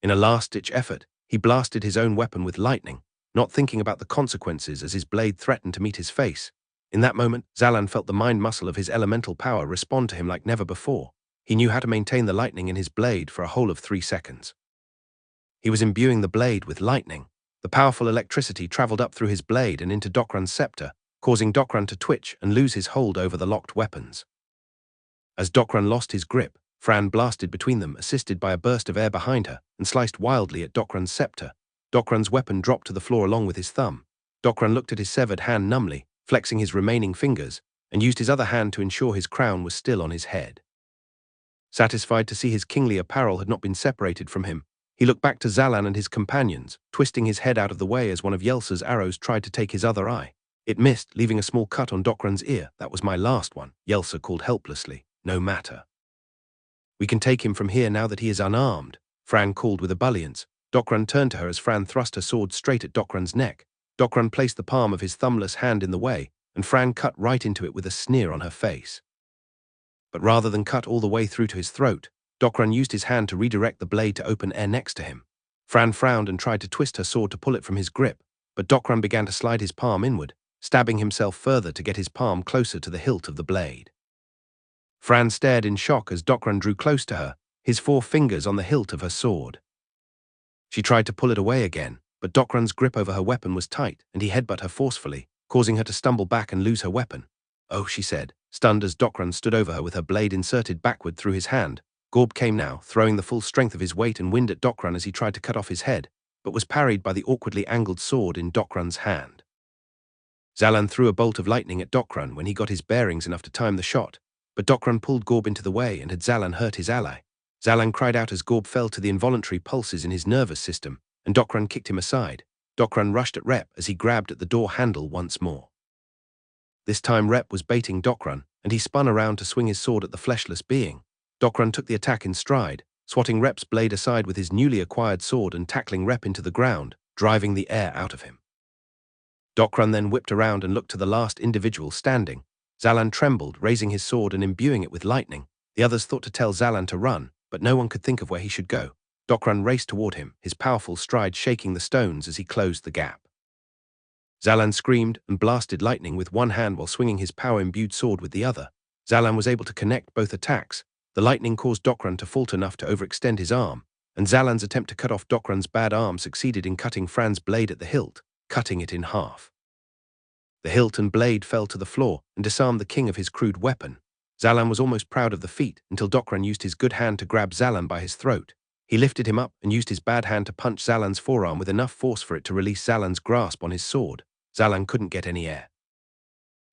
In a last-ditch effort, he blasted his own weapon with lightning, not thinking about the consequences as his blade threatened to meet his face. In that moment, Zalan felt the mind muscle of his elemental power respond to him like never before. He knew how to maintain the lightning in his blade for a whole of 3 seconds. He was imbuing the blade with lightning. The powerful electricity traveled up through his blade and into Dokran's scepter, causing Dokran to twitch and lose his hold over the locked weapons. As Dokran lost his grip, Fran blasted between them, assisted by a burst of air behind her, and sliced wildly at Dokran's scepter. Dokran's weapon dropped to the floor along with his thumb. Dokran looked at his severed hand numbly, flexing his remaining fingers, and used his other hand to ensure his crown was still on his head. Satisfied to see his kingly apparel had not been separated from him, he looked back to Zalan and his companions, twisting his head out of the way as one of Yelsa's arrows tried to take his other eye. It missed, leaving a small cut on Dokran's ear. That was my last one, Yelsa called helplessly. No matter. We can take him from here now that he is unarmed, Fran called with ebullience. Dokran turned to her as Fran thrust her sword straight at Dokran's neck. Dokran placed the palm of his thumbless hand in the way, and Fran cut right into it with a sneer on her face. But rather than cut all the way through to his throat, Dokran used his hand to redirect the blade to open air next to him. Fran frowned and tried to twist her sword to pull it from his grip, but Dokran began to slide his palm inward, stabbing himself further to get his palm closer to the hilt of the blade. Fran stared in shock as Dokran drew close to her, his 4 fingers on the hilt of her sword. She tried to pull it away again, but Dokran's grip over her weapon was tight, and he headbutt her forcefully, causing her to stumble back and lose her weapon. "Oh," she said, stunned as Dokran stood over her with her blade inserted backward through his hand. Gorb came now, throwing the full strength of his weight and wind at Dokran as he tried to cut off his head, but was parried by the awkwardly angled sword in Dokran's hand. Zalan threw a bolt of lightning at Dokran when he got his bearings enough to time the shot, but Dokran pulled Gorb into the way and had Zalan hurt his ally. Zalan cried out as Gorb fell to the involuntary pulses in his nervous system, and Dokran kicked him aside. Dokran rushed at Rep as he grabbed at the door handle once more. This time Rep was baiting Dokran, and he spun around to swing his sword at the fleshless being. Dokran took the attack in stride, swatting Rep's blade aside with his newly acquired sword and tackling Rep into the ground, driving the air out of him. Dokran then whipped around and looked to the last individual standing. Zalan trembled, raising his sword and imbuing it with lightning. The others thought to tell Zalan to run, but no one could think of where he should go. Dokran raced toward him, his powerful stride shaking the stones as he closed the gap. Zalan screamed and blasted lightning with one hand while swinging his power-imbued sword with the other. Zalan was able to connect both attacks. The lightning caused Dokran to falter enough to overextend his arm, and Zalan's attempt to cut off Dokran's bad arm succeeded in cutting Fran's blade at the hilt, cutting it in half. The hilt and blade fell to the floor and disarmed the king of his crude weapon. Zalan was almost proud of the feat until Dokran used his good hand to grab Zalan by his throat. He lifted him up and used his bad hand to punch Zalan's forearm with enough force for it to release Zalan's grasp on his sword. Zalan couldn't get any air.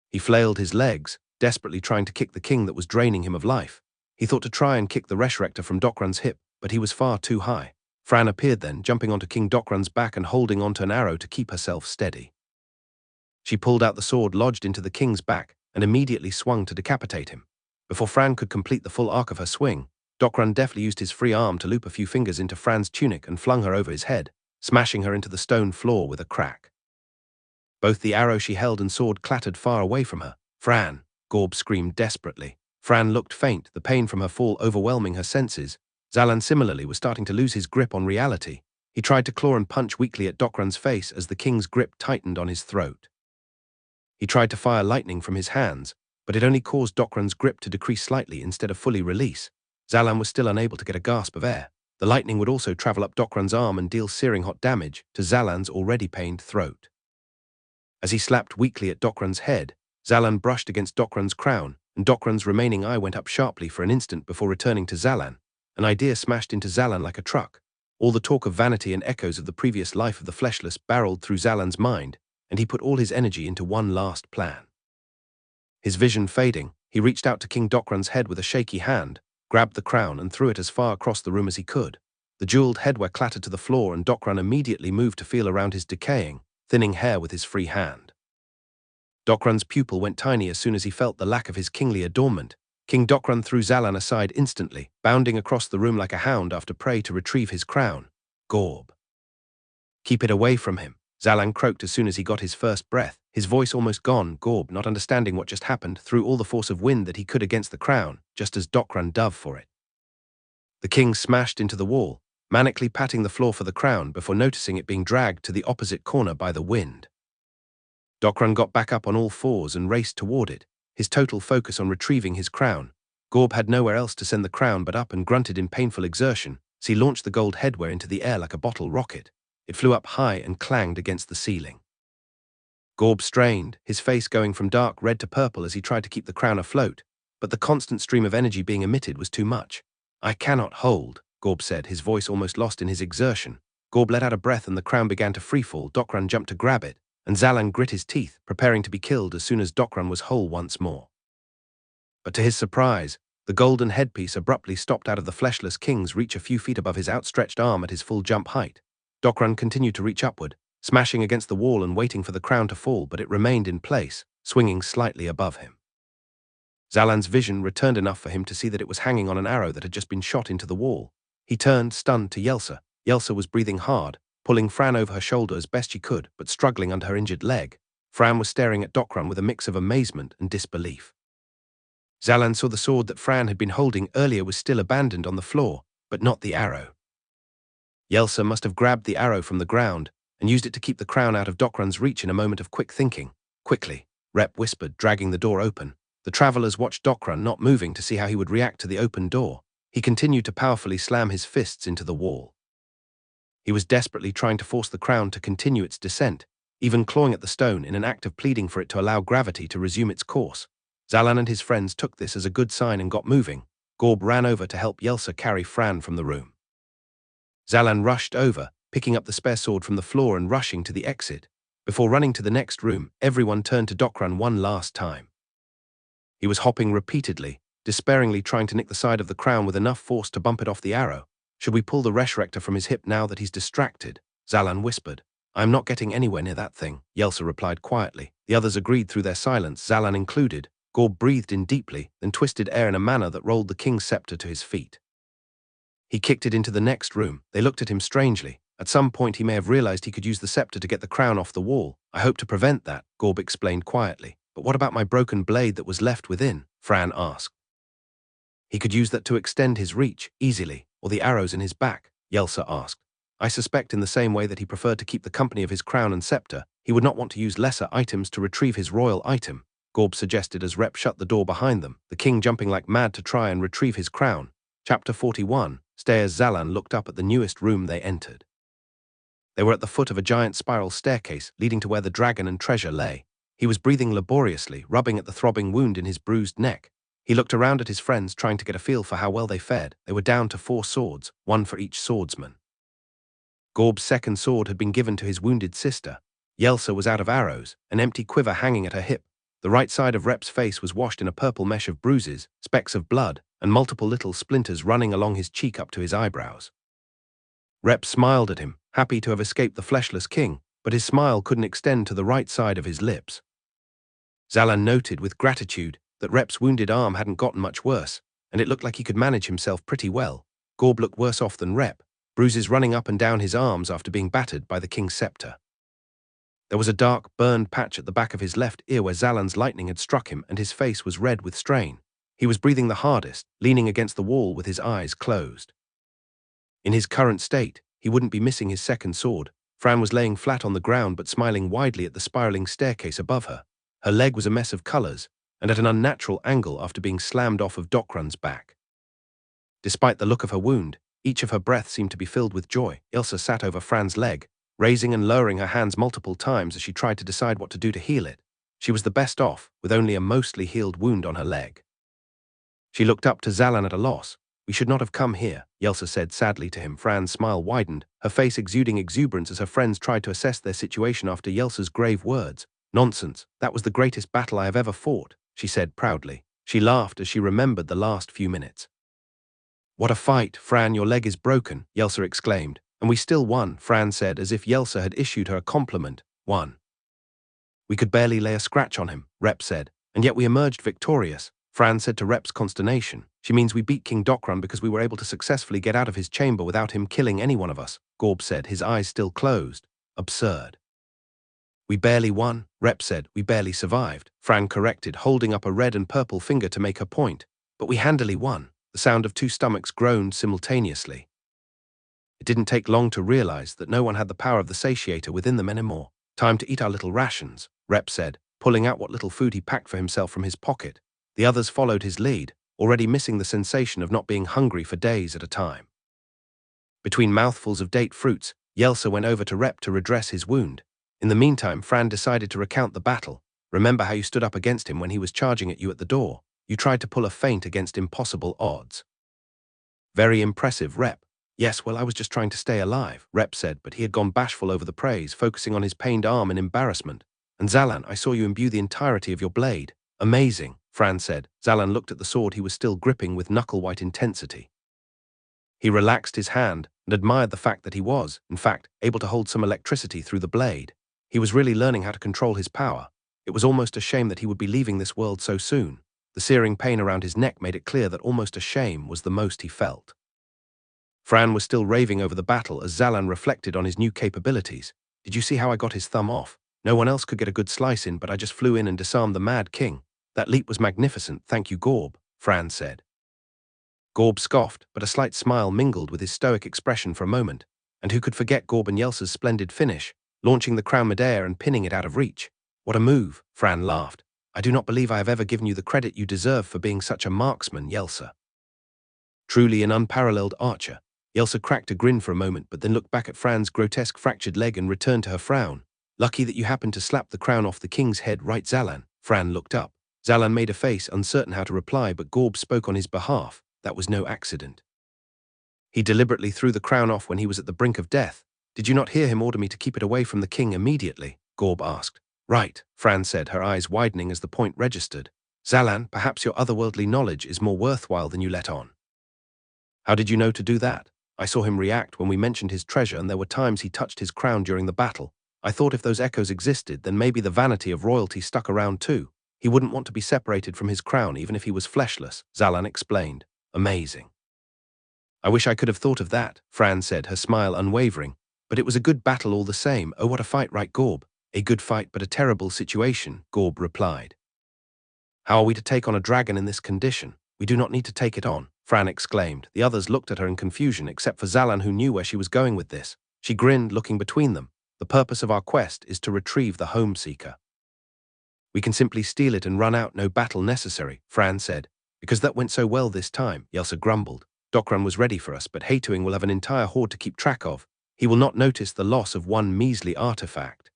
He flailed his legs, desperately trying to kick the king that was draining him of life. He thought to try and kick the Reshrektor from Dokran's hip, but he was far too high. Fran appeared then, jumping onto King Dokran's back and holding onto an arrow to keep herself steady. She pulled out the sword lodged into the king's back and immediately swung to decapitate him. Before Fran could complete the full arc of her swing, Dokran deftly used his free arm to loop a few fingers into Fran's tunic and flung her over his head, smashing her into the stone floor with a crack. Both the arrow she held and sword clattered far away from her. "Fran!" Gorb screamed desperately. Fran looked faint, the pain from her fall overwhelming her senses. Zalan similarly was starting to lose his grip on reality. He tried to claw and punch weakly at Dokran's face as the king's grip tightened on his throat. He tried to fire lightning from his hands, but it only caused Dokran's grip to decrease slightly instead of fully release. Zalan was still unable to get a gasp of air. The lightning would also travel up Dokran's arm and deal searing hot damage to Zalan's already pained throat. As he slapped weakly at Dokran's head, Zalan brushed against Dokran's crown, and Dokran's remaining eye went up sharply for an instant before returning to Zalan. An idea smashed into Zalan like a truck. All the talk of vanity and echoes of the previous life of the fleshless barreled through Zalan's mind, and he put all his energy into one last plan. His vision fading, he reached out to King Dokran's head with a shaky hand, grabbed the crown and threw it as far across the room as he could. The jeweled headwear clattered to the floor and Dokran immediately moved to feel around his decaying, thinning hair with his free hand. Dokran's pupil went tiny as soon as he felt the lack of his kingly adornment. King Dokran threw Zalan aside instantly, bounding across the room like a hound after prey to retrieve his crown. "Gorb. Keep it away from him," Zalan croaked as soon as he got his first breath, his voice almost gone. Gorb, not understanding what just happened, threw all the force of wind that he could against the crown, just as Dokran dove for it. The king smashed into the wall, manically patting the floor for the crown before noticing it being dragged to the opposite corner by the wind. Dokran got back up on all fours and raced toward it, his total focus on retrieving his crown. Gorb had nowhere else to send the crown but up and grunted in painful exertion as he launched the gold headwear into the air like a bottle rocket. It flew up high and clanged against the ceiling. Gorb strained, his face going from dark red to purple as he tried to keep the crown afloat, but the constant stream of energy being emitted was too much. "I cannot hold," Gorb said, his voice almost lost in his exertion. Gorb let out a breath and the crown began to freefall. Dokran jumped to grab it, and Zalan grit his teeth, preparing to be killed as soon as Dokran was whole once more. But to his surprise, the golden headpiece abruptly stopped out of the fleshless king's reach a few feet above his outstretched arm at his full jump height. Dokran continued to reach upward, smashing against the wall and waiting for the crown to fall, but it remained in place, swinging slightly above him. Zalan's vision returned enough for him to see that it was hanging on an arrow that had just been shot into the wall. He turned, stunned, to Yelsa. Yelsa was breathing hard, pulling Fran over her shoulder as best she could, but struggling under her injured leg. Fran was staring at Dokran with a mix of amazement and disbelief. Zalan saw the sword that Fran had been holding earlier was still abandoned on the floor, but not the arrow. Yelsa must have grabbed the arrow from the ground and used it to keep the crown out of Dokran's reach in a moment of quick thinking. Quickly, Rep whispered, dragging the door open. The travelers watched Dokran, not moving, to see how he would react to the open door. He continued to powerfully slam his fists into the wall. He was desperately trying to force the crown to continue its descent, even clawing at the stone in an act of pleading for it to allow gravity to resume its course. Zalan and his friends took this as a good sign and got moving. Gorb ran over to help Yelsa carry Fran from the room. Zalan rushed over, picking up the spare sword from the floor and rushing to the exit. Before running to the next room, everyone turned to Dokran one last time. He was hopping repeatedly, despairingly trying to nick the side of the crown with enough force to bump it off the arrow. Should we pull the Reshrektor from his hip now that he's distracted? Zalan whispered. I am not getting anywhere near that thing, Yelsa replied quietly. The others agreed through their silence, Zalan included. Gorb breathed in deeply, then twisted air in a manner that rolled the king's scepter to his feet. He kicked it into the next room. They looked at him strangely. At some point he may have realized he could use the scepter to get the crown off the wall. I hope to prevent that, Gorb explained quietly. But what about my broken blade that was left within? Fran asked. He could use that to extend his reach, easily, or the arrows in his back, Yelsa asked. I suspect in the same way that he preferred to keep the company of his crown and scepter, he would not want to use lesser items to retrieve his royal item, Gorb suggested as Rep shut the door behind them, the king jumping like mad to try and retrieve his crown. Chapter 41. Stay as Zalan looked up at the newest room they entered. They were at the foot of a giant spiral staircase leading to where the dragon and treasure lay. He was breathing laboriously, rubbing at the throbbing wound in his bruised neck. He looked around at his friends, trying to get a feel for how well they fared. They were down to 4 swords, 1 for each swordsman. Gorb's second sword had been given to his wounded sister. Yelsa was out of arrows, an empty quiver hanging at her hip. The right side of Rep's face was washed in a purple mesh of bruises, specks of blood, and multiple little splinters running along his cheek up to his eyebrows. Rep smiled at him, happy to have escaped the fleshless king, but his smile couldn't extend to the right side of his lips. Zalan noted with gratitude that Rep's wounded arm hadn't gotten much worse, and it looked like he could manage himself pretty well. Gorb looked worse off than Rep, bruises running up and down his arms after being battered by the king's scepter. There was a dark, burned patch at the back of his left ear where Zalan's lightning had struck him, and his face was red with strain. He was breathing the hardest, leaning against the wall with his eyes closed. In his current state, he wouldn't be missing his second sword. Fran was laying flat on the ground but smiling widely at the spiraling staircase above her. Her leg was a mess of colors, and at an unnatural angle after being slammed off of Dokran's back. Despite the look of her wound, each of her breaths seemed to be filled with joy. Yelsa sat over Fran's leg, raising and lowering her hands multiple times as she tried to decide what to do to heal it. She was the best off, with only a mostly healed wound on her leg. She looked up to Zalan at a loss. We should not have come here, Yelsa said sadly to him. Fran's smile widened, her face exuding exuberance as her friends tried to assess their situation after Yelsa's grave words. Nonsense, that was the greatest battle I have ever fought, she said proudly. She laughed as she remembered the last few minutes. What a fight, Fran, your leg is broken, Yelsa exclaimed. And we still won, Fran said as if Yelsa had issued her a compliment. Won. We could barely lay a scratch on him, Rep said, and yet we emerged victorious. Fran said to Rep's consternation. She means we beat King Dokran because we were able to successfully get out of his chamber without him killing any one of us, Gorb said, his eyes still closed. Absurd. We barely won, Rep said. We barely survived, Fran corrected, holding up a red and purple finger to make her point. But we handily won. The sound of 2 stomachs groaned simultaneously. It didn't take long to realize that no one had the power of the satiator within them anymore. Time to eat our little rations, Rep said, pulling out what little food he packed for himself from his pocket. The others followed his lead, already missing the sensation of not being hungry for days at a time. Between mouthfuls of date fruits, Yelsa went over to Rep to redress his wound. In the meantime, Fran decided to recount the battle. Remember how you stood up against him when he was charging at you at the door? You tried to pull a feint against impossible odds. Very impressive, Rep. Yes, well, I was just trying to stay alive, Rep said, but he had gone bashful over the praise, focusing on his pained arm in embarrassment. And Zalan, I saw you imbue the entirety of your blade. Amazing, Fran said. Zalan looked at the sword he was still gripping with knuckle-white intensity. He relaxed his hand and admired the fact that he was, in fact, able to hold some electricity through the blade. He was really learning how to control his power. It was almost a shame that he would be leaving this world so soon. The searing pain around his neck made it clear that almost a shame was the most he felt. Fran was still raving over the battle as Zalan reflected on his new capabilities. Did you see how I got his thumb off? No one else could get a good slice in, but I just flew in and disarmed the Mad King. That leap was magnificent, thank you, Gorb, Fran said. Gorb scoffed, but a slight smile mingled with his stoic expression for a moment. And who could forget Gorb and Yelsa's splendid finish, launching the crown midair and pinning it out of reach? What a move, Fran laughed. I do not believe I have ever given you the credit you deserve for being such a marksman, Yelsa. Truly an unparalleled archer. Yelsa cracked a grin for a moment, but then looked back at Fran's grotesque fractured leg and returned to her frown. Lucky that you happened to slap the crown off the king's head, right, Zalan? Fran looked up. Zalan made a face, uncertain how to reply, but Gorb spoke on his behalf. That was no accident. He deliberately threw the crown off when he was at the brink of death. Did you not hear him order me to keep it away from the king immediately? Gorb asked. Right, Fran said, her eyes widening as the point registered. Zalan, perhaps your otherworldly knowledge is more worthwhile than you let on. How did you know to do that? I saw him react when we mentioned his treasure, and there were times he touched his crown during the battle. I thought if those echoes existed, then maybe the vanity of royalty stuck around too. He wouldn't want to be separated from his crown even if he was fleshless, Zalan explained. Amazing. I wish I could have thought of that, Fran said, her smile unwavering. But it was a good battle all the same. Oh, what a fight, right, Gorb? A good fight, but a terrible situation, Gorb replied. How are we to take on a dragon in this condition? We do not need to take it on, Fran exclaimed. The others looked at her in confusion, except for Zalan, who knew where she was going with this. She grinned, looking between them. The purpose of our quest is to retrieve the Homeseeker. We can simply steal it and run out, no battle necessary, Fran said. Because that went so well this time, Yelsa grumbled. Dokran was ready for us, but Haytuing will have an entire horde to keep track of. He will not notice the loss of one measly artifact.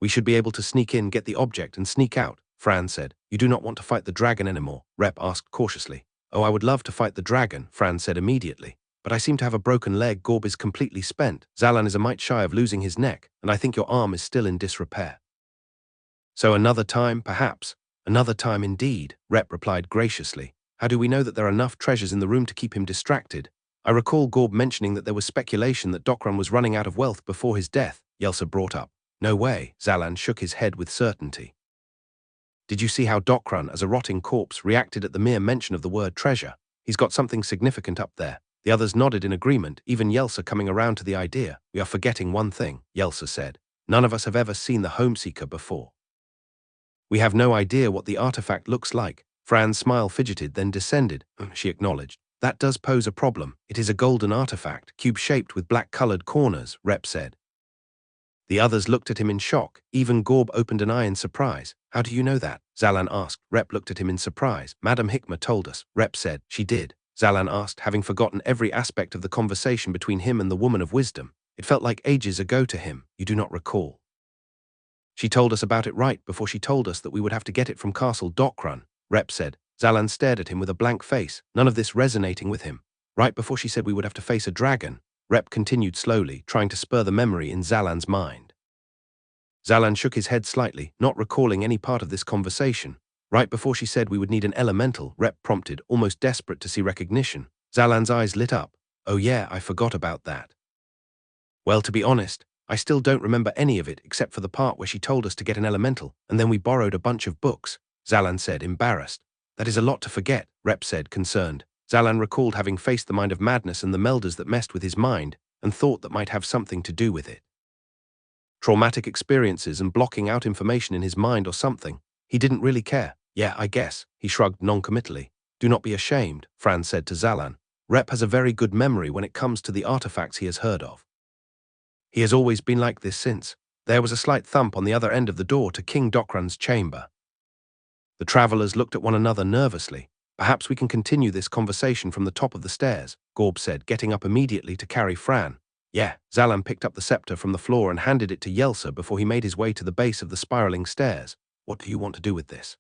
We should be able to sneak in, get the object, and sneak out, Fran said. You do not want to fight the dragon anymore, Rep asked cautiously. Oh, I would love to fight the dragon, Fran said immediately. But I seem to have a broken leg. Gorb is completely spent. Zalan is a mite shy of losing his neck, and I think your arm is still in disrepair. So another time, perhaps. Another time indeed, Rep replied graciously. How do we know that there are enough treasures in the room to keep him distracted? I recall Gorb mentioning that there was speculation that Dokran was running out of wealth before his death, Yelsa brought up. No way, Zalan shook his head with certainty. Did you see how Dokran, as a rotting corpse, reacted at the mere mention of the word treasure? He's got something significant up there. The others nodded in agreement, even Yelsa coming around to the idea. We are forgetting one thing, Yelsa said. None of us have ever seen the Homeseeker before. We have no idea what the artifact looks like. Fran's smile fidgeted, then descended. She acknowledged. That does pose a problem. It is a golden artifact, cube-shaped with black-colored corners, Rep said. The others looked at him in shock. Even Gorb opened an eye in surprise. How do you know that? Zalan asked. Rep looked at him in surprise. Madam Hikmah told us, Rep said. She did. Zalan asked, having forgotten every aspect of the conversation between him and the woman of wisdom. It felt like ages ago to him. You do not recall. She told us about it right before she told us that we would have to get it from Castle Dokran, Rep said. Zalan stared at him with a blank face, none of this resonating with him. Right before she said we would have to face a dragon, Rep continued slowly, trying to spur the memory in Zalan's mind. Zalan shook his head slightly, not recalling any part of this conversation. Right before she said we would need an elemental, Rep prompted, almost desperate to see recognition. Zalan's eyes lit up. Oh yeah, I forgot about that. Well, to be honest, I still don't remember any of it except for the part where she told us to get an elemental, and then we borrowed a bunch of books, Zalan said, embarrassed. That is a lot to forget, Rep said, concerned. Zalan recalled having faced the mind of madness and the melders that messed with his mind, and thought that might have something to do with it. Traumatic experiences and blocking out information in his mind or something. He didn't really care. Yeah, I guess, he shrugged noncommittally. Do not be ashamed, Fran said to Zalan. Rep has a very good memory when it comes to the artifacts he has heard of. He has always been like this since. There was a slight thump on the other end of the door to King Dokran's chamber. The travelers looked at one another nervously. Perhaps we can continue this conversation from the top of the stairs, Gorb said, getting up immediately to carry Fran. Yeah, Zalan picked up the scepter from the floor and handed it to Yelsa before he made his way to the base of the spiraling stairs. What do you want to do with this?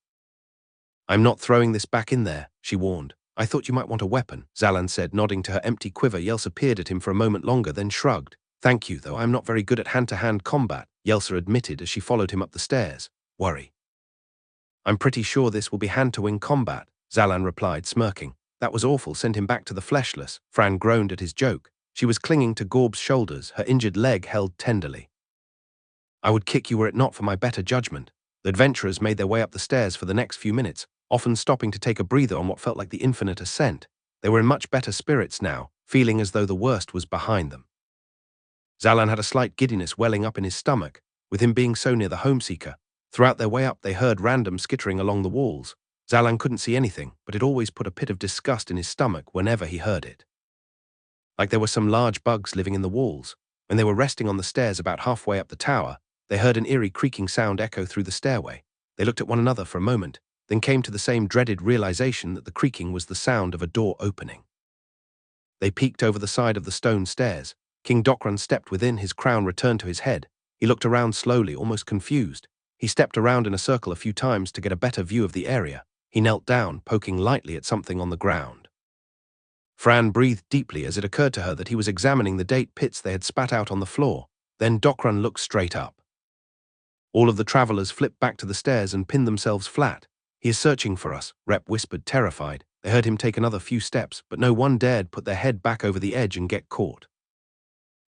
I'm not throwing this back in there, she warned. I thought you might want a weapon, Zalan said, nodding to her empty quiver. Yelsa peered at him for a moment longer, then shrugged. Thank you, though I'm not very good at hand-to-hand combat, Yelsa admitted as she followed him up the stairs. Worry. I'm pretty sure this will be hand-to-wing combat, Zalan replied, smirking. That was awful, send him back to the fleshless. Fran groaned at his joke. She was clinging to Gorb's shoulders, her injured leg held tenderly. I would kick you were it not for my better judgment. The adventurers made their way up the stairs for the next few minutes, often stopping to take a breather on what felt like the infinite ascent. They were in much better spirits now, feeling as though the worst was behind them. Zalan had a slight giddiness welling up in his stomach. with him being so near the Homeseeker. Throughout their way up, they heard random skittering along the walls. Zalan couldn't see anything, but it always put a pit of disgust in his stomach whenever he heard it. Like there were some large bugs living in the walls. When they were resting on the stairs about halfway up the tower, they heard an eerie creaking sound echo through the stairway. They looked at one another for a moment, then came to the same dreaded realization that the creaking was the sound of a door opening. They peeked over the side of the stone stairs. King Dokran stepped within, his crown returned to his head. He looked around slowly, almost confused. He stepped around in a circle a few times to get a better view of the area. He knelt down, poking lightly at something on the ground. Fran breathed deeply as it occurred to her that he was examining the date pits they had spat out on the floor. Then Dokran looked straight up. All of the travelers flipped back to the stairs and pinned themselves flat. "He is searching for us," Rep whispered, terrified. They heard him take another few steps, but no one dared put their head back over the edge and get caught.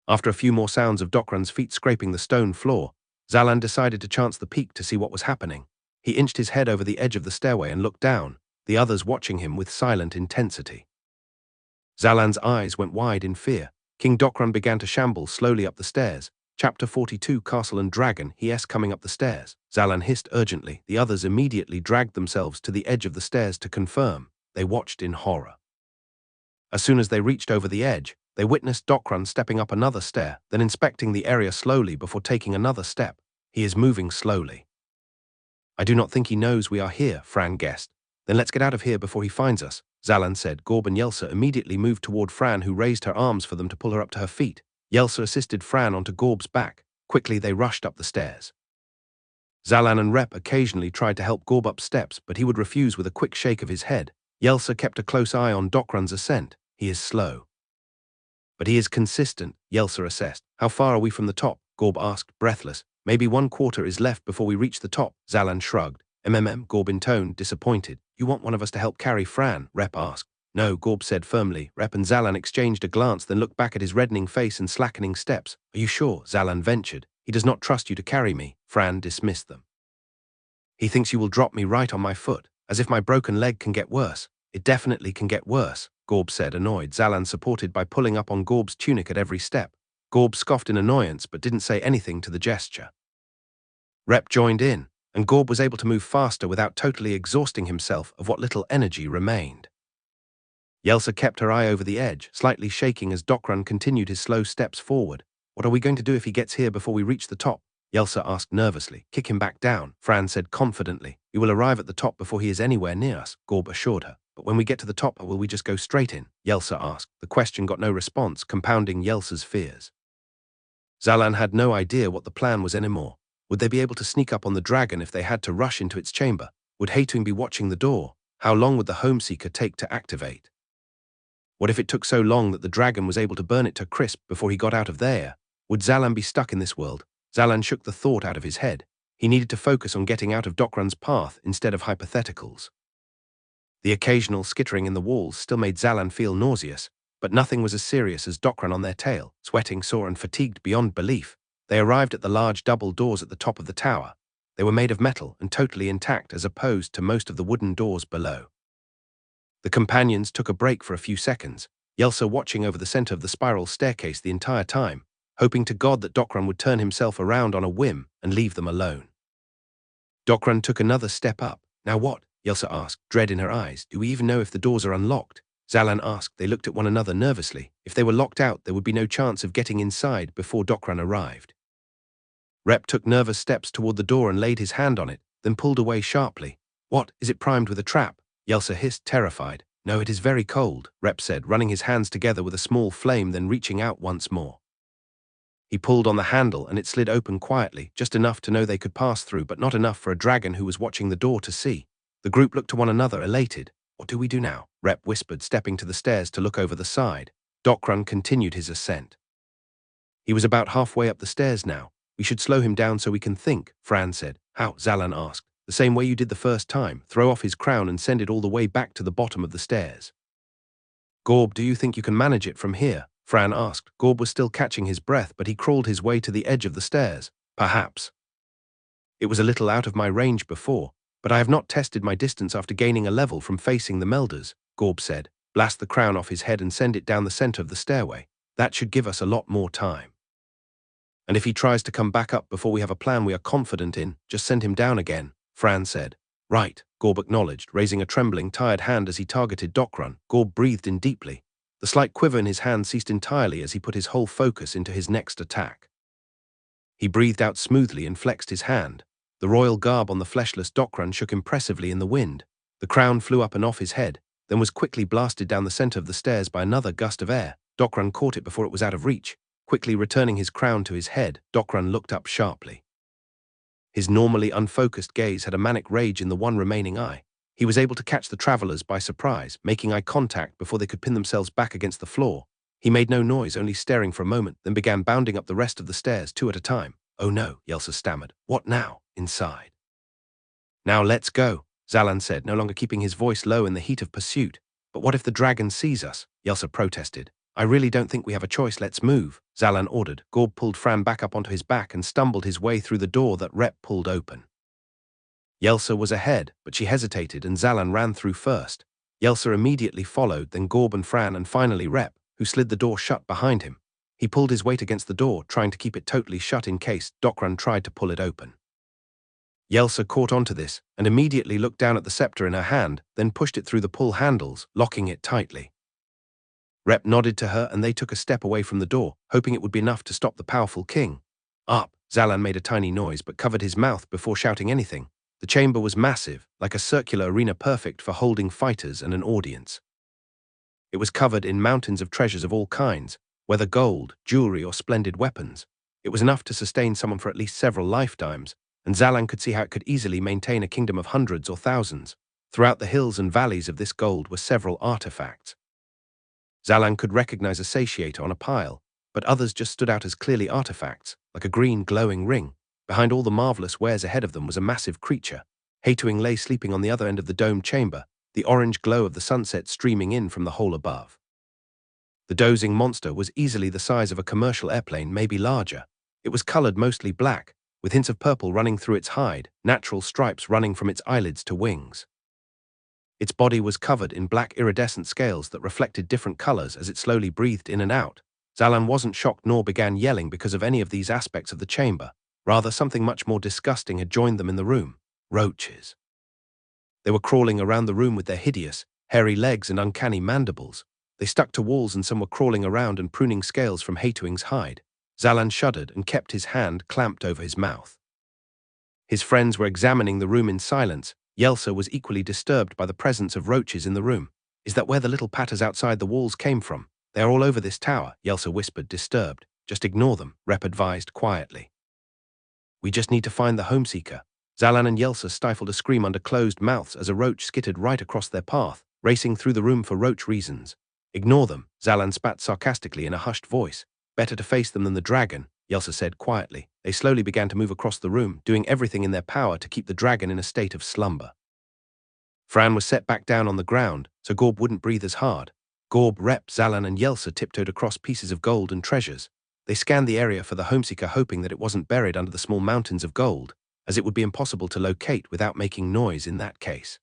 After a few more sounds of Dokran's feet scraping the stone floor, Zalan decided to chance the peak to see what was happening. He inched his head over the edge of the stairway and looked down, the others watching him with silent intensity. Zalan's eyes went wide in fear. King Dokran began to shamble slowly up the stairs. Chapter 42, Castle and Dragon, he coming up the stairs. Zalan hissed urgently. The others immediately dragged themselves to the edge of the stairs to confirm. They watched in horror. As soon as they reached over the edge, they witnessed Dokran stepping up another stair, then inspecting the area slowly before taking another step. He is moving slowly. "I do not think he knows we are here," Fran guessed. "Then let's get out of here before he finds us," Zalan said. Gorb and Yelsa immediately moved toward Fran, who raised her arms for them to pull her up to her feet. Yelsa assisted Fran onto Gorb's back. Quickly they rushed up the stairs. Zalan and Rep occasionally tried to help Gorb up steps, but he would refuse with a quick shake of his head. Yelsa kept a close eye on Dokran's ascent. "He is slow, but he is consistent," Yelsa assessed. "How far are we from the top?" Gorb asked, breathless. "Maybe 1/4 is left before we reach the top," Zalan shrugged. Gorb intoned, disappointed. "You want one of us to help carry Fran?" Rep asked. "No," Gorb said firmly. Rep and Zalan exchanged a glance, then looked back at his reddening face and slackening steps. "Are you sure?" Zalan ventured. "He does not trust you to carry me." Fran dismissed them. "He thinks you will drop me right on my foot, as if my broken leg can get worse." "It definitely can get worse," Gorb said, annoyed. Zalan supported by pulling up on Gorb's tunic at every step. Gorb scoffed in annoyance but didn't say anything to the gesture. Rep joined in, and Gorb was able to move faster without totally exhausting himself of what little energy remained. Yelsa kept her eye over the edge, slightly shaking as Dokran continued his slow steps forward. "What are we going to do if he gets here before we reach the top?" Yelsa asked nervously. "Kick him back down," Fran said confidently. "We will arrive at the top before he is anywhere near us," Gorb assured her. "But when we get to the top, will we just go straight in?" Yelsa asked. The question got no response, compounding Yelsa's fears. Zalan had no idea what the plan was anymore. Would they be able to sneak up on the dragon if they had to rush into its chamber? Would Haytung be watching the door? How long would the Homeseeker take to activate? What if it took so long that the dragon was able to burn it to crisp before he got out of there? Would Zalan be stuck in this world? Zalan shook the thought out of his head. He needed to focus on getting out of Dokran's path instead of hypotheticals. The occasional skittering in the walls still made Zalan feel nauseous, but nothing was as serious as Dokran on their tail, sweating, sore and fatigued beyond belief. They arrived at the large double doors at the top of the tower. They were made of metal and totally intact as opposed to most of the wooden doors below. The companions took a break for a few seconds, Yelsa watching over the center of the spiral staircase the entire time, hoping to God that Dokran would turn himself around on a whim and leave them alone. Dokran took another step up. "Now what?" Yelsa asked, dread in her eyes. "Do we even know if the doors are unlocked?" Zalan asked. They looked at one another nervously. If they were locked out, there would be no chance of getting inside before Dokran arrived. Rep took nervous steps toward the door and laid his hand on it, then pulled away sharply. "What, is it primed with a trap?" Yelsa hissed, terrified. "No, it is very cold," Rep said, running his hands together with a small flame, then reaching out once more. He pulled on the handle and it slid open quietly, just enough to know they could pass through, but not enough for a dragon who was watching the door to see. The group looked to one another, elated. "What do we do now?" Rep whispered, stepping to the stairs to look over the side. Dokran continued his ascent. He was about halfway up the stairs now. "We should slow him down so we can think," Fran said. "How?" Zalan asked. "The same way you did the first time. Throw off his crown and send it all the way back to the bottom of the stairs." "Gorb, do you think you can manage it from here?" Fran asked. Gorb was still catching his breath, but he crawled his way to the edge of the stairs. "Perhaps. It was a little out of my range before, but I have not tested my distance after gaining a level from facing the Melders," Gorb said. "Blast the crown off his head and send it down the center of the stairway. That should give us a lot more time." And if he tries to come back up before we have a plan we are confident in, just send him down again, Fran said. Right, Gorb acknowledged, raising a trembling, tired hand as he targeted Docrun. Gorb breathed in deeply. The slight quiver in his hand ceased entirely as he put his whole focus into his next attack. He breathed out smoothly and flexed his hand. The royal garb on the fleshless Docrun shook impressively in the wind. The crown flew up and off his head, then was quickly blasted down the center of the stairs by another gust of air. Docrun caught it before it was out of reach. Quickly returning his crown to his head, Docrun looked up sharply. His normally unfocused gaze had a manic rage in the one remaining eye. He was able to catch the travelers by surprise, making eye contact before they could pin themselves back against the floor. He made no noise, only staring for a moment, then began bounding up the rest of the stairs, 2 at a time. Oh no, Yelsa stammered. What now? Inside. Now let's go, Zalan said, no longer keeping his voice low in the heat of pursuit. But what if the dragon sees us? Yelsa protested. I really don't think we have a choice, let's move, Zalan ordered. Gorb pulled Fran back up onto his back and stumbled his way through the door that Rep pulled open. Yelsa was ahead, but she hesitated and Zalan ran through first. Yelsa immediately followed, then Gorb and Fran and finally Rep, who slid the door shut behind him. He pulled his weight against the door, trying to keep it totally shut in case Docrun tried to pull it open. Yelsa caught onto this and immediately looked down at the scepter in her hand, then pushed it through the pull handles, locking it tightly. Rep nodded to her and they took a step away from the door, hoping it would be enough to stop the powerful king. Up! Zalan made a tiny noise but covered his mouth before shouting anything. The chamber was massive, like a circular arena perfect for holding fighters and an audience. It was covered in mountains of treasures of all kinds, whether gold, jewelry, or splendid weapons. It was enough to sustain someone for at least several lifetimes, and Zalan could see how it could easily maintain a kingdom of hundreds or thousands. Throughout the hills and valleys of this gold were several artifacts. Zalan could recognize a satiator on a pile, but others just stood out as clearly artifacts, like a green glowing ring. Behind all the marvelous wares ahead of them was a massive creature. Hatuing lay sleeping on the other end of the domed chamber, the orange glow of the sunset streaming in from the hole above. The dozing monster was easily the size of a commercial airplane, maybe larger. It was colored mostly black, with hints of purple running through its hide, natural stripes running from its eyelids to wings. Its body was covered in black iridescent scales that reflected different colors as it slowly breathed in and out. Zalan wasn't shocked nor began yelling because of any of these aspects of the chamber. Rather, something much more disgusting had joined them in the room. Roaches. They were crawling around the room with their hideous, hairy legs and uncanny mandibles. They stuck to walls and some were crawling around and pruning scales from Hatuing's hide. Zalan shuddered and kept his hand clamped over his mouth. His friends were examining the room in silence. Yelsa was equally disturbed by the presence of roaches in the room. Is that where the little patters outside the walls came from? They are all over this tower, Yelsa whispered, disturbed. Just ignore them, Rep advised quietly. We just need to find the Homeseeker. Zalan and Yelsa stifled a scream under closed mouths as a roach skittered right across their path, racing through the room for roach reasons. Ignore them, Zalan spat sarcastically in a hushed voice. Better to face them than the dragon, Yelsa said quietly. They slowly began to move across the room, doing everything in their power to keep the dragon in a state of slumber. Fran was set back down on the ground, so Gorb wouldn't breathe as hard. Gorb, Rep, Zalan and Yelsa tiptoed across pieces of gold and treasures. They scanned the area for the Homeseeker, hoping that it wasn't buried under the small mountains of gold, as it would be impossible to locate without making noise in that case.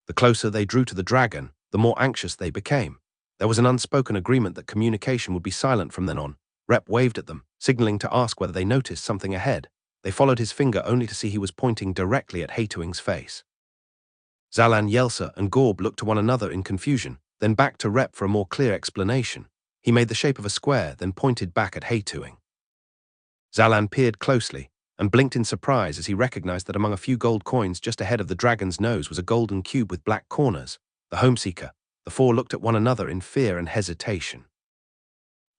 The closer they drew to the dragon, the more anxious they became. There was an unspoken agreement that communication would be silent from then on. Rep waved at them, signaling to ask whether they noticed something ahead. They followed his finger only to see he was pointing directly at Hatuing's face. Zalan, Yelsa, and Gorb looked to one another in confusion, then back to Rep for a more clear explanation. He made the shape of a square, then pointed back at Hatuing. Zalan peered closely and blinked in surprise as he recognized that among a few gold coins just ahead of the dragon's nose was a golden cube with black corners. The Homeseeker. The four looked at one another in fear and hesitation.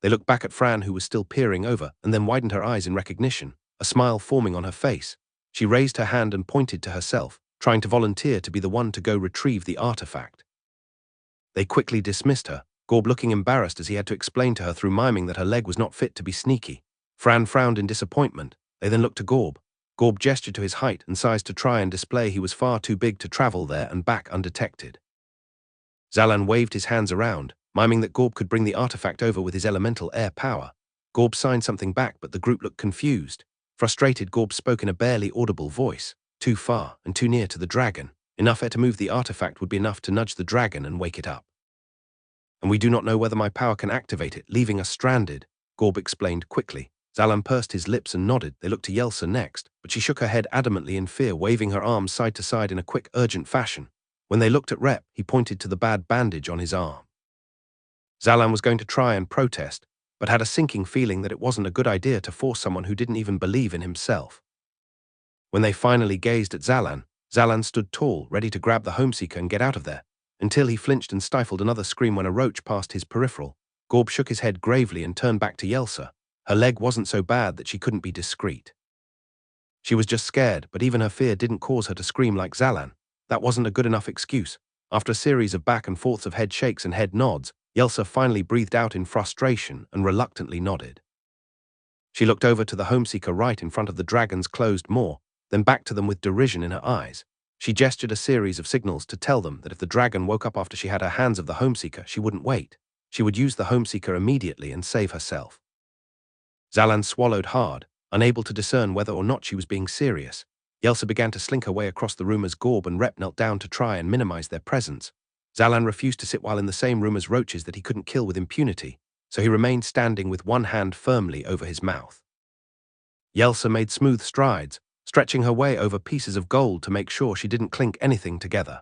They looked back at Fran, who was still peering over, and then widened her eyes in recognition, a smile forming on her face. She raised her hand and pointed to herself, trying to volunteer to be the one to go retrieve the artifact. They quickly dismissed her, Gorb looking embarrassed as he had to explain to her through miming that her leg was not fit to be sneaky. Fran frowned in disappointment. They then looked to Gorb. Gorb gestured to his height and sized to try and display he was far too big to travel there and back undetected. Zalan waved his hands around, miming that Gorb could bring the artifact over with his elemental air power. Gorb signed something back, but the group looked confused. Frustrated, Gorb spoke in a barely audible voice. Too far and too near to the dragon. Enough air to move the artifact would be enough to nudge the dragon and wake it up. And we do not know whether my power can activate it, leaving us stranded, Gorb explained quickly. Zalan pursed his lips and nodded. They looked to Yelsa next, but she shook her head adamantly in fear, waving her arms side to side in a quick, urgent fashion. When they looked at Rep, he pointed to the bad bandage on his arm. Zalan was going to try and protest, but had a sinking feeling that it wasn't a good idea to force someone who didn't even believe in himself. When they finally gazed at Zalan, Zalan stood tall, ready to grab the Homeseeker and get out of there, until he flinched and stifled another scream when a roach passed his peripheral. Gorb shook his head gravely and turned back to Yelsa. Her leg wasn't so bad that she couldn't be discreet. She was just scared, but even her fear didn't cause her to scream like Zalan. That wasn't a good enough excuse. After a series of back and forths of head shakes and head nods, Yelsa finally breathed out in frustration and reluctantly nodded. She looked over to the Homeseeker right in front of the dragon's closed maw, then back to them with derision in her eyes. She gestured a series of signals to tell them that if the dragon woke up after she had her hands of the Homeseeker, she wouldn't wait. She would use the Homeseeker immediately and save herself. Zalan swallowed hard, unable to discern whether or not she was being serious. Yelsa began to slink her way across the room as Gorb and Rep knelt down to try and minimize their presence. Zalan refused to sit while in the same room as roaches that he couldn't kill with impunity, so he remained standing with one hand firmly over his mouth. Yelsa made smooth strides, stretching her way over pieces of gold to make sure she didn't clink anything together.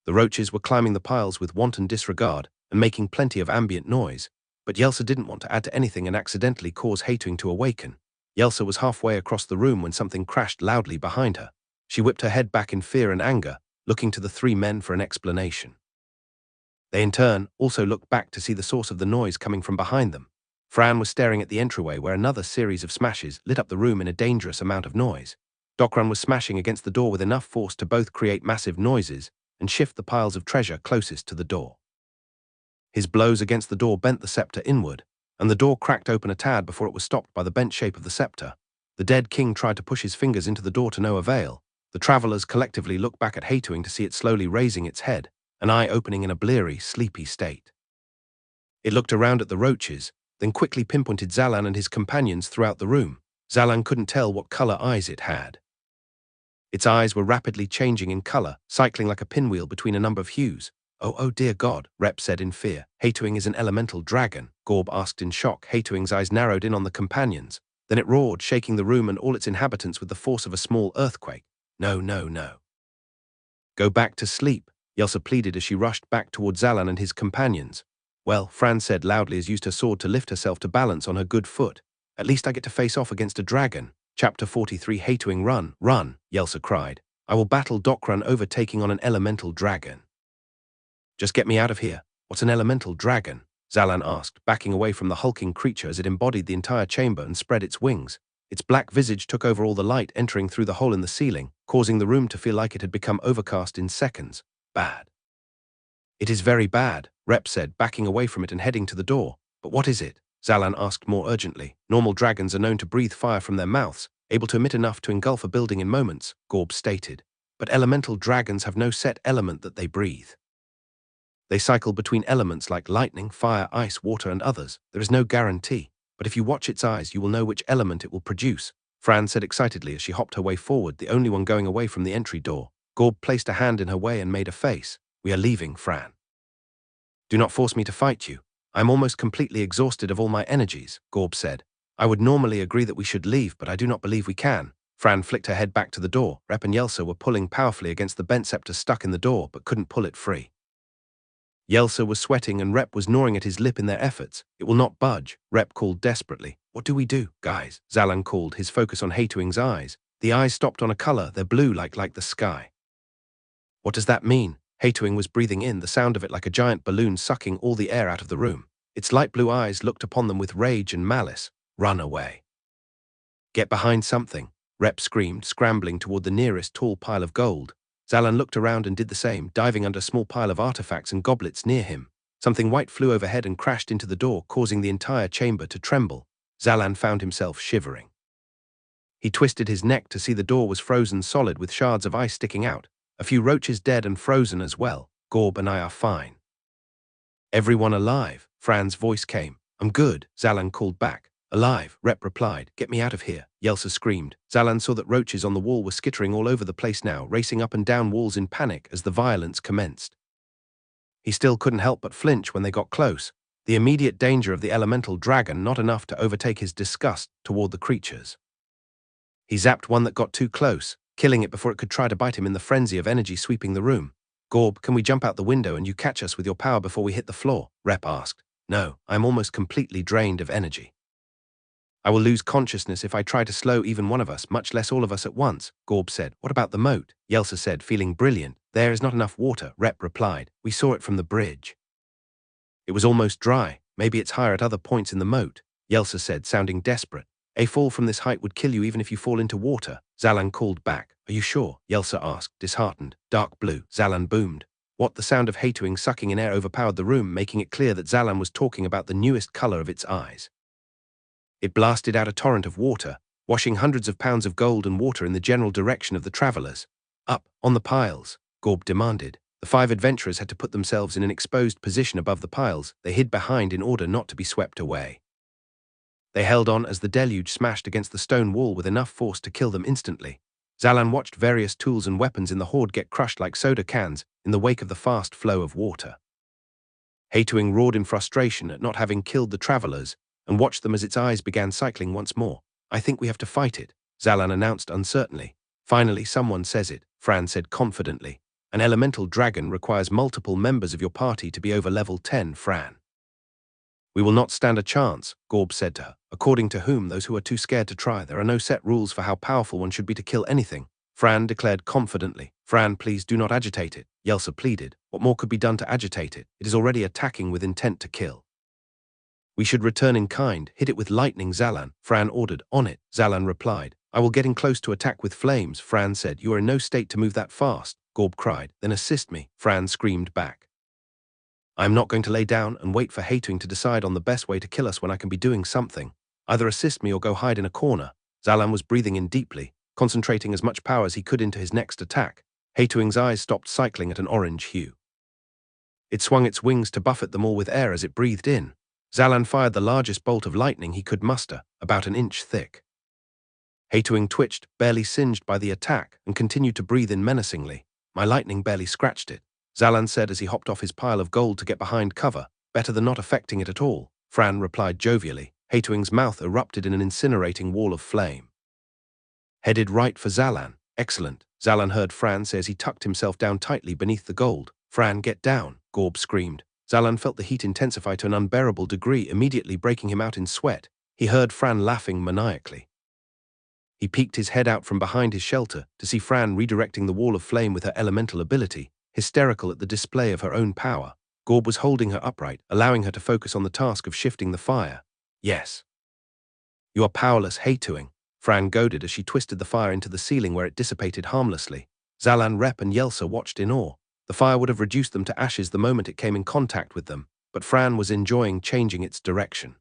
The roaches were climbing the piles with wanton disregard and making plenty of ambient noise, but Yelsa didn't want to add to anything and accidentally cause Hating to awaken. Yelsa was halfway across the room when something crashed loudly behind her. She whipped her head back in fear and anger, looking to the three men for an explanation. They in turn also looked back to see the source of the noise coming from behind them. Fran was staring at the entryway where another series of smashes lit up the room in a dangerous amount of noise. Dokran was smashing against the door with enough force to both create massive noises and shift the piles of treasure closest to the door. His blows against the door bent the scepter inward, and the door cracked open a tad before it was stopped by the bent shape of the scepter. The dead king tried to push his fingers into the door to no avail. The travelers collectively looked back at Hating to see it slowly raising its head, an eye opening in a bleary, sleepy state. It looked around at the roaches, then quickly pinpointed Zalan and his companions throughout the room. Zalan couldn't tell what color eyes it had. Its eyes were rapidly changing in color, cycling like a pinwheel between a number of hues. Oh dear God, Rep said in fear. Hating is an elemental dragon, Gorb asked in shock. Hating's eyes narrowed in on the companions. Then it roared, shaking the room and all its inhabitants with the force of a small earthquake. No. Go back to sleep, Yelsa pleaded as she rushed back toward Zalan and his companions. Well, Fran said loudly as used her sword to lift herself to balance on her good foot. At least I get to face off against a dragon. Chapter 43 Hating Run, Yelsa cried. I will battle Dokran overtaking on an elemental dragon. Just get me out of here. What's an elemental dragon? Zalan asked, backing away from the hulking creature as it embodied the entire chamber and spread its wings. Its black visage took over all the light entering through the hole in the ceiling, causing the room to feel like it had become overcast in seconds. Bad. It is very bad, Rep said, backing away from it and heading to the door. But what is it? Zalan asked more urgently. Normal dragons are known to breathe fire from their mouths, able to emit enough to engulf a building in moments, Gorb stated. But elemental dragons have no set element that they breathe. They cycle between elements like lightning, fire, ice, water, and others. There is no guarantee. But if you watch its eyes, you will know which element it will produce, Fran said excitedly as she hopped her way forward, the only one going away from the entry door. Gorb placed a hand in her way and made a face. We are leaving, Fran. Do not force me to fight you. I am almost completely exhausted of all my energies, Gorb said. I would normally agree that we should leave, but I do not believe we can. Fran flicked her head back to the door. Rep and Yelsa were pulling powerfully against the bent scepter stuck in the door, but couldn't pull it free. Yelsa was sweating and Rep was gnawing at his lip in their efforts. It will not budge, Rep called desperately. What do we do, guys? Zalan called, his focus on Hating's eyes. The eyes stopped on a color, they're blue like the sky. What does that mean? Hating was breathing in, the sound of it like a giant balloon sucking all the air out of the room. Its light blue eyes looked upon them with rage and malice. Run away. Get behind something, Rep screamed, scrambling toward the nearest tall pile of gold. Zalan looked around and did the same, diving under a small pile of artifacts and goblets near him. Something white flew overhead and crashed into the door, causing the entire chamber to tremble. Zalan found himself shivering. He twisted his neck to see the door was frozen solid with shards of ice sticking out. A few roaches dead and frozen as well. Gorb and I are fine. Everyone alive, Fran's voice came. I'm good, Zalan called back. Alive, Rep replied. Get me out of here, Yelsa screamed. Zalan saw that roaches on the wall were skittering all over the place now, racing up and down walls in panic as the violence commenced. He still couldn't help but flinch when they got close. The immediate danger of the elemental dragon not enough to overtake his disgust toward the creatures. He zapped one that got too close, killing it before it could try to bite him in the frenzy of energy sweeping the room. "Gorb, can we jump out the window and you catch us with your power before we hit the floor?" Rep asked. "No, I'm almost completely drained of energy. I will lose consciousness if I try to slow even one of us, much less all of us at once," Gorb said. "What about the moat?" Yelsa said, feeling brilliant. "There is not enough water," Rep replied. "We saw it from the bridge. It was almost dry. Maybe it's higher at other points in the moat," Yelsa said, sounding desperate. "A fall from this height would kill you even if you fall into water," Zalan called back. "Are you sure?" Yelsa asked, disheartened. "Dark blue," Zalan boomed. What? The sound of Hatuing sucking in air overpowered the room, making it clear that Zalan was talking about the newest color of its eyes. It blasted out a torrent of water, washing hundreds of pounds of gold and water in the general direction of the travelers. "Up, on the piles," Gorb demanded. The 5 adventurers had to put themselves in an exposed position above the piles they hid behind in order not to be swept away. They held on as the deluge smashed against the stone wall with enough force to kill them instantly. Zalan watched various tools and weapons in the horde get crushed like soda cans in the wake of the fast flow of water. Hatuing roared in frustration at not having killed the travelers and watched them as its eyes began cycling once more. "I think we have to fight it," Zalan announced uncertainly. "Finally, someone says it," Fran said confidently. "An elemental dragon requires multiple members of your party to be over level 10, Fran." "We will not stand a chance," Gorb said to her. "According to whom? Those who are too scared to try. There are no set rules for how powerful one should be to kill anything," Fran declared confidently. "Fran, please do not agitate it," Yelsa pleaded. "What more could be done to agitate it? It is already attacking with intent to kill." "We should return in kind. Hit it with lightning, Zalan," Fran ordered. "On it," Zalan replied. "I will get in close to attack with flames," Fran said. "You are in no state to move that fast," Gorb cried. "Then assist me," Fran screamed back. "I am not going to lay down and wait for Hatuing to decide on the best way to kill us when I can be doing something. Either assist me or go hide in a corner." Zalan was breathing in deeply, concentrating as much power as he could into his next attack. Hatuing's eyes stopped cycling at an orange hue. It swung its wings to buffet them all with air as it breathed in. Zalan fired the largest bolt of lightning he could muster, about an inch thick. Hatuing twitched, barely singed by the attack, and continued to breathe in menacingly. "My lightning barely scratched it," Zalan said as he hopped off his pile of gold to get behind cover. "Better than not affecting it at all," Fran replied jovially. Hatuing's mouth erupted in an incinerating wall of flame. "Headed right for Zalan. Excellent," Zalan heard Fran say as he tucked himself down tightly beneath the gold. "Fran, get down," Gorb screamed. Zalan felt the heat intensify to an unbearable degree, immediately breaking him out in sweat. He heard Fran laughing maniacally. He peeked his head out from behind his shelter to see Fran redirecting the wall of flame with her elemental ability, hysterical at the display of her own power. Gorb was holding her upright, allowing her to focus on the task of shifting the fire. "Yes. You are powerless, Hatuing," Fran goaded as she twisted the fire into the ceiling where it dissipated harmlessly. Zalan, Rep, and Yelsa watched in awe. The fire would have reduced them to ashes the moment it came in contact with them, but Fran was enjoying changing its direction.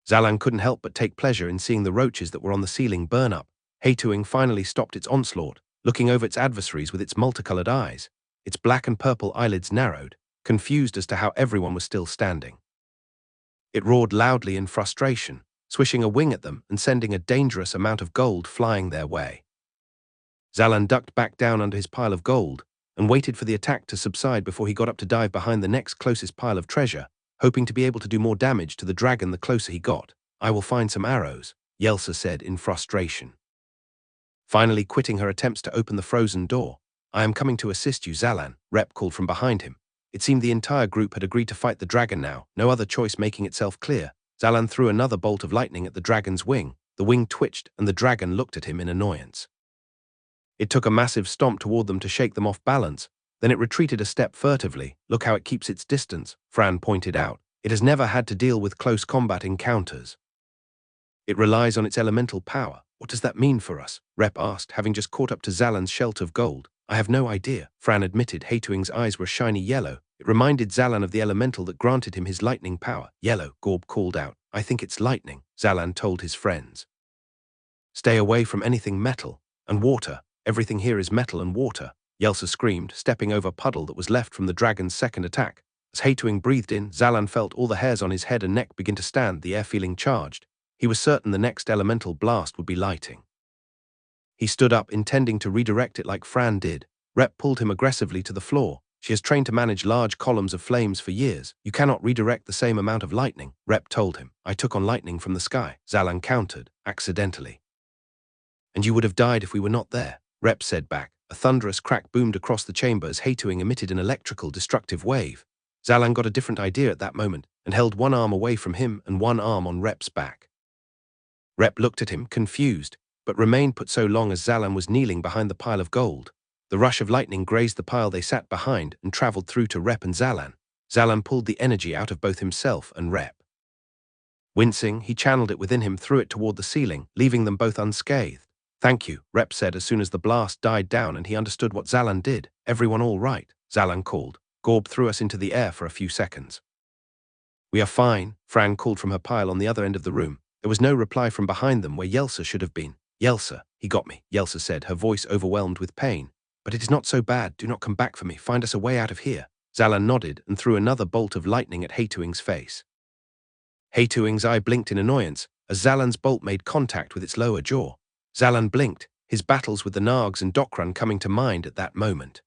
Zalan couldn't help but take pleasure in seeing the roaches that were on the ceiling burn up. Hatuing finally stopped its onslaught, looking over its adversaries with its multicolored eyes. Its black and purple eyelids narrowed, confused as to how everyone was still standing. It roared loudly in frustration, swishing a wing at them and sending a dangerous amount of gold flying their way. Zalan ducked back down under his pile of gold and waited for the attack to subside before he got up to dive behind the next closest pile of treasure, hoping to be able to do more damage to the dragon the closer he got. "I will find some arrows," Yelsa said in frustration. Finally quitting her attempts to open the frozen door. "I am coming to assist you, Zalan," Rep called from behind him. It seemed the entire group had agreed to fight the dragon now, no other choice making itself clear. Zalan threw another bolt of lightning at the dragon's wing. The wing twitched, and the dragon looked at him in annoyance. It took a massive stomp toward them to shake them off balance. Then it retreated a step furtively. "Look how it keeps its distance," Fran pointed out. "It has never had to deal with close combat encounters. It relies on its elemental power." "What does that mean for us?" Rep asked, having just caught up to Zalan's shelter of gold. "I have no idea," Fran admitted. Hatuing's eyes were shiny yellow. It reminded Zalan of the elemental that granted him his lightning power. "Yellow," Gorb called out. "I think it's lightning," Zalan told his friends. "Stay away from anything metal and water. Everything here is metal and water," Yelsa screamed, stepping over a puddle that was left from the dragon's second attack. As Hatuing breathed in, Zalan felt all the hairs on his head and neck begin to stand, the air feeling charged. He was certain the next elemental blast would be lighting. He stood up, intending to redirect it like Fran did. Rep pulled him aggressively to the floor. She has trained to manage large columns of flames for years. You cannot redirect the same amount of lightning, Rep told him. I took on lightning from the sky, Zalan countered, accidentally. And you would have died if we were not there, Rep said back. A thunderous crack boomed across the chamber as Haituing emitted an electrical destructive wave. Zalan got a different idea at that moment and held one arm away from him and one arm on Rep's back. Rep looked at him, confused, but remained put so long as Zalan was kneeling behind the pile of gold. The rush of lightning grazed the pile they sat behind and traveled through to Rep and Zalan. Zalan pulled the energy out of both himself and Rep. Wincing, he channeled it within him, threw it toward the ceiling, leaving them both unscathed. Thank you, Rep said as soon as the blast died down and he understood what Zalan did. Everyone all right? Zalan called. Gorb threw us into the air for a few seconds. We are fine, Fran called from her pile on the other end of the room. There was no reply from behind them where Yelsa should have been. Yelsa, he got me, Yelsa said, her voice overwhelmed with pain. But it is not so bad. Do not come back for me. Find us a way out of here. Zalan nodded and threw another bolt of lightning at Haituing's face. Haituing's eye blinked in annoyance as Zalan's bolt made contact with its lower jaw. Zalan blinked, his battles with the Nargs and Dokran coming to mind at that moment.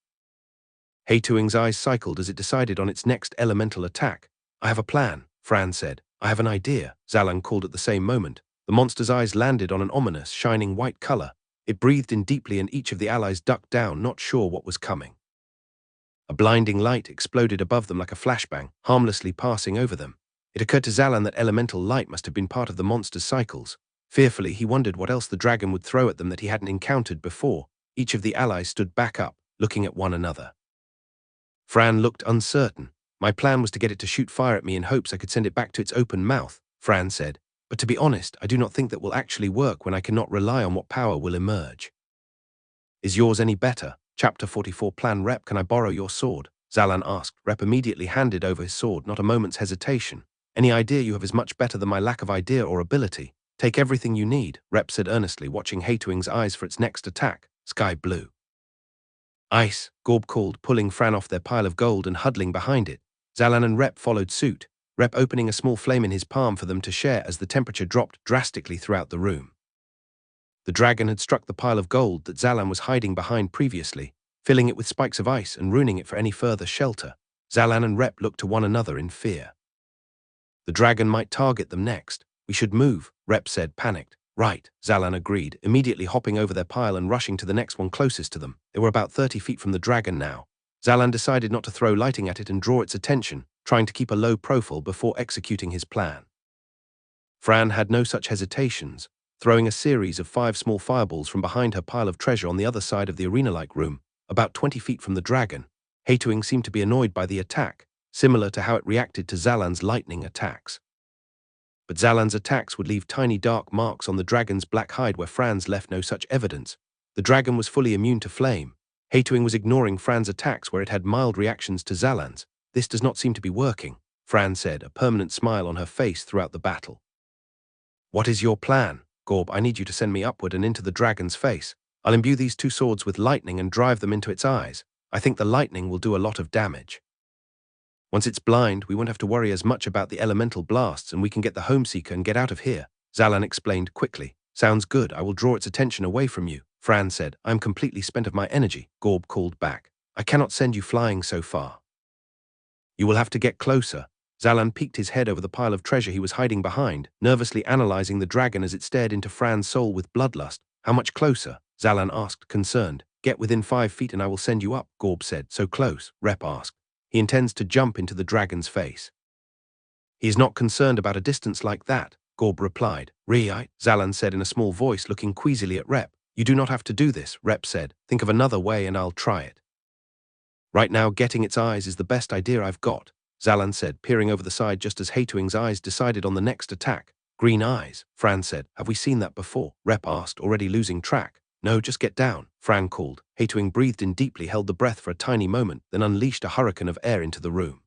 Haituing's eyes cycled as it decided on its next elemental attack. I have a plan, Fran said. I have an idea, Zalan called at the same moment. The monster's eyes landed on an ominous, shining white color. It breathed in deeply and each of the allies ducked down, not sure what was coming. A blinding light exploded above them like a flashbang, harmlessly passing over them. It occurred to Zalan that elemental light must have been part of the monster's cycles. Fearfully, he wondered what else the dragon would throw at them that he hadn't encountered before. Each of the allies stood back up, looking at one another. Fran looked uncertain. My plan was to get it to shoot fire at me in hopes I could send it back to its open mouth, Fran said. But to be honest, I do not think that will actually work when I cannot rely on what power will emerge. Is yours any better? Chapter 44 Plan. Rep, can I borrow your sword? Zalan asked. Rep immediately handed over his sword, not a moment's hesitation. Any idea you have is much better than my lack of idea or ability. Take everything you need, Rep said earnestly, watching Haituing's eyes for its next attack. Sky blue. Ice, Gorb called, pulling Fran off their pile of gold and huddling behind it. Zalan and Rep followed suit, Rep opening a small flame in his palm for them to share as the temperature dropped drastically throughout the room. The dragon had struck the pile of gold that Zalan was hiding behind previously, filling it with spikes of ice and ruining it for any further shelter. Zalan and Rep looked to one another in fear. The dragon might target them next. We should move, Rep said, panicked. Right, Zalan agreed, immediately hopping over their pile and rushing to the next one closest to them. They were about 30 feet from the dragon now. Zalan decided not to throw lighting at it and draw its attention, trying to keep a low profile before executing his plan. Fran had no such hesitations, throwing a series of 5 small fireballs from behind her pile of treasure on the other side of the arena-like room, about 20 feet from the dragon. Haituing seemed to be annoyed by the attack, similar to how it reacted to Zalan's lightning attacks. But Zalan's attacks would leave tiny dark marks on the dragon's black hide where Fran's left no such evidence. The dragon was fully immune to flame. Haituing was ignoring Fran's attacks where it had mild reactions to Zalan's. This does not seem to be working, Fran said, a permanent smile on her face throughout the battle. What is your plan? Gorb, I need you to send me upward and into the dragon's face. I'll imbue these 2 swords with lightning and drive them into its eyes. I think the lightning will do a lot of damage. Once it's blind, we won't have to worry as much about the elemental blasts and we can get the Homeseeker and get out of here, Zalan explained quickly. Sounds good, I will draw its attention away from you, Fran said. I'm completely spent of my energy, Gorb called back. I cannot send you flying so far. You will have to get closer. Zalan peeked his head over the pile of treasure he was hiding behind, nervously analyzing the dragon as it stared into Fran's soul with bloodlust. How much closer? Zalan asked, concerned. Get within 5 feet and I will send you up, Gorb said. So close? Rep asked. He intends to jump into the dragon's face. He is not concerned about a distance like that, Gorb replied. Right, Zalan said in a small voice, looking queasily at Rep. You do not have to do this, Rep said. Think of another way and I'll try it. Right now, getting its eyes is the best idea I've got, Zalan said, peering over the side just as Haituing's eyes decided on the next attack. Green eyes, Fran said. Have we seen that before? Rep asked, already losing track. No, just get down, Fran called. Haituing breathed in deeply, held the breath for a tiny moment, then unleashed a hurricane of air into the room.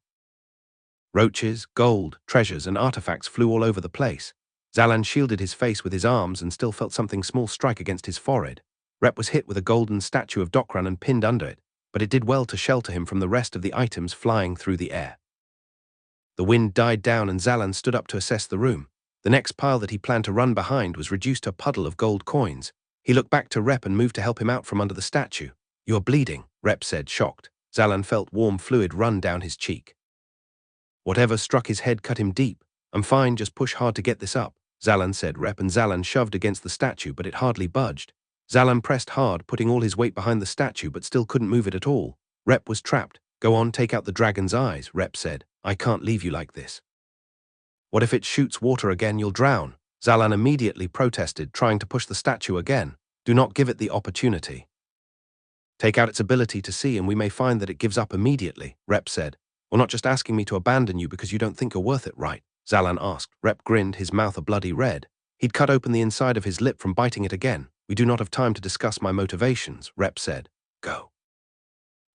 Roaches, gold, treasures, and artifacts flew all over the place. Zalan shielded his face with his arms and still felt something small strike against his forehead. Rep was hit with a golden statue of Dokran and pinned under it, but it did well to shelter him from the rest of the items flying through the air. The wind died down and Zalan stood up to assess the room. The next pile that he planned to run behind was reduced to a puddle of gold coins. He looked back to Rep and moved to help him out from under the statue. You are bleeding, Rep said, shocked. Zalan felt warm fluid run down his cheek. Whatever struck his head cut him deep. I'm fine, just push hard to get this up, Zalan said. Rep and Zalan shoved against the statue, but it hardly budged. Zalan pressed hard, putting all his weight behind the statue, but still couldn't move it at all. Rep was trapped. Go on, take out the dragon's eyes, Rep said. I can't leave you like this. What if it shoots water again? You'll drown. Zalan immediately protested, trying to push the statue again. Do not give it the opportunity. Take out its ability to see and we may find that it gives up immediately, Rep said. Or not just asking me to abandon you because you don't think you're worth it, right? Zalan asked. Rep grinned, his mouth a bloody red. He'd cut open the inside of his lip from biting it again. We do not have time to discuss my motivations, Rep said. Go.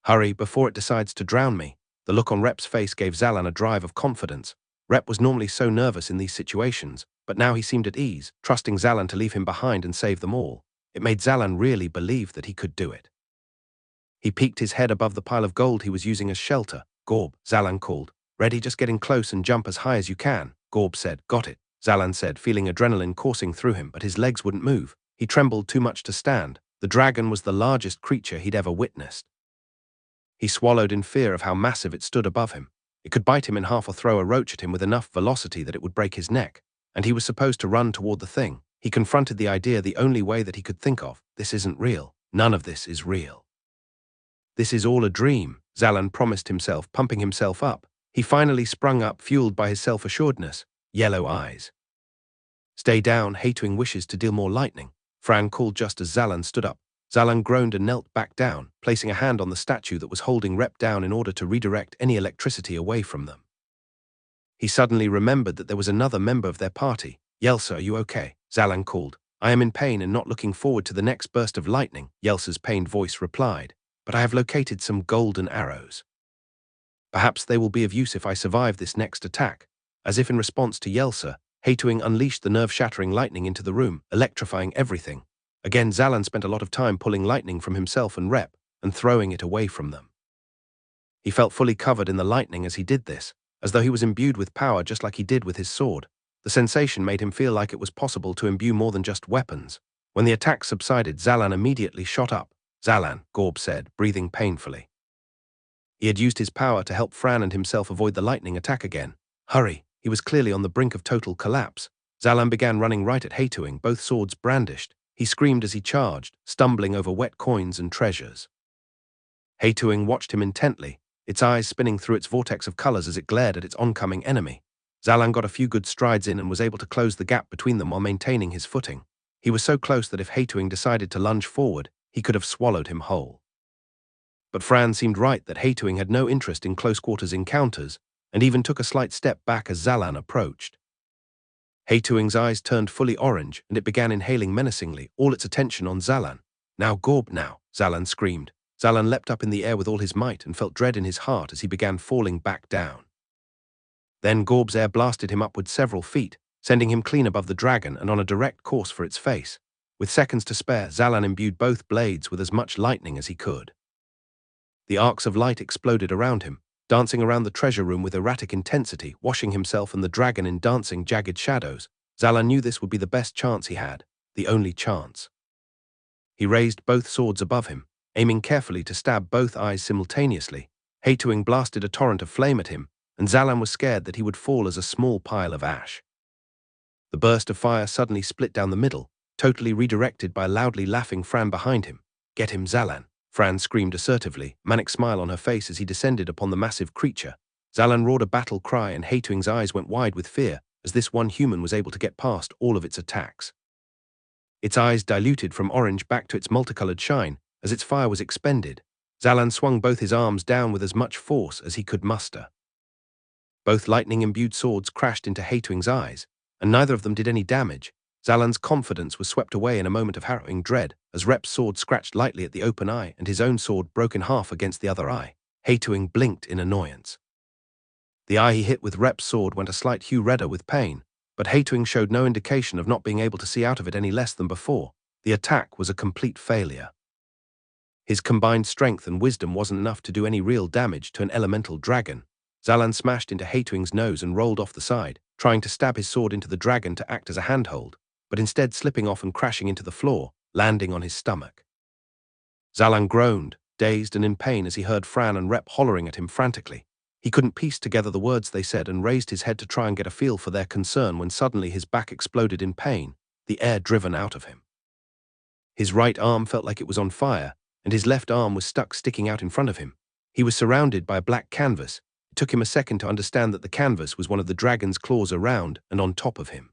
Hurry, before it decides to drown me. The look on Rep's face gave Zalan a drive of confidence. Rep was normally so nervous in these situations, but now he seemed at ease, trusting Zalan to leave him behind and save them all. It made Zalan really believe that he could do it. He peeked his head above the pile of gold he was using as shelter. Gorb, Zalan called. Ready, just get in close and jump as high as you can, Gorb said. Got it, Zalan said, feeling adrenaline coursing through him, but his legs wouldn't move. He trembled too much to stand. The dragon was the largest creature he'd ever witnessed. He swallowed in fear of how massive it stood above him. It could bite him in half or throw a roach at him with enough velocity that it would break his neck. And he was supposed to run toward the thing. He confronted the idea the only way that he could think of. This isn't real. None of this is real. This is all a dream, Zalan promised himself, pumping himself up. He finally sprung up, fueled by his self-assuredness. Yellow eyes. Stay down, Hatewing wishes to deal more lightning. Fran called just as Zalan stood up. Zalan groaned and knelt back down, placing a hand on the statue that was holding Rep down in order to redirect any electricity away from them. He suddenly remembered that there was another member of their party. Yelsa, are you okay? Zalan called. I am in pain and not looking forward to the next burst of lightning, Yelsa's pained voice replied. But I have located some golden arrows. Perhaps they will be of use if I survive this next attack. As if in response to Yelsa, Hatewing unleashed the nerve-shattering lightning into the room, electrifying everything. Again, Zalan spent a lot of time pulling lightning from himself and Rep, and throwing it away from them. He felt fully covered in the lightning as he did this, as though he was imbued with power just like he did with his sword. The sensation made him feel like it was possible to imbue more than just weapons. When the attack subsided, Zalan immediately shot up. Zalan, Gorb said, breathing painfully. He had used his power to help Fran and himself avoid the lightning attack again. Hurry! He was clearly on the brink of total collapse. Zalan began running right at Hatewing, both swords brandished. He screamed as he charged, stumbling over wet coins and treasures. Hatewing watched him intently, its eyes spinning through its vortex of colors as it glared at its oncoming enemy. Zalan got a few good strides in and was able to close the gap between them while maintaining his footing. He was so close that if Hatewing decided to lunge forward, he could have swallowed him whole. But Fran seemed right that Hatewing had no interest in close-quarters encounters, and even took a slight step back as Zalan approached. Hateowing's eyes turned fully orange, and it began inhaling menacingly, all its attention on Zalan. Now, Gorb, now, Zalan screamed. Zalan leapt up in the air with all his might and felt dread in his heart as he began falling back down. Then Gorb's air blasted him upward several feet, sending him clean above the dragon and on a direct course for its face. With seconds to spare, Zalan imbued both blades with as much lightning as he could. The arcs of light exploded around him, dancing around the treasure room with erratic intensity, washing himself and the dragon in dancing, jagged shadows. Zalan knew this would be the best chance he had, the only chance. He raised both swords above him, aiming carefully to stab both eyes simultaneously. Hateowing blasted a torrent of flame at him, and Zalan was scared that he would fall as a small pile of ash. The burst of fire suddenly split down the middle, totally redirected by a loudly laughing Fran behind him. Get him, Zalan, Fran screamed assertively, manic smile on her face as he descended upon the massive creature. Zalan roared a battle cry and Hateowing's eyes went wide with fear as this one human was able to get past all of its attacks. Its eyes diluted from orange back to its multicolored shine as its fire was expended. Zalan swung both his arms down with as much force as he could muster. Both lightning-imbued swords crashed into Hateowing's eyes, and neither of them did any damage. Zalan's confidence was swept away in a moment of harrowing dread as Rep's sword scratched lightly at the open eye and his own sword broke in half against the other eye. Hateowing blinked in annoyance. The eye he hit with Rep's sword went a slight hue redder with pain, but Hateowing showed no indication of not being able to see out of it any less than before. The attack was a complete failure. His combined strength and wisdom wasn't enough to do any real damage to an elemental dragon. Zalan smashed into Hateowing's nose and rolled off the side, trying to stab his sword into the dragon to act as a handhold, but instead slipping off and crashing into the floor, landing on his stomach. Zalan groaned, dazed and in pain as he heard Fran and Rep hollering at him frantically. He couldn't piece together the words they said and raised his head to try and get a feel for their concern when suddenly his back exploded in pain, the air driven out of him. His right arm felt like it was on fire, and his left arm was stuck sticking out in front of him. He was surrounded by a black canvas. It took him a second to understand that the canvas was one of the dragon's claws around and on top of him.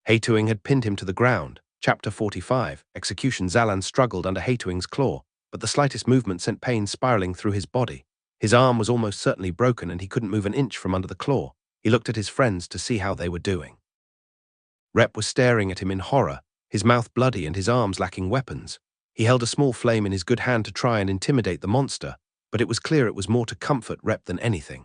Haituing had pinned him to the ground. Chapter 45, Execution. Zalan struggled under Haituing's claw, but the slightest movement sent pain spiraling through his body. His arm was almost certainly broken and he couldn't move an inch from under the claw. He looked at his friends to see how they were doing. Rep was staring at him in horror, his mouth bloody and his arms lacking weapons. He held a small flame in his good hand to try and intimidate the monster, but it was clear it was more to comfort Rep than anything.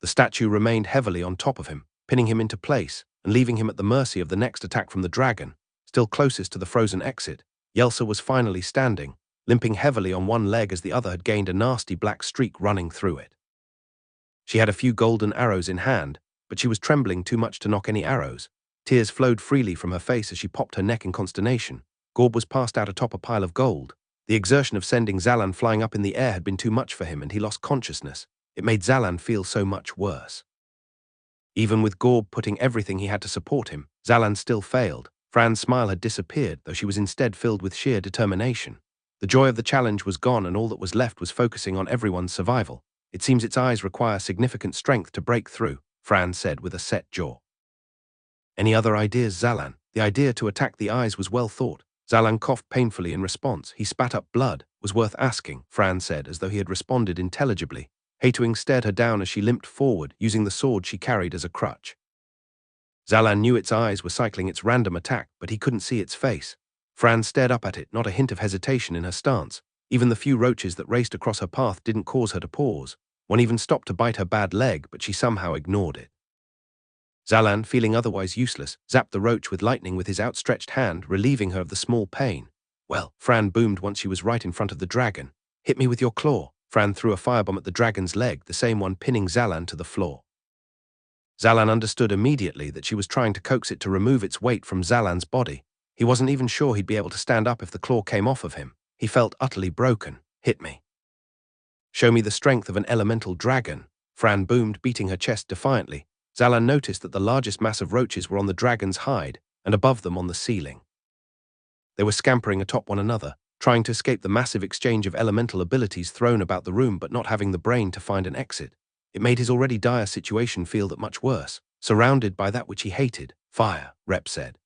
The statue remained heavily on top of him, pinning him into place and leaving him at the mercy of the next attack from the dragon. Still closest to the frozen exit, Yelsa was finally standing, limping heavily on one leg as the other had gained a nasty black streak running through it. She had a few golden arrows in hand, but she was trembling too much to knock any arrows. Tears flowed freely from her face as she popped her neck in consternation. Gorb was passed out atop a pile of gold. The exertion of sending Zalan flying up in the air had been too much for him and he lost consciousness. It made Zalan feel so much worse. Even with Gorb putting everything he had to support him, Zalan still failed. Fran's smile had disappeared, though she was instead filled with sheer determination. The joy of the challenge was gone and all that was left was focusing on everyone's survival. It seems its eyes require significant strength to break through, Fran said with a set jaw. Any other ideas, Zalan? The idea to attack the eyes was well thought. Zalan coughed painfully in response. He spat up blood. Was worth asking, Fran said, as though he had responded intelligibly. Haituing stared her down as she limped forward, using the sword she carried as a crutch. Zalan knew its eyes were cycling its random attack, but he couldn't see its face. Fran stared up at it, not a hint of hesitation in her stance. Even the few roaches that raced across her path didn't cause her to pause. One even stopped to bite her bad leg, but she somehow ignored it. Zalan, feeling otherwise useless, zapped the roach with lightning with his outstretched hand, relieving her of the small pain. Well, Fran boomed once she was right in front of the dragon. Hit me with your claw. Fran threw a firebomb at the dragon's leg, the same one pinning Zalan to the floor. Zalan understood immediately that she was trying to coax it to remove its weight from Zalan's body. He wasn't even sure he'd be able to stand up if the claw came off of him. He felt utterly broken. Hit me. Show me the strength of an elemental dragon. Fran boomed, beating her chest defiantly. Zalan noticed that the largest mass of roaches were on the dragon's hide, and above them on the ceiling. They were scampering atop one another, trying to escape the massive exchange of elemental abilities thrown about the room but not having the brain to find an exit. It made his already dire situation feel that much worse, surrounded by that which he hated. Fire, Rep said.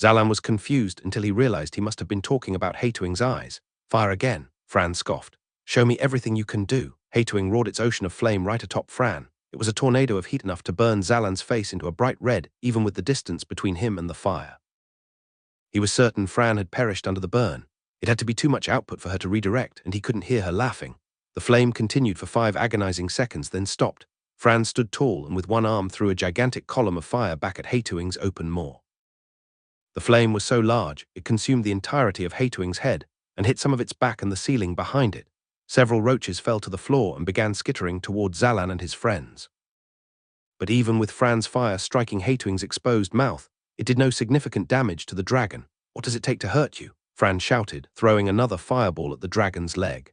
Zalan was confused until he realized he must have been talking about Haituing's eyes. Fire again, Fran scoffed. Show me everything you can do. Haituing roared its ocean of flame right atop Fran. It was a tornado of heat enough to burn Zalan's face into a bright red, even with the distance between him and the fire. He was certain Fran had perished under the burn. It had to be too much output for her to redirect, and he couldn't hear her laughing. The flame continued for 5 agonizing seconds, then stopped. Fran stood tall and with one arm threw a gigantic column of fire back at Haituing's open maw. The flame was so large, it consumed the entirety of Haituing's head and hit some of its back and the ceiling behind it. Several roaches fell to the floor and began skittering toward Zalan and his friends. But even with Fran's fire striking Haituing's exposed mouth, it did no significant damage to the dragon. What does it take to hurt you? Fran shouted, throwing another fireball at the dragon's leg.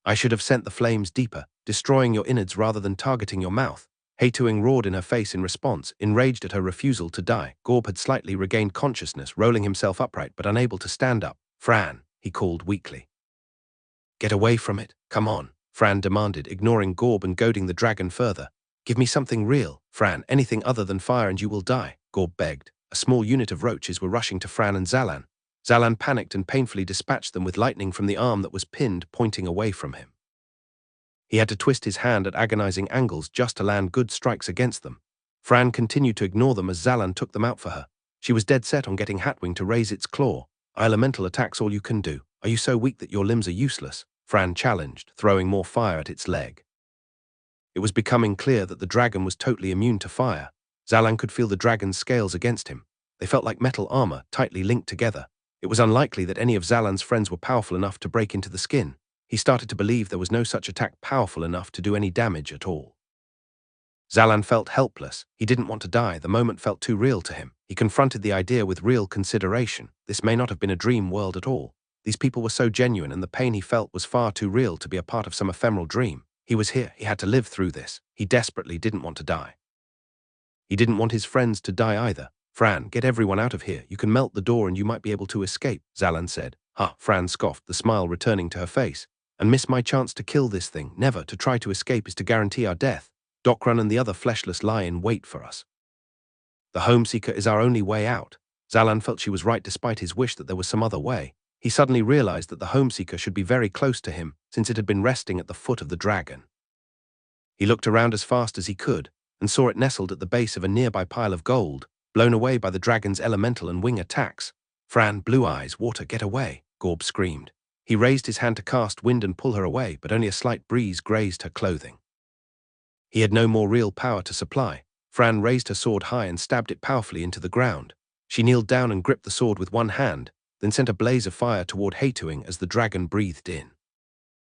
I should have sent the flames deeper, destroying your innards rather than targeting your mouth. Haituing roared in her face in response, enraged at her refusal to die. Gorb had slightly regained consciousness, rolling himself upright but unable to stand up. Fran, he called weakly. Get away from it, come on, Fran demanded, ignoring Gorb and goading the dragon further. Give me something real, Fran, anything other than fire and you will die, Gorb begged. A small unit of roaches were rushing to Fran and Zalan. Zalan panicked and painfully dispatched them with lightning from the arm that was pinned, pointing away from him. He had to twist his hand at agonizing angles just to land good strikes against them. Fran continued to ignore them as Zalan took them out for her. She was dead set on getting Hatwing to raise its claw. Elemental attack's all you can do. Are you so weak that your limbs are useless? Fran challenged, throwing more fire at its leg. It was becoming clear that the dragon was totally immune to fire. Zalan could feel the dragon's scales against him. They felt like metal armor, tightly linked together. It was unlikely that any of Zalan's friends were powerful enough to break into the skin. He started to believe there was no such attack powerful enough to do any damage at all. Zalan felt helpless. He didn't want to die. The moment felt too real to him. He confronted the idea with real consideration. This may not have been a dream world at all. These people were so genuine, and the pain he felt was far too real to be a part of some ephemeral dream. He was here. He had to live through this. He desperately didn't want to die. He didn't want his friends to die either. Fran, get everyone out of here. You can melt the door and you might be able to escape, Zalan said. Ha, Fran scoffed, the smile returning to her face. And miss my chance to kill this thing. Never. To try to escape is to guarantee our death. Docrun and the other fleshless lie in wait for us. The Homeseeker is our only way out. Zalan felt she was right despite his wish that there was some other way. He suddenly realized that the Homeseeker should be very close to him, since it had been resting at the foot of the dragon. He looked around as fast as he could, and saw it nestled at the base of a nearby pile of gold, blown away by the dragon's elemental and wing attacks. Fran, Blue Eyes, Water, get away, Gorb screamed. He raised his hand to cast wind and pull her away, but only a slight breeze grazed her clothing. He had no more real power to supply. Fran raised her sword high and stabbed it powerfully into the ground. She kneeled down and gripped the sword with one hand, then sent a blaze of fire toward Hatuing as the dragon breathed in.